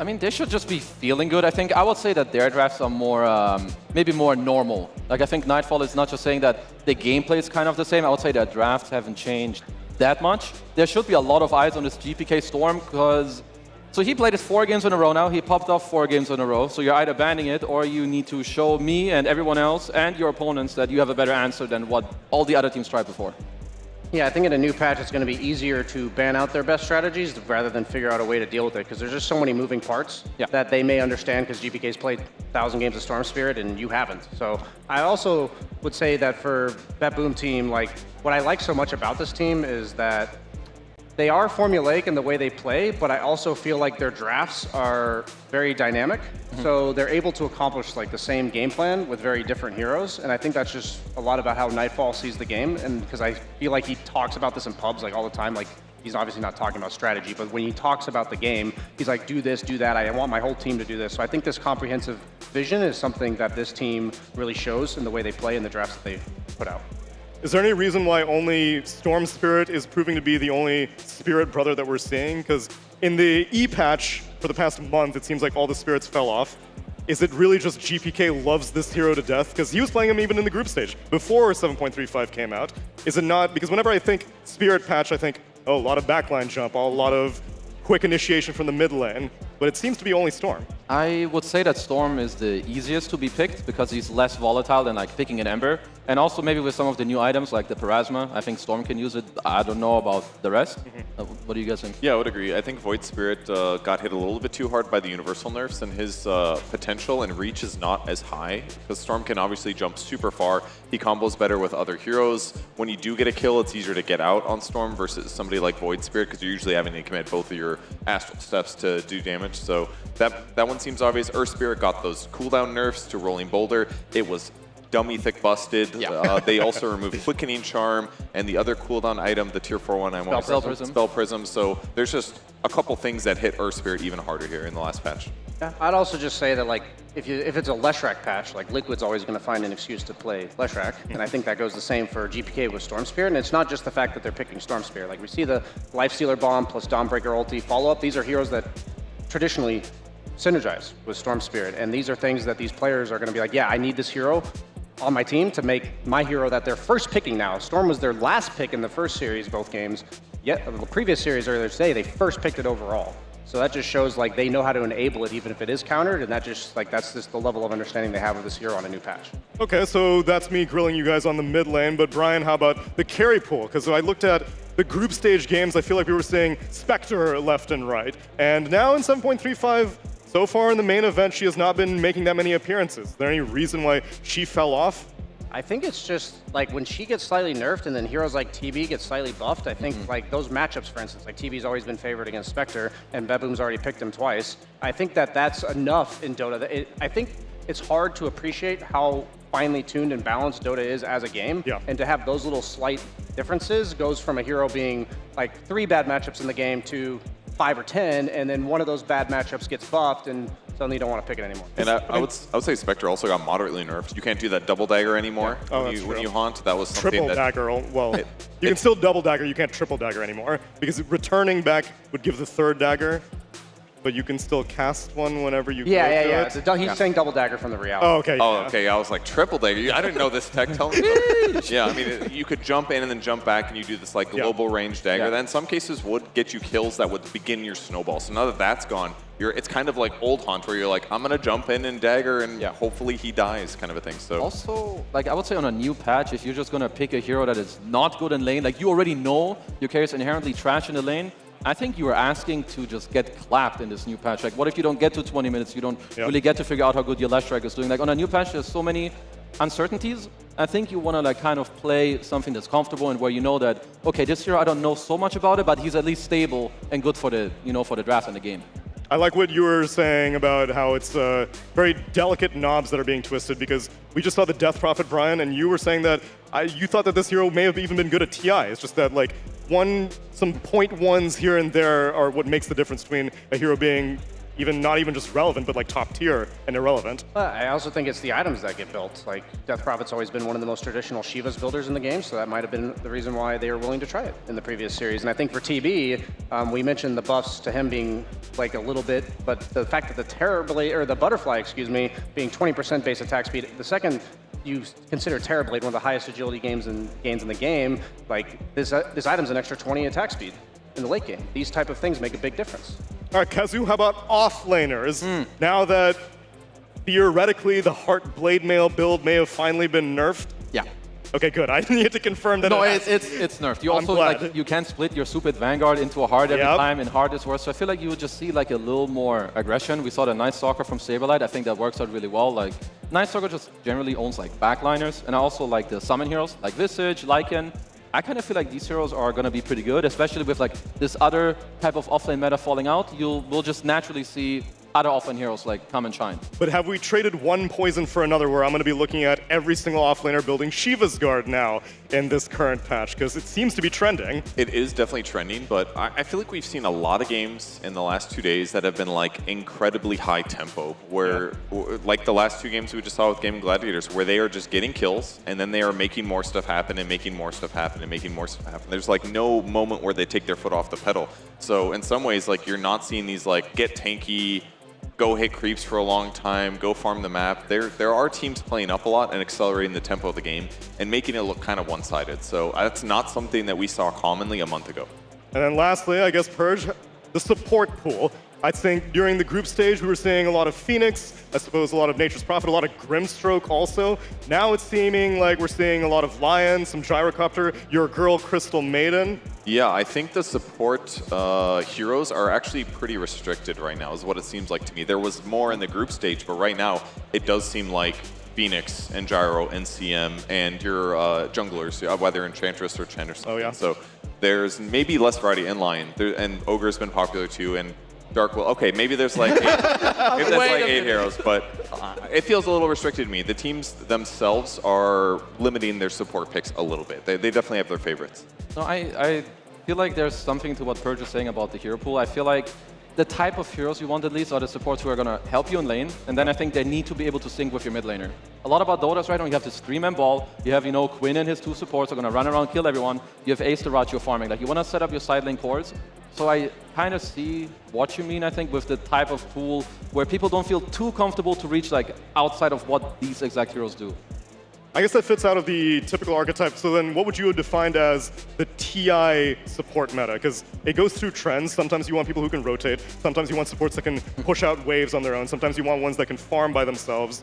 L: I mean, they should just be feeling good. I think I would say that their drafts are more, maybe more normal. Like, I think Nightfall is not just saying that the gameplay is kind of the same. I would say their drafts haven't changed that much. There should be a lot of eyes on this GPK Storm because, so he played it 4 games in a row now. He popped off 4 games in a row. So you're either banning it or you need to show me and everyone else and your opponents that you have a better answer than what all the other teams tried before.
P: Yeah, I think in a new patch, it's going to be easier to ban out their best strategies rather than figure out a way to deal with it, because there's just so many moving parts that they may understand, because GPK's played 1,000 games of Storm Spirit and you haven't. So I also would say that for BetBoom team, like what I like so much about this team is that they are formulaic in the way they play, but I also feel like their drafts are very dynamic. So they're able to accomplish like the same game plan with very different heroes. And I think that's just a lot about how Nightfall sees the game. And because I feel like he talks about this in pubs like all the time, like he's obviously not talking about strategy, but when he talks about the game, he's like, do this, do that. I want my whole team to do this. So I think this comprehensive vision is something that this team really shows in the way they play in the drafts that they put out.
A: Is there any reason why only Storm Spirit is proving to be the only Spirit brother that we're seeing? Because in the E patch for the past month, it seems like all the Spirits fell off. Is it really just GPK loves this hero to death? Because he was playing him even in the group stage before 7.35 came out. Is it not? Because whenever I think Spirit patch, I think, oh, a lot of backline jump, a lot of quick initiation from the mid lane, but it seems to be only Storm.
L: I would say that Storm is the easiest to be picked because he's less volatile than like picking an Ember. And also maybe with some of the new items like the Parasma, I think Storm can use it. I don't know about the rest. What do you guys think?
M: Yeah, I would agree. I think Void Spirit got hit a little bit too hard by the universal nerfs, and his potential and reach is not as high because Storm can obviously jump super far. He combos better with other heroes. When you do get a kill, it's easier to get out on Storm versus somebody like Void Spirit because you're usually having to commit both of your astral steps to do damage. So that one seems obvious. Earth Spirit got those cooldown nerfs to Rolling Boulder. It was dummy thick busted. They also removed Quickening Charm and the other cooldown item, the tier 4 one I want to Spell Prism. So there's just a couple things that hit Earth Spirit even harder here in the last patch.
P: Yeah, I'd also just say that like if it's a Leshrac patch, like Liquid's always going to find an excuse to play Leshrac, and I think that goes the same for GPK with Storm Spirit. And it's not just the fact that they're picking Storm Spirit. Like we see the Lifestealer Bomb plus Dawnbreaker ulti follow up. These are heroes that traditionally synergize with Storm Spirit, and these are things that these players are going to be like, yeah, I need this hero on my team to make my hero that they're first picking now. Storm was their last pick in the first series, both games. Yet the previous series earlier today, they first picked it overall. So that just shows like they know how to enable it even if it is countered, and that just like that's just the level of understanding they have of this hero on a new patch.
A: Okay, so that's me grilling you guys on the mid lane, but Brian, how about the carry pool? Because I looked at the group stage games, I feel like we were seeing Spectre left and right, and now in 7.35, so far in the main event, she has not been making that many appearances. Is there any reason why she fell off?
P: I think it's just like when she gets slightly nerfed and then heroes like TB get slightly buffed, I think like those matchups, for instance, like TB's always been favored against Spectre and BetBoom's already picked him twice. I think that that's enough in Dota. I think it's hard to appreciate how finely tuned and balanced Dota is as a game. And to have those little slight differences goes from a hero being like 3 bad matchups in the game to 5 or 10, and then one of those bad matchups gets buffed and suddenly you don't want to pick it anymore.
M: And I would say Spectre also got moderately nerfed. You can't do that double dagger anymore when you haunt. That was something
A: triple dagger. Well, you can still double dagger. You can't triple dagger anymore because returning back would give the 3rd dagger, but you can still cast one whenever you.
P: He's saying double dagger from the reality.
A: Oh, okay.
M: Okay. I was like triple dagger. I didn't know this tech. Tell me. Yeah, I mean, you could jump in and then jump back, and you do this like global range dagger. That in some cases would get you kills that would begin your snowball. So now that that's gone, it's kind of like old haunt where you're like, I'm gonna jump in and dagger, and hopefully he dies, kind of a thing. So
L: also, like I would say on a new patch, if you're just gonna pick a hero that is not good in lane, like you already know your character is inherently trash in the lane, I think you are asking to just get clapped in this new patch. Like, what if you don't get to 20 minutes? You don't really get to figure out how good your Leshrac is doing. Like, on a new patch, there's so many uncertainties I think you want to like kind of play something that's comfortable and where you know that, okay, this hero I don't know so much about it, but he's at least stable and good for the, for the draft and the game.
A: I like what you were saying about how it's very delicate knobs that are being twisted, because we just saw the Death Prophet, Brian, and you were saying that you thought that this hero may have even been good at TI. It's just that like some point ones here and there are what makes the difference between a hero being not even just relevant, but like top tier and irrelevant.
N: I also think it's the items that get built. Like Death Prophet's always been one of the most traditional Shiva's builders in the game, so that might have been the reason why they were willing to try it in the previous series. And I think for TB, we mentioned the buffs to him being like a little bit, but the fact that the Terror Blade, or the Butterfly, excuse me, being 20% base attack speed, the second you consider Terror Blade one of the highest agility gains in the game, like this item's an extra 20 attack speed in the late game. These type of things make a big difference.
A: All right, Kazu, how about off-laners? Now that theoretically the Heart Blade Mail build may have finally been nerfed?
L: Yeah.
A: Okay, good. I need to confirm that.
L: No, it's nerfed. You also like you can split your Stupid Vanguard into a Heart every time, and Heart is worse. So I feel like you would just see like a little more aggression. We saw the Night Stalker from Saberlight. I think that works out really well. Like Night Stalker just generally owns like backliners, and I also like the summon heroes like Visage, Lycan. I kind of feel like these heroes are going to be pretty good, especially with like this other type of offlane meta falling out. We'll just naturally see other offlane heroes like come and shine.
A: But have we traded one poison for another, where I'm going to be looking at every single offlaner building Shiva's Guard now in this current patch? Because it seems to be trending.
M: It is definitely trending, but I feel like we've seen a lot of games in the last 2 days that have been like incredibly high tempo, where like the last 2 games we just saw with Game Gladiators, where they are just getting kills and then they are making more stuff happen and making more stuff happen and making more stuff happen. There's like no moment where they take their foot off the pedal. So in some ways, like you're not seeing these like get tanky, go hit creeps for a long time, go farm the map. There are teams playing up a lot and accelerating the tempo of the game and making it look kind of one-sided. So that's not something that we saw commonly a month ago.
A: And then lastly, I guess, Purge, the support pool. I think during the group stage, we were seeing a lot of Phoenix, I suppose a lot of Nature's Prophet, a lot of Grimstroke also. Now it's seeming like we're seeing a lot of Lion, some Gyrocopter, your girl Crystal Maiden.
M: Yeah, I think the support heroes are actually pretty restricted right now, is what it seems like to me. There was more in the group stage, but right now it does seem like Phoenix and Gyro and CM and your junglers, whether Enchantress or Chandrason.
A: Oh yeah.
M: So there's maybe less variety in Lion, and Ogre's been popular too, and Dark Will. Okay, maybe there's like 8, maybe that's like 8 heroes, but it feels a little restricted to me. The teams themselves are limiting their support picks a little bit. They definitely have their favorites.
L: No, I feel like there's something to what Purge is saying about the hero pool. I feel like the type of heroes you want at least are the supports who are going to help you in lane, and then I think they need to be able to sync with your mid laner. A lot about Dotas right now, you have this 3-man ball, you have, Quinn and his 2 supports are going to run around, kill everyone, you have Ace the Rot, you're farming. Like, you want to set up your side lane cores. So I kind of see what you mean, I think, with the type of pool where people don't feel too comfortable to reach like outside of what these exact heroes do.
A: I guess that fits out of the typical archetype. So then what would you have defined as the TI support meta? Because it goes through trends. Sometimes you want people who can rotate. Sometimes you want supports that can push out waves on their own. Sometimes you want ones that can farm by themselves.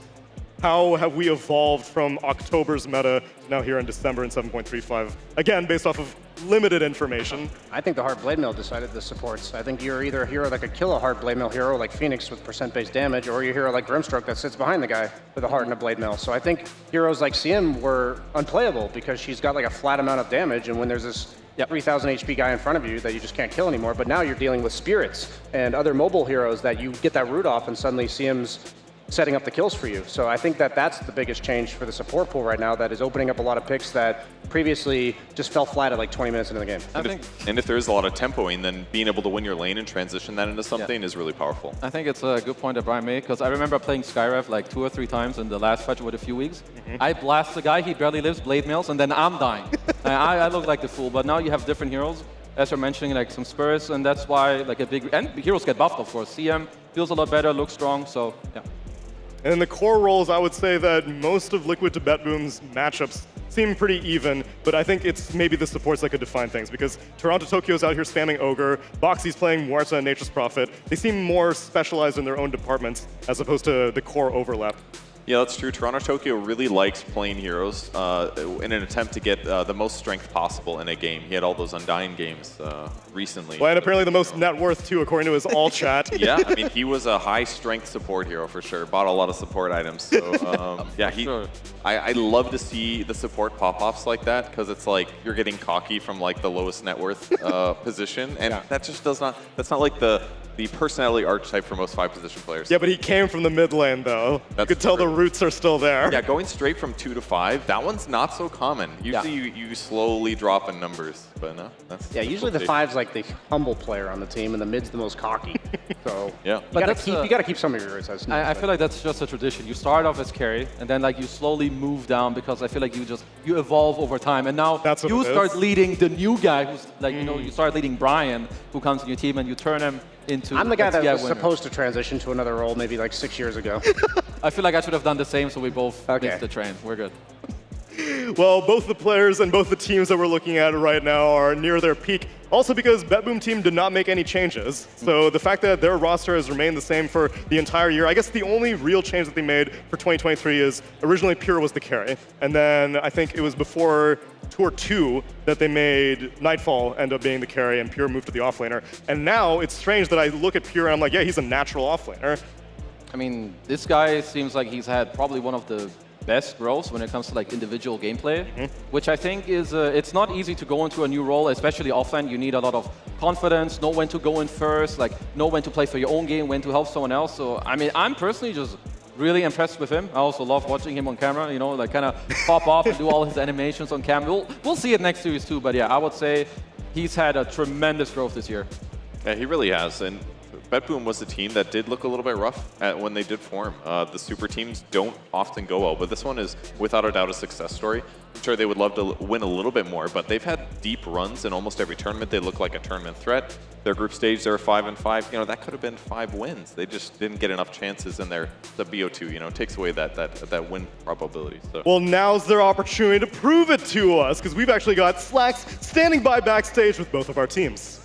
A: How have we evolved from October's meta to now here in December in 7.35? Again, based off of limited information.
N: I think the Heart Blade Mail decided the supports. I think you're either a hero that could kill a Heart Blade Mail hero like Phoenix with percent-based damage, or you're a hero like Grimstroke that sits behind the guy with a Heart and a Blade Mail. So I think heroes like CM were unplayable because she's got like a flat amount of damage, and when there's this 3,000 HP guy in front of you that you just can't kill anymore, but now you're dealing with spirits and other mobile heroes that you get that root off and suddenly CM's setting up the kills for you. So I think that that's the biggest change for the support pool right now, that is opening up a lot of picks that previously just fell flat at like 20 minutes into the game.
M: And if there is a lot of tempoing, then being able to win your lane and transition that into something is really powerful.
L: I think it's a good point that Brian made, because I remember playing Skyrev like 2 or 3 times in the last patch with a few weeks. I blast the guy, he barely lives, blade mails, and then I'm dying. And I look like the fool, but now you have different heroes. As you're mentioning, like some Spurs, and that's why like and heroes get buffed, of course. CM feels a lot better, looks strong, so yeah.
A: And in the core roles, I would say that most of Liquid to BetBoom's matchups seem pretty even, but I think it's maybe the supports that could define things, because Toronto Tokyo's out here spamming Ogre, Boxy's playing Muerta and Nature's Prophet. They seem more specialized in their own departments as opposed to the core overlap.
M: Yeah, that's true. Toronto Tokyo really likes playing heroes in an attempt to get the most strength possible in a game. He had all those Undying games recently.
A: Well, and apparently the most net worth too, according to his all chat.
M: Yeah, I mean, he was a high strength support hero for sure. Bought a lot of support items. So yeah, I love to see the support pop-offs like that because it's like you're getting cocky from like the lowest net worth position, and that just does not. That's not like the personality archetype for most 5-position players.
A: Yeah, but he came from the mid lane, though. You could tell the roots are still there.
M: Yeah, going straight from 2 to 5, that one's not so common. Usually you slowly drop in numbers, but no, that's
N: usually the 5's like the humble player on the team, and the mid's the most cocky. So
M: yeah,
N: you gotta keep some of your roots.
L: I feel like that's just a tradition. You start off as carry, and then like you slowly move down because I feel like you evolve over time, and now you start leading the new guy who's like you start leading Brian, who comes in your team, and you turn him into.
N: I'm the guy that was supposed to transition to another role maybe like 6 years ago.
L: I feel like I should have done the same, so we both missed the train. We're good.
A: Well, both the players and both the teams that we're looking at right now are near their peak. Also because BetBoom team did not make any changes. So the fact that their roster has remained the same for the entire year, I guess the only real change that they made for 2023 is originally Pure was the carry. And then I think it was before Tour 2 that they made Nightfall end up being the carry and Pure moved to the offlaner. And now it's strange that I look at Pure and I'm like, yeah, he's a natural offlaner.
L: I mean, this guy seems like he's had probably one of the best growths when it comes to like individual gameplay, which I think is it's not easy to go into a new role, especially offline. You need a lot of confidence, know when to go in first, like know when to play for your own game, when to help someone else. So I mean, I'm personally just really impressed with him. I also love watching him on camera, like kind of pop off and do all his animations on camera. We'll see it next series too, but yeah, I would say he's had a tremendous growth this year.
M: Yeah, he really has. And BetBoom was a team that did look a little bit rough when they did form. The super teams don't often go well, but this one is without a doubt a success story. I'm sure they would love to win a little bit more, but they've had deep runs in almost every tournament. They look like a tournament threat. Their group stage, they're 5-5. That could have been 5 wins. They just didn't get enough chances in the BO2. It takes away that win probability. So.
A: Well, now's their opportunity to prove it to us, because we've actually got Slacks standing by backstage with both of our teams.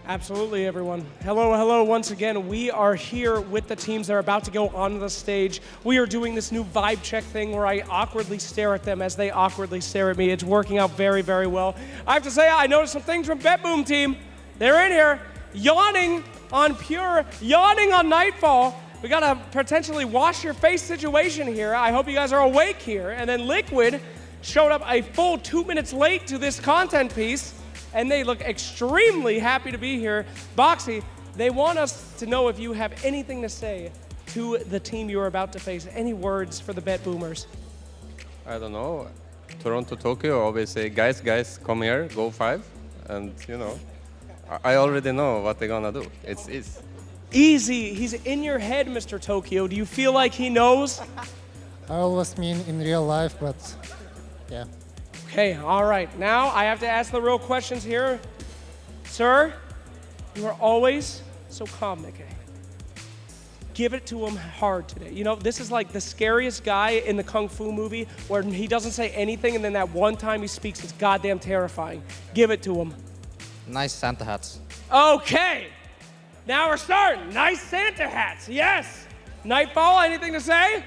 F: Absolutely, everyone. Hello once again. We are here with the teams that are about to go on the stage. We are doing this new vibe check thing where I awkwardly stare at them as they awkwardly stare at me. It's working out very, very well. I have to say, I noticed some things from BetBoom team. They're in here yawning on Pure, yawning on Nightfall. We got a potentially wash your face situation here. I hope you guys are awake here. And then Liquid showed up a full 2 minutes late to this content piece, and they look extremely happy to be here. Boxy, they want us to know if you have anything to say to the team you're about to face. Any words for the BetBoomers?
O: I don't know. Toronto, Tokyo always say, guys, come here, go 5. And, I already know what they're gonna do. It's
F: easy. He's in your head, Mr. Tokyo. Do you feel like he knows?
S: I always mean in real life, but yeah.
F: Okay, all right. Now I have to ask the real questions here. Sir, you are always so calm, Nikkei. Give it to him hard today. This is like the scariest guy in the Kung Fu movie where he doesn't say anything and then that one time he speaks, it's goddamn terrifying. Give it to him.
W: Nice Santa hats.
F: Okay, now we're starting. Nice Santa hats, yes. Nightfall, anything to say?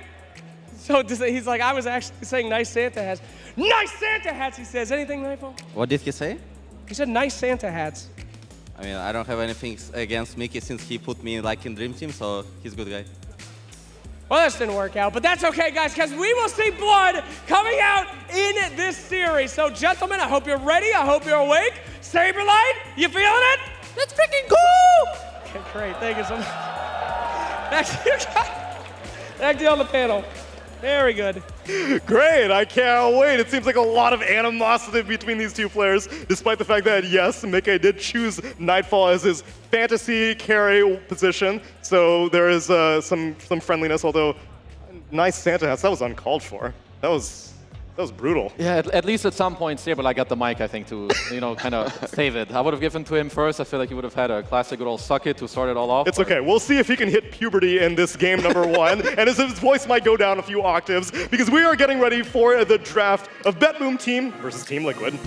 F: So he's like, I was actually saying nice Santa hats. Nice Santa hats, he says. Anything, Nightfall?
X: What did he say?
F: He said nice Santa hats.
X: I mean, I don't have anything against Mickey since he put me in Dream Team, so he's a good guy.
F: Well, this didn't work out, but that's okay, guys, because we will see blood coming out in this series. So, gentlemen, I hope you're ready. I hope you're awake. Saberlight, you feeling it? Let's freaking go! Okay, great. Thank you so much. Back to you on the panel. Very good.
A: Great, I can't wait. It seems like a lot of animosity between these two players, despite the fact that, yes, Mickey did choose Nightfall as his fantasy carry position, so there is some friendliness, although nice Santa hats, that was uncalled for. That was brutal.
L: Yeah, at least at some point, Saberlight got the mic, I think, to kind of save it. I would have given to him first. I feel like he would have had a classic good old suck it to start it all off.
A: It's okay. We'll see if he can hit puberty in this game number 1, and his voice might go down a few octaves, because we are getting ready for the draft of BetBoom Team versus Team Liquid.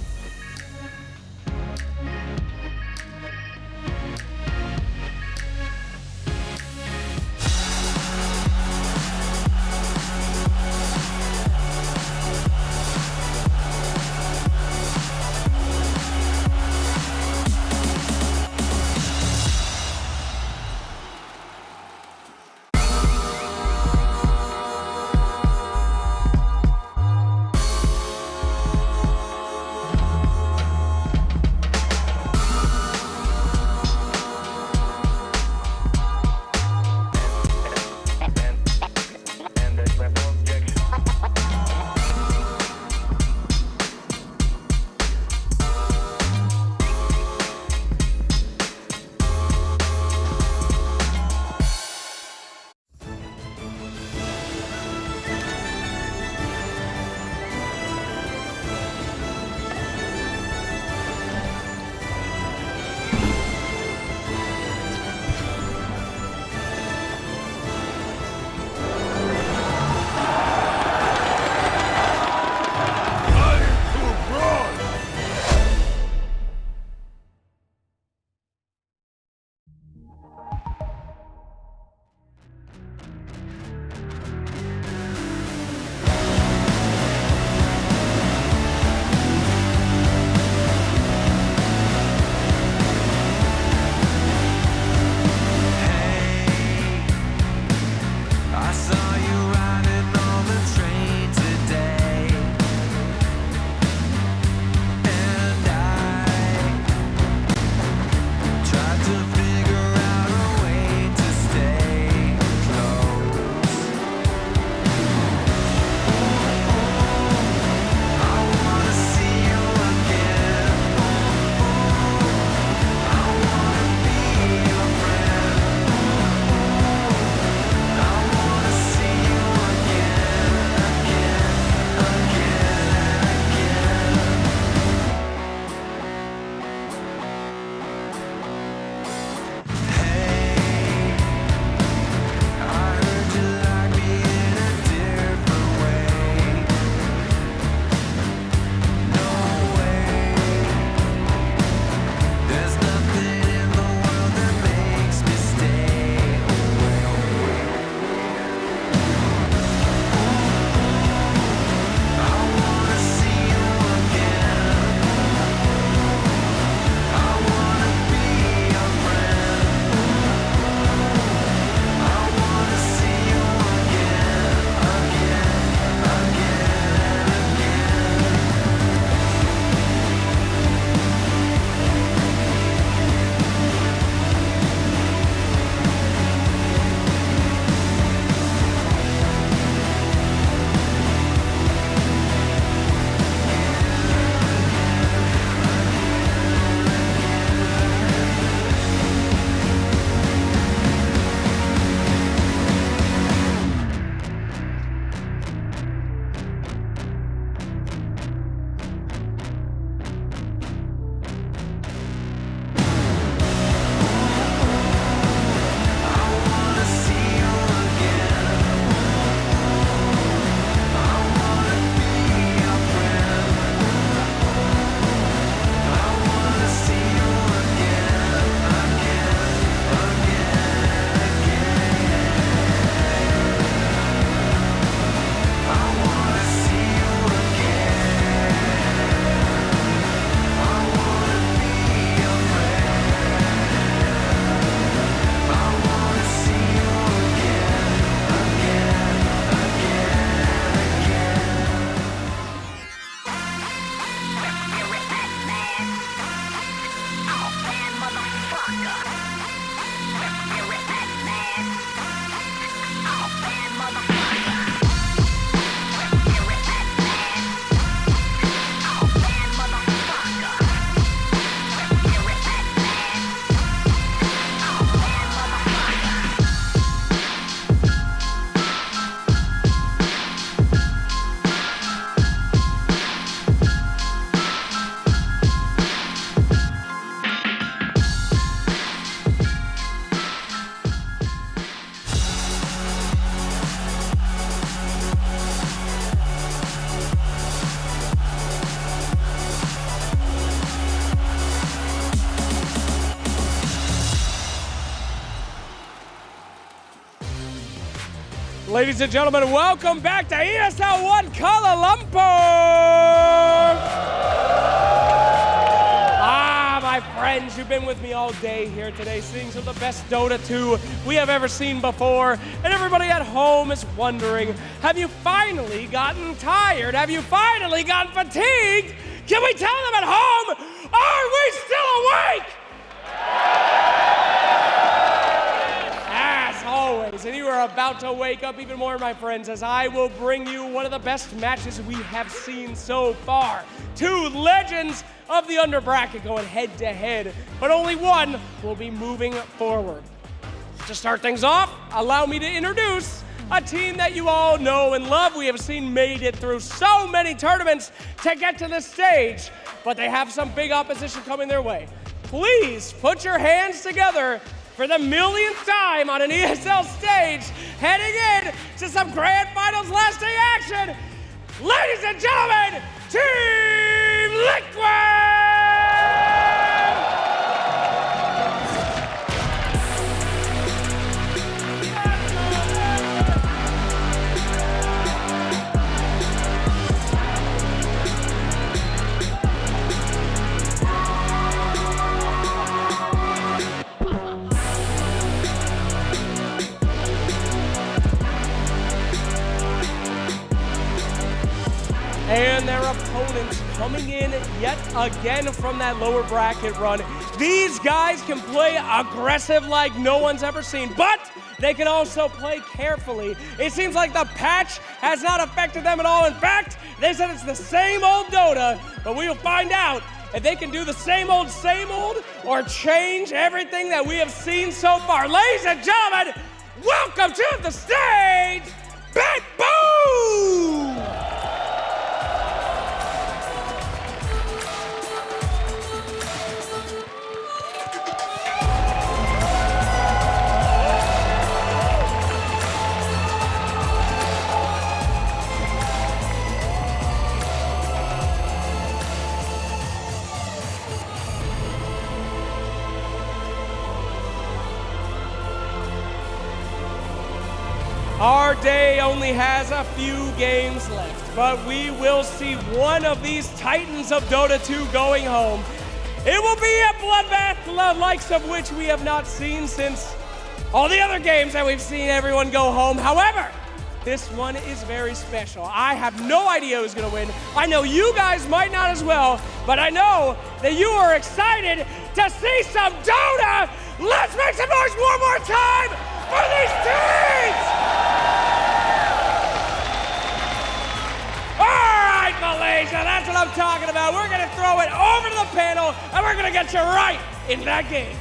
F: Ladies and gentlemen, welcome back to ESL One Kuala Lumpur! My friends, you've been with me all day here today, seeing some of the best Dota 2 we have ever seen before. And everybody at home is wondering, have you finally gotten tired? Have you finally gotten fatigued? Can we tell them at home, are we still awake? As always, and you are about to wake up even more, my friends, as I will bring you one of the best matches we have seen so far. Two legends of the under bracket going head to head, but only one will be moving forward. To start things off, allow me to introduce a team that you all know and love. We have seen made it through so many tournaments to get to this stage, but they have some big opposition coming their way. Please put your hands together for the millionth time on an ESL stage, heading in to some grand finals last day action. Ladies and gentlemen, Team Liquid! And their opponents coming in yet again from that lower bracket run. These guys can play aggressive like no one's ever seen, but they can also play carefully. It seems like the patch has not affected them at all. In fact, they said it's the same old Dota, but we will find out if they can do the same old, or change everything that we have seen so far. Ladies and gentlemen, welcome to the stage, BetBoom! Our day only has a few games left, but we will see one of these titans of Dota 2 going home. It will be a bloodbath, the likes of which we have not seen since all the other games that we've seen everyone go home. However, this one is very special. I have no idea who's gonna win. I know you guys might not as well, but I know that you are excited to see some Dota. Let's make some noise one more time for these teams! Malaysia, that's what I'm talking about. We're gonna throw it over to the panel and we're gonna get you right in that game.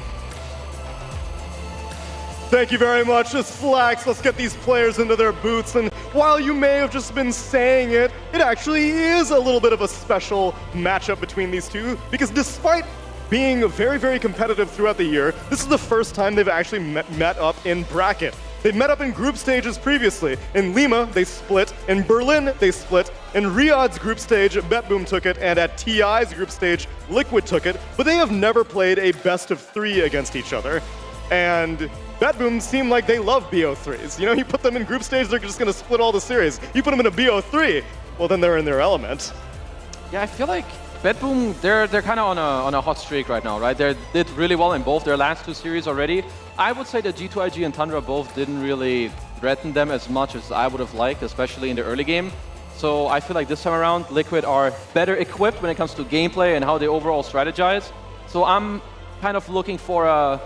A: Thank you very much. Just Flax, let's get these players into their booths. And while you may have just been saying it, it actually is a little bit of a special matchup between these two, because despite being very, very competitive throughout the year, this is the first time they've actually met up in bracket. They've met up in group stages previously. In Lima, they split. In Berlin, they split. In Riyadh's group stage, BetBoom took it, and at TI's group stage, Liquid took it, but they have never played a best of 3 against each other. And BetBoom seem like they love BO3s. You know, you put them in group stage, they're just gonna split all the series. You put them in a BO3, well then they're in their element.
L: Yeah, I feel like BetBoom, they're kind of on a hot streak right now, right? They did really well in both their last 2 series already. I would say that G2IG and Tundra both didn't really threaten them as much as I would have liked, especially in the early game. So I feel like this time around, Liquid are better equipped when it comes to gameplay and how they overall strategize. So I'm kind of looking for a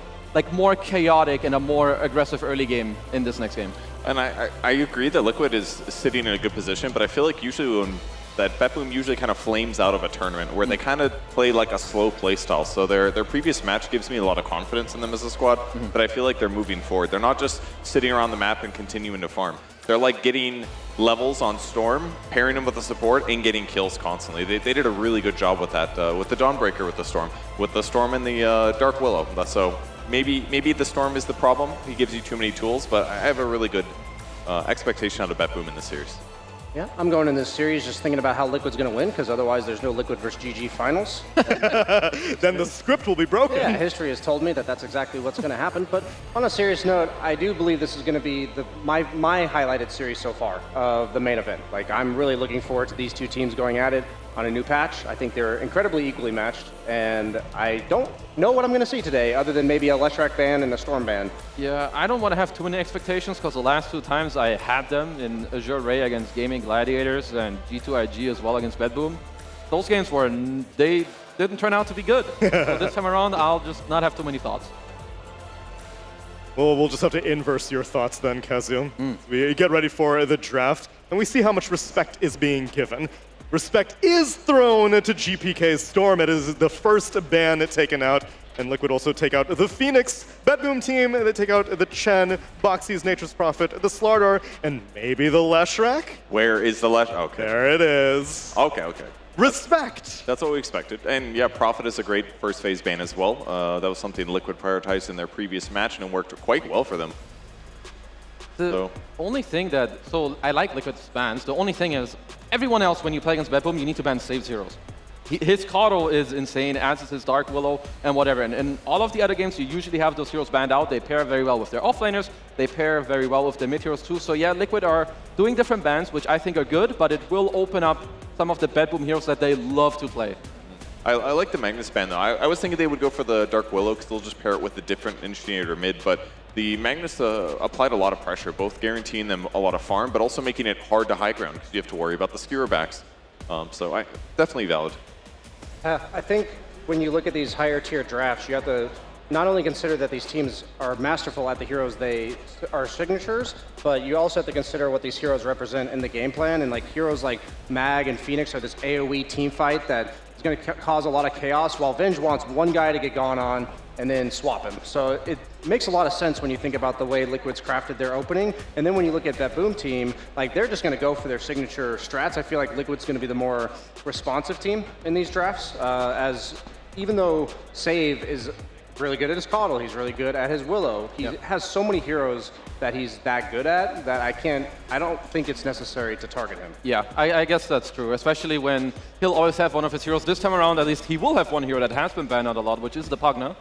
L: more chaotic and a more aggressive early game in this next game.
M: And I agree that Liquid is sitting in a good position, but I feel like usually that BetBoom usually kind of flames out of a tournament where they kind of play like a slow play style. So their previous match gives me a lot of confidence in them as a squad, but I feel like they're moving forward. They're not just sitting around the map and continuing to farm. They're like getting levels on Storm, pairing them with the support, and getting kills constantly. They did a really good job with that, with the Dawnbreaker with the Storm and the Dark Willow. So maybe the Storm is the problem. He gives you too many tools, but I have a really good expectation out of BetBoom in this series.
N: Yeah, I'm going in this series just thinking about how Liquid's going to win, because otherwise there's no Liquid versus GG finals.
A: Then the script will be broken.
N: Yeah, history has told me that that's exactly what's going to happen. But on a serious note, I do believe this is going to be my highlighted series so far of the main event. Like, I'm really looking forward to these two teams going at it on a new patch. I think they're incredibly equally matched, and I don't know what I'm going to see today other than maybe a Leshrac ban and a Storm ban.
L: Yeah, I don't want to have too many expectations because the last 2 times I had them in Azure Ray against Gaming Gladiators and G2IG as well against Bedboom. Those games they didn't turn out to be good. So this time around, I'll just not have too many thoughts.
A: Well, we'll just have to inverse your thoughts then, Kazu. We get ready for the draft, and we see how much respect is being given. Respect is thrown to GPK's Storm. It is the first ban taken out, and Liquid also take out the Phoenix Bedboom team. They take out the Chen, Boxy's Nature's Prophet, the Slardar, and maybe the Leshrac.
M: Where is the Leshrac? Okay.
A: There it is.
M: Okay, okay.
A: Respect!
M: That's what we expected. And yeah, Prophet is a great first phase ban as well. That was something Liquid prioritized in their previous match, and it worked quite well for them.
L: The only thing so I like Liquid's bans. The only thing is, everyone else, when you play against Bedboom, you need to ban saves heroes. His Kato is insane, as is his Dark Willow, and whatever. And in all of the other games, you usually have those heroes banned out. They pair very well with their offlaners. They pair very well with their mid heroes too. So yeah, Liquid are doing different bans, which I think are good, but it will open up some of the Bedboom heroes that they love to play.
M: I like the Magnus ban though. I was thinking they would go for the Dark Willow because they'll just pair it with a different Initiator mid, but the Magnus applied a lot of pressure, both guaranteeing them a lot of farm, but also making it hard to high ground because you have to worry about the skewer backs. So definitely valid.
N: I think when you look at these higher tier drafts, you have to not only consider that these teams are masterful at the heroes they are signatures, but you also have to consider what these heroes represent in the game plan. And like heroes like Mag and Phoenix are this AoE team fight that is going to cause a lot of chaos, while Venge wants one guy to get gone on and then swap him. So it makes a lot of sense when you think about the way Liquid's crafted their opening. And then when you look at that Boom team, like they're just going to go for their signature strats. I feel like Liquid's going to be the more responsive team in these drafts, as even though Save is really good at his Caudle, he's really good at his Willow. He has so many heroes that he's that good at that I don't think it's necessary to target him.
L: Yeah, I guess that's true, especially when he'll always have one of his heroes. This time around, at least, he will have one hero that has been banned out a lot, which is the Pugna.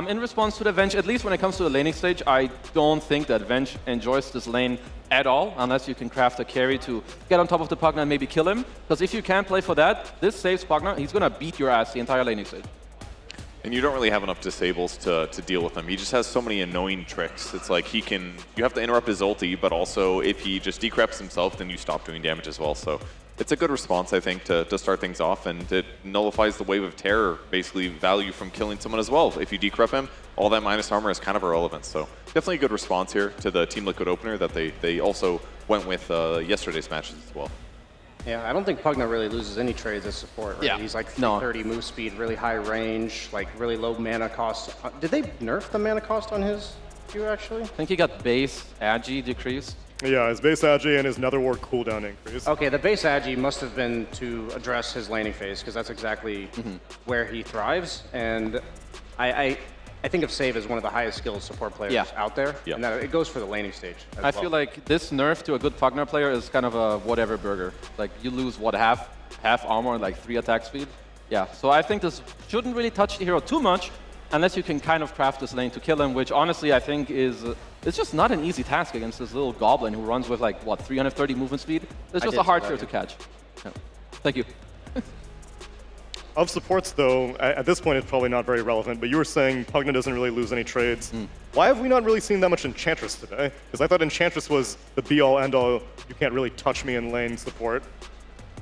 L: In response to the Venge, at least when it comes to the laning stage, I don't think that Venge enjoys this lane at all, unless you can craft a carry to get on top of the Pugna and maybe kill him. Because if you can't play for that, this saves Pugna. He's going to beat your ass the entire laning stage.
M: And you don't really have enough disables to deal with him. He just has so many annoying tricks. It's like you have to interrupt his ulti, but also if he just decreps himself, then you stop doing damage as well. So it's a good response, I think, to start things off, and it nullifies the wave of terror, basically value from killing someone as well. If you decrep him, all that minus armor is kind of irrelevant. So definitely a good response here to the Team Liquid opener that they also went with yesterday's matches as well.
N: Yeah, I don't think Pugna really loses any trades as support, right?
L: Yeah.
N: He's like 330 move speed, really high range, like really low mana cost. Did they nerf the mana cost on his Q actually?
L: I think he got base Agi decreased.
A: Yeah, his base Agi and his Nether Ward cooldown increase.
N: Okay, the base Agi must have been to address his laning phase, because that's exactly where he thrives. And I think of Save as one of the highest skilled support players out there, and that it goes for the laning stage as
L: I feel like this nerf to a good Pugna player is kind of a whatever burger. Like, you lose, what, half armor and like 3 attack speed? Yeah, so I think this shouldn't really touch the hero too much, unless you can kind of craft this lane to kill him, which honestly I think is it's just not an easy task against this little goblin who runs with like, what, 330 movement speed? It's just a hard hero to catch. Yeah. Thank you.
A: Of supports, though, at this point it's probably not very relevant, but you were saying Pugna doesn't really lose any trades. Why have we not really seen that much Enchantress today? Because I thought Enchantress was the be-all, end-all, you can't really touch me in lane support.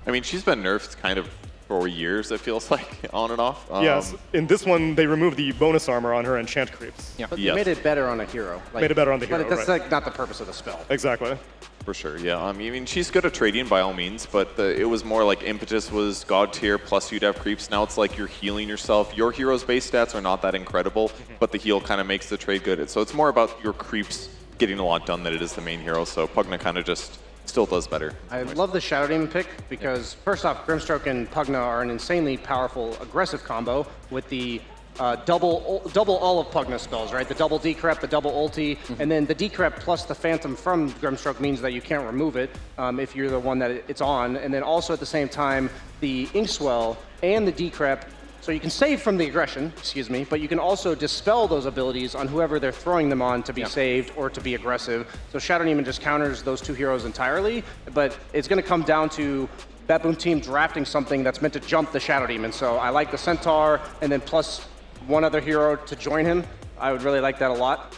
M: I mean, she's been nerfed kind of for years, it feels like, on and off.
A: Yes, in this one, they removed the bonus armor on her enchant creeps.
N: Yeah, but they made it better on a hero. Like,
A: made it better on the hero,
N: but that's like not the purpose of the spell.
A: Exactly.
M: For sure, yeah. I mean, she's good at trading by all means, but it was more like impetus was god tier plus you'd have creeps. Now it's like you're healing yourself. Your hero's base stats are not that incredible, but the heal kind of makes the trade good. So it's more about your creeps getting a lot done than it is the main hero. So Pugna kind of just still does better.
N: I love the Shadow Demon pick because first off, Grimstroke and Pugna are an insanely powerful aggressive combo with the double all of Pugna spells, right? The double decrep, the double ulti, and then the decrep plus the phantom from Grimstroke means that you can't remove it if you're the one that it's on. And then also at the same time, the Inkswell and the decrep, so you can save from the aggression, excuse me, but you can also dispel those abilities on whoever they're throwing them on to be saved or to be aggressive. So Shadow Demon just counters those two heroes entirely, but it's going to come down to that Boom team drafting something that's meant to jump the Shadow Demon. So I like the Centaur, and then plus one other hero to join him. I would really like that a lot.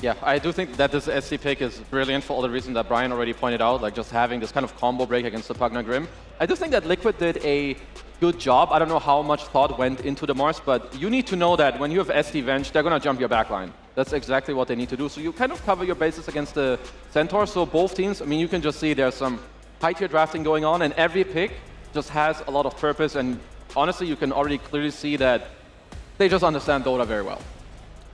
L: Yeah, I do think that this SC pick is brilliant for all the reasons that Brian already pointed out, like just having this kind of combo break against the Pugna Grim. I do think that Liquid did a good job. I don't know how much thought went into the Mars, but you need to know that when you have SD Venge, they're going to jump your backline. That's exactly what they need to do. So you kind of cover your bases against the Centaur. So both teams, I mean, you can just see there's some high-tier drafting going on, and every pick just has a lot of purpose. And honestly, you can already clearly see that they just understand Dota very well.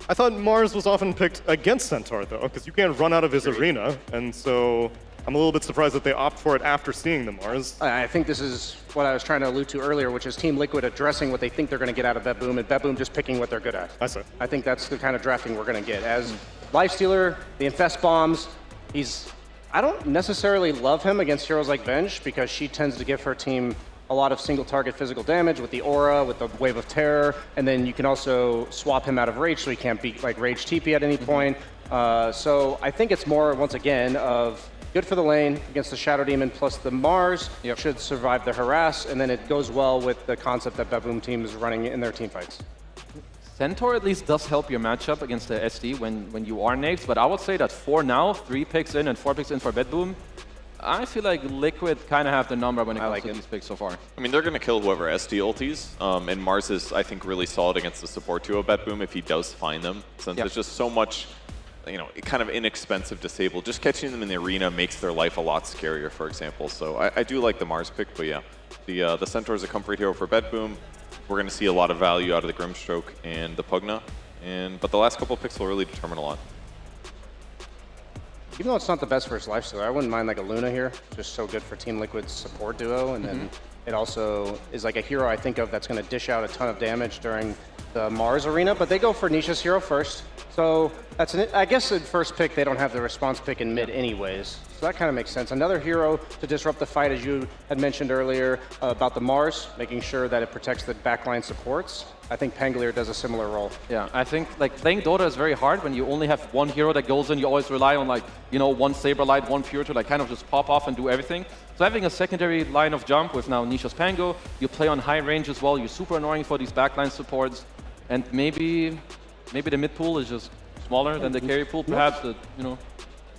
A: I thought Mars was often picked against Centaur, though, because you can't run out of his arena, and so I'm a little bit surprised that they opt for it after seeing the Mars.
N: I think this is what I was trying to allude to earlier, which is Team Liquid addressing what they think they're going to get out of BetBoom, and BetBoom just picking what they're good at.
A: I see.
N: I think that's the kind of drafting we're going to get. As Lifestealer, the Infest Bombs, I don't necessarily love him against heroes like Venge, because she tends to give her team a lot of single target physical damage with the aura, with the Wave of Terror, and then you can also swap him out of Rage so he can't beat like Rage TP at any point. So I think it's more, once again, of good for the lane against the Shadow Demon plus the Mars should survive the harass, and then it goes well with the concept that BetBoom team is running in their team fights.
L: Centaur at least does help your matchup against the SD when you are naked, but I would say that for now, 3 picks in and 4 picks in for BetBoom, I feel like Liquid kind of have the number when it comes to these picks so far.
M: I mean, they're going to kill whoever SD ultis, and Mars is, I think, really solid against the support duo BetBoom if he does find them, since there's just so much, you know, kind of inexpensive disable. Just catching them in the arena makes their life a lot scarier, for example. So I do like the Mars pick, but yeah, the Centaur is a comfort hero for BetBoom. We're going to see a lot of value out of the Grimstroke and the Pugna, but the last couple of picks will really determine a lot.
N: Even though it's not the best versus Lifestealer, I wouldn't mind like a Luna here. Just so good for Team Liquid's support duo, and then it also is like a hero I think of that's going to dish out a ton of damage during the Mars arena, but they go for Nisha's hero first. So that's I guess at first pick they don't have the response pick in mid anyways. So that kind of makes sense. Another hero to disrupt the fight, as you had mentioned earlier about the Mars, making sure that it protects the backline supports. I think Pangolier does a similar role.
L: Yeah, I think like playing Dota is very hard when you only have one hero that goes in. You always rely on like, you know, one Saberlight, one Pure to like kind of just pop off and do everything. So having a secondary line of jump with now Nisha's Pango, you play on high range as well. You're super annoying for these backline supports, and maybe the mid pool is just smaller than the carry pool, perhaps. You know.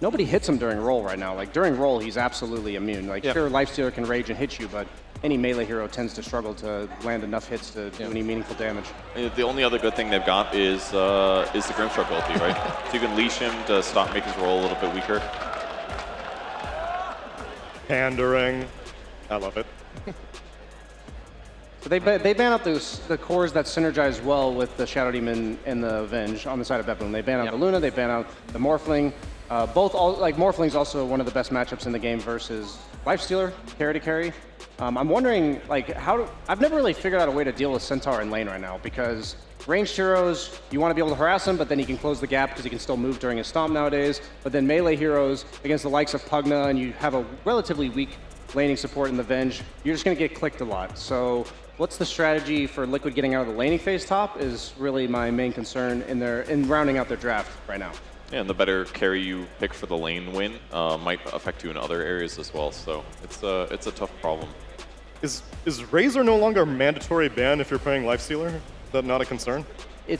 N: Nobody hits him during roll right now. Like during roll, he's absolutely immune. Like sure, Lifestealer can rage and hit you, but any melee hero tends to struggle to land enough hits to do any meaningful damage.
M: The only other good thing they've got is the Grimstroke ulti, right? So you can leash him to stop make his roll a little bit weaker.
A: Pandering. I love it.
N: So they ban out the cores that synergize well with the Shadow Demon and the Venge on the side of BetBoom. They ban out the Luna, they ban out the Morphling. Morphling's also one of the best matchups in the game versus Lifestealer, carry to carry. I'm wondering, like, I've never really figured out a way to deal with Centaur in lane right now, because ranged heroes, you want to be able to harass him, but then he can close the gap because he can still move during his stomp nowadays. But then melee heroes against the likes of Pugna, and you have a relatively weak laning support in the Venge, you're just going to get clicked a lot. So what's the strategy for Liquid getting out of the laning phase top is really my main concern in rounding out their draft right now.
M: Yeah, and the better carry you pick for the lane win might affect you in other areas as well. So it's a tough problem.
A: Is Razor no longer a mandatory ban if you're playing Lifestealer? Is that not a concern?
N: You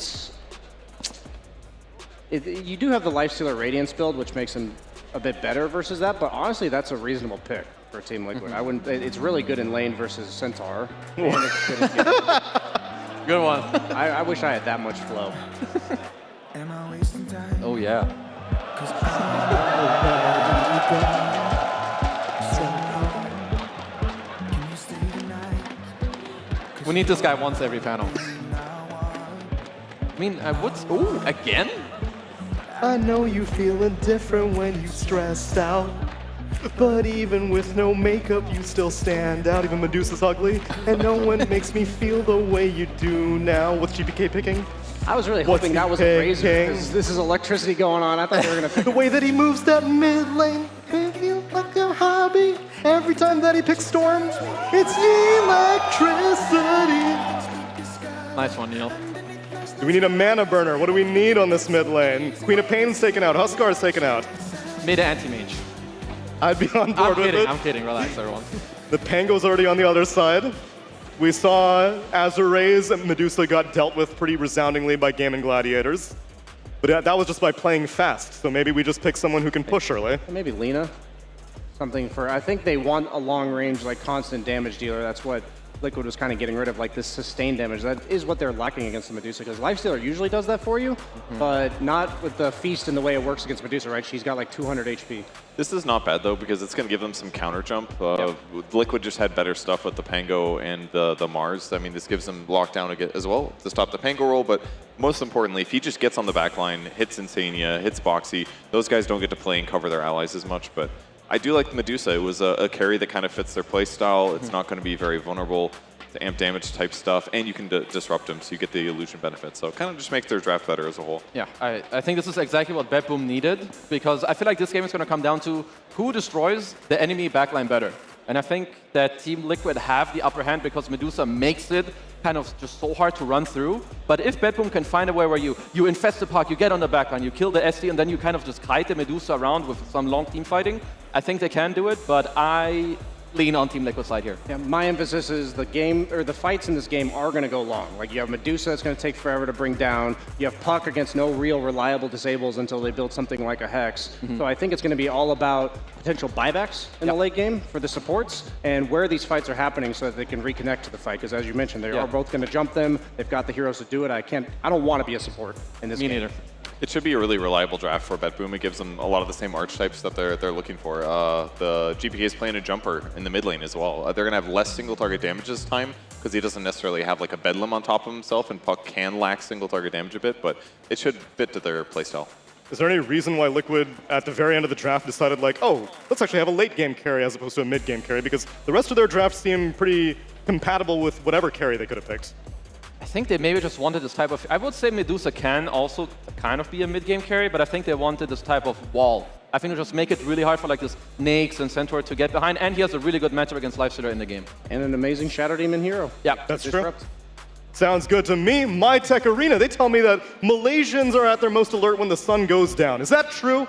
N: do have the Lifestealer Radiance build, which makes him a bit better versus that, but honestly, that's a reasonable pick for Team Liquid. I wouldn't. It's really good in lane versus Centaur. And it's good in
L: Good one.
N: I wish I had that much flow.
L: Oh yeah. We need this guy once every panel. I mean, ooh, again?
C: I know you feeling different when you stressed out.
A: But even with no makeup, you still stand out. Even Medusa's ugly, and no one makes me feel the way you do now. What's GPK picking?
N: I was really
A: What's
N: hoping that was a razor, because this is electricity going on. I thought they were going to pick
A: the way that he moves that mid lane, make you like a hobby. Every time that he picks Storm, it's electricity.
L: Nice one, Neil.
A: Do we need a mana burner? What do we need on this mid lane? Queen of Pain's taken out. Huskar's taken out.
L: Mid anti-mage.
A: I'd be on board with it.
L: I'm kidding. Relax, everyone.
A: The Pango's already on the other side. We saw Azuray's Medusa got dealt with pretty resoundingly by Game & Gladiators. But that was just by playing fast, so maybe we just pick someone who can push early.
N: Maybe Lina. Something for, I think they want a long range, like constant damage dealer. That's what Liquid was kind of getting rid of, like this sustained damage. That is what they're lacking against the Medusa, because Lifestealer usually does that for you, but not with the Feast and the way it works against Medusa, right? She's got like 200 HP.
M: This is not bad though, because it's going to give them some counter jump. Liquid just had better stuff with the Pango and the Mars. I mean, this gives them lockdown as well to stop the Pango roll, but most importantly, if he just gets on the back line, hits Insania, hits Boxy, those guys don't get to play and cover their allies as much, but I do like Medusa. It was a carry that kind of fits their play style. It's not going to be very vulnerable to amp damage type stuff, and you can disrupt them, so you get the illusion benefit. So it kind of just makes their draft better as a whole.
L: Yeah, I think this is exactly what Bad Boom needed, because I feel like this game is going to come down to who destroys the enemy backline better. And I think that Team Liquid have the upper hand because Medusa makes it kind of just so hard to run through. But if Bad Boom can find a way where you infest the park, you get on the backline, you kill the SD, and then you kind of just kite the Medusa around with some long team fighting, I think they can do it, but I lean on Team Liquid side here.
N: Yeah, my emphasis is the game, or the fights in this game are going to go long. Like you have Medusa that's going to take forever to bring down. You have Puck against no real reliable disables until they build something like a Hex. So I think it's going to be all about potential buybacks in the late game for the supports and where these fights are happening so that they can reconnect to the fight. Because as you mentioned, they are both going to jump them. They've got the heroes to do it. I don't want to be a support in this game.
L: Me neither.
M: It should be a really reliable draft for Bet Boom. It gives them a lot of the same archetypes that they're looking for. The GPK is playing a jumper in the mid lane as well. They're going to have less single target damage this time because he doesn't necessarily have like a Bedlam on top of himself, and Puck can lack single target damage a bit, but it should fit to their playstyle.
A: Is there any reason why Liquid, at the very end of the draft, decided like, oh, let's actually have a late game carry as opposed to a mid game carry? Because the rest of their drafts seem pretty compatible with whatever carry they could have picked.
L: I think they maybe just wanted this type of... I would say Medusa can also kind of be a mid-game carry, but I think they wanted this type of wall. I think it'll just make it really hard for like this Nyx and Centaur to get behind, and he has a really good matchup against Lifestealer in the game.
N: And an amazing Shadow Demon hero.
L: Yeah,
A: that's true. Sounds good to me. My Tech Arena, they tell me that Malaysians are at their most alert when the sun goes down. Is that true?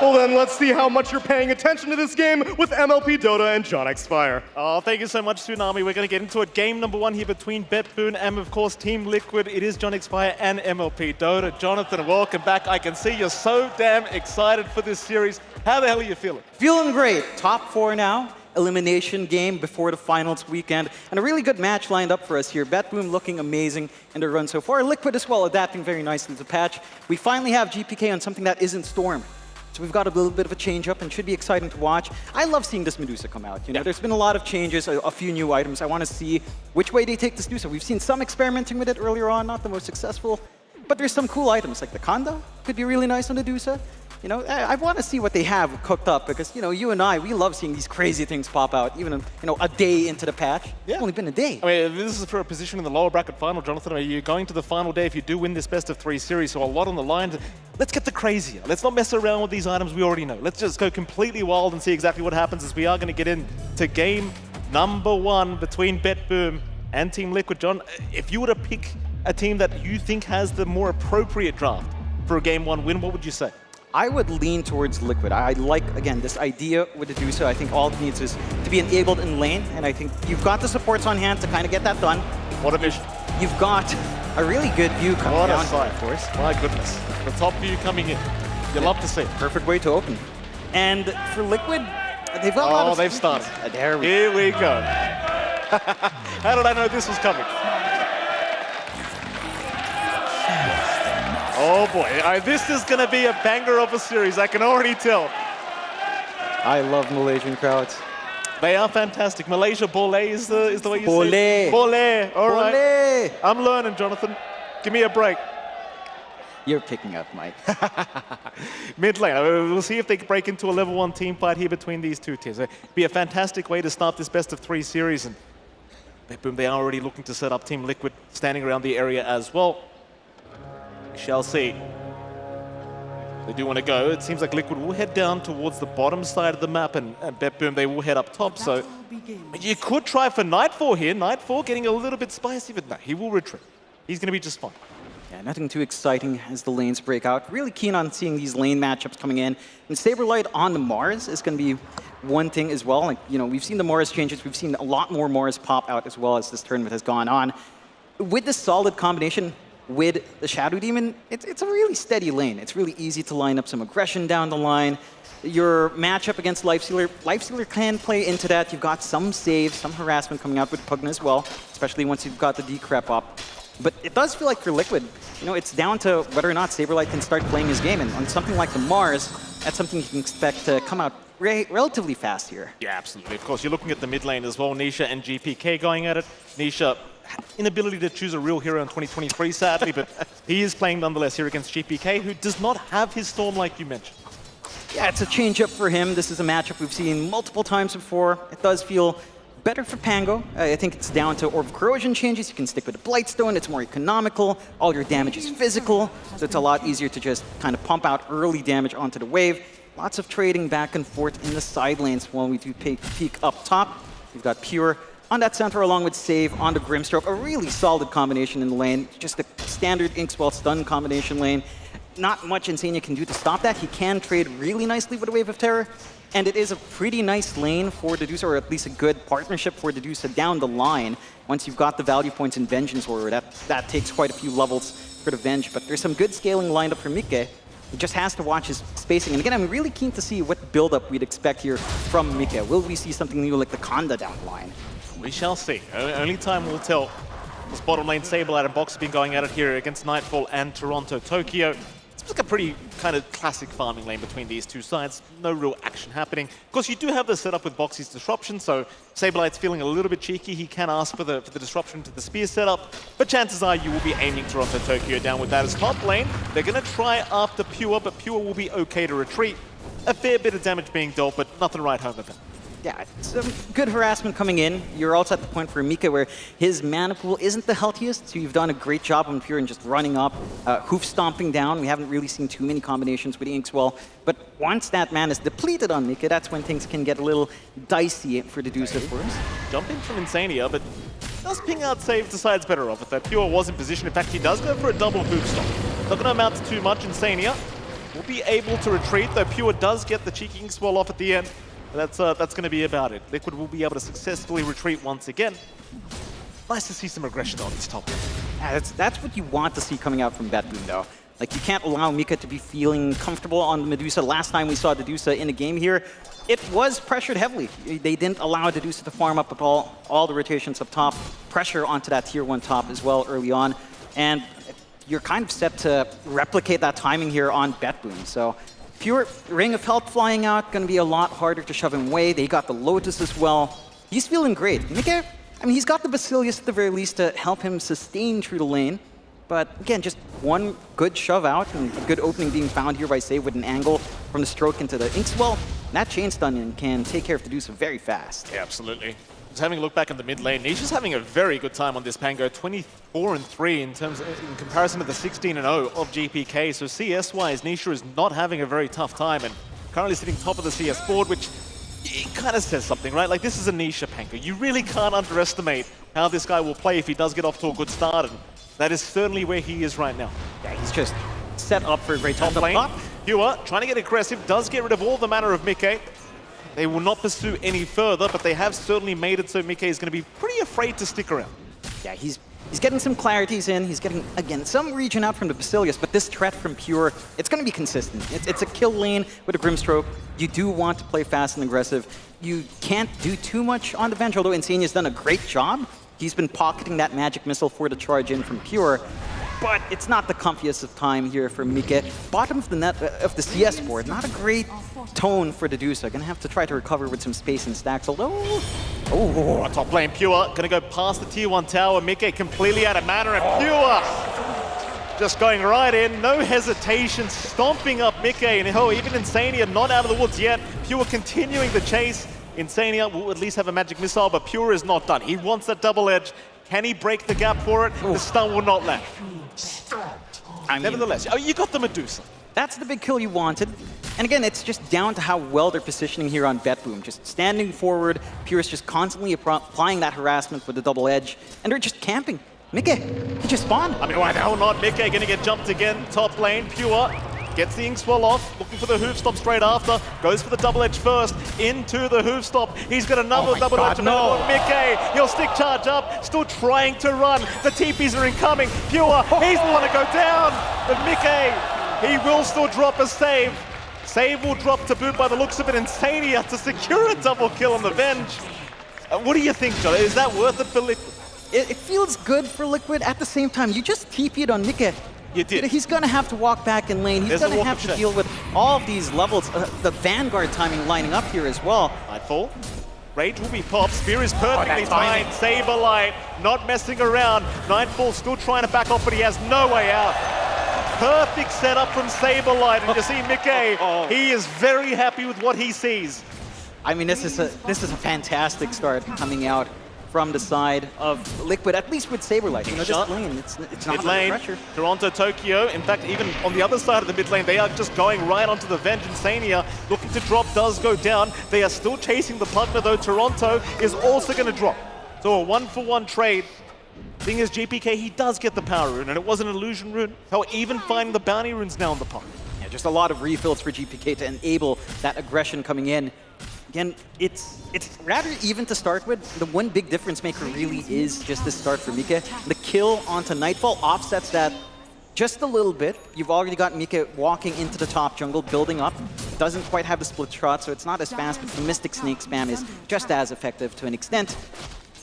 A: Well then, let's see how much you're paying attention to this game with MLP Dota and John X Fire.
C: Oh, thank you so much, Tsunami. We're going to get into it. Game number one here between BetBoon and, of course, Team Liquid. It is John X Fire and MLP Dota. Jonathan, welcome back. I can see you're so damn excited for this series. How the hell are you feeling?
D: Feeling great. Top 4 now. Elimination game before the finals weekend, and a really good match lined up for us here. BetBoom looking amazing in their run so far. Liquid as well, adapting very nicely to the patch. We finally have GPK on something that isn't Storm. So we've got a little bit of a change up and should be exciting to watch. I love seeing this Medusa come out. You know, there's been a lot of changes, a few new items. I want to see which way they take this Medusa. We've seen some experimenting with it earlier on, not the most successful, but there's some cool items like the Kanda could be really nice on the Medusa. You know, I want to see what they have cooked up because, you know, you and I, we love seeing these crazy things pop out, even, you know, a day into the patch. Yeah. It's only been a day.
C: I mean, this is for a position in the lower bracket final, Jonathan. Are you going to the final day if you do win this best of 3 series? So a lot on the line. Let's get the crazier. Let's not mess around with these items we already know. Let's just go completely wild and see exactly what happens as we are going to get into game number 1 between BetBoom and Team Liquid. John, if you were to pick a team that you think has the more appropriate draft for a game 1 win, what would you say?
D: I would lean towards Liquid. I like, again, this idea with the Medusa. I think all it needs is to be enabled in lane, and I think you've got the supports on hand to kind of get that done.
C: What a mission.
D: You've got a really good view coming down here,
C: of course. My goodness. The top view coming in. You love to see it.
D: Perfect way to open. And for Liquid, they've got a lot of...
C: they've started.
D: Here
C: we go. How did I know this was coming? Oh boy, this is going to be a banger of a series, I can already tell.
D: I love Malaysian crowds.
C: They are fantastic. Malaysia Boleh is the way you
D: Boleh.
C: say it. Boleh. All right.
D: Boleh.
C: I'm learning, Jonathan. Give me a break.
D: You're picking up, Mike.
C: Mid lane, we'll see if they break into a level 1 team fight here between these two tiers. It'd be a fantastic way to start this best of 3 series. And BetBoom, they are already looking to set up Team Liquid standing around the area as well. We shall see. They do want to go. It seems like Liquid will head down towards the bottom side of the map, and BetBoom, they will head up top. So you could try for Nightfall here. Nightfall getting a little bit spicy, but no, he will retreat. He's going to be just fine.
D: Yeah, nothing too exciting as the lanes break out. Really keen on seeing these lane matchups coming in. And Saberlight on the Mars is going to be one thing as well. Like, you know, we've seen the Mars changes. We've seen a lot more Mars pop out as well as this tournament has gone on. With this solid combination with the Shadow Demon, it's a really steady lane. It's really easy to line up some aggression down the line. Your matchup against Lifestealer can play into that. You've got some saves, some harassment coming out with Pugna as well, especially once you've got the decrep up. But it does feel like for Liquid, you know, it's down to whether or not Saberlight can start playing his game. And on something like the Mars, that's something you can expect to come out relatively fast here.
C: Yeah, absolutely. Of course, you're looking at the mid lane as well. Nisha and GPK going at it. Nisha, inability to choose a real hero in 2023, sadly, but he is playing nonetheless here against GPK, who does not have his Storm like you mentioned.
D: Yeah, it's a change-up for him. This is a matchup we've seen multiple times before. It does feel better for Pango. I think it's down to Orb of Corrosion changes. You can stick with a Blightstone. It's more economical. All your damage is physical, so it's a lot easier to just kind of pump out early damage onto the wave. Lots of trading back and forth in the side lanes while we do peek up top. We've got Pure on that center along with Save on the Grimstroke. A really solid combination in the lane. Just a standard Inkswell stun combination lane. Not much Insania can do to stop that. He can trade really nicely with a Wave of Terror. And it is a pretty nice lane for Dedusa, or at least a good partnership for Dedusa down the line. Once you've got the value points in Vengeance Warrior, that takes quite a few levels for the Venge. But there's some good scaling lined up for Mike. He just has to watch his spacing. And again, I'm really keen to see what build-up we'd expect here from Mike. Will we see something new like the Kanda down the line?
C: We shall see. Only time will tell. This bottom lane Saberlight and Box have been going at it here against Nightfall and Toronto Tokyo. It's like a pretty kind of classic farming lane between these two sides. No real action happening. Of course, you do have the setup with Boxy's Disruption, so Saberlight's feeling a little bit cheeky. He can ask for the disruption to the spear setup, but chances are you will be aiming Toronto Tokyo down with that as top lane. They're going to try after Pure, but Pure will be okay to retreat. A fair bit of damage being dealt, but nothing right home with it.
D: Yeah, some good harassment coming in. You're also at the point for Mika where his mana pool isn't the healthiest, so you've done a great job on Pure and just running up, hoof stomping down. We haven't really seen too many combinations with Inkswell, but once that mana is depleted on Mika, that's when things can get a little dicey for Dedusa for us.
C: Jump in from Insania, but does ping out Save decides better off it. That Pure was in position. In fact, he does go for a double hoof stomp. Not going to amount to too much. Insania will be able to retreat, though Pure does get the cheeky Inkswell off at the end. That's going to be about it. Liquid will be able to successfully retreat once again. Nice to see some aggression on this top.
D: Yeah, that's what you want to see coming out from BetBoom, though. Like, you can't allow Mika to be feeling comfortable on the Medusa. Last time we saw Dedusa in a game here, it was pressured heavily. They didn't allow Dedusa to farm up with all the rotations up top, pressure onto that tier 1 top as well early on. And you're kind of set to replicate that timing here on BetBoom. So Pure Ring of Health flying out, going to be a lot harder to shove him away. They got the Lotus as well. He's feeling great. Mika, I mean, he's got the Basilius at the very least to help him sustain through the lane. But again, just one good shove out and a good opening being found here by Save with an angle from the stroke into the Inkswell. That chain stun can take care of Dedusa very fast.
C: Yeah, absolutely. Just having a look back in the mid lane, Nisha's having a very good time on this Pango. 24-3 in comparison to the 16-0 of GPK. So CS-wise, Nisha is not having a very tough time and currently sitting top of the CS board, which it kind of says something, right? Like, this is a Nisha Pango. You really can't underestimate how this guy will play if he does get off to a good start, and that is certainly where he is right now.
D: Yeah, he's just set up for a great
C: top lane. Pure trying to get aggressive, does get rid of all the mana of Mike. They will not pursue any further, but they have certainly made it so Mike is going to be pretty afraid to stick around.
D: Yeah, he's getting some clarities in. He's getting, again, some region out from the Basilius, but this threat from Pure, it's going to be consistent. It's a kill lane with a Grimstroke. You do want to play fast and aggressive. You can't do too much on the Venge, although Insania's done a great job. He's been pocketing that magic missile for the charge in from Pure, but it's not the comfiest of time here for Mika. Bottom of the net of the CS board, not a great tone for Dedusa. Gonna have to try to recover with some space and stacks, although...
C: Oh, top lane Pure, gonna go past the tier 1 tower. Mika completely out of mana, and Pure just going right in, no hesitation, stomping up Mickey, and hell, even Insania not out of the woods yet. Pure continuing the chase. Insania will at least have a magic missile, but Pure is not done. He wants that double edge. Can he break the gap for it? The stun will not land. Nevertheless, you got the Medusa.
D: That's the big kill you wanted. And again, it's just down to how well they're positioning here on BetBoom. Just standing forward, Pure is just constantly applying that harassment with the double edge, and they're just camping. Mickey, he just spawned.
C: I mean, why the hell not? Mickey gonna get jumped again. Top lane, Pure gets the Inkswell off, looking for the hoof stop straight after. Goes for the double edge first, into the hoof stop. He's got another double edge available on Mickey. He'll stick charge up, still trying to run. The TPs are incoming. Pure, he's the one to go down. But Mickey, he will still drop a save. Save will drop to boot by the looks of it. Insania to secure a double kill on the Venge. What do you think, John? Is that worth it for Liquid?
D: It feels good for Liquid. At the same time, you just TP'd on Mickey.
C: You did.
D: He's going to have to walk back in lane. He's going to have to deal with all of these levels. The Vanguard timing lining up here as well.
C: Nightfall. Rage will be popped. Spear is perfectly timed. Saberlight not messing around. Nightfall still trying to back off, but he has no way out. Perfect setup from Saberlight. And you see Mickey, he is very happy with what he sees.
D: I mean, this is a fantastic start coming out from the side of Liquid, at least with Saberlight. You know, this lane, it's not
C: mid lane,
D: pressure.
C: Toronto, Tokyo. In fact, even on the other side of the mid lane, they are just going right onto the Venge. Insania looking to drop does go down. They are still chasing the Pugna, though. Toronto is also going to drop. So a 1-for-1 trade. Thing is, GPK, he does get the power rune, and it was an illusion rune. He'll even find the bounty runes now in the Pugna.
D: Yeah, just a lot of refills for GPK to enable that aggression coming in. Again, it's rather even to start with. The one big difference maker really is just the start for Mika. The kill onto Nightfall offsets that just a little bit. You've already got Mika walking into the top jungle, building up. Doesn't quite have the split shot, so it's not as fast, but the Mystic Snake spam is just as effective to an extent.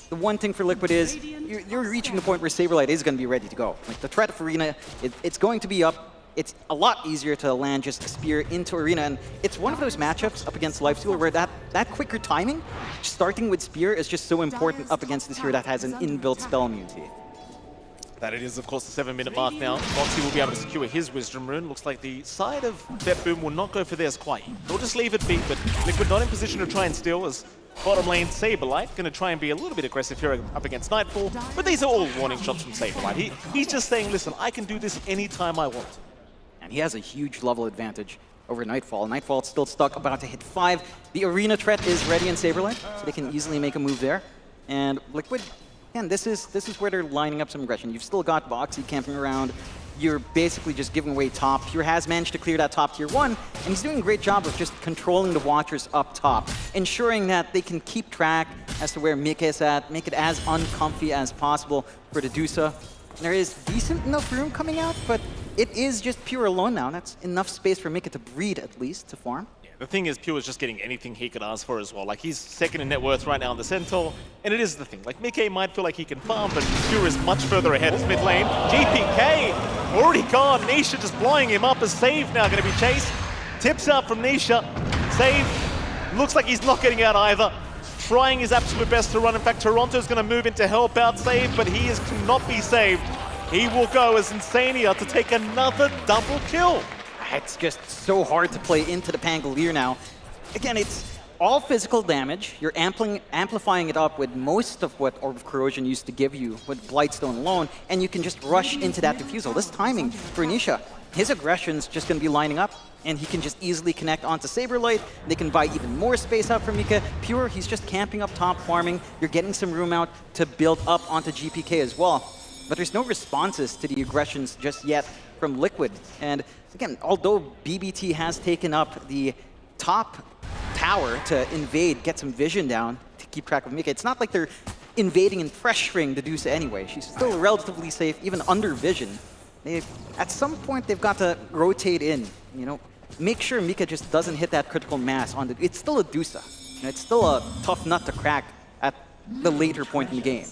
D: The one thing for Liquid is you're reaching the point where Saberlight is going to be ready to go. Like the threat of Arena, it's going to be up. It's a lot easier to land just a spear into Arena, and it's one of those matchups up against Lifestealer where that quicker timing, starting with Spear, is just so important up against this hero that has an inbuilt spell immunity.
C: That it is, of course, the 7-minute mark now. Foxy will be able to secure his Wisdom Rune. Looks like the side of BetBoom will not go for theirs quite. They'll just leave it be, but Liquid not in position to try and steal as bottom lane Saberlight going to try and be a little bit aggressive here up against Nightfall. But these are all warning shots from Saberlight. He's just saying, listen, I can do this anytime I want.
D: And he has a huge level advantage over Nightfall. Nightfall's still stuck, about to hit 5. The Arena threat is ready in Saberlight, so they can easily make a move there. And Liquid, again, this is where they're lining up some aggression. You've still got Boxy camping around. You're basically just giving away top. Pure has managed to clear that top tier 1, and he's doing a great job of just controlling the Watchers up top, ensuring that they can keep track as to where Mika is at, make it as uncomfy as possible for the Dusa. There is decent enough room coming out, but it is just Pure alone now. That's enough space for Mika to breed, at least, to farm.
C: Yeah, the thing is, Pure is just getting anything he could ask for as well. Like, he's second in net worth right now on the Centaur, and it is the thing. Like, Mickey might feel like he can farm, but Pure is much further ahead as mid lane. GPK already gone. Nisha just blowing him up as Save now going to be chased. Tips out from Nisha. Save looks like he's not getting out either. Trying his absolute best to run. In fact, Toronto's going to move in to help out Save, but he cannot be saved. He will go as Insania to take another double kill.
D: It's just so hard to play into the Pangolier now. Again, it's all physical damage. You're amplifying it up with most of what Orb of Corrosion used to give you with Blightstone alone, and you can just rush into that Diffusal. This timing for Nisha, his aggression's just going to be lining up, and he can just easily connect onto Saberlight. They can buy even more space out for Mika. Pure, he's just camping up top, farming. You're getting some room out to build up onto GPK as well. But there's no responses to the aggressions just yet from Liquid. And again, although BBT has taken up the top tower to invade, get some vision down to keep track of Mika, it's not like they're invading and pressuring the Dusa anyway. She's still relatively safe, even under vision. At some point, they've got to rotate in, you know, make sure Mika just doesn't hit that critical mass on the... It's still a Dusa. You know, it's still a tough nut to crack at the later point in the game.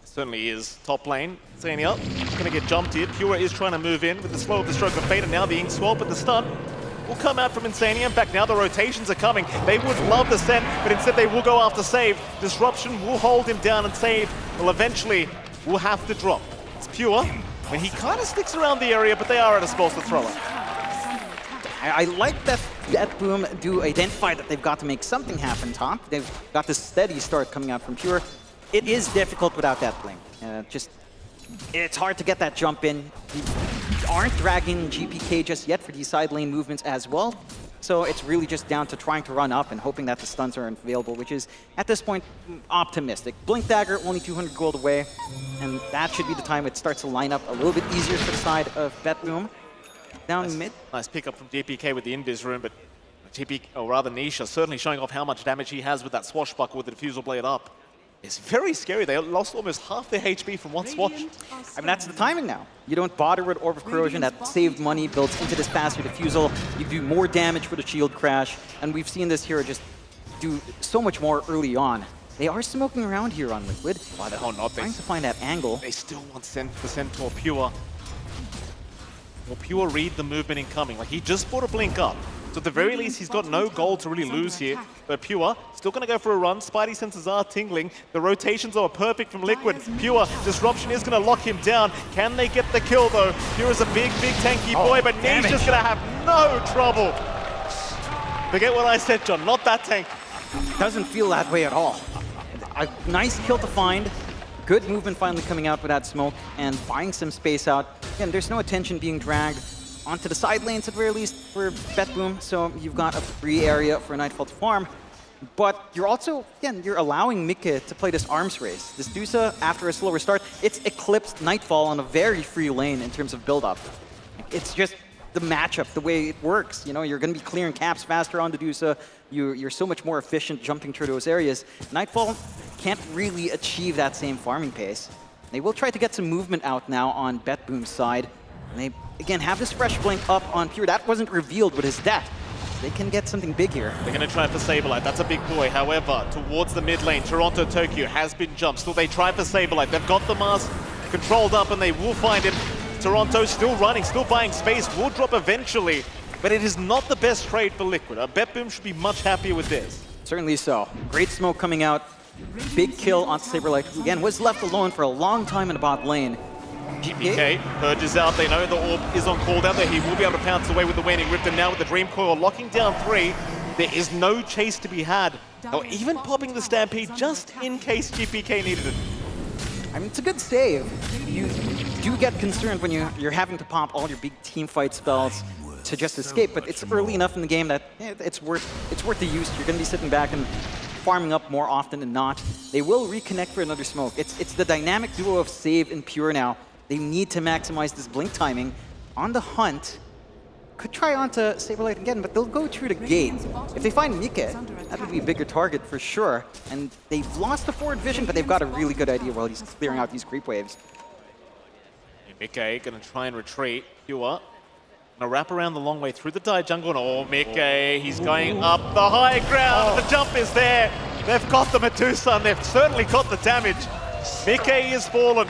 C: Certainly is. Top lane, Insania going to get jumped here. Pure is trying to move in with the slow of the Stroke of Fate, and now the Ink Swell, but the stun will come out from Insania. In fact, now the rotations are coming. They would love the send, but instead they will go after Save. Disruption will hold him down, and Save will eventually have to drop. It's Pure I mean, he kind of sticks around the area, but they are at a spot to throw it.
D: I like that BetBoom do identify that they've got to make something happen top. They've got this steady start coming out from Pure. It is difficult without that blink. It's hard to get that jump in. You aren't dragging GPK just yet for these side lane movements as well. So it's really just down to trying to run up and hoping that the stuns are available, which is, at this point, optimistic. Blink Dagger, only 200 gold away, and that should be the time it starts to line up a little bit easier for the side of BetBoom. Down mid.
C: Nice pickup from GPK with the invis room, but or rather Nisha, certainly showing off how much damage he has with that swashbuckle with the diffusal blade up. It's very scary. They lost almost half their HP from one swash.
D: I mean, that's the timing now. You don't bother with Orb of Corrosion. That saved money, builds into this faster diffusal. You do more damage for the shield crash. And we've seen this hero just do so much more early on. They are smoking around here on Liquid.
C: Oh, not
D: trying to find that angle.
C: They still want the Centaur Pure. Well, Pure read the movement incoming. Like, he just brought a blink up. So at the very least, he's got no gold to really lose here. But Pure, still going to go for a run. Spidey senses are tingling. The rotations are perfect from Liquid. Pure, Disruption is going to lock him down. Can they get the kill, though? Pure is a big tanky boy, but Niche is going to have no trouble. Forget what I said, John. Not that tank.
D: Doesn't feel that way at all. A nice kill to find. Good movement finally coming out with that smoke and buying some space out. Again, there's no attention being dragged onto the side lanes at the very least for BetBoom, so you've got a free area for Nightfall to farm. But you're also, again, you're allowing Mika to play this arms race. This Dusa, after a slower start, it's eclipsed Nightfall on a very free lane in terms of build-up. It's just the matchup, the way it works. You know, you're going to be clearing caps faster on the Dusa. You're so much more efficient jumping through those areas. Nightfall can't really achieve that same farming pace. They will try to get some movement out now on BetBoom's side. And they, again, have this fresh blink up on Pure. That wasn't revealed with his death. They can get something big here.
C: They're going to try for Saberlight. That's a big boy. However, towards the mid lane, Toronto Tokyo has been jumped. Still, they try for Saberlight. They've got the Mars controlled up, and they will find him. Toronto still running, still buying space. Will drop eventually, but it is not the best trade for Liquid. BetBoom should be much happier with this.
D: Certainly so. Great smoke coming out. Big kill on Saberlight, who again was left alone for a long time in the bot lane.
C: GPK purges out. They know the orb is on cooldown there. He will be able to pounce away with the Waning Rift, and now with the Dream Coil locking down 3, there is no chase to be had. Or even popping the Stampede just in case GPK needed it.
D: I mean, it's a good save. You do get concerned when you're having to pop all your big team fight spells to just escape, but it's early enough in the game that it's worth the use. You're going to be sitting back and farming up more often than not. They will reconnect for another smoke. It's the dynamic duo of Save and Pure now. They need to maximize this blink timing. On the hunt, could try onto Saberlight again, but they'll go through the gate. If they find Mika, that would be a bigger target for sure. And they've lost the forward vision, but they've got a really good idea while he's clearing out these creep waves.
C: Mika gonna try and retreat. Pure gonna wrap around the long way through the Dai jungle. And oh, Mika, he's going up the high ground. The jump is there. They've got the Medusa, and they've certainly got the damage. Mika is fallen.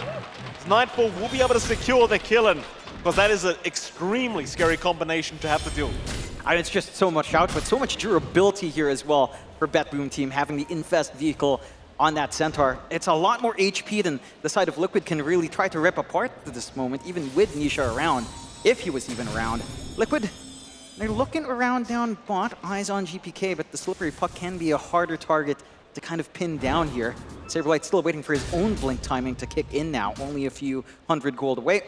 C: Nightfall will be able to secure the killing, because that is an extremely scary combination to have to deal with.
D: And it's just so much output, so much durability here as well for BetBoom team, having the Infest vehicle on that Centaur. It's a lot more HP than the side of Liquid can really try to rip apart at this moment, even with Nisha around, if he was even around. Liquid, they're looking around down bot, eyes on GPK, but the slippery puck can be a harder target to kind of pin down here. Saberlight still waiting for his own blink timing to kick in now, only a few 100 gold away.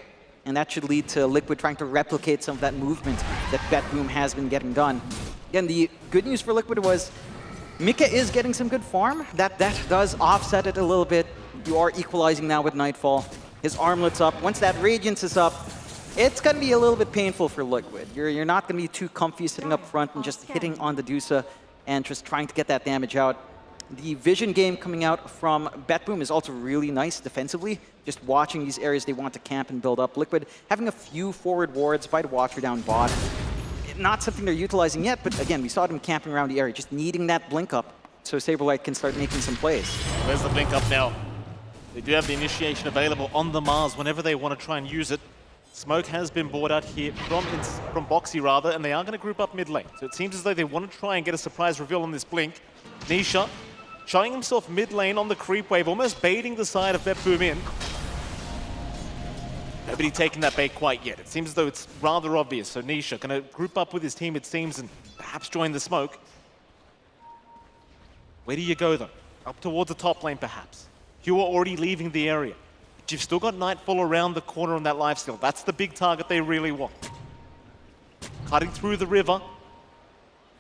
D: And that should lead to Liquid trying to replicate some of that movement that BetBoom has been getting done. Again, the good news for Liquid was Mika is getting some good farm. That does offset it a little bit. You are equalizing now with Nightfall. His armlet's up. Once that Radiance is up, it's going to be a little bit painful for Liquid. You're not going to be too comfy sitting up front and just hitting on the Dusa and just trying to get that damage out. The vision game coming out from BetBoom is also really nice defensively. Just watching these areas they want to camp and build up. Liquid having a few forward wards by the Watcher down bot. Not something they're utilizing yet, but again, we saw them camping around the area, just needing that blink up so Saberlight can start making some plays.
C: Where's the blink up now? They do have the initiation available on the Mars whenever they want to try and use it. Smoke has been brought out here from Boxy rather, and they are going to group up mid lane. So it seems as though they want to try and get a surprise reveal on this blink. Nisha showing himself mid lane on the creep wave, almost baiting the side of BetBoom in. Nobody taking that bait quite yet. It seems as though it's rather obvious. So Nisha going to group up with his team, it seems, and perhaps join the smoke. Where do you go, though? Up towards the top lane, perhaps. You are already leaving the area. But you've still got Nightfall around the corner on that lifesteal. That's the big target they really want. Cutting through the river.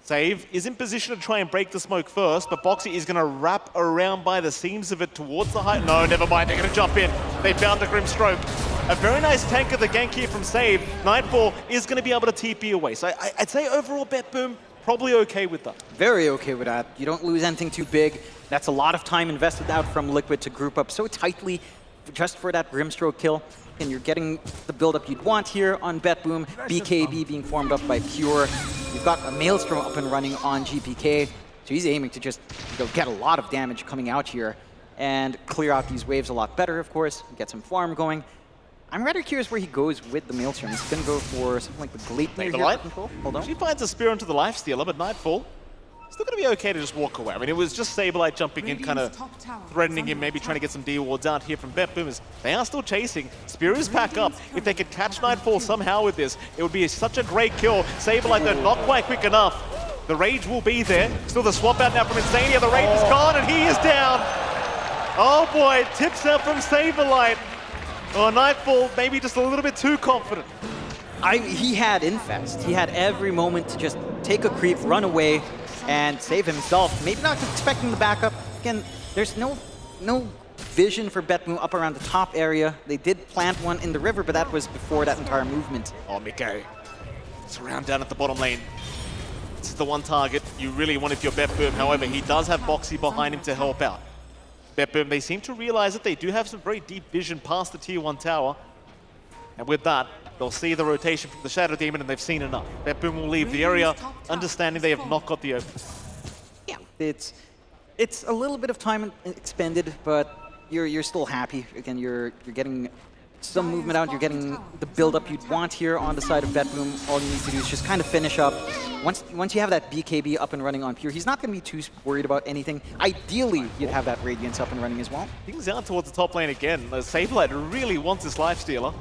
C: Save is in position to try and break the smoke first, but Boxy is going to wrap around by the seams of it towards the height. No, never mind. They're going to jump in. They found the Grimstroke. A very nice tank of the gank here from Save. Nightfall is going to be able to TP away. So I'd say overall, BetBoom, probably okay with that.
D: Very okay with that. You don't lose anything too big. That's a lot of time invested out from Liquid to group up so tightly just for that Grimstroke kill. And you're getting the build-up you'd want here on BetBoom. BKB being formed up by Pure. You've got a Maelstrom up and running on GPK. So he's aiming to just get a lot of damage coming out here and clear out these waves a lot better, of course. Get some farm going. I'm rather curious where he goes with the Maelstrom. He's going to go for something like the Gleipnir here. Hold on.
C: She finds a spear into the Lifestealer, but Nightfall still going to be okay to just walk away. I mean, it was just Saberlight jumping in, kind of threatening him, maybe trying to get some D wards out here from BetBoomers. They are still chasing. Spear is back up. If they could catch Nightfall somehow with this, it would be such a great kill. Saberlight, though, not quite quick enough. The Rage will be there. Still the swap out now from Insania. The Rage is gone, and he is down. Oh boy, tips out from Saberlight. Oh, Nightfall, maybe just a little bit too confident.
D: He had Infest. He had every moment to just take a creep, run away, and save himself. Maybe not expecting the backup. Again, there's no vision for BetBoom up around the top area. They did plant one in the river, but that was before that entire movement.
C: Oh, Miko. Surround down at the bottom lane. This is the one target you really want if you're BetBoom. However, he does have Boxy behind him to help out. BetBoom, they seem to realize that they do have some very deep vision past the tier 1 tower. And with that, they'll see the rotation from the Shadow Demon, and they've seen enough. BetBoom will leave the area, understanding they have not got the open.
D: Yeah, it's a little bit of time expended, but you're still happy. Again, you're getting some movement out. You're getting the build-up you'd want here on the side of BetBoom. All you need to do is just kind of finish up. Once you have that BKB up and running on Pure, he's not going to be too worried about anything. Ideally, you'd have that Radiance up and running as well.
C: Things out towards the top lane again. Saberlight really wants this Lifestealer.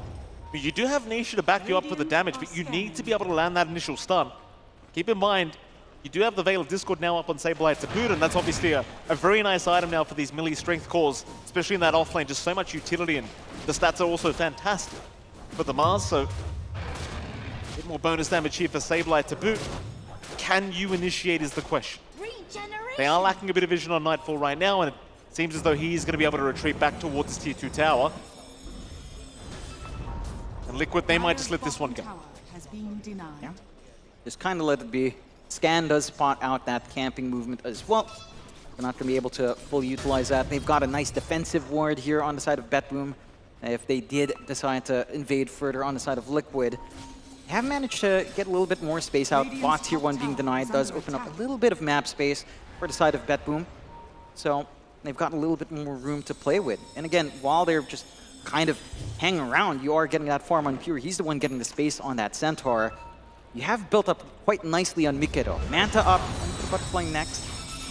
C: You do have Nisha to back you up for the damage, but you need to be able to land that initial stun. Keep in mind, you do have the Veil of Discord now up on Saberlight to boot, and that's obviously a very nice item now for these melee strength cores, especially in that offlane, just so much utility, and the stats are also fantastic for the Mars, so a bit more bonus damage here for Saberlight to boot. Can you initiate is the question. They are lacking a bit of vision on Nightfall right now, and it seems as though he's going to be able to retreat back towards his tier 2 tower. And Liquid, they might just let this one go.
D: Yeah. Just kind of let it be. Scan does spot out that camping movement as well. They're not going to be able to fully utilize that. They've got a nice defensive ward here on the side of BetBoom. If they did decide to invade further on the side of Liquid, they have managed to get a little bit more space out. Bot tier 1 being denied does open up a little bit of map space for the side of BetBoom. So they've got a little bit more room to play with. And again, while they're just kind of hanging around, you are getting that farm on Pure. He's the one getting the space on that Centaur. You have built up quite nicely on Mikado. Manta up, Butterfly next.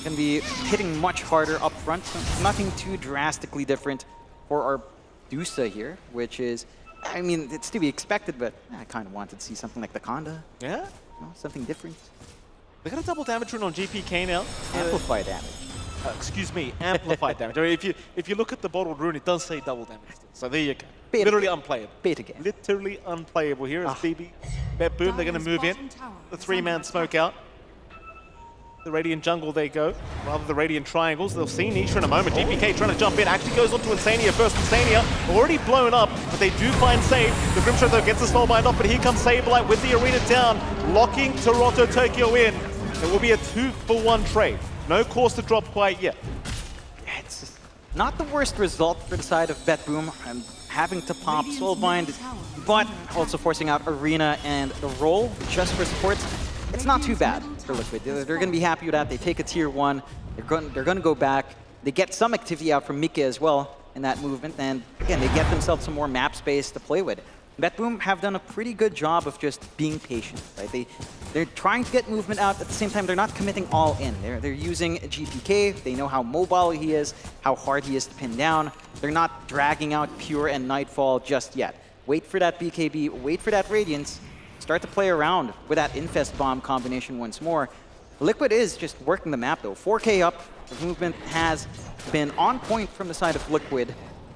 D: Gonna be hitting much harder up front, so nothing too drastically different for our Dusa here, which is, I mean, it's to be expected, but I kind of wanted to see something like the Conda.
C: Yeah?
D: You know, something different.
C: They got a double damage rune on GPK now.
D: Amplify damage.
C: Excuse me, amplified damage. I mean, if you look at the bottled rune, it does say double damage. So there you go. Literally unplayable.
D: Beta game.
C: Literally unplayable here as BB. BetBoom, they're going to move in. The 3-man smoke out. The Radiant jungle they go. Rather the Radiant triangles. They'll see Nisha in a moment. GPK trying to jump in. Actually goes onto Insania first. Insania already blown up, but they do find Save. The Grimstroke though gets the spellbind off, but here comes Saberlight with the arena down, locking Toronto Tokyo in. It will be a 2-for-1 trade. No course to drop quite yet.
D: It's not the worst result for the side of BetBoom. I'm having to pop Soulbind, but also forcing out Arena and the roll just for supports. It's not too bad for Liquid. They're going to be happy with that. They take a tier 1. They're going to go back. They get some activity out from Mika as well in that movement. And again, they get themselves some more map space to play with. BetBoom have done a pretty good job of just being patient. Right? They're trying to get movement out. At the same time, they're not committing all in. They're using GPK. They know how mobile he is, how hard he is to pin down. They're not dragging out Pure and Nightfall just yet. wait for that BKB, wait for that Radiance, start to play around with that Infest Bomb combination once more. Liquid is just working the map though. 4K up, the movement has been on point from the side of Liquid.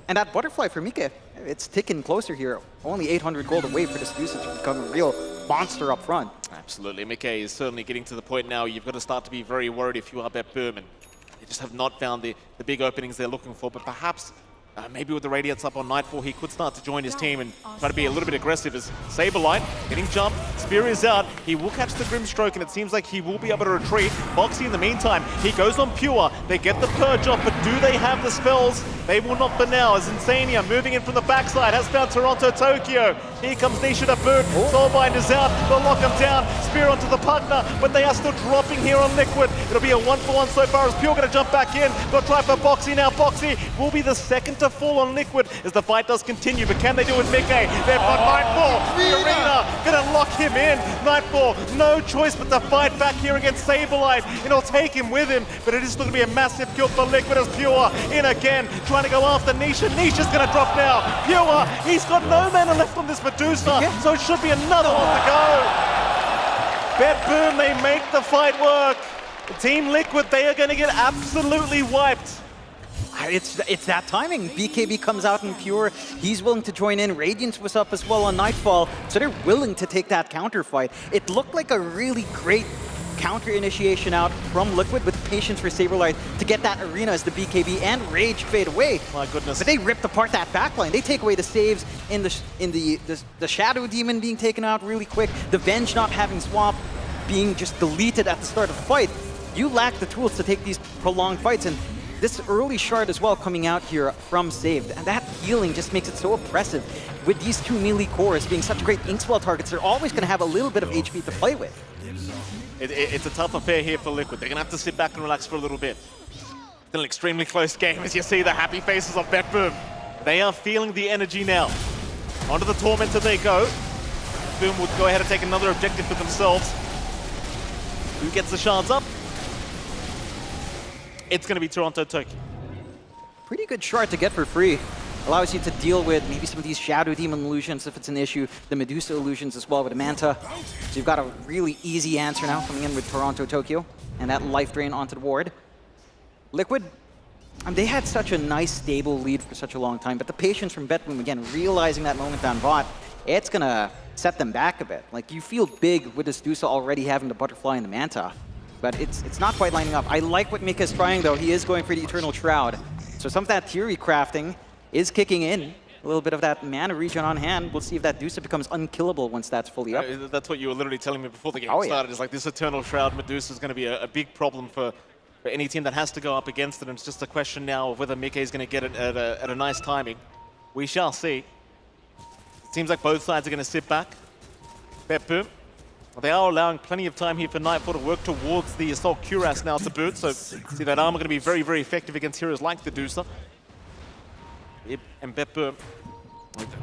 D: And that Butterfly for Mike, it's ticking closer here. Only 800 gold away for this Dusa to become a real monster up front.
C: Absolutely, Mike is certainly getting to the point now. You've got to start to be very worried if you are BetBoom, and they just have not found the big openings they're looking for. But perhaps maybe with the Radiance up on Nightfall, he could start to join his team and try to be a little bit aggressive as Saberlight getting jumped. Spear is out. He will catch the Grimstroke, and it seems like he will be able to retreat. Boxy in the meantime, he goes on Pure. They get the Purge off, but do they have the spells? They will not for now, as Insania moving in from the backside has found Toronto Tokyo. Here comes Nisha to boot. Soulbind is out. They'll lock him down. Spear onto the partner, but they are still dropping here on Liquid. It'll be a 1-for-1 so far as Pure going to jump back in. They'll try for Boxy now. Boxy will be the second to fall on Liquid as the fight does continue, but can they do it with Mike? They've got Nightfall. The Arena going to lock him in. Nightfall, no choice but to fight back here against Saberlight, and he'll take him with him, but it is still going to be a massive kill for Liquid as Pure in again, trying to go after Nisha. Nisha's going to drop now. Pure, he's got no mana left on this Medusa, so it should be another one to go. BetBoom, they make the fight work. Team Liquid, they are going to get absolutely wiped.
D: It's that timing. BKB comes out in Pure. He's willing to join in. Radiance was up as well on Nightfall, so they're willing to take that counter fight. It looked like a really great counter initiation out from Liquid with patience for Saberlight to get that Arena as the BKB and Rage fade away.
C: My goodness.
D: But they ripped apart that backline. They take away the saves in the Shadow Demon being taken out really quick, the Venge not having swap, being just deleted at the start of the fight. You lack the tools to take these prolonged fights, and this early shard as well coming out here from Saved, and that healing just makes it so oppressive. With these two melee cores being such great Inkswell targets, they're always going to have a little bit of HP to play with.
C: It's a tough affair here for Liquid. They're going to have to sit back and relax for a little bit. Still an extremely close game as you see the happy faces of BetBoom. They are feeling the energy now. Onto the Tormentor they go. Boom would go ahead and take another objective for themselves. Who gets the shards up? It's going to be Toronto Tokyo.
D: Pretty good shard to get for free. Allows you to deal with maybe some of these Shadow Demon illusions if it's an issue, the Medusa illusions as well with the Manta. So you've got a really easy answer now coming in with Toronto Tokyo and that life drain onto the ward. Liquid, they had such a nice stable lead for such a long time, but the patience from BetBoom, again, realizing that moment on bot, it's going to set them back a bit. Like, you feel big with this Dusa already having the Butterfly and the Manta, but it's not quite lining up. I like what Mika's trying, though. He is going for the Eternal Shroud. So some of that theory crafting is kicking in. A little bit of that mana regen on hand. We'll see if that Dusa becomes unkillable once that's fully up.
C: That's what you were literally telling me before the game
D: Oh,
C: started. Is like this Eternal Shroud Medusa is going to be a big problem for any team that has to go up against it. And it's just a question now of whether Mike is going to get it at a nice timing. We shall see. It seems like both sides are going to sit back. BetBoom. They are allowing plenty of time here for Nightfall to work towards the Assault Cuirass now to boot. So see that armor going to be very, very effective against heroes like the Dusa. And BetBoom,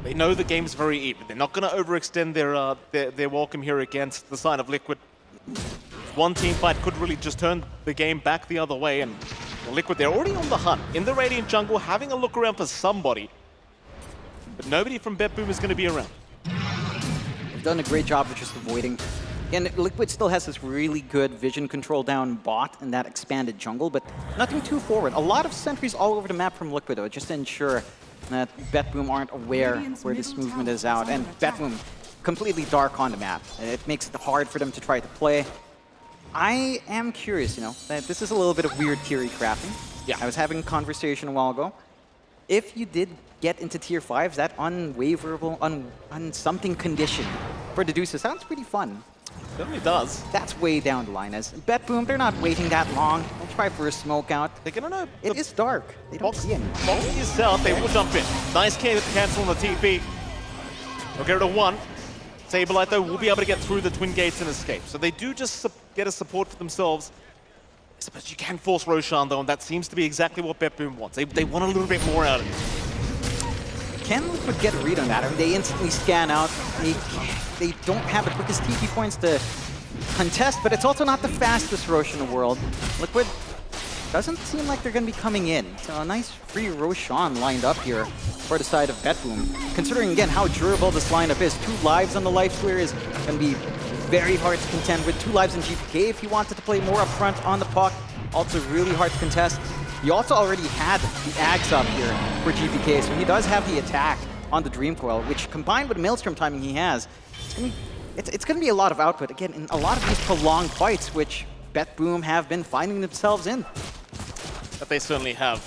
C: they know the game's very even. They're not going to overextend their welcome here against the side of Liquid. One team fight could really just turn the game back the other way. And Liquid, they're already on the hunt in the Radiant jungle, having a look around for somebody. But nobody from BetBoom is going to be around.
D: They've done a great job of just avoiding. And Liquid still has this really good vision control down bot in that expanded jungle, but nothing too forward. A lot of sentries all over the map from Liquid, though, just to ensure that BetBoom aren't aware where this movement is out. And BetBoom completely dark on the map. It makes it hard for them to try to play. I am curious, that this is a little bit of weird theory crafting. Yeah. I was having a conversation a while ago. If you did get into tier 5s, that unwaverable, on something condition for the Dusa sounds pretty fun.
C: Certainly does.
D: That's way down the line. As BetBoom, they're not waiting that long. They'll try for a smoke out.
C: They're gonna know.
D: It is dark. They don't see anything.
C: Boxy is out. They will jump in. Nice cancel on the TP. They'll get rid of one. Saberlight, though, will be able to get through the twin gates and escape. So they do just get a support for themselves. I suppose you can force Roshan, though, and that seems to be exactly what BetBoom wants. They want a little bit more out of it.
D: Can Liquid get a read on that? I mean, they instantly scan out. They don't have the quickest TP points to contest, but it's also not the fastest Rosh in the world. Liquid, doesn't seem like they're going to be coming in. So a nice free Roshan lined up here for the side of BetBoom. Considering, again, how durable this lineup is, 2 lives on the Lifestealer is going to be very hard to contend with. 2 lives in GPK if you wanted to play more up front on the puck. Also really hard to contest. He also already had the Axe up here for GPK, so he does have the attack on the Dream Coil, which combined with the Maelstrom timing he has, it's going to be a lot of output. Again, in a lot of these prolonged fights, which BetBoom have been finding themselves in.
C: That they certainly have.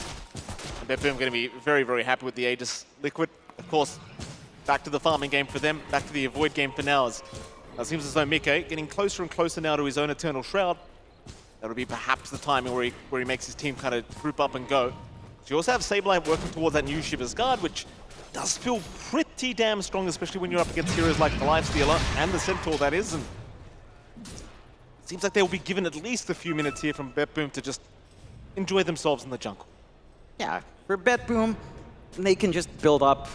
C: And BetBoom going to be very, very happy with the Aegis. Liquid, of course, back to the farming game for them, back to the avoid game for now. It seems as though Mike getting closer and closer now to his own Eternal Shroud. That'll be perhaps the timing where he makes his team kind of group up and go. So you also have Sableye working towards that new Shiver's Guard, which does feel pretty damn strong, especially when you're up against heroes like the Lifestealer and the Centaur, that is. And it seems like they'll be given at least a few minutes here from BetBoom to just enjoy themselves in the jungle.
D: Yeah, for BetBoom, they can just build up.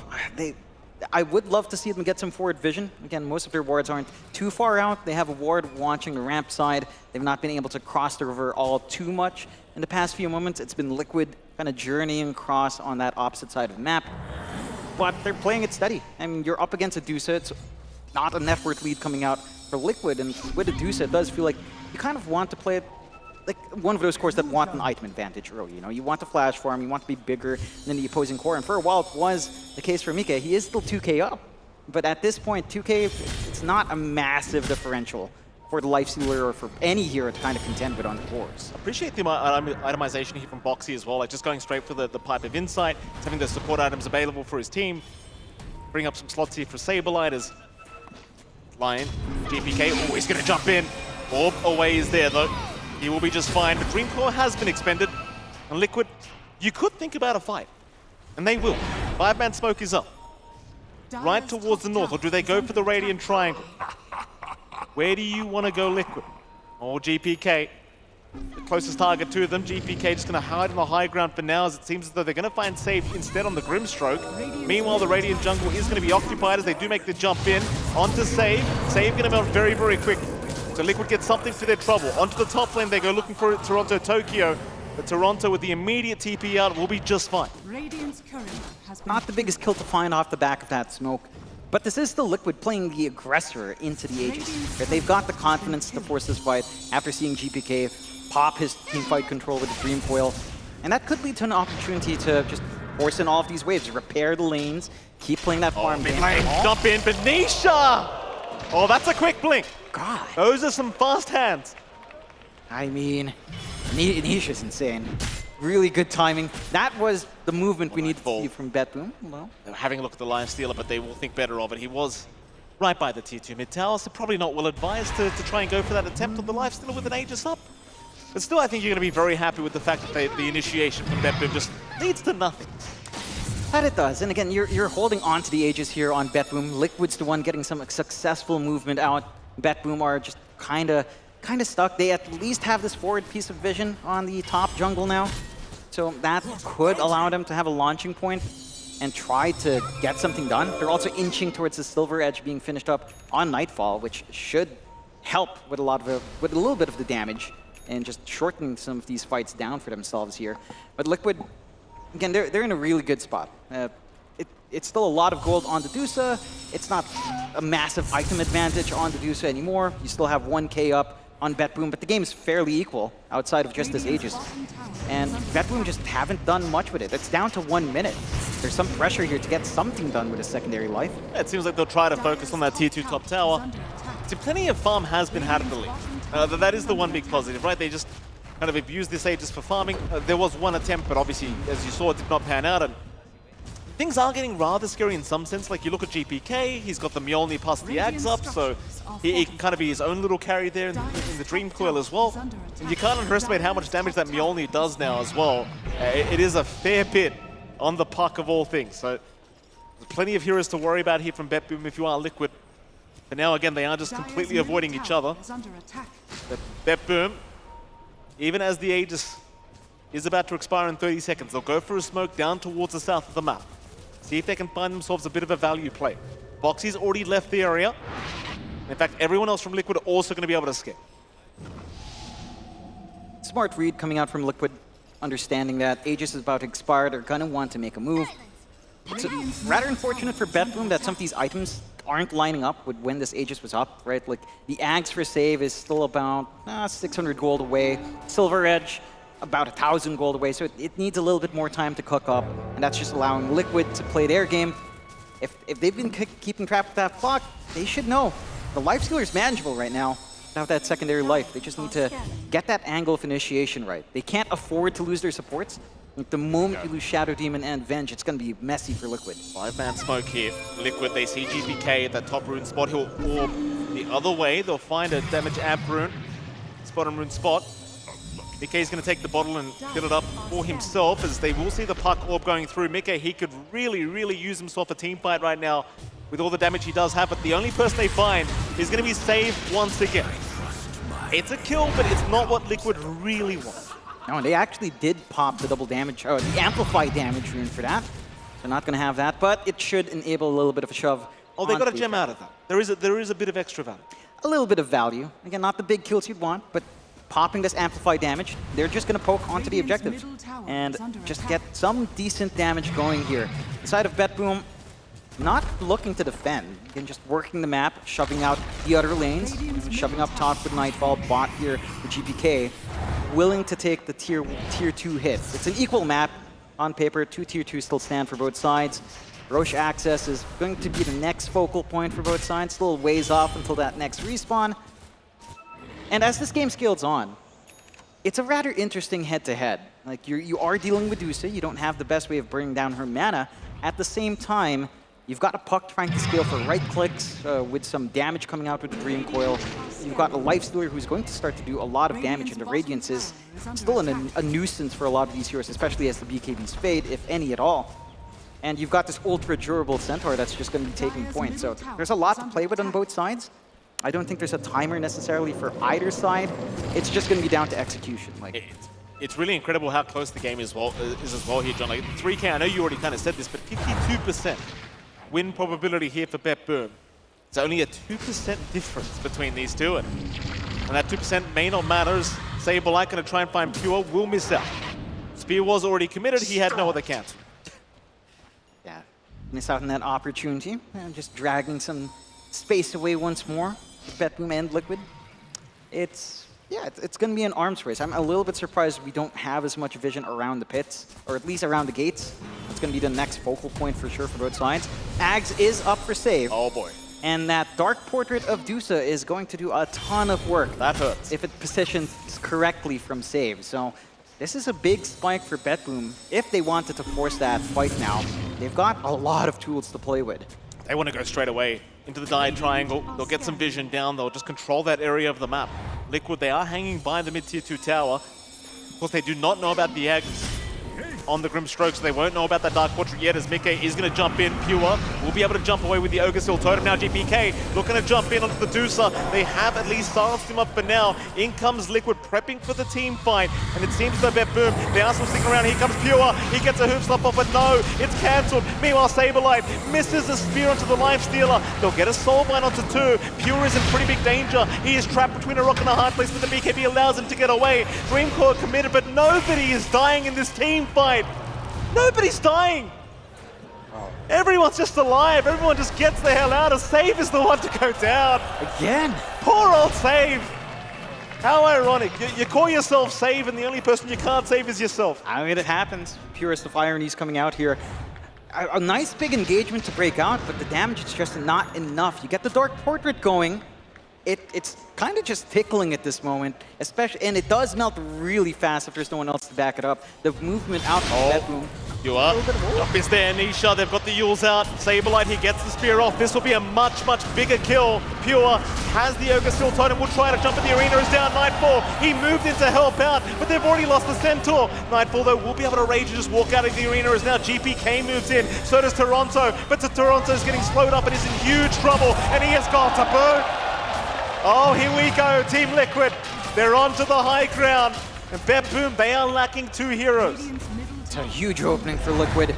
D: I would love to see them get some forward vision. Again, most of their wards aren't too far out. They have a ward watching the ramp side. They've not been able to cross the river all too much in the past few moments. It's been Liquid kind of journeying across on that opposite side of the map. But they're playing it steady. I mean, you're up against a Dusa. It's not a net worth lead coming out for Liquid. And with a Dusa, it does feel like you kind of want to play it like one of those cores that want an item advantage early. You know, you want to flash farm, you want to be bigger than the opposing core. And for a while, it was the case for Mika. He is still 2k up. But at this point, 2k, it's not a massive differential for the Lifestealer or for any hero to kind of contend with on the cores.
C: Appreciate the itemization here from Boxy as well, like just going straight for the Pipe of Insight, having the support items available for his team. Bring up some slots here for Saberlight as Lion, GPK, always going to jump in. Orb away is there though. He will be just fine. The Dream Core has been expended. And Liquid, you could think about a fight. And they will. 5-man smoke is up. Right towards the north. Or do they go for the Radiant Triangle? Where do you want to go, Liquid? Or GPK? The closest target to them. GPK just going to hide on the high ground for now, as it seems as though they're going to find Save instead on the Grimstroke. Meanwhile, the Radiant Jungle is going to be occupied as they do make the jump in. Onto Save. Save going to melt very, very quickly. So Liquid gets something for their trouble. Onto the top lane, they go looking for Toronto Tokyo. But Toronto with the immediate TP out will be just fine.
D: Not the biggest kill to find off the back of that smoke. But this is still Liquid playing the aggressor into the Aegis. They've got the confidence to force this fight after seeing GPK pop his teamfight control with the Dream Coil. And that could lead to an opportunity to just force in all of these waves, repair the lanes, keep playing that farm game.
C: Jump in, Benicia! Oh, that's a quick blink.
D: God.
C: Those are some fast hands.
D: I mean, Nisha's insane. Really good timing. That was the movement we need to see from BetBoom. Well,
C: they're having a look at the Lifestealer, but they will think better of it. He was right by the tier 2 mid tower, so probably not well advised to try and go for that attempt on the Lifestealer with an Aegis up. But still, I think you're going to be very happy with the fact that the initiation from BetBoom just leads to nothing.
D: That it does. And again, you're holding on to the Aegis here on BetBoom. Liquid's the one getting some successful movement out. BetBoom are just kind of stuck. They at least have this forward piece of vision on the top jungle now. So that could allow them to have a launching point and try to get something done. They're also inching towards the Silver Edge being finished up on Nightfall, which should help with a little bit of the damage and just shortening some of these fights down for themselves here. But Liquid, again, they're in a really good spot. It's still a lot of gold on the Dusa. It's not a massive item advantage on the Dusa anymore. You still have 1k up on BetBoom, but the game is fairly equal outside of just this Aegis. And BetBoom just haven't done much with it. It's down to 1 minute. There's some pressure here to get something done with a secondary life.
C: Yeah, it seems like they'll try to focus on that tier 2 top tower. See, plenty of farm has been had in the league. That is the one big positive, right? They just kind of abused this Aegis for farming. There was one attempt, but obviously, as you saw, it did not pan out. And things are getting rather scary in some sense. Like, you look at GPK, he's got the Mjolnir plus the Ags up, so he can kind of be his own little carry there in the Dream Coil as well. And you can't underestimate how much damage that Mjolnir does now as well. It is a fair bit on the puck of all things. So there's plenty of heroes to worry about here from BetBoom if you are Liquid. But now, again, they are just completely avoiding each other. But BetBoom, even as the Aegis is about to expire in 30 seconds, they'll go for a smoke down towards the south of the map. See if they can find themselves a bit of a value play. Boxy's already left the area. In fact, everyone else from Liquid are also going to be able to escape.
D: Smart read coming out from Liquid. understanding that Aegis is about to expire. They're going to want to make a move. It's rather unfortunate for BetBoom that some of these items aren't lining up with when this Aegis was up, right? Like, the Ags for save is still about 600 gold away. Silver Edge, about 1,000 gold away, so it needs a little bit more time to cook up, and that's just allowing Liquid to play their game. If they've been keeping track of that clock, they should know. The lifestealer is manageable right now without that secondary life. They just need to get that angle of initiation right. They can't afford to lose their supports. Like, the moment you lose Shadow Demon and Venge, it's going to be messy for Liquid.
C: 5-man smoke here. Liquid, they see GPK at that top rune spot. He'll orb the other way. They'll find a damage amp rune. Spot on rune spot. Mickey is going to take the bottle and fill it up for himself, as they will see the puck orb going through. Mickey, he could really, really use himself a team fight right now with all the damage he does have, but the only person they find is going to be saved once again. It's a kill, but it's not what Liquid really want.
D: No, they actually did pop the double damage, or the amplify damage rune for that. They're not going to have that, but it should enable a little bit of a shove.
C: Oh, they got a gem out of that. There is a bit of extra value.
D: A little bit of value. Again, not the big kills you'd want, but popping this amplify damage, they're just going to poke onto the objective and just get some decent damage going here. The side of BetBoom, not looking to defend. Again, just working the map, shoving out the other lanes, shoving up top with Nightfall, bot here with GPK, willing to take the tier 2 hit. It's an equal map on paper. 2 tier 2 still stand for both sides. Roche access is going to be the next focal point for both sides. Still ways off until that next respawn. And as this game scales on, it's a rather interesting head-to-head. Like, you are dealing with Medusa. You don't have the best way of bringing down her mana. At the same time, you've got a puck trying to scale for right clicks with some damage coming out with the Dream Coil. You've got a Lifestealer who's going to start to do a lot of damage, and the Radiance is still a nuisance for a lot of these heroes, especially as the BKBs fade, if any at all. And you've got this ultra-durable Centaur that's just going to be taking points. So there's a lot to play with on both sides. I don't think there's a timer necessarily for either side. It's just going to be down to execution. Like,
C: it's really incredible how close the game is as well here, John. Like 3K, I know you already kind of said this, but 52% win probability here for BetBoom. It's only a 2% difference between these two, and that 2% may not matter, as Saberlight going to try and find Pure, will miss out. Spear was already committed, he had no other cancel.
D: Yeah, miss out on that opportunity. And just dragging some space away once more. BetBoom and Liquid. It's going to be an arms race. I'm a little bit surprised we don't have as much vision around the pits, or at least around the gates. It's going to be the next focal point for sure for both sides. Ags is up for save.
C: Oh boy.
D: And that Dark Portrait of Dusa is going to do a ton of work.
C: That hurts.
D: If it positions correctly from save. So this is a big spike for BetBoom. If they wanted to force that fight now, they've got a lot of tools to play with.
C: They want to go straight away into the Dyad Triangle. They'll get some vision down. They'll just control that area of the map. Liquid, they are hanging by the mid-tier 2 tower. Of course, they do not know about the eggs on the Grimstroke, so they won't know about that Dark Portrait yet, as Mickey is going to jump in. Pure will be able to jump away with the Ogre Seal Totem. Now GPK looking to jump in onto the Dusa. They have at least silenced him up for now. In comes Liquid, prepping for the team fight, and it seems to BetBoom. They are still sticking around. Here comes Pure. He gets a hoop slap off, but no, it's cancelled. Meanwhile, Saberlight misses a spear onto the Lifestealer. They'll get a Soulbind onto 2. Pure is in pretty big danger. He is trapped between a rock and a hard place, but the BKB allows him to get away. Dreamcore committed, but nobody is dying in this team fight. Nobody's dying. Everyone's just alive. Everyone just gets the hell out. A Save is the one to go down.
D: Again.
C: Poor old Save. How ironic. You call yourself Save, and the only person you can't save is yourself.
D: I mean, it happens. Purest of Ironies coming out here. A nice big engagement to break out, but the damage is just not enough. You get the Dark Portrait going. It's kind of just tickling at this moment, especially, and it does melt really fast if there's no one else to back it up. The movement out from BetBoom.
C: You are. Up is there, Nisha. They've got the Yules out. Saberlight, he gets the spear off. This will be a much bigger kill. Pure has the Ogre Steel Totem. Will try to jump in. The arena is down. Nightfall, he moved in to help out, but they've already lost the Centaur. Nightfall, though, will be able to rage and just walk out of the arena as now GPK moves in. So does Toronto, but Toronto's getting slowed up and is in huge trouble, and he has got to boot. Oh, here we go, Team Liquid. They're onto the high ground. And BetBoom, they are lacking 2 heroes.
D: It's a huge opening for Liquid.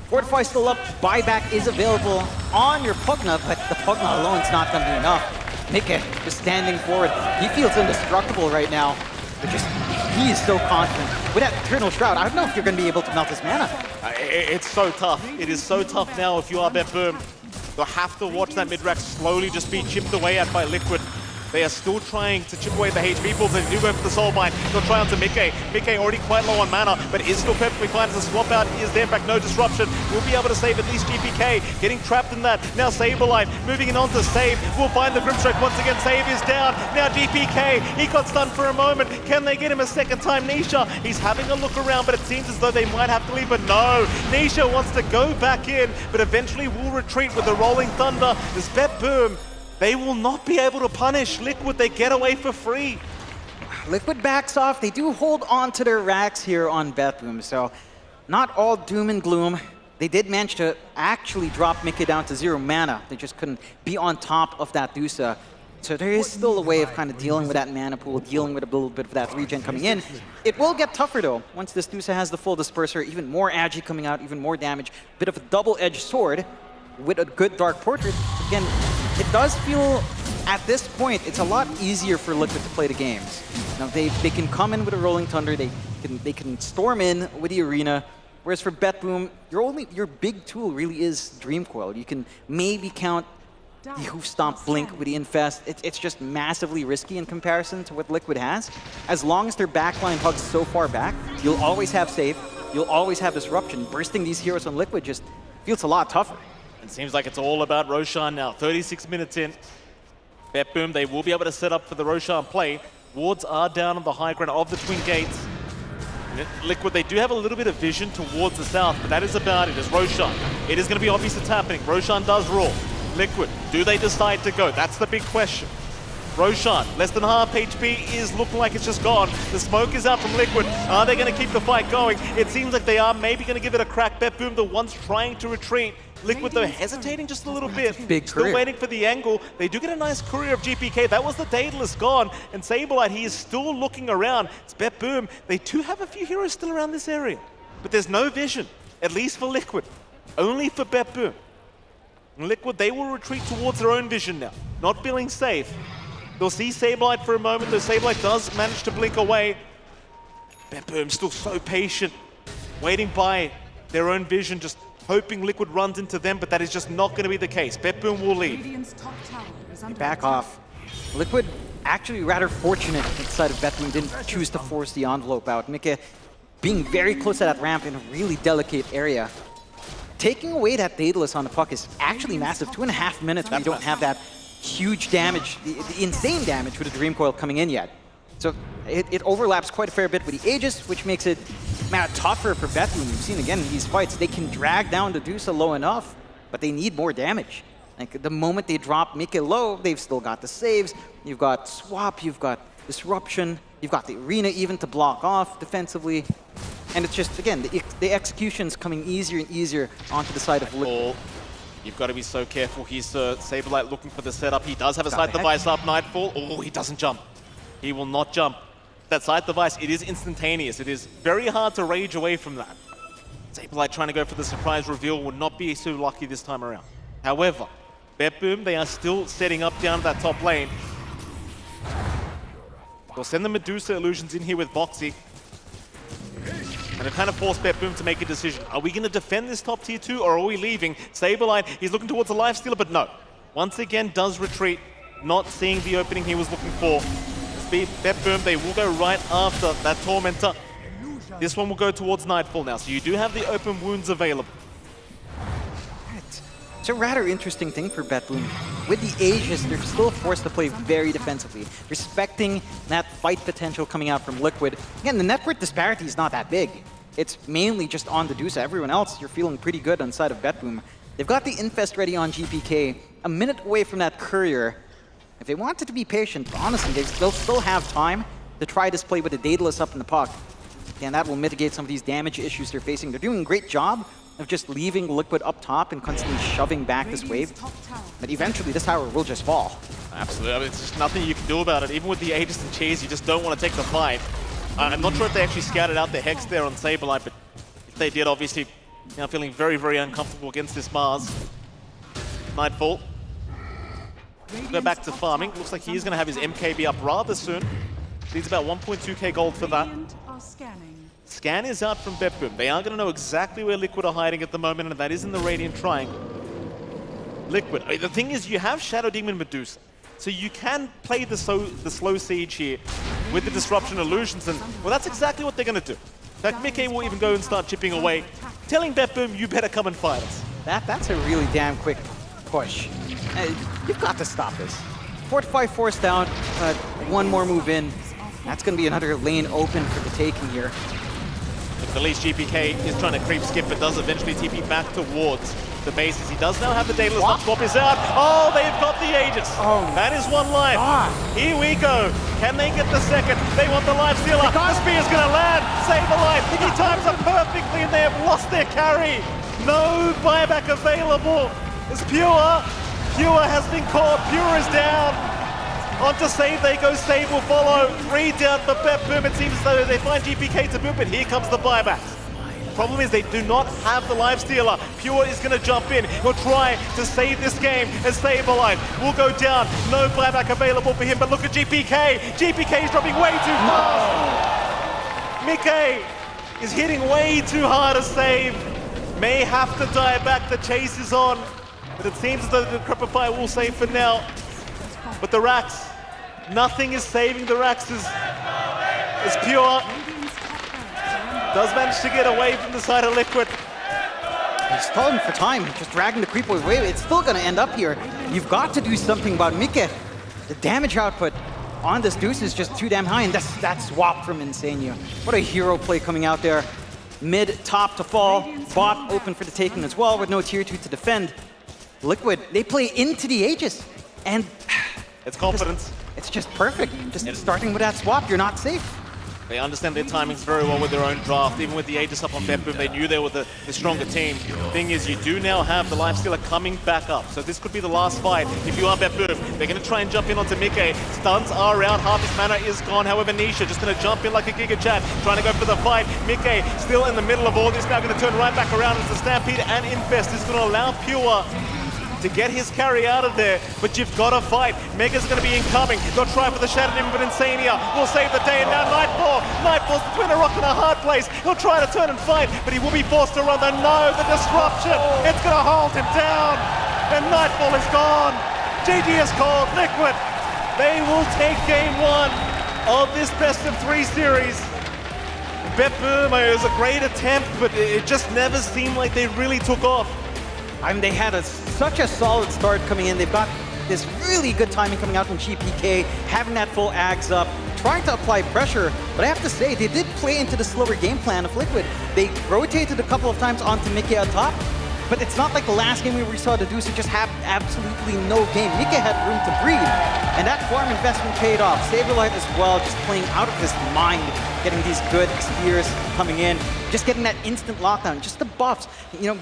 D: Fortify still up, buyback is available on your Pugna, but the Pugna alone is not going to be enough. Mickey just standing forward. He feels indestructible right now. But just he is so confident. With that Eternal Shroud, I don't know if you're going to be able to melt his mana.
C: It's so tough. It is so tough now if you are BetBoom. You'll have to watch that mid-rack slowly just be chipped away at by Liquid. They are still trying to chip away the HP pools. They do go for the Soulbind. They'll try onto Mickey. Mickey already quite low on mana, but is still perfectly fine as a swap out. Is there, in fact, no disruption. We'll be able to save at least GPK. Getting trapped in that. Now Saberlight moving in on to save. We'll find the Grimstrike once again. Save is down. Now GPK. He got stunned for a moment. Can they get him a second time? Nisha, he's having a look around, but it seems as though they might have to leave. But no, Nisha wants to go back in, but eventually will retreat with the Rolling Thunder. This BetBoom, they will not be able to punish Liquid. They get away for free.
D: Liquid backs off. They do hold on to their racks here on BetBoom, so not all doom and gloom. They did manage to actually drop Mickey down to 0 mana. They just couldn't be on top of that Dusa. So there is still a way of kind of dealing with that mana pool, dealing with a little bit of that regen coming in. It will get tougher though, once this Dusa has the full disperser, even more agi coming out, even more damage. Bit of a double-edged sword with a good Dark Portrait. Again, it does feel, at this point, it's a lot easier for Liquid to play the games. Now they can come in with a Rolling Thunder, they can storm in with the Arena, whereas for BetBoom, your big tool really is Dream Coil. You can maybe count the Hoof Stomp Blink with the Infest. It's just massively risky in comparison to what Liquid has. As long as their backline hugs so far back, you'll always have save, you'll always have disruption. Bursting these heroes on Liquid just feels a lot tougher.
C: It seems like it's all about Roshan now. 36 minutes in. BetBoom, they will be able to set up for the Roshan play. Wards are down on the high ground of the Twin Gates. Liquid, they do have a little bit of vision towards the south, but that is about it as Roshan. It is going to be obvious it's happening. Roshan does roar. Liquid, do they decide to go? That's the big question. Roshan, less than half HP, is looking like it's just gone. The smoke is out from Liquid. Are they going to keep the fight going? It seems like they are maybe going to give it a crack. BetBoom, the ones trying to retreat. Liquid, though, hesitating just a little bit. Still waiting for the angle. They do get a nice courier of GPK. That was the Daedalus gone. And Saberlight, he is still looking around. It's BetBoom. They do have a few heroes still around this area. But there's no vision, at least for Liquid. Only for BetBoom. Liquid, they will retreat towards their own vision now. Not feeling safe. They'll see Saberlight for a moment, though Saberlight does manage to blink away. BetBoom still so patient, waiting by their own vision, just hoping Liquid runs into them, but that is just not going to be the case. BetBoom will leave.
D: They back off. Liquid actually rather fortunate inside of BetBoom didn't choose to force the envelope out. Mickey being very close to that ramp in a really delicate area. Taking away that Daedalus on the puck is actually massive. 2.5 minutes when you don't have that huge damage, the insane damage with the Dream Coil coming in yet. So it overlaps quite a fair bit with the Aegis, which makes it tougher for BetBoom. We've seen again in these fights, they can drag down the Dusa low enough, but they need more damage. Like the moment they drop Mickey low, they've still got the saves. You've got Swap, you've got Disruption, you've got the Arena even to block off defensively. And it's just, again, the execution's coming easier and easier onto the side of Liquid.
C: You've got to be so careful here, sir. Saberlight looking for the setup. He does have a side device up, Nightfall. Oh, he doesn't jump. He will not jump. That side device, it is instantaneous. It is very hard to rage away from that. Saberlight trying to go for the surprise reveal would not be so lucky this time around. However, BetBoom, they are still setting up down that top lane. They'll send the Medusa illusions in here with Boxy. And it kind of forced BetBoom to make a decision. Are we going to defend this top tier 2 or are we leaving? Saberlight, he's looking towards a lifestealer, but no. Once again, does retreat, not seeing the opening he was looking for. BetBoom, they will go right after that Tormentor. This one will go towards Nightfall now, so you do have the open wounds available.
D: It's a rather interesting thing for BetBoom. With the Aegis, they're still forced to play very defensively, respecting that fight potential coming out from Liquid. Again, the net worth disparity is not that big. It's mainly just on the Dusa. Everyone else, you're feeling pretty good on the side of BetBoom. They've got the Infest ready on GPK, a minute away from that Courier. If they wanted to be patient, honestly, they'll still have time to try this play with the Daedalus up in the puck. And that will mitigate some of these damage issues they're facing. They're doing a great job of just leaving Liquid up top and constantly shoving back this wave. But eventually, this tower will just fall.
C: Absolutely. I mean, it's just nothing you can do about it. Even with the Aegis and Cheese, you just don't want to take the fight. I'm not sure if they actually scouted out the Hex there on Saberlight, but if they did, obviously, now feeling very, very uncomfortable against this Mars. Nightfall. Go back to farming. Looks like he is going to have his MKB up rather soon. Needs about 1.2k gold for that. Scan is out from BetBoom. They are going to know exactly where Liquid are hiding at the moment, and that is in the Radiant Triangle. Liquid. The thing is, you have Shadow Demon Medusa, so you can play the slow siege here with the Disruption Illusions, and well, that's exactly what they're going to do. In fact, Mickey will even go and start chipping away, telling BetBoom, you better come and fight us.
D: That's a really damn quick push. You've got to stop this. Fortify force down, one more move in. That's going to be another lane open for the taking here.
C: At least GPK is trying to creep skip, but does eventually TP back towards the bases. He does now have the Daedalus up. Swap is out. Oh, they've got the Aegis. Oh, that is one life. Here we go. Can they get the second? They want the life stealer. The spear's going to land. Save a life. He times up perfectly, and they have lost their carry. No buyback available. It's Pure. Pure has been caught. Pure is down. On to save they go, save will follow. 3 down for BetBoom. It seems as though they find GPK to boot, but here comes the buyback. Problem is they do not have the life stealer. Pure is going to jump in. He'll try to save this game and save a life. Will go down. No buyback available for him, but look at GPK. GPK is dropping way too fast. Mickey is hitting way too hard to save. May have to die back. The chase is on. But it seems as though the Crepify will save for now. But the Rax, nothing is saving the Rax as Pure does manage to get away from the side of Liquid.
D: He's stalling for time, just dragging the creep away. It's still going to end up here. You've got to do something about Mickey. The damage output on this Deuce is just too damn high, and that swap from Insania. What a hero play coming out there. Mid, top to fall, bot open for the taking as well with no tier 2 to defend. Liquid, they play into the Aegis, and
C: it's confidence.
D: It's just perfect. Just starting with that swap, you're not safe.
C: They understand their timings very well with their own draft. Even with the Aegis up on BetBoom, they knew they were the stronger team. The thing is, you do now have the Lifestealer coming back up. So this could be the last fight. If you are BetBoom, they're going to try and jump in onto Mickey. Stuns are out. Half his mana is gone. However, Nisha just going to jump in like a Giga Chat, trying to go for the fight. Mickey still in the middle of all this. Now going to turn right back around as the Stampede and Infest is going to allow Pure to get his carry out of there, but you've got to fight. Mega's going to be incoming. They'll try for the Shattered Demon, but Insania will save the day, and now Nightfall. Nightfall's between a rock and a hard place. He'll try to turn and fight, but he will be forced to run. The disruption. It's going to hold him down, and Nightfall is gone. GG is called. Liquid, they will take game 1 of this best-of-3 series. BetBoom, it was a great attempt, but it just never seemed like they really took off.
D: I mean, they had such a solid start coming in. They've got this really good timing coming out from GPK, having that full Ags up, trying to apply pressure. But I have to say, they did play into the slower game plan of Liquid. They rotated a couple of times onto Mickey on top, but it's not like the last game where we saw the Deuce just have absolutely no game. Mickey had room to breathe, and that farm investment paid off. Saberlight as well, just playing out of his mind, getting these good spears coming in, just getting that instant lockdown, just the buffs, you know,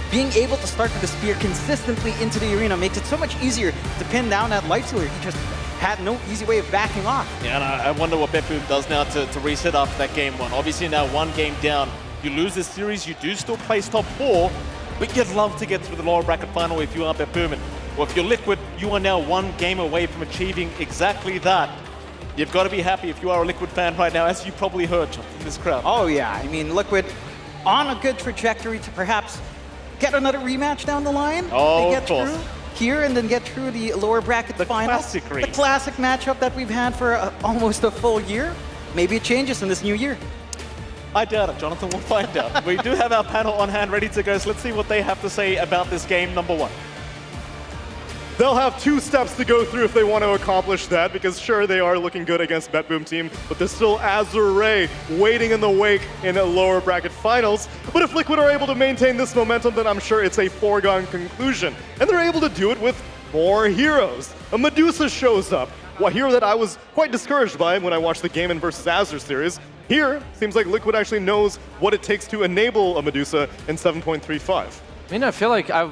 D: being able to start with the spear consistently into the arena makes it so much easier to pin down that Lifestealer. He just had no easy way of backing off.
C: Yeah, and I wonder what BetBoom does now to reset up that game 1. Obviously now 1 game down. You lose this series, you do still place top 4, but you'd love to get through the lower bracket final if you are BetBoom. Or if you're Liquid, you are now 1 game away from achieving exactly that. You've got to be happy if you are a Liquid fan right now, as you probably heard from this crowd.
D: Oh yeah, I mean, Liquid on a good trajectory to perhaps get another rematch down the line.
C: Oh,
D: they get
C: of course.
D: through here and then get through the lower bracket final. The classic matchup that we've had for almost a full year. Maybe it changes in this new year.
C: I doubt it, Jonathan. We'll find out. We do have our panel on hand ready to go, so let's see what they have to say about this game number 1.
A: They'll have 2 steps to go through if they want to accomplish that, because sure, they are looking good against BetBoom team, but there's still Azure Ray waiting in the wake in the lower bracket finals. But if Liquid are able to maintain this momentum, then I'm sure it's a foregone conclusion. And they're able to do it with more heroes. A Medusa shows up, a hero that I was quite discouraged by when I watched the Gaimin vs. Azure series. Here, seems like Liquid actually knows what it takes to enable a Medusa in 7.35.
L: I mean, I feel like I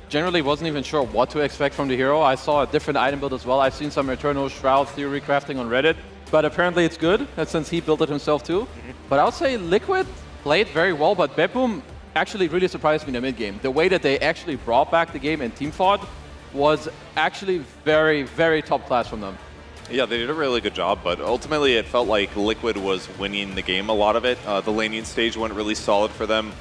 L: generally wasn't even sure what to expect from the hero. I saw a different item build as well. I've seen some Eternal Shroud theory crafting on Reddit, but apparently it's good, since he built it himself too. But I would say Liquid played very well, but BetBoom actually really surprised me in the mid game. The way that they actually brought back the game and team fought was actually very, very top class from them.
M: Yeah, they did a really good job, but ultimately it felt like Liquid was winning the game, a lot of it. The laning stage went really solid for them.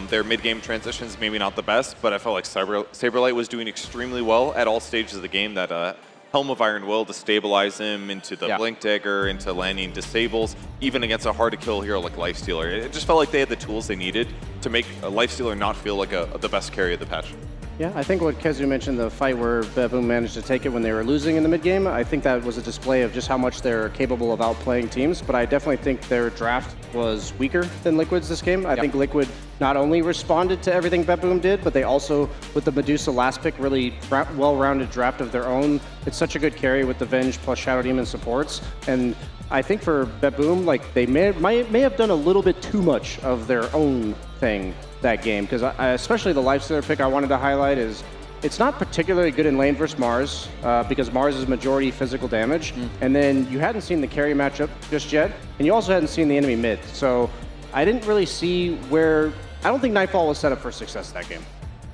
M: Their mid-game transitions, maybe not the best, but I felt like Saberlight was doing extremely well at all stages of the game. That Helm of Iron Will to stabilize him into the Blink Dagger, into landing disables, even against a hard-to-kill hero like Lifestealer. It just felt like they had the tools they needed to make a Lifestealer not feel like the best carry of the patch.
N: Yeah, I think what Kezu mentioned, the fight where BetBoom managed to take it when they were losing in the mid-game, I think that was a display of just how much they're capable of outplaying teams, but I definitely think their draft was weaker than Liquid's this game. I think Liquid not only responded to everything BetBoom did, but they also, with the Medusa last pick, really well-rounded draft of their own. It's such a good carry with the Venge plus Shadow Demon supports, and I think for BetBoom, like they may have done a little bit too much of their own thing that game, because especially the Lifestealer pick I wanted to highlight is it's not particularly good in lane versus Mars because Mars is majority physical damage, and then you hadn't seen the carry matchup just yet, and you also hadn't seen the enemy mid. So I didn't really see where, I don't think Nightfall was set up for success that game.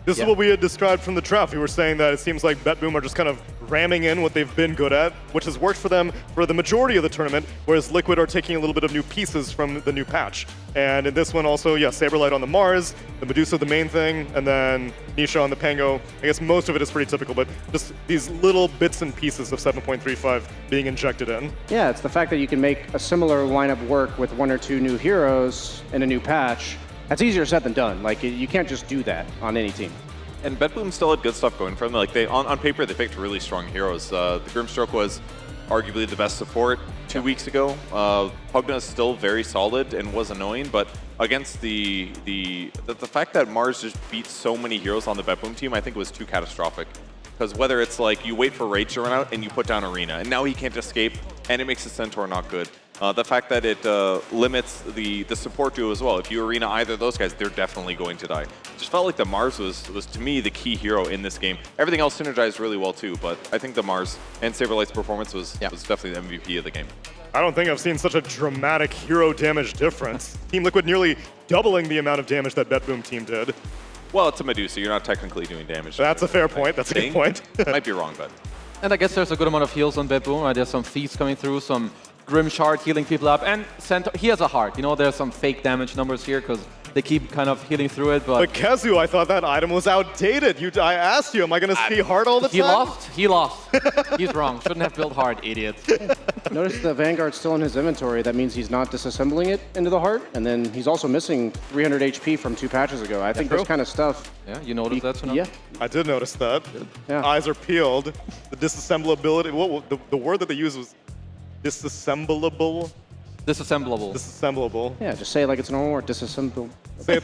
A: This is what we had described from the draft. We were saying that it seems like BetBoom are just kind of ramming in what they've been good at, which has worked for them for the majority of the tournament, whereas Liquid are taking a little bit of new pieces from the new patch. And in this one also, Saberlight on the Mars, the Medusa the main thing, and then Nisha on the Pango. I guess most of it is pretty typical, but just these little bits and pieces of 7.35 being injected in.
N: Yeah, it's the fact that you can make a similar lineup work with one or two new heroes in a new patch. That's easier said than done. Like, you can't just do that on any team.
M: And BetBoom still had good stuff going for them. Like on paper, they picked really strong heroes. The Grimstroke was arguably the best support 2 weeks ago. Pugna is still very solid and was annoying, but against the fact that Mars just beat so many heroes on the BetBoom team, I think was too catastrophic. Because whether it's like you wait for Rage to run out and you put down Arena, and now he can't escape, and it makes the Centaur not good. The fact that it limits the support duo as well. If you Arena either of those guys, they're definitely going to die. It just felt like the Mars was to me the key hero in this game. Everything else synergized really well too, but I think the Mars and Saberlight's performance was definitely the MVP of the game.
A: I don't think I've seen such a dramatic hero damage difference. Team Liquid nearly doubling the amount of damage that BetBoom team did.
M: Well, it's a Medusa. You're not technically doing damage.
A: That's a fair point. That's a good point.
M: Might be wrong, but.
L: And I guess there's a good amount of heals on BetBoom. Right? There's some Thieves coming through, some Grim Shard healing people up, and Centaur, he has a heart. You know, there's some fake damage numbers here because they keep kind of healing through it. But
A: Kezu, I thought that item was outdated. I asked you, am I going to see heart all the time?
L: He lost. He's wrong. Shouldn't have built heart, idiot.
N: Notice the Vanguard's still in his inventory. That means he's not disassembling it into the heart. And then he's also missing 300 HP from 2 patches ago. I think this kind of stuff.
L: Yeah, you noticed that, Sonam?
N: Yeah.
A: I did notice that.
N: Yeah.
A: Eyes are peeled. The disassemblability. The word that they used was disassemblable. Disassemblable.
N: Yeah, just say it like it's normal or disassemble.
A: Say it.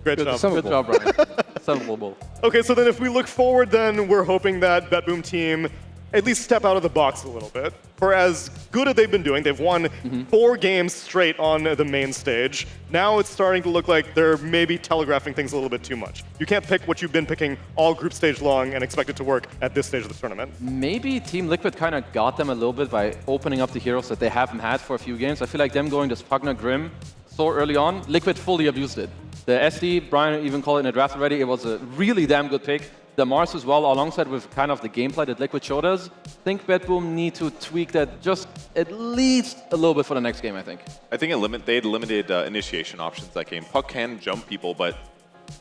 A: Great job.
L: Good job, Brian. Assemblable.
A: Okay, so then if we look forward, then we're hoping that BetBoom team at least step out of the box a little bit. For as good as they've been doing, they've won 4 games straight on the main stage. Now it's starting to look like they're maybe telegraphing things a little bit too much. You can't pick what you've been picking all group stage long and expect it to work at this stage of the tournament.
L: Maybe Team Liquid kind of got them a little bit by opening up the heroes that they haven't had for a few games. I feel like them going to Pugna Grim so early on, Liquid fully abused it. The SD, Brian even called it in the draft already, it was a really damn good pick. The Mars as well, alongside with kind of the gameplay that Liquid showed us. I think BetBoom need to tweak that just at least a little bit for the next game, I think.
M: I think they had limited initiation options that game. Puck can jump people, but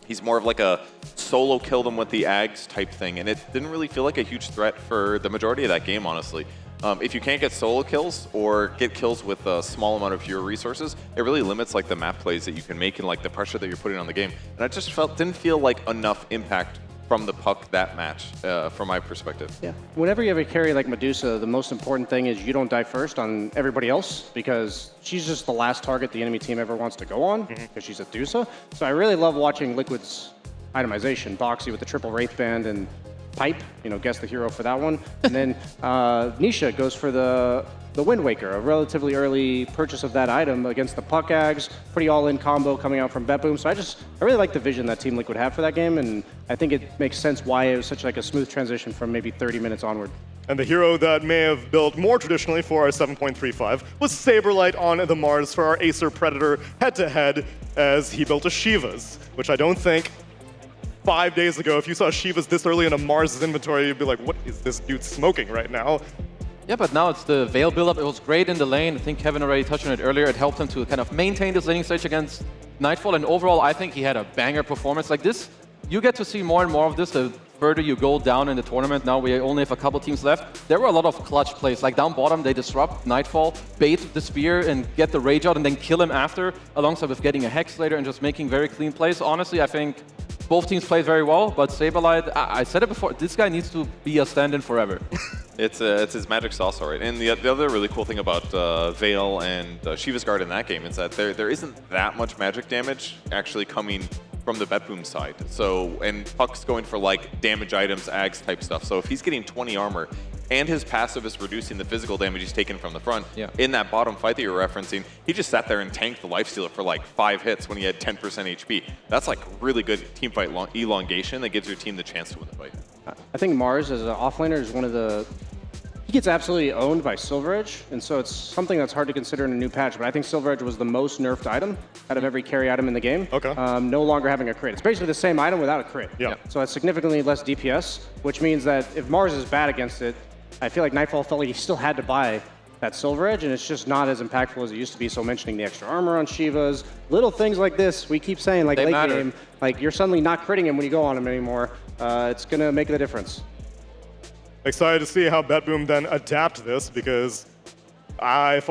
M: he's more of like a solo kill them with the Ags type thing, and it didn't really feel like a huge threat for the majority of that game, honestly. If you can't get solo kills or get kills with a small amount of hero resources, it really limits like the map plays that you can make and like the pressure that you're putting on the game. And I just didn't feel like enough impact from the Puck that match, from my perspective.
N: Yeah. Whenever you have a carry like Medusa, the most important thing is you don't die first on everybody else because she's just the last target the enemy team ever wants to go on because she's a Medusa. So I really love watching Liquid's itemization. Boxy with the triple Wraith Band and Pipe, guess the hero for that one. And then Nisha goes for the Wind Waker, a relatively early purchase of that item against the Puck Ags. Pretty all-in combo coming out from BetBoom. So I really like the vision that Team Liquid had for that game, and I think it makes sense why it was such like a smooth transition from maybe 30 minutes onward.
A: And the hero that may have built more traditionally for our 7.35 was Saberlight on the Mars for our Acer Predator head-to-head as he built a Shiva's, which I don't think 5 days ago, if you saw Shiva's this early in a Mars inventory, you'd be like, what is this dude smoking right now?
L: Yeah, but now it's the Veil build-up. It was great in the lane. I think Kevin already touched on it earlier. It helped him to kind of maintain this laning stage against Nightfall. And overall, I think he had a banger performance. Like this, you get to see more and more of this the further you go down in the tournament. Now we only have a couple teams left. There were a lot of clutch plays. Like down bottom, they disrupt Nightfall, bait the spear and get the rage out and then kill him after, alongside with getting a Hex later and just making very clean plays. Honestly, I think both teams played very well, but Saberlight, I said it before, this guy needs to be a stand-in forever.
M: It's his magic sauce, all right. And the other really cool thing about Veil and Shiva's Guard in that game is that there isn't that much magic damage actually coming from the Betboom side. So, and Puck's going for like damage items, Ags type stuff. So if he's getting 20 armor and his passive is reducing the physical damage he's taken from the front, in that bottom fight that you're referencing, he just sat there and tanked the Lifestealer for like 5 hits when he had 10% HP. That's like really good teamfight elongation that gives your team the chance to win the fight.
N: I think Mars as an offlaner is one of the... He gets absolutely owned by Silver Edge, and so it's something that's hard to consider in a new patch, but I think Silver Edge was the most nerfed item out of every carry item in the game.
A: Okay.
N: No longer having a crit. It's basically the same item without a crit.
A: Yeah.
N: So it's significantly less DPS, which means that if Mars is bad against it, I feel like Nightfall felt like he still had to buy that Silver Edge, and it's just not as impactful as it used to be. So mentioning the extra armor on Shivas, little things like this, we keep saying, like
L: They
N: late
L: matter.
N: game, like you're suddenly not critting him when you go on him anymore. It's gonna make the difference.
A: Excited to see how Betboom then adapt this, because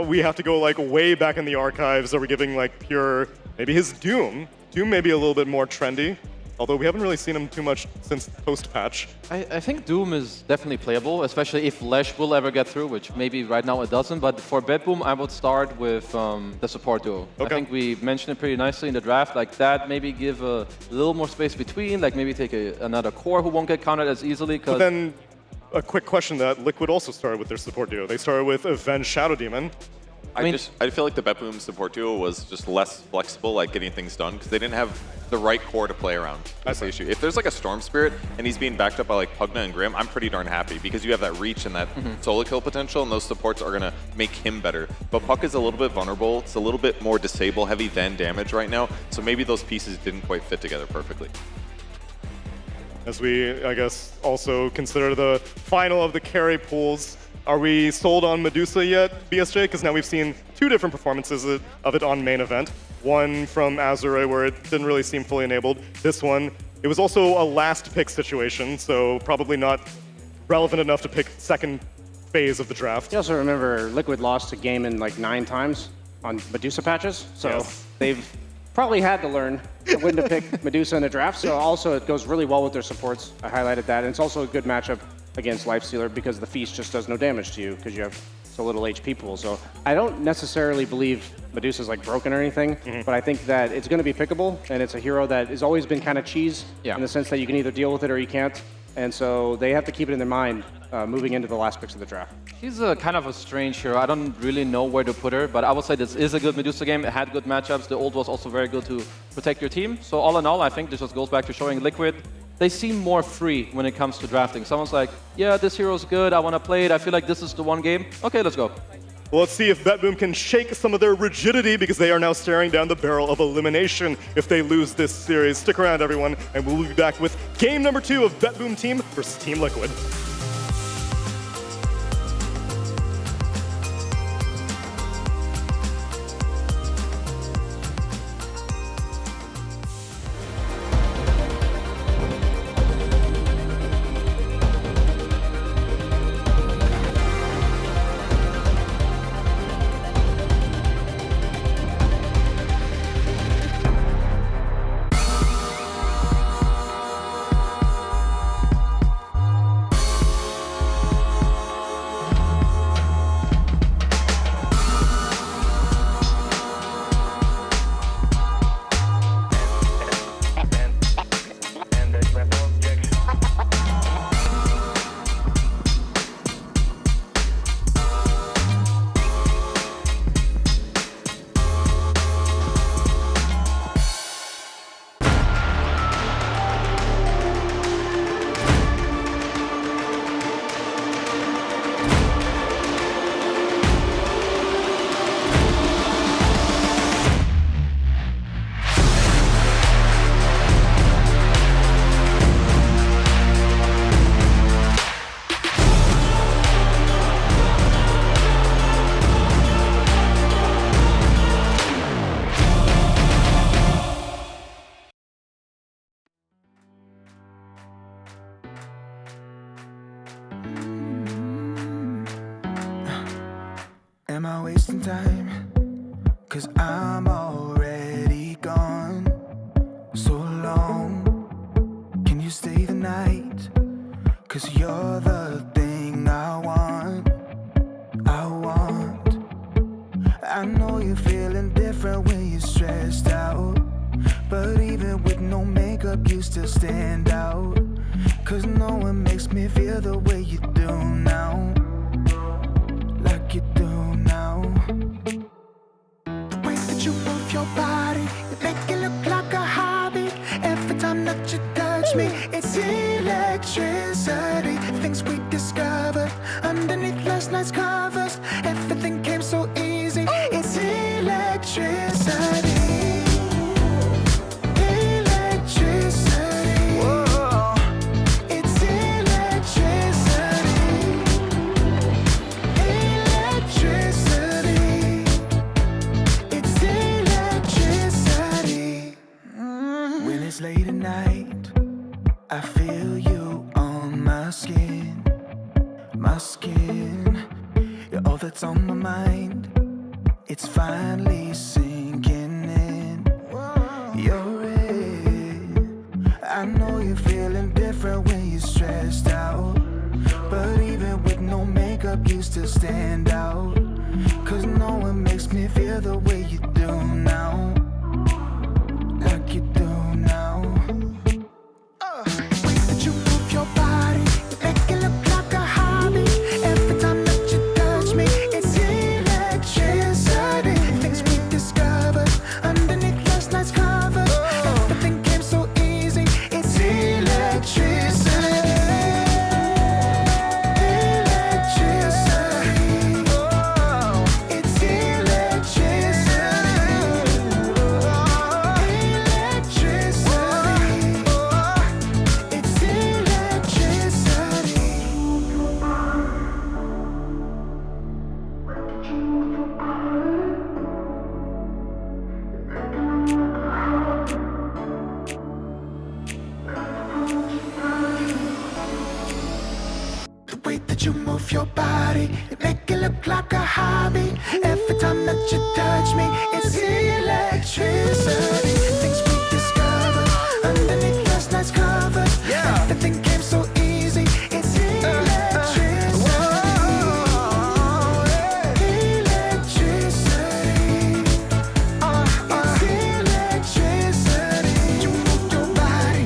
A: we have to go like way back in the archives. Are we giving like pure, maybe his Doom? Doom may be a little bit more trendy, although we haven't really seen him too much since post-patch.
L: I think Doom is definitely playable, especially if Lesh will ever get through, which maybe right now it doesn't. But for Betboom, I would start with the support duo.
A: Okay.
L: I think we mentioned it pretty nicely in the draft. Like that, maybe give a little more space between, like maybe take another core who won't get counted as easily.
A: But then, a quick question that Liquid also started with their support duo. They started with Avenge Shadow Demon.
M: I feel like the Betboom support duo was just less flexible at getting things done because they didn't have the right core to play around. That's the issue. If there's like a Storm Spirit and he's being backed up by like Pugna and Grim, I'm pretty darn happy because you have that reach and that solo kill potential, and those supports are gonna make him better. But Puck is a little bit vulnerable. It's a little bit more disable heavy than damage right now, so maybe those pieces didn't quite fit together perfectly.
A: As we, I guess, also consider the final of the carry pools. Are we sold on Medusa yet, BSJ? Because now we've seen 2 different performances of it on main event. One from Azure where it didn't really seem fully enabled. This one, it was also a last pick situation, so probably not relevant enough to pick second phase of the draft.
N: You also remember Liquid lost a game in like 9 times on Medusa patches, so they've probably had to learn when to pick Medusa in the draft. So also it goes really well with their supports. I highlighted that, and it's also a good matchup against Lifestealer because the Feast just does no damage to you because you have so little HP pool. So I don't necessarily believe Medusa's like broken or anything, but I think that it's going to be pickable, and it's a hero that has always been kind of cheese in the sense that you can either deal with it or you can't. And so they have to keep it in their mind moving into the last picks of the draft.
L: She's a kind of a strange hero. I don't really know where to put her, but I would say this is a good Medusa game. It had good matchups. The ult was also very good to protect your team. So all in all, I think this just goes back to showing Liquid. They seem more free when it comes to drafting. Someone's like, yeah, this hero's good. I want to play it. I feel like this is the one game. Okay, let's go.
A: Well, let's see if Betboom can shake some of their rigidity because they are now staring down the barrel of elimination if they lose this series. Stick around, everyone, and we'll be back with game number 2 of Betboom Team versus Team Liquid.
B: Am I wasting time? 'Cause I'm already gone. So long, can you stay the night? 'Cause you're the thing I want. I know you're feeling different when you're stressed out. But even with no makeup, you still stand out. 'Cause no one makes me feel the way you do now. Like you do now. The way that you move your body, you make it look like a hobby. Every time that you touch me, it's electricity. Things we discovered underneath last night's covers. Everything came so easy. It's electricity. Electricity. Whoa. It's electricity. Electricity. It's electricity. When it's late at night, I feel you on my skin. My skin. You're all that's on my mind. It's finally sinking in. You're it. I know you're feeling different when you're stressed out. But even with no makeup, you still stand out. 'Cause no one makes me feel the way you do now. Like you do now. The way that you move your body, you make it look like a hobby. Every time that you touch me, it's electricity. Things we discovered underneath last night's covers. Everything came so easy. It's electricity. Electricity. It's electricity. Electricity. It's electricity. The way that you move your body, you make it look like a hobby. Every time that you touch me, it's electricity. Things we discovered underneath last night's covers. Everything came so easy. It's electricity. Electricity. It's electricity. You move your body.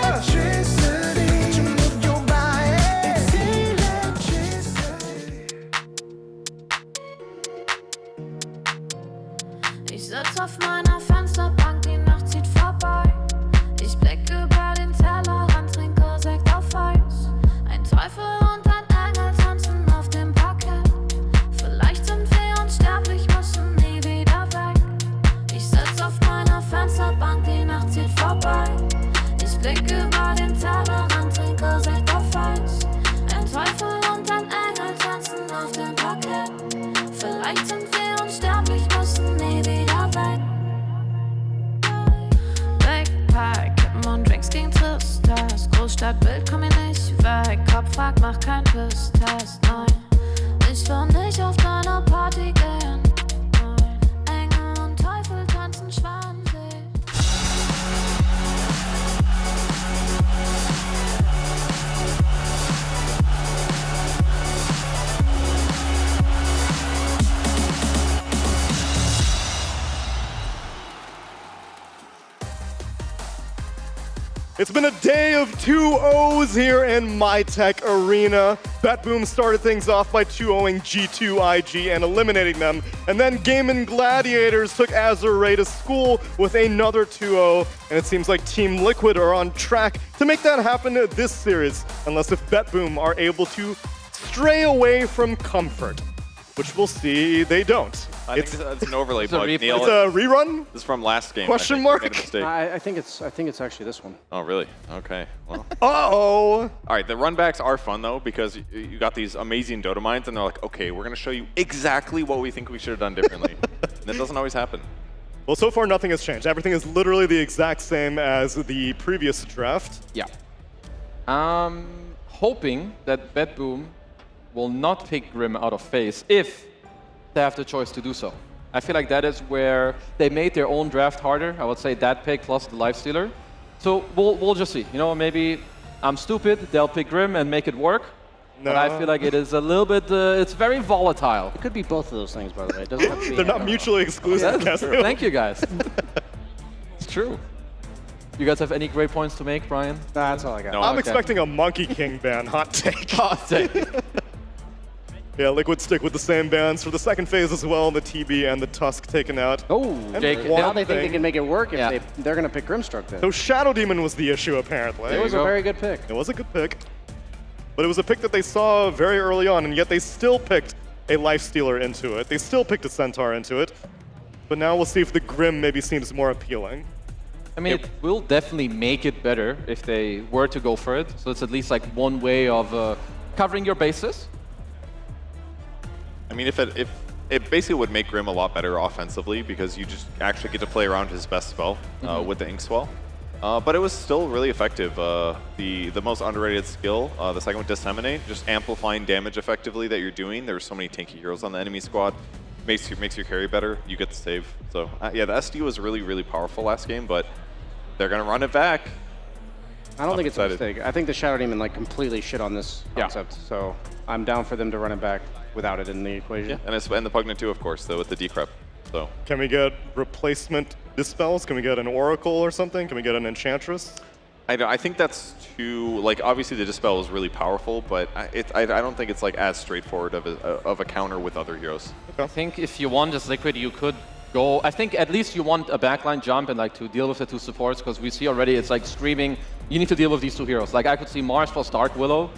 B: Electricity. You move your body. It's electricity.
R: Ich sitz auf meiner Fensterbank, die Nacht zieht vorbei. Ich blick über den Tellerrand, trinke Sekt auf Eis. Ein Teufel und ein Engel tanzen auf dem Parkett. Vielleicht sind wir unsterblich, müssen nie wieder weg. Ich sitz auf meiner Fensterbank, die Nacht zieht vorbei. Ich blick über den Tellerrand, trinke Sekt auf Eis. Ein Teufel und ein Engel tanzen auf dem Parkett. Vielleicht sind wir unsterblich, müssen nie wieder weg. Backpack, Kippen und Drinks gegen Tristess. Großstadtbild, komm mir nicht weg. Kopf fragt, mach kein Pisstest, nein. Ich will nicht auf deine Party gehen, nein. Engel und Teufel tanzen schwanzig.
A: It's been a day of 2-0s here in MyTech Arena. BetBoom started things off by 2-0ing G2 IG and eliminating them. And then Gaming Gladiators took Azure to school with another 2-0. And it seems like Team Liquid are on track to make that happen this series, unless if BetBoom are able to stray away from comfort, which we'll see they don't.
M: I think it's an overlay bug, Neil.
A: It's a rerun?
M: This is from last game.
A: Question
M: I think.
A: mark?
M: Made a mistake.
N: I think it's actually this one.
M: Oh, really? Okay. Well.
A: Uh-oh.
M: All right, the runbacks are fun, though, because you got these amazing Dota minds, and they're like, okay, we're going to show you exactly what we think we should have done differently. And that doesn't always happen.
A: Well, so far, nothing has changed. Everything is literally the exact same as the previous draft.
L: Yeah. Hoping that BetBoom will not pick Grim out of phase if they have the choice to do so. I feel like that is where they made their own draft harder. I would say that pick plus the Lifestealer. So we'll just see. You know, maybe I'm stupid, they'll pick Grim and make it work. No. But I feel like it is a little bit, it's very volatile.
N: It could be both of those things, by the way. It doesn't have to be
A: They're not mutually exclusive.
L: Thank you, guys. It's true. You guys have any great points to make, Brian?
N: Nah, that's all I got.
A: No, I'm expecting a Monkey King ban. Hot take.
L: Hot take.
A: Yeah, Liquid stick with the same bans for the second phase as well. The TB and the Tusk taken out.
N: Oh,
L: Jake,
N: now they think they can make it work if they're going to pick Grimstroke then.
A: So Shadow Demon was the issue, apparently.
N: It was a very good pick.
A: It was a good pick. But it was a pick that they saw very early on, and yet they still picked a Lifestealer into it. They still picked a Centaur into it. But now we'll see if the Grim maybe seems more appealing.
L: I mean, it will definitely make it better if they were to go for it. So it's at least like one way of covering your bases.
M: I mean, if it basically would make Grim a lot better offensively because you just actually get to play around his best spell with the Ink Swell. But it was still really effective. The most underrated skill, the second one, Disseminate, just amplifying damage effectively that you're doing. There's so many tanky heroes on the enemy squad. Makes your carry better. You get the save. So yeah, the SD was really, really powerful last game, but they're going to run it back.
N: I don't think it's a mistake. I think the Shadow Demon like completely shit on this concept. So I'm down for them to run it back without it in the equation.
M: Yeah, and the Pugna too, of course, though, with the Decrep. So
A: can we get replacement Dispels? Can we get an Oracle or something? Can we get an Enchantress?
M: I think that's too, like, obviously the Dispel is really powerful, but I don't think it's like as straightforward of a counter with other heroes.
L: I think if you want as Liquid, you could go, I think at least you want a backline jump and like to deal with the two supports, because we see already it's like streaming, you need to deal with these two heroes. Like I could see Mars plus Dark Willow.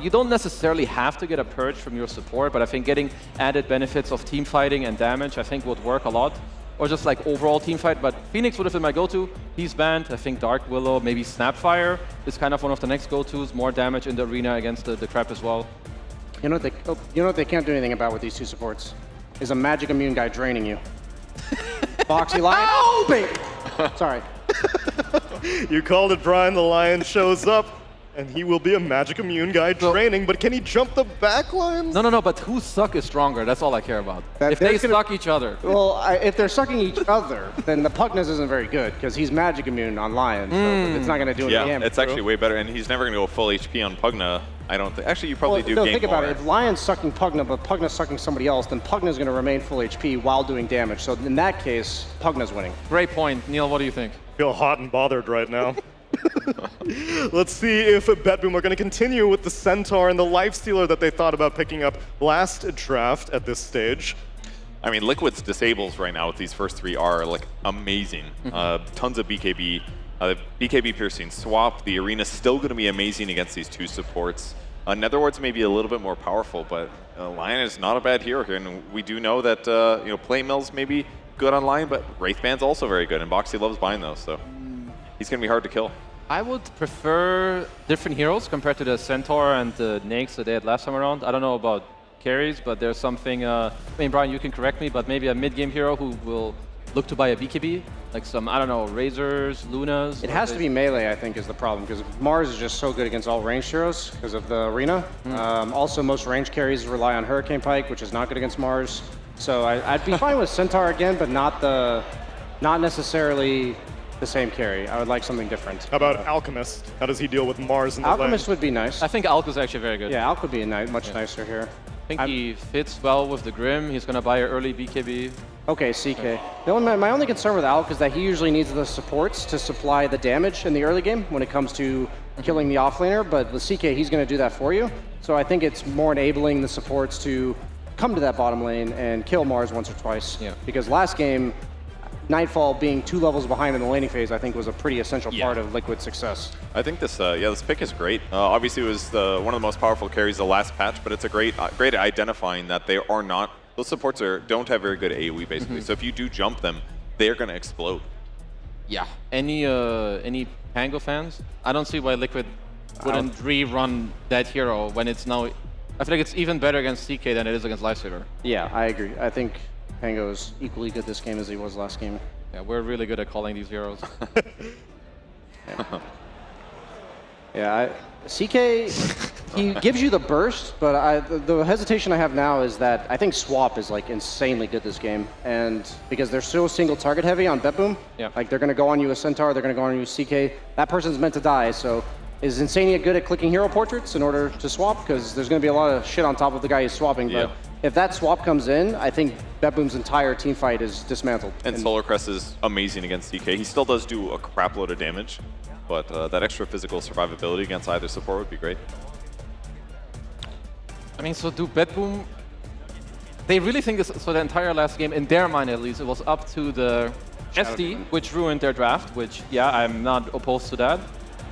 L: You don't necessarily have to get a purge from your support, but I think getting added benefits of team fighting and damage I think would work a lot. Or just like overall team fight, but Phoenix would have been my go-to. He's banned. I think Dark Willow, maybe Snapfire is kind of one of the next go-tos. More damage in the arena against the crap as well.
N: You know what they can't do anything about with these two supports? Is a magic immune guy draining you. Boxy Lion. Oh, baby! Sorry.
A: You called it, Brian. The Lion shows up. And he will be a magic immune guy draining, but can he jump the backlines?
L: No, but whose suck is stronger? That's all I care about. If they suck each other.
N: Well, if they're sucking each other, then the Pugnas isn't very good, because he's magic immune on Lion, so it's not going to do any damage.
M: Yeah, it's actually way better, and he's never going to go full HP on Pugna. I don't think. Actually, you probably do gain
N: think about
M: more.
N: it. If Lion's sucking Pugna, but Pugna's sucking somebody else, then Pugna's going to remain full HP while doing damage. So in that case, Pugna's winning.
L: Great point. Neil, what do you think?
A: I feel hot and bothered right now. Let's see if BetBoom are going to continue with the Centaur and the Lifestealer that they thought about picking up last draft at this stage.
M: I mean, Liquid's disables right now with these first three are like amazing. Tons of BKB. BKB piercing swap. The arena's still going to be amazing against these two supports. Netherward's maybe a little bit more powerful, but Lion is not a bad hero here, and we do know that Playmill's maybe good on Lion, but Wraithband's also very good, and Boxy loves buying those, so he's going to be hard to kill.
L: I would prefer different heroes compared to the Centaur and the Nakes that they had last time around. I don't know about carries, but there's something, I mean, Brian, you can correct me, but maybe a mid-game hero who will look to buy a BKB, like some, I don't know, Razors, Lunas.
N: It has to be melee, I think, is the problem, because Mars is just so good against all ranged heroes because of the arena. Also, most range carries rely on Hurricane Pike, which is not good against Mars. So I'd be fine with Centaur again, but not necessarily the same carry. I would like something different.
A: How about Alchemist? How does he deal with Mars in the
N: Alchemist would be nice.
L: I think Alk is actually very good.
N: Yeah, Alk would be much nicer here.
L: I think he fits well with the Grim. He's going to buy an early BKB.
N: Okay, CK. My only concern with Alk is that he usually needs the supports to supply the damage in the early game when it comes to killing the offlaner, but with CK, he's going to do that for you. So I think it's more enabling the supports to come to that bottom lane and kill Mars once or twice. Yeah. Because last game, Nightfall being 2 levels behind in the laning phase, I think was a pretty essential part of Liquid's success.
M: I think this pick is great. Obviously, it was one of the most powerful carries the last patch, but it's a great at identifying that they are not, those supports don't have very good AoE basically. So if you do jump them, they're going to explode.
L: Yeah. Any Pango fans? I don't see why Liquid wouldn't rerun that hero when it's now. I feel like it's even better against CK than it is against Lifesaver.
N: Yeah, I agree. I think Pango is equally good this game as he was last game.
L: Yeah, we're really good at calling these heroes.
N: CK, He gives you the burst, but the hesitation I have now is that I think Swap is like insanely good this game, and because they're so single target heavy on BetBoom, like they're gonna go on you with Centaur, they're gonna go on you with CK. That person's meant to die. So is Insania good at clicking hero portraits in order to swap? Because there's gonna be a lot of shit on top of the guy he's swapping. But if that swap comes in, I think BetBoom's entire team fight is dismantled.
M: And Solarcrest is amazing against CK. He still does do a crap load of damage, but that extra physical survivability against either support would be great.
L: I mean, so do BetBoom, they really think this, so the entire last game, in their mind at least, it was up to the SD, which ruined their draft, which, yeah, I'm not opposed to that.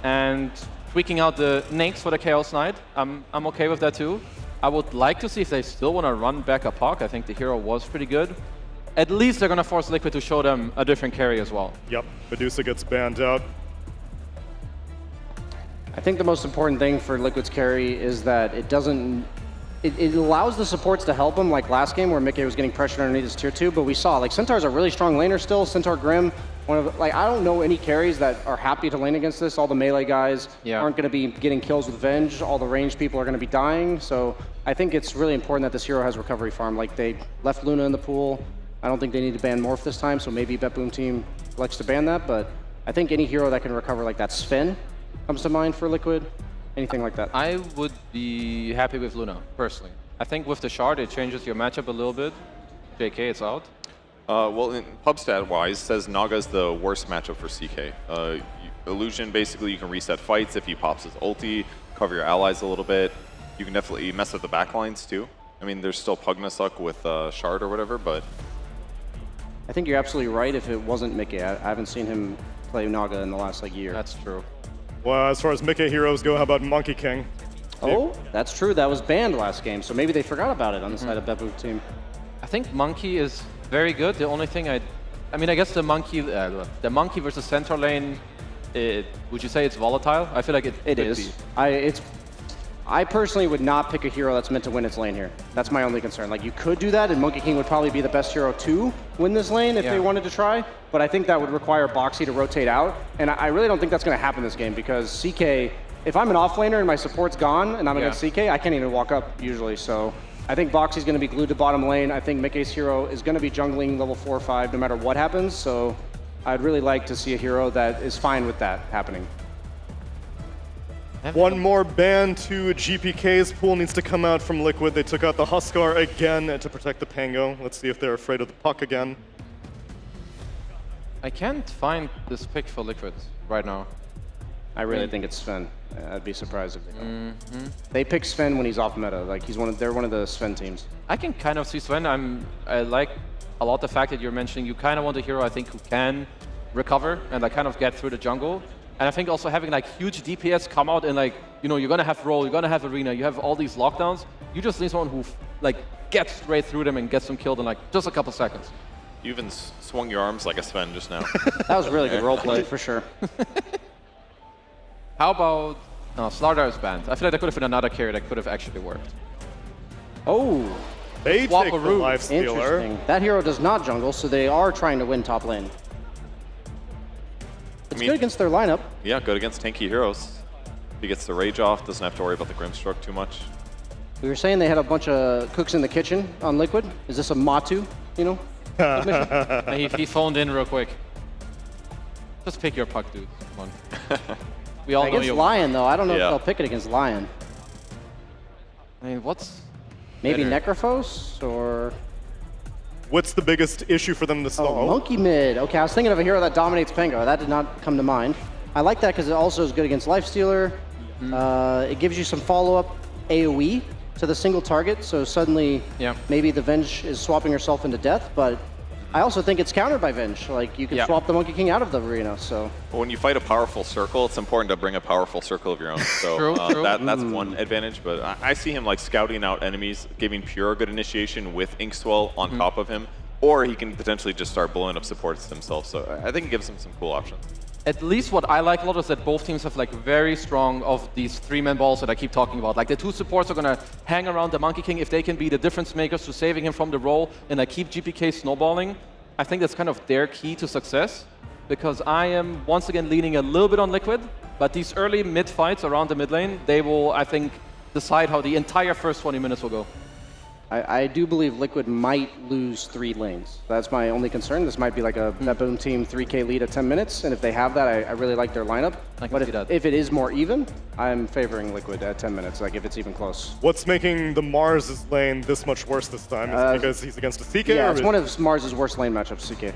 L: And tweaking out the nakes for the Chaos Knight, I'm okay with that too. I would like to see if they still want to run back a Puck. I think the hero was pretty good. At least they're going to force Liquid to show them a different carry as well.
A: Yep, Medusa gets banned out.
N: I think the most important thing for Liquid's carry is that it doesn't... It allows the supports to help him, like last game where Mickey was getting pressured underneath his tier 2, but we saw, like, Centaur's a really strong laner still, Centaur Grim, like, I don't know any carries that are happy to lane against this. All the melee guys aren't going to be getting kills with Venge, all the ranged people are going to be dying, so I think it's really important that this hero has recovery farm. Like, they left Luna in the pool, I don't think they need to ban Morph this time, so maybe BetBoom team likes to ban that, but I think any hero that can recover like that, Sven, comes to mind for Liquid. Anything like that.
L: I would be happy with Luna, personally. I think with the shard, it changes your matchup a little bit. JK, it's out.
M: Well, in pub stat-wise, says Naga's the worst matchup for CK. Illusion, basically, you can reset fights if he pops his ulti, cover your allies a little bit. You can definitely mess with the backlines, too. I mean, there's still Pugna-Suck with Shard or whatever, but...
N: I think you're absolutely right if it wasn't Mickey. I haven't seen him play Naga in the last, like, year.
L: That's true.
A: Well, as far as Mickey heroes go, how about Monkey King?
N: Oh, that's true. That was banned last game, so maybe they forgot about it on the side of BetBoom team.
L: I think Monkey is very good. The only thing I mean, I guess the Monkey versus Centaur lane, would you say it's volatile? I feel like it
N: is. I personally would not pick a hero that's meant to win its lane here. That's my only concern. Like, you could do that, and Monkey King would probably be the best hero to win this lane if they wanted to try, but I think that would require Boxy to rotate out, and I really don't think that's going to happen this game, because CK, if I'm an offlaner and my support's gone and I'm against CK, I can't even walk up usually, so I think Boxy's going to be glued to bottom lane. I think Mickey's hero is going to be jungling level 4 or 5 no matter what happens, so I'd really like to see a hero that is fine with that happening.
A: One more ban to GPK's pool needs to come out from Liquid. They took out the Huskar again to protect the Pango. Let's see if they're afraid of the Puck again.
L: I can't find this pick for Liquid right now.
N: I really think it's Sven. I'd be surprised if they don't. They pick Sven when he's off meta. Like, they're one of the Sven teams.
L: I can kind of see Sven. I like a lot the fact that you're mentioning you kind of want a hero, I think, who can recover and like kind of get through the jungle. And I think also having like huge DPS come out and like, you know, you're gonna have roll, you're gonna have arena, you have all these lockdowns. You just need someone who like gets straight through them and gets them killed in like just a couple seconds.
M: You even swung your arms like a Sven just now.
N: That was really good roleplay for sure.
L: How about Slardar is banned? I feel like there could have been another carry that could have actually worked.
N: Oh,
A: they take the life stealer.
N: Interesting. That hero does not jungle, so they are trying to win top lane. It's good against their lineup.
M: Yeah, good against tanky heroes. He gets the rage off, doesn't have to worry about the Grimstroke too much.
N: We were saying they had a bunch of cooks in the kitchen on Liquid. Is this a Matu, you know?
L: He phoned in real quick. Just pick your Puck, dude. Come on. We all know
N: against
L: you.
N: Lion, though. I don't know if they'll pick it against Lion.
L: I mean, what's...
N: Maybe
L: better?
N: Necrophos, or...
A: What's the biggest issue for them to solve?
N: Oh, Monkey mid. Okay, I was thinking of a hero that dominates Pango. That did not come to mind. I like that because it also is good against Lifestealer. It gives you some follow-up AoE to the single target, so suddenly maybe the Venge is swapping herself into death, but I also think it's countered by Venge. Like, you can swap the Monkey King out of the arena, so...
M: When you fight a powerful circle, it's important to bring a powerful circle of your own. So
L: True.
M: That's one advantage, but I see him like scouting out enemies, giving Pure a good initiation with Inkswell on top of him, or he can potentially just start blowing up supports themselves. So I think it gives him some cool options.
L: At least what I like a lot is that both teams have like very strong of these 3-man balls that I keep talking about. Like the two supports are gonna hang around the Monkey King if they can be the difference makers to saving him from the roll and like keep GPK snowballing. I think that's kind of their key to success, because I am once again leaning a little bit on Liquid, but these early mid fights around the mid lane, they will, I think, decide how the entire first 20 minutes will go.
N: I do believe Liquid might lose 3 lanes. That's my only concern. This might be like a BetBoom team 3K lead at 10 minutes, and if they have that, I really like their lineup. But if it is more even, I'm favoring Liquid at 10 minutes, like if it's even close.
A: What's making the Mars' lane this much worse this time? Is it because he's against a CK?
N: Yeah, it's one of Mars' worst lane matchups, CK.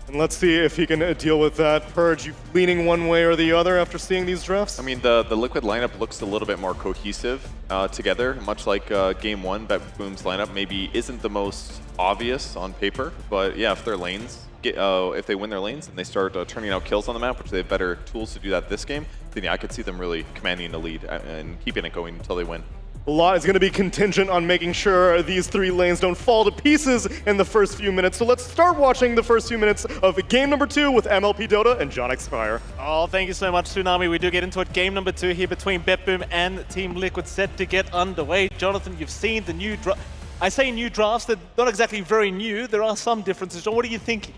A: And let's see if he can deal with that. Purge, you leaning one way or the other after seeing these drafts?
M: I mean, the Liquid lineup looks a little bit more cohesive together, much like Game 1. BetBoom's lineup maybe isn't the most obvious on paper, but yeah, if their lanes, if they win their lanes and they start turning out kills on the map, which they have better tools to do that this game, then yeah, I could see them really commanding the lead and keeping it going until they win.
A: A lot is going to be contingent on making sure these 3 lanes don't fall to pieces in the first few minutes. So let's start watching the first few minutes of game number 2 with MLP Dota and John X Fire.
C: Oh, thank you so much, Tsunami. We do get into it. Game number 2 here between BetBoom and Team Liquid set to get underway. Jonathan, you've seen the new I say new drafts, they're not exactly very new. There are some differences. John, what are you thinking?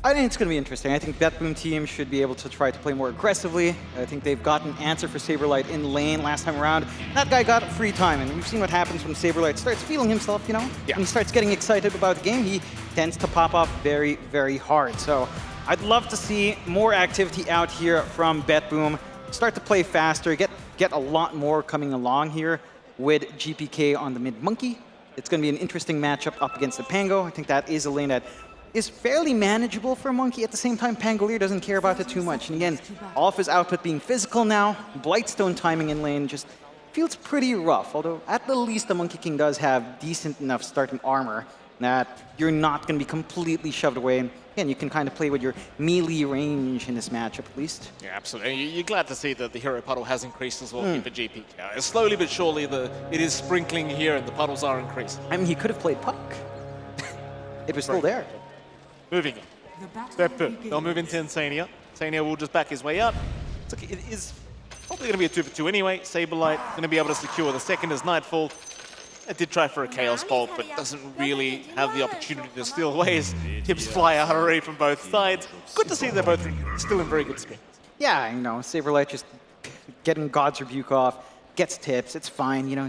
D: I think it's going to be interesting. I think BetBoom team should be able to try to play more aggressively. I think they've got an answer for Saberlight in lane last time around. That guy got free time, and we've seen what happens when Saberlight starts feeling himself, you know? Yeah. When he starts getting excited about the game, he tends to pop off very, very hard. So I'd love to see more activity out here from BetBoom. Start to play faster, get a lot more coming along here with GPK on the mid monkey. It's going to be an interesting matchup up against the Pango. I think that is a lane that is fairly manageable for Monkey. At the same time, Pangolier doesn't care about it too much. And again, all of his output being physical now, Blightstone timing in lane just feels pretty rough. Although, at the least, the Monkey King does have decent enough starting armor that you're not going to be completely shoved away. And again, you can kind of play with your melee range in this matchup, at least.
C: Yeah, absolutely. You're glad to see that the hero puddle has increased as well for GPK. Slowly but surely, it is sprinkling here and the puddles are increasing.
D: I mean, he could have played Puck. It was still there.
C: Moving on. They'll move into Insania. Insania will just back his way up. It is probably going to be a 2-for-2 anyway. Saberlight going to be able to secure the second as Nightfall. It did try for a Chaos Bolt, but doesn't really have the opportunity to steal away as tips fly out already from both sides. Good to see they're both still in very good spirits.
D: Yeah, you know, Saberlight just getting God's Rebuke off, gets tips, it's fine, you know.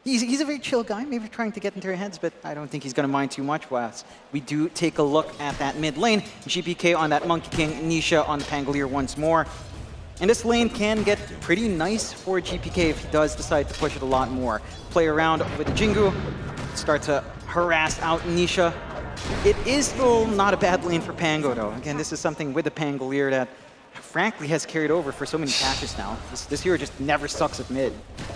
D: He's a very chill guy, maybe trying to get into their heads, but I don't think he's going to mind too much. Whilst we do take a look at that mid lane. GPK on that Monkey King, Nisha on the Pangolier once more. And this lane can get pretty nice for GPK if he does decide to push it a lot more. Play around with the Jingu, start to harass out Nisha. It is still not a bad lane for Pango, though. Again, this is something with the Pangolier that frankly has carried over for so many patches now. This hero just never sucks at mid.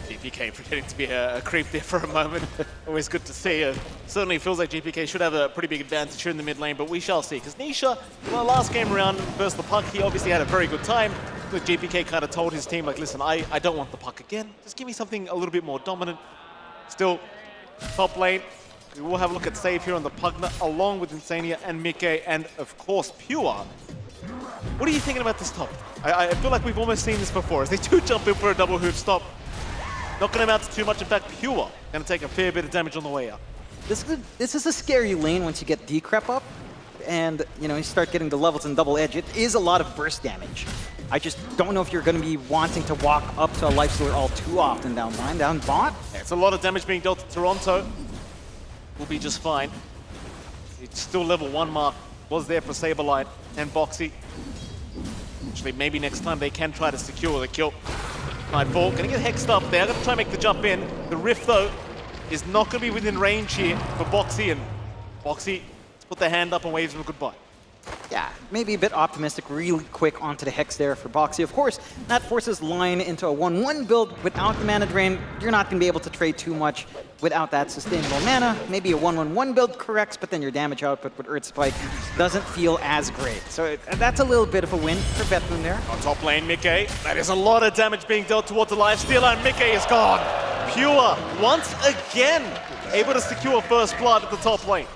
C: GPK pretending to be a creep there for a moment. Always good to see. Certainly feels like GPK should have a pretty big advantage here in the mid lane, but we shall see. Because Nisha, well, last game around versus the Puck, he obviously had a very good time. But GPK kind of told his team, like, listen, I don't want the Puck again. Just give me something a little bit more dominant. Still, top lane. We will have a look at Save here on the Pugna, along with Insania and Mickey, and of course, Pure. What are you thinking about this top? I feel like we've almost seen this before. As they do jump in for a double hoop stop. Not going to amount to too much. In fact, Pure going to take a fair bit of damage on the way out.
D: This is a scary lane once you get Decrep up. And, you know, you start getting the levels in double edge. It is a lot of burst damage. I just don't know if you're going to be wanting to walk up to a Lifestealer all too often down line, down bot.
C: Yeah, it's a lot of damage being dealt to Toronto. Will be just fine. It's still level 1 mark. Was there for Saberlight and Boxy. Actually, maybe next time they can try to secure the kill. Nightfall, gonna get hexed up there, gonna try and make the jump in. The Rift, though, is not gonna be within range here for Boxy, and Boxy has put their hand up and waves them a goodbye.
D: Yeah, maybe a bit optimistic, really quick onto the Hex there for Boxy. Of course, that forces Line into a 1-1 build. Without the mana drain, you're not going to be able to trade too much without that sustainable mana. Maybe a 1-1-1 build corrects, but then your damage output with Earth Spike doesn't feel as great. So that's a little bit of a win for BetBoom there.
C: On top lane, Mickey. That is a lot of damage being dealt towards the lifestealer, and Mickey is gone. Pure, once again, able to secure first blood at the top lane.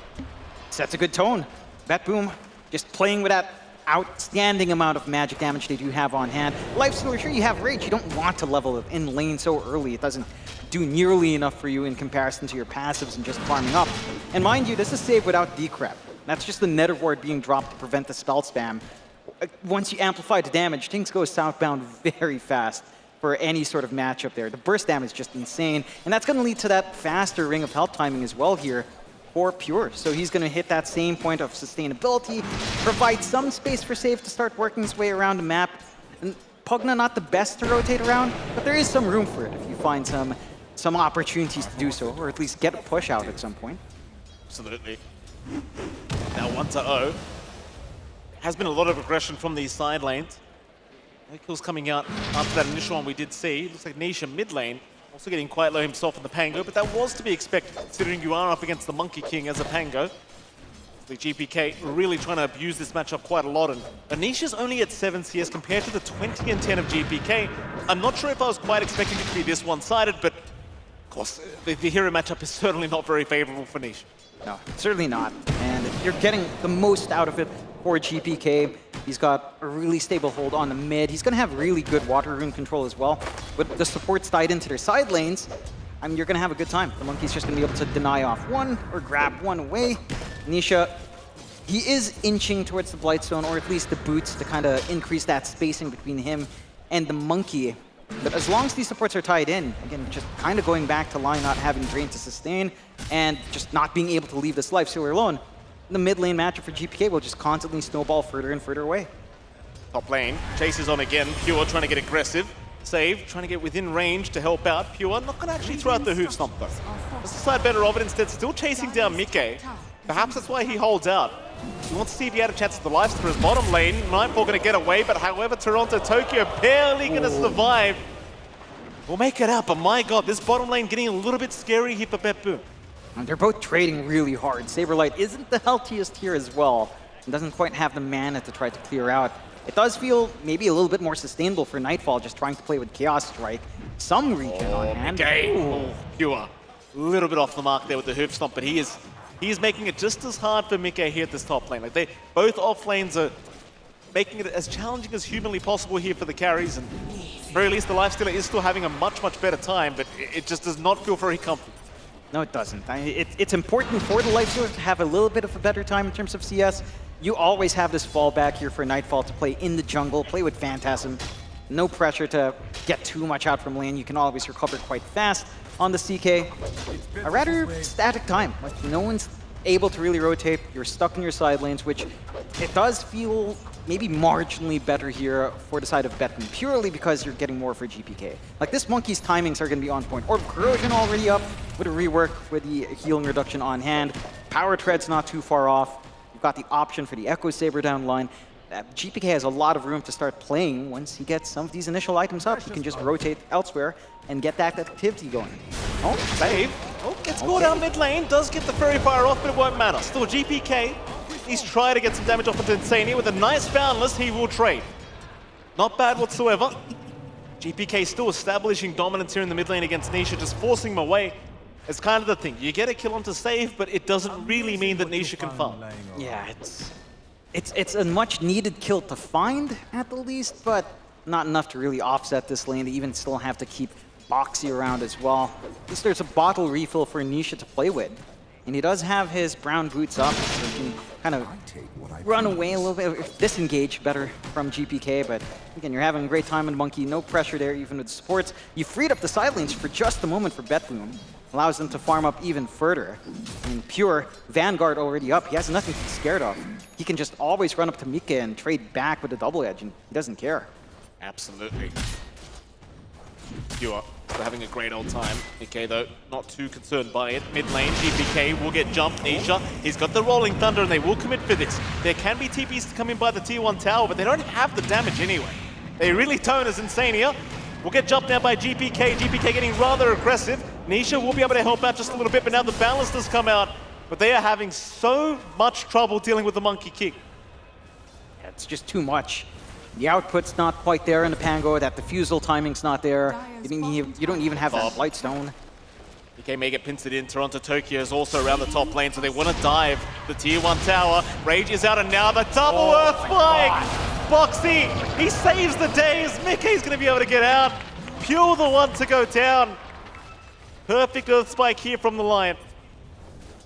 D: Sets a good tone. BetBoom just playing with that outstanding amount of magic damage they do have on hand. Lifestealer, sure, you have Rage. You don't want to level it in lane so early. It doesn't do nearly enough for you in comparison to your passives and just farming up. And mind you, this is saved without Decrep. That's just the Nether Ward being dropped to prevent the spell spam. Once you amplify the damage, things go southbound very fast for any sort of matchup there. The burst damage is just insane, and that's going to lead to that faster ring of health timing as well here for Pure. So he's going to hit that same point of sustainability, provide some space for Save to start working his way around the map. And Pugna not the best to rotate around, but there is some room for it if you find some opportunities to do so, or at least get a push out at some point.
C: Absolutely. Now 1-0. Has been a lot of aggression from these side lanes. No kills coming out after that initial one we did see. Looks like Nisha mid lane also getting quite low himself in the Pango, but that was to be expected considering you are up against the Monkey King as a Pango. The GPK really trying to abuse this matchup quite a lot, and Anisha's only at 7 CS compared to the 20 and 10 of GPK. I'm not sure if I was quite expecting it to be this one-sided, but of course the hero matchup is certainly not very favorable for Nisha.
D: No, certainly not. And you're getting the most out of it for GPK. He's got a really stable hold on the mid. He's going to have really good water rune control as well. With the supports tied into their side lanes, I mean, you're going to have a good time. The Monkey's just going to be able to deny off one or grab one away. Nisha, he is inching towards the Blightstone, or at least the boots, to kind of increase that spacing between him and the Monkey. But as long as these supports are tied in, again, just kind of going back to line not having Drain to sustain and just not being able to leave this life stealer alone, the mid lane matchup for GPK will just constantly snowball further and further away.
C: Top lane, Chase is on again. Pure trying to get aggressive. Save, trying to get within range to help out. Pure not going to actually throw out the hoof stomp though. Just decide better of it instead, still chasing down Mike. Perhaps that's why he holds out. He wants to see if he had a chance at the life for his bottom lane. Nightfall going to get away, but however, Toronto Tokyo barely going to survive. We'll make it out, but my god, this bottom lane getting a little bit scary here for BetBoom.
D: They're both trading really hard. Saberlight isn't the healthiest here as well, and doesn't quite have the mana to try to clear out. It does feel maybe a little bit more sustainable for Nightfall, just trying to play with Chaos Strike. Some regen on hand.
C: Ooh, Pure. A little bit off the mark there with the hoof stomp, but he is making it just as hard for Mike here at this top lane. Like they both off lanes are making it as challenging as humanly possible here for the carries, and at the very least the Lifestealer is still having a much better time, but it just does not feel very comfortable.
D: No, it doesn't. It's important for the Lifestealer to have a little bit of a better time in terms of CS. You always have this fallback here for Nightfall to play in the jungle, play with Phantasm. No pressure to get too much out from lane. You can always recover quite fast on the CK. A rather static time. Like, no one's able to really rotate. You're stuck in your side lanes, which it does feel maybe marginally better here for the side of BetBoom, purely because you're getting more for GPK. Like, this Monkey's timings are going to be on point. Orb Corrosion already up with a rework with the healing reduction on hand. Power Tread's not too far off. You've got the option for the Echo Saber down the line. GPK has a lot of room to start playing once he gets some of these initial items up. He can just rotate elsewhere and get that activity going.
C: Oh, Save. Oh, gets caught out mid lane. Does get the Fairy Fire off, but it won't matter. Still GPK. He's trying to get some damage off into Insania. With a nice Boundless, he will trade. Not bad whatsoever. GPK still establishing dominance here in the mid lane against Nisha, just forcing him away. It's kind of the thing. You get a kill onto Save, but it doesn't really mean that Nisha can farm.
D: Yeah, it's a much needed kill to find at the least, but not enough to really offset this lane. They even still have to keep Boxy around as well. At least there's a bottle refill for Nisha to play with. And he does have his brown boots up, so he can kind of run away a little bit, disengage better from GPK, but again, you're having a great time in Monkey, no pressure there even with supports. You freed up the side lanes for just a moment for BetBoom. Allows them to farm up even further. And Pure, Vanguard already up, he has nothing to be scared of. He can just always run up to Mika and trade back with a double edge, and he doesn't care.
C: Absolutely. Pure, still having a great old time. Mika, though, not too concerned by it. Mid lane, GPK will get jumped. Nisha, he's got the Rolling Thunder, and they will commit for this. There can be TPs to come in by the tier 1 tower, but they don't have the damage anyway. They really don't as Insania. Will get jumped now by GPK. GPK getting rather aggressive. Nisha will be able to help out just a little bit, but now the balance does come out. But they are having so much trouble dealing with the Monkey King.
D: Yeah, it's just too much. The output's not quite there in the Pango. That diffusal timing's not there. You don't even have that Blightstone.
C: BK may get pincered in. Toronto Tokyo is also around the top lane, so they want to dive the tier 1 tower. Rage is out, and now the double Earth Spike! Boxy, he saves the days. Mickey's going to be able to get out. Pure the one to go down. Perfect Earth Spike here from the Lion.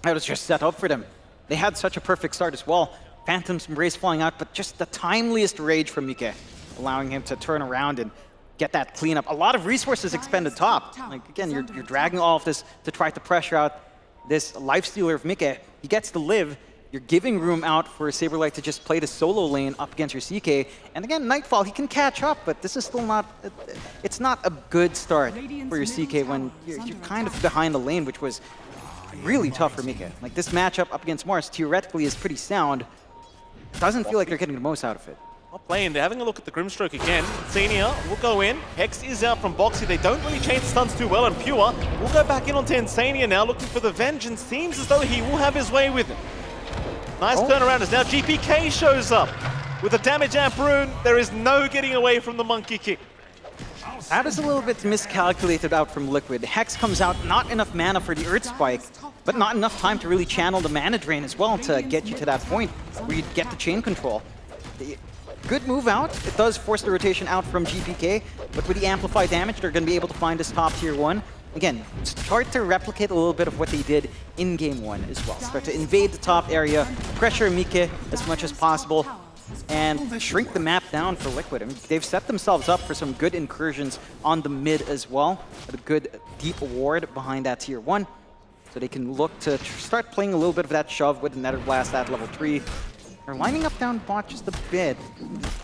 D: That was just set up for them. They had such a perfect start as well. Phantom's Embrace flying out, but just the timeliest Rage from Mike, allowing him to turn around and get that cleanup. A lot of resources expended top. Like, again, you're dragging all of this to try to pressure out this lifestealer of Mike. He gets to live. You're giving room out for Saberlight to just play the solo lane up against your CK. And again, Nightfall, he can catch up, but this is still not, it's not a good start for your CK when you're kind of behind the lane, which was really tough for Mika. Like, this matchup up against Mars theoretically is pretty sound. Doesn't feel like they're getting the most out of it.
C: Not playing, they're having a look at the Grimstroke again. Senior will go in. Hex is out from Boxy. They don't really change the stuns too well, and Pure will go back in onto Insania now, looking for the Vengeance. Seems as though he will have his way with it. Nice turnaround as now GPK shows up. With a damage amp rune, there is no getting away from the Monkey Kick.
D: That is a little bit miscalculated out from Liquid. Hex comes out, not enough mana for the Earth Spike, but not enough time to really channel the mana drain as well to get you to that point where you get the chain control. Good move out. It does force the rotation out from GPK, but with the amplified damage, they're going to be able to find this top tier 1. Again, start to replicate a little bit of what they did in Game 1 as well. Start to invade the top area, pressure Mike as much as possible, and shrink the map down for Liquid. I mean, they've set themselves up for some good incursions on the mid as well, with a good deep ward behind that tier 1. So they can look to start playing a little bit of that shove with the Nether Blast at level 3. They're lining up down bot just a bit.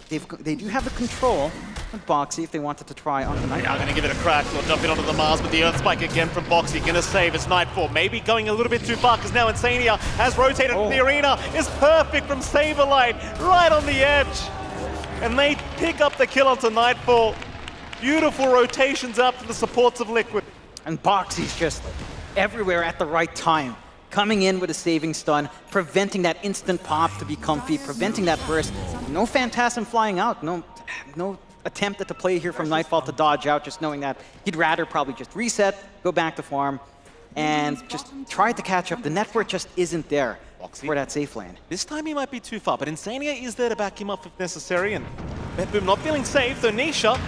D: They do have the control with Boxy if they wanted to try on the Night.
C: Now going to give it a crack. They'll jump in onto the Mars, but the Earth Spike again from Boxy. Going to save. It's Nightfall. Maybe going a little bit too far because now Insania has rotated. The arena is perfect from Saberlight, right on the edge. And they pick up the kill onto Nightfall. Beautiful rotations up from the supports of Liquid.
D: And Boxy's just everywhere at the right time. Coming in with a saving stun, preventing that instant pop to be comfy, preventing that burst. No Phantasm flying out, no attempt at the play here from Nightfall to dodge out, just knowing that he'd rather probably just reset, go back to farm, and just try to catch up. The network just isn't there for that safe lane.
C: This time he might be too far, but Insania is there to back him up if necessary, and Betboom not feeling safe, though Nisha,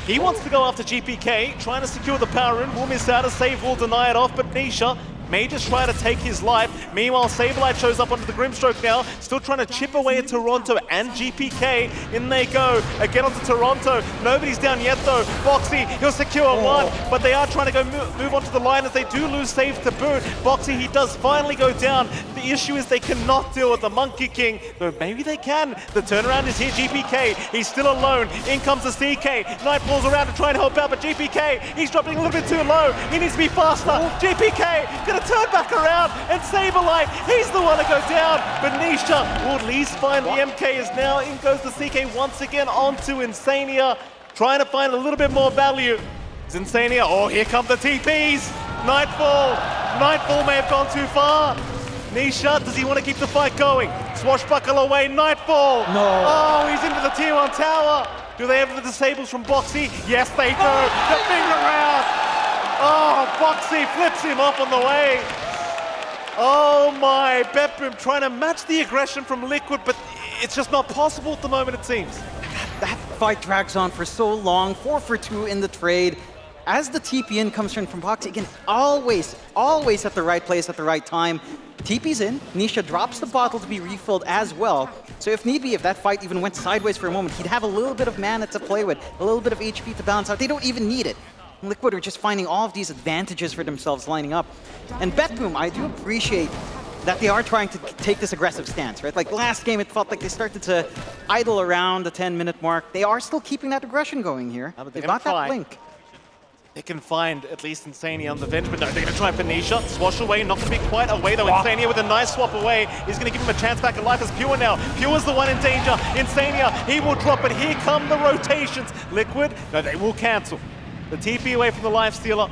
C: he wants to go after GPK, trying to secure the power rune, will miss out, a save will deny it off, but Nisha may just try to take his life. Meanwhile, Saberlight shows up onto the Grimstroke now, still trying to chip away at Toronto and GPK. In they go, again onto Toronto. Nobody's down yet though. Boxy, he'll secure one, but they are trying to go move onto the line as they do lose save to boot. Boxy, he does finally go down. The issue is they cannot deal with the Monkey King, though maybe they can. The turnaround is here, GPK, he's still alone. In comes the CK, Nightfall's around to try and help out, but GPK, he's dropping a little bit too low. He needs to be faster. GPK, gonna turn back around, and Saberlight, he's the one to go down, but Nisha will at least find the MK as now in goes the CK once again onto Insania, trying to find a little bit more value. Is Insania, oh, here come the TPs, Nightfall may have gone too far. Nisha, does he want to keep the fight going? Swashbuckle away, Nightfall.
D: No.
C: Oh, he's into the tier 1 tower. Do they have the disables from Boxy? Yes, they do. The finger round. Oh, Boxy flips him off on the way. Oh my, Betboom trying to match the aggression from Liquid, but it's just not possible at the moment, it seems.
D: That fight drags on for so long, 4 for 2 in the trade. As the TP in comes from Boxy, again, always at the right place at the right time. TP's in, Nisha drops the bottle to be refilled as well. So if need be, if that fight even went sideways for a moment, he'd have a little bit of mana to play with, a little bit of HP to balance out. They don't even need it. Liquid are just finding all of these advantages for themselves lining up. And Betboom, I do appreciate that they are trying to take this aggressive stance, right? Like last game, it felt like they started to idle around the 10-minute mark. They are still keeping that aggression going here. They've got that blink.
C: They can find at least Insania on the bench, but no, they're going to try for Nisha. Swash away, not going to be quite away though. Insania with a nice swap away is going to give him a chance back in life as Pure now. Pure's the one in danger. Insania, he will drop it. Here come the rotations. Liquid, no, they will cancel. The TP away from the Lifestealer.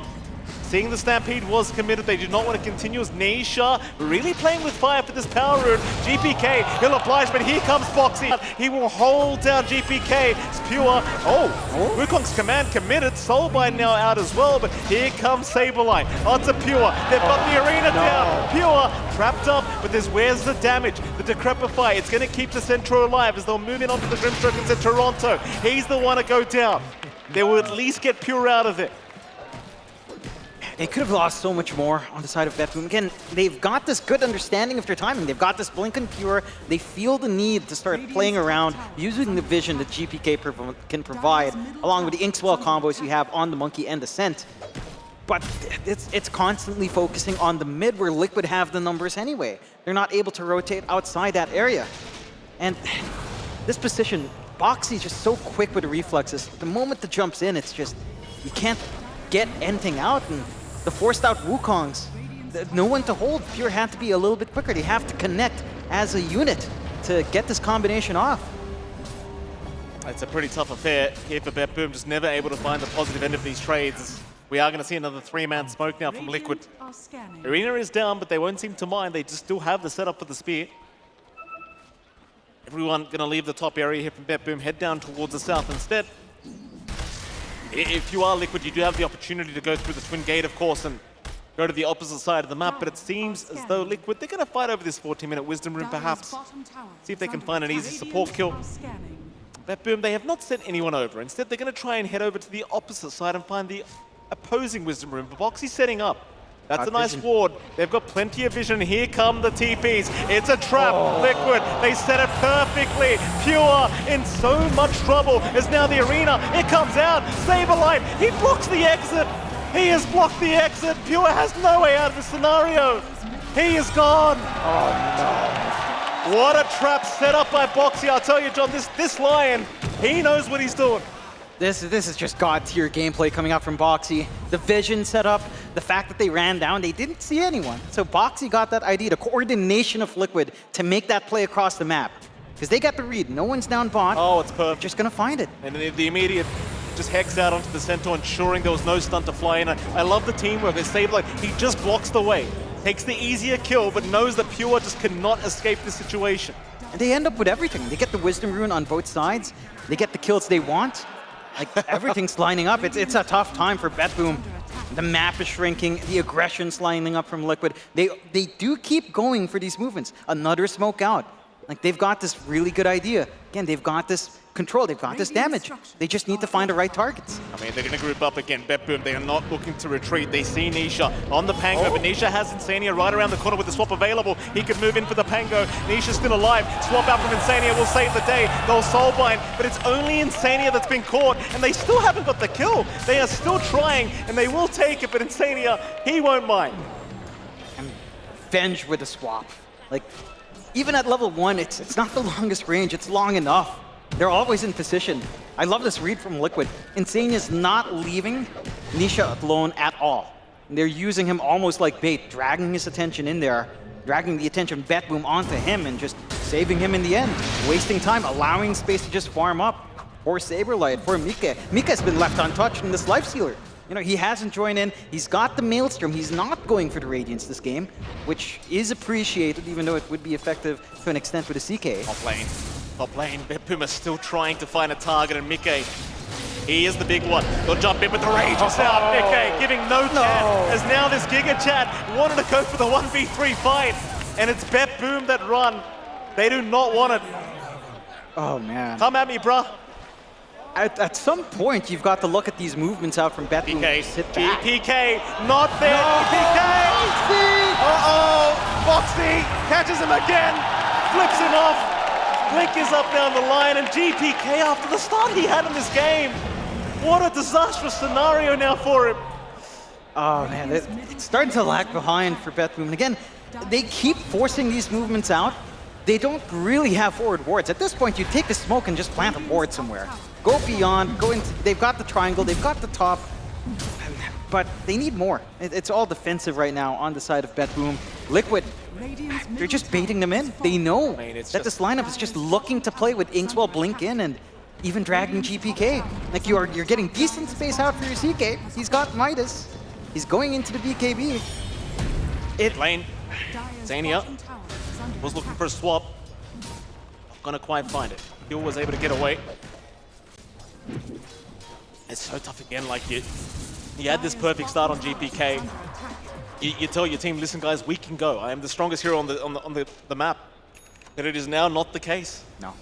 C: Seeing the Stampede was committed, they did not want to continue as Nisha really playing with fire for this power rune. GPK, he'll oblige, but here comes Boxy. He will hold down GPK. It's Pure. Oh, Wukong's command committed. Soulbind now out as well, but here comes Saberlight. Onto Pure. They've got the arena down. Pure trapped up, but where's the damage? The Decrepify. It's going to keep the Centro alive as they'll move in onto the Grimstroke into Toronto. He's the one to go down. They will at least get Pure out of it.
D: They could have lost so much more on the side of BetBoom. Again, they've got this good understanding of their timing. They've got this blink and pure. They feel the need to start playing around, using the vision that GPK can provide, along with the Inkswell combos you have on the Monkey and the Scent. But it's constantly focusing on the mid where Liquid have the numbers anyway. They're not able to rotate outside that area. And this position, Boxy is just so quick with the reflexes. The moment the jump's in, it's just, you can't get anything out. And the forced out Wukongs, no one to hold. Pure had to be a little bit quicker. They have to connect as a unit to get this combination off.
C: It's a pretty tough affair here for BetBoom, just never able to find the positive end of these trades. We are going to see another 3-man smoke now from Liquid. Arena is down, but they won't seem to mind. They just still have the setup for the spear. Everyone going to leave the top area here from BetBoom, head down towards the south instead. If you are Liquid, you do have the opportunity to go through the twin gate, of course, and go to the opposite side of the map, but it seems as though Liquid, they're going to fight over this 14-minute Wisdom Room, perhaps. See if they can find an easy support kill. BetBoom, they have not sent anyone over. Instead, they're going to try and head over to the opposite side and find the opposing Wisdom Room. Boxy's setting up. That's a nice ward. They've got plenty of vision. Here come the TPs. It's a trap. Liquid, they set it perfectly. Pure in so much trouble as now the arena, it comes out. Saberlight, he blocks the exit. He has blocked the exit. Pure has no way out of the scenario. He is gone. Oh no. What a trap set up by Boxy. I'll tell you, John, this Lion, he knows what he's doing.
D: This is just god-tier gameplay coming out from Boxy. The vision set up, the fact that they ran down, they didn't see anyone. So Boxy got that idea, the coordination of Liquid to make that play across the map. Because they got the read, no one's down bot.
C: Oh, it's perfect.
D: Just gonna find it.
C: And the immediate just hex out onto the Centaur, ensuring there was no stun to fly in. I love the teamwork. They save, like, he just blocks the way. Takes the easier kill, but knows that Pure just cannot escape the situation.
D: And they end up with everything. They get the Wisdom Rune on both sides. They get the kills they want. Like, everything's lining up. It's a tough time for BetBoom. The map is shrinking. The aggression's lining up from Liquid. They do keep going for these movements. Another smoke out. Like, they've got this really good idea. Again, they've got this control. They've got this damage. They just need to find the right targets.
C: I mean, they're going to group up again. BetBoom, they are not looking to retreat. They see Nisha on the Pango, but Nisha has Insania right around the corner with the swap available. He could move in for the Pango. Nisha's still alive. Swap out from Insania will save the day. They'll soulbind, but it's only Insania that's been caught, and they still haven't got the kill. They are still trying, and they will take it, but Insania, he won't mind.
D: And Venge with a swap. Like, even at level 1, it's not the longest range. It's long enough. They're always in position. I love this read from Liquid. Insania's not leaving Nisha alone at all. They're using him almost like bait, dragging his attention in there, dragging the attention BetBoom onto him and just saving him in the end. Wasting time, allowing space to just farm up. For Saberlight, for Mika. Mika's been left untouched in this Life Stealer. You know, he hasn't joined in. He's got the Maelstrom. He's not going for the Radiance this game, which is appreciated, even though it would be effective to an extent with a CK.
C: Top lane, BetBoom is still trying to find a target, and Mike, he is the big one. They'll jump in with the rage out. Mike giving no chance, as now this Giga Chat wanted to go for the 1v3 fight, and it's BetBoom that run. They do not want it.
D: Oh, man.
C: Come at me, bruh.
D: At some point, you've got to look at these movements out from BetBoom.
C: PK, not there. No. PK. Uh-oh. Boxy catches him again, flips him off. Blink is up down the line, and GPK, after the start he had in this game, what a disastrous scenario now for him.
D: Oh man, it's starting to lag behind for BetBoom. And again, they keep forcing these movements out. They don't really have forward wards. At this point, you take a smoke and just plant a ward somewhere. Go beyond, go into, they've got the triangle, they've got the top, but they need more. It's all defensive right now on the side of BetBoom. Liquid, they're just baiting them in. They know that this lineup is just looking to play with Inkswell blink in and even dragging GPK. Like, you're getting decent space out for your CK. He's got Midas. He's going into the BKB.
C: Lane, Zania was looking for a swap. Not gonna quite find it. Hill was able to get away. It's so tough again, like you had this perfect start on GPK. You tell your team, listen guys, we can go. I am the strongest hero on the map. But it is now not the case.
D: No.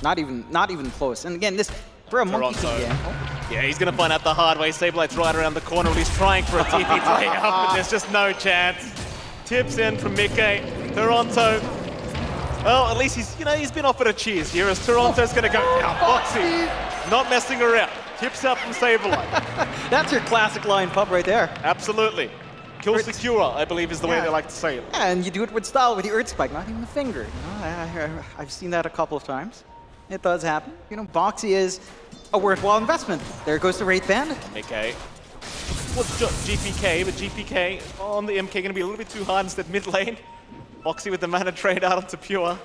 D: Not even close. And again, this for a monkey team.
C: Yeah, he's going to find out the hard way. Sablelight's right around the corner. He's trying for a TP play up, but there's just no chance. Tips in from Mickey. Toronto. Well, at least he's been offered a cheers here as Toronto's going to go down. Boxy, not messing around. Tips out from Saberlight.
D: That's your classic line pub right there.
C: Absolutely. Kill secure, I believe is the way they like to say it.
D: Yeah, and you do it with style with the Earth Spike, not even the finger. You know, I've seen that a couple of times. It does happen. You know, Boxy is a worthwhile investment. There goes the Wraith Band.
C: Okay. Well, GPK, but GPK on the MK going to be a little bit too hard instead mid lane. Boxy with the mana trade out onto Pure.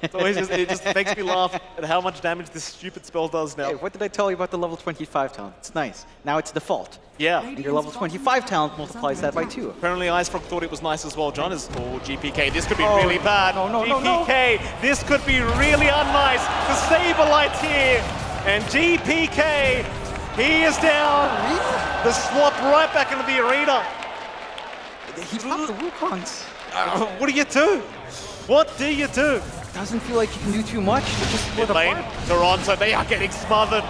C: It's always it just makes me laugh at how much damage this stupid spell does now.
D: Hey, what did I tell you about the level 25 talent? It's nice. Now it's default.
C: Yeah.
D: And your level 25 talent multiplies that by 2.
C: Apparently IceFrog thought it was nice as well, John. GPK, this could be really bad. GPK, this could be really unnice. The Saberlight here. And GPK, he is down. The swap right back into the arena.
D: He popped the Wukongs.
C: What do you do? What do you do?
D: Doesn't feel like you can do too much. Just split
C: lane, Toronto, they are getting smothered.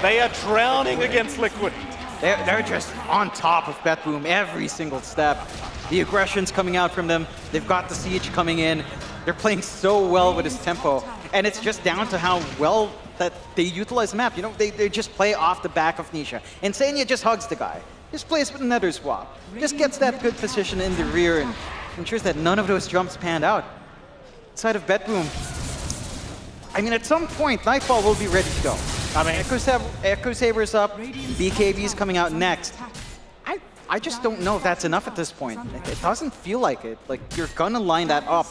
C: They are drowning against Liquid.
D: They're just on top of BetBoom every single step. The aggression's coming out from them. They've got the siege coming in. They're playing so well with his tempo. And it's just down to how well that they utilize the map. You know, they just play off the back of Nisha. And Senya just hugs the guy. Just plays with another swap. Just gets that good position in the rear and ensures that none of those jumps panned out. Side of BetBoom, I mean, at some point, Nightfall will be ready to go. I mean, Echo Saber's up, BKB's coming out next. I just don't know if that's enough at this point. It doesn't feel like it. Like, you're gonna line that up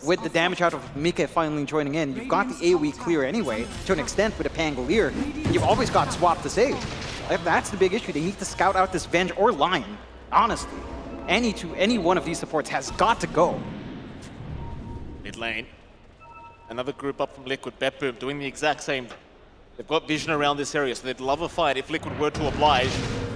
D: with the damage out of Mika finally joining in. You've got the AoE clear anyway, to an extent with a Pangolier. You've always got swap to save. That's the big issue. They need to scout out this Venge or line, honestly. Any one of these supports has got to go.
C: Mid lane. Another group up from Liquid, BetBoom, doing the exact same. They've got vision around this area, so they'd love a fight if Liquid were to oblige.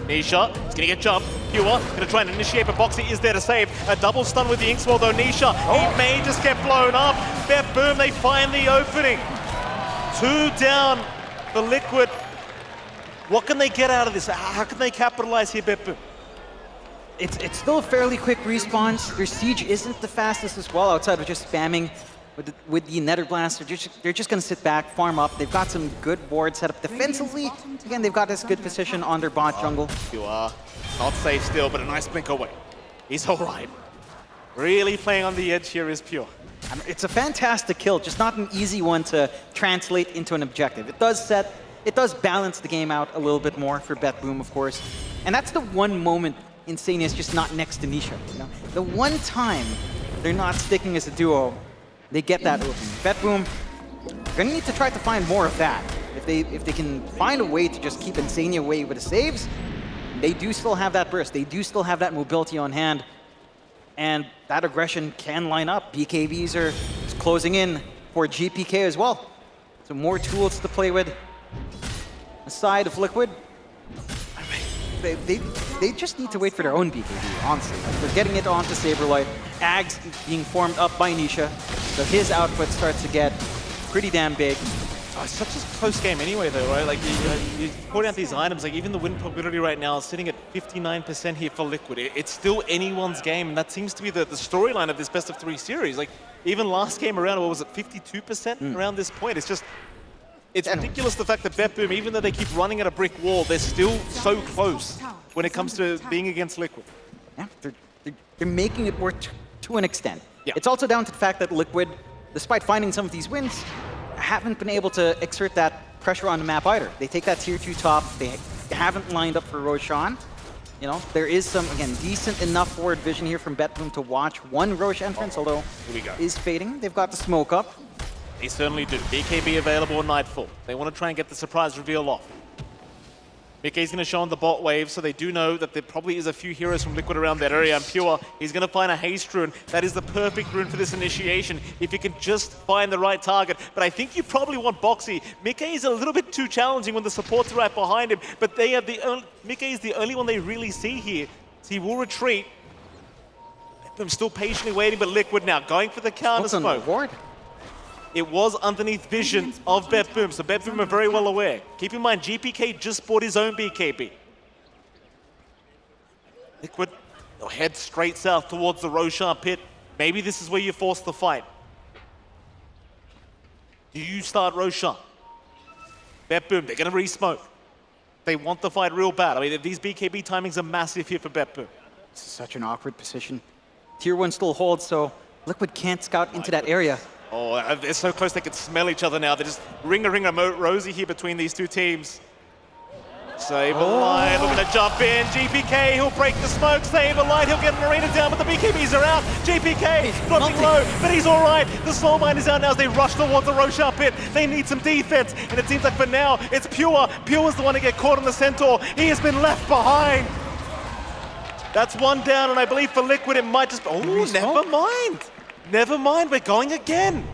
C: Nisha is going to get jumped. Pure going to try and initiate, but Boxy is there to save. A double stun with the Inkswell though. Nisha, he may just get blown up. BetBoom, they find the opening. 2 down for Liquid. What can they get out of this? How can they capitalize here, BetBoom?
D: It's still a fairly quick response. Their siege isn't the fastest as well, outside of just spamming with the Nether Blast. They're just going to sit back, farm up. They've got some good boards set up defensively. Again, they've got this good position on their bot jungle.
C: You are not safe still, but a nice blink away. He's all right. Really playing on the edge here is Pure.
D: It's a fantastic kill, just not an easy one to translate into an objective. It does balance the game out a little bit more for BetBoom, of course. And that's the one moment Insania is just not next to Nisha. You know? The one time they're not sticking as a duo, they get that open. BetBoom, they're gonna need to try to find more of that. If they can find a way to just keep Insania away with the saves, they do still have that burst. They do still have that mobility on hand. And that aggression can line up. BKBs are closing in for GPK as well. So more tools to play with. Aside of Liquid, they just need to wait for their own BKB, honestly. Like, they're getting it onto Saberlight. Ags being formed up by Nisha, so his output starts to get pretty damn big.
C: Oh, it's such a close game anyway, though, right? Like, you point out these items, like even the win probability right now is sitting at 59% here for Liquid. It's still anyone's game, and that seems to be the storyline of this best of 3 series. Like, even last game around, what was it, 52% around this point? It's just, it's ridiculous the fact that BetBoom, even though they keep running at a brick wall, they're still so close when it comes to being against Liquid.
D: Yeah, they're making it work to an extent.
C: Yeah.
D: It's also down to the fact that Liquid, despite finding some of these wins, haven't been able to exert that pressure on the map either. They take that tier 2 top, they haven't lined up for Roshan. You know, there is some, again, decent enough forward vision here from BetBoom to watch one Rosh entrance, although is fading. They've got the smoke up.
C: They certainly do. BKB available on Nightfall. They want to try and get the surprise reveal off. Mickey's going to show on the bot wave, so they do know that there probably is a few heroes from Liquid around that area. And Pure, he's going to find a haste rune. That is the perfect rune for this initiation, if you can just find the right target. But I think you probably want Boxy. Mickey is a little bit too challenging when the support's right behind him, but they are Mickey is the only one they really see here. So he will retreat. I'm still patiently waiting, but Liquid now going for the counter smoke. It was underneath vision of BetBoom, so BetBoom are very well aware. Keep in mind, GPK just bought his own BKB. Liquid, they'll head straight south towards the Roshan pit. Maybe this is where you force the fight. Do you start Roshan? BetBoom, they're gonna re-smoke. They want the fight real bad. I mean, these BKB timings are massive here for BetBoom.
D: This is such an awkward position. Tier 1 still holds, so Liquid can't scout into that area.
C: Oh, they're so close they can smell each other now. They're just ring-a-rosy here between these two teams. Saberlight looking to jump in. GPK, he'll break the smoke. Saberlight, he'll get an arena down, but the BKBs are out. GPK dropping low, but he's all right. The Soulbind is out now as they rush towards the Roshan pit. They need some defense, and it seems like for now, it's Pure. Pure's the one to get caught on the Centaur. He has been left behind. That's one down, and I believe for Liquid, it might just... Oh, never mind. Never mind, we're going again.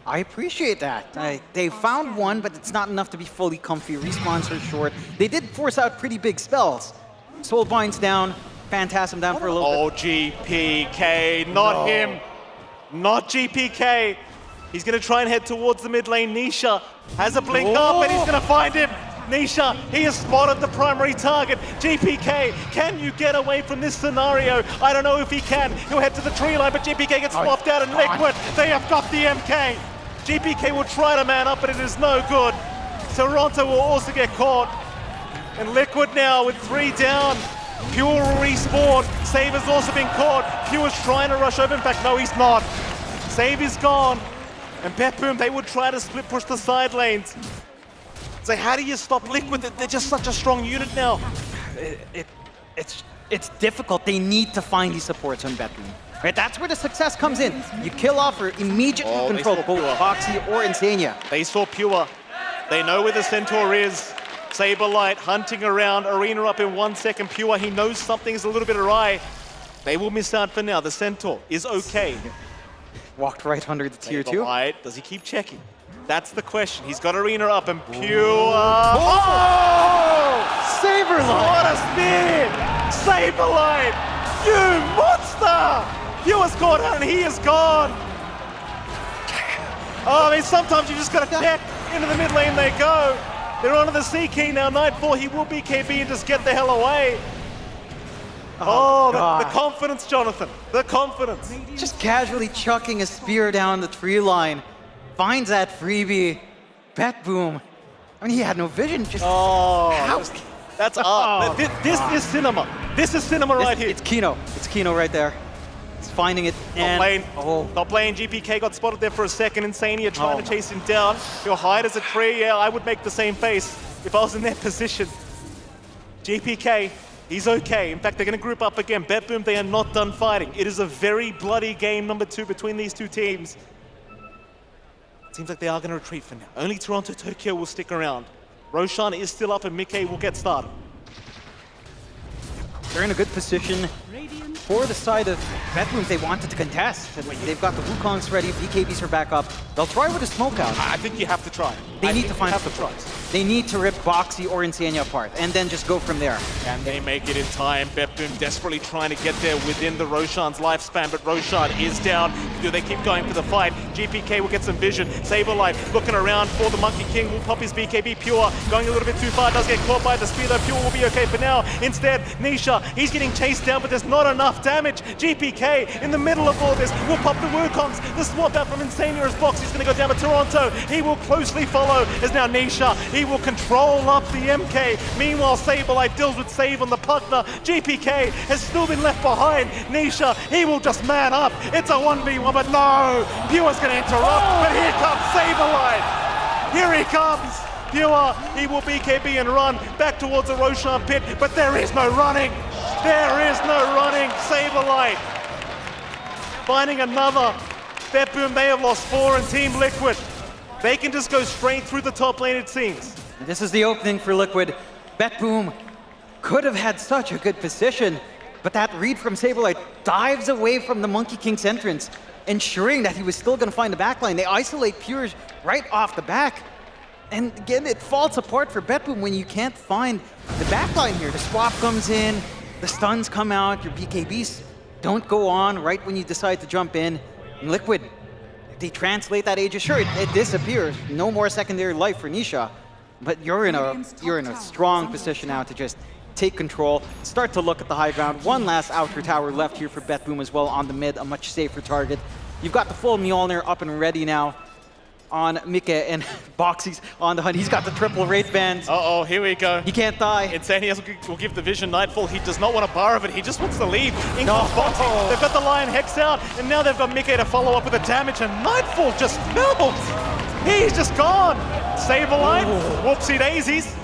D: I appreciate that. They found one, but it's not enough to be fully comfy. Respawns are short. They did force out pretty big spells. Soulbind's down, Phantasm down for a little bit.
C: Oh, GPK, not him. Not GPK. He's going to try and head towards the mid lane. Nisha has a blink up, and he's going to find him. Nisha, he has spotted the primary target. GPK, can you get away from this scenario? I don't know if he can. He'll head to the tree line, but GPK gets swapped out, and Liquid, they have got the MK. GPK will try to man up, but it is no good. Toronto will also get caught. And Liquid now with 3 down. Pure will respawn. Save has also been caught. Pure's trying to rush over. In fact, no, he's not. Save is gone. And BetBoom, they would try to split push the side lanes. So how do you stop Liquid? They're just such a strong unit now.
D: It's difficult. They need to find these supports on BetBoom. Right, that's where the success comes in. You kill off or immediately control both Boxy or Insania.
C: They saw Pure. They know where the Centaur is. Saberlight hunting around. Arena up in 1 second. Pure, he knows something is a little bit awry. They will miss out for now. The Centaur is okay.
D: Walked right under the tier 2.
C: Saberlight, does he keep checking? That's the question. He's got Arena up and Pure.
D: Saberlight!
C: What a spear! Saberlight! You monster! Pure's caught out and he is gone. Oh, I mean, sometimes you just got to check. Into the mid lane they go. They're onto the C key now. Nightfall, he will BKB and just get the hell away. Oh, the confidence, Jonathan. The confidence.
D: Just casually chucking a spear down the tree line. Finds that freebie. BetBoom. I mean, he had no vision. Just
C: that's art. This is cinema. This is cinema right here.
D: It's Kino. It's Kino right there. He's finding it.
C: Not playing. GPK got spotted there for a second. Insania trying to chase him down. He'll hide as a tree. Yeah, I would make the same face if I was in their position. GPK, he's okay. In fact, they're going to group up again. BetBoom, they are not done fighting. It is a very bloody game number 2 between these two teams. It seems like they are going to retreat for now. Only Toronto Tokyo will stick around. Roshan is still up and Mickey will get started.
D: They're in a good position. For the side of BetBoom, they wanted to contest. They've got the Wukongs ready, BKBs are back up. They'll try with a smoke out.
C: I think you have to try.
D: They need to find supports. They need to rip Boxy or Insania apart, and then just go from there.
C: Can they make it in time? BetBoom desperately trying to get there within the Roshan's lifespan, but Roshan is down. Do they keep going for the fight? GPK will get some vision. Saberlight looking around for the Monkey King. Will pop his BKB. Pure going a little bit too far. Does get caught by the spear, though. Pure will be okay for now. Instead, Nisha, he's getting chased down, but there's not enough damage. GPK in the middle of all this will pop the Wukongs. The swap out from Insania as Box. He's going to go down to Toronto. He will closely follow as now Nisha. He will control up the MK. Meanwhile, Saberlight deals with save on the Pugna. GPK has still been left behind. Nisha, he will just man up. It's a 1v1, but no! Pure's going to interrupt, but here comes Saberlight. Here he comes. Pure, he will BKB and run back towards the Roshan pit, but there is no running. There is no running. Saberlight finding another. BetBoom, they have lost 4 in Team Liquid. They can just go straight through the top lane, it seems.
D: This is the opening for Liquid. BetBoom could have had such a good position, but that read from Saberlight dives away from the Monkey King's entrance, ensuring that he was still going to find the backline. They isolate Pure right off the back. And again, it falls apart for BetBoom when you can't find the backline here. The swap comes in, the stuns come out, your BKBs don't go on right when you decide to jump in. And Liquid they translate that Aegis. Sure, it disappears. No more secondary life for Nisha. But you're in a strong position now to just take control, start to look at the high ground. One last outer tower left here for BetBoom as well on the mid, a much safer target. You've got the full Mjolnir up and ready now on Mike, and Boxy's on the hunt. He's got the triple Wraith Band.
C: Uh-oh, here we go.
D: He can't die.
C: Insane will give the vision Nightfall. He does not want a bar of it. He just wants to leave. In comes Boxy. They've got the Lion Hex out, and now they've got Mike to follow up with the damage, and Nightfall just melts. He's just gone. Saberlight, whoopsie daisies.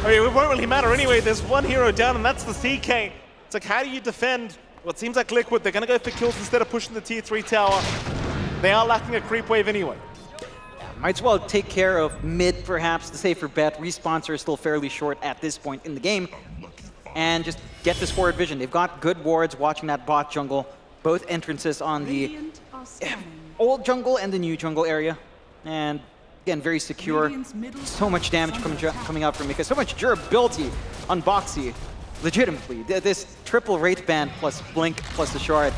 C: I mean, it won't really matter anyway. There's one hero down, and that's the CK. It's like, how do you defend what seems like Liquid? They're going to go for kills instead of pushing the tier 3 tower. They are lacking a creep wave anyway.
D: Might as well take care of mid, perhaps, the safer bet. Respawns are still fairly short at this point in the game. And just get this forward vision. They've got good wards watching that bot jungle. Both entrances on the old jungle and the new jungle area. And again, very secure. So much damage coming out from Mika. So much durability on Boxy. Legitimately. This triple Wraith Band plus Blink plus the Shard.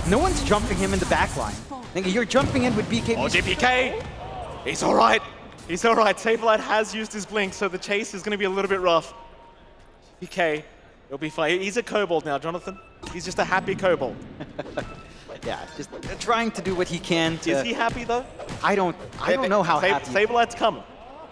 D: No one's jumping him in the backline. You're jumping in with BKB.
C: Oh, DPK! He's all right. He's all right. Saberlight has used his blink, so the chase is going to be a little bit rough. DPK, he'll be fine. He's a kobold now, Jonathan. He's just a happy kobold.
D: Yeah, just trying to do what he can.
C: Is he happy though?
D: I don't know how happy.
C: Saberlight's coming.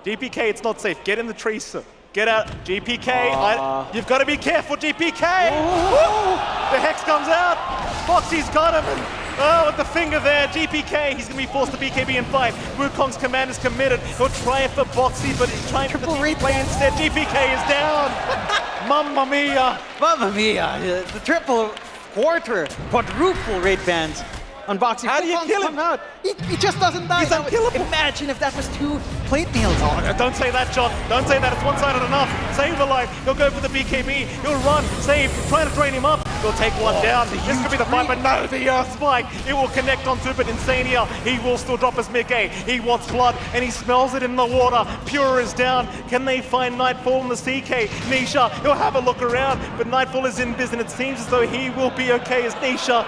C: DPK, it's not safe. Get in the tree, sir. Get out. GPK, you've got to be careful, GPK! The Hex comes out. Boxy's got him. And, with the finger there, GPK, he's going to be forced to BKB and fight. Wukong's command is committed. He'll try it for Boxy, but he's trying for the replay instead. GPK is down. Mamma mia.
D: Mamma mia. The triple, quadruple Wraith Bands on Boxy.
C: How do you kill him?
D: Out. He just doesn't die.
C: He's unkillable.
D: Imagine if that was 2 plate nails.
C: Oh, don't say that, John. Don't say that. It's one-sided enough. Saberlight, he'll go for the BKB. He'll run, save, trying to drain him up. He'll take one down. This could be the fight, but no, the Earth Spike. It will connect onto it, but Insania, he will still drop his Mickey. He wants blood, and he smells it in the water. Pure is down. Can they find Nightfall in the CK? Nisha, he'll have a look around, but Nightfall is in business, and it seems as though he will be okay as Nisha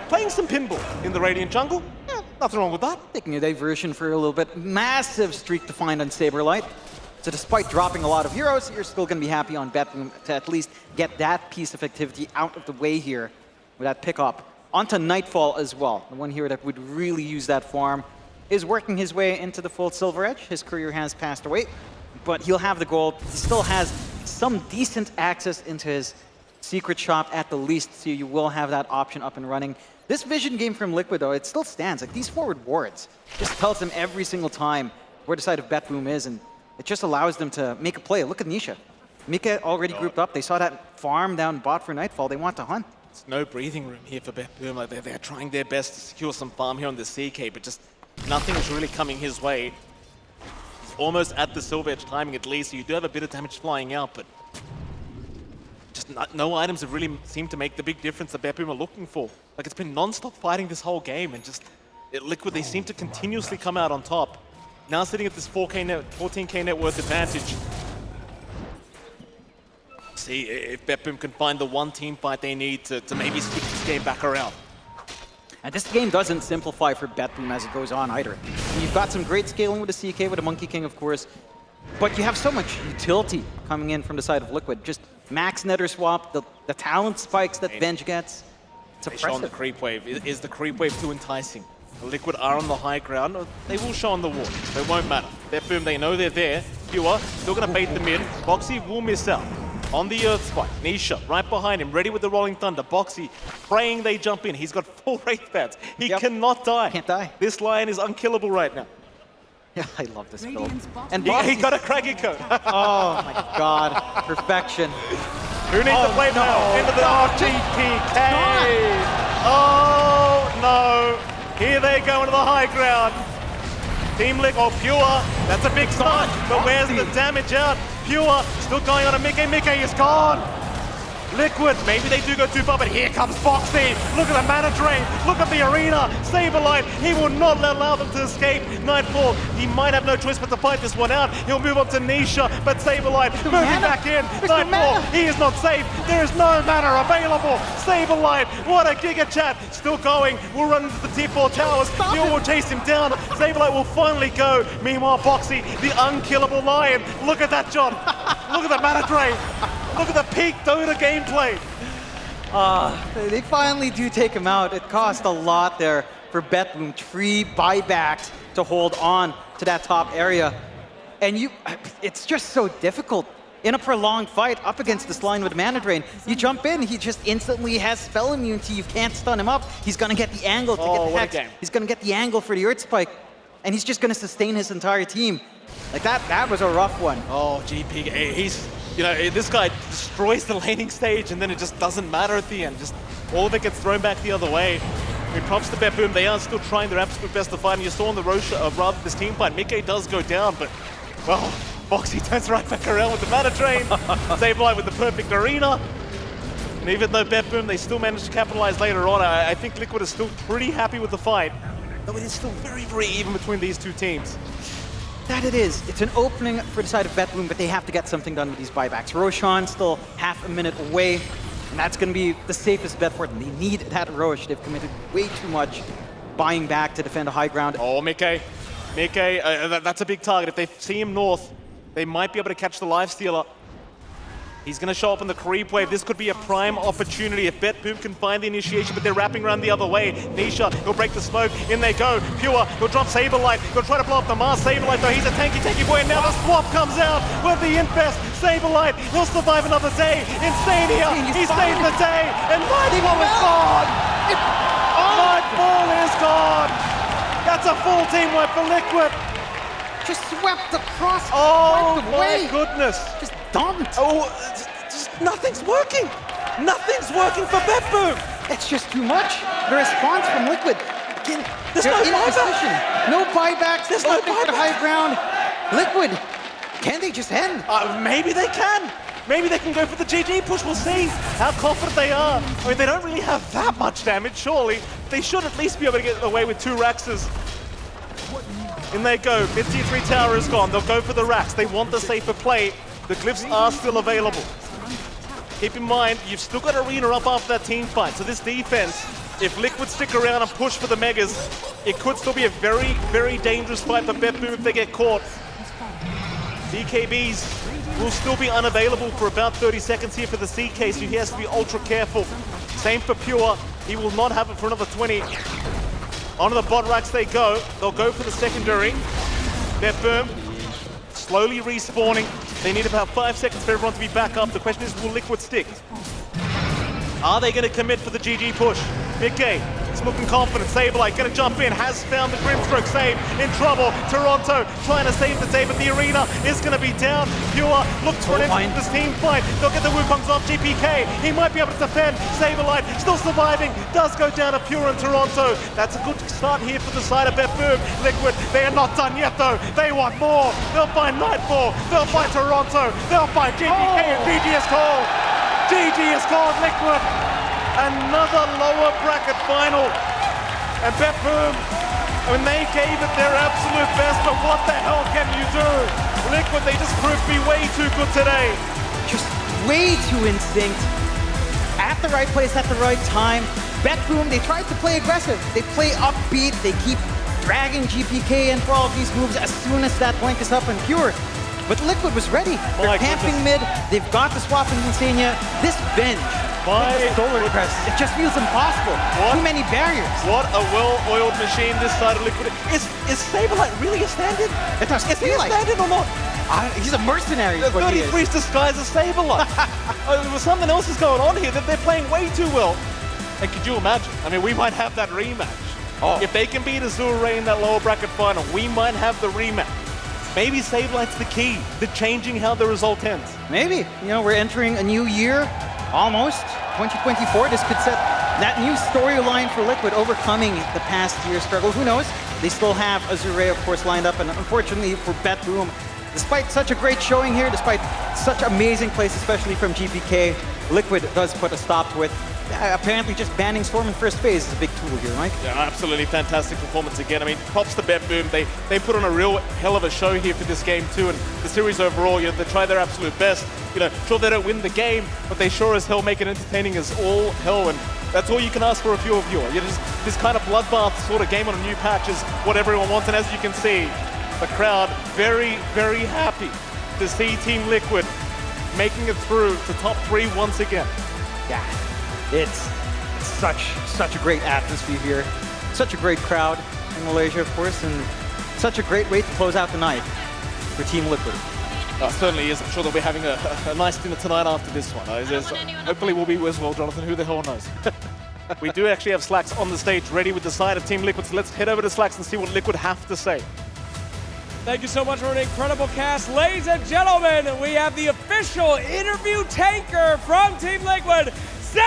C: playing some pinball in the Radiant jungle. Yeah, nothing wrong with that.
D: Taking a diversion for a little bit. Massive streak to find on Saberlight. So despite dropping a lot of heroes, you're still going to be happy on BetBoom to at least get that piece of activity out of the way here with that pickup. Onto Nightfall as well. The one hero that would really use that farm is working his way into the full Silver Edge. His career has passed away, but he'll have the gold. He still has some decent access into his secret shop at the least, so you will have that option up and running. This vision game from Liquid, though, it still stands. Like, these forward wards just tells them every single time where the side of BetBoom is, and it just allows them to make a play. Look at Nisha. Mika already grouped up. They saw that farm down bot for Nightfall. They want to hunt.
C: There's no breathing room here for BetBoom. Like, they're trying their best to secure some farm here on the CK, but just nothing is really coming his way. He's almost at the Silver Edge timing at least, so you do have a bit of damage flying out, but just no items have really seemed to make the big difference that BetBoom are looking for. Like, it's been non-stop fighting this whole game, and just Liquid, they seem to continuously come out on top. Now sitting at this 14k net worth advantage. See if BetBoom can find the one team fight they need to maybe switch this game back around.
D: And this game doesn't simplify for BetBoom as it goes on either. You've got some great scaling with the CK, with the Monkey King, of course, but you have so much utility coming in from the side of Liquid. Just max netter swap, the talent spikes that Venge gets. It's impressive.
C: On the creep wave. Is the creep wave too enticing? Liquid are on the high ground. They will show on the wall. It won't matter. BetBoom, they know they're there. Pure, still going to bait them in. Boxy will miss out. On the Earth Spike, Nisha right behind him, ready with the Rolling Thunder. Boxy praying they jump in. He's got full Wraith Bats. He cannot die.
D: Can't die.
C: This Lion is unkillable right now.
D: Yeah, I love this build. And
C: he got a craggy coat.
D: Oh my god, perfection.
C: Who needs to play now? Into the GPK. Oh no. Here they go into the high ground. Team Lick, Pure, that's a big start, but where's the damage out? Pure, still going on a Mickey is gone. Liquid, maybe they do go too far, but here comes Boxy. Look at the mana drain. Look at the arena. Saberlight, he will not allow them to escape. Nightfall, he might have no choice but to fight this one out. He'll move up to Nisha, but Saberlight moving back in. Nightfall, he is not safe. There is no mana available. Saberlight, what a giga chat. Still going, will run into the tier 4 towers. Neil will chase him down. Saberlight will finally go. Meanwhile, Boxy, the unkillable lion. Look at that, John. Look at the mana drain. Look at the peak Dota gameplay.
D: They finally do take him out. It cost a lot there for BetBoom. 3 buybacks to hold on to that top area. And it's just so difficult. In a prolonged fight up against this line with mana drain, you jump in, he just instantly has spell immunity. You can't stun him up. He's going to get the angle to get the Hex. He's going to get the angle for the Earth Spike. And he's just going to sustain his entire team. Like that was a rough one.
C: Oh, GP, he's... You know, this guy destroys the laning stage and then it just doesn't matter at the end. Just all of it gets thrown back the other way. I mean, props to BetBoom. They are still trying their absolute best to fight. And you saw in the Roche, rather this team fight, Mickey does go down, but, well, Boxy turns right back around with the mana drain. Saberlight with the perfect arena. And even though BetBoom, they still managed to capitalize later on, I think Liquid is still pretty happy with the fight. Though it is still very, very even between these two teams.
D: That it is. It's an opening for the side of BetBoom, but they have to get something done with these buybacks. Roshan still half a minute away, and that's going to be the safest bet for them. They need that Roche. They've committed way too much buying back to defend a high ground.
C: Oh, Mickey, that's a big target. If they see him north, they might be able to catch the lifestealer. He's going to show up in the creep wave. This could be a prime opportunity if BetBoom can find the initiation, but they're wrapping around the other way. Nisha, he'll break the smoke. In they go. Pure, he'll drop Saberlight. He'll try to blow up the Mars. Saberlight, though, he's a tanky boy. And now the swap comes out with the infest. Saberlight, he'll survive another day. Insania, he saved the day. And Nightfall is gone. Nightfall is gone. That's a full team wipe for Liquid.
D: Just swept across.
C: Oh, my goodness.
D: Just dumped.
C: Oh, just nothing's working. Nothing's working for BetBoom.
D: It's just too much. The response from Liquid.
C: There's no
D: buyback. No buybacks. There's no buyback. The high ground. Liquid. Can they just end?
C: Maybe they can. Maybe they can go for the GG push. We'll see how confident they are. I mean, they don't really have that much damage, surely. They should at least be able to get away with 2 Raxes. In they go. Mid-tier 3 tower is gone. They'll go for the Rax. They want the safer play. The glyphs are still available. Keep in mind, you've still got Arena up after that team fight. So this defense, if Liquid stick around and push for the Megas, it could still be a very, very dangerous fight for BetBoom if they get caught. BKBs will still be unavailable for about 30 seconds here for the CK, so he has to be ultra careful. Same for Pure. He will not have it for another 20. Onto the bot racks they go. They'll go for the secondary. BetBoom slowly respawning. They need about 5 seconds for everyone to be back up. The question is, will Liquid stick? Are they going to commit for the GG push? Mickey is looking confident. Saberlight going to jump in. Has found the Grimstroke save. In trouble. Toronto trying to save the day, but the arena is going to be down. Pure looks for an end to this team fight. They'll get the Wukongs off GPK. He might be able to defend. Saberlight still surviving. Does go down to Pure and Toronto. That's a good start here for the side of BetBoom. Liquid, they are not done yet though. They want more. They'll find Nightfall. They'll find Toronto. They'll find GPK and GG is called. GG is called Liquid. Another lower bracket final. And BetBoom, I mean, they gave it their absolute best, but what the hell can you do? Liquid, they just proved to be way too good today.
D: Just way too instinct. At the right place, at the right time. BetBoom, they tried to play aggressive. They play upbeat. They keep dragging GPK in for all of these moves as soon as that blink is up and Pure. But Liquid was ready. They're camping mid. They've got the swap in Insania. This bench. Solar press. It just feels impossible. Too many barriers.
C: What a well-oiled machine this side of Liquid. Is Saberlight really a stand-in?
D: It does feel like.
C: Is he a stand-in or not?
D: He's a mercenary.
C: 33's disguised as Saberlight. Something else is going on here. That they're playing way too well. And could you imagine? I mean, we might have that rematch. If they can beat Azure Ray in that lower bracket final, we might have the rematch. Maybe Saberlight's the key to changing how the result ends.
D: Maybe. You know, we're entering a new year. Almost. 2024, this could set that new storyline for Liquid, overcoming the past year's struggle. Who knows? They still have Azure, of course, lined up, and unfortunately for BetBoom, despite such a great showing here, despite such amazing plays, especially from GPK, Liquid does put a stop to it. Apparently just banning Storm in first phase is a big tool here, right?
C: Yeah, absolutely fantastic performance again. I mean, props to BetBoom. They put on a real hell of a show here for this game too, and the series overall. They try their absolute best. Sure they don't win the game, but they sure as hell make it entertaining as all hell, and that's all you can ask for if you're a viewer. Just this kind of bloodbath sort of game on a new patch is what everyone wants, and as you can see, the crowd very, very happy to see Team Liquid making it through to top 3 once again.
D: Yeah. It's such a great atmosphere here, such a great crowd in Malaysia, of course, and such a great way to close out the night for Team Liquid.
C: Certainly is. I'm sure they'll be having a nice dinner tonight after this one. Hopefully we'll be as well, Jonathan. Who the hell knows? We do actually have Slacks on the stage ready with the side of Team Liquid, so let's head over to Slacks and see what Liquid have to say.
F: Thank you so much for an incredible cast. Ladies and gentlemen, we have the official interview tanker from Team Liquid, Saberlight!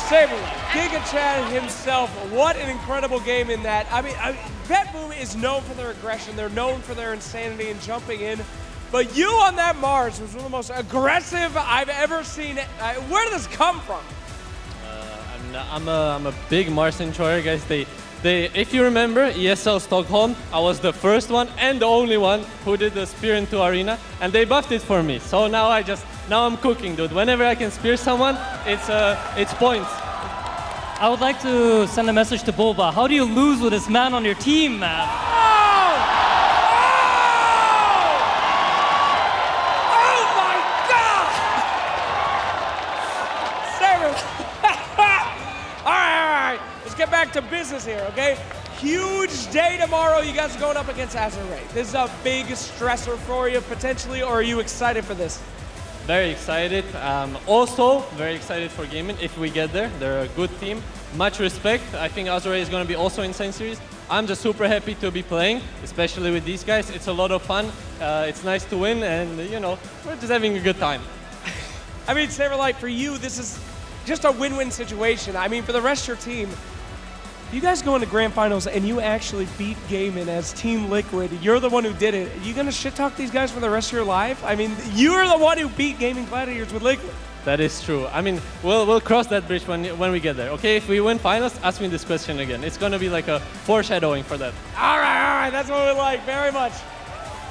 F: Saberlight, Giga Chad himself, what an incredible game in that. I mean, BetBoom is known for their aggression. They're known for their insanity and jumping in. But you on that Mars was one of the most aggressive I've ever seen. Where did this come from?
Q: I'm a big Mars enjoyer, guys. If you remember ESL Stockholm, I was the first one and the only one who did the spear into arena, and they buffed it for me. So now I'm cooking, dude. Whenever I can spear someone, it's points.
H: I would like to send a message to Boba. How do you lose with this man on your team, man?
F: Get back to business here, okay? Huge day tomorrow. You guys are going up against Azure. This is a big stressor for you, potentially, or are you excited for this?
Q: Very excited. Also, very excited for gaming if we get there. They're a good team. Much respect. I think Azure is going to be also insane series. I'm just super happy to be playing, especially with these guys. It's a lot of fun. It's nice to win, and we're just having a good time.
F: I mean, Saberlight, for you, this is just a win-win situation. I mean, for the rest of your team, you guys go into grand finals and you actually beat Gaimin as Team Liquid. You're the one who did it. Are you gonna shit talk these guys for the rest of your life? I mean, you're the one who beat Gaming Gladiators with Liquid.
Q: That is true. I mean, we'll cross that bridge when we get there. Okay, if we win finals, ask me this question again. It's gonna be like a foreshadowing for that.
F: All right, that's what we like very much.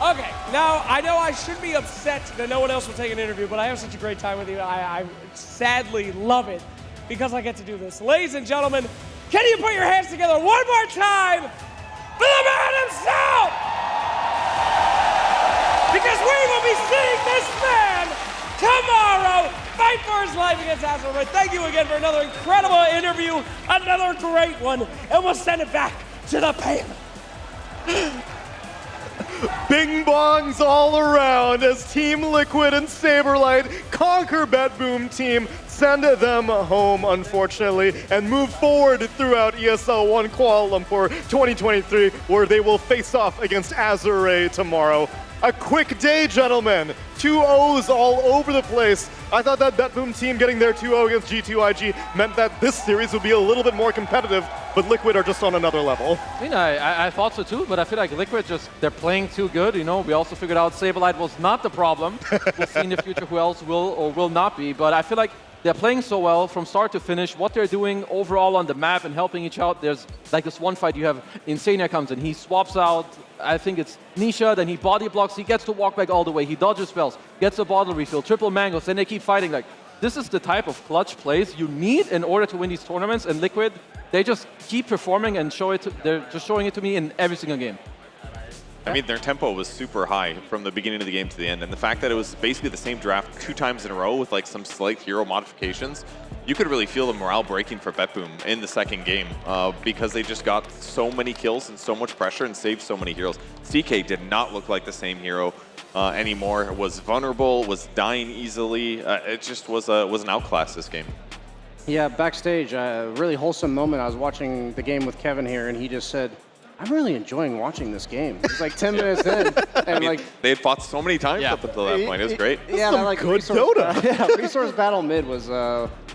F: Okay, now I know I should be upset that no one else will take an interview, but I have such a great time with you. I sadly love it because I get to do this. Ladies and gentlemen, can you put your hands together one more time for the man himself? Because we will be seeing this man tomorrow fight for his life against Azure. Thank you again for another incredible interview, another great one, and we'll send it back to the panel.
A: Bing bongs all around as Team Liquid and Saberlight conquer BetBoom team, send them home, unfortunately, and move forward throughout ESL One Kuala Lumpur 2023, where they will face off against Azure tomorrow. A quick day, gentlemen. 2-0s all over the place. I thought that BetBoom team getting their 2-0 against G2IG meant that this series would be a little bit more competitive, but Liquid are just on another level.
L: I mean, I thought so too, but I feel like Liquid they're playing too good, We also figured out Saberlight was not the problem. We'll see in the future who else will or will not be, but I feel like they're playing so well from start to finish. What they're doing overall on the map and helping each out. There's like this one fight you have, Insania comes in, he swaps out, I think it's Nisha, then he body blocks, he gets to walk back all the way, he dodges spells, gets a bottle refill, triple mangoes, then they keep fighting. Like, this is the type of clutch plays you need in order to win these tournaments, and Liquid, they just keep performing and they're just showing it to me in every single game.
M: I mean, their tempo was super high from the beginning of the game to the end, and the fact that it was basically the same draft 2 times in a row with like some slight hero modifications, you could really feel the morale breaking for BetBoom in the second game because they just got so many kills and so much pressure and saved so many heroes. CK did not look like the same hero anymore, was vulnerable, was dying easily. It just was an outclass this game.
N: Yeah, backstage, a really wholesome moment. I was watching the game with Kevin here, and he just said, I'm really enjoying watching this game. It's like 10 minutes in, and
M: I mean, they had fought so many times up until that point. It was great.
N: Yeah,
A: Some
N: like
A: good Dota.
N: Resource battle mid was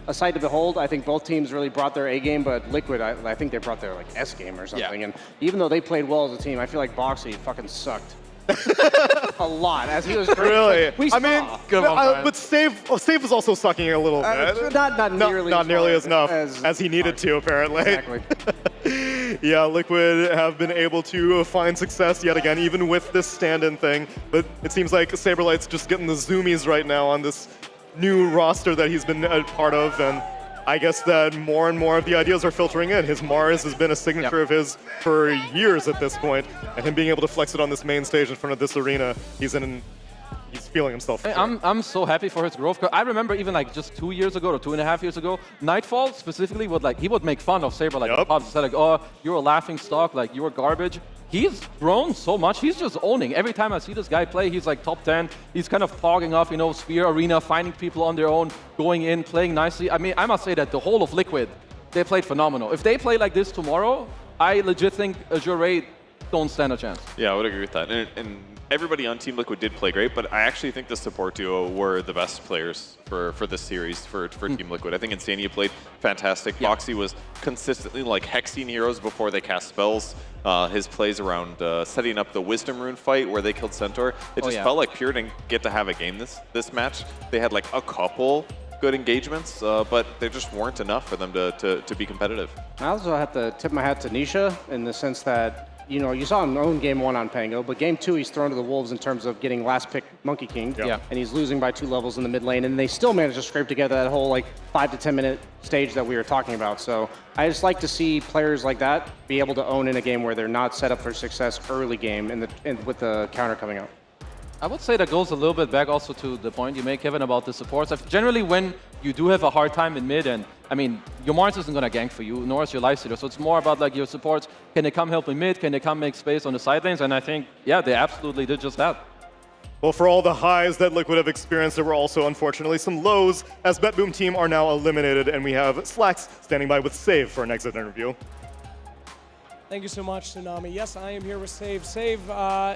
N: a sight to behold. I think both teams really brought their A game, but Liquid, I think they brought their like S game or something. And even though they played well as a team, I feel like Boxy fucking sucked. A lot, as he was great.
A: Really?
N: We
A: I mean,
N: saw.
A: but Save is also sucking a little bit.
N: Not nearly
A: not nearly as enough
N: as
A: as he needed to, apparently.
N: Exactly.
A: Yeah, Liquid have been able to find success yet again, even with this stand-in thing. But it seems like Saberlight's just getting the zoomies right now on this new roster that he's been a part of, and I guess that more and more of the ideas are filtering in. His Mars has been a signature of his for years at this point, and him being able to flex it on this main stage in front of this arena, he's feeling himself.
L: I'm so happy for his growth. I remember even like just 2 years ago or 2.5 years ago, Nightfall specifically he would make fun of Saber like said like, oh, you're a laughing stock, like you're garbage. He's grown so much. He's just owning. Every time I see this guy play, he's like top 10. He's kind of pogging off, Sphere Arena, finding people on their own, going in, playing nicely. I mean, I must say that the whole of Liquid, they played phenomenal. If they play like this tomorrow, I legit think Azure Raid don't stand a chance.
M: Yeah, I would agree with that. And everybody on Team Liquid did play great, but I actually think the support duo were the best players for this series for Team Liquid. I think Insania played fantastic. Boxy was consistently like hexing heroes before they cast spells. His plays around setting up the Wisdom Rune fight where they killed Centaur. It just felt like Pure didn't get to have a game this match. They had like a couple good engagements, but there just weren't enough for them to be competitive.
N: I also have to tip my hat to Nisha in the sense that, you saw him own game 1 on Pango, but game 2 he's thrown to the wolves in terms of getting last pick Monkey King, and he's losing by 2 levels in the mid lane, and they still managed to scrape together that whole like 5 to 10 minute stage that we were talking about. So I just like to see players like that be able to own in a game where they're not set up for success early game with the counter coming out.
L: I would say that goes a little bit back also to the point you made, Kevin, about the supports. Generally, when you do have a hard time in mid, and I mean, your Mars isn't going to gank for you, nor is your Lifestealer. So it's more about like your supports. Can they come help in mid? Can they come make space on the side lanes? And I think, yeah, they absolutely did just that.
A: Well, for all the highs that Liquid have experienced, there were also, unfortunately, some lows, as BetBoom team are now eliminated, and we have Slacks standing by with Save for an exit interview.
F: Thank you so much, Tsunami. Yes, I am here with Save. Save,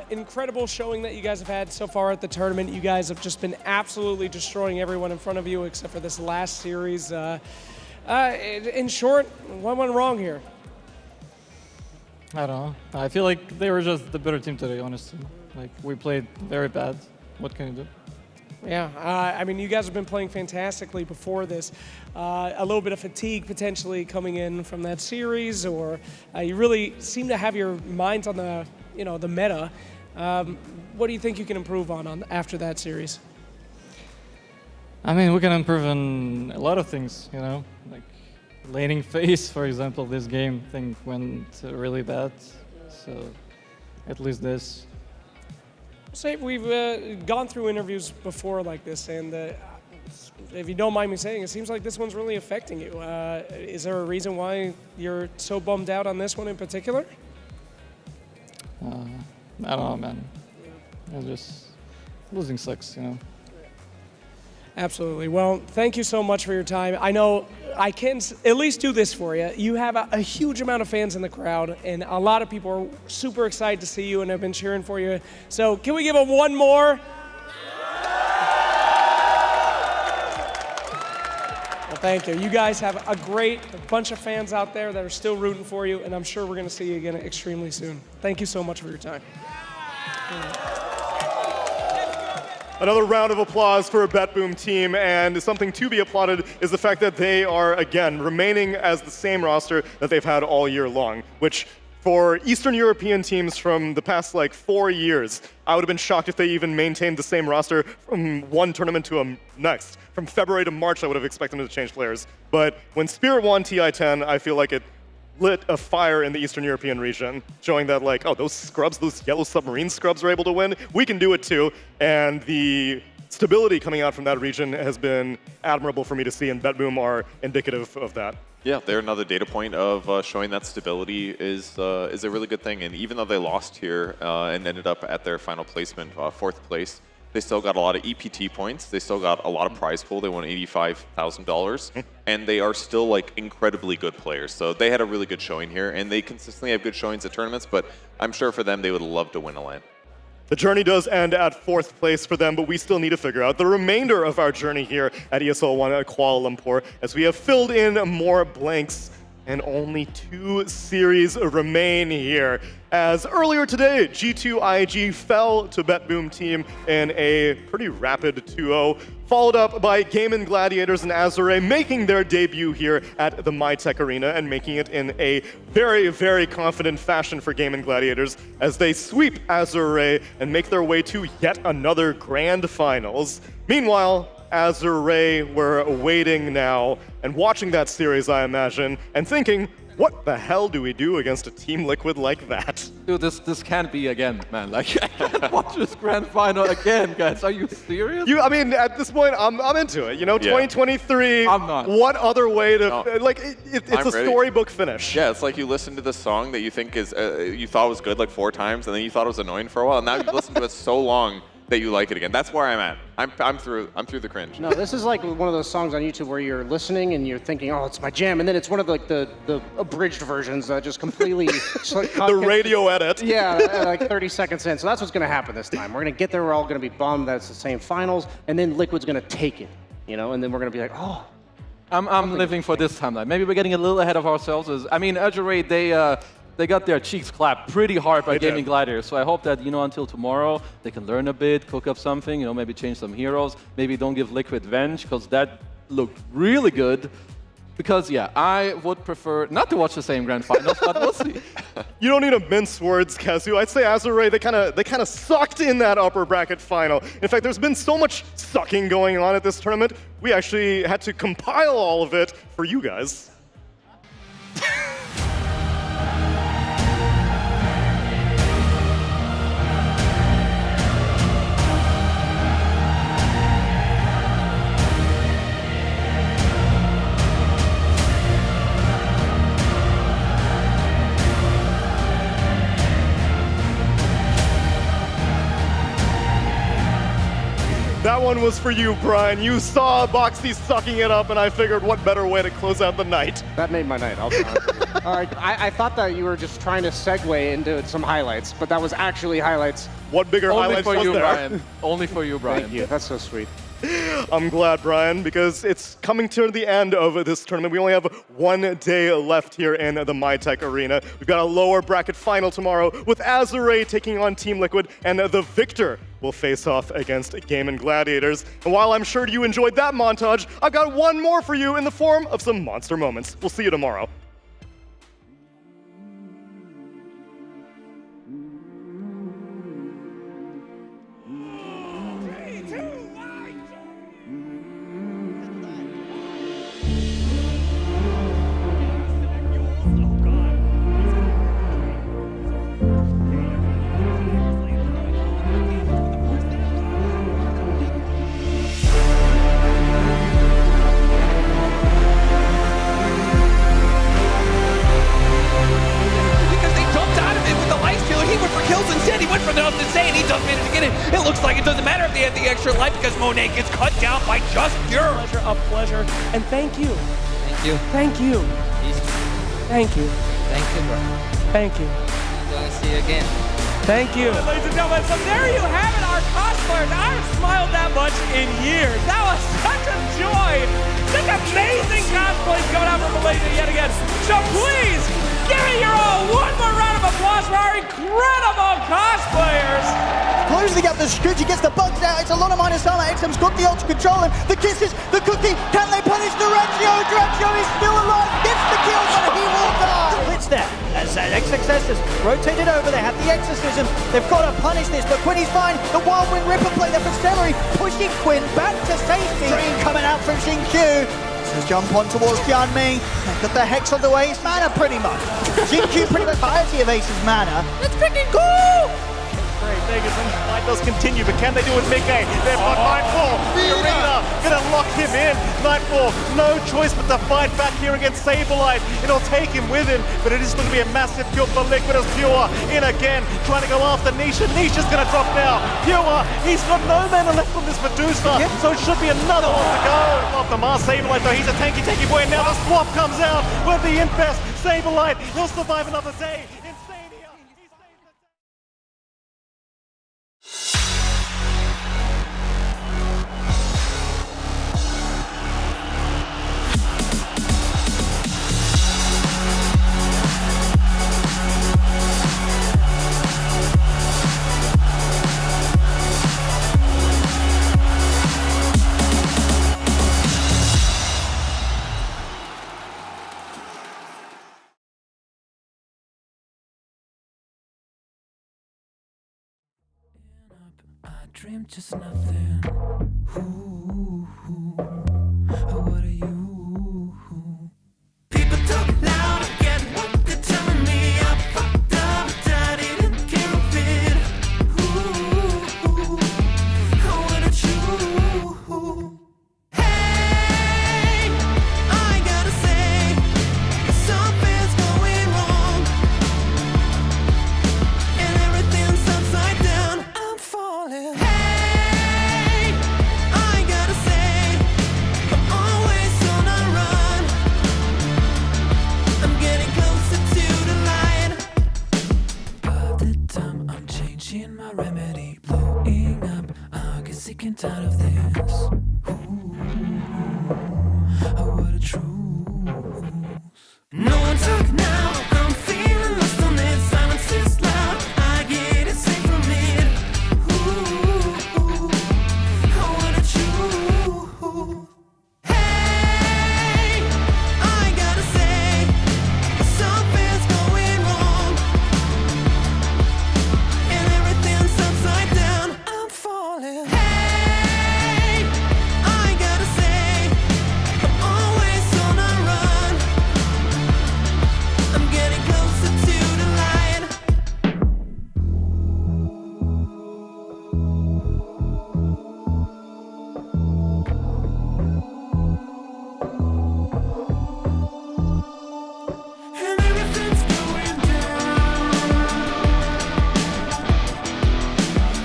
F: incredible showing that you guys have had so far at the tournament. You guys have just been absolutely destroying everyone in front of you, except for this last series. In short, what went wrong here?
H: I don't know. I feel like they were just the better team today, honestly. Like, we played very bad. What can you do?
F: Yeah, I mean, you guys have been playing fantastically before this. A little bit of fatigue potentially coming in from that series, or you really seem to have your minds on the, the meta. What do you think you can improve on after that series?
H: I mean, we can improve on a lot of things, like laning phase, for example. This game thing went really bad, so at least this.
F: Say we've gone through interviews before like this, and if you don't mind me saying, it seems like this one's really affecting you. Is there a reason why you're so bummed out on this one in particular?
H: I don't know, man. Just losing sucks,
F: Absolutely. Well, thank you so much for your time. I know I can at least do this for you. You have a huge amount of fans in the crowd, and a lot of people are super excited to see you and have been cheering for you. So can we give them one more? Well, thank you. You guys have a great bunch of fans out there that are still rooting for you, and I'm sure we're going to see you again extremely soon. Thank you so much for your time.
A: Another round of applause for a BetBoom team, and something to be applauded is the fact that they are, again, remaining as the same roster that they've had all year long, which for Eastern European teams from the past 4 years, I would have been shocked if they even maintained the same roster from one tournament to a next. From February to March, I would have expected them to change players. But when Spirit won TI10, I feel like it lit a fire in the Eastern European region, showing that those scrubs, those yellow submarine scrubs are able to win. We can do it too. And the stability coming out from that region has been admirable for me to see, and BetBoom are indicative of that.
M: Yeah, they're another data point of showing that stability is a really good thing. And even though they lost here and ended up at their final placement, 4th place, they still got a lot of EPT points. They still got a lot of prize pool. They won $85,000. And they are still incredibly good players. So they had a really good showing here. And they consistently have good showings at tournaments. But I'm sure for them, they would love to win a LAN.
A: The journey does end at 4th place for them, but we still need to figure out the remainder of our journey here at ESL One Kuala Lumpur, as we have filled in more blanks and only 2 series remain here. As earlier today, G2IG fell to BetBoom team in a pretty rapid 2-0, followed up by Game & Gladiators and Azure making their debut here at the MyTech Arena and making it in a very, very confident fashion for Game & Gladiators as they sweep Azure and make their way to yet another grand finals. Meanwhile, Azure were waiting now and watching that series, I imagine, and thinking, what the hell do we do against a Team Liquid like that?
L: Dude, this can't be again, man. Like, I can't watch this grand final again, guys. Are you serious?
A: I mean, at this point, I'm into it. You know, 2023.
L: I'm not.
A: What other way to like? It's
M: I'm
A: a
M: ready.
A: storybook finish.
M: Yeah, it's like you listen to the song that you think is you thought was good like 4 times, and then you thought it was annoying for a while, and now you've listened to it so long that you like it again. That's where I'm at. I'm through the cringe.
N: No, this is like one of those songs on YouTube where you're listening and you're thinking, oh, it's my jam, and then it's one of like the abridged versions that just completely
A: the radio edit.
N: Yeah, like 30 seconds in. So that's what's going to happen this time. We're going to get there. We're all going to be bummed that it's the same finals, and then Liquid's going to take it, you know, and then we're going to be like, oh.
L: I'm living for this timeline. Maybe we're getting a little ahead of ourselves. I mean, Azure, they got their cheeks clapped pretty hard by Gaming Gladiators. So I hope that, you know, until tomorrow, they can learn a bit, cook up something, you know, maybe change some heroes. Maybe don't give Liquid Venge, because that looked really good. Because, yeah, I would prefer not to watch the same grand finals, but we'll see.
A: You don't need to mince words, Kazu. I'd say Azure, they kind of sucked in that upper bracket final. In fact, there's been so much sucking going on at this tournament, we actually had to compile all of it for you guys. That one was for you, Brian. You saw Boxy sucking it up, and I figured what better way to close out the night.
N: That made my night, I'll be honest with you. All right, I thought that you were just trying to segue into some highlights, but that was actually highlights.
A: What bigger highlights was there?
L: Only for you, Brian. Only for you, Brian.
N: Thank you, that's so sweet.
A: I'm glad, Brian, because it's coming to the end of this tournament. We only have 1 day left here in the MyTech Arena. We've got a lower bracket final tomorrow with Azure taking on Team Liquid, and the victor will face off against Game & Gladiators. And while I'm sure you enjoyed that montage, I've got one more for you in the form of some monster moments. We'll see you tomorrow.
F: Monet gets cut down by just your pleasure. And thank you.
W: Thank you.
F: Thank you. Thank you.
W: Thank you, bro.
F: Thank you.
W: I'm gonna see you again.
F: Thank you. Ladies and gentlemen, so there you have it, our cosplayers. I haven't smiled that much in years. That was such a joy. Such amazing cosplays going out from Malaysia yet again. So please, give me your all. One more round of applause for our incredible cosplayers.
I: Closing up the Scoochie, gets the bugs out. It's a lot of minus armor. XM's got the ult to control him. The kisses, the cookie. Can they punish Durancio? Durancio is still alive. Gets the kill, but he will die. Blitz there. As XXS has rotated over, they have the exorcism. They've got to punish this, but Quinn is fine. The Wild Wind Ripper play there for Celery, pushing Quinn back to safety. Dream coming out from Xingqiu. Says jump on towards Jianming. They've got the Hex on the way. It's mana pretty much. Xingqiu pretty much entirety of Ace's mana. It's freaking cool!
K: Vegas and the fight does continue, but can they do it with Mickey? They've got Nightfall. The arena gonna lock him in. Nightfall, no choice but to fight back here against Saberlight. It'll take him with him, but it is going to be a massive kill for Liquid as Pure in again, trying to go after Nisha. Nisha's gonna drop now. Pure, he's got no mana left on this Medusa, so it should be another one to go. After Mars Saberlight, though, he's a tanky boy, and now the swap comes out with the Infest. Saberlight, he'll survive another day.
B: dream just nothing. Ooh, what are you? People talk loud, I get what they're telling me. I fucked up, I didn't care of it. Ooh, what a true. Hey, I gotta say, something's going wrong, and everything's upside down. I'm falling. Hey, I gotta say, I'm always on a run. I'm getting closer to the light. By the time I'm changing my remedy, blowing up, I get sick and tired of this. What a truth. No one talk now, I'm feeling lost on it. Silence is loud, I get it safe from it. What a truth. Hey, I gotta say, something's going wrong, and everything's upside down. I'm falling. Hey, I gotta say, I'm always on a run. I'm getting closer to the light. And everything's going down.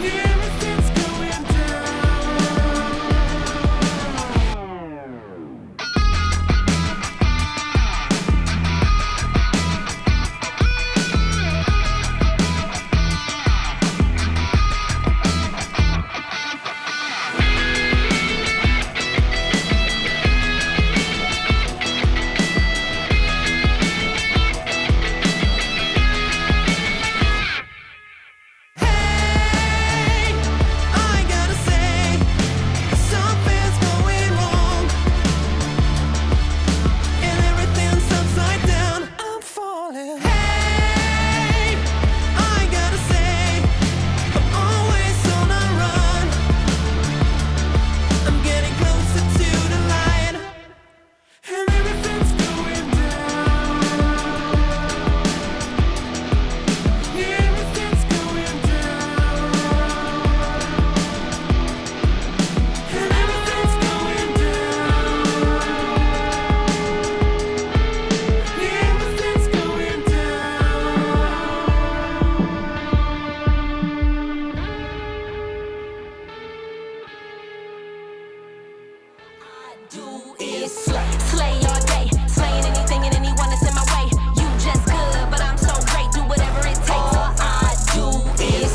B: Yeah, everything's going down. Hey, I gotta say, something's going wrong, and everything's upside down. I'm falling. Hey, I gotta say, I'm always on a run. I'm getting closer to the light, and everything's going down. Yeah, everything's going down. And everything's going down. Yeah, everything's going down.
R: Do is slay all day, slaying anything and anyone that's in my way. You just good, but I'm so great. Do whatever it takes. All I do is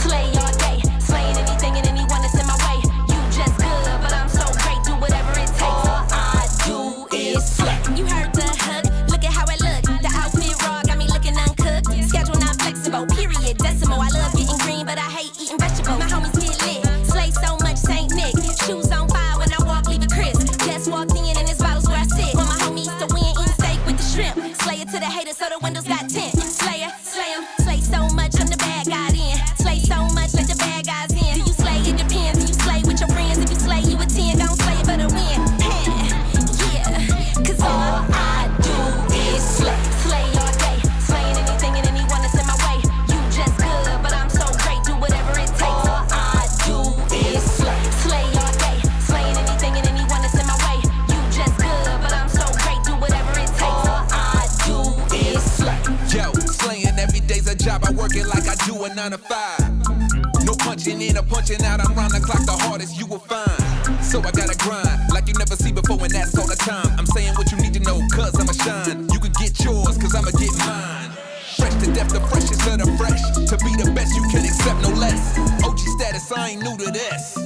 R: slay all day, slaying anything and anyone that's in my way. You just good, but I'm so great. Do whatever it takes. All I do is slay. You heard the hook? Look at how I look. The outfit raw got me looking uncooked. Schedule not flexible. Period. Decimal. I love getting green, but I hate eating vegetables. My homies get lit. Slay so much, Saint Nick. Shoes on fire when I walk, leave it crisp. Just walked in and this bottle's where I sit. Want my homies to win, eat steak with the shrimp. Slay it to the haters so the windows got tint. Slayer, slay 'em. Slay so much, I'm the bad guy in. Slay so much, let the bad guys in. Do you slay? It depends. Do you slay with your friends? If you slay, you attend. Don't slay it for the win. Yeah, cause all I do is slay. Slay all day, slaying anything and anyone that's in my way. You just good, but I'm so great. Do whatever it takes. All I do is slay. Slay all day, slaying anything and anyone that's in my way. You just good, but I'm so great. Do whatever it takes. All I do is slay.
E: Yo, slaying every day's a job. I work it like I do a 9 to 5. No punching in or punching out. I'm round the clock, the hardest you will find. So I gotta grind like you never see before, and that's all the time. I'm saying what you need to know, cause I'ma shine. You can get yours, cause I'ma get mine. Fresh to death, the freshest of the fresh. To be the best, you can accept no less. OG status, I ain't new to this.